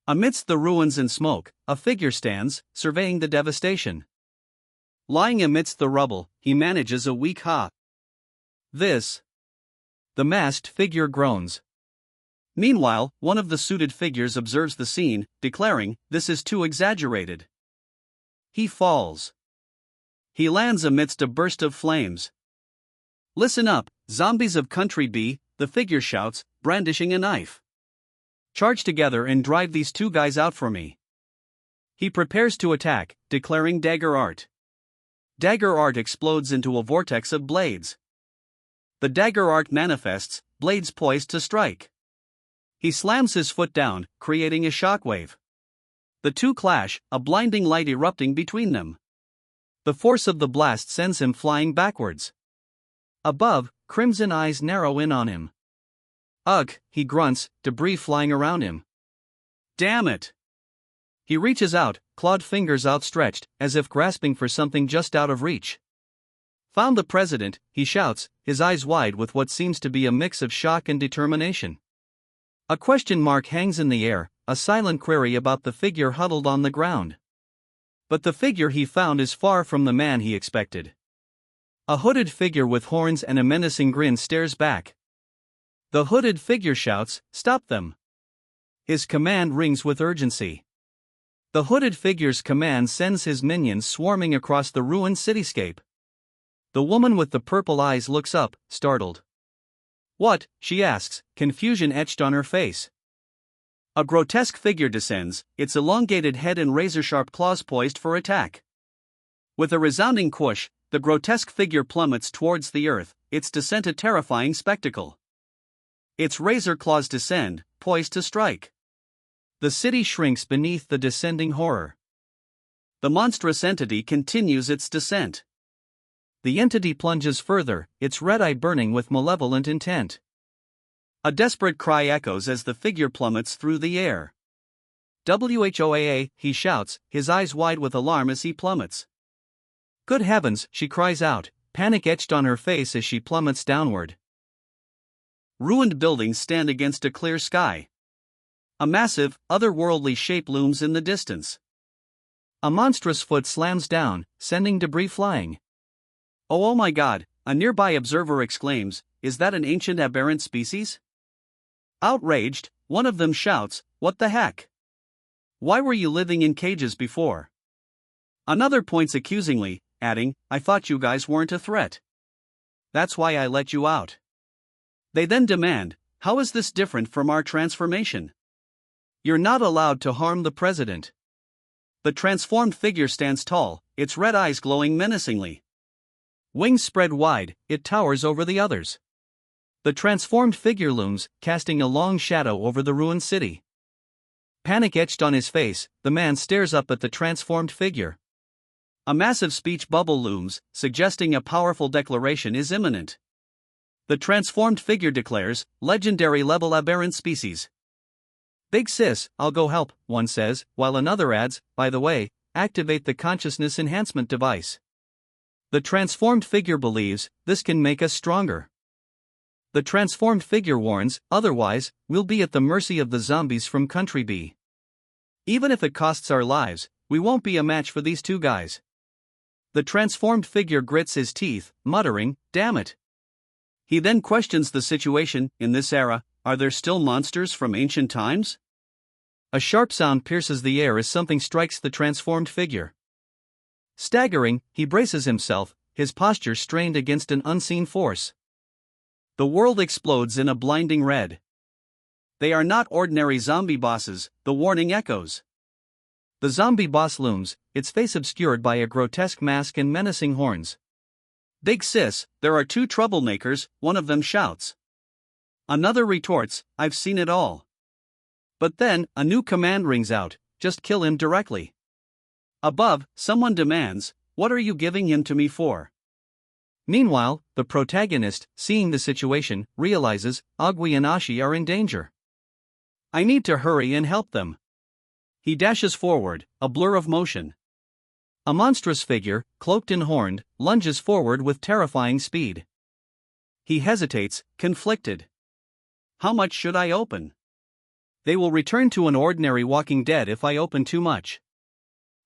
Amidst the ruins and smoke, a figure stands, surveying the devastation. Lying amidst the rubble, he manages a weak ha. This. The masked figure groans. Meanwhile, one of the suited figures observes the scene, declaring, "This is too exaggerated." He falls. He lands amidst a burst of flames. "Listen up, zombies of Country B," the figure shouts, brandishing a knife. "Charge together and drive these two guys out for me." He prepares to attack, declaring dagger art. Dagger art explodes into a vortex of blades. The dagger art manifests, blades poised to strike. He slams his foot down, creating a shockwave. The two clash, a blinding light erupting between them. The force of the blast sends him flying backwards. Above, crimson eyes narrow in on him. "Ugh," he grunts, debris flying around him. "Damn it!" He reaches out, clawed fingers outstretched, as if grasping for something just out of reach. "Found the president," he shouts, his eyes wide with what seems to be a mix of shock and determination. A question mark hangs in the air, a silent query about the figure huddled on the ground. But the figure he found is far from the man he expected. A hooded figure with horns and a menacing grin stares back. The hooded figure shouts, "Stop them!" His command rings with urgency. The hooded figure's command sends his minions swarming across the ruined cityscape. The woman with the purple eyes looks up, startled. "What?" she asks, confusion etched on her face. A grotesque figure descends, its elongated head and razor-sharp claws poised for attack. With a resounding whoosh, the grotesque figure plummets towards the earth, its descent a terrifying spectacle. Its razor claws descend, poised to strike. The city shrinks beneath the descending horror. The monstrous entity continues its descent. The entity plunges further, its red eye burning with malevolent intent. A desperate cry echoes as the figure plummets through the air. "WHOAA," he shouts, his eyes wide with alarm as he plummets. "Good heavens," she cries out, panic etched on her face as she plummets downward. Ruined buildings stand against a clear sky. A massive, otherworldly shape looms in the distance. A monstrous foot slams down, sending debris flying. Oh my God," a nearby observer exclaims, "is that an ancient aberrant species?" Outraged, one of them shouts, "What the heck? Why were you living in cages before?" Another points accusingly, adding, "I thought you guys weren't a threat. That's why I let you out." They then demand, "How is this different from our transformation? You're not allowed to harm the president." The transformed figure stands tall, its red eyes glowing menacingly. Wings spread wide, it towers over the others. The transformed figure looms, casting a long shadow over the ruined city. Panic etched on his face, the man stares up at the transformed figure. A massive speech bubble looms, suggesting a powerful declaration is imminent. The transformed figure declares, "Legendary level aberrant species." "Big sis, I'll go help," one says, while another adds, "By the way, activate the consciousness enhancement device." The transformed figure believes, "This can make us stronger." The transformed figure warns, "Otherwise, we'll be at the mercy of the zombies from Country B. Even if it costs our lives, we won't be a match for these two guys." The transformed figure grits his teeth, muttering, "Damn it." He then questions the situation. In this era, are there still monsters from ancient times? A sharp sound pierces the air as something strikes the transformed figure. Staggering, he braces himself, his posture strained against an unseen force. The world explodes in a blinding red. They are not ordinary zombie bosses, the warning echoes. The zombie boss looms, its face obscured by a grotesque mask and menacing horns. "Big sis, there are two troublemakers," one of them shouts. Another retorts, "I've seen it all." But then, a new command rings out, "Just kill him directly." Above, someone demands, "What are you giving him to me for?" Meanwhile, the protagonist, seeing the situation, realizes, Agui and Ashi are in danger. "I need to hurry and help them." He dashes forward, a blur of motion. A monstrous figure, cloaked and horned, lunges forward with terrifying speed. He hesitates, conflicted. How much should I open? They will return to an ordinary walking dead if I open too much.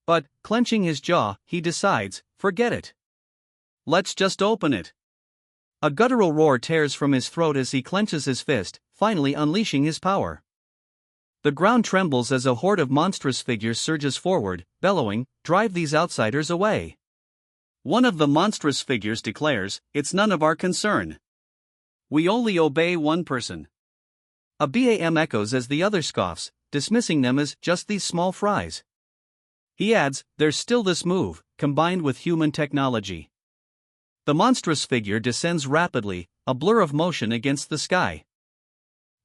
But, clenching his jaw, he decides, forget it. Let's just open it. A guttural roar tears from his throat as he clenches his fist, finally unleashing his power. The ground trembles as a horde of monstrous figures surges forward, bellowing, "Drive these outsiders away." One of the monstrous figures declares, "It's none of our concern. We only obey one person." A BAM echoes as the other scoffs, dismissing them as just these small fries. He adds, "There's still this move, combined with human technology." The monstrous figure descends rapidly, a blur of motion against the sky.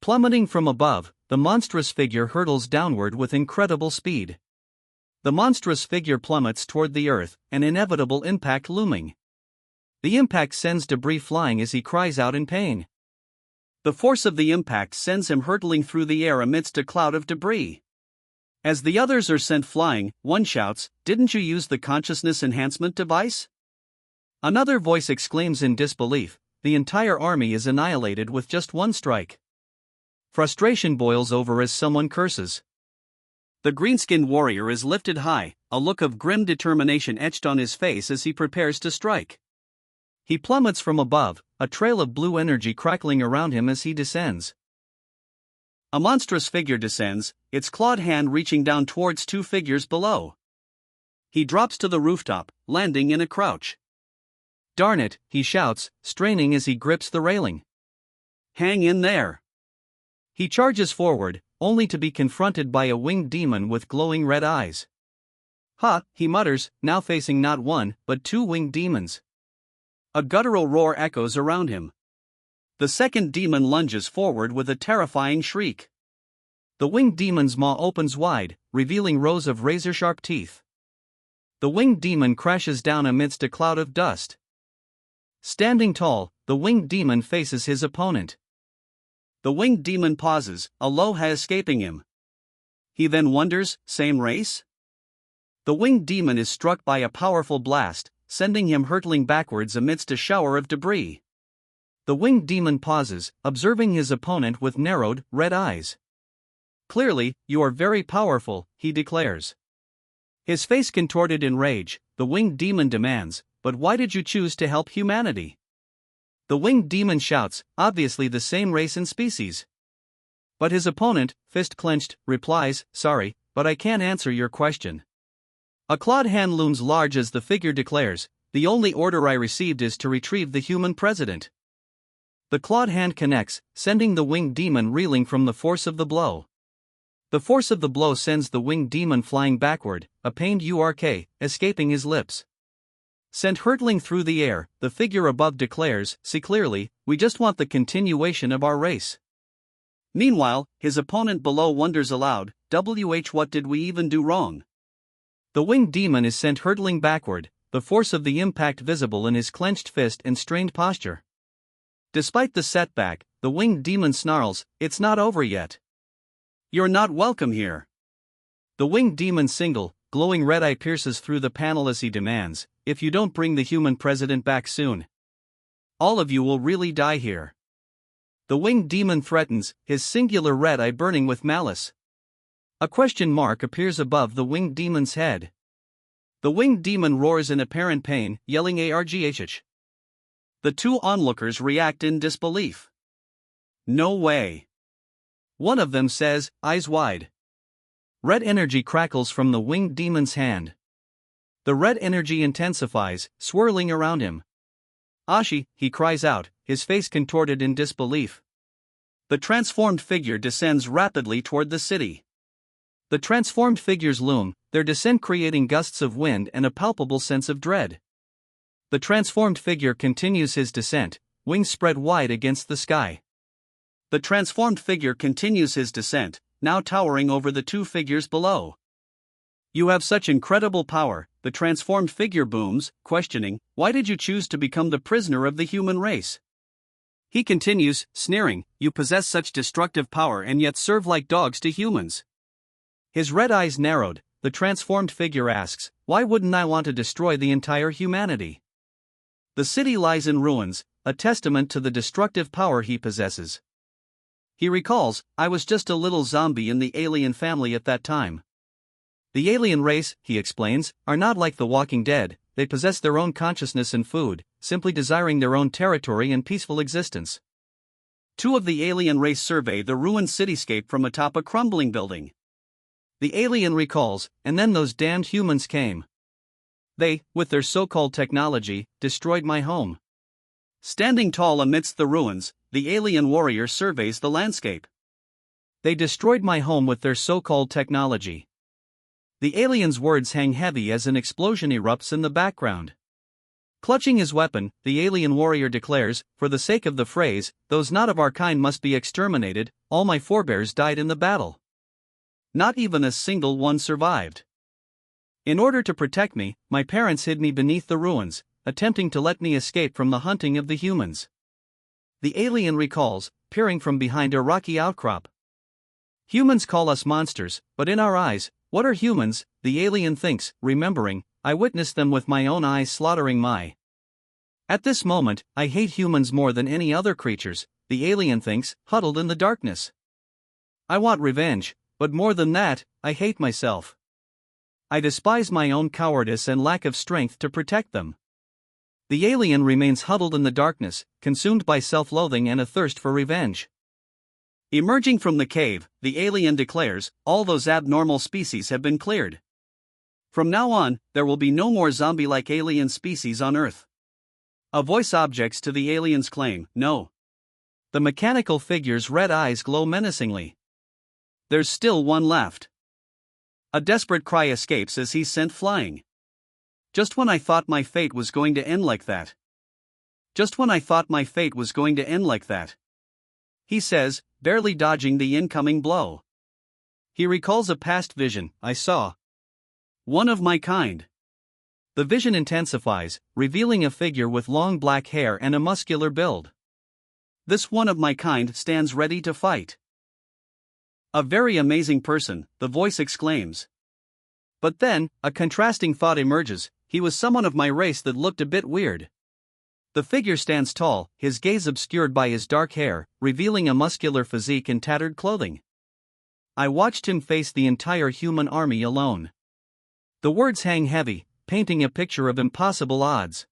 Plummeting from above, the monstrous figure hurtles downward with incredible speed. The monstrous figure plummets toward the earth, an inevitable impact looming. The impact sends debris flying as he cries out in pain. The force of the impact sends him hurtling through the air amidst a cloud of debris. As the others are sent flying, one shouts, "Didn't you use the consciousness enhancement device?" Another voice exclaims in disbelief, "The entire army is annihilated with just one strike." Frustration boils over as someone curses. The green-skinned warrior is lifted high, a look of grim determination etched on his face as he prepares to strike. He plummets from above, a trail of blue energy crackling around him as he descends. A monstrous figure descends, its clawed hand reaching down towards two figures below. He drops to the rooftop, landing in a crouch. "Darn it," he shouts, straining as he grips the railing. "Hang in there." He charges forward, only to be confronted by a winged demon with glowing red eyes. "Ha," he mutters, now facing not one, but two winged demons. A guttural roar echoes around him. The second demon lunges forward with a terrifying shriek. The winged demon's maw opens wide, revealing rows of razor-sharp teeth. The winged demon crashes down amidst a cloud of dust. Standing tall, the winged demon faces his opponent. The winged demon pauses, aloha escaping him. He then wonders, same race? The winged demon is struck by a powerful blast, sending him hurtling backwards amidst a shower of debris. The winged demon pauses, observing his opponent with narrowed, red eyes. "Clearly, you are very powerful," he declares. His face contorted in rage, the winged demon demands, "But why did you choose to help humanity?" The winged demon shouts, obviously the same race and species. But his opponent, fist clenched, replies, "Sorry, but I can't answer your question." A clawed hand looms large as the figure declares, "The only order I received is to retrieve the human president." The clawed hand connects, sending the winged demon reeling from the force of the blow. The force of the blow sends the winged demon flying backward, a pained "urk" escaping his lips. Sent hurtling through the air, the figure above declares, "See clearly, we just want the continuation of our race." Meanwhile, his opponent below wonders aloud, what did we even do wrong?" The winged demon is sent hurtling backward, the force of the impact visible in his clenched fist and strained posture. Despite the setback, the winged demon snarls, "It's not over yet. You're not welcome here." The winged demon's single, glowing red eye pierces through the panel as he demands, "If you don't bring the human president back soon, all of you will really die here." The winged demon threatens, his singular red eye burning with malice. A question mark appears above the winged demon's head. The winged demon roars in apparent pain, yelling "Arghh." The two onlookers react in disbelief. "No way." One of them says, eyes wide. Red energy crackles from the winged demon's hand. The red energy intensifies, swirling around him. "Ashi," he cries out, his face contorted in disbelief. The transformed figure descends rapidly toward the city. The transformed figures loom, their descent creating gusts of wind and a palpable sense of dread. The transformed figure continues his descent, wings spread wide against the sky. The transformed figure continues his descent, now towering over the two figures below. "You have such incredible power," the transformed figure booms, questioning, "Why did you choose to become the prisoner of the human race?" He continues, sneering, "You possess such destructive power and yet serve like dogs to humans." His red eyes narrowed, the transformed figure asks, "Why wouldn't I want to destroy the entire humanity?" The city lies in ruins, a testament to the destructive power he possesses. He recalls, I was just a little zombie in the alien family at that time. The alien race, he explains, are not like the Walking Dead, they possess their own consciousness and food, simply desiring their own territory and peaceful existence. Two of the alien race survey the ruined cityscape from atop a crumbling building. The alien recalls, and then those damned humans came. They, with their so-called technology, destroyed my home. Standing tall amidst the ruins, the alien warrior surveys the landscape. They destroyed my home with their so-called technology. The alien's words hang heavy as an explosion erupts in the background. Clutching his weapon, the alien warrior declares, for the sake of the phrase, those not of our kind must be exterminated, all my forebears died in the battle. Not even a single one survived. In order to protect me, my parents hid me beneath the ruins, attempting to let me escape from the hunting of the humans. The alien recalls, peering from behind a rocky outcrop. Humans call us monsters, but in our eyes, what are humans? The alien thinks, remembering, I witnessed them with my own eyes slaughtering my. At this moment, I hate humans more than any other creatures, the alien thinks, huddled in the darkness. I want revenge, but more than that, I hate myself. I despise my own cowardice and lack of strength to protect them. The alien remains huddled in the darkness, consumed by self-loathing and a thirst for revenge. Emerging from the cave, the alien declares, all those abnormal species have been cleared. From now on, there will be no more zombie-like alien species on Earth. A voice objects to the alien's claim, no. The mechanical figure's red eyes glow menacingly. There's still one left. A desperate cry escapes as he's sent flying. Just when I thought my fate was going to end like that. Just when I thought my fate was going to end like that. He says, barely dodging the incoming blow. He recalls a past vision, I saw. One of my kind. The vision intensifies, revealing a figure with long black hair and a muscular build. This one of my kind stands ready to fight. A very amazing person, the voice exclaims. But then, a contrasting thought emerges, he was someone of my race that looked a bit weird. The figure stands tall, his gaze obscured by his dark hair, revealing a muscular physique and tattered clothing. I watched him face the entire human army alone. The words hang heavy, painting a picture of impossible odds.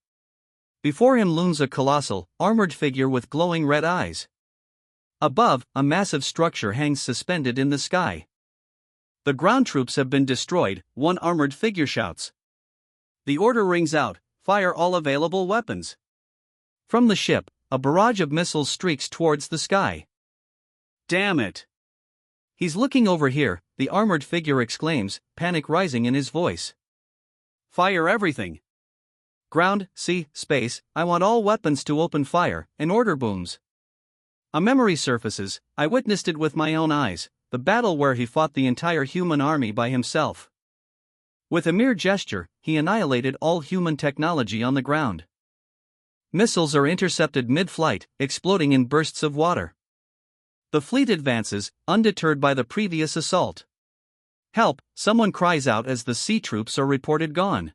Before him looms a colossal, armored figure with glowing red eyes. Above, a massive structure hangs suspended in the sky. The ground troops have been destroyed, one armored figure shouts. The order rings out, fire all available weapons. From the ship, a barrage of missiles streaks towards the sky. Damn it! He's looking over here, the armored figure exclaims, panic rising in his voice. Fire everything. Ground, sea, space, I want all weapons to open fire, an order booms. A memory surfaces, I witnessed it with my own eyes, the battle where he fought the entire human army by himself. With a mere gesture, he annihilated all human technology on the ground. Missiles are intercepted mid-flight, exploding in bursts of water. The fleet advances, undeterred by the previous assault. Help, someone cries out as the sea troops are reported gone.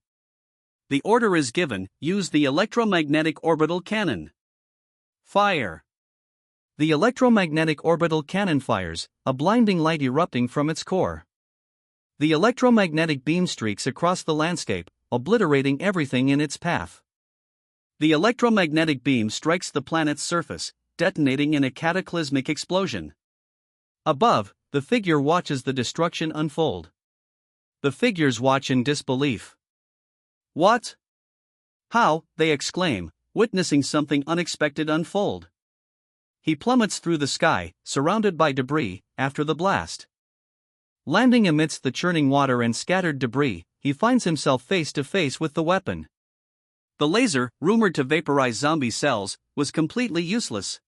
The order is given, use the electromagnetic orbital cannon. Fire. The electromagnetic orbital cannon fires, a blinding light erupting from its core. The electromagnetic beam streaks across the landscape, obliterating everything in its path. The electromagnetic beam strikes the planet's surface, detonating in a cataclysmic explosion. Above, the figure watches the destruction unfold. The figures watch in disbelief. What? How? They exclaim, witnessing something unexpected unfold. He plummets through the sky, surrounded by debris, after the blast. Landing amidst the churning water and scattered debris, he finds himself face to face with the weapon. The laser, rumored to vaporize zombie cells, was completely useless.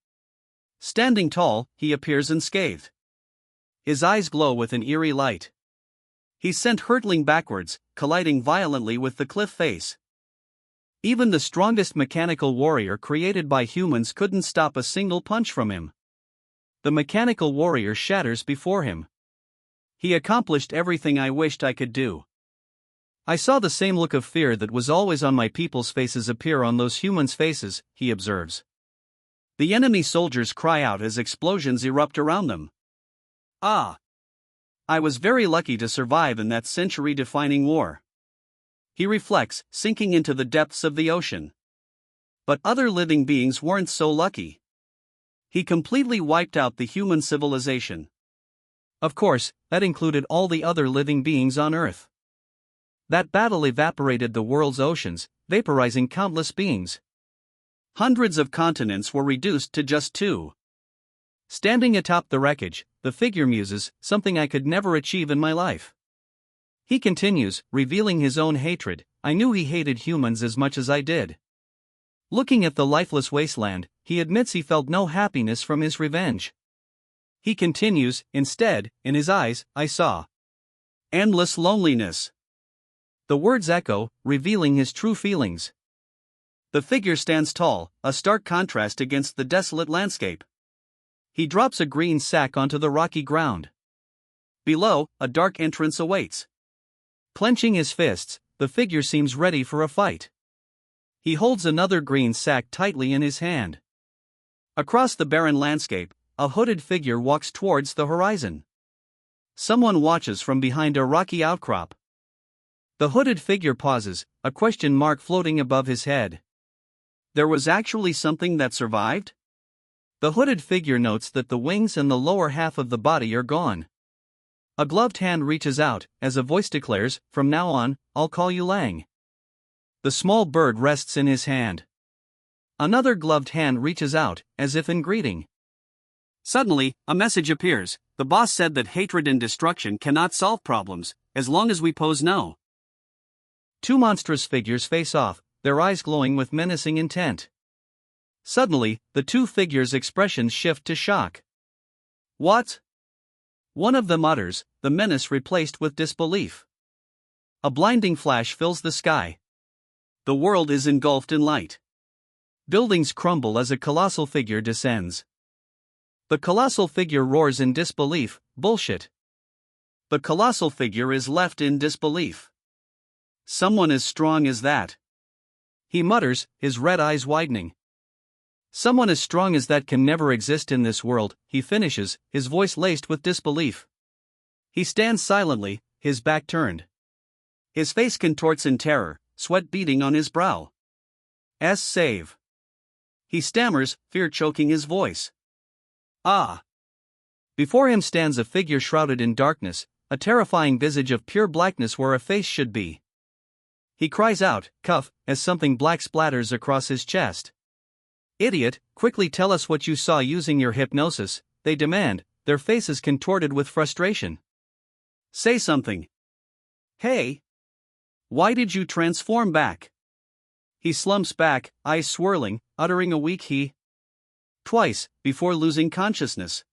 Standing tall, he appears unscathed. His eyes glow with an eerie light. He's sent hurtling backwards, colliding violently with the cliff face. Even the strongest mechanical warrior created by humans couldn't stop a single punch from him. The mechanical warrior shatters before him. He accomplished everything I wished I could do. I saw the same look of fear that was always on my people's faces appear on those humans' faces, he observes. The enemy soldiers cry out as explosions erupt around them. Ah! I was very lucky to survive in that century-defining war. He reflects, sinking into the depths of the ocean. But other living beings weren't so lucky. He completely wiped out the human civilization. Of course, that included all the other living beings on Earth. That battle evaporated the world's oceans, vaporizing countless beings. Hundreds of continents were reduced to just 2. Standing atop the wreckage, the figure muses, something I could never achieve in my life. He continues, revealing his own hatred. I knew he hated humans as much as I did. Looking at the lifeless wasteland, he admits he felt no happiness from his revenge. He continues, instead, in his eyes, I saw endless loneliness. The words echo, revealing his true feelings. The figure stands tall, a stark contrast against the desolate landscape. He drops a green sack onto the rocky ground. Below, a dark entrance awaits. Clenching his fists, the figure seems ready for a fight. He holds another green sack tightly in his hand. Across the barren landscape, a hooded figure walks towards the horizon. Someone watches from behind a rocky outcrop. The hooded figure pauses, a question mark floating above his head. There was actually something that survived? The hooded figure notes that the wings and the lower half of the body are gone. A gloved hand reaches out, as a voice declares, from now on, I'll call you Lang. The small bird rests in his hand. Another gloved hand reaches out, as if in greeting. Suddenly, a message appears. The boss said that hatred and destruction cannot solve problems, as long as we pose no. 2 monstrous figures face off, their eyes glowing with menacing intent. Suddenly, the 2 figures' expressions shift to shock. What? One of them utters, the menace replaced with disbelief. A blinding flash fills the sky. The world is engulfed in light. Buildings crumble as a colossal figure descends. The colossal figure roars in disbelief, bullshit. The colossal figure is left in disbelief. Someone as strong as that. He mutters, his red eyes widening. Someone as strong as that can never exist in this world, he finishes, his voice laced with disbelief. He stands silently, his back turned. His face contorts in terror, sweat beading on his brow. Save. He stammers, fear choking his voice. Ah! Before him stands a figure shrouded in darkness, a terrifying visage of pure blackness where a face should be. He cries out, "Cuff," as something black splatters across his chest. "Idiot, quickly tell us what you saw using your hypnosis," they demand, their faces contorted with frustration. Say something. Hey! Why did you transform back? He slumps back, eyes swirling, uttering a weak he. Twice, before losing consciousness.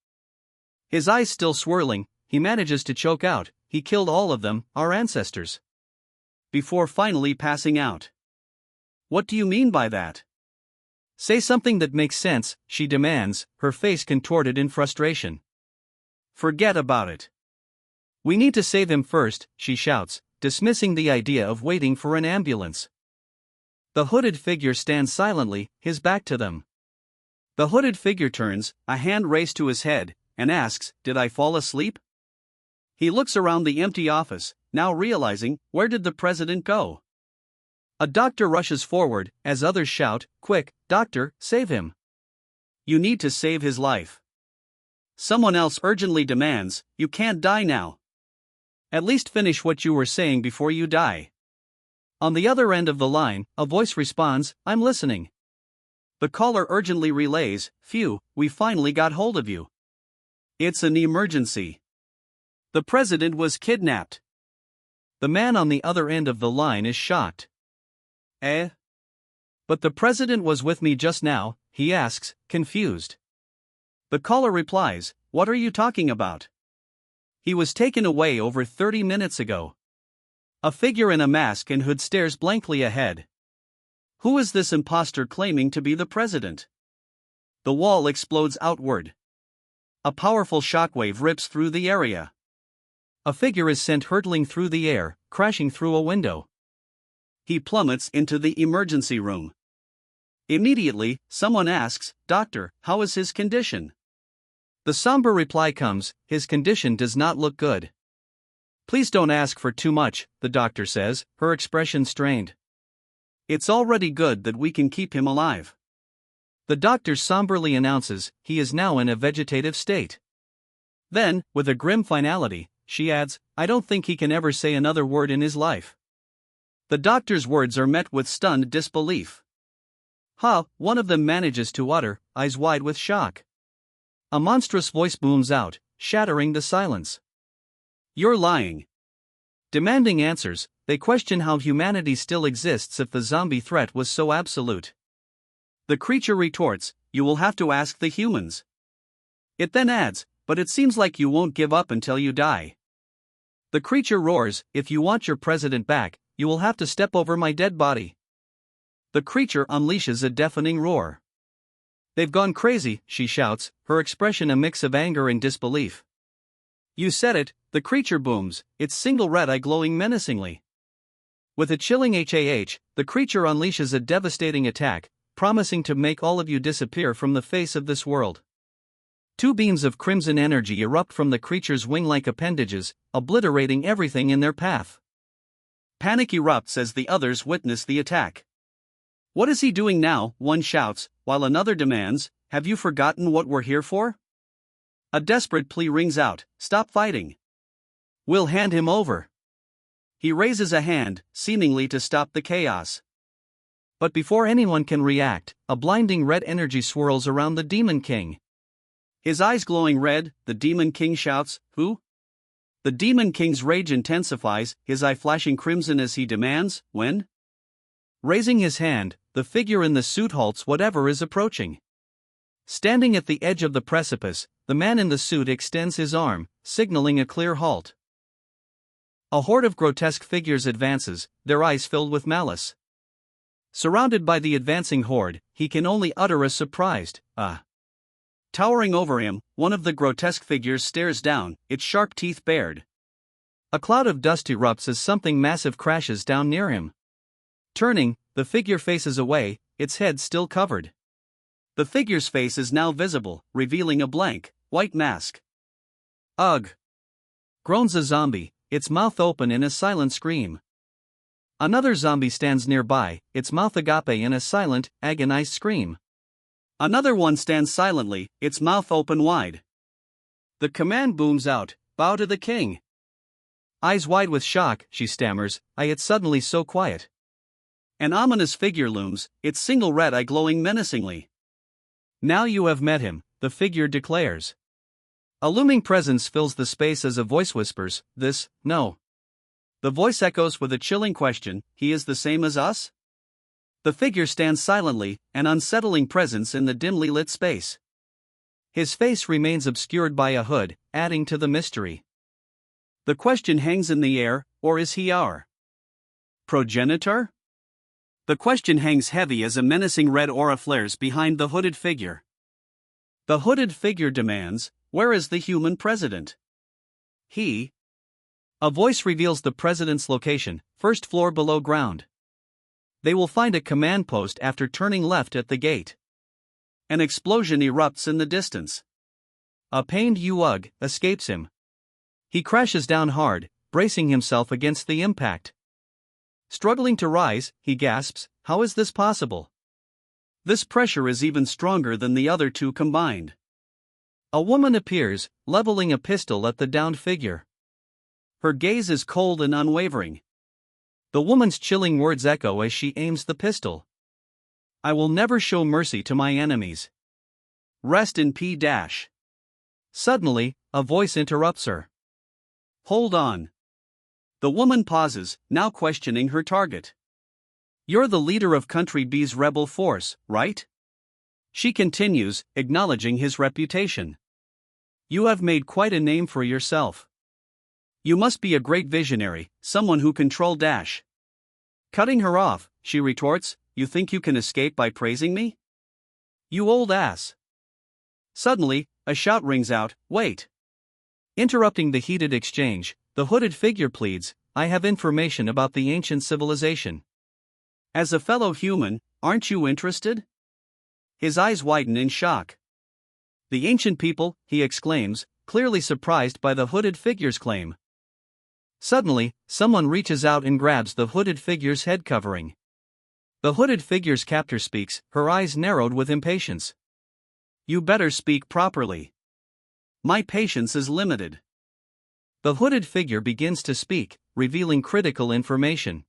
His eyes still swirling, he manages to choke out, "He killed all of them, our ancestors." Before finally passing out. What do you mean by that? Say something that makes sense, she demands, her face contorted in frustration. Forget about it. We need to save him first, she shouts, dismissing the idea of waiting for an ambulance. The hooded figure stands silently, his back to them. The hooded figure turns, a hand raised to his head, and asks, "Did I fall asleep?" He looks around the empty office, now realizing, where did the president go? A doctor rushes forward, as others shout, "Quick, doctor, save him." You need to save his life. Someone else urgently demands, "You can't die now. At least finish what you were saying before you die." On the other end of the line, a voice responds, "I'm listening." The caller urgently relays, "Phew, we finally got hold of you. It's an emergency. The president was kidnapped." The man on the other end of the line is shocked. Eh? But the president was with me just now, he asks, confused. The caller replies, "What are you talking about? He was taken away over 30 minutes ago." A figure in a mask and hood stares blankly ahead. Who is this imposter claiming to be the president? The wall explodes outward. A powerful shockwave rips through the area. A figure is sent hurtling through the air, crashing through a window. He plummets into the emergency room. Immediately, someone asks, "Doctor, how is his condition?" The somber reply comes, "His condition does not look good." "Please don't ask for too much," the doctor says, her expression strained. "It's already good that we can keep him alive." The doctor somberly announces, he is now in a vegetative state. Then, with a grim finality, she adds, "I don't think he can ever say another word in his life." The doctor's words are met with stunned disbelief. "Ha!" one of them manages to utter, eyes wide with shock. A monstrous voice booms out, shattering the silence. "You're lying." Demanding answers, they question how humanity still exists if the zombie threat was so absolute. The creature retorts, "You will have to ask the humans." It then adds, "But it seems like you won't give up until you die." The creature roars, "If you want your president back, you will have to step over my dead body." The creature unleashes a deafening roar. "They've gone crazy," she shouts, her expression a mix of anger and disbelief. "You said it," the creature booms, its single red eye glowing menacingly. With a chilling HAH, the creature unleashes a devastating attack, promising to make all of you disappear from the face of this world. Two beams of crimson energy erupt from the creature's wing-like appendages, obliterating everything in their path. Panic erupts as the others witness the attack. "What is he doing now?" one shouts, while another demands, "Have you forgotten what we're here for?" A desperate plea rings out, "Stop fighting. We'll hand him over." He raises a hand, seemingly to stop the chaos. But before anyone can react, a blinding red energy swirls around the Demon King. His eyes glowing red, the Demon King shouts, "Who?" The Demon King's rage intensifies, his eye flashing crimson as he demands, "When?" Raising his hand, the figure in the suit halts whatever is approaching. Standing at the edge of the precipice, the man in the suit extends his arm, signaling a clear halt. A horde of grotesque figures advances, their eyes filled with malice. Surrounded by the advancing horde, he can only utter a surprised, "Ah." Towering over him, one of the grotesque figures stares down, its sharp teeth bared. A cloud of dust erupts as something massive crashes down near him. Turning, the figure faces away, its head still covered. The figure's face is now visible, revealing a blank, white mask. "Ugh!" groans a zombie, its mouth open in a silent scream. Another zombie stands nearby, its mouth agape in a silent, agonized scream. Another one stands silently, its mouth open wide. The command booms out, "Bow to the king." Eyes wide with shock, she stammers, "It's suddenly so quiet." An ominous figure looms, its single red eye glowing menacingly. "Now you have met him," the figure declares. A looming presence fills the space as a voice whispers, "This, no." The voice echoes with a chilling question, "He is the same as us?" The figure stands silently, an unsettling presence in the dimly lit space. His face remains obscured by a hood, adding to the mystery. The question hangs in the air, or is he our progenitor? The question hangs heavy as a menacing red aura flares behind the hooded figure. The hooded figure demands, "Where is the human president?" "He." A voice reveals the president's location, first floor below ground. They will find a command post after turning left at the gate. An explosion erupts in the distance. A pained Yuug escapes him. He crashes down hard, bracing himself against the impact. Struggling to rise, he gasps, "How is this possible?" This pressure is even stronger than the other two combined. A woman appears, leveling a pistol at the downed figure. Her gaze is cold and unwavering. The woman's chilling words echo as she aims the pistol. "I will never show mercy to my enemies. Rest in peace." Suddenly, a voice interrupts her. "Hold on." The woman pauses, now questioning her target. "You're the leader of Country B's rebel force, right?" She continues, acknowledging his reputation. "You have made quite a name for yourself. You must be a great visionary, someone who control Dash." Cutting her off, she retorts, "You think you can escape by praising me? You old ass." Suddenly, a shout rings out, "Wait." Interrupting the heated exchange, the hooded figure pleads, "I have information about the ancient civilization." "As a fellow human, aren't you interested?" his eyes widen in shock. The ancient people, he exclaims, clearly surprised by the hooded figure's claim. Suddenly, someone reaches out and grabs the hooded figure's head covering. The hooded figure's captor speaks, her eyes narrowed with impatience. You better speak properly. My patience is limited. The hooded figure begins to speak, revealing critical information.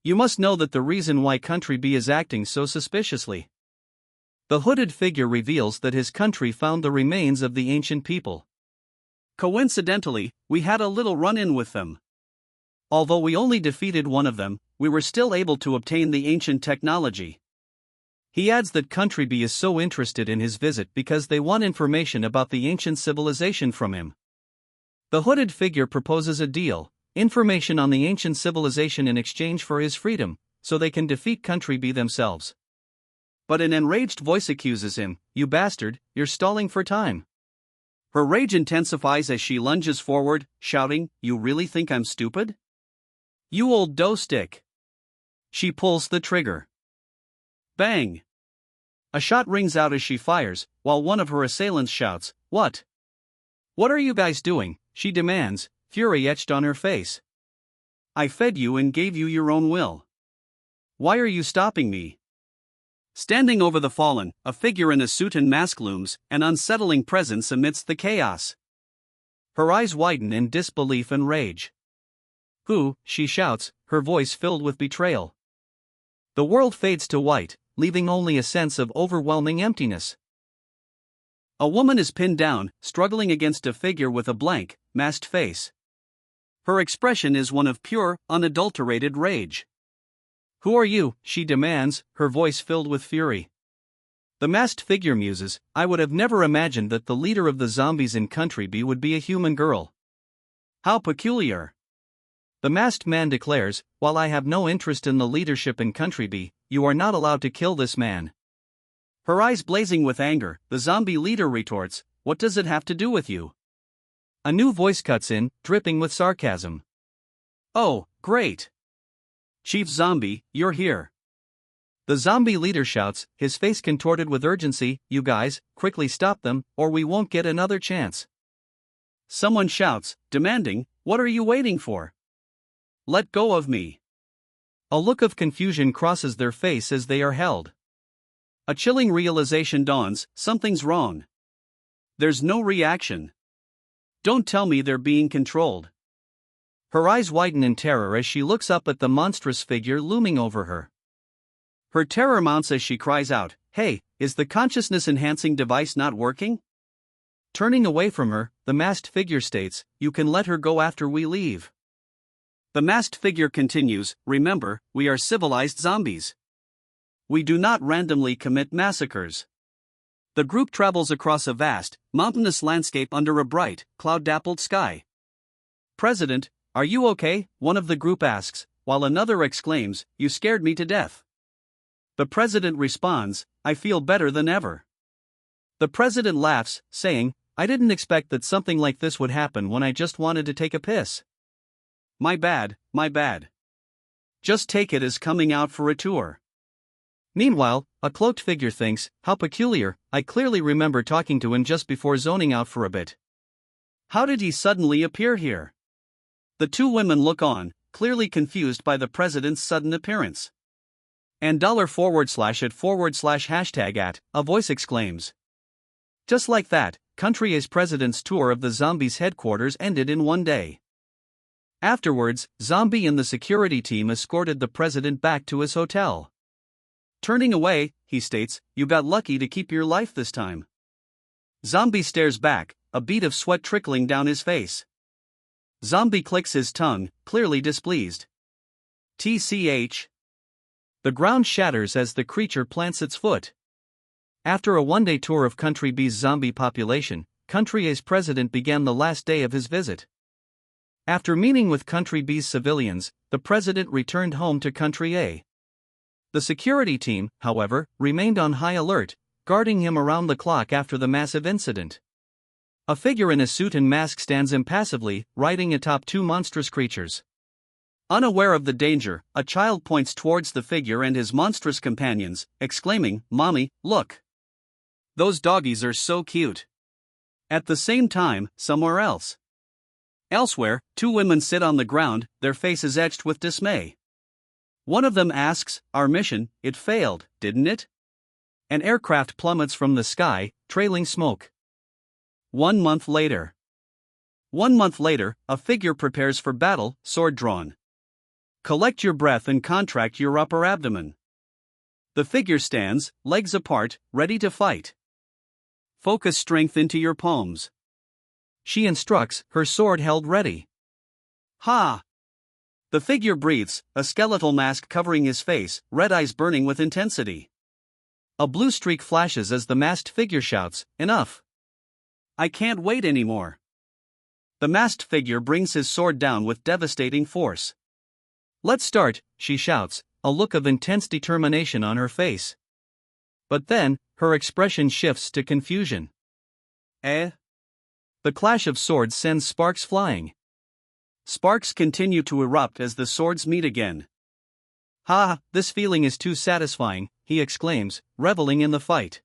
You must know that the reason why Country B is acting so suspiciously. The hooded figure reveals that his country found the remains of the ancient people. Coincidentally, we had a little run-in with them. Although we only defeated one of them, we were still able to obtain the ancient technology. He adds that Country B is so interested in his visit because they want information about the ancient civilization from him. The hooded figure proposes a deal, information on the ancient civilization in exchange for his freedom, so they can defeat Country B themselves. But an enraged voice accuses him, "You bastard, you're stalling for time." Her rage intensifies as she lunges forward, shouting, "You really think I'm stupid? You old dough stick." She pulls the trigger. Bang! A shot rings out as she fires, while one of her assailants shouts, "What? What are you guys doing?" she demands, fury etched on her face. "I fed you and gave you your own will. Why are you stopping me?" Standing over the fallen, a figure in a suit and mask looms, an unsettling presence amidst the chaos. Her eyes widen in disbelief and rage. "Who?" she shouts, her voice filled with betrayal. The world fades to white, leaving only a sense of overwhelming emptiness. A woman is pinned down, struggling against a figure with a blank, masked face. Her expression is one of pure, unadulterated rage. "Who are you?" she demands, her voice filled with fury. The masked figure muses, "I would have never imagined that the leader of the zombies in Country B would be a human girl. How peculiar." The masked man declares, "While I have no interest in the leadership in Country B, you are not allowed to kill this man." Her eyes blazing with anger, the zombie leader retorts, "What does it have to do with you?" A new voice cuts in, dripping with sarcasm. "Oh, great. Chief Zombie, you're here." The zombie leader shouts, his face contorted with urgency, "You guys, quickly stop them, or we won't get another chance." Someone shouts, demanding, "What are you waiting for? Let go of me." A look of confusion crosses their face as they are held. A chilling realization dawns, something's wrong. There's no reaction. Don't tell me they're being controlled. Her eyes widen in terror as she looks up at the monstrous figure looming over her. Her terror mounts as she cries out, "Hey, is the consciousness-enhancing device not working?" Turning away from her, the masked figure states, "You can let her go after we leave." The masked figure continues, "Remember, we are civilized zombies. We do not randomly commit massacres." The group travels across a vast, mountainous landscape under a bright, cloud-dappled sky. "President, are you okay?" one of the group asks, while another exclaims, "You scared me to death." The president responds, "I feel better than ever." The president laughs, saying, "I didn't expect that something like this would happen when I just wanted to take a piss. My bad, my bad. Just take it as coming out for a tour." Meanwhile, a cloaked figure thinks, "How peculiar, I clearly remember talking to him just before zoning out for a bit. How did he suddenly appear here?" The two women look on, clearly confused by the president's sudden appearance. And $@### a voice exclaims. Just like that, Country A's president's tour of the zombies' headquarters ended in one day. Afterwards, Zombie and the security team escorted the president back to his hotel. Turning away, he states, "You got lucky to keep your life this time." Zombie stares back, a bead of sweat trickling down his face. Zombie clicks his tongue, clearly displeased. TCH. The ground shatters as the creature plants its foot. After a one-day tour of Country B's zombie population, Country A's president began the last day of his visit. After meeting with Country B's civilians, the president returned home to Country A. The security team, however, remained on high alert, guarding him around the clock after the massive incident. A figure in a suit and mask stands impassively, riding atop two monstrous creatures. Unaware of the danger, a child points towards the figure and his monstrous companions, exclaiming, "Mommy, look! Those doggies are so cute." At the same time, somewhere else. Elsewhere, two women sit on the ground, their faces etched with dismay. One of them asks, "Our mission, it failed, didn't it?" An aircraft plummets from the sky, trailing smoke. 1 month later. 1 month later, a figure prepares for battle, sword drawn. Collect your breath and contract your upper abdomen. The figure stands, legs apart, ready to fight. Focus strength into your palms. She instructs, her sword held ready. Ha! The figure breathes, a skeletal mask covering his face, red eyes burning with intensity. A blue streak flashes as the masked figure shouts, "Enough! I can't wait anymore." The masked figure brings his sword down with devastating force. "Let's start," she shouts, a look of intense determination on her face. But then, her expression shifts to confusion. Eh? The clash of swords sends sparks flying. Sparks continue to erupt as the swords meet again. "Ha, this feeling is too satisfying," he exclaims, reveling in the fight.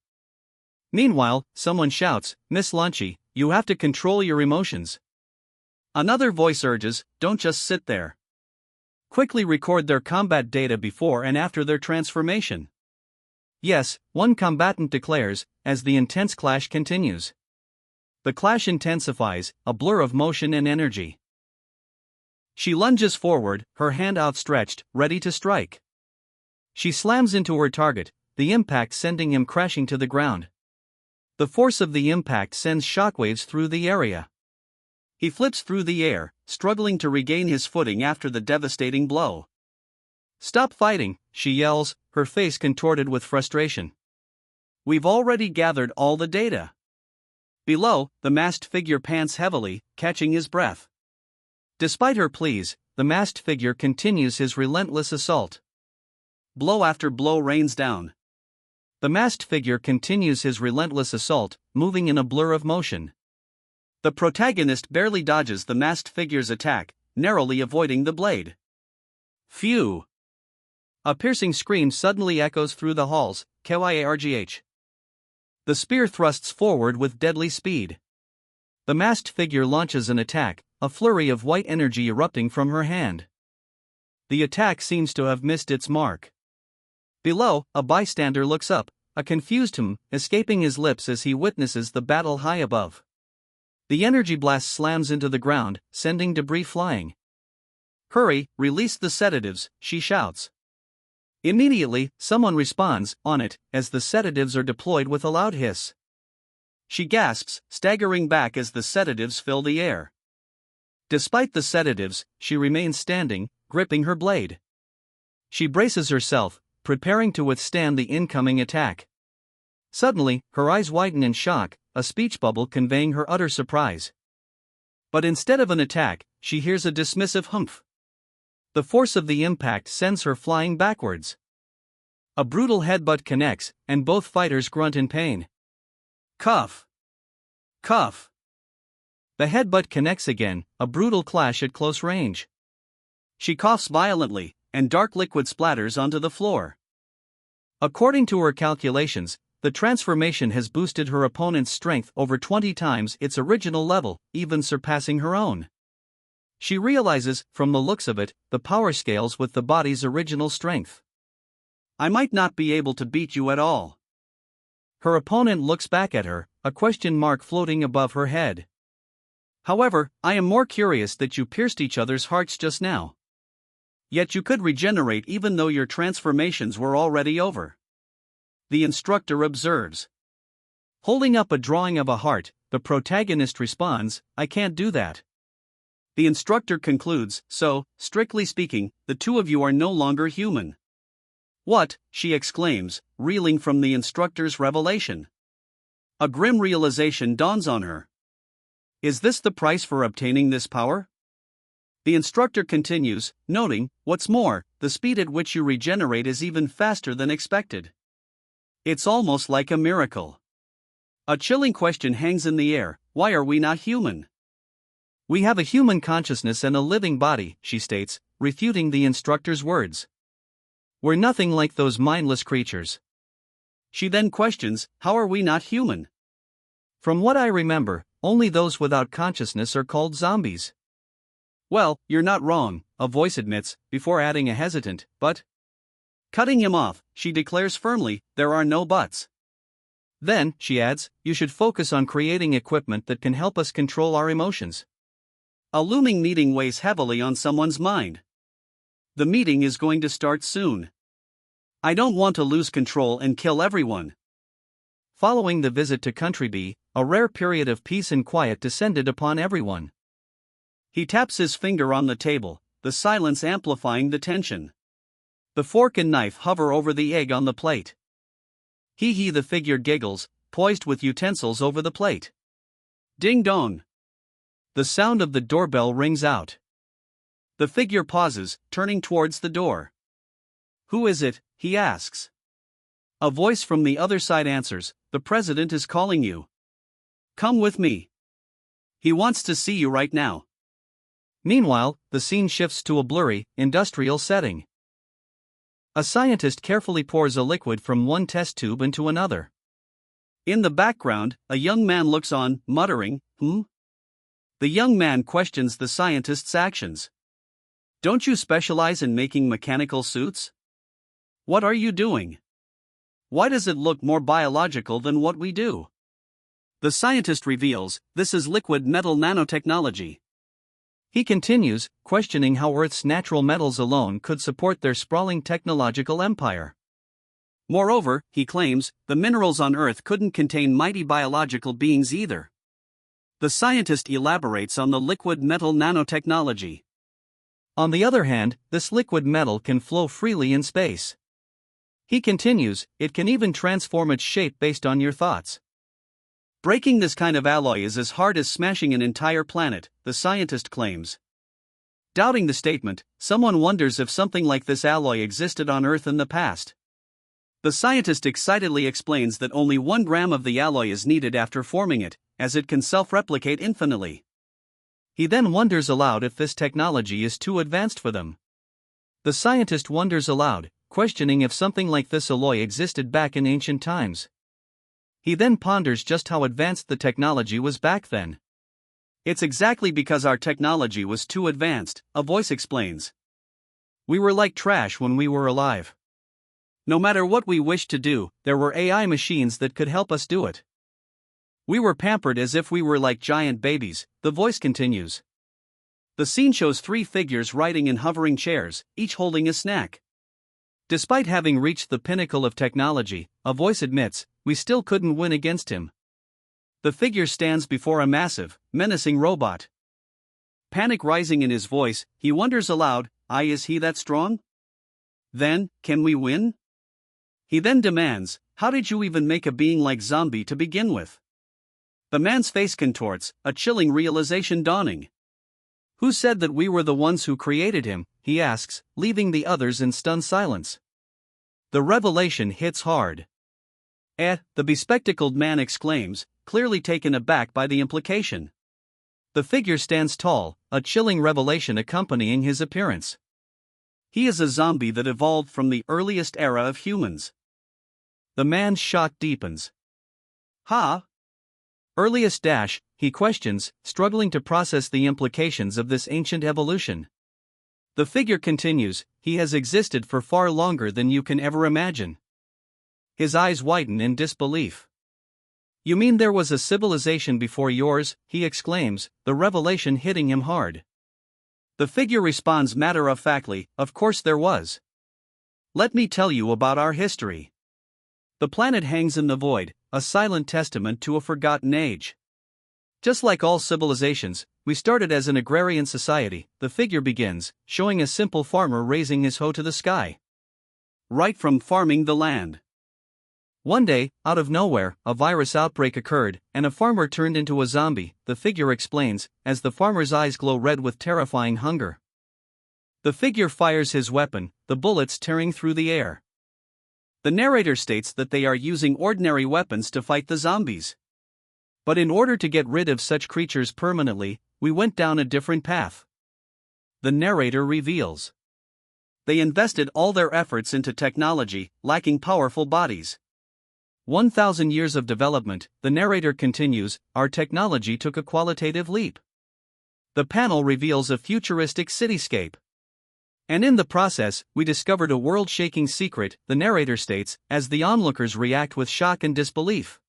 Meanwhile, someone shouts, "Miss Lunchy, you have to control your emotions." Another voice urges, "Don't just sit there. Quickly record their combat data before and after their transformation." "Yes," one combatant declares, as the intense clash continues. The clash intensifies, a blur of motion and energy. She lunges forward, her hand outstretched, ready to strike. She slams into her target, the impact sending him crashing to the ground. The force of the impact sends shockwaves through the area. He flips through the air, struggling to regain his footing after the devastating blow. "Stop fighting," she yells, her face contorted with frustration. "We've already gathered all the data." Below, the masked figure pants heavily, catching his breath. Despite her pleas, the masked figure continues his relentless assault. Blow after blow rains down. The masked figure continues his relentless assault, moving in a blur of motion. The protagonist barely dodges the masked figure's attack, narrowly avoiding the blade. Phew! A piercing scream suddenly echoes through the halls, KYARGH. The spear thrusts forward with deadly speed. The masked figure launches an attack, a flurry of white energy erupting from her hand. The attack seems to have missed its mark. Below, a bystander looks up, a confused hum escaping his lips as he witnesses the battle high above. The energy blast slams into the ground, sending debris flying. "Hurry, release the sedatives," she shouts. Immediately, someone responds, on it, as the sedatives are deployed with a loud hiss. She gasps, staggering back as the sedatives fill the air. Despite the sedatives, she remains standing, gripping her blade. She braces herself, preparing to withstand the incoming attack. Suddenly, her eyes widen in shock, a speech bubble conveying her utter surprise. But instead of an attack, she hears a dismissive humph. The force of the impact sends her flying backwards. A brutal headbutt connects, and both fighters grunt in pain. Cuff! Cuff! The headbutt connects again, a brutal clash at close range. She coughs violently, and dark liquid splatters onto the floor. According to her calculations, the transformation has boosted her opponent's strength over 20 times its original level, even surpassing her own. She realizes, from the looks of it, the power scales with the body's original strength. "I might not be able to beat you at all." Her opponent looks back at her, a question mark floating above her head. "However, I am more curious that you pierced each other's hearts just now. Yet you could regenerate even though your transformations were already over." The instructor observes. Holding up a drawing of a heart, the protagonist responds, "I can't do that." The instructor concludes, "So, strictly speaking, the two of you are no longer human." "What?" she exclaims, reeling from the instructor's revelation. A grim realization dawns on her. Is this the price for obtaining this power? The instructor continues, noting, "What's more, the speed at which you regenerate is even faster than expected. It's almost like a miracle." A chilling question hangs in the air: why are we not human? "We have a human consciousness and a living body," she states, refuting the instructor's words. We're nothing like those mindless creatures. She then questions, how are we not human? From what I remember, only those without consciousness are called zombies. Well, you're not wrong, a voice admits, before adding a hesitant, but. Cutting him off, she declares firmly, there are no buts. Then, she adds, you should focus on creating equipment that can help us control our emotions. A looming meeting weighs heavily on someone's mind. The meeting is going to start soon. I don't want to lose control and kill everyone. Following the visit to Country B, a rare period of peace and quiet descended upon everyone. He taps his finger on the table, the silence amplifying the tension. The fork and knife hover over the egg on the plate. Hee, the figure giggles, poised with utensils over the plate. Ding dong. The sound of the doorbell rings out. The figure pauses, turning towards the door. Who is it? He asks. A voice from the other side answers, the president is calling you. Come with me. He wants to see you right now. Meanwhile, the scene shifts to a blurry, industrial setting. A scientist carefully pours a liquid from one test tube into another. In the background, a young man looks on, muttering, The young man questions the scientist's actions. Don't you specialize in making mechanical suits? What are you doing? Why does it look more biological than what we do? The scientist reveals, this is liquid metal nanotechnology. He continues, questioning how Earth's natural metals alone could support their sprawling technological empire. Moreover, he claims, the minerals on Earth couldn't contain mighty biological beings either. The scientist elaborates on the liquid metal nanotechnology. On the other hand, this liquid metal can flow freely in space. He continues, it can even transform its shape based on your thoughts. Breaking this kind of alloy is as hard as smashing an entire planet, the scientist claims. Doubting the statement, someone wonders if something like this alloy existed on Earth in the past. The scientist excitedly explains that only 1 gram of the alloy is needed after forming it, as it can self-replicate infinitely. He then wonders aloud if this technology is too advanced for them. The scientist wonders aloud, questioning if something like this alloy existed back in ancient times. He then ponders just how advanced the technology was back then. It's exactly because our technology was too advanced, a voice explains. We were like trash when we were alive. No matter what we wished to do, there were AI machines that could help us do it. We were pampered as if we were like giant babies, the voice continues. The scene shows 3 figures riding in hovering chairs, each holding a snack. Despite having reached the pinnacle of technology, a voice admits, we still couldn't win against him. The figure stands before a massive, menacing robot. Panic rising in his voice, he wonders aloud, is he that strong? Then, can we win? He then demands, how did you even make a being like zombie to begin with? The man's face contorts, a chilling realization dawning. Who said that we were the ones who created him? He asks, leaving the others in stunned silence. The revelation hits hard. The bespectacled man exclaims, clearly taken aback by the implication. The figure stands tall, a chilling revelation accompanying his appearance. He is a zombie that evolved from the earliest era of humans. The man's shock deepens. Earliest dash, he questions, struggling to process the implications of this ancient evolution. The figure continues, he has existed for far longer than you can ever imagine. His eyes widen in disbelief. You mean there was a civilization before yours? He exclaims, the revelation hitting him hard. The figure responds matter-of-factly, of course there was. Let me tell you about our history. The planet hangs in the void, a silent testament to a forgotten age. Just like all civilizations, we started as an agrarian society, the figure begins, showing a simple farmer raising his hoe to the sky. Right from farming the land. One day, out of nowhere, a virus outbreak occurred, and a farmer turned into a zombie, the figure explains, as the farmer's eyes glow red with terrifying hunger. The figure fires his weapon, the bullets tearing through the air. The narrator states that they are using ordinary weapons to fight the zombies. But in order to get rid of such creatures permanently, we went down a different path. the narrator reveals. They invested all their efforts into technology, lacking powerful bodies. 1,000 years of development, the narrator continues, our technology took a qualitative leap. The panel reveals a futuristic cityscape. And in the process, we discovered a world-shaking secret, the narrator states, as the onlookers react with shock and disbelief.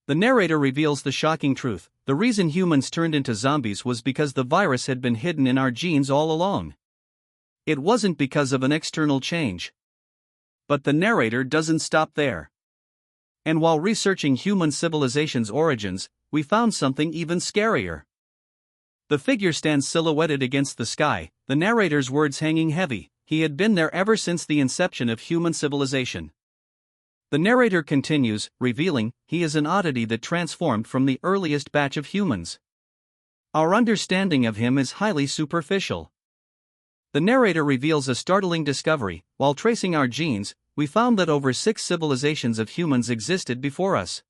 The narrator reveals the shocking truth. The reason humans turned into zombies was because the virus had been hidden in our genes all along. It wasn't because of an external change. But the narrator doesn't stop there. And while researching human civilization's origins, we found something even scarier. The figure stands silhouetted against the sky, the narrator's words hanging heavy. He had been there ever since the inception of human civilization. The narrator continues, revealing, he is an oddity that transformed from the earliest batch of humans. Our understanding of him is highly superficial. The narrator reveals a startling discovery. While tracing our genes, we found that over 6 civilizations of humans existed before us.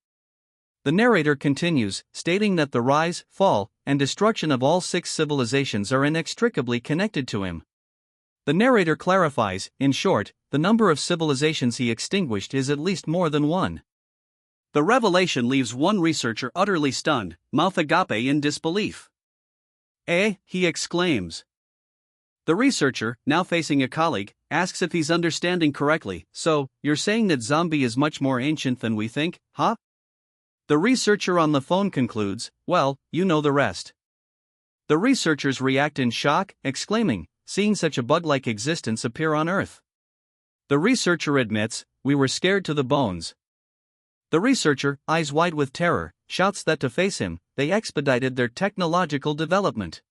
The narrator continues, stating that the rise, fall, and destruction of all 6 civilizations are inextricably connected to him. The narrator clarifies, in short, the number of civilizations he extinguished is at least more than 1. The revelation leaves one researcher utterly stunned, mouth agape in disbelief. He exclaims. The researcher, now facing a colleague, asks if he's understanding correctly. So, you're saying that zombie is much more ancient than we think, huh? The researcher on the phone concludes, well, you know the rest. The researchers react in shock, exclaiming, seeing such a bug-like existence appear on Earth. The researcher admits, we were scared to the bones. The researcher, eyes wide with terror, shouts that to face him, they expedited their technological development.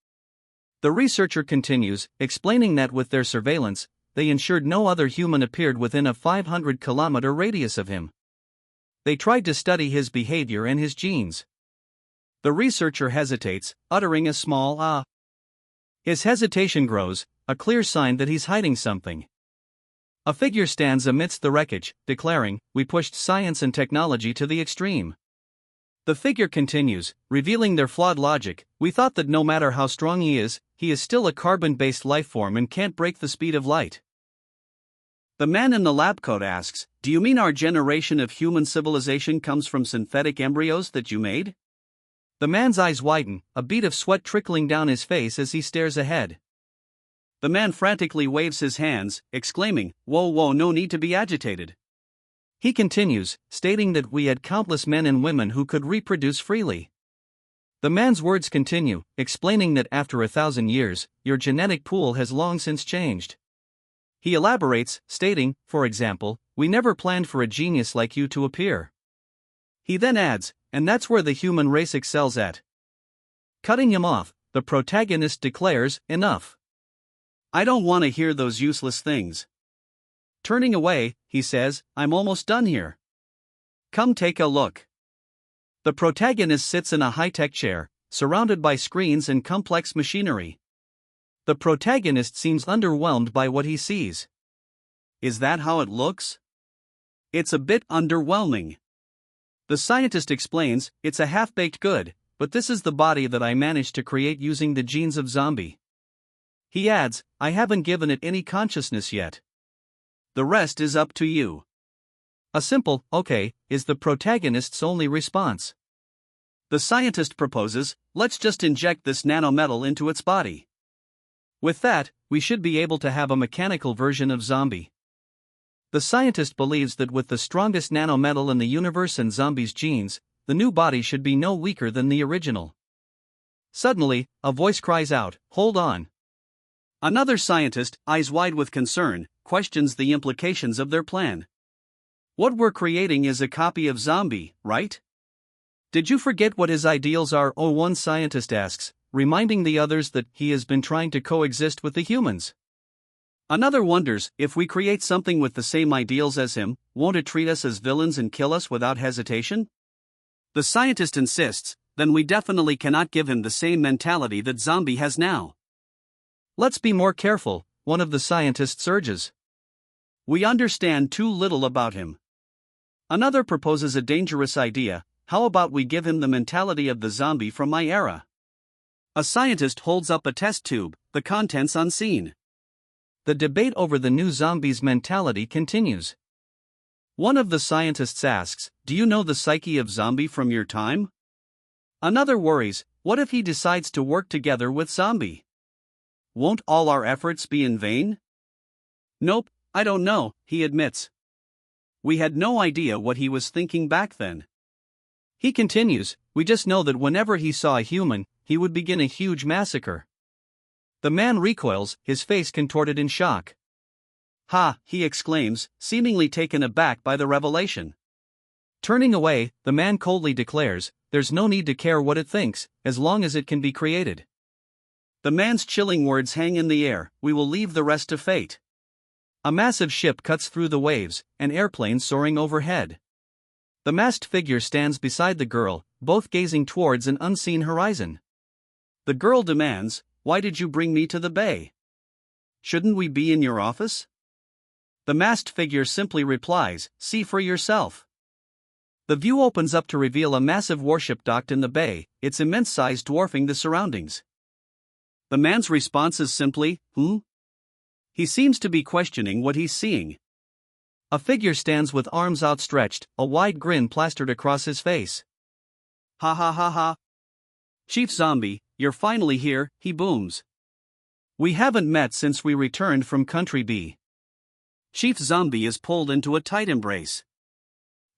The researcher continues, explaining that with their surveillance, they ensured no other human appeared within a 500-kilometer radius of him. They tried to study his behavior and his genes. The researcher hesitates, uttering a small ah. His hesitation grows, a clear sign that he's hiding something. A figure stands amidst the wreckage, declaring, we pushed science and technology to the extreme. The figure continues, revealing their flawed logic, we thought that no matter how strong he is still a carbon-based lifeform and can't break the speed of light. The man in the lab coat asks, do you mean our generation of human civilization comes from synthetic embryos that you made? The man's eyes widen, a bead of sweat trickling down his face as he stares ahead. The man frantically waves his hands, exclaiming, whoa, no need to be agitated. He continues, stating that we had countless men and women who could reproduce freely. The man's words continue, explaining that after 1,000 years, your genetic pool has long since changed. He elaborates, stating, for example, we never planned for a genius like you to appear. He then adds, and that's where the human race excels at. Cutting him off, the protagonist declares, enough. I don't want to hear those useless things. Turning away, he says, I'm almost done here. Come take a look. The protagonist sits in a high-tech chair, surrounded by screens and complex machinery. The protagonist seems underwhelmed by what he sees. Is that how it looks? It's a bit underwhelming. The scientist explains, it's a half-baked good, but this is the body that I managed to create using the genes of zombie. He adds, I haven't given it any consciousness yet. The rest is up to you. A simple, okay, is the protagonist's only response. The scientist proposes, let's just inject this nanometal into its body. With that, we should be able to have a mechanical version of zombie. The scientist believes that with the strongest nanometal in the universe and zombies' genes, the new body should be no weaker than the original. Suddenly, a voice cries out, hold on. Another scientist, eyes wide with concern, questions the implications of their plan. What we're creating is a copy of zombie, right? Did you forget what his ideals are? One scientist asks, reminding the others that he has been trying to coexist with the humans. Another wonders, if we create something with the same ideals as him, won't it treat us as villains and kill us without hesitation? The scientist insists, then we definitely cannot give him the same mentality that zombie has now. Let's be more careful, one of the scientists urges. We understand too little about him. Another proposes a dangerous idea, how about we give him the mentality of the zombie from my era? A scientist holds up a test tube, The contents unseen. The debate over the new zombies' mentality continues. One of the scientists asks, "Do you know the psyche of zombie from your time?" Another worries, "What if he decides to work together with zombie? Won't all our efforts be in vain?" "Nope, I don't know," he admits. "We had no idea what he was thinking back then." He continues, "We just know that whenever he saw a human, he would begin a huge massacre." The man recoils, his face contorted in shock. "Ha!" he exclaims, seemingly taken aback by the revelation. Turning away, the man coldly declares, "There's no need to care what it thinks, as long as it can be created." The man's chilling words hang in the air, "We will leave the rest to fate." A massive ship cuts through the waves, an airplane soaring overhead. The masked figure stands beside the girl, both gazing towards an unseen horizon. The girl demands, "Why did you bring me to the bay? Shouldn't we be in your office?" The masked figure simply replies, "See for yourself." The view opens up to reveal a massive warship docked in the bay, its immense size dwarfing the surroundings. The man's response is simply, He seems to be questioning what he's seeing. A figure stands with arms outstretched, a wide grin plastered across his face. "Ha ha ha ha. Chief Zombie, you're finally here," he booms. "We haven't met since we returned from Country B." Chief Zombie is pulled into a tight embrace.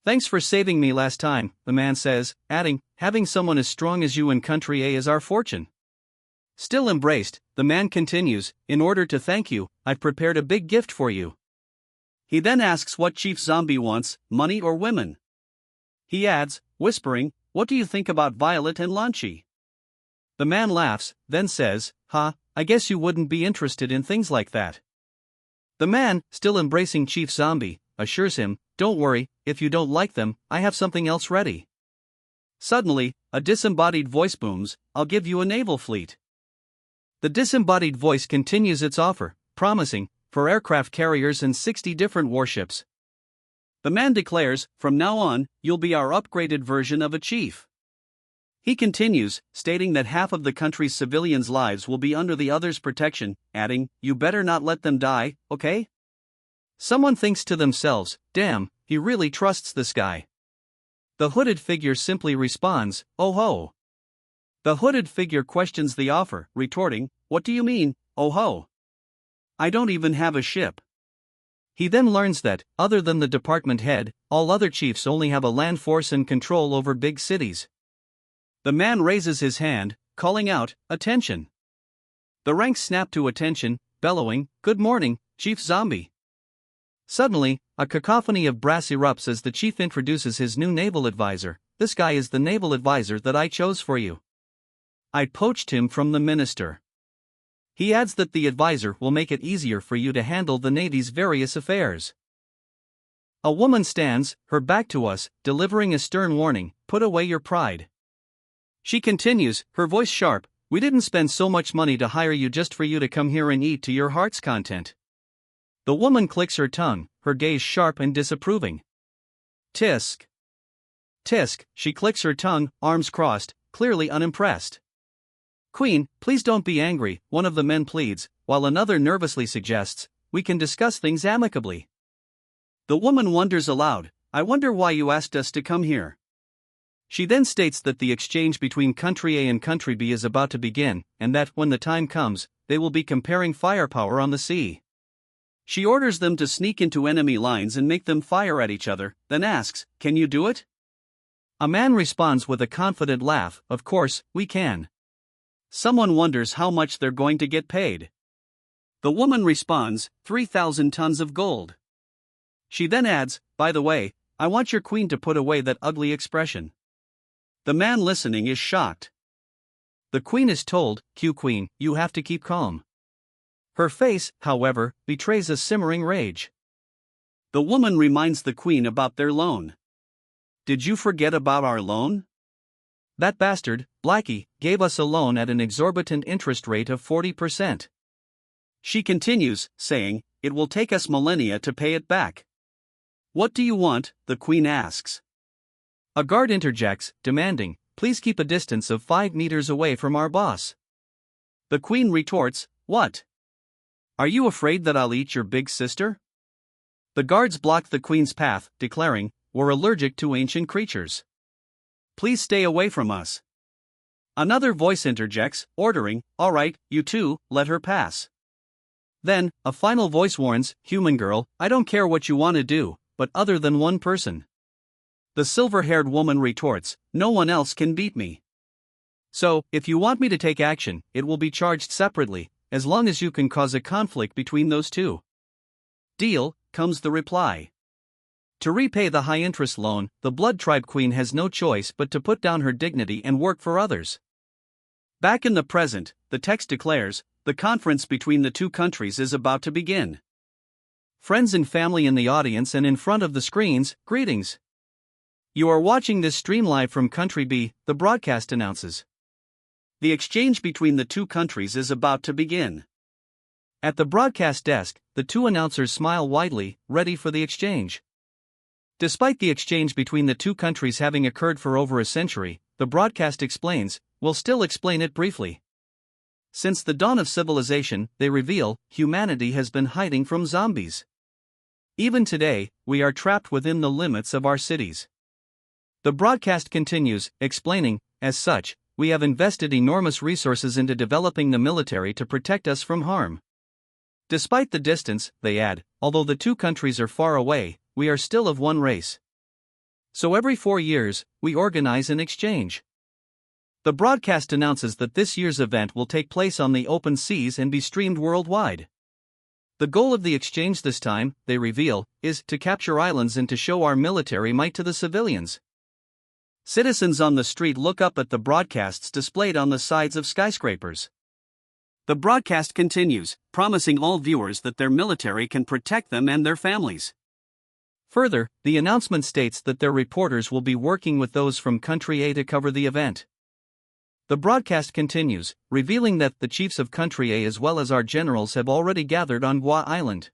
"Thanks for saving me last time," the man says, adding, "Having someone as strong as you in Country A is our fortune." Still embraced, the man continues, "In order to thank you, I've prepared a big gift for you." He then asks what Chief Zombie wants, money or women. He adds, whispering, "What do you think about Violet and Launchy?" The man laughs, then says, I guess you wouldn't be interested in things like that." The man, still embracing Chief Zombie, assures him, "Don't worry, if you don't like them, I have something else ready." Suddenly, a disembodied voice booms, "I'll give you a naval fleet." The disembodied voice continues its offer, promising, for aircraft carriers and 60 different warships. The man declares, "From now on, you'll be our upgraded version of a chief." He continues, stating that half of the country's civilians' lives will be under the other's protection, adding, "You better not let them die, okay?" Someone thinks to themselves, "Damn, he really trusts this guy." The hooded figure simply responds, "Oh ho." The hooded figure questions the offer, retorting, "What do you mean, oh ho? I don't even have a ship." He then learns that, other than the department head, all other chiefs only have a land force and control over big cities. The man raises his hand, calling out, "Attention." The ranks snap to attention, bellowing, "Good morning, Chief Zombie." Suddenly, a cacophony of brass erupts as the chief introduces his new naval advisor. "This guy is the naval advisor that I chose for you. I poached him from the minister." He adds that the advisor will make it easier for you to handle the Navy's various affairs. A woman stands, her back to us, delivering a stern warning, "Put away your pride." She continues, her voice sharp, "We didn't spend so much money to hire you just for you to come here and eat to your heart's content." The woman clicks her tongue, her gaze sharp and disapproving. Tisk. Tisk, she clicks her tongue, arms crossed, clearly unimpressed. "Queen, please don't be angry," one of the men pleads, while another nervously suggests, "We can discuss things amicably." The woman wonders aloud, "I wonder why you asked us to come here." She then states that the exchange between Country A and Country B is about to begin, and that, when the time comes, they will be comparing firepower on the sea. She orders them to sneak into enemy lines and make them fire at each other, then asks, "Can you do it?" A man responds with a confident laugh, "Of course, we can." Someone wonders how much they're going to get paid. The woman responds, 3,000 tons of gold. She then adds, "By the way, I want your queen to put away that ugly expression." The man listening is shocked. The queen is told, "Q Queen, you have to keep calm." Her face, however, betrays a simmering rage. The woman reminds the queen about their loan. "Did you forget about our loan? That bastard, Blackie, gave us a loan at an exorbitant interest rate of 40%. She continues, saying, "It will take us millennia to pay it back." "What do you want?" the queen asks. A guard interjects, demanding, "Please keep a distance of 5 meters away from our boss." The queen retorts, What? Are you afraid that I'll eat your big sister? The guards blocked the queen's path, declaring, "We're allergic to ancient creatures. Please stay away from us." Another voice interjects, ordering, "All right, you two, let her pass." Then, a final voice warns, "Human girl, I don't care what you want to do, but other than one person." The silver-haired woman retorts, "No one else can beat me. So, if you want me to take action, it will be charged separately, as long as you can cause a conflict between those two." "Deal," comes the reply. To repay the high-interest loan, the Blood Tribe Queen has no choice but to put down her dignity and work for others. Back in the present, the text declares, the conference between the two countries is about to begin. Friends and family in the audience and in front of the screens, greetings. You are watching this stream live from Country B, the broadcast announces. The exchange between the two countries is about to begin. At the broadcast desk, the two announcers smile widely, ready for the exchange. Despite the exchange between the two countries having occurred for over a century, the broadcast explains, "We'll still explain it briefly. Since the dawn of civilization, they reveal, humanity has been hiding from zombies. Even today, we are trapped within the limits of our cities." The broadcast continues, explaining, "As such, we have invested enormous resources into developing the military to protect us from harm. Despite the distance," they add, "although the two countries are far away, we are still of one race. So every 4 years, we organize an exchange." The broadcast announces that this year's event will take place on the open seas and be streamed worldwide. The goal of the exchange this time, they reveal, is to capture islands and to show our military might to the civilians. Citizens on the street look up at the broadcasts displayed on the sides of skyscrapers. The broadcast continues, promising all viewers that their military can protect them and their families. Further, the announcement states that their reporters will be working with those from Country A to cover the event. The broadcast continues, revealing that the chiefs of Country A as well as our generals have already gathered on Gua Island.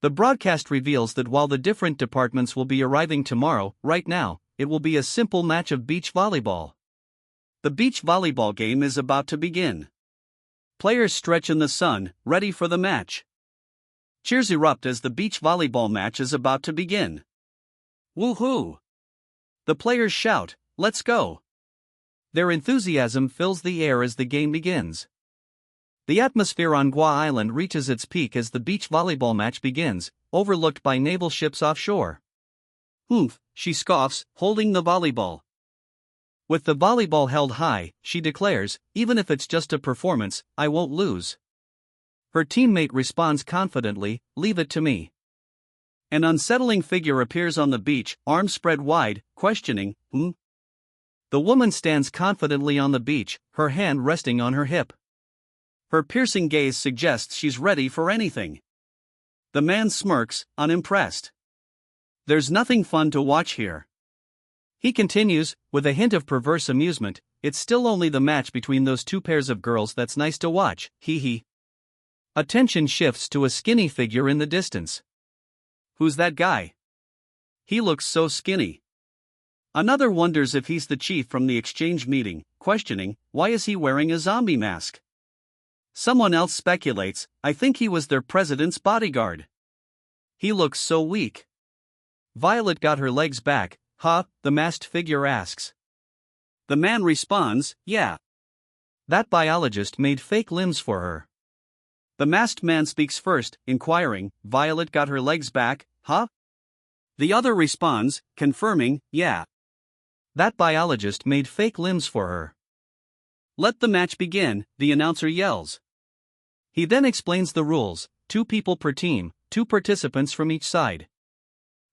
The broadcast reveals that while the different departments will be arriving tomorrow, right now, it will be a simple match of beach volleyball. The beach volleyball game is about to begin. Players stretch in the sun, ready for the match. Cheers erupt as the beach volleyball match is about to begin. Woohoo! The players shout, "Let's go!" Their enthusiasm fills the air as the game begins. The atmosphere on Gua Island reaches its peak as the beach volleyball match begins, overlooked by naval ships offshore. "Oomph," she scoffs, holding the volleyball. With the volleyball held high, she declares, "Even if it's just a performance, I won't lose." Her teammate responds confidently, "Leave it to me." An unsettling figure appears on the beach, arms spread wide, questioning, The woman stands confidently on the beach, her hand resting on her hip. Her piercing gaze suggests she's ready for anything. The man smirks, unimpressed. "There's nothing fun to watch here." He continues, with a hint of perverse amusement, "It's still only the match between those two pairs of girls that's nice to watch, hee hee." Attention shifts to a skinny figure in the distance. Who's that guy? He looks so skinny. Another wonders if he's the chief from the exchange meeting, questioning, why is he wearing a zombie mask? Someone else speculates, I think he was their president's bodyguard. He looks so weak. Violet got her legs back, huh? The masked figure asks. The man responds, yeah. That biologist made fake limbs for her. The masked man speaks first, inquiring, Violet got her legs back, huh? The other responds, confirming, yeah. That biologist made fake limbs for her. Let the match begin, the announcer yells. He then explains the rules, 2 people per team, 2 participants from each side.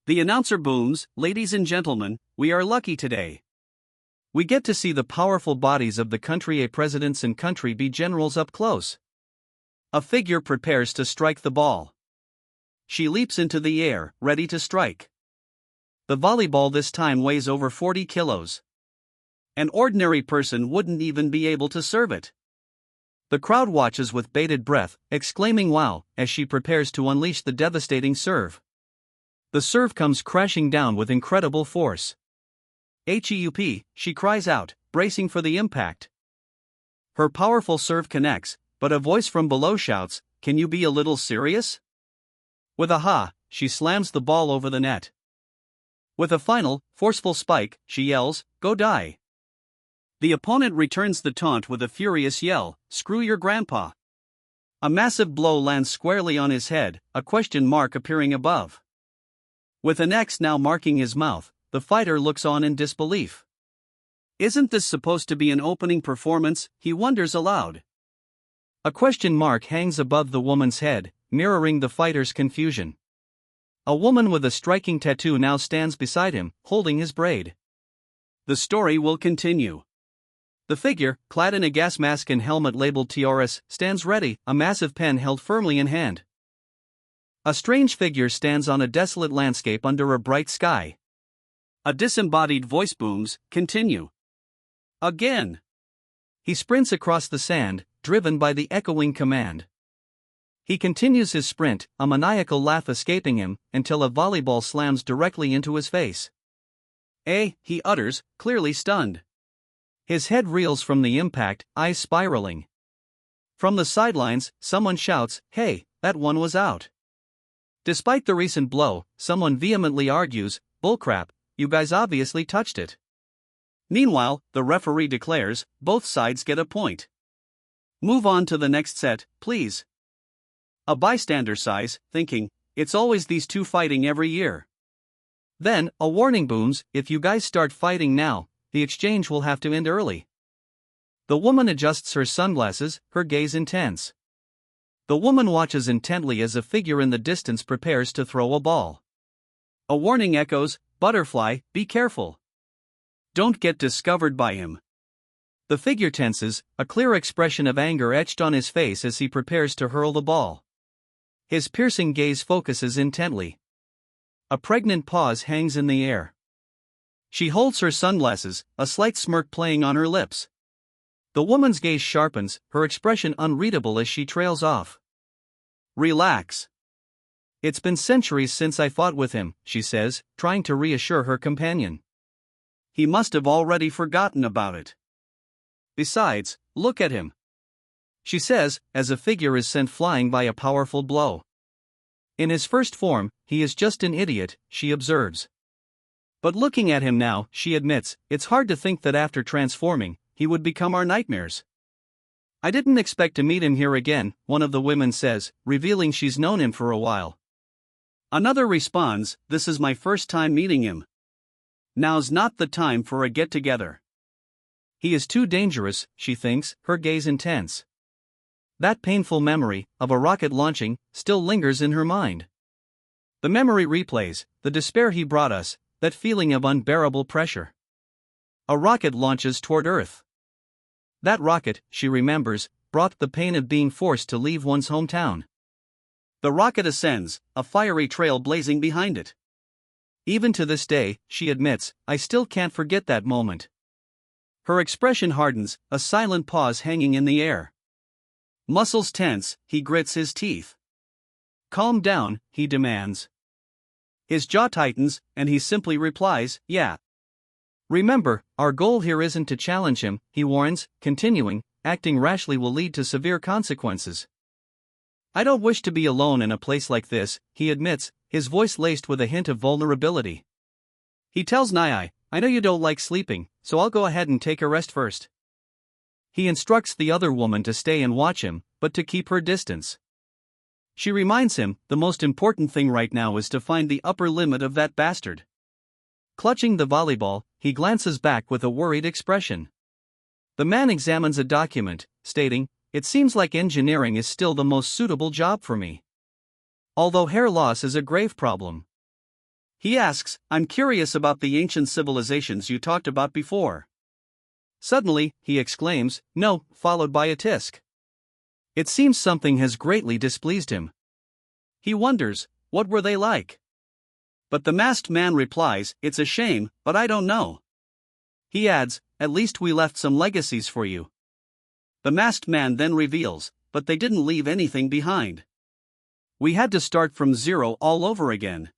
The announcer booms, ladies and gentlemen, we are lucky today. We get to see the powerful bodies of the Country A presidents and Country B generals up close. A figure prepares to strike the ball. She leaps into the air, ready to strike. The volleyball this time weighs over 40 kilos. An ordinary person wouldn't even be able to serve it. The crowd watches with bated breath, exclaiming wow, as she prepares to unleash the devastating serve. The serve comes crashing down with incredible force. Heup, she cries out, bracing for the impact. Her powerful serve connects, but a voice from below shouts, "Can you be a little serious?" With a ha, she slams the ball over the net. With a final, forceful spike, she yells, "Go die." The opponent returns the taunt with a furious yell, "Screw your grandpa." A massive blow lands squarely on his head, a question mark appearing above. With an X now marking his mouth, the fighter looks on in disbelief. Isn't this supposed to be an opening performance, he wonders aloud. A question mark hangs above the woman's head, mirroring the fighter's confusion. A woman with a striking tattoo now stands beside him, holding his braid. The story will continue. The figure, clad in a gas mask and helmet labeled TRS, stands ready, a massive pen held firmly in hand. A strange figure stands on a desolate landscape under a bright sky. A disembodied voice booms, "Continue." Again. He sprints across the sand, driven by the echoing command. He continues his sprint, a maniacal laugh escaping him, until a volleyball slams directly into his face. He utters, clearly stunned. His head reels from the impact, eyes spiraling. From the sidelines, someone shouts, "Hey, that one was out." Despite the recent blow, someone vehemently argues, "Bullcrap, you guys obviously touched it." Meanwhile, the referee declares, "Both sides get a point. Move on to the next set, please." A bystander sighs, thinking, "It's always these two fighting every year." Then, a warning booms, "If you guys start fighting now, the exchange will have to end early." The woman adjusts her sunglasses, her gaze intense. The woman watches intently as a figure in the distance prepares to throw a ball. A warning echoes, "Butterfly, be careful. Don't get discovered by him." The figure tenses, a clear expression of anger etched on his face as he prepares to hurl the ball. His piercing gaze focuses intently. A pregnant pause hangs in the air. She holds her sunglasses, a slight smirk playing on her lips. The woman's gaze sharpens, her expression unreadable as she trails off. "Relax. It's been centuries since I fought with him," she says, trying to reassure her companion. "He must have already forgotten about it. Besides, look at him," she says, as a figure is sent flying by a powerful blow. In his first form, he is just an idiot, she observes. But looking at him now, she admits, it's hard to think that after transforming, he would become our nightmares. "I didn't expect to meet him here again," one of the women says, revealing she's known him for a while. Another responds, "This is my first time meeting him. Now's not the time for a get-together. He is too dangerous," she thinks, her gaze intense. That painful memory, of a rocket launching, still lingers in her mind. The memory replays, the despair he brought us, that feeling of unbearable pressure. A rocket launches toward Earth. That rocket, she remembers, brought the pain of being forced to leave one's hometown. The rocket ascends, a fiery trail blazing behind it. Even to this day, she admits, "I still can't forget that moment." Her expression hardens, a silent pause hanging in the air. Muscles tense, he grits his teeth. "Calm down," he demands. His jaw tightens, and he simply replies, "Yeah." "Remember, our goal here isn't to challenge him," he warns, continuing, "Acting rashly will lead to severe consequences." "I don't wish to be alone in a place like this," he admits, his voice laced with a hint of vulnerability. He tells Nai, "I know you don't like sleeping, so I'll go ahead and take a rest first." He instructs the other woman to stay and watch him, but to keep her distance. She reminds him, the most important thing right now is to find the upper limit of that bastard. Clutching the volleyball, he glances back with a worried expression. The man examines a document, stating, "It seems like engineering is still the most suitable job for me. Although hair loss is a grave problem." He asks, "I'm curious about the ancient civilizations you talked about before." Suddenly, he exclaims, "No," followed by a tisk. It seems something has greatly displeased him. He wonders, what were they like? But the masked man replies, "It's a shame, but I don't know." He adds, "At least we left some legacies for you." The masked man then reveals, "But they didn't leave anything behind. We had to start from zero all over again."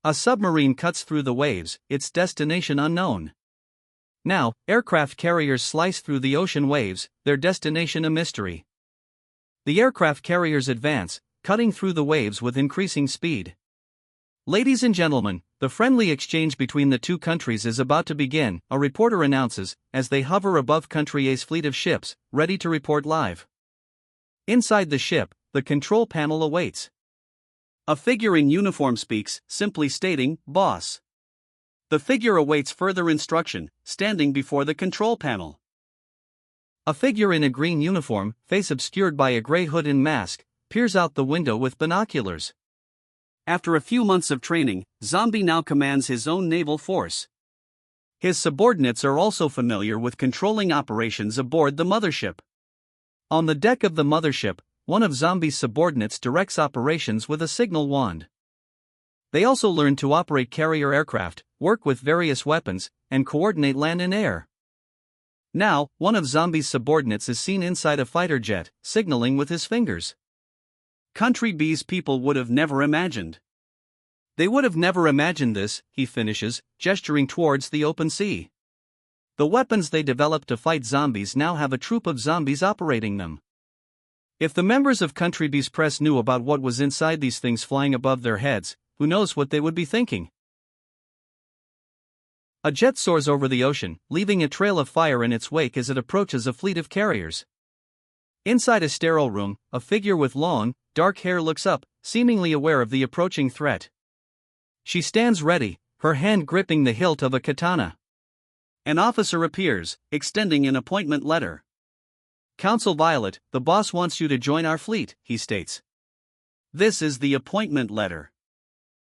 A submarine cuts through the waves, its destination unknown. Now, aircraft carriers slice through the ocean waves, their destination a mystery. The aircraft carriers advance, cutting through the waves with increasing speed. Ladies and gentlemen, the friendly exchange between the two countries is about to begin, a reporter announces, as they hover above Country A's fleet of ships, ready to report live. Inside the ship, the control panel awaits. A figure in uniform speaks, simply stating, "Boss." The figure awaits further instruction, standing before the control panel. A figure in a green uniform, face obscured by a gray hood and mask, peers out the window with binoculars. After a few months of training, Zombie now commands his own naval force. His subordinates are also familiar with controlling operations aboard the mothership. On the deck of the mothership, one of Zombie's subordinates directs operations with a signal wand. They also learn to operate carrier aircraft, work with various weapons, and coordinate land and air. Now, one of Zombie's subordinates is seen inside a fighter jet, signaling with his fingers. Country B's people would have never imagined. They would have never imagined this, he finishes, gesturing towards the open sea. The weapons they developed to fight zombies now have a troop of zombies operating them. If the members of Country B's press knew about what was inside these things flying above their heads, who knows what they would be thinking? A jet soars over the ocean, leaving a trail of fire in its wake as it approaches a fleet of carriers. Inside a sterile room, a figure with long, dark hair looks up, seemingly aware of the approaching threat. She stands ready, her hand gripping the hilt of a katana. An officer appears, extending an appointment letter. "Counsel Violet, the boss wants you to join our fleet," he states. This is the appointment letter.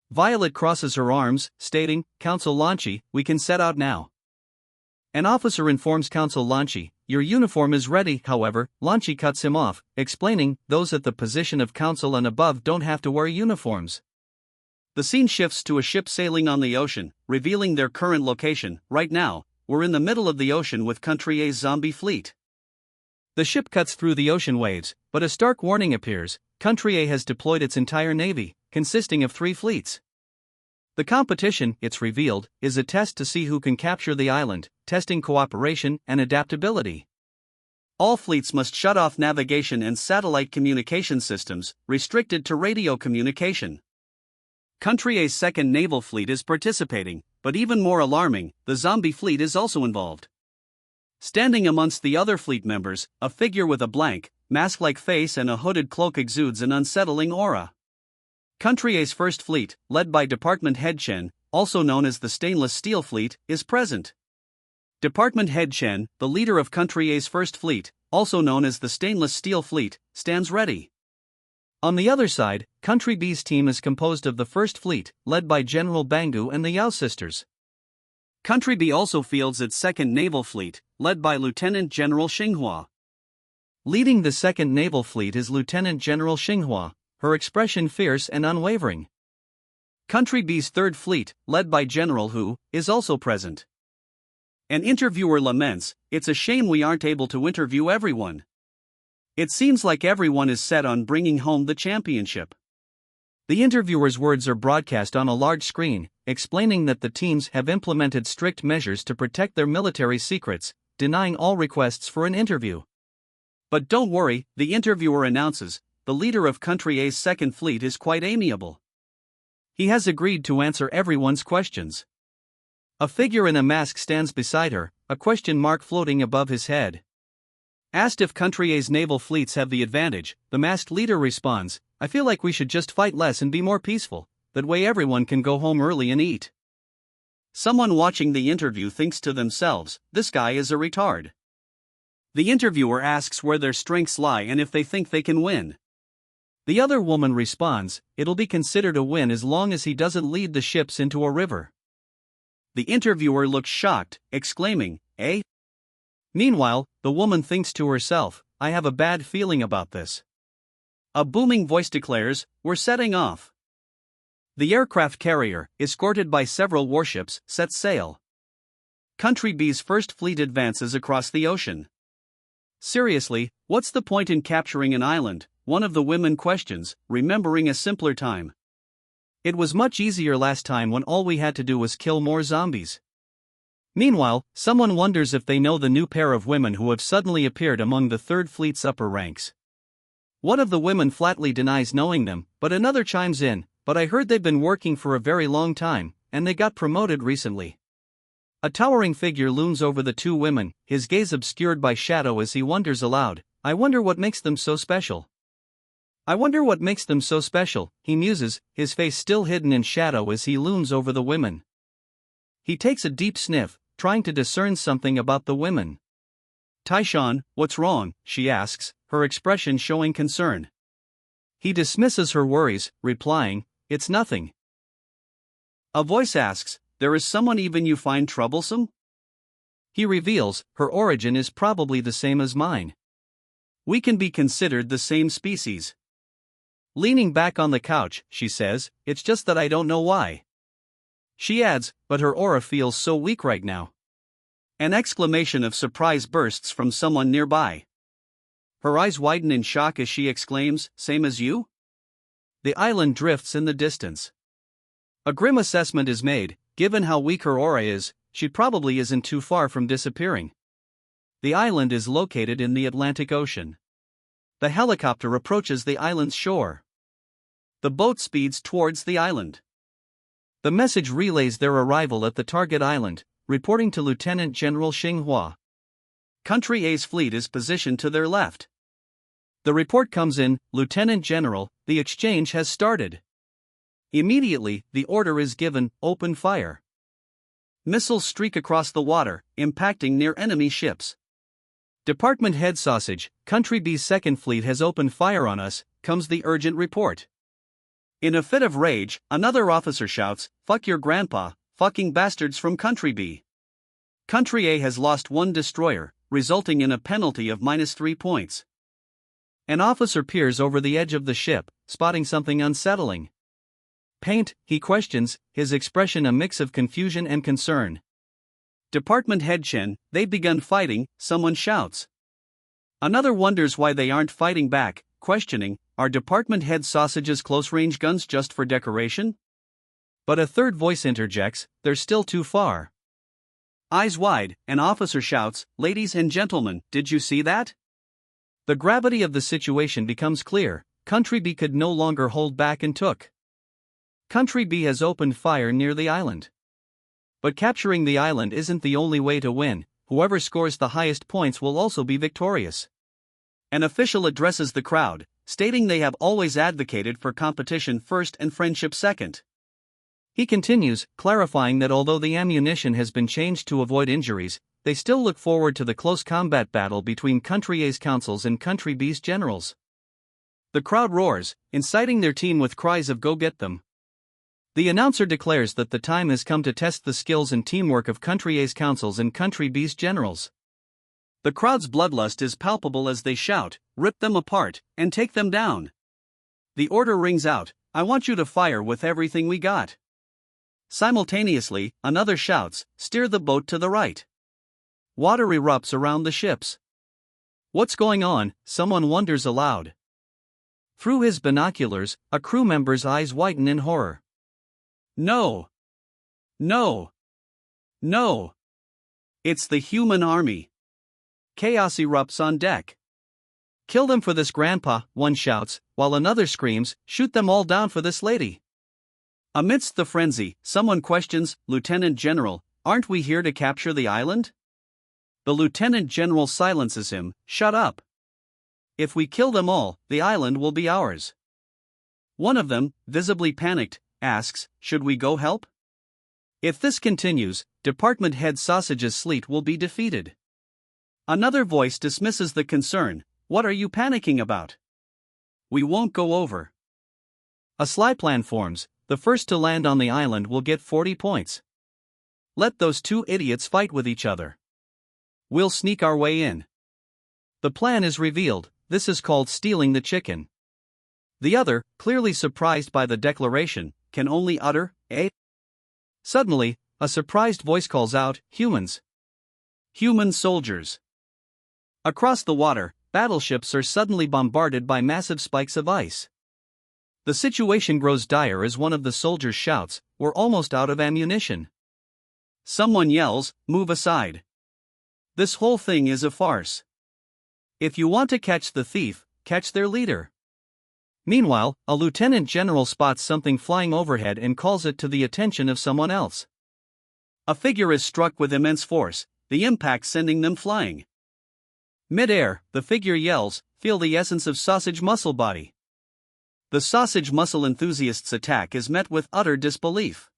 Violet crosses her arms, stating, "Counsel Lanchi, we can set out now." An officer informs Counsel Lanchi, "Your uniform is ready." However, Lanchi cuts him off, explaining, "Those at the position of counsel and above don't have to wear uniforms." The scene shifts to a ship sailing on the ocean, revealing their current location. Right now, we're in the middle of the ocean with Country A's zombie fleet. The ship cuts through the ocean waves, but a stark warning appears: Country A has deployed its entire navy, consisting of 3 fleets. The competition, it's revealed, is a test to see who can capture the island, testing cooperation and adaptability. All fleets must shut off navigation and satellite communication systems, restricted to radio communication. Country A's second naval fleet is participating, but even more alarming, the zombie fleet is also involved. Standing amongst the other fleet members, a figure with a blank, mask-like face and a hooded cloak exudes an unsettling aura. Country A's first fleet, led by Department Head Chen, also known as the Stainless Steel Fleet, is present. Department Head Chen, the leader of Country A's first fleet, also known as the Stainless Steel Fleet, stands ready. On the other side, Country B's team is composed of the first fleet, led by General Bangu and the Yao sisters. Country B also fields its second naval fleet, led by Lieutenant General Xinghua. Leading the second naval fleet is Lieutenant General Xinghua, her expression fierce and unwavering. Country B's third fleet, led by General Hu, is also present. An interviewer laments, "It's a shame we aren't able to interview everyone. It seems like everyone is set on bringing home the championship." The interviewer's words are broadcast on a large screen, explaining that the teams have implemented strict measures to protect their military secrets, denying all requests for an interview. But don't worry, the interviewer announces, the leader of Country A's second fleet is quite amiable. He has agreed to answer everyone's questions. A figure in a mask stands beside her, a question mark floating above his head. Asked if Country A's naval fleets have the advantage, the masked leader responds, "I feel like we should just fight less and be more peaceful, that way everyone can go home early and eat." Someone watching the interview thinks to themselves, "This guy is a retard." The interviewer asks where their strengths lie and if they think they can win. The other woman responds, "It'll be considered a win as long as he doesn't lead the ships into a river." The interviewer looks shocked, exclaiming, "Eh?" Meanwhile, the woman thinks to herself, "I have a bad feeling about this." A booming voice declares, "We're setting off." The aircraft carrier, escorted by several warships, sets sail. Country B's first fleet advances across the ocean. "Seriously, what's the point in capturing an island?" one of the women questions, remembering a simpler time. "It was much easier last time when all we had to do was kill more zombies." Meanwhile, someone wonders if they know the new pair of women who have suddenly appeared among the Third Fleet's upper ranks. One of the women flatly denies knowing them, but another chimes in, "But I heard they've been working for a very long time, and they got promoted recently." A towering figure looms over the two women, his gaze obscured by shadow as he wonders aloud, "I wonder what makes them so special. I wonder what makes them so special," he muses, his face still hidden in shadow as he looms over the women. He takes a deep sniff, trying to discern something about the women. "Taishan, what's wrong?" she asks, her expression showing concern. He dismisses her worries, replying, "It's nothing." A voice asks, "There is someone even you find troublesome?" He reveals, "Her origin is probably the same as mine. We can be considered the same species." Leaning back on the couch, she says, "It's just that I don't know why." She adds, "But her aura feels so weak right now." An exclamation of surprise bursts from someone nearby. Her eyes widen in shock as she exclaims, "Same as you?" The island drifts in the distance. A grim assessment is made, given how weak her aura is, she probably isn't too far from disappearing. The island is located in the Atlantic Ocean. The helicopter approaches the island's shore. The boat speeds towards the island. The message relays their arrival at the target island, reporting to Lieutenant General Xinghua. Country A's fleet is positioned to their left. The report comes in, "Lieutenant General, the exchange has started." Immediately, the order is given, "Open fire." Missiles streak across the water, impacting near enemy ships. "Department Head Sausage, Country B's second fleet has opened fire on us," comes the urgent report. In a fit of rage, another officer shouts, "Fuck your grandpa, fucking bastards from Country B." Country A has lost one destroyer, resulting in a penalty of -3 points. An officer peers over the edge of the ship, spotting something unsettling. "Paint?" he questions, his expression a mix of confusion and concern. "Department Head Chen, they've begun fighting," someone shouts. Another wonders why they aren't fighting back, questioning, "Are Department Head Sausage's close-range guns just for decoration?" But a third voice interjects, "They're still too far." Eyes wide, an officer shouts, "Ladies and gentlemen, did you see that?" The gravity of the situation becomes clear. Country B could no longer hold back and took. Country B has opened fire near the island. But capturing the island isn't the only way to win, whoever scores the highest points will also be victorious. An official addresses the crowd, stating they have always advocated for competition first and friendship second. He continues, clarifying that although the ammunition has been changed to avoid injuries, they still look forward to the close combat battle between Country A's councils and Country B's generals. The crowd roars, inciting their team with cries of "Go get them." The announcer declares that the time has come to test the skills and teamwork of Country A's councils and Country B's generals. The crowd's bloodlust is palpable as they shout, "Rip them apart, and take them down." The order rings out, "I want you to fire with everything we got." Simultaneously, another shouts, "Steer the boat to the right." Water erupts around the ships. "What's going on?" someone wonders aloud. Through his binoculars, a crew member's eyes widen in horror. "No! No! No! It's the human army!" Chaos erupts on deck. "Kill them for this, Grandpa," one shouts, while another screams, "Shoot them all down for this lady." Amidst the frenzy, someone questions, "Lieutenant General, aren't we here to capture the island?" The Lieutenant General silences him, "Shut up. If we kill them all, the island will be ours." One of them, visibly panicked, asks, "Should we go help? If this continues, Department Head Sausage's fleet will be defeated." Another voice dismisses the concern, "What are you panicking about? We won't go over." A sly plan forms, the first to land on the island will get 40 points. Let those two idiots fight with each other. We'll sneak our way in. The plan is revealed, this is called stealing the chicken. The other, clearly surprised by the declaration, can only utter, "Eh?" Suddenly, a surprised voice calls out, "Humans! Human soldiers!" Across the water, battleships are suddenly bombarded by massive spikes of ice. The situation grows dire as one of the soldiers shouts, "We're almost out of ammunition." Someone yells, "Move aside. This whole thing is a farce. If you want to catch the thief, catch their leader. Meanwhile, a lieutenant general spots something flying overhead and calls it to the attention of someone else. A figure is struck with immense force, the impact sending them flying. Mid-air, the figure yells, "Feel the essence of sausage muscle body." The sausage muscle enthusiast's attack is met with utter disbelief.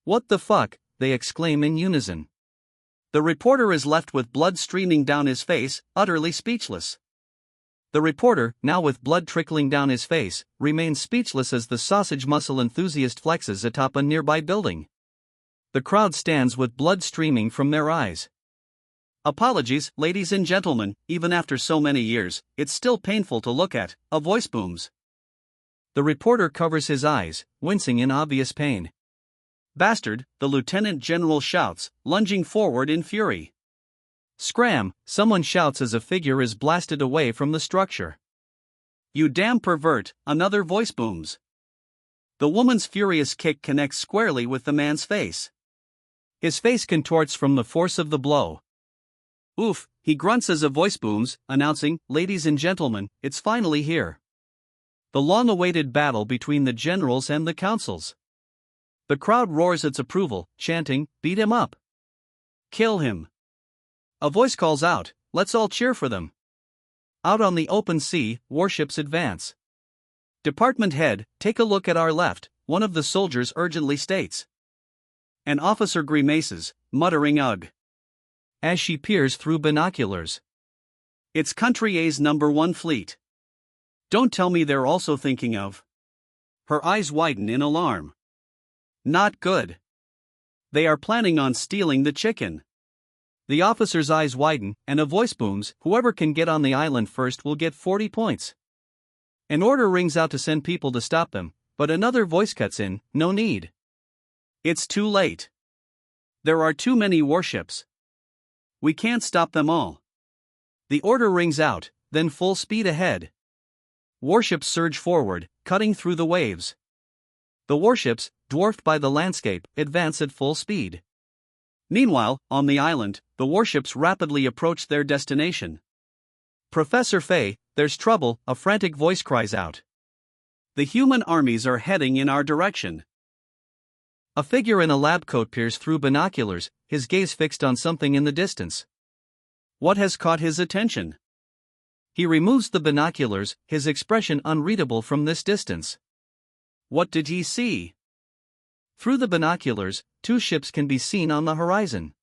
"What the fuck?" they exclaim in unison. The reporter is left with blood streaming down his face, utterly speechless. The reporter, now with blood trickling down his face, remains speechless as the sausage muscle enthusiast flexes atop a nearby building. The crowd stands with blood streaming from their eyes. "Apologies, ladies and gentlemen, even after so many years, it's still painful to look at," a voice booms. The reporter covers his eyes, wincing in obvious pain. "Bastard," the lieutenant general shouts, lunging forward in fury. Scram, someone shouts as a figure is blasted away from the structure. "You damn pervert," another voice booms. The woman's furious kick connects squarely with the man's face. His face contorts from the force of the blow. "Oof," he grunts as a voice booms, announcing, "Ladies and gentlemen, it's finally here. The long-awaited battle between the generals and the councils." The crowd roars its approval, chanting, "Beat him up. Kill him." A voice calls out, "Let's all cheer for them." Out on the open sea, warships advance. "Department head, take a look at our left," one of the soldiers urgently states. An officer grimaces, muttering "Ugh," as she peers through binoculars. "It's Country A's #1 fleet. Don't tell me they're also thinking of..." Her eyes widen in alarm. "Not good. They are planning on stealing the chicken." The officer's eyes widen, and a voice booms, "Whoever can get on the island first will get 40 points. An order rings out to send people to stop them, but another voice cuts in, "No need. It's too late. There are too many warships. We can't stop them all." The order rings out, then full speed ahead. Warships surge forward, cutting through the waves. The warships, dwarfed by the landscape, advance at full speed. Meanwhile, on the island, the warships rapidly approach their destination. "Professor Fay, there's trouble," a frantic voice cries out. "The human armies are heading in our direction." A figure in a lab coat peers through binoculars, his gaze fixed on something in the distance. What has caught his attention? He removes the binoculars, his expression unreadable from this distance. What did he see? Through the binoculars, 2 ships can be seen on the horizon.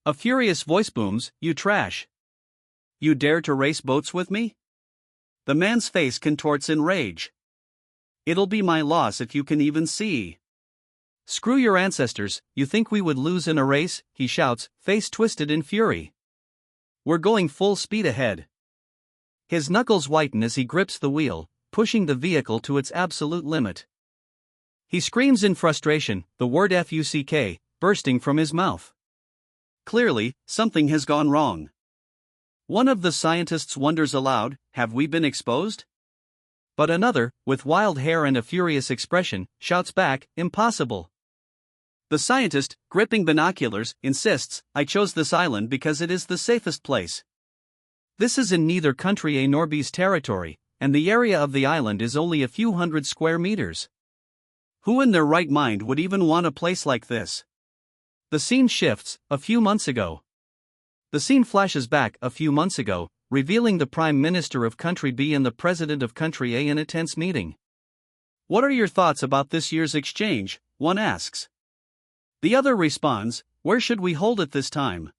A furious voice booms, "You trash. You dare to race boats with me?" The man's face contorts in rage. "It'll be my loss if you can even see." "Screw your ancestors, you think we would lose in a race?" he shouts, face twisted in fury. "We're going full speed ahead." His knuckles whiten as he grips the wheel, pushing the vehicle to its absolute limit. He screams in frustration, the word "fuck" bursting from his mouth. Clearly, something has gone wrong. One of the scientists wonders aloud, "Have we been exposed?" But another, with wild hair and a furious expression, shouts back, "Impossible." The scientist, gripping binoculars, insists, "I chose this island because it is the safest place. This is in neither Country A nor B's territory, and the area of the island is only a few hundred square meters. Who in their right mind would even want a place like this?" The scene shifts, a few months ago. The scene flashes back a few months ago, revealing the Prime Minister of Country B and the President of Country A in a tense meeting. "What are your thoughts about this year's exchange?" one asks. The other responds, "Where should we hold it this time?"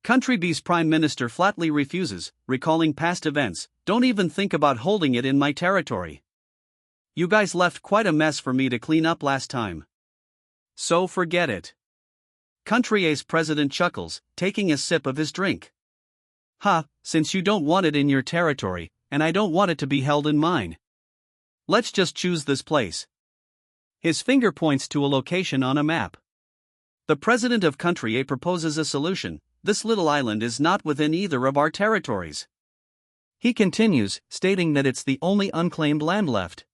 Country B's Prime Minister flatly refuses, recalling past events, "Don't even think about holding it in my territory. You guys left quite a mess for me to clean up last time. So forget it." Country A's president chuckles, taking a sip of his drink. "Ha, since you don't want it in your territory, and I don't want it to be held in mine. Let's just choose this place." His finger points to a location on a map. The president of Country A proposes a solution: "This little island is not within either of our territories." He continues, stating that it's the only unclaimed land left.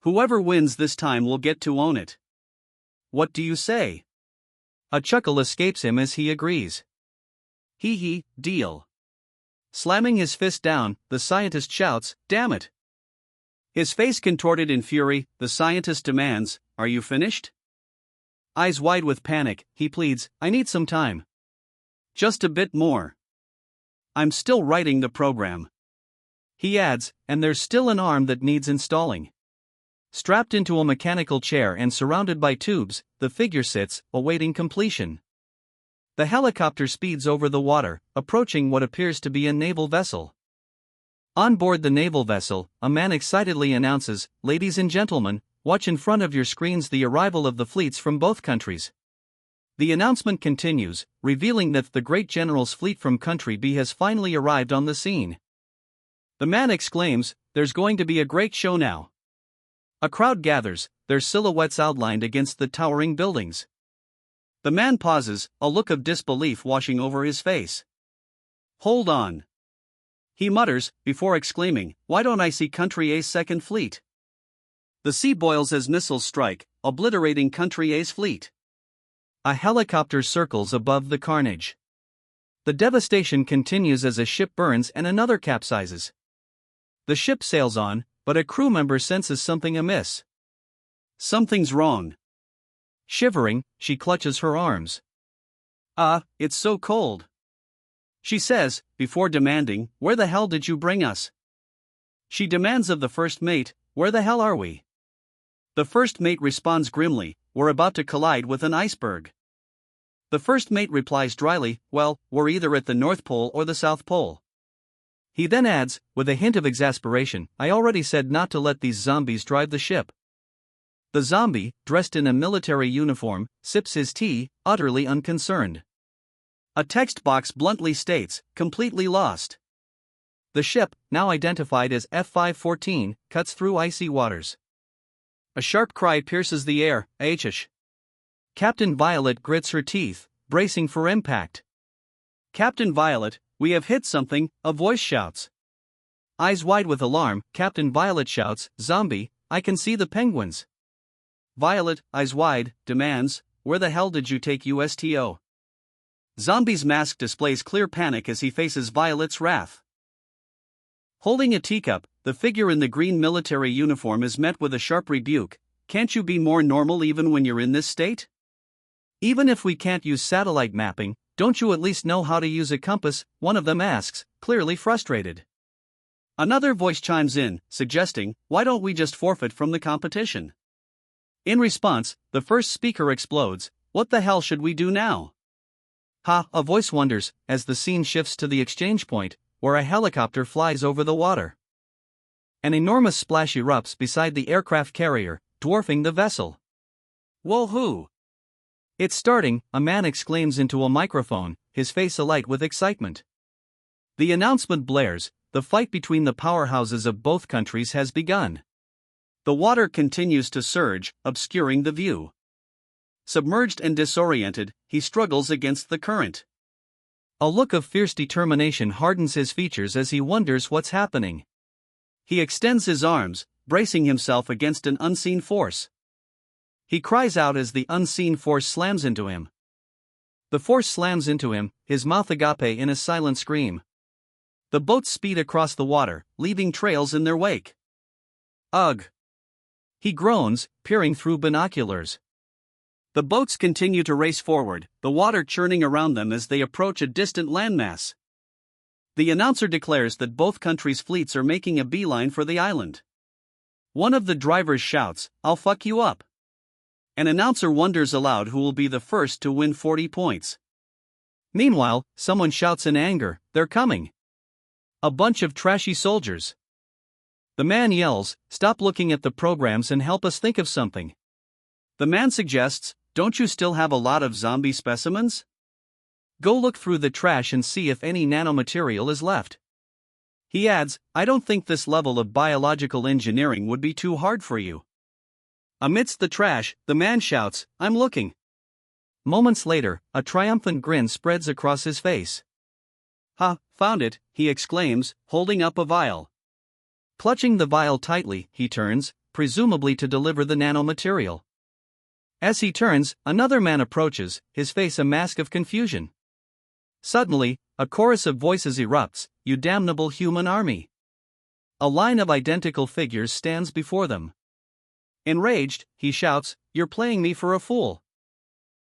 "Whoever wins this time will get to own it. What do you say?" A chuckle escapes him as he agrees. "Hee hee, deal. Slamming his fist down, the scientist shouts, "Damn it!" His face contorted in fury, the scientist demands, "Are you finished?" Eyes wide with panic, he pleads, "I need some time. Just a bit more. I'm still writing the program." He adds, "And there's still an arm that needs installing." Strapped into a mechanical chair and surrounded by tubes, the figure sits, awaiting completion. The helicopter speeds over the water, approaching what appears to be a naval vessel. On board the naval vessel, a man excitedly announces, "Ladies and gentlemen, watch in front of your screens the arrival of the fleets from both countries." The announcement continues, revealing that the great general's fleet from country B has finally arrived on the scene. The man exclaims, "There's going to be a great show now." A crowd gathers, their silhouettes outlined against the towering buildings. The man pauses, a look of disbelief washing over his face. "Hold on," he mutters, before exclaiming, "Why don't I see Country A's second fleet?" The sea boils as missiles strike, obliterating Country A's fleet. A helicopter circles above the carnage. The devastation continues as a ship burns and another capsizes. The ship sails on, but a crew member senses something amiss. Something's wrong. Shivering, she clutches her arms. It's so cold," she says, before demanding, "Where the hell did you bring us?" She demands of the first mate, "Where the hell are we?" The first mate responds grimly, "We're about to collide with an iceberg." The first mate replies dryly, "Well, we're either at the North Pole or the South Pole." He then adds, with a hint of exasperation, "I already said not to let these zombies drive the ship." The zombie, dressed in a military uniform, sips his tea, utterly unconcerned. A text box bluntly states, "Completely lost." The ship, now identified as F514, cuts through icy waters. A sharp cry pierces the air, "Achish!" Captain Violet grits her teeth, bracing for impact. "Captain Violet, we have hit something," a voice shouts. Eyes wide with alarm, Captain Violet shouts, "Zombie, I can see the penguins." Violet, eyes wide, demands, "Where the hell did you take USTO?" Zombie's mask displays clear panic as he faces Violet's wrath. Holding a teacup, the figure in the green military uniform is met with a sharp rebuke, "Can't you be more normal even when you're in this state? Even if we can't use satellite mapping, don't you at least know how to use a compass?" one of them asks, clearly frustrated. Another voice chimes in, suggesting, "Why don't we just forfeit from the competition?" In response, the first speaker explodes, "What the hell should we do now?" A voice wonders, as the scene shifts to the exchange point, where a helicopter flies over the water. An enormous splash erupts beside the aircraft carrier, dwarfing the vessel. "Whoa-hoo! It's starting," a man exclaims into a microphone, his face alight with excitement. The announcement blares, "The fight between the powerhouses of both countries has begun." The water continues to surge, obscuring the view. Submerged and disoriented, he struggles against the current. A look of fierce determination hardens his features as he wonders what's happening. He extends his arms, bracing himself against an unseen force. He cries out as the unseen force slams into him. The force slams into him, his mouth agape in a silent scream. The boats speed across the water, leaving trails in their wake. "Ugh!" he groans, peering through binoculars. The boats continue to race forward, the water churning around them as they approach a distant landmass. The announcer declares that both countries' fleets are making a beeline for the island. One of the drivers shouts, "I'll fuck you up." An announcer wonders aloud who will be the first to win 40 points. Meanwhile, someone shouts in anger, "They're coming. A bunch of trashy soldiers." The man yells, "Stop looking at the programs and help us think of something." The man suggests, "Don't you still have a lot of zombie specimens? Go look through the trash and see if any nanomaterial is left." He adds, "I don't think this level of biological engineering would be too hard for you." Amidst the trash, the man shouts, "I'm looking." Moments later, a triumphant grin spreads across his face. Found it," he exclaims, holding up a vial. Clutching the vial tightly, he turns, presumably to deliver the nanomaterial. As he turns, another man approaches, his face a mask of confusion. Suddenly, a chorus of voices erupts, you damnable human army! A line of identical figures stands before them. Enraged, he shouts, "You're playing me for a fool!"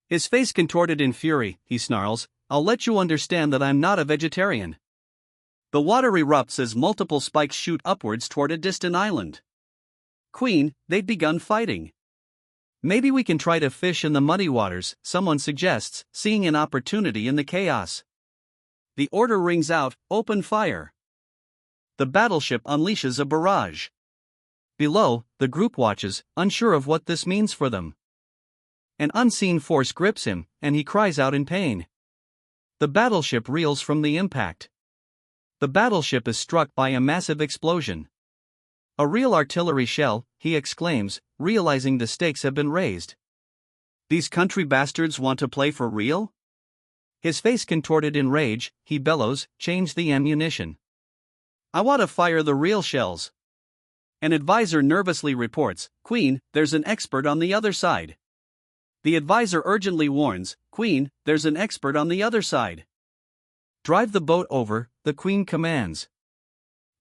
His face contorted in fury, he snarls, "I'll let you understand that I'm not a vegetarian." The water erupts as multiple spikes shoot upwards toward a distant island. "Queen, they've begun fighting." "Maybe we can try to fish in the muddy waters," someone suggests, seeing an opportunity in the chaos. The order rings out, "Open fire." The battleship unleashes a barrage. Below, the group watches, unsure of what this means for them. An unseen force grips him, and he cries out in pain. The battleship reels from the impact. The battleship is struck by a massive explosion. "A real artillery shell," he exclaims, realizing the stakes have been raised. "These country bastards want to play for real?" His face contorted in rage, he bellows, "Change the ammunition. I want to fire the real shells." An advisor nervously reports, "Queen, there's an expert on the other side." The advisor urgently warns, "Queen, there's an expert on the other side." "Drive the boat over," the Queen commands.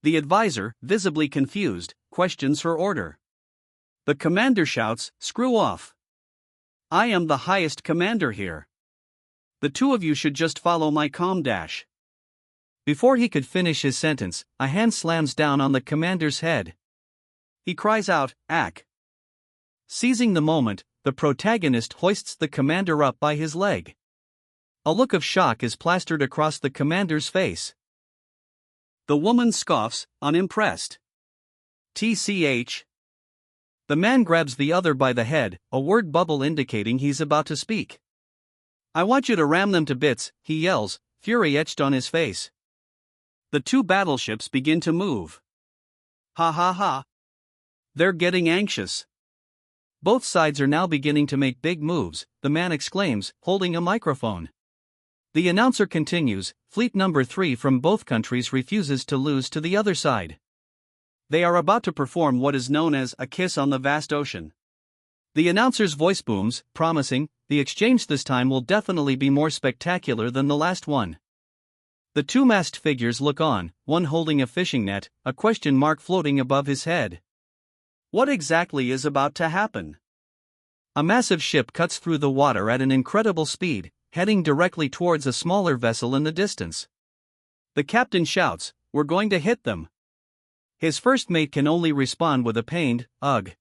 The advisor, visibly confused, questions her order. The commander shouts, "Screw off. I am the highest commander here. The two of you should just follow my comm dash." Before he could finish his sentence, a hand slams down on the commander's head. He cries out, "Ack!" Seizing the moment, the protagonist hoists the commander up by his leg. A look of shock is plastered across the commander's face. The woman scoffs, unimpressed. "TCH." The man grabs the other by the head, a word bubble indicating he's about to speak. "I want you to ram them to bits," he yells, fury etched on his face. The two battleships begin to move. "Ha ha ha. They're getting anxious." Both sides are now beginning to make big moves, the man exclaims, holding a microphone. The announcer continues, "Fleet number 3 from both countries refuses to lose to the other side. They are about to perform what is known as a kiss on the vast ocean." The announcer's voice booms, promising, "The exchange this time will definitely be more spectacular than the last one." The two masked figures look on, one holding a fishing net, a question mark floating above his head. What exactly is about to happen? A massive ship cuts through the water at an incredible speed, heading directly towards a smaller vessel in the distance. The captain shouts, "We're going to hit them." His first mate can only respond with a pained, "Ugh."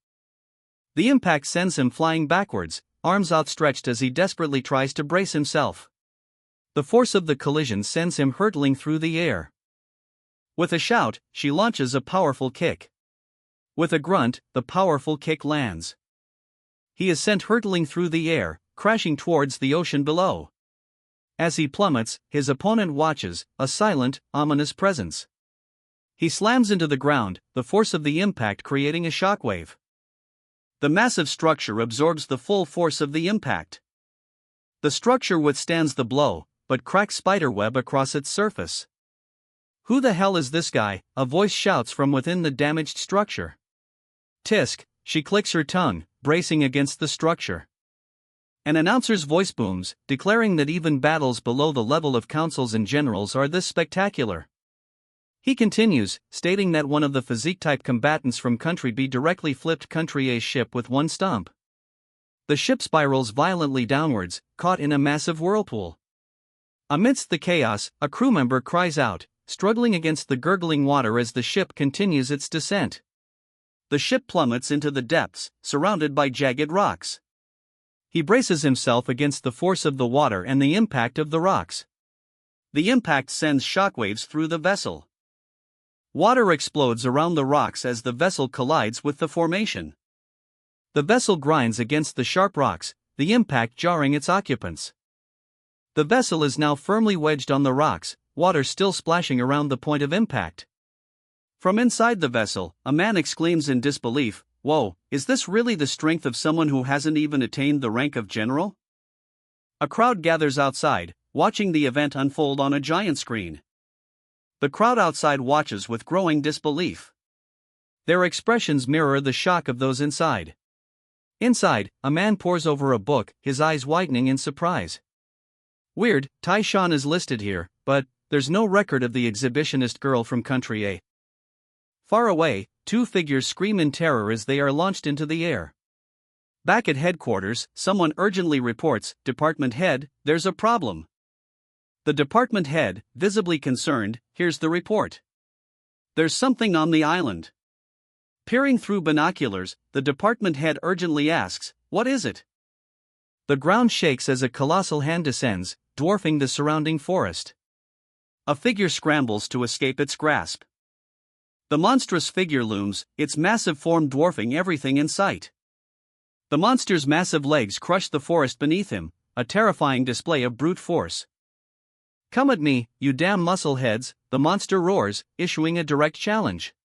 The impact sends him flying backwards, arms outstretched as he desperately tries to brace himself. The force of the collision sends him hurtling through the air. With a shout, she launches a powerful kick. With a grunt, the powerful kick lands. He is sent hurtling through the air, crashing towards the ocean below. As he plummets, his opponent watches, a silent, ominous presence. He slams into the ground, the force of the impact creating a shockwave. The massive structure absorbs the full force of the impact. The structure withstands the blow, but cracks spiderweb across its surface. "Who the hell is this guy?" a voice shouts from within the damaged structure. "Tisk," she clicks her tongue, bracing against the structure. An announcer's voice booms, declaring that even battles below the level of councils and generals are this spectacular. He continues, stating that one of the physique-type combatants from Country B directly flipped Country A's ship with one stomp. The ship spirals violently downwards, caught in a massive whirlpool. Amidst the chaos, a crew member cries out, struggling against the gurgling water as the ship continues its descent. The ship plummets into the depths, surrounded by jagged rocks. He braces himself against the force of the water and the impact of the rocks. The impact sends shockwaves through the vessel. Water explodes around the rocks as the vessel collides with the formation. The vessel grinds against the sharp rocks, the impact jarring its occupants. The vessel is now firmly wedged on the rocks, water still splashing around the point of impact. From inside the vessel, a man exclaims in disbelief, "Whoa, is this really the strength of someone who hasn't even attained the rank of general?" A crowd gathers outside, watching the event unfold on a giant screen. The crowd outside watches with growing disbelief. Their expressions mirror the shock of those inside. Inside, a man pores over a book, his eyes widening in surprise. "Weird, Tai Shan is listed here, but there's no record of the exhibitionist girl from country A. Far away, two figures scream in terror as they are launched into the air. Back at headquarters, someone urgently reports, "Department head, there's a problem." The department head, visibly concerned, hears the report. "There's something on the island." Peering through binoculars, the department head urgently asks, "What is it?" The ground shakes as a colossal hand descends, dwarfing the surrounding forest. A figure scrambles to escape its grasp. The monstrous figure looms, its massive form dwarfing everything in sight. The monster's massive legs crush the forest beneath him, a terrifying display of brute force. "Come at me, you damn muscleheads," the monster roars, issuing a direct challenge.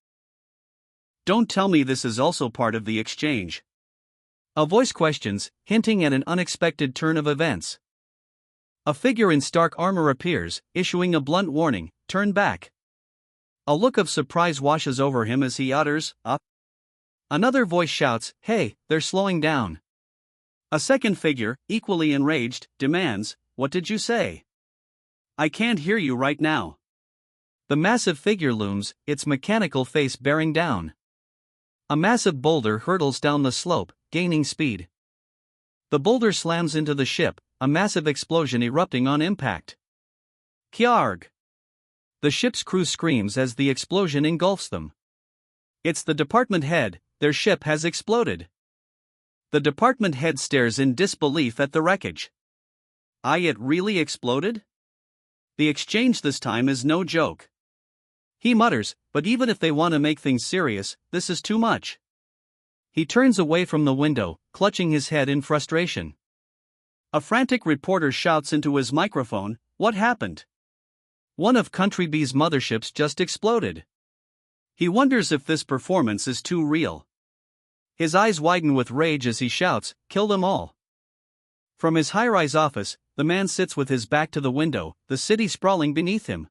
"Don't tell me this is also part of the exchange?" A voice questions, hinting at an unexpected turn of events. A figure in stark armor appears, issuing a blunt warning, "Turn back." A look of surprise washes over him as he utters, "Up." Another voice shouts, "Hey, they're slowing down." A second figure, equally enraged, demands, "What did you say? I can't hear you right now." The massive figure looms, its mechanical face bearing down. A massive boulder hurtles down the slope, gaining speed. The boulder slams into the ship, a massive explosion erupting on impact. Kyarg! The ship's crew screams as the explosion engulfs them. It's the department head, their ship has exploded. The department head stares in disbelief at the wreckage. It really exploded? The exchange this time is no joke. He mutters, "But even if they want to make things serious, this is too much." He turns away from the window, clutching his head in frustration. A frantic reporter shouts into his microphone, "What happened?" "One of Country B's motherships just exploded." He wonders if this performance is too real. His eyes widen with rage as he shouts, "Kill them all." From his high-rise office, the man sits with his back to the window, the city sprawling beneath him.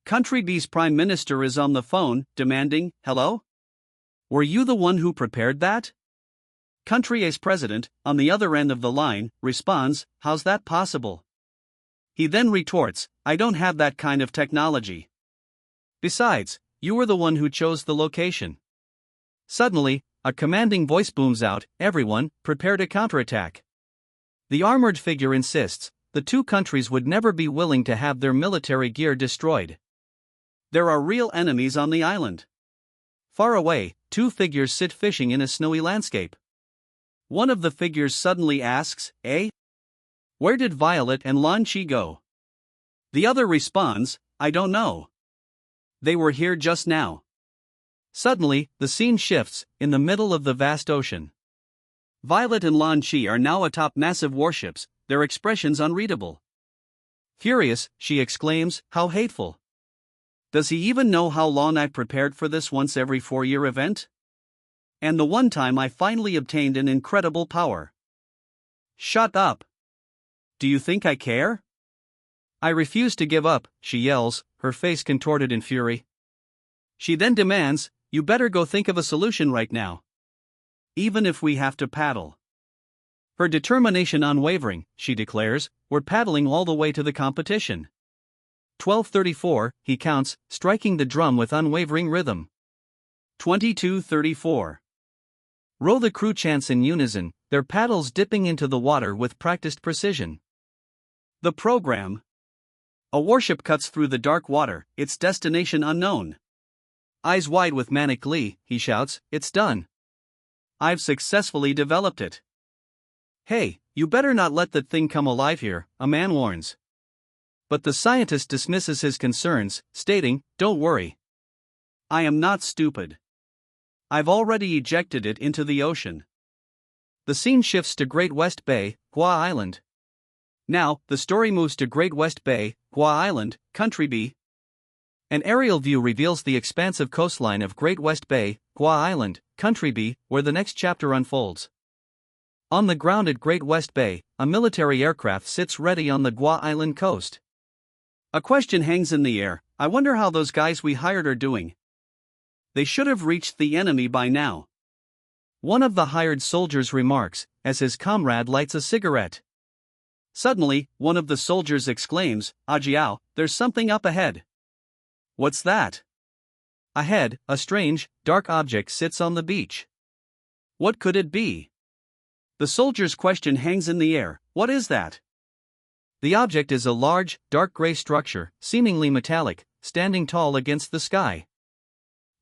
Country B's prime minister is on the phone, demanding, "Hello? Were you the one who prepared that?" Country A's president, on the other end of the line, responds, "How's that possible?" He then retorts, "I don't have that kind of technology. Besides, you were the one who chose the location." Suddenly, a commanding voice booms out, "Everyone, prepare to counterattack." The armored figure insists, the two countries would never be willing to have their military gear destroyed. There are real enemies on the island. Far away, two figures sit fishing in a snowy landscape. One of the figures suddenly asks, Where did Violet and Lan Chi go?" The other responds, "I don't know. They were here just now." Suddenly, the scene shifts, in the middle of the vast ocean. Violet and Lan Chi are now atop massive warships, their expressions unreadable. Furious, she exclaims, "How hateful. Does he even know how long I've prepared for this once every 4-year event? And the one time I finally obtained an incredible power. Shut up. Do you think I care? I refuse to give up," she yells, her face contorted in fury. She then demands, "You better go think of a solution right now. Even if we have to paddle." Her determination unwavering, she declares, "We're paddling all the way to the competition." 12:34, he counts, striking the drum with unwavering rhythm. 22:34. Row the crew chants in unison, their paddles dipping into the water with practiced precision. The program. A warship cuts through the dark water, its destination unknown. Eyes wide with manic glee, he shouts, "It's done. I've successfully developed it." "Hey, you better not let that thing come alive here," a man warns. But the scientist dismisses his concerns, stating, "Don't worry. I am not stupid. I've already ejected it into the ocean." The scene shifts to Great West Bay, Hua Island. Now, the story moves to Great West Bay, Hua Island, Country B. An aerial view reveals the expansive coastline of Great West Bay, Hua Island, Country B, where the next chapter unfolds. On the ground at Great West Bay, a military aircraft sits ready on the Hua Island coast. A question hangs in the air: I wonder how those guys we hired are doing. They should have reached the enemy by now. One of the hired soldiers remarks, as his comrade lights a cigarette. Suddenly, one of the soldiers exclaims, "Ajiao, there's something up ahead." "What's that?" Ahead, a strange, dark object sits on the beach. "What could it be?" The soldier's question hangs in the air. "What is that?" The object is a large, dark gray structure, seemingly metallic, standing tall against the sky.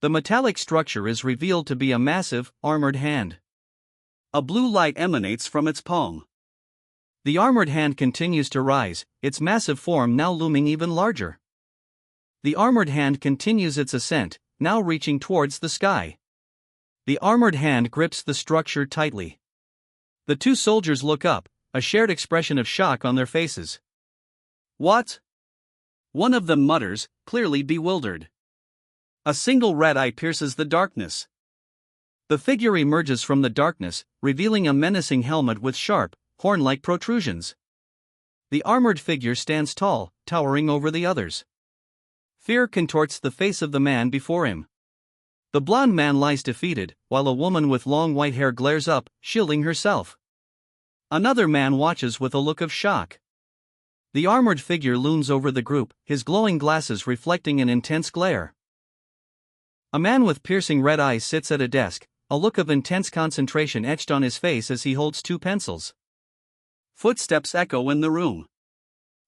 The metallic structure is revealed to be a massive, armored hand. A blue light emanates from its palm. The armored hand continues to rise, its massive form now looming even larger. The armored hand continues its ascent, now reaching towards the sky. The armored hand grips the structure tightly. The two soldiers look up, a shared expression of shock on their faces. "What?" One of them mutters, clearly bewildered. A single red eye pierces the darkness. The figure emerges from the darkness, revealing a menacing helmet with sharp, horn-like protrusions. The armored figure stands tall, towering over the others. Fear contorts the face of the man before him. The blonde man lies defeated, while a woman with long white hair glares up, shielding herself. Another man watches with a look of shock. The armored figure looms over the group, his glowing glasses reflecting an intense glare. A man with piercing red eyes sits at a desk, a look of intense concentration etched on his face as he holds two pencils. Footsteps echo in the room.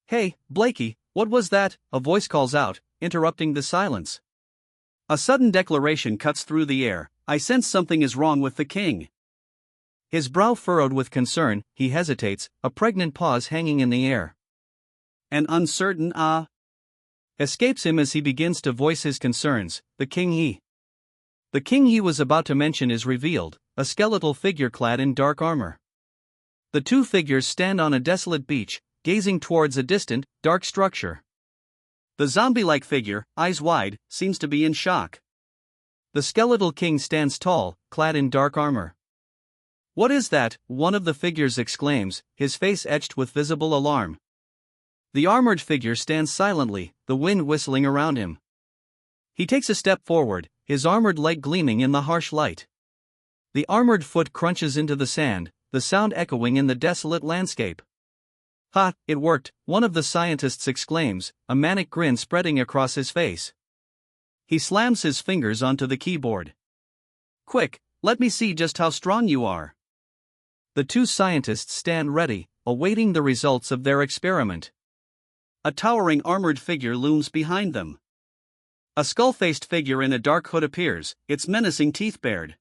"Hey, Blakey, what was that?" a voice calls out, interrupting the silence. A sudden declaration cuts through the air. "I sense something is wrong with the king." His brow furrowed with concern, he hesitates, a pregnant pause hanging in the air. An uncertain escapes him as he begins to voice his concerns. The king he was about to mention is revealed, a skeletal figure clad in dark armor. The two figures stand on a desolate beach, gazing towards a distant, dark structure. The zombie-like figure, eyes wide, seems to be in shock. The skeletal king stands tall, clad in dark armor. "What is that?" one of the figures exclaims, his face etched with visible alarm. The armored figure stands silently, the wind whistling around him. He takes a step forward, his armored leg gleaming in the harsh light. The armored foot crunches into the sand, the sound echoing in the desolate landscape. "Ha, it worked," one of the scientists exclaims, a manic grin spreading across his face. He slams his fingers onto the keyboard. "Quick, let me see just how strong you are." The two scientists stand ready, awaiting the results of their experiment. A towering armored figure looms behind them. A skull-faced figure in a dark hood appears, its menacing teeth bared.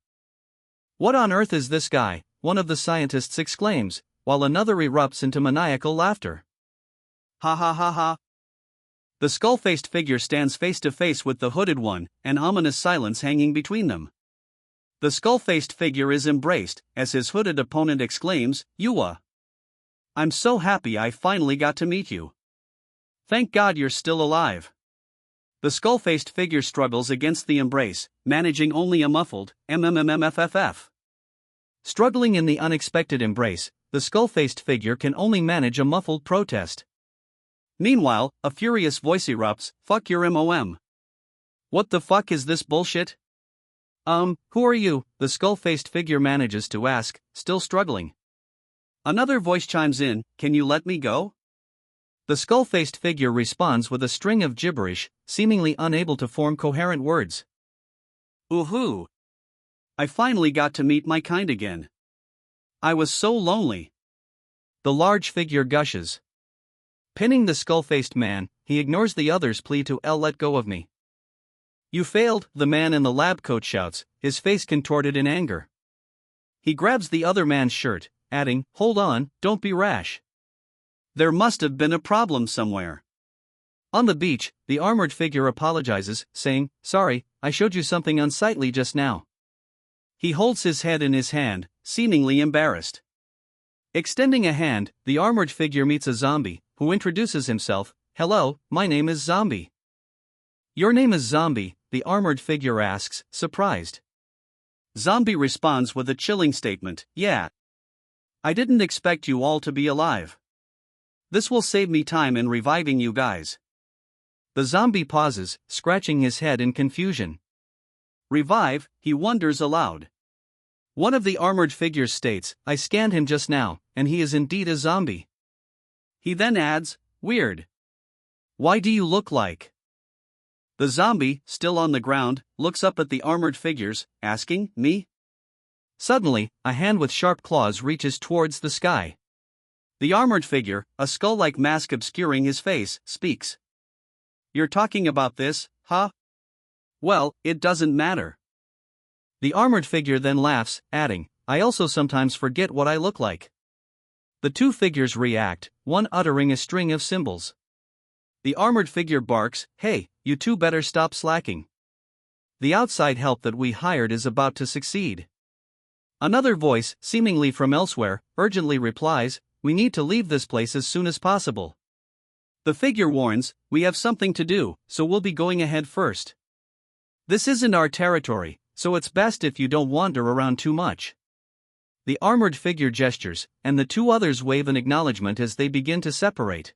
"What on earth is this guy?" one of the scientists exclaims, while another erupts into maniacal laughter. "Ha ha ha ha." The skull-faced figure stands face to face with the hooded one, an ominous silence hanging between them. The skull-faced figure is embraced, as his hooded opponent exclaims, "Yua! I'm so happy I finally got to meet you. Thank God you're still alive." The skull-faced figure struggles against the embrace, managing only a muffled "mmmmff." Struggling in the unexpected embrace, the skull-faced figure can only manage a muffled protest. Meanwhile, a furious voice erupts, "Fuck your MOM. What the fuck is this bullshit?" Who are you?" the skull-faced figure manages to ask, still struggling. Another voice chimes in, "Can you let me go?" The skull-faced figure responds with a string of gibberish, seemingly unable to form coherent words. "Ooh-hoo. I finally got to meet my kind again. I was so lonely." The large figure gushes. Pinning the skull-faced man, he ignores the other's plea to let go of me. "You failed," the man in the lab coat shouts, his face contorted in anger. He grabs the other man's shirt, adding, "Hold on, don't be rash." There must have been a problem somewhere. On the beach, the armored figure apologizes, saying, "Sorry, I showed you something unsightly just now." He holds his head in his hand, seemingly embarrassed. Extending a hand, the armored figure meets a zombie, who introduces himself, "Hello, my name is Zombie." "Your name is Zombie?" the armored figure asks, surprised. Zombie responds with a chilling statement, "Yeah. I didn't expect you all to be alive. This will save me time in reviving you guys." The zombie pauses, scratching his head in confusion. "Revive?" he wonders aloud. One of the armored figures states, "I scanned him just now, and he is indeed a zombie." He then adds, weird. Why do you look like? The zombie, still on the ground, looks up at the armored figures, asking, me? Suddenly, a hand with sharp claws reaches towards the sky. The armored figure, a skull-like mask obscuring his face, speaks. You're talking about this, huh? Well, it doesn't matter. The armored figure then laughs, adding, I also sometimes forget what I look like. The two figures react, one uttering a string of symbols. The armored figure barks, hey, you two better stop slacking. The outside help that we hired is about to succeed. Another voice, seemingly from elsewhere, urgently replies, we need to leave this place as soon as possible. The figure warns, we have something to do, so we'll be going ahead first. This isn't our territory, so it's best if you don't wander around too much. The armored figure gestures, and the two others wave an acknowledgement as they begin to separate.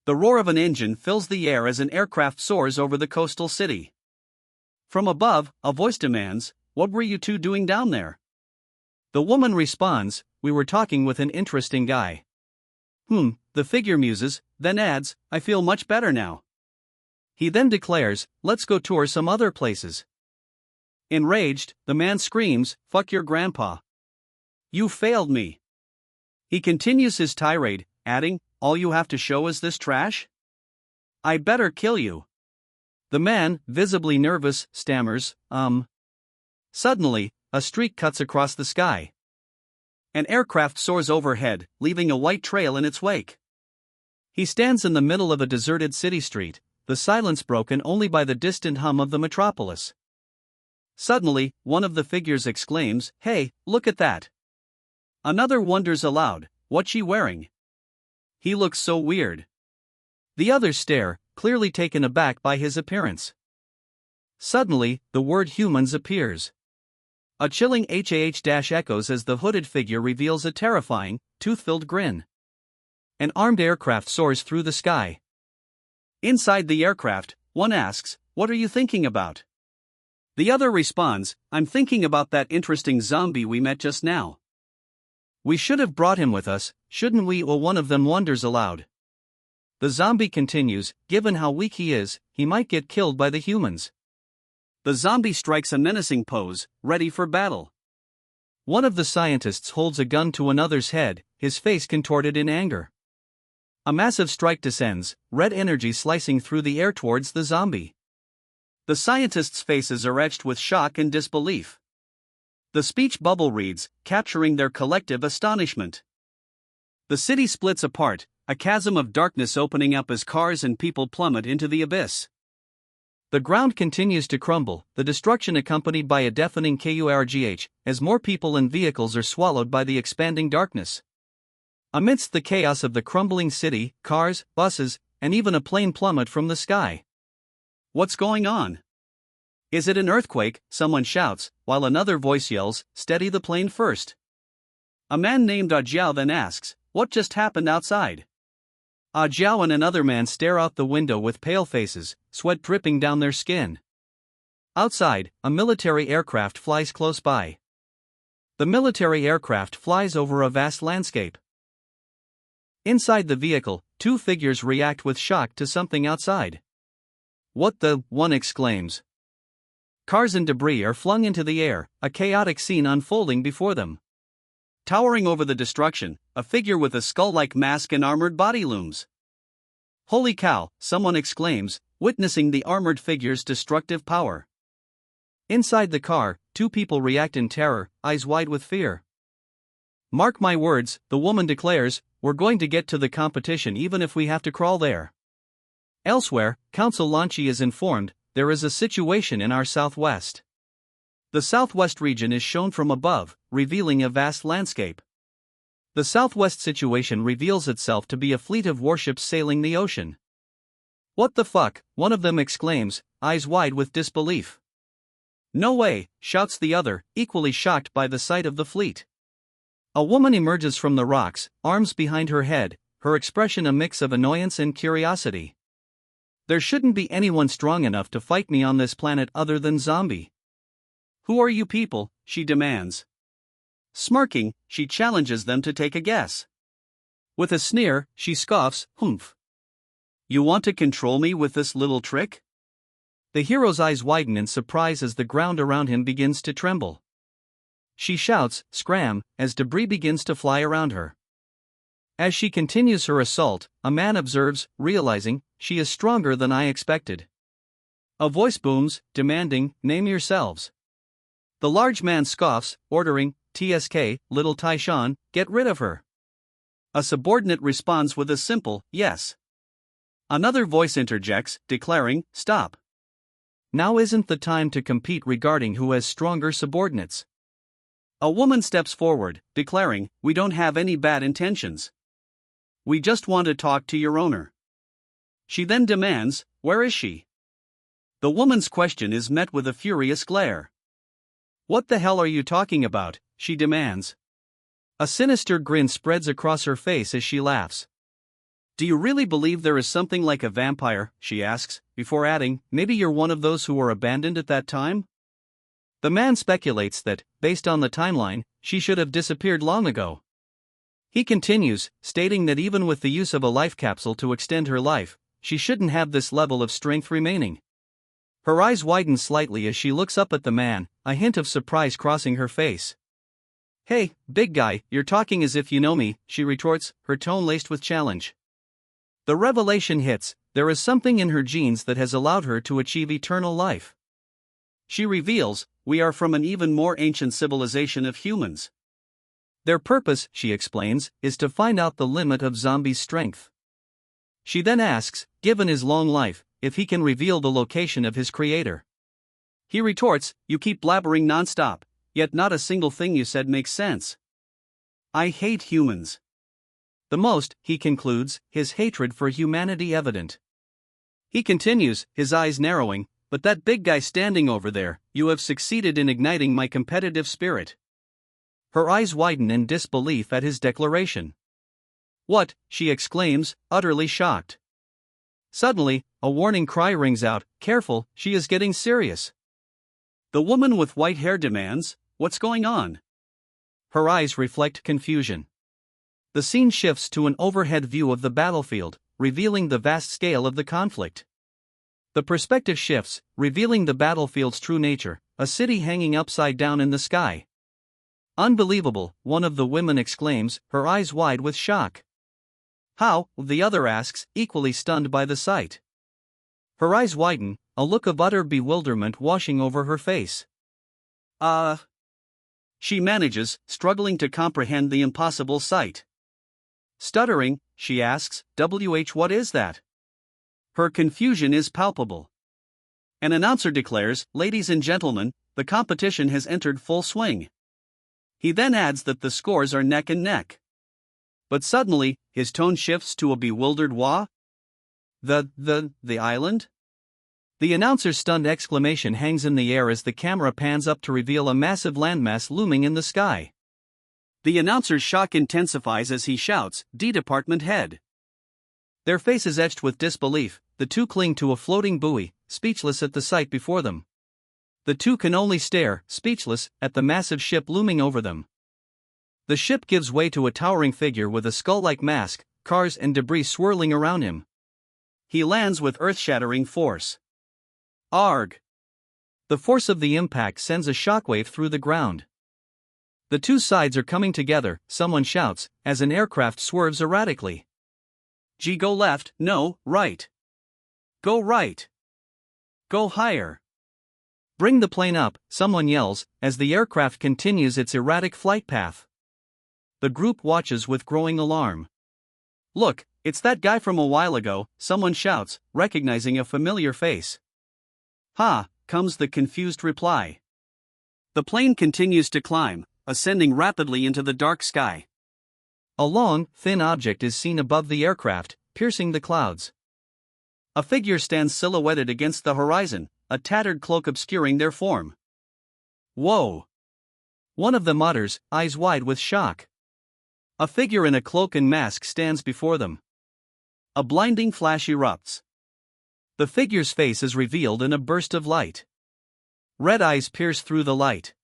The roar of an engine fills the air as an aircraft soars over the coastal city. From above, a voice demands, what were you two doing down there? The woman responds, we were talking with an interesting guy. The figure muses, then adds, I feel much better now. He then declares, let's go tour some other places. Enraged, the man screams, fuck your grandpa. You failed me. He continues his tirade, adding, all you have to show is this trash? I better kill you. The man, visibly nervous, stammers, Suddenly, a streak cuts across the sky. An aircraft soars overhead, leaving a white trail in its wake. He stands in the middle of a deserted city street, the silence broken only by the distant hum of the metropolis. Suddenly, one of the figures exclaims, hey, look at that. Another wonders aloud, what's she wearing? He looks so weird. The others stare, clearly taken aback by his appearance. Suddenly, the word humans appears. A chilling echoes as the hooded figure reveals a terrifying, tooth-filled grin. An armed aircraft soars through the sky. Inside the aircraft, one asks, what are you thinking about? The other responds, I'm thinking about that interesting zombie we met just now. We should have brought him with us, shouldn't we? Or one of them wonders aloud. The zombie continues, given how weak he is, he might get killed by the humans. The zombie strikes a menacing pose, ready for battle. One of the scientists holds a gun to another's head, his face contorted in anger. A massive strike descends, red energy slicing through the air towards the zombie. The scientists' faces are etched with shock and disbelief. The speech bubble reads, capturing their collective astonishment. The city splits apart, a chasm of darkness opening up as cars and people plummet into the abyss. The ground continues to crumble, the destruction accompanied by a deafening kurgh, as more people and vehicles are swallowed by the expanding darkness. Amidst the chaos of the crumbling city, cars, buses, and even a plane plummet from the sky. What's going on? Is it an earthquake? Someone shouts, while another voice yells, steady the plane first. A man named Ajiao then asks, what just happened outside? Ajiao and another man stare out the window with pale faces, sweat dripping down their skin. Outside, a military aircraft flies close by. The military aircraft flies over a vast landscape. Inside the vehicle, two figures react with shock to something outside. What the? One exclaims. Cars and debris are flung into the air, a chaotic scene unfolding before them. Towering over the destruction, a figure with a skull-like mask and armored body looms. Holy cow, someone exclaims, witnessing the armored figure's destructive power. Inside the car, two people react in terror, eyes wide with fear. Mark my words, the woman declares, we're going to get to the competition even if we have to crawl there. Elsewhere, Council Lanchi is informed, there is a situation in our southwest. The southwest region is shown from above, revealing a vast landscape. The southwest situation reveals itself to be a fleet of warships sailing the ocean. What the fuck? One of them exclaims, eyes wide with disbelief. No way, shouts the other, equally shocked by the sight of the fleet. A woman emerges from the rocks, arms behind her head, her expression a mix of annoyance and curiosity. There shouldn't be anyone strong enough to fight me on this planet other than zombie. Who are you people? She demands. Smirking, she challenges them to take a guess. With a sneer, she scoffs, "Humph. You want to control me with this little trick?" The hero's eyes widen in surprise as the ground around him begins to tremble. She shouts, "Scram," as debris begins to fly around her. As she continues her assault, a man observes, realizing, she is stronger than I expected. A voice booms, demanding, "Name yourselves." The large man scoffs, ordering, "TSK, little Taishan, get rid of her." A subordinate responds with a simple, "Yes." Another voice interjects, declaring, "Stop. Now isn't the time to compete regarding who has stronger subordinates." A woman steps forward, declaring, "We don't have any bad intentions. We just want to talk to your owner." She then demands, "Where is she?" The woman's question is met with a furious glare. "What the hell are you talking about?" she demands. A sinister grin spreads across her face as she laughs. "Do you really believe there is something like a vampire?" she asks, before adding, "Maybe you're one of those who were abandoned at that time?" The man speculates that, based on the timeline, she should have disappeared long ago. He continues, stating that even with the use of a life capsule to extend her life, she shouldn't have this level of strength remaining. Her eyes widen slightly as she looks up at the man, a hint of surprise crossing her face. "Hey, big guy, you're talking as if you know me," she retorts, her tone laced with challenge. The revelation hits, there is something in her genes that has allowed her to achieve eternal life. She reveals, "We are from an even more ancient civilization of humans. Their purpose," she explains, "is to find out the limit of zombies' strength." She then asks, given his long life, if he can reveal the location of his creator. He retorts, "You keep blabbering nonstop, yet not a single thing you said makes sense. I hate humans." The most, he concludes, his hatred for humanity evident. He continues, his eyes narrowing, "But that big guy standing over there, you have succeeded in igniting my competitive spirit." Her eyes widen in disbelief at his declaration. "What?" she exclaims, utterly shocked. Suddenly, a warning cry rings out, "Careful, she is getting serious." The woman with white hair demands, "What's going on?" Her eyes reflect confusion. The scene shifts to an overhead view of the battlefield, revealing the vast scale of the conflict. The perspective shifts, revealing the battlefield's true nature, a city hanging upside down in the sky. "Unbelievable," one of the women exclaims, her eyes wide with shock. "How?" the other asks, equally stunned by the sight. Her eyes widen, a look of utter bewilderment washing over her face. She manages, struggling to comprehend the impossible sight. Stuttering, she asks, "What is that?" Her confusion is palpable. An announcer declares, "Ladies and gentlemen, the competition has entered full swing." He then adds that the scores are neck and neck. But suddenly, his tone shifts to a bewildered wah. The island?" The announcer's stunned exclamation hangs in the air as the camera pans up to reveal a massive landmass looming in the sky. The announcer's shock intensifies as he shouts, "D department head." Their faces etched with disbelief, the two cling to a floating buoy, speechless at the sight before them. The two can only stare, speechless, at the massive ship looming over them. The ship gives way to a towering figure with a skull-like mask, cars and debris swirling around him. He lands with earth-shattering force. Arg! The force of the impact sends a shockwave through the ground. The two sides are coming together, someone shouts, as an aircraft swerves erratically. "Gee, go left, no, right. Go right. Go higher. Bring the plane up," someone yells, as the aircraft continues its erratic flight path. The group watches with growing alarm. "Look, it's that guy from a while ago," someone shouts, recognizing a familiar face. "Ha," comes the confused reply. The plane continues to climb, ascending rapidly into the dark sky. A long, thin object is seen above the aircraft, piercing the clouds. A figure stands silhouetted against the horizon, a tattered cloak obscuring their form. "Whoa!" One of them mutters, eyes wide with shock. A figure in a cloak and mask stands before them. A blinding flash erupts. The figure's face is revealed in a burst of light. Red eyes pierce through the light.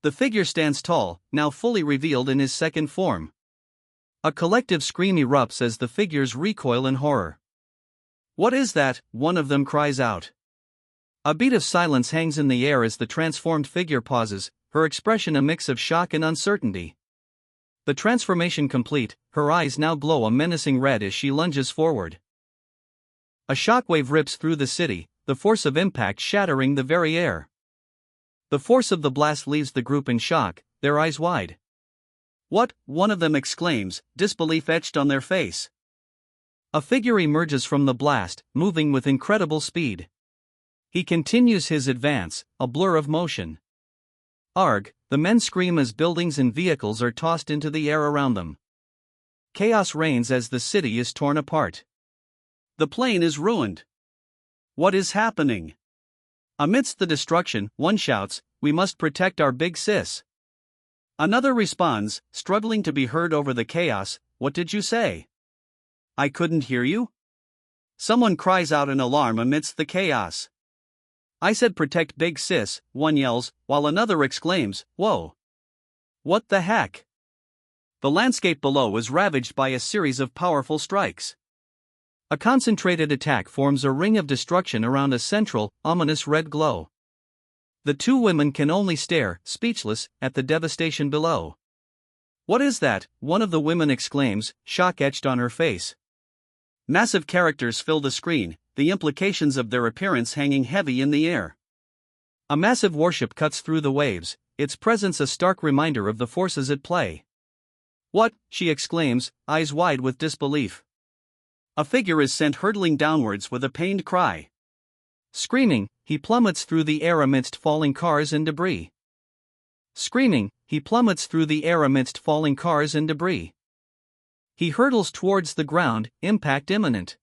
The figure stands tall, now fully revealed in his second form. A collective scream erupts as the figures recoil in horror. "What is that?" one of them cries out. A beat of silence hangs in the air as the transformed figure pauses, her expression a mix of shock and uncertainty. The transformation complete, her eyes now glow a menacing red as she lunges forward. A shockwave rips through the city, the force of impact shattering the very air. The force of the blast leaves the group in shock, their eyes wide. "What?" one of them exclaims, disbelief etched on their face. A figure emerges from the blast, moving with incredible speed. He continues his advance, a blur of motion. "Arg!" the men scream as buildings and vehicles are tossed into the air around them. Chaos reigns as the city is torn apart. The plane is ruined. What is happening? Amidst the destruction, one shouts, "We must protect our big sis." Another responds, struggling to be heard over the chaos, "What did you say? I couldn't hear you." Someone cries out in alarm amidst the chaos. "I said protect big sis," one yells, while another exclaims, "Whoa! What the heck?" The landscape below is ravaged by a series of powerful strikes. A concentrated attack forms a ring of destruction around a central, ominous red glow. The two women can only stare, speechless, at the devastation below. "What is that?" one of the women exclaims, shock etched on her face. Massive characters fill the screen, the implications of their appearance hanging heavy in the air. A massive warship cuts through the waves, its presence a stark reminder of the forces at play. "What?" she exclaims, eyes wide with disbelief. A figure is sent hurtling downwards with a pained cry. Screaming, he plummets through the air amidst falling cars and debris. Screaming, he plummets through the air amidst falling cars and debris. He hurtles towards the ground, impact imminent.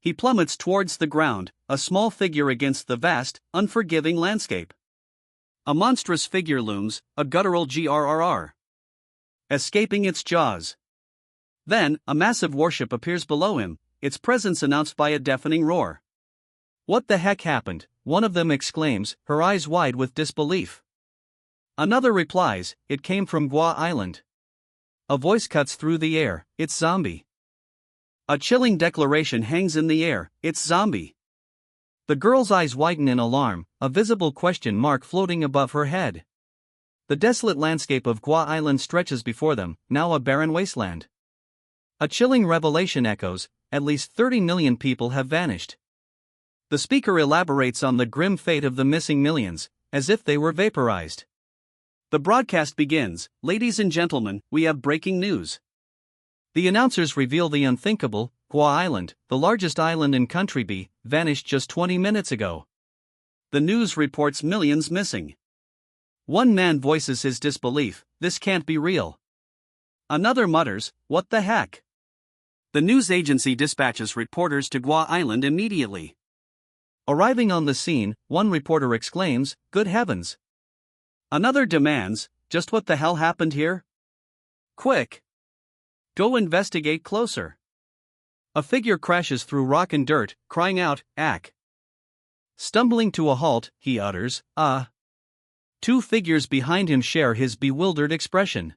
He plummets towards the ground, a small figure against the vast, unforgiving landscape. A monstrous figure looms, a guttural grrr. Escaping its jaws. Then, a massive warship appears below him, its presence announced by a deafening roar. "What the heck happened?" one of them exclaims, her eyes wide with disbelief. Another replies, "It came from Gua Island." A voice cuts through the air, "It's zombie." A chilling declaration hangs in the air, "It's zombie." The girl's eyes widen in alarm, a visible question mark floating above her head. The desolate landscape of Gua Island stretches before them, now a barren wasteland. A chilling revelation echoes, at least 30 million people have vanished. The speaker elaborates on the grim fate of the missing millions, as if they were vaporized. The broadcast begins, "Ladies and gentlemen, we have breaking news." The announcers reveal the unthinkable, Gua Island, the largest island in Country B, vanished just 20 minutes ago. The news reports millions missing. One man voices his disbelief, "This can't be real." Another mutters, "What the heck?" The news agency dispatches reporters to Gua Island immediately. Arriving on the scene, one reporter exclaims, "Good heavens!" Another demands, "Just what the hell happened here? Quick! Go investigate closer." A figure crashes through rock and dirt, crying out, "Ack!" Stumbling to a halt, he utters, "Ah!" Two figures behind him share his bewildered expression.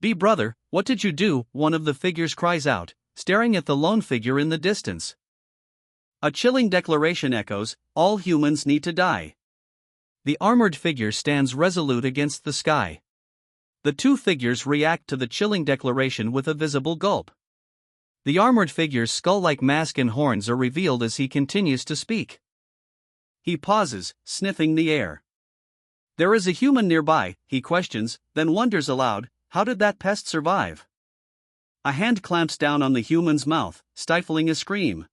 "B brother, what did you do?" one of the figures cries out, staring at the lone figure in the distance. A chilling declaration echoes, "All humans need to die." The armored figure stands resolute against the sky. The two figures react to the chilling declaration with a visible gulp. The armored figure's skull-like mask and horns are revealed as he continues to speak. He pauses, sniffing the air. There is a human nearby, he questions, then wonders aloud, "How did that pest survive?" A hand clamps down on the human's mouth, stifling a scream.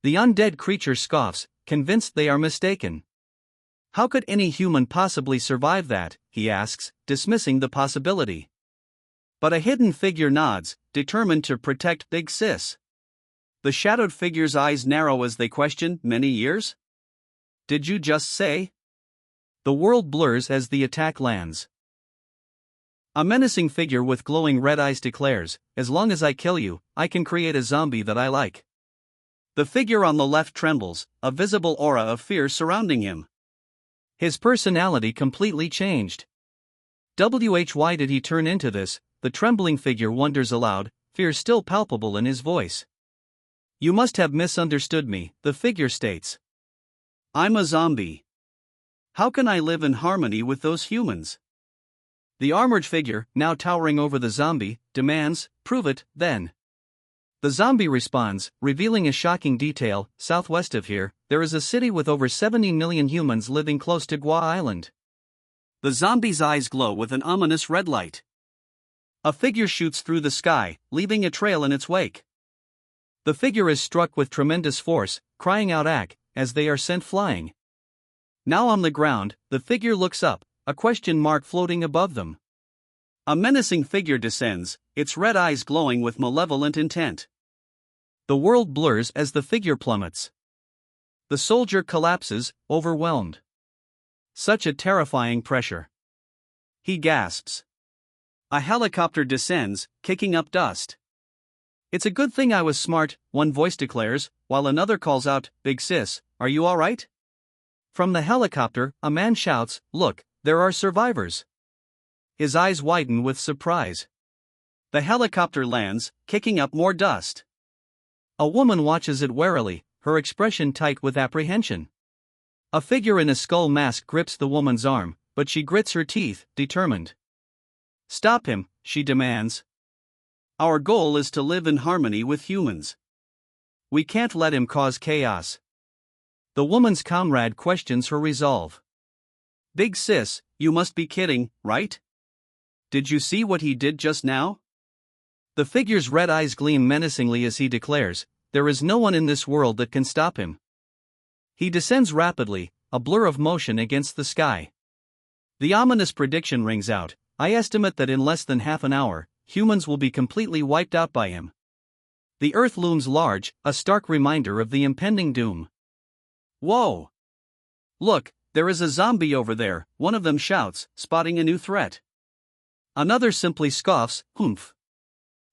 The undead creature scoffs, convinced they are mistaken. "How could any human possibly survive that?" he asks, dismissing the possibility. But a hidden figure nods, determined to protect Big Sis. The shadowed figure's eyes narrow as they question, "Many years? Did you just say?" The world blurs as the attack lands. A menacing figure with glowing red eyes declares, "As long as I kill you, I can create a zombie that I like." The figure on the left trembles, a visible aura of fear surrounding him. His personality completely changed. Why did he turn into this? the trembling figure wonders aloud, fear still palpable in his voice. You must have misunderstood me, the figure states. I'm a zombie. How can I live in harmony with those humans? The armored figure, now towering over the zombie, demands, prove it, then. The zombie responds, revealing a shocking detail. Southwest of here, there is a city with over 70 million humans living close to Gua Island. The zombie's eyes glow with an ominous red light. A figure shoots through the sky, leaving a trail in its wake. The figure is struck with tremendous force, crying out "Ack," as they are sent flying. Now on the ground, the figure looks up, a question mark floating above them. A menacing figure descends, its red eyes glowing with malevolent intent. The world blurs as the figure plummets. The soldier collapses, overwhelmed. Such a terrifying pressure. He gasps. A helicopter descends, kicking up dust. It's a good thing I was smart, one voice declares, while another calls out, Big sis, are you alright? From the helicopter, a man shouts, Look, there are survivors. His eyes widen with surprise. The helicopter lands, kicking up more dust. A woman watches it warily, her expression tight with apprehension. A figure in a skull mask grips the woman's arm, but she grits her teeth, determined. Stop him, she demands. Our goal is to live in harmony with humans. We can't let him cause chaos. The woman's comrade questions her resolve. Big sis, you must be kidding, right? Did you see what he did just now? The figure's red eyes gleam menacingly as he declares, there is no one in this world that can stop him. He descends rapidly, a blur of motion against the sky. The ominous prediction rings out, I estimate that in less than half an hour, humans will be completely wiped out by him. The earth looms large, a stark reminder of the impending doom. Whoa! Look, there is a zombie over there, one of them shouts, spotting a new threat. Another simply scoffs, humph.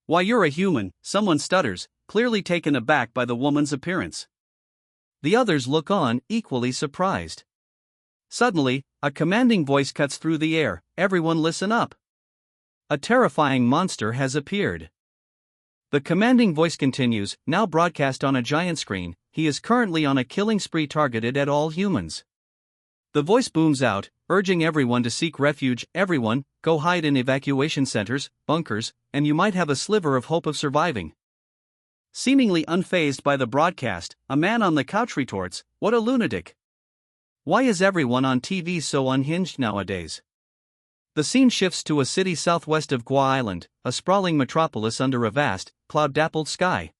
Why, you're a human, someone stutters, clearly taken aback by the woman's appearance. The others look on, equally surprised. Suddenly, a commanding voice cuts through the air, everyone listen up. A terrifying monster has appeared. The commanding voice continues, now broadcast on a giant screen, he is currently on a killing spree targeted at all humans. The voice booms out, urging everyone to seek refuge, everyone, go hide in evacuation centers, bunkers, and you might have a sliver of hope of surviving. Seemingly unfazed by the broadcast, a man on the couch retorts, what a lunatic. Why is everyone on TV so unhinged nowadays? The scene shifts to a city southwest of Gua Island, a sprawling metropolis under a vast, cloud-dappled sky.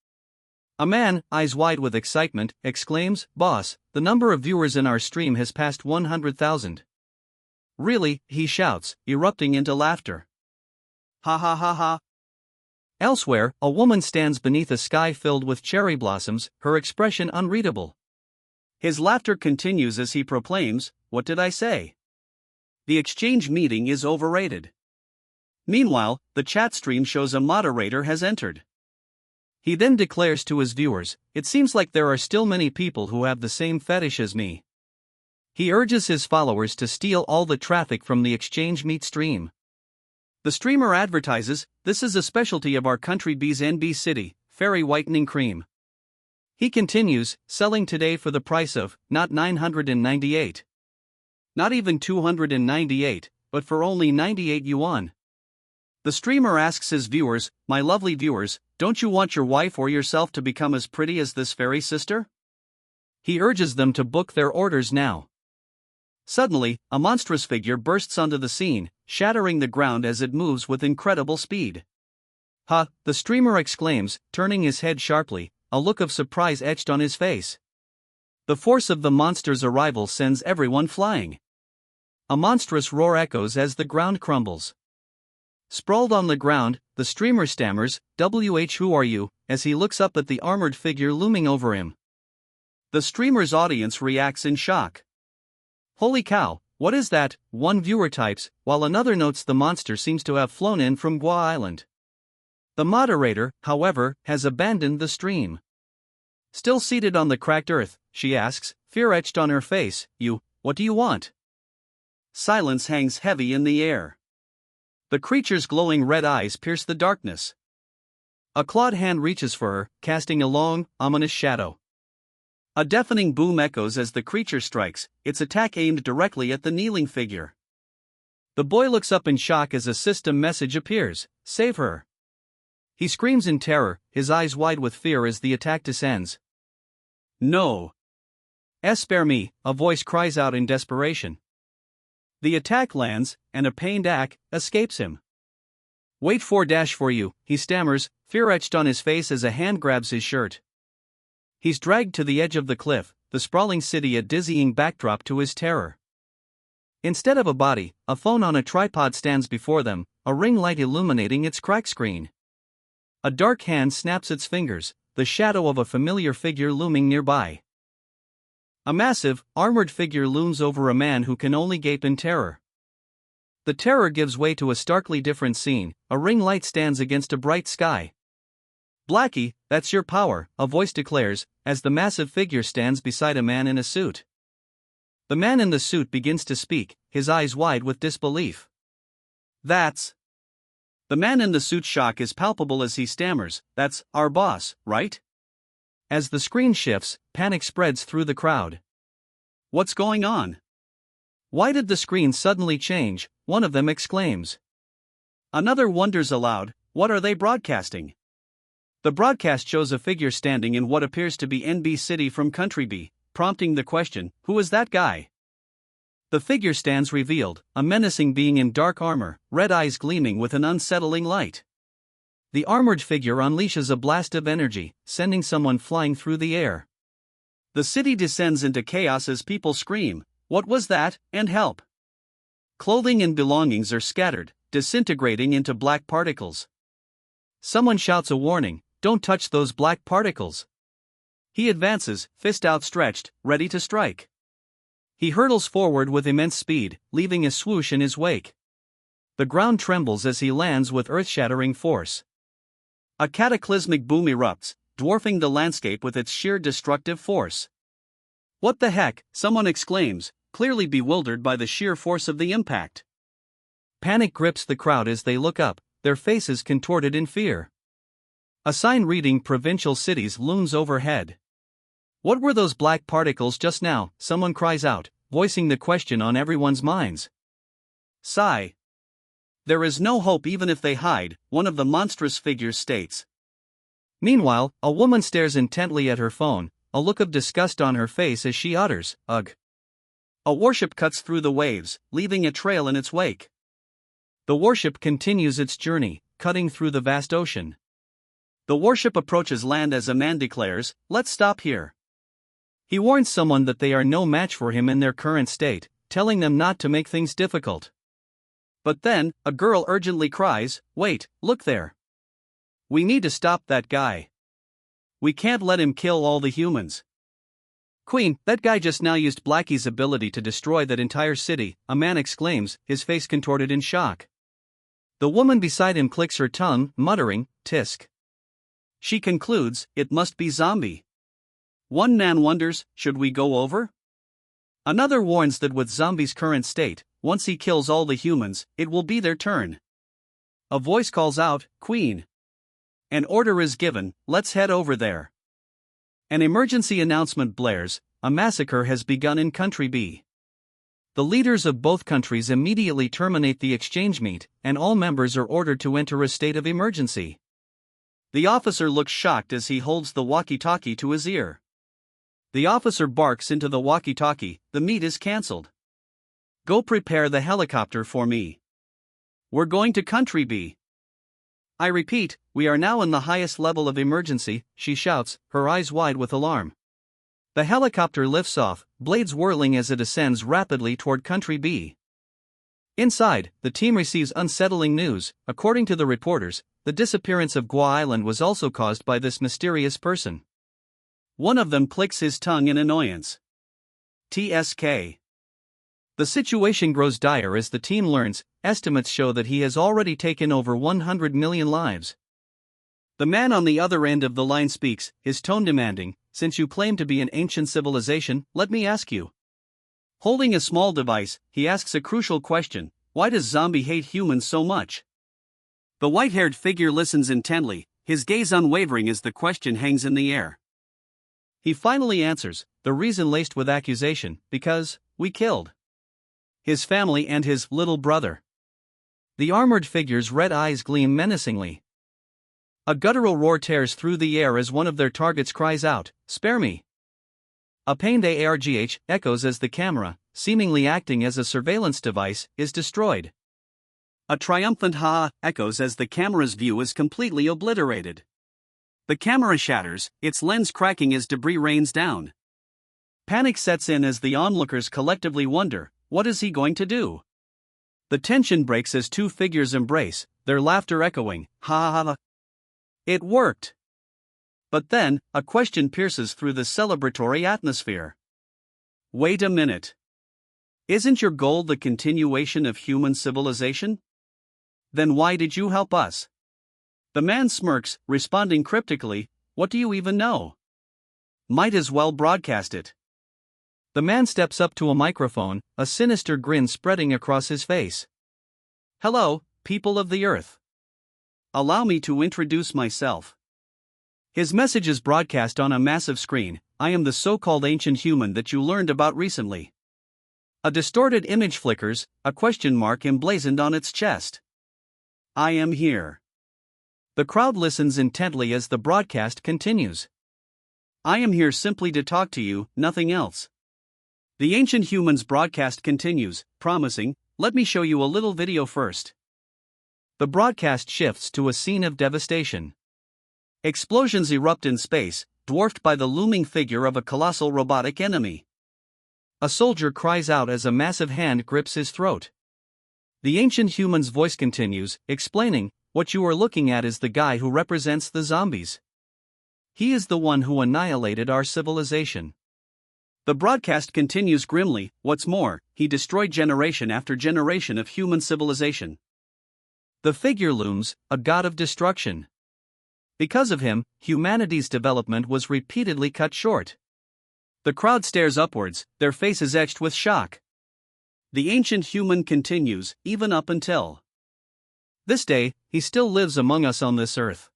A man, eyes wide with excitement, exclaims, Boss, the number of viewers in our stream has passed 100,000. Really, he shouts, erupting into laughter. Ha ha ha ha. Elsewhere, a woman stands beneath a sky filled with cherry blossoms, her expression unreadable. His laughter continues as he proclaims, What did I say? The exchange meeting is overrated. Meanwhile, the chat stream shows a moderator has entered. He then declares to his viewers, It seems like there are still many people who have the same fetish as me. He urges his followers to steal all the traffic from the exchange meet stream. The streamer advertises, This is a specialty of our country B's NB City, Fairy Whitening Cream. He continues, selling today for the price of, not 998. Not even 298, but for only 98 yuan. The streamer asks his viewers, My lovely viewers, don't you want your wife or yourself to become as pretty as this fairy sister? He urges them to book their orders now. Suddenly, a monstrous figure bursts onto the scene, shattering the ground as it moves with incredible speed. Ha! The streamer exclaims, turning his head sharply, a look of surprise etched on his face. The force of the monster's arrival sends everyone flying. A monstrous roar echoes as the ground crumbles. Sprawled on the ground, the streamer stammers, who are you, as he looks up at the armored figure looming over him. The streamer's audience reacts in shock. Holy cow, what is that? One viewer types, while another notes the monster seems to have flown in from Gua Island. The moderator, however, has abandoned the stream. Still seated on the cracked earth, she asks, fear etched on her face, what do you want? Silence hangs heavy in the air. The creature's glowing red eyes pierce the darkness. A clawed hand reaches for her, casting a long, ominous shadow. A deafening boom echoes as the creature strikes, its attack aimed directly at the kneeling figure. The boy looks up in shock as a system message appears: "Save her." He screams in terror, his eyes wide with fear as the attack descends. "No! Spare me," a voice cries out in desperation. The attack lands, and a pained Ak escapes him. "Wait for you," he stammers, fear etched on his face as a hand grabs his shirt. He's dragged to the edge of the cliff, the sprawling city a dizzying backdrop to his terror. Instead of a body, a phone on a tripod stands before them, a ring light illuminating its crack screen. A dark hand snaps its fingers, the shadow of a familiar figure looming nearby. A massive, armored figure looms over a man who can only gape in terror. The terror gives way to a starkly different scene. A ring light stands against a bright sky. "Blackie, that's your power," a voice declares, as the massive figure stands beside a man in a suit. The man in the suit begins to speak, his eyes wide with disbelief. "That's..." The man in the suit's shock is palpable as he stammers, "That's our boss, right?" As the screen shifts, panic spreads through the crowd. "What's going on? Why did the screen suddenly change?" one of them exclaims. Another wonders aloud, "What are they broadcasting?" The broadcast shows a figure standing in what appears to be NB City from Country B, prompting the question, "Who is that guy?" The figure stands revealed, a menacing being in dark armor, red eyes gleaming with an unsettling light. The armored figure unleashes a blast of energy, sending someone flying through the air. The city descends into chaos as people scream, "What was that?" and "Help!" Clothing and belongings are scattered, disintegrating into black particles. Someone shouts a warning, "Don't touch those black particles." He advances, fist outstretched, ready to strike. He hurtles forward with immense speed, leaving a swoosh in his wake. The ground trembles as he lands with earth-shattering force. A cataclysmic boom erupts, dwarfing the landscape with its sheer destructive force. "What the heck?" someone exclaims, clearly bewildered by the sheer force of the impact. Panic grips the crowd as they look up, their faces contorted in fear. A sign reading "Provincial Cities" looms overhead. "What were those black particles just now?" someone cries out, voicing the question on everyone's minds. "Sigh. There is no hope even if they hide," one of the monstrous figures states. Meanwhile, a woman stares intently at her phone, a look of disgust on her face as she utters, "Ugh." A warship cuts through the waves, leaving a trail in its wake. The warship continues its journey, cutting through the vast ocean. The warship approaches land as a man declares, "Let's stop here." He warns someone that they are no match for him in their current state, telling them not to make things difficult. But then, a girl urgently cries, "Wait, look there. We need to stop that guy. We can't let him kill all the humans." "Queen, that guy just now used Blackie's ability to destroy that entire city," a man exclaims, his face contorted in shock. The woman beside him clicks her tongue, muttering, "Tisk." She concludes, "It must be zombie." One man wonders, "Should we go over?" Another warns that with Zombie's current state, once he kills all the humans, it will be their turn. A voice calls out, "Queen." An order is given, "Let's head over there." An emergency announcement blares, a massacre has begun in Country B. The leaders of both countries immediately terminate the exchange meet, and all members are ordered to enter a state of emergency. The officer looks shocked as he holds the walkie-talkie to his ear. The officer barks into the walkie-talkie, "The meet is cancelled. Go prepare the helicopter for me. We're going to Country B." "I repeat, we are now in the highest level of emergency," she shouts, her eyes wide with alarm. The helicopter lifts off, blades whirling as it ascends rapidly toward Country B. Inside, the team receives unsettling news. According to the reporters, the disappearance of Gua Island was also caused by this mysterious person. One of them clicks his tongue in annoyance. TSK. The situation grows dire as the team learns, estimates show that he has already taken over 100 million lives. The man on the other end of the line speaks, his tone demanding, "Since you claim to be an ancient civilization, let me ask you." Holding a small device, he asks a crucial question, Why does zombie hate humans so much? The white-haired figure listens intently, his gaze unwavering as the question hangs in the air. He finally answers, the reason laced with accusation, because we killed his family and his little brother. The armored figure's red eyes gleam menacingly. A guttural roar tears through the air as one of their targets cries out, "Spare me!" A pained ARGH echoes as the camera, seemingly acting as a surveillance device, is destroyed. A triumphant ha echoes as the camera's view is completely obliterated. The camera shatters, its lens cracking as debris rains down. Panic sets in as the onlookers collectively wonder, what is he going to do? The tension breaks as two figures embrace, their laughter echoing, ha ha ha. It worked! But then, a question pierces through the celebratory atmosphere. Wait a minute. Isn't your goal the continuation of human civilization? Then why did you help us? The man smirks, responding cryptically, what do you even know? Might as well broadcast it. The man steps up to a microphone, a sinister grin spreading across his face. Hello, people of the earth. Allow me to introduce myself. His message is broadcast on a massive screen. I am the so-called ancient human that you learned about recently. A distorted image flickers, a question mark emblazoned on its chest. I am here. The crowd listens intently as the broadcast continues. I am here simply to talk to you, nothing else. The ancient human's broadcast continues, promising, let me show you a little video first. The broadcast shifts to a scene of devastation. Explosions erupt in space, dwarfed by the looming figure of a colossal robotic enemy. A soldier cries out as a massive hand grips his throat. The ancient human's voice continues, explaining, what you are looking at is the guy who represents the zombies. He is the one who annihilated our civilization. The broadcast continues grimly, what's more, he destroyed generation after generation of human civilization. The figure looms, a god of destruction. Because of him, humanity's development was repeatedly cut short. The crowd stares upwards, their faces etched with shock. The ancient human continues, even up until this day, he still lives among us on this earth.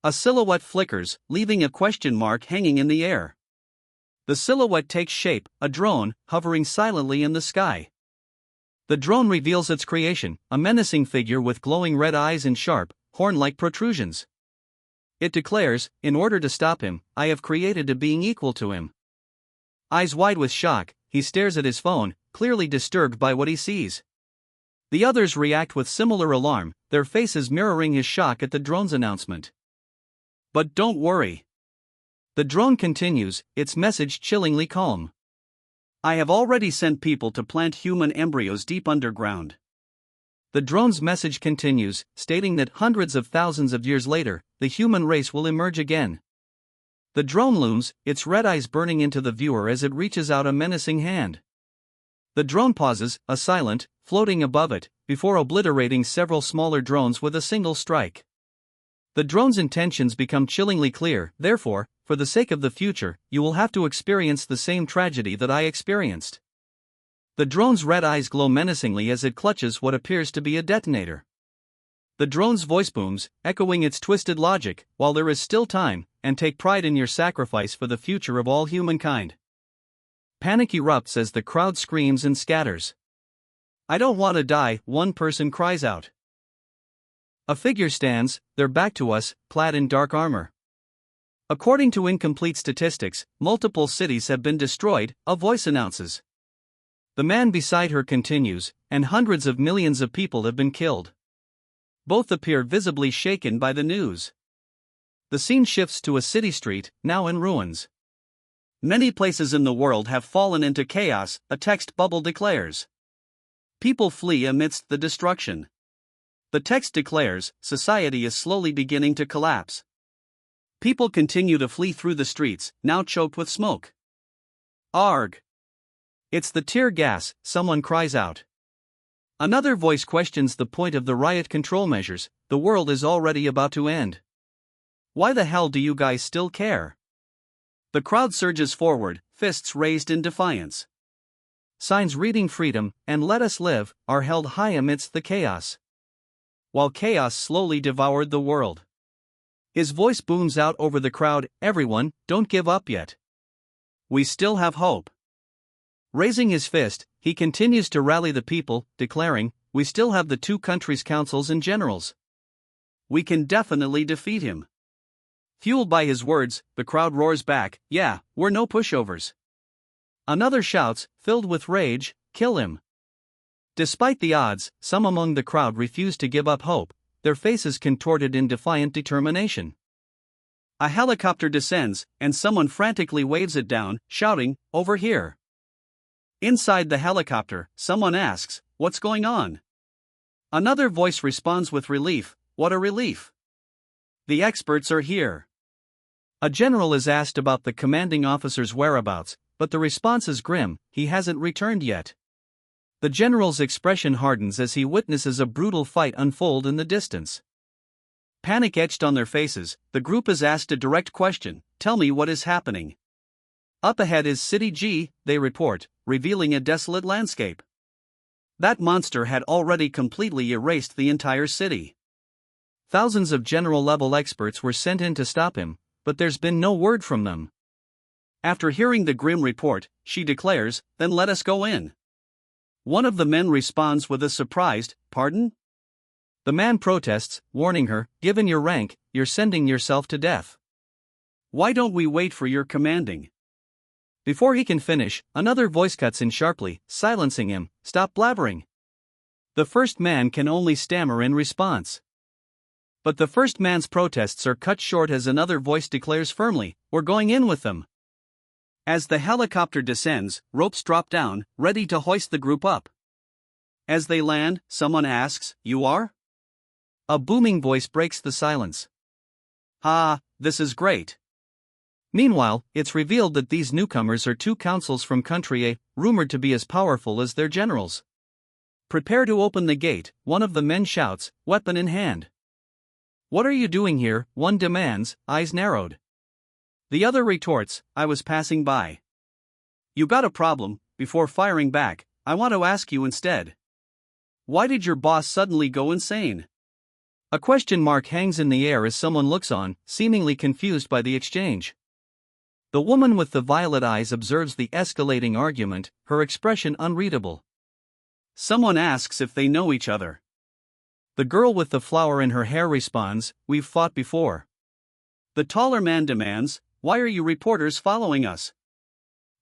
A silhouette flickers, leaving a question mark hanging in the air. The silhouette takes shape, a drone, hovering silently in the sky. The drone reveals its creation, a menacing figure with glowing red eyes and sharp, horn-like protrusions. It declares, in order to stop him, I have created a being equal to him. Eyes wide with shock, he stares at his phone, clearly disturbed by what he sees. The others react with similar alarm, their faces mirroring his shock at the drone's announcement. But don't worry. The drone continues, its message chillingly calm. I have already sent people to plant human embryos deep underground. The drone's message continues, stating that hundreds of thousands of years later, the human race will emerge again. The drone looms, its red eyes burning into the viewer as it reaches out a menacing hand. The drone pauses, a silent, floating above it, before obliterating several smaller drones with a single strike. The drone's intentions become chillingly clear, therefore, for the sake of the future, you will have to experience the same tragedy that I experienced. The drone's red eyes glow menacingly as it clutches what appears to be a detonator. The drone's voice booms, echoing its twisted logic, while there is still time, and take pride in your sacrifice for the future of all humankind. Panic erupts as the crowd screams and scatters. I don't want to die, one person cries out. A figure stands, their back to us, clad in dark armor. According to incomplete statistics, multiple cities have been destroyed, a voice announces. The man beside her continues, and hundreds of millions of people have been killed. Both appear visibly shaken by the news. The scene shifts to a city street, now in ruins. Many places in the world have fallen into chaos, a text bubble declares. People flee amidst the destruction. The text declares, society is slowly beginning to collapse. People continue to flee through the streets, now choked with smoke. Arg! It's the tear gas, someone cries out. Another voice questions the point of the riot control measures, the world is already about to end. Why the hell do you guys still care? The crowd surges forward, fists raised in defiance. signs reading freedom and let us live, are held high amidst the chaos. While chaos slowly devoured the world. His voice booms out over the crowd, everyone, don't give up yet. We still have hope. Raising his fist, he continues to rally the people, declaring, we still have the two countries' councils and generals. We can definitely defeat him. Fueled by his words, the crowd roars back, yeah, we're no pushovers. Another shouts, filled with rage, kill him. Despite the odds, some among the crowd refuse to give up hope, their faces contorted in defiant determination. A helicopter descends, and someone frantically waves it down, shouting, over here. Inside the helicopter, someone asks, what's going on? Another voice responds with relief, what a relief. The experts are here. A general is asked about the commanding officer's whereabouts, but the response is grim, he hasn't returned yet. The general's expression hardens as he witnesses a brutal fight unfold in the distance. Panic etched on their faces, the group is asked a direct question, tell me what is happening. Up ahead is City G, they report, revealing a desolate landscape. That monster had already completely erased the entire city. Thousands of general-level experts were sent in to stop him, but there's been no word from them. After hearing the grim report, she declares, then let us go in. One of the men responds with a surprised, pardon? The man protests, warning her, given your rank, you're sending yourself to death. Why don't we wait for your commanding? Before he can finish, another voice cuts in sharply, silencing him, stop blabbering. The first man can only stammer in response. But the first man's protests are cut short as another voice declares firmly, we're going in with them. As the helicopter descends, ropes drop down, ready to hoist the group up. As they land, someone asks, you are? A booming voice breaks the silence. Ha, this is great. Meanwhile, it's revealed that these newcomers are two councils from country A, rumored to be as powerful as their generals. Prepare to open the gate, one of the men shouts, weapon in hand. What are you doing here? One demands, eyes narrowed. The other retorts, I was passing by. You got a problem, before firing back, I want to ask you instead. Why did your boss suddenly go insane? A question mark hangs in the air as someone looks on, seemingly confused by the exchange. The woman with the violet eyes observes the escalating argument, her expression unreadable. Someone asks if they know each other. The girl with the flower in her hair responds, we've fought before. The taller man demands, why are you reporters following us?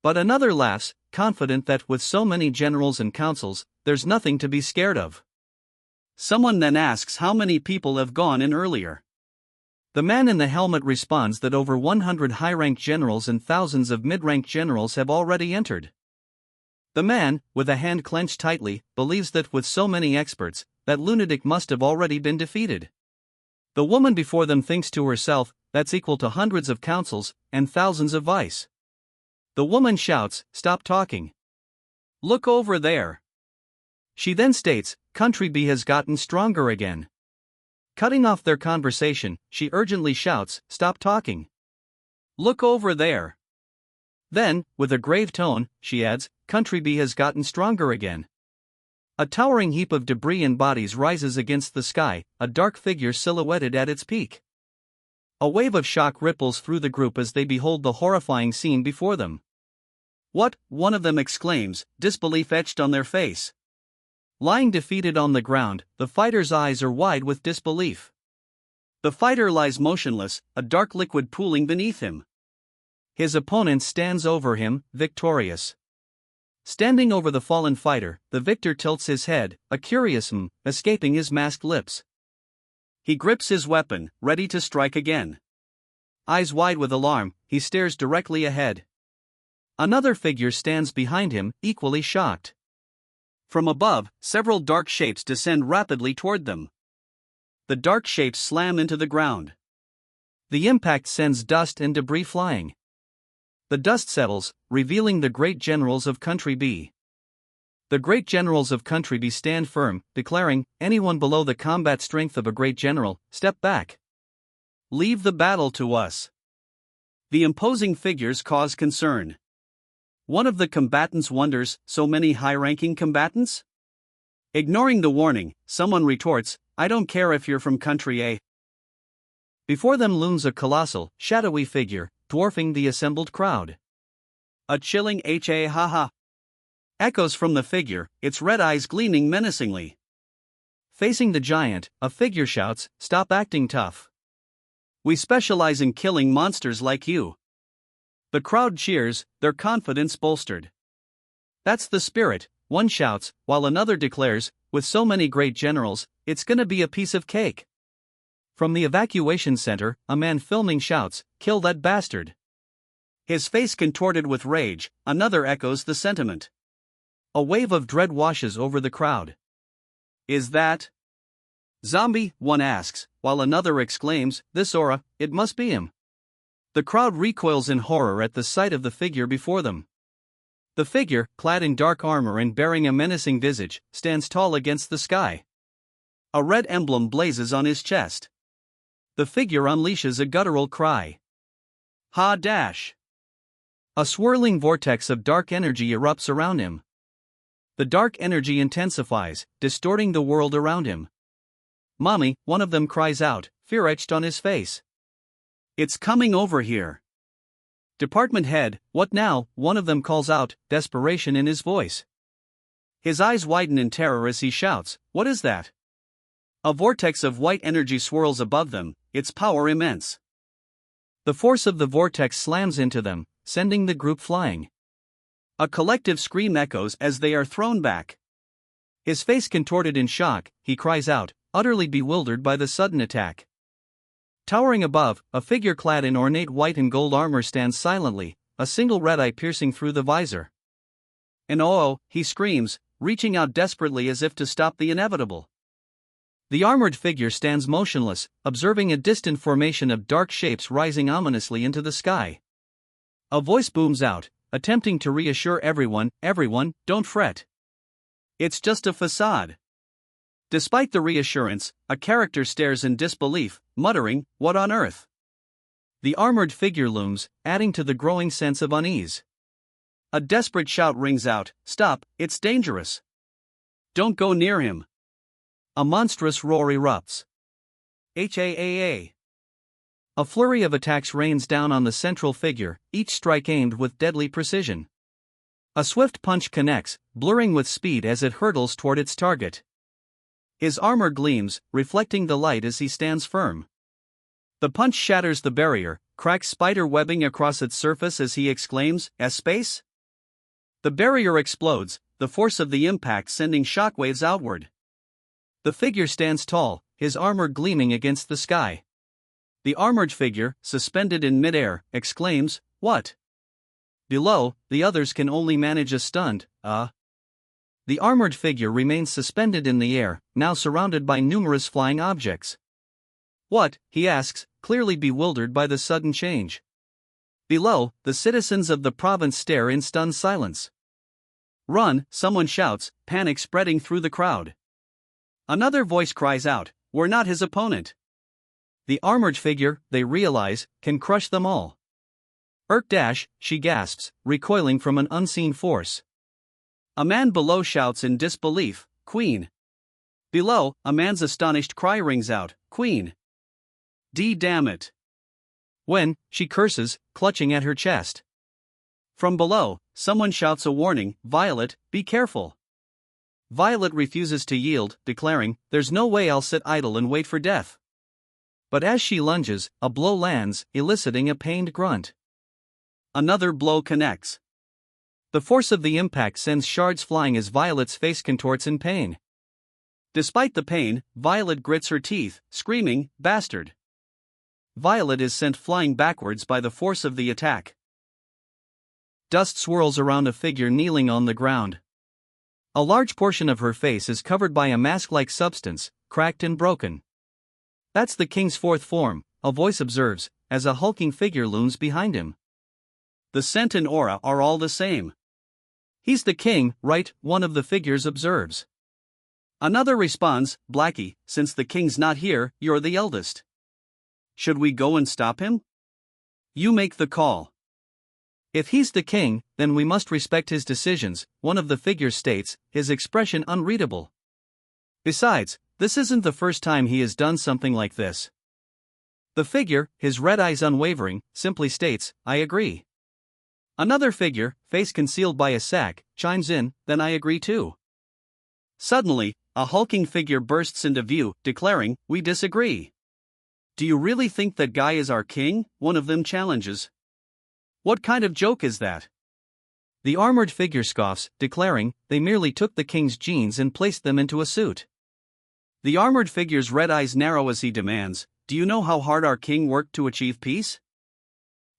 But another laughs, confident that with so many generals and councils, there's nothing to be scared of. Someone then asks how many people have gone in earlier. The man in the helmet responds that over 100 high-ranked generals and thousands of mid-ranked generals have already entered. The man, with a hand clenched tightly, believes that with so many experts, that lunatic must have already been defeated. The woman before them thinks to herself, that's equal to hundreds of councils, and thousands of vice. The woman shouts, stop talking. Look over there. She then states, country B has gotten stronger again. Cutting off their conversation, she urgently shouts, stop talking. Look over there. Then, with a grave tone, she adds, country B has gotten stronger again. A towering heap of debris and bodies rises against the sky, a dark figure silhouetted at its peak. A wave of shock ripples through the group as they behold the horrifying scene before them. What? One of them exclaims, disbelief etched on their face. Lying defeated on the ground, the fighter's eyes are wide with disbelief. The fighter lies motionless, a dark liquid pooling beneath him. His opponent stands over him, victorious. Standing over the fallen fighter, the victor tilts his head, a curious escaping his masked lips. He grips his weapon, ready to strike again. Eyes wide with alarm, he stares directly ahead. Another figure stands behind him, equally shocked. From above, several dark shapes descend rapidly toward them. The dark shapes slam into the ground. The impact sends dust and debris flying. The dust settles, revealing the great generals of Country B. The great generals of Country B stand firm, declaring, anyone below the combat strength of a great general, step back. Leave the battle to us. The imposing figures cause concern. One of the combatants wonders, so many high-ranking combatants? Ignoring the warning, someone retorts, I don't care if you're from country A. Before them looms a colossal, shadowy figure, dwarfing the assembled crowd. A chilling ha-ha echoes from the figure, its red eyes gleaming menacingly. Facing the giant, a figure shouts, stop acting tough. We specialize in killing monsters like you. The crowd cheers, their confidence bolstered. That's the spirit, one shouts, while another declares, with so many great generals, it's gonna be a piece of cake. From the evacuation center, a man filming shouts, kill that bastard. His face contorted with rage, another echoes the sentiment. A wave of dread washes over the crowd. Is that zombie? One asks, while another exclaims, this aura, it must be him. The crowd recoils in horror at the sight of the figure before them. The figure, clad in dark armor and bearing a menacing visage, stands tall against the sky. A red emblem blazes on his chest. The figure unleashes a guttural cry. Ha dash! A swirling vortex of dark energy erupts around him. The dark energy intensifies, distorting the world around him. Mommy, one of them cries out, fear etched on his face. It's coming over here. Department head, what now? One of them calls out, desperation in his voice. His eyes widen in terror as he shouts, what is that? A vortex of white energy swirls above them, its power immense. The force of the vortex slams into them, sending the group flying. A collective scream echoes as they are thrown back. His face contorted in shock, he cries out, utterly bewildered by the sudden attack. Towering above, a figure clad in ornate white and gold armor stands silently, a single red eye piercing through the visor. And oh, he screams, reaching out desperately as if to stop the inevitable. The armored figure stands motionless, observing a distant formation of dark shapes rising ominously into the sky. A voice booms out, attempting to reassure everyone, don't fret. It's just a facade. Despite the reassurance, a character stares in disbelief, muttering, what on earth? The armored figure looms, adding to the growing sense of unease. A desperate shout rings out, stop, it's dangerous. Don't go near him. A monstrous roar erupts. HAAA. A flurry of attacks rains down on the central figure, each strike aimed with deadly precision. A swift punch connects, blurring with speed as it hurtles toward its target. His armor gleams, reflecting the light as he stands firm. The punch shatters the barrier, cracks spider webbing across its surface as he exclaims, "S-space?" The barrier explodes, the force of the impact sending shockwaves outward. The figure stands tall, his armor gleaming against the sky. The armored figure, suspended in midair, exclaims, what? Below, the others can only manage a stunned, The armored figure remains suspended in the air, now surrounded by numerous flying objects. What? He asks, clearly bewildered by the sudden change. Below, the citizens of the province stare in stunned silence. Run, someone shouts, panic spreading through the crowd. Another voice cries out, we're not his opponent. The armored figure, they realize, can crush them all. She gasps, recoiling from an unseen force. A man below shouts in disbelief, Queen. Below, a man's astonished cry rings out, Queen. Damn it. When, she curses, clutching at her chest. From below, someone shouts a warning, Violet, be careful. Violet refuses to yield, declaring, there's no way I'll sit idle and wait for death. But as she lunges, a blow lands, eliciting a pained grunt. Another blow connects. The force of the impact sends shards flying as Violet's face contorts in pain. Despite the pain, Violet grits her teeth, screaming, bastard. Violet is sent flying backwards by the force of the attack. Dust swirls around a figure kneeling on the ground. A large portion of her face is covered by a mask-like substance, cracked and broken. That's the king's fourth form, a voice observes, as a hulking figure looms behind him. The scent and aura are all the same. He's the king, right? One of the figures observes. Another responds, Blackie, since the king's not here, you're the eldest. Should we go and stop him? You make the call. If he's the king, then we must respect his decisions, one of the figures states, his expression unreadable. Besides, this isn't the first time he has done something like this. The figure, his red eyes unwavering, simply states, I agree. Another figure, face concealed by a sack, chimes in, then I agree too. Suddenly, a hulking figure bursts into view, declaring, we disagree. Do you really think that guy is our king? One of them challenges. What kind of joke is that? The armored figure scoffs, declaring, they merely took the king's jeans and placed them into a suit. The armored figure's red eyes narrow as he demands, do you know how hard our king worked to achieve peace?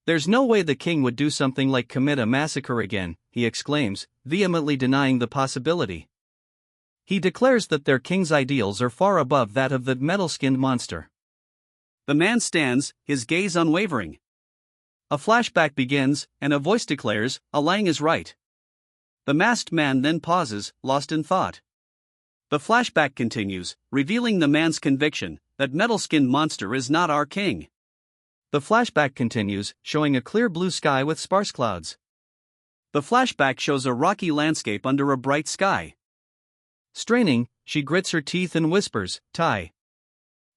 There's no way the king would do something like commit a massacre again, he exclaims, vehemently denying the possibility. He declares that their king's ideals are far above that of the metal-skinned monster. The man stands, his gaze unwavering. A flashback begins, and a voice declares, Alang is right. The masked man then pauses, lost in thought. The flashback continues, revealing the man's conviction that metal-skinned monster is not our king. The flashback continues, showing a clear blue sky with sparse clouds. The flashback shows a rocky landscape under a bright sky. Straining, she grits her teeth and whispers, Tai.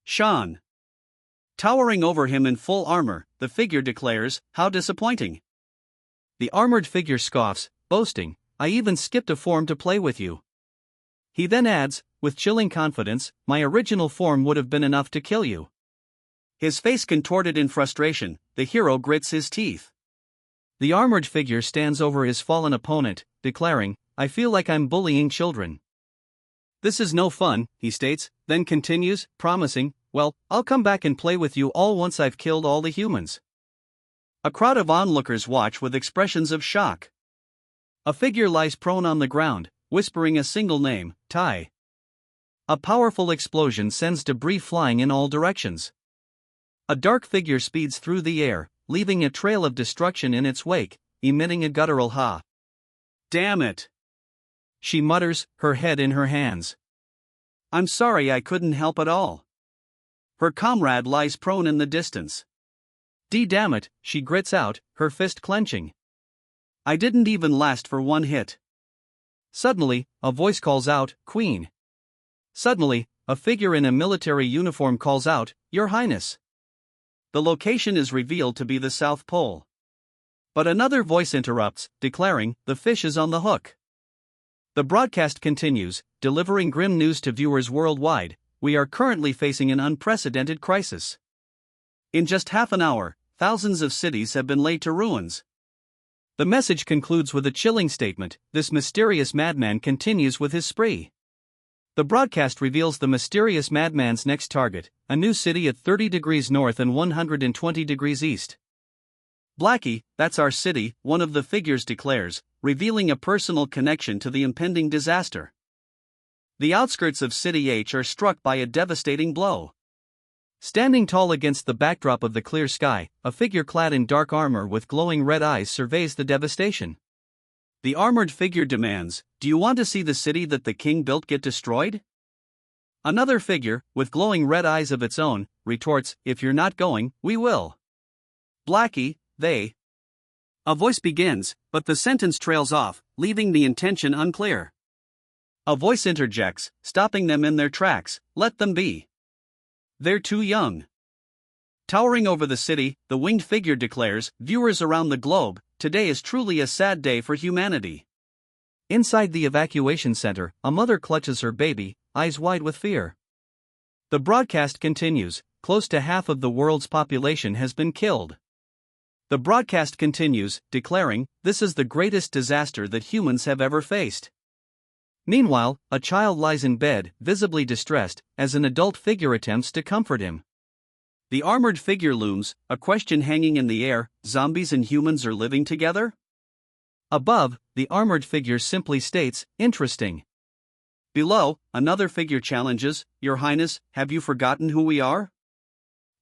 Shan. Towering over him in full armor, the figure declares, how disappointing. The armored figure scoffs, boasting, I even skipped a form to play with you. He then adds, with chilling confidence, my original form would have been enough to kill you. His face contorted in frustration, the hero grits his teeth. The armored figure stands over his fallen opponent, declaring, I feel like I'm bullying children. This is no fun, he states, then continues, promising, well, I'll come back and play with you all once I've killed all the humans. A crowd of onlookers watch with expressions of shock. A figure lies prone on the ground, whispering a single name, Tai. A powerful explosion sends debris flying in all directions. A dark figure speeds through the air, leaving a trail of destruction in its wake, emitting a guttural ha. Damn it! She mutters, her head in her hands. I'm sorry I couldn't help at all. Her comrade lies prone in the distance. Damn it, she grits out, her fist clenching. I didn't even last for one hit. Suddenly, a voice calls out, Queen. Suddenly, a figure in a military uniform calls out, Your Highness. The location is revealed to be the South Pole. But another voice interrupts, declaring, the fish is on the hook. The broadcast continues, delivering grim news to viewers worldwide. We are currently facing an unprecedented crisis. In just half an hour, thousands of cities have been laid to ruins. The message concludes with a chilling statement, this mysterious madman continues with his spree. The broadcast reveals the mysterious madman's next target, a new city at 30 degrees north and 120 degrees east. Blackie, that's our city, one of the figures declares, revealing a personal connection to the impending disaster. The outskirts of City H are struck by a devastating blow. Standing tall against the backdrop of the clear sky, a figure clad in dark armor with glowing red eyes surveys the devastation. The armored figure demands, do you want to see the city that the king built get destroyed? Another figure, with glowing red eyes of its own, retorts, if you're not going, we will. Blackie, they. A voice begins, but the sentence trails off, leaving the intention unclear. A voice interjects, stopping them in their tracks, let them be. They're too young. Towering over the city, the winged figure declares, viewers around the globe, today is truly a sad day for humanity. Inside the evacuation center, a mother clutches her baby, eyes wide with fear. The broadcast continues, close to half of the world's population has been killed. The broadcast continues, declaring, this is the greatest disaster that humans have ever faced. Meanwhile, a child lies in bed, visibly distressed, as an adult figure attempts to comfort him. The armored figure looms, a question hanging in the air, zombies and humans are living together? Above, the armored figure simply states, interesting. Below, another figure challenges, Your Highness, have you forgotten who we are?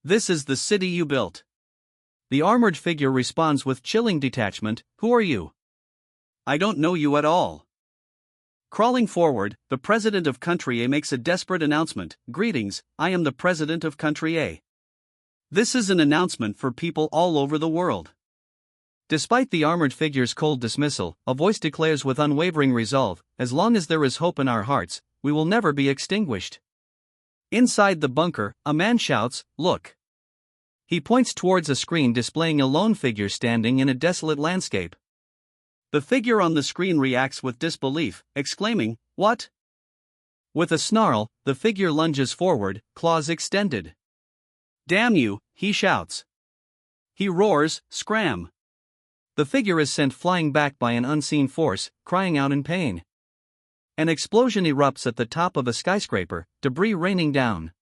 This is the city you built. The armored figure responds with chilling detachment, who are you? I don't know you at all. Crawling forward, the president of country A makes a desperate announcement, greetings, I am the president of country A. This is an announcement for people all over the world. Despite the armored figure's cold dismissal, a voice declares with unwavering resolve, "As long as there is hope in our hearts, we will never be extinguished." Inside the bunker, a man shouts, "Look!" He points towards a screen displaying a lone figure standing in a desolate landscape. The figure on the screen reacts with disbelief, exclaiming, "What?" With a snarl, the figure lunges forward, claws extended. "Damn you," he shouts. He roars, "Scram!" The figure is sent flying back by an unseen force, crying out in pain. An explosion erupts at the top of a skyscraper, debris raining down.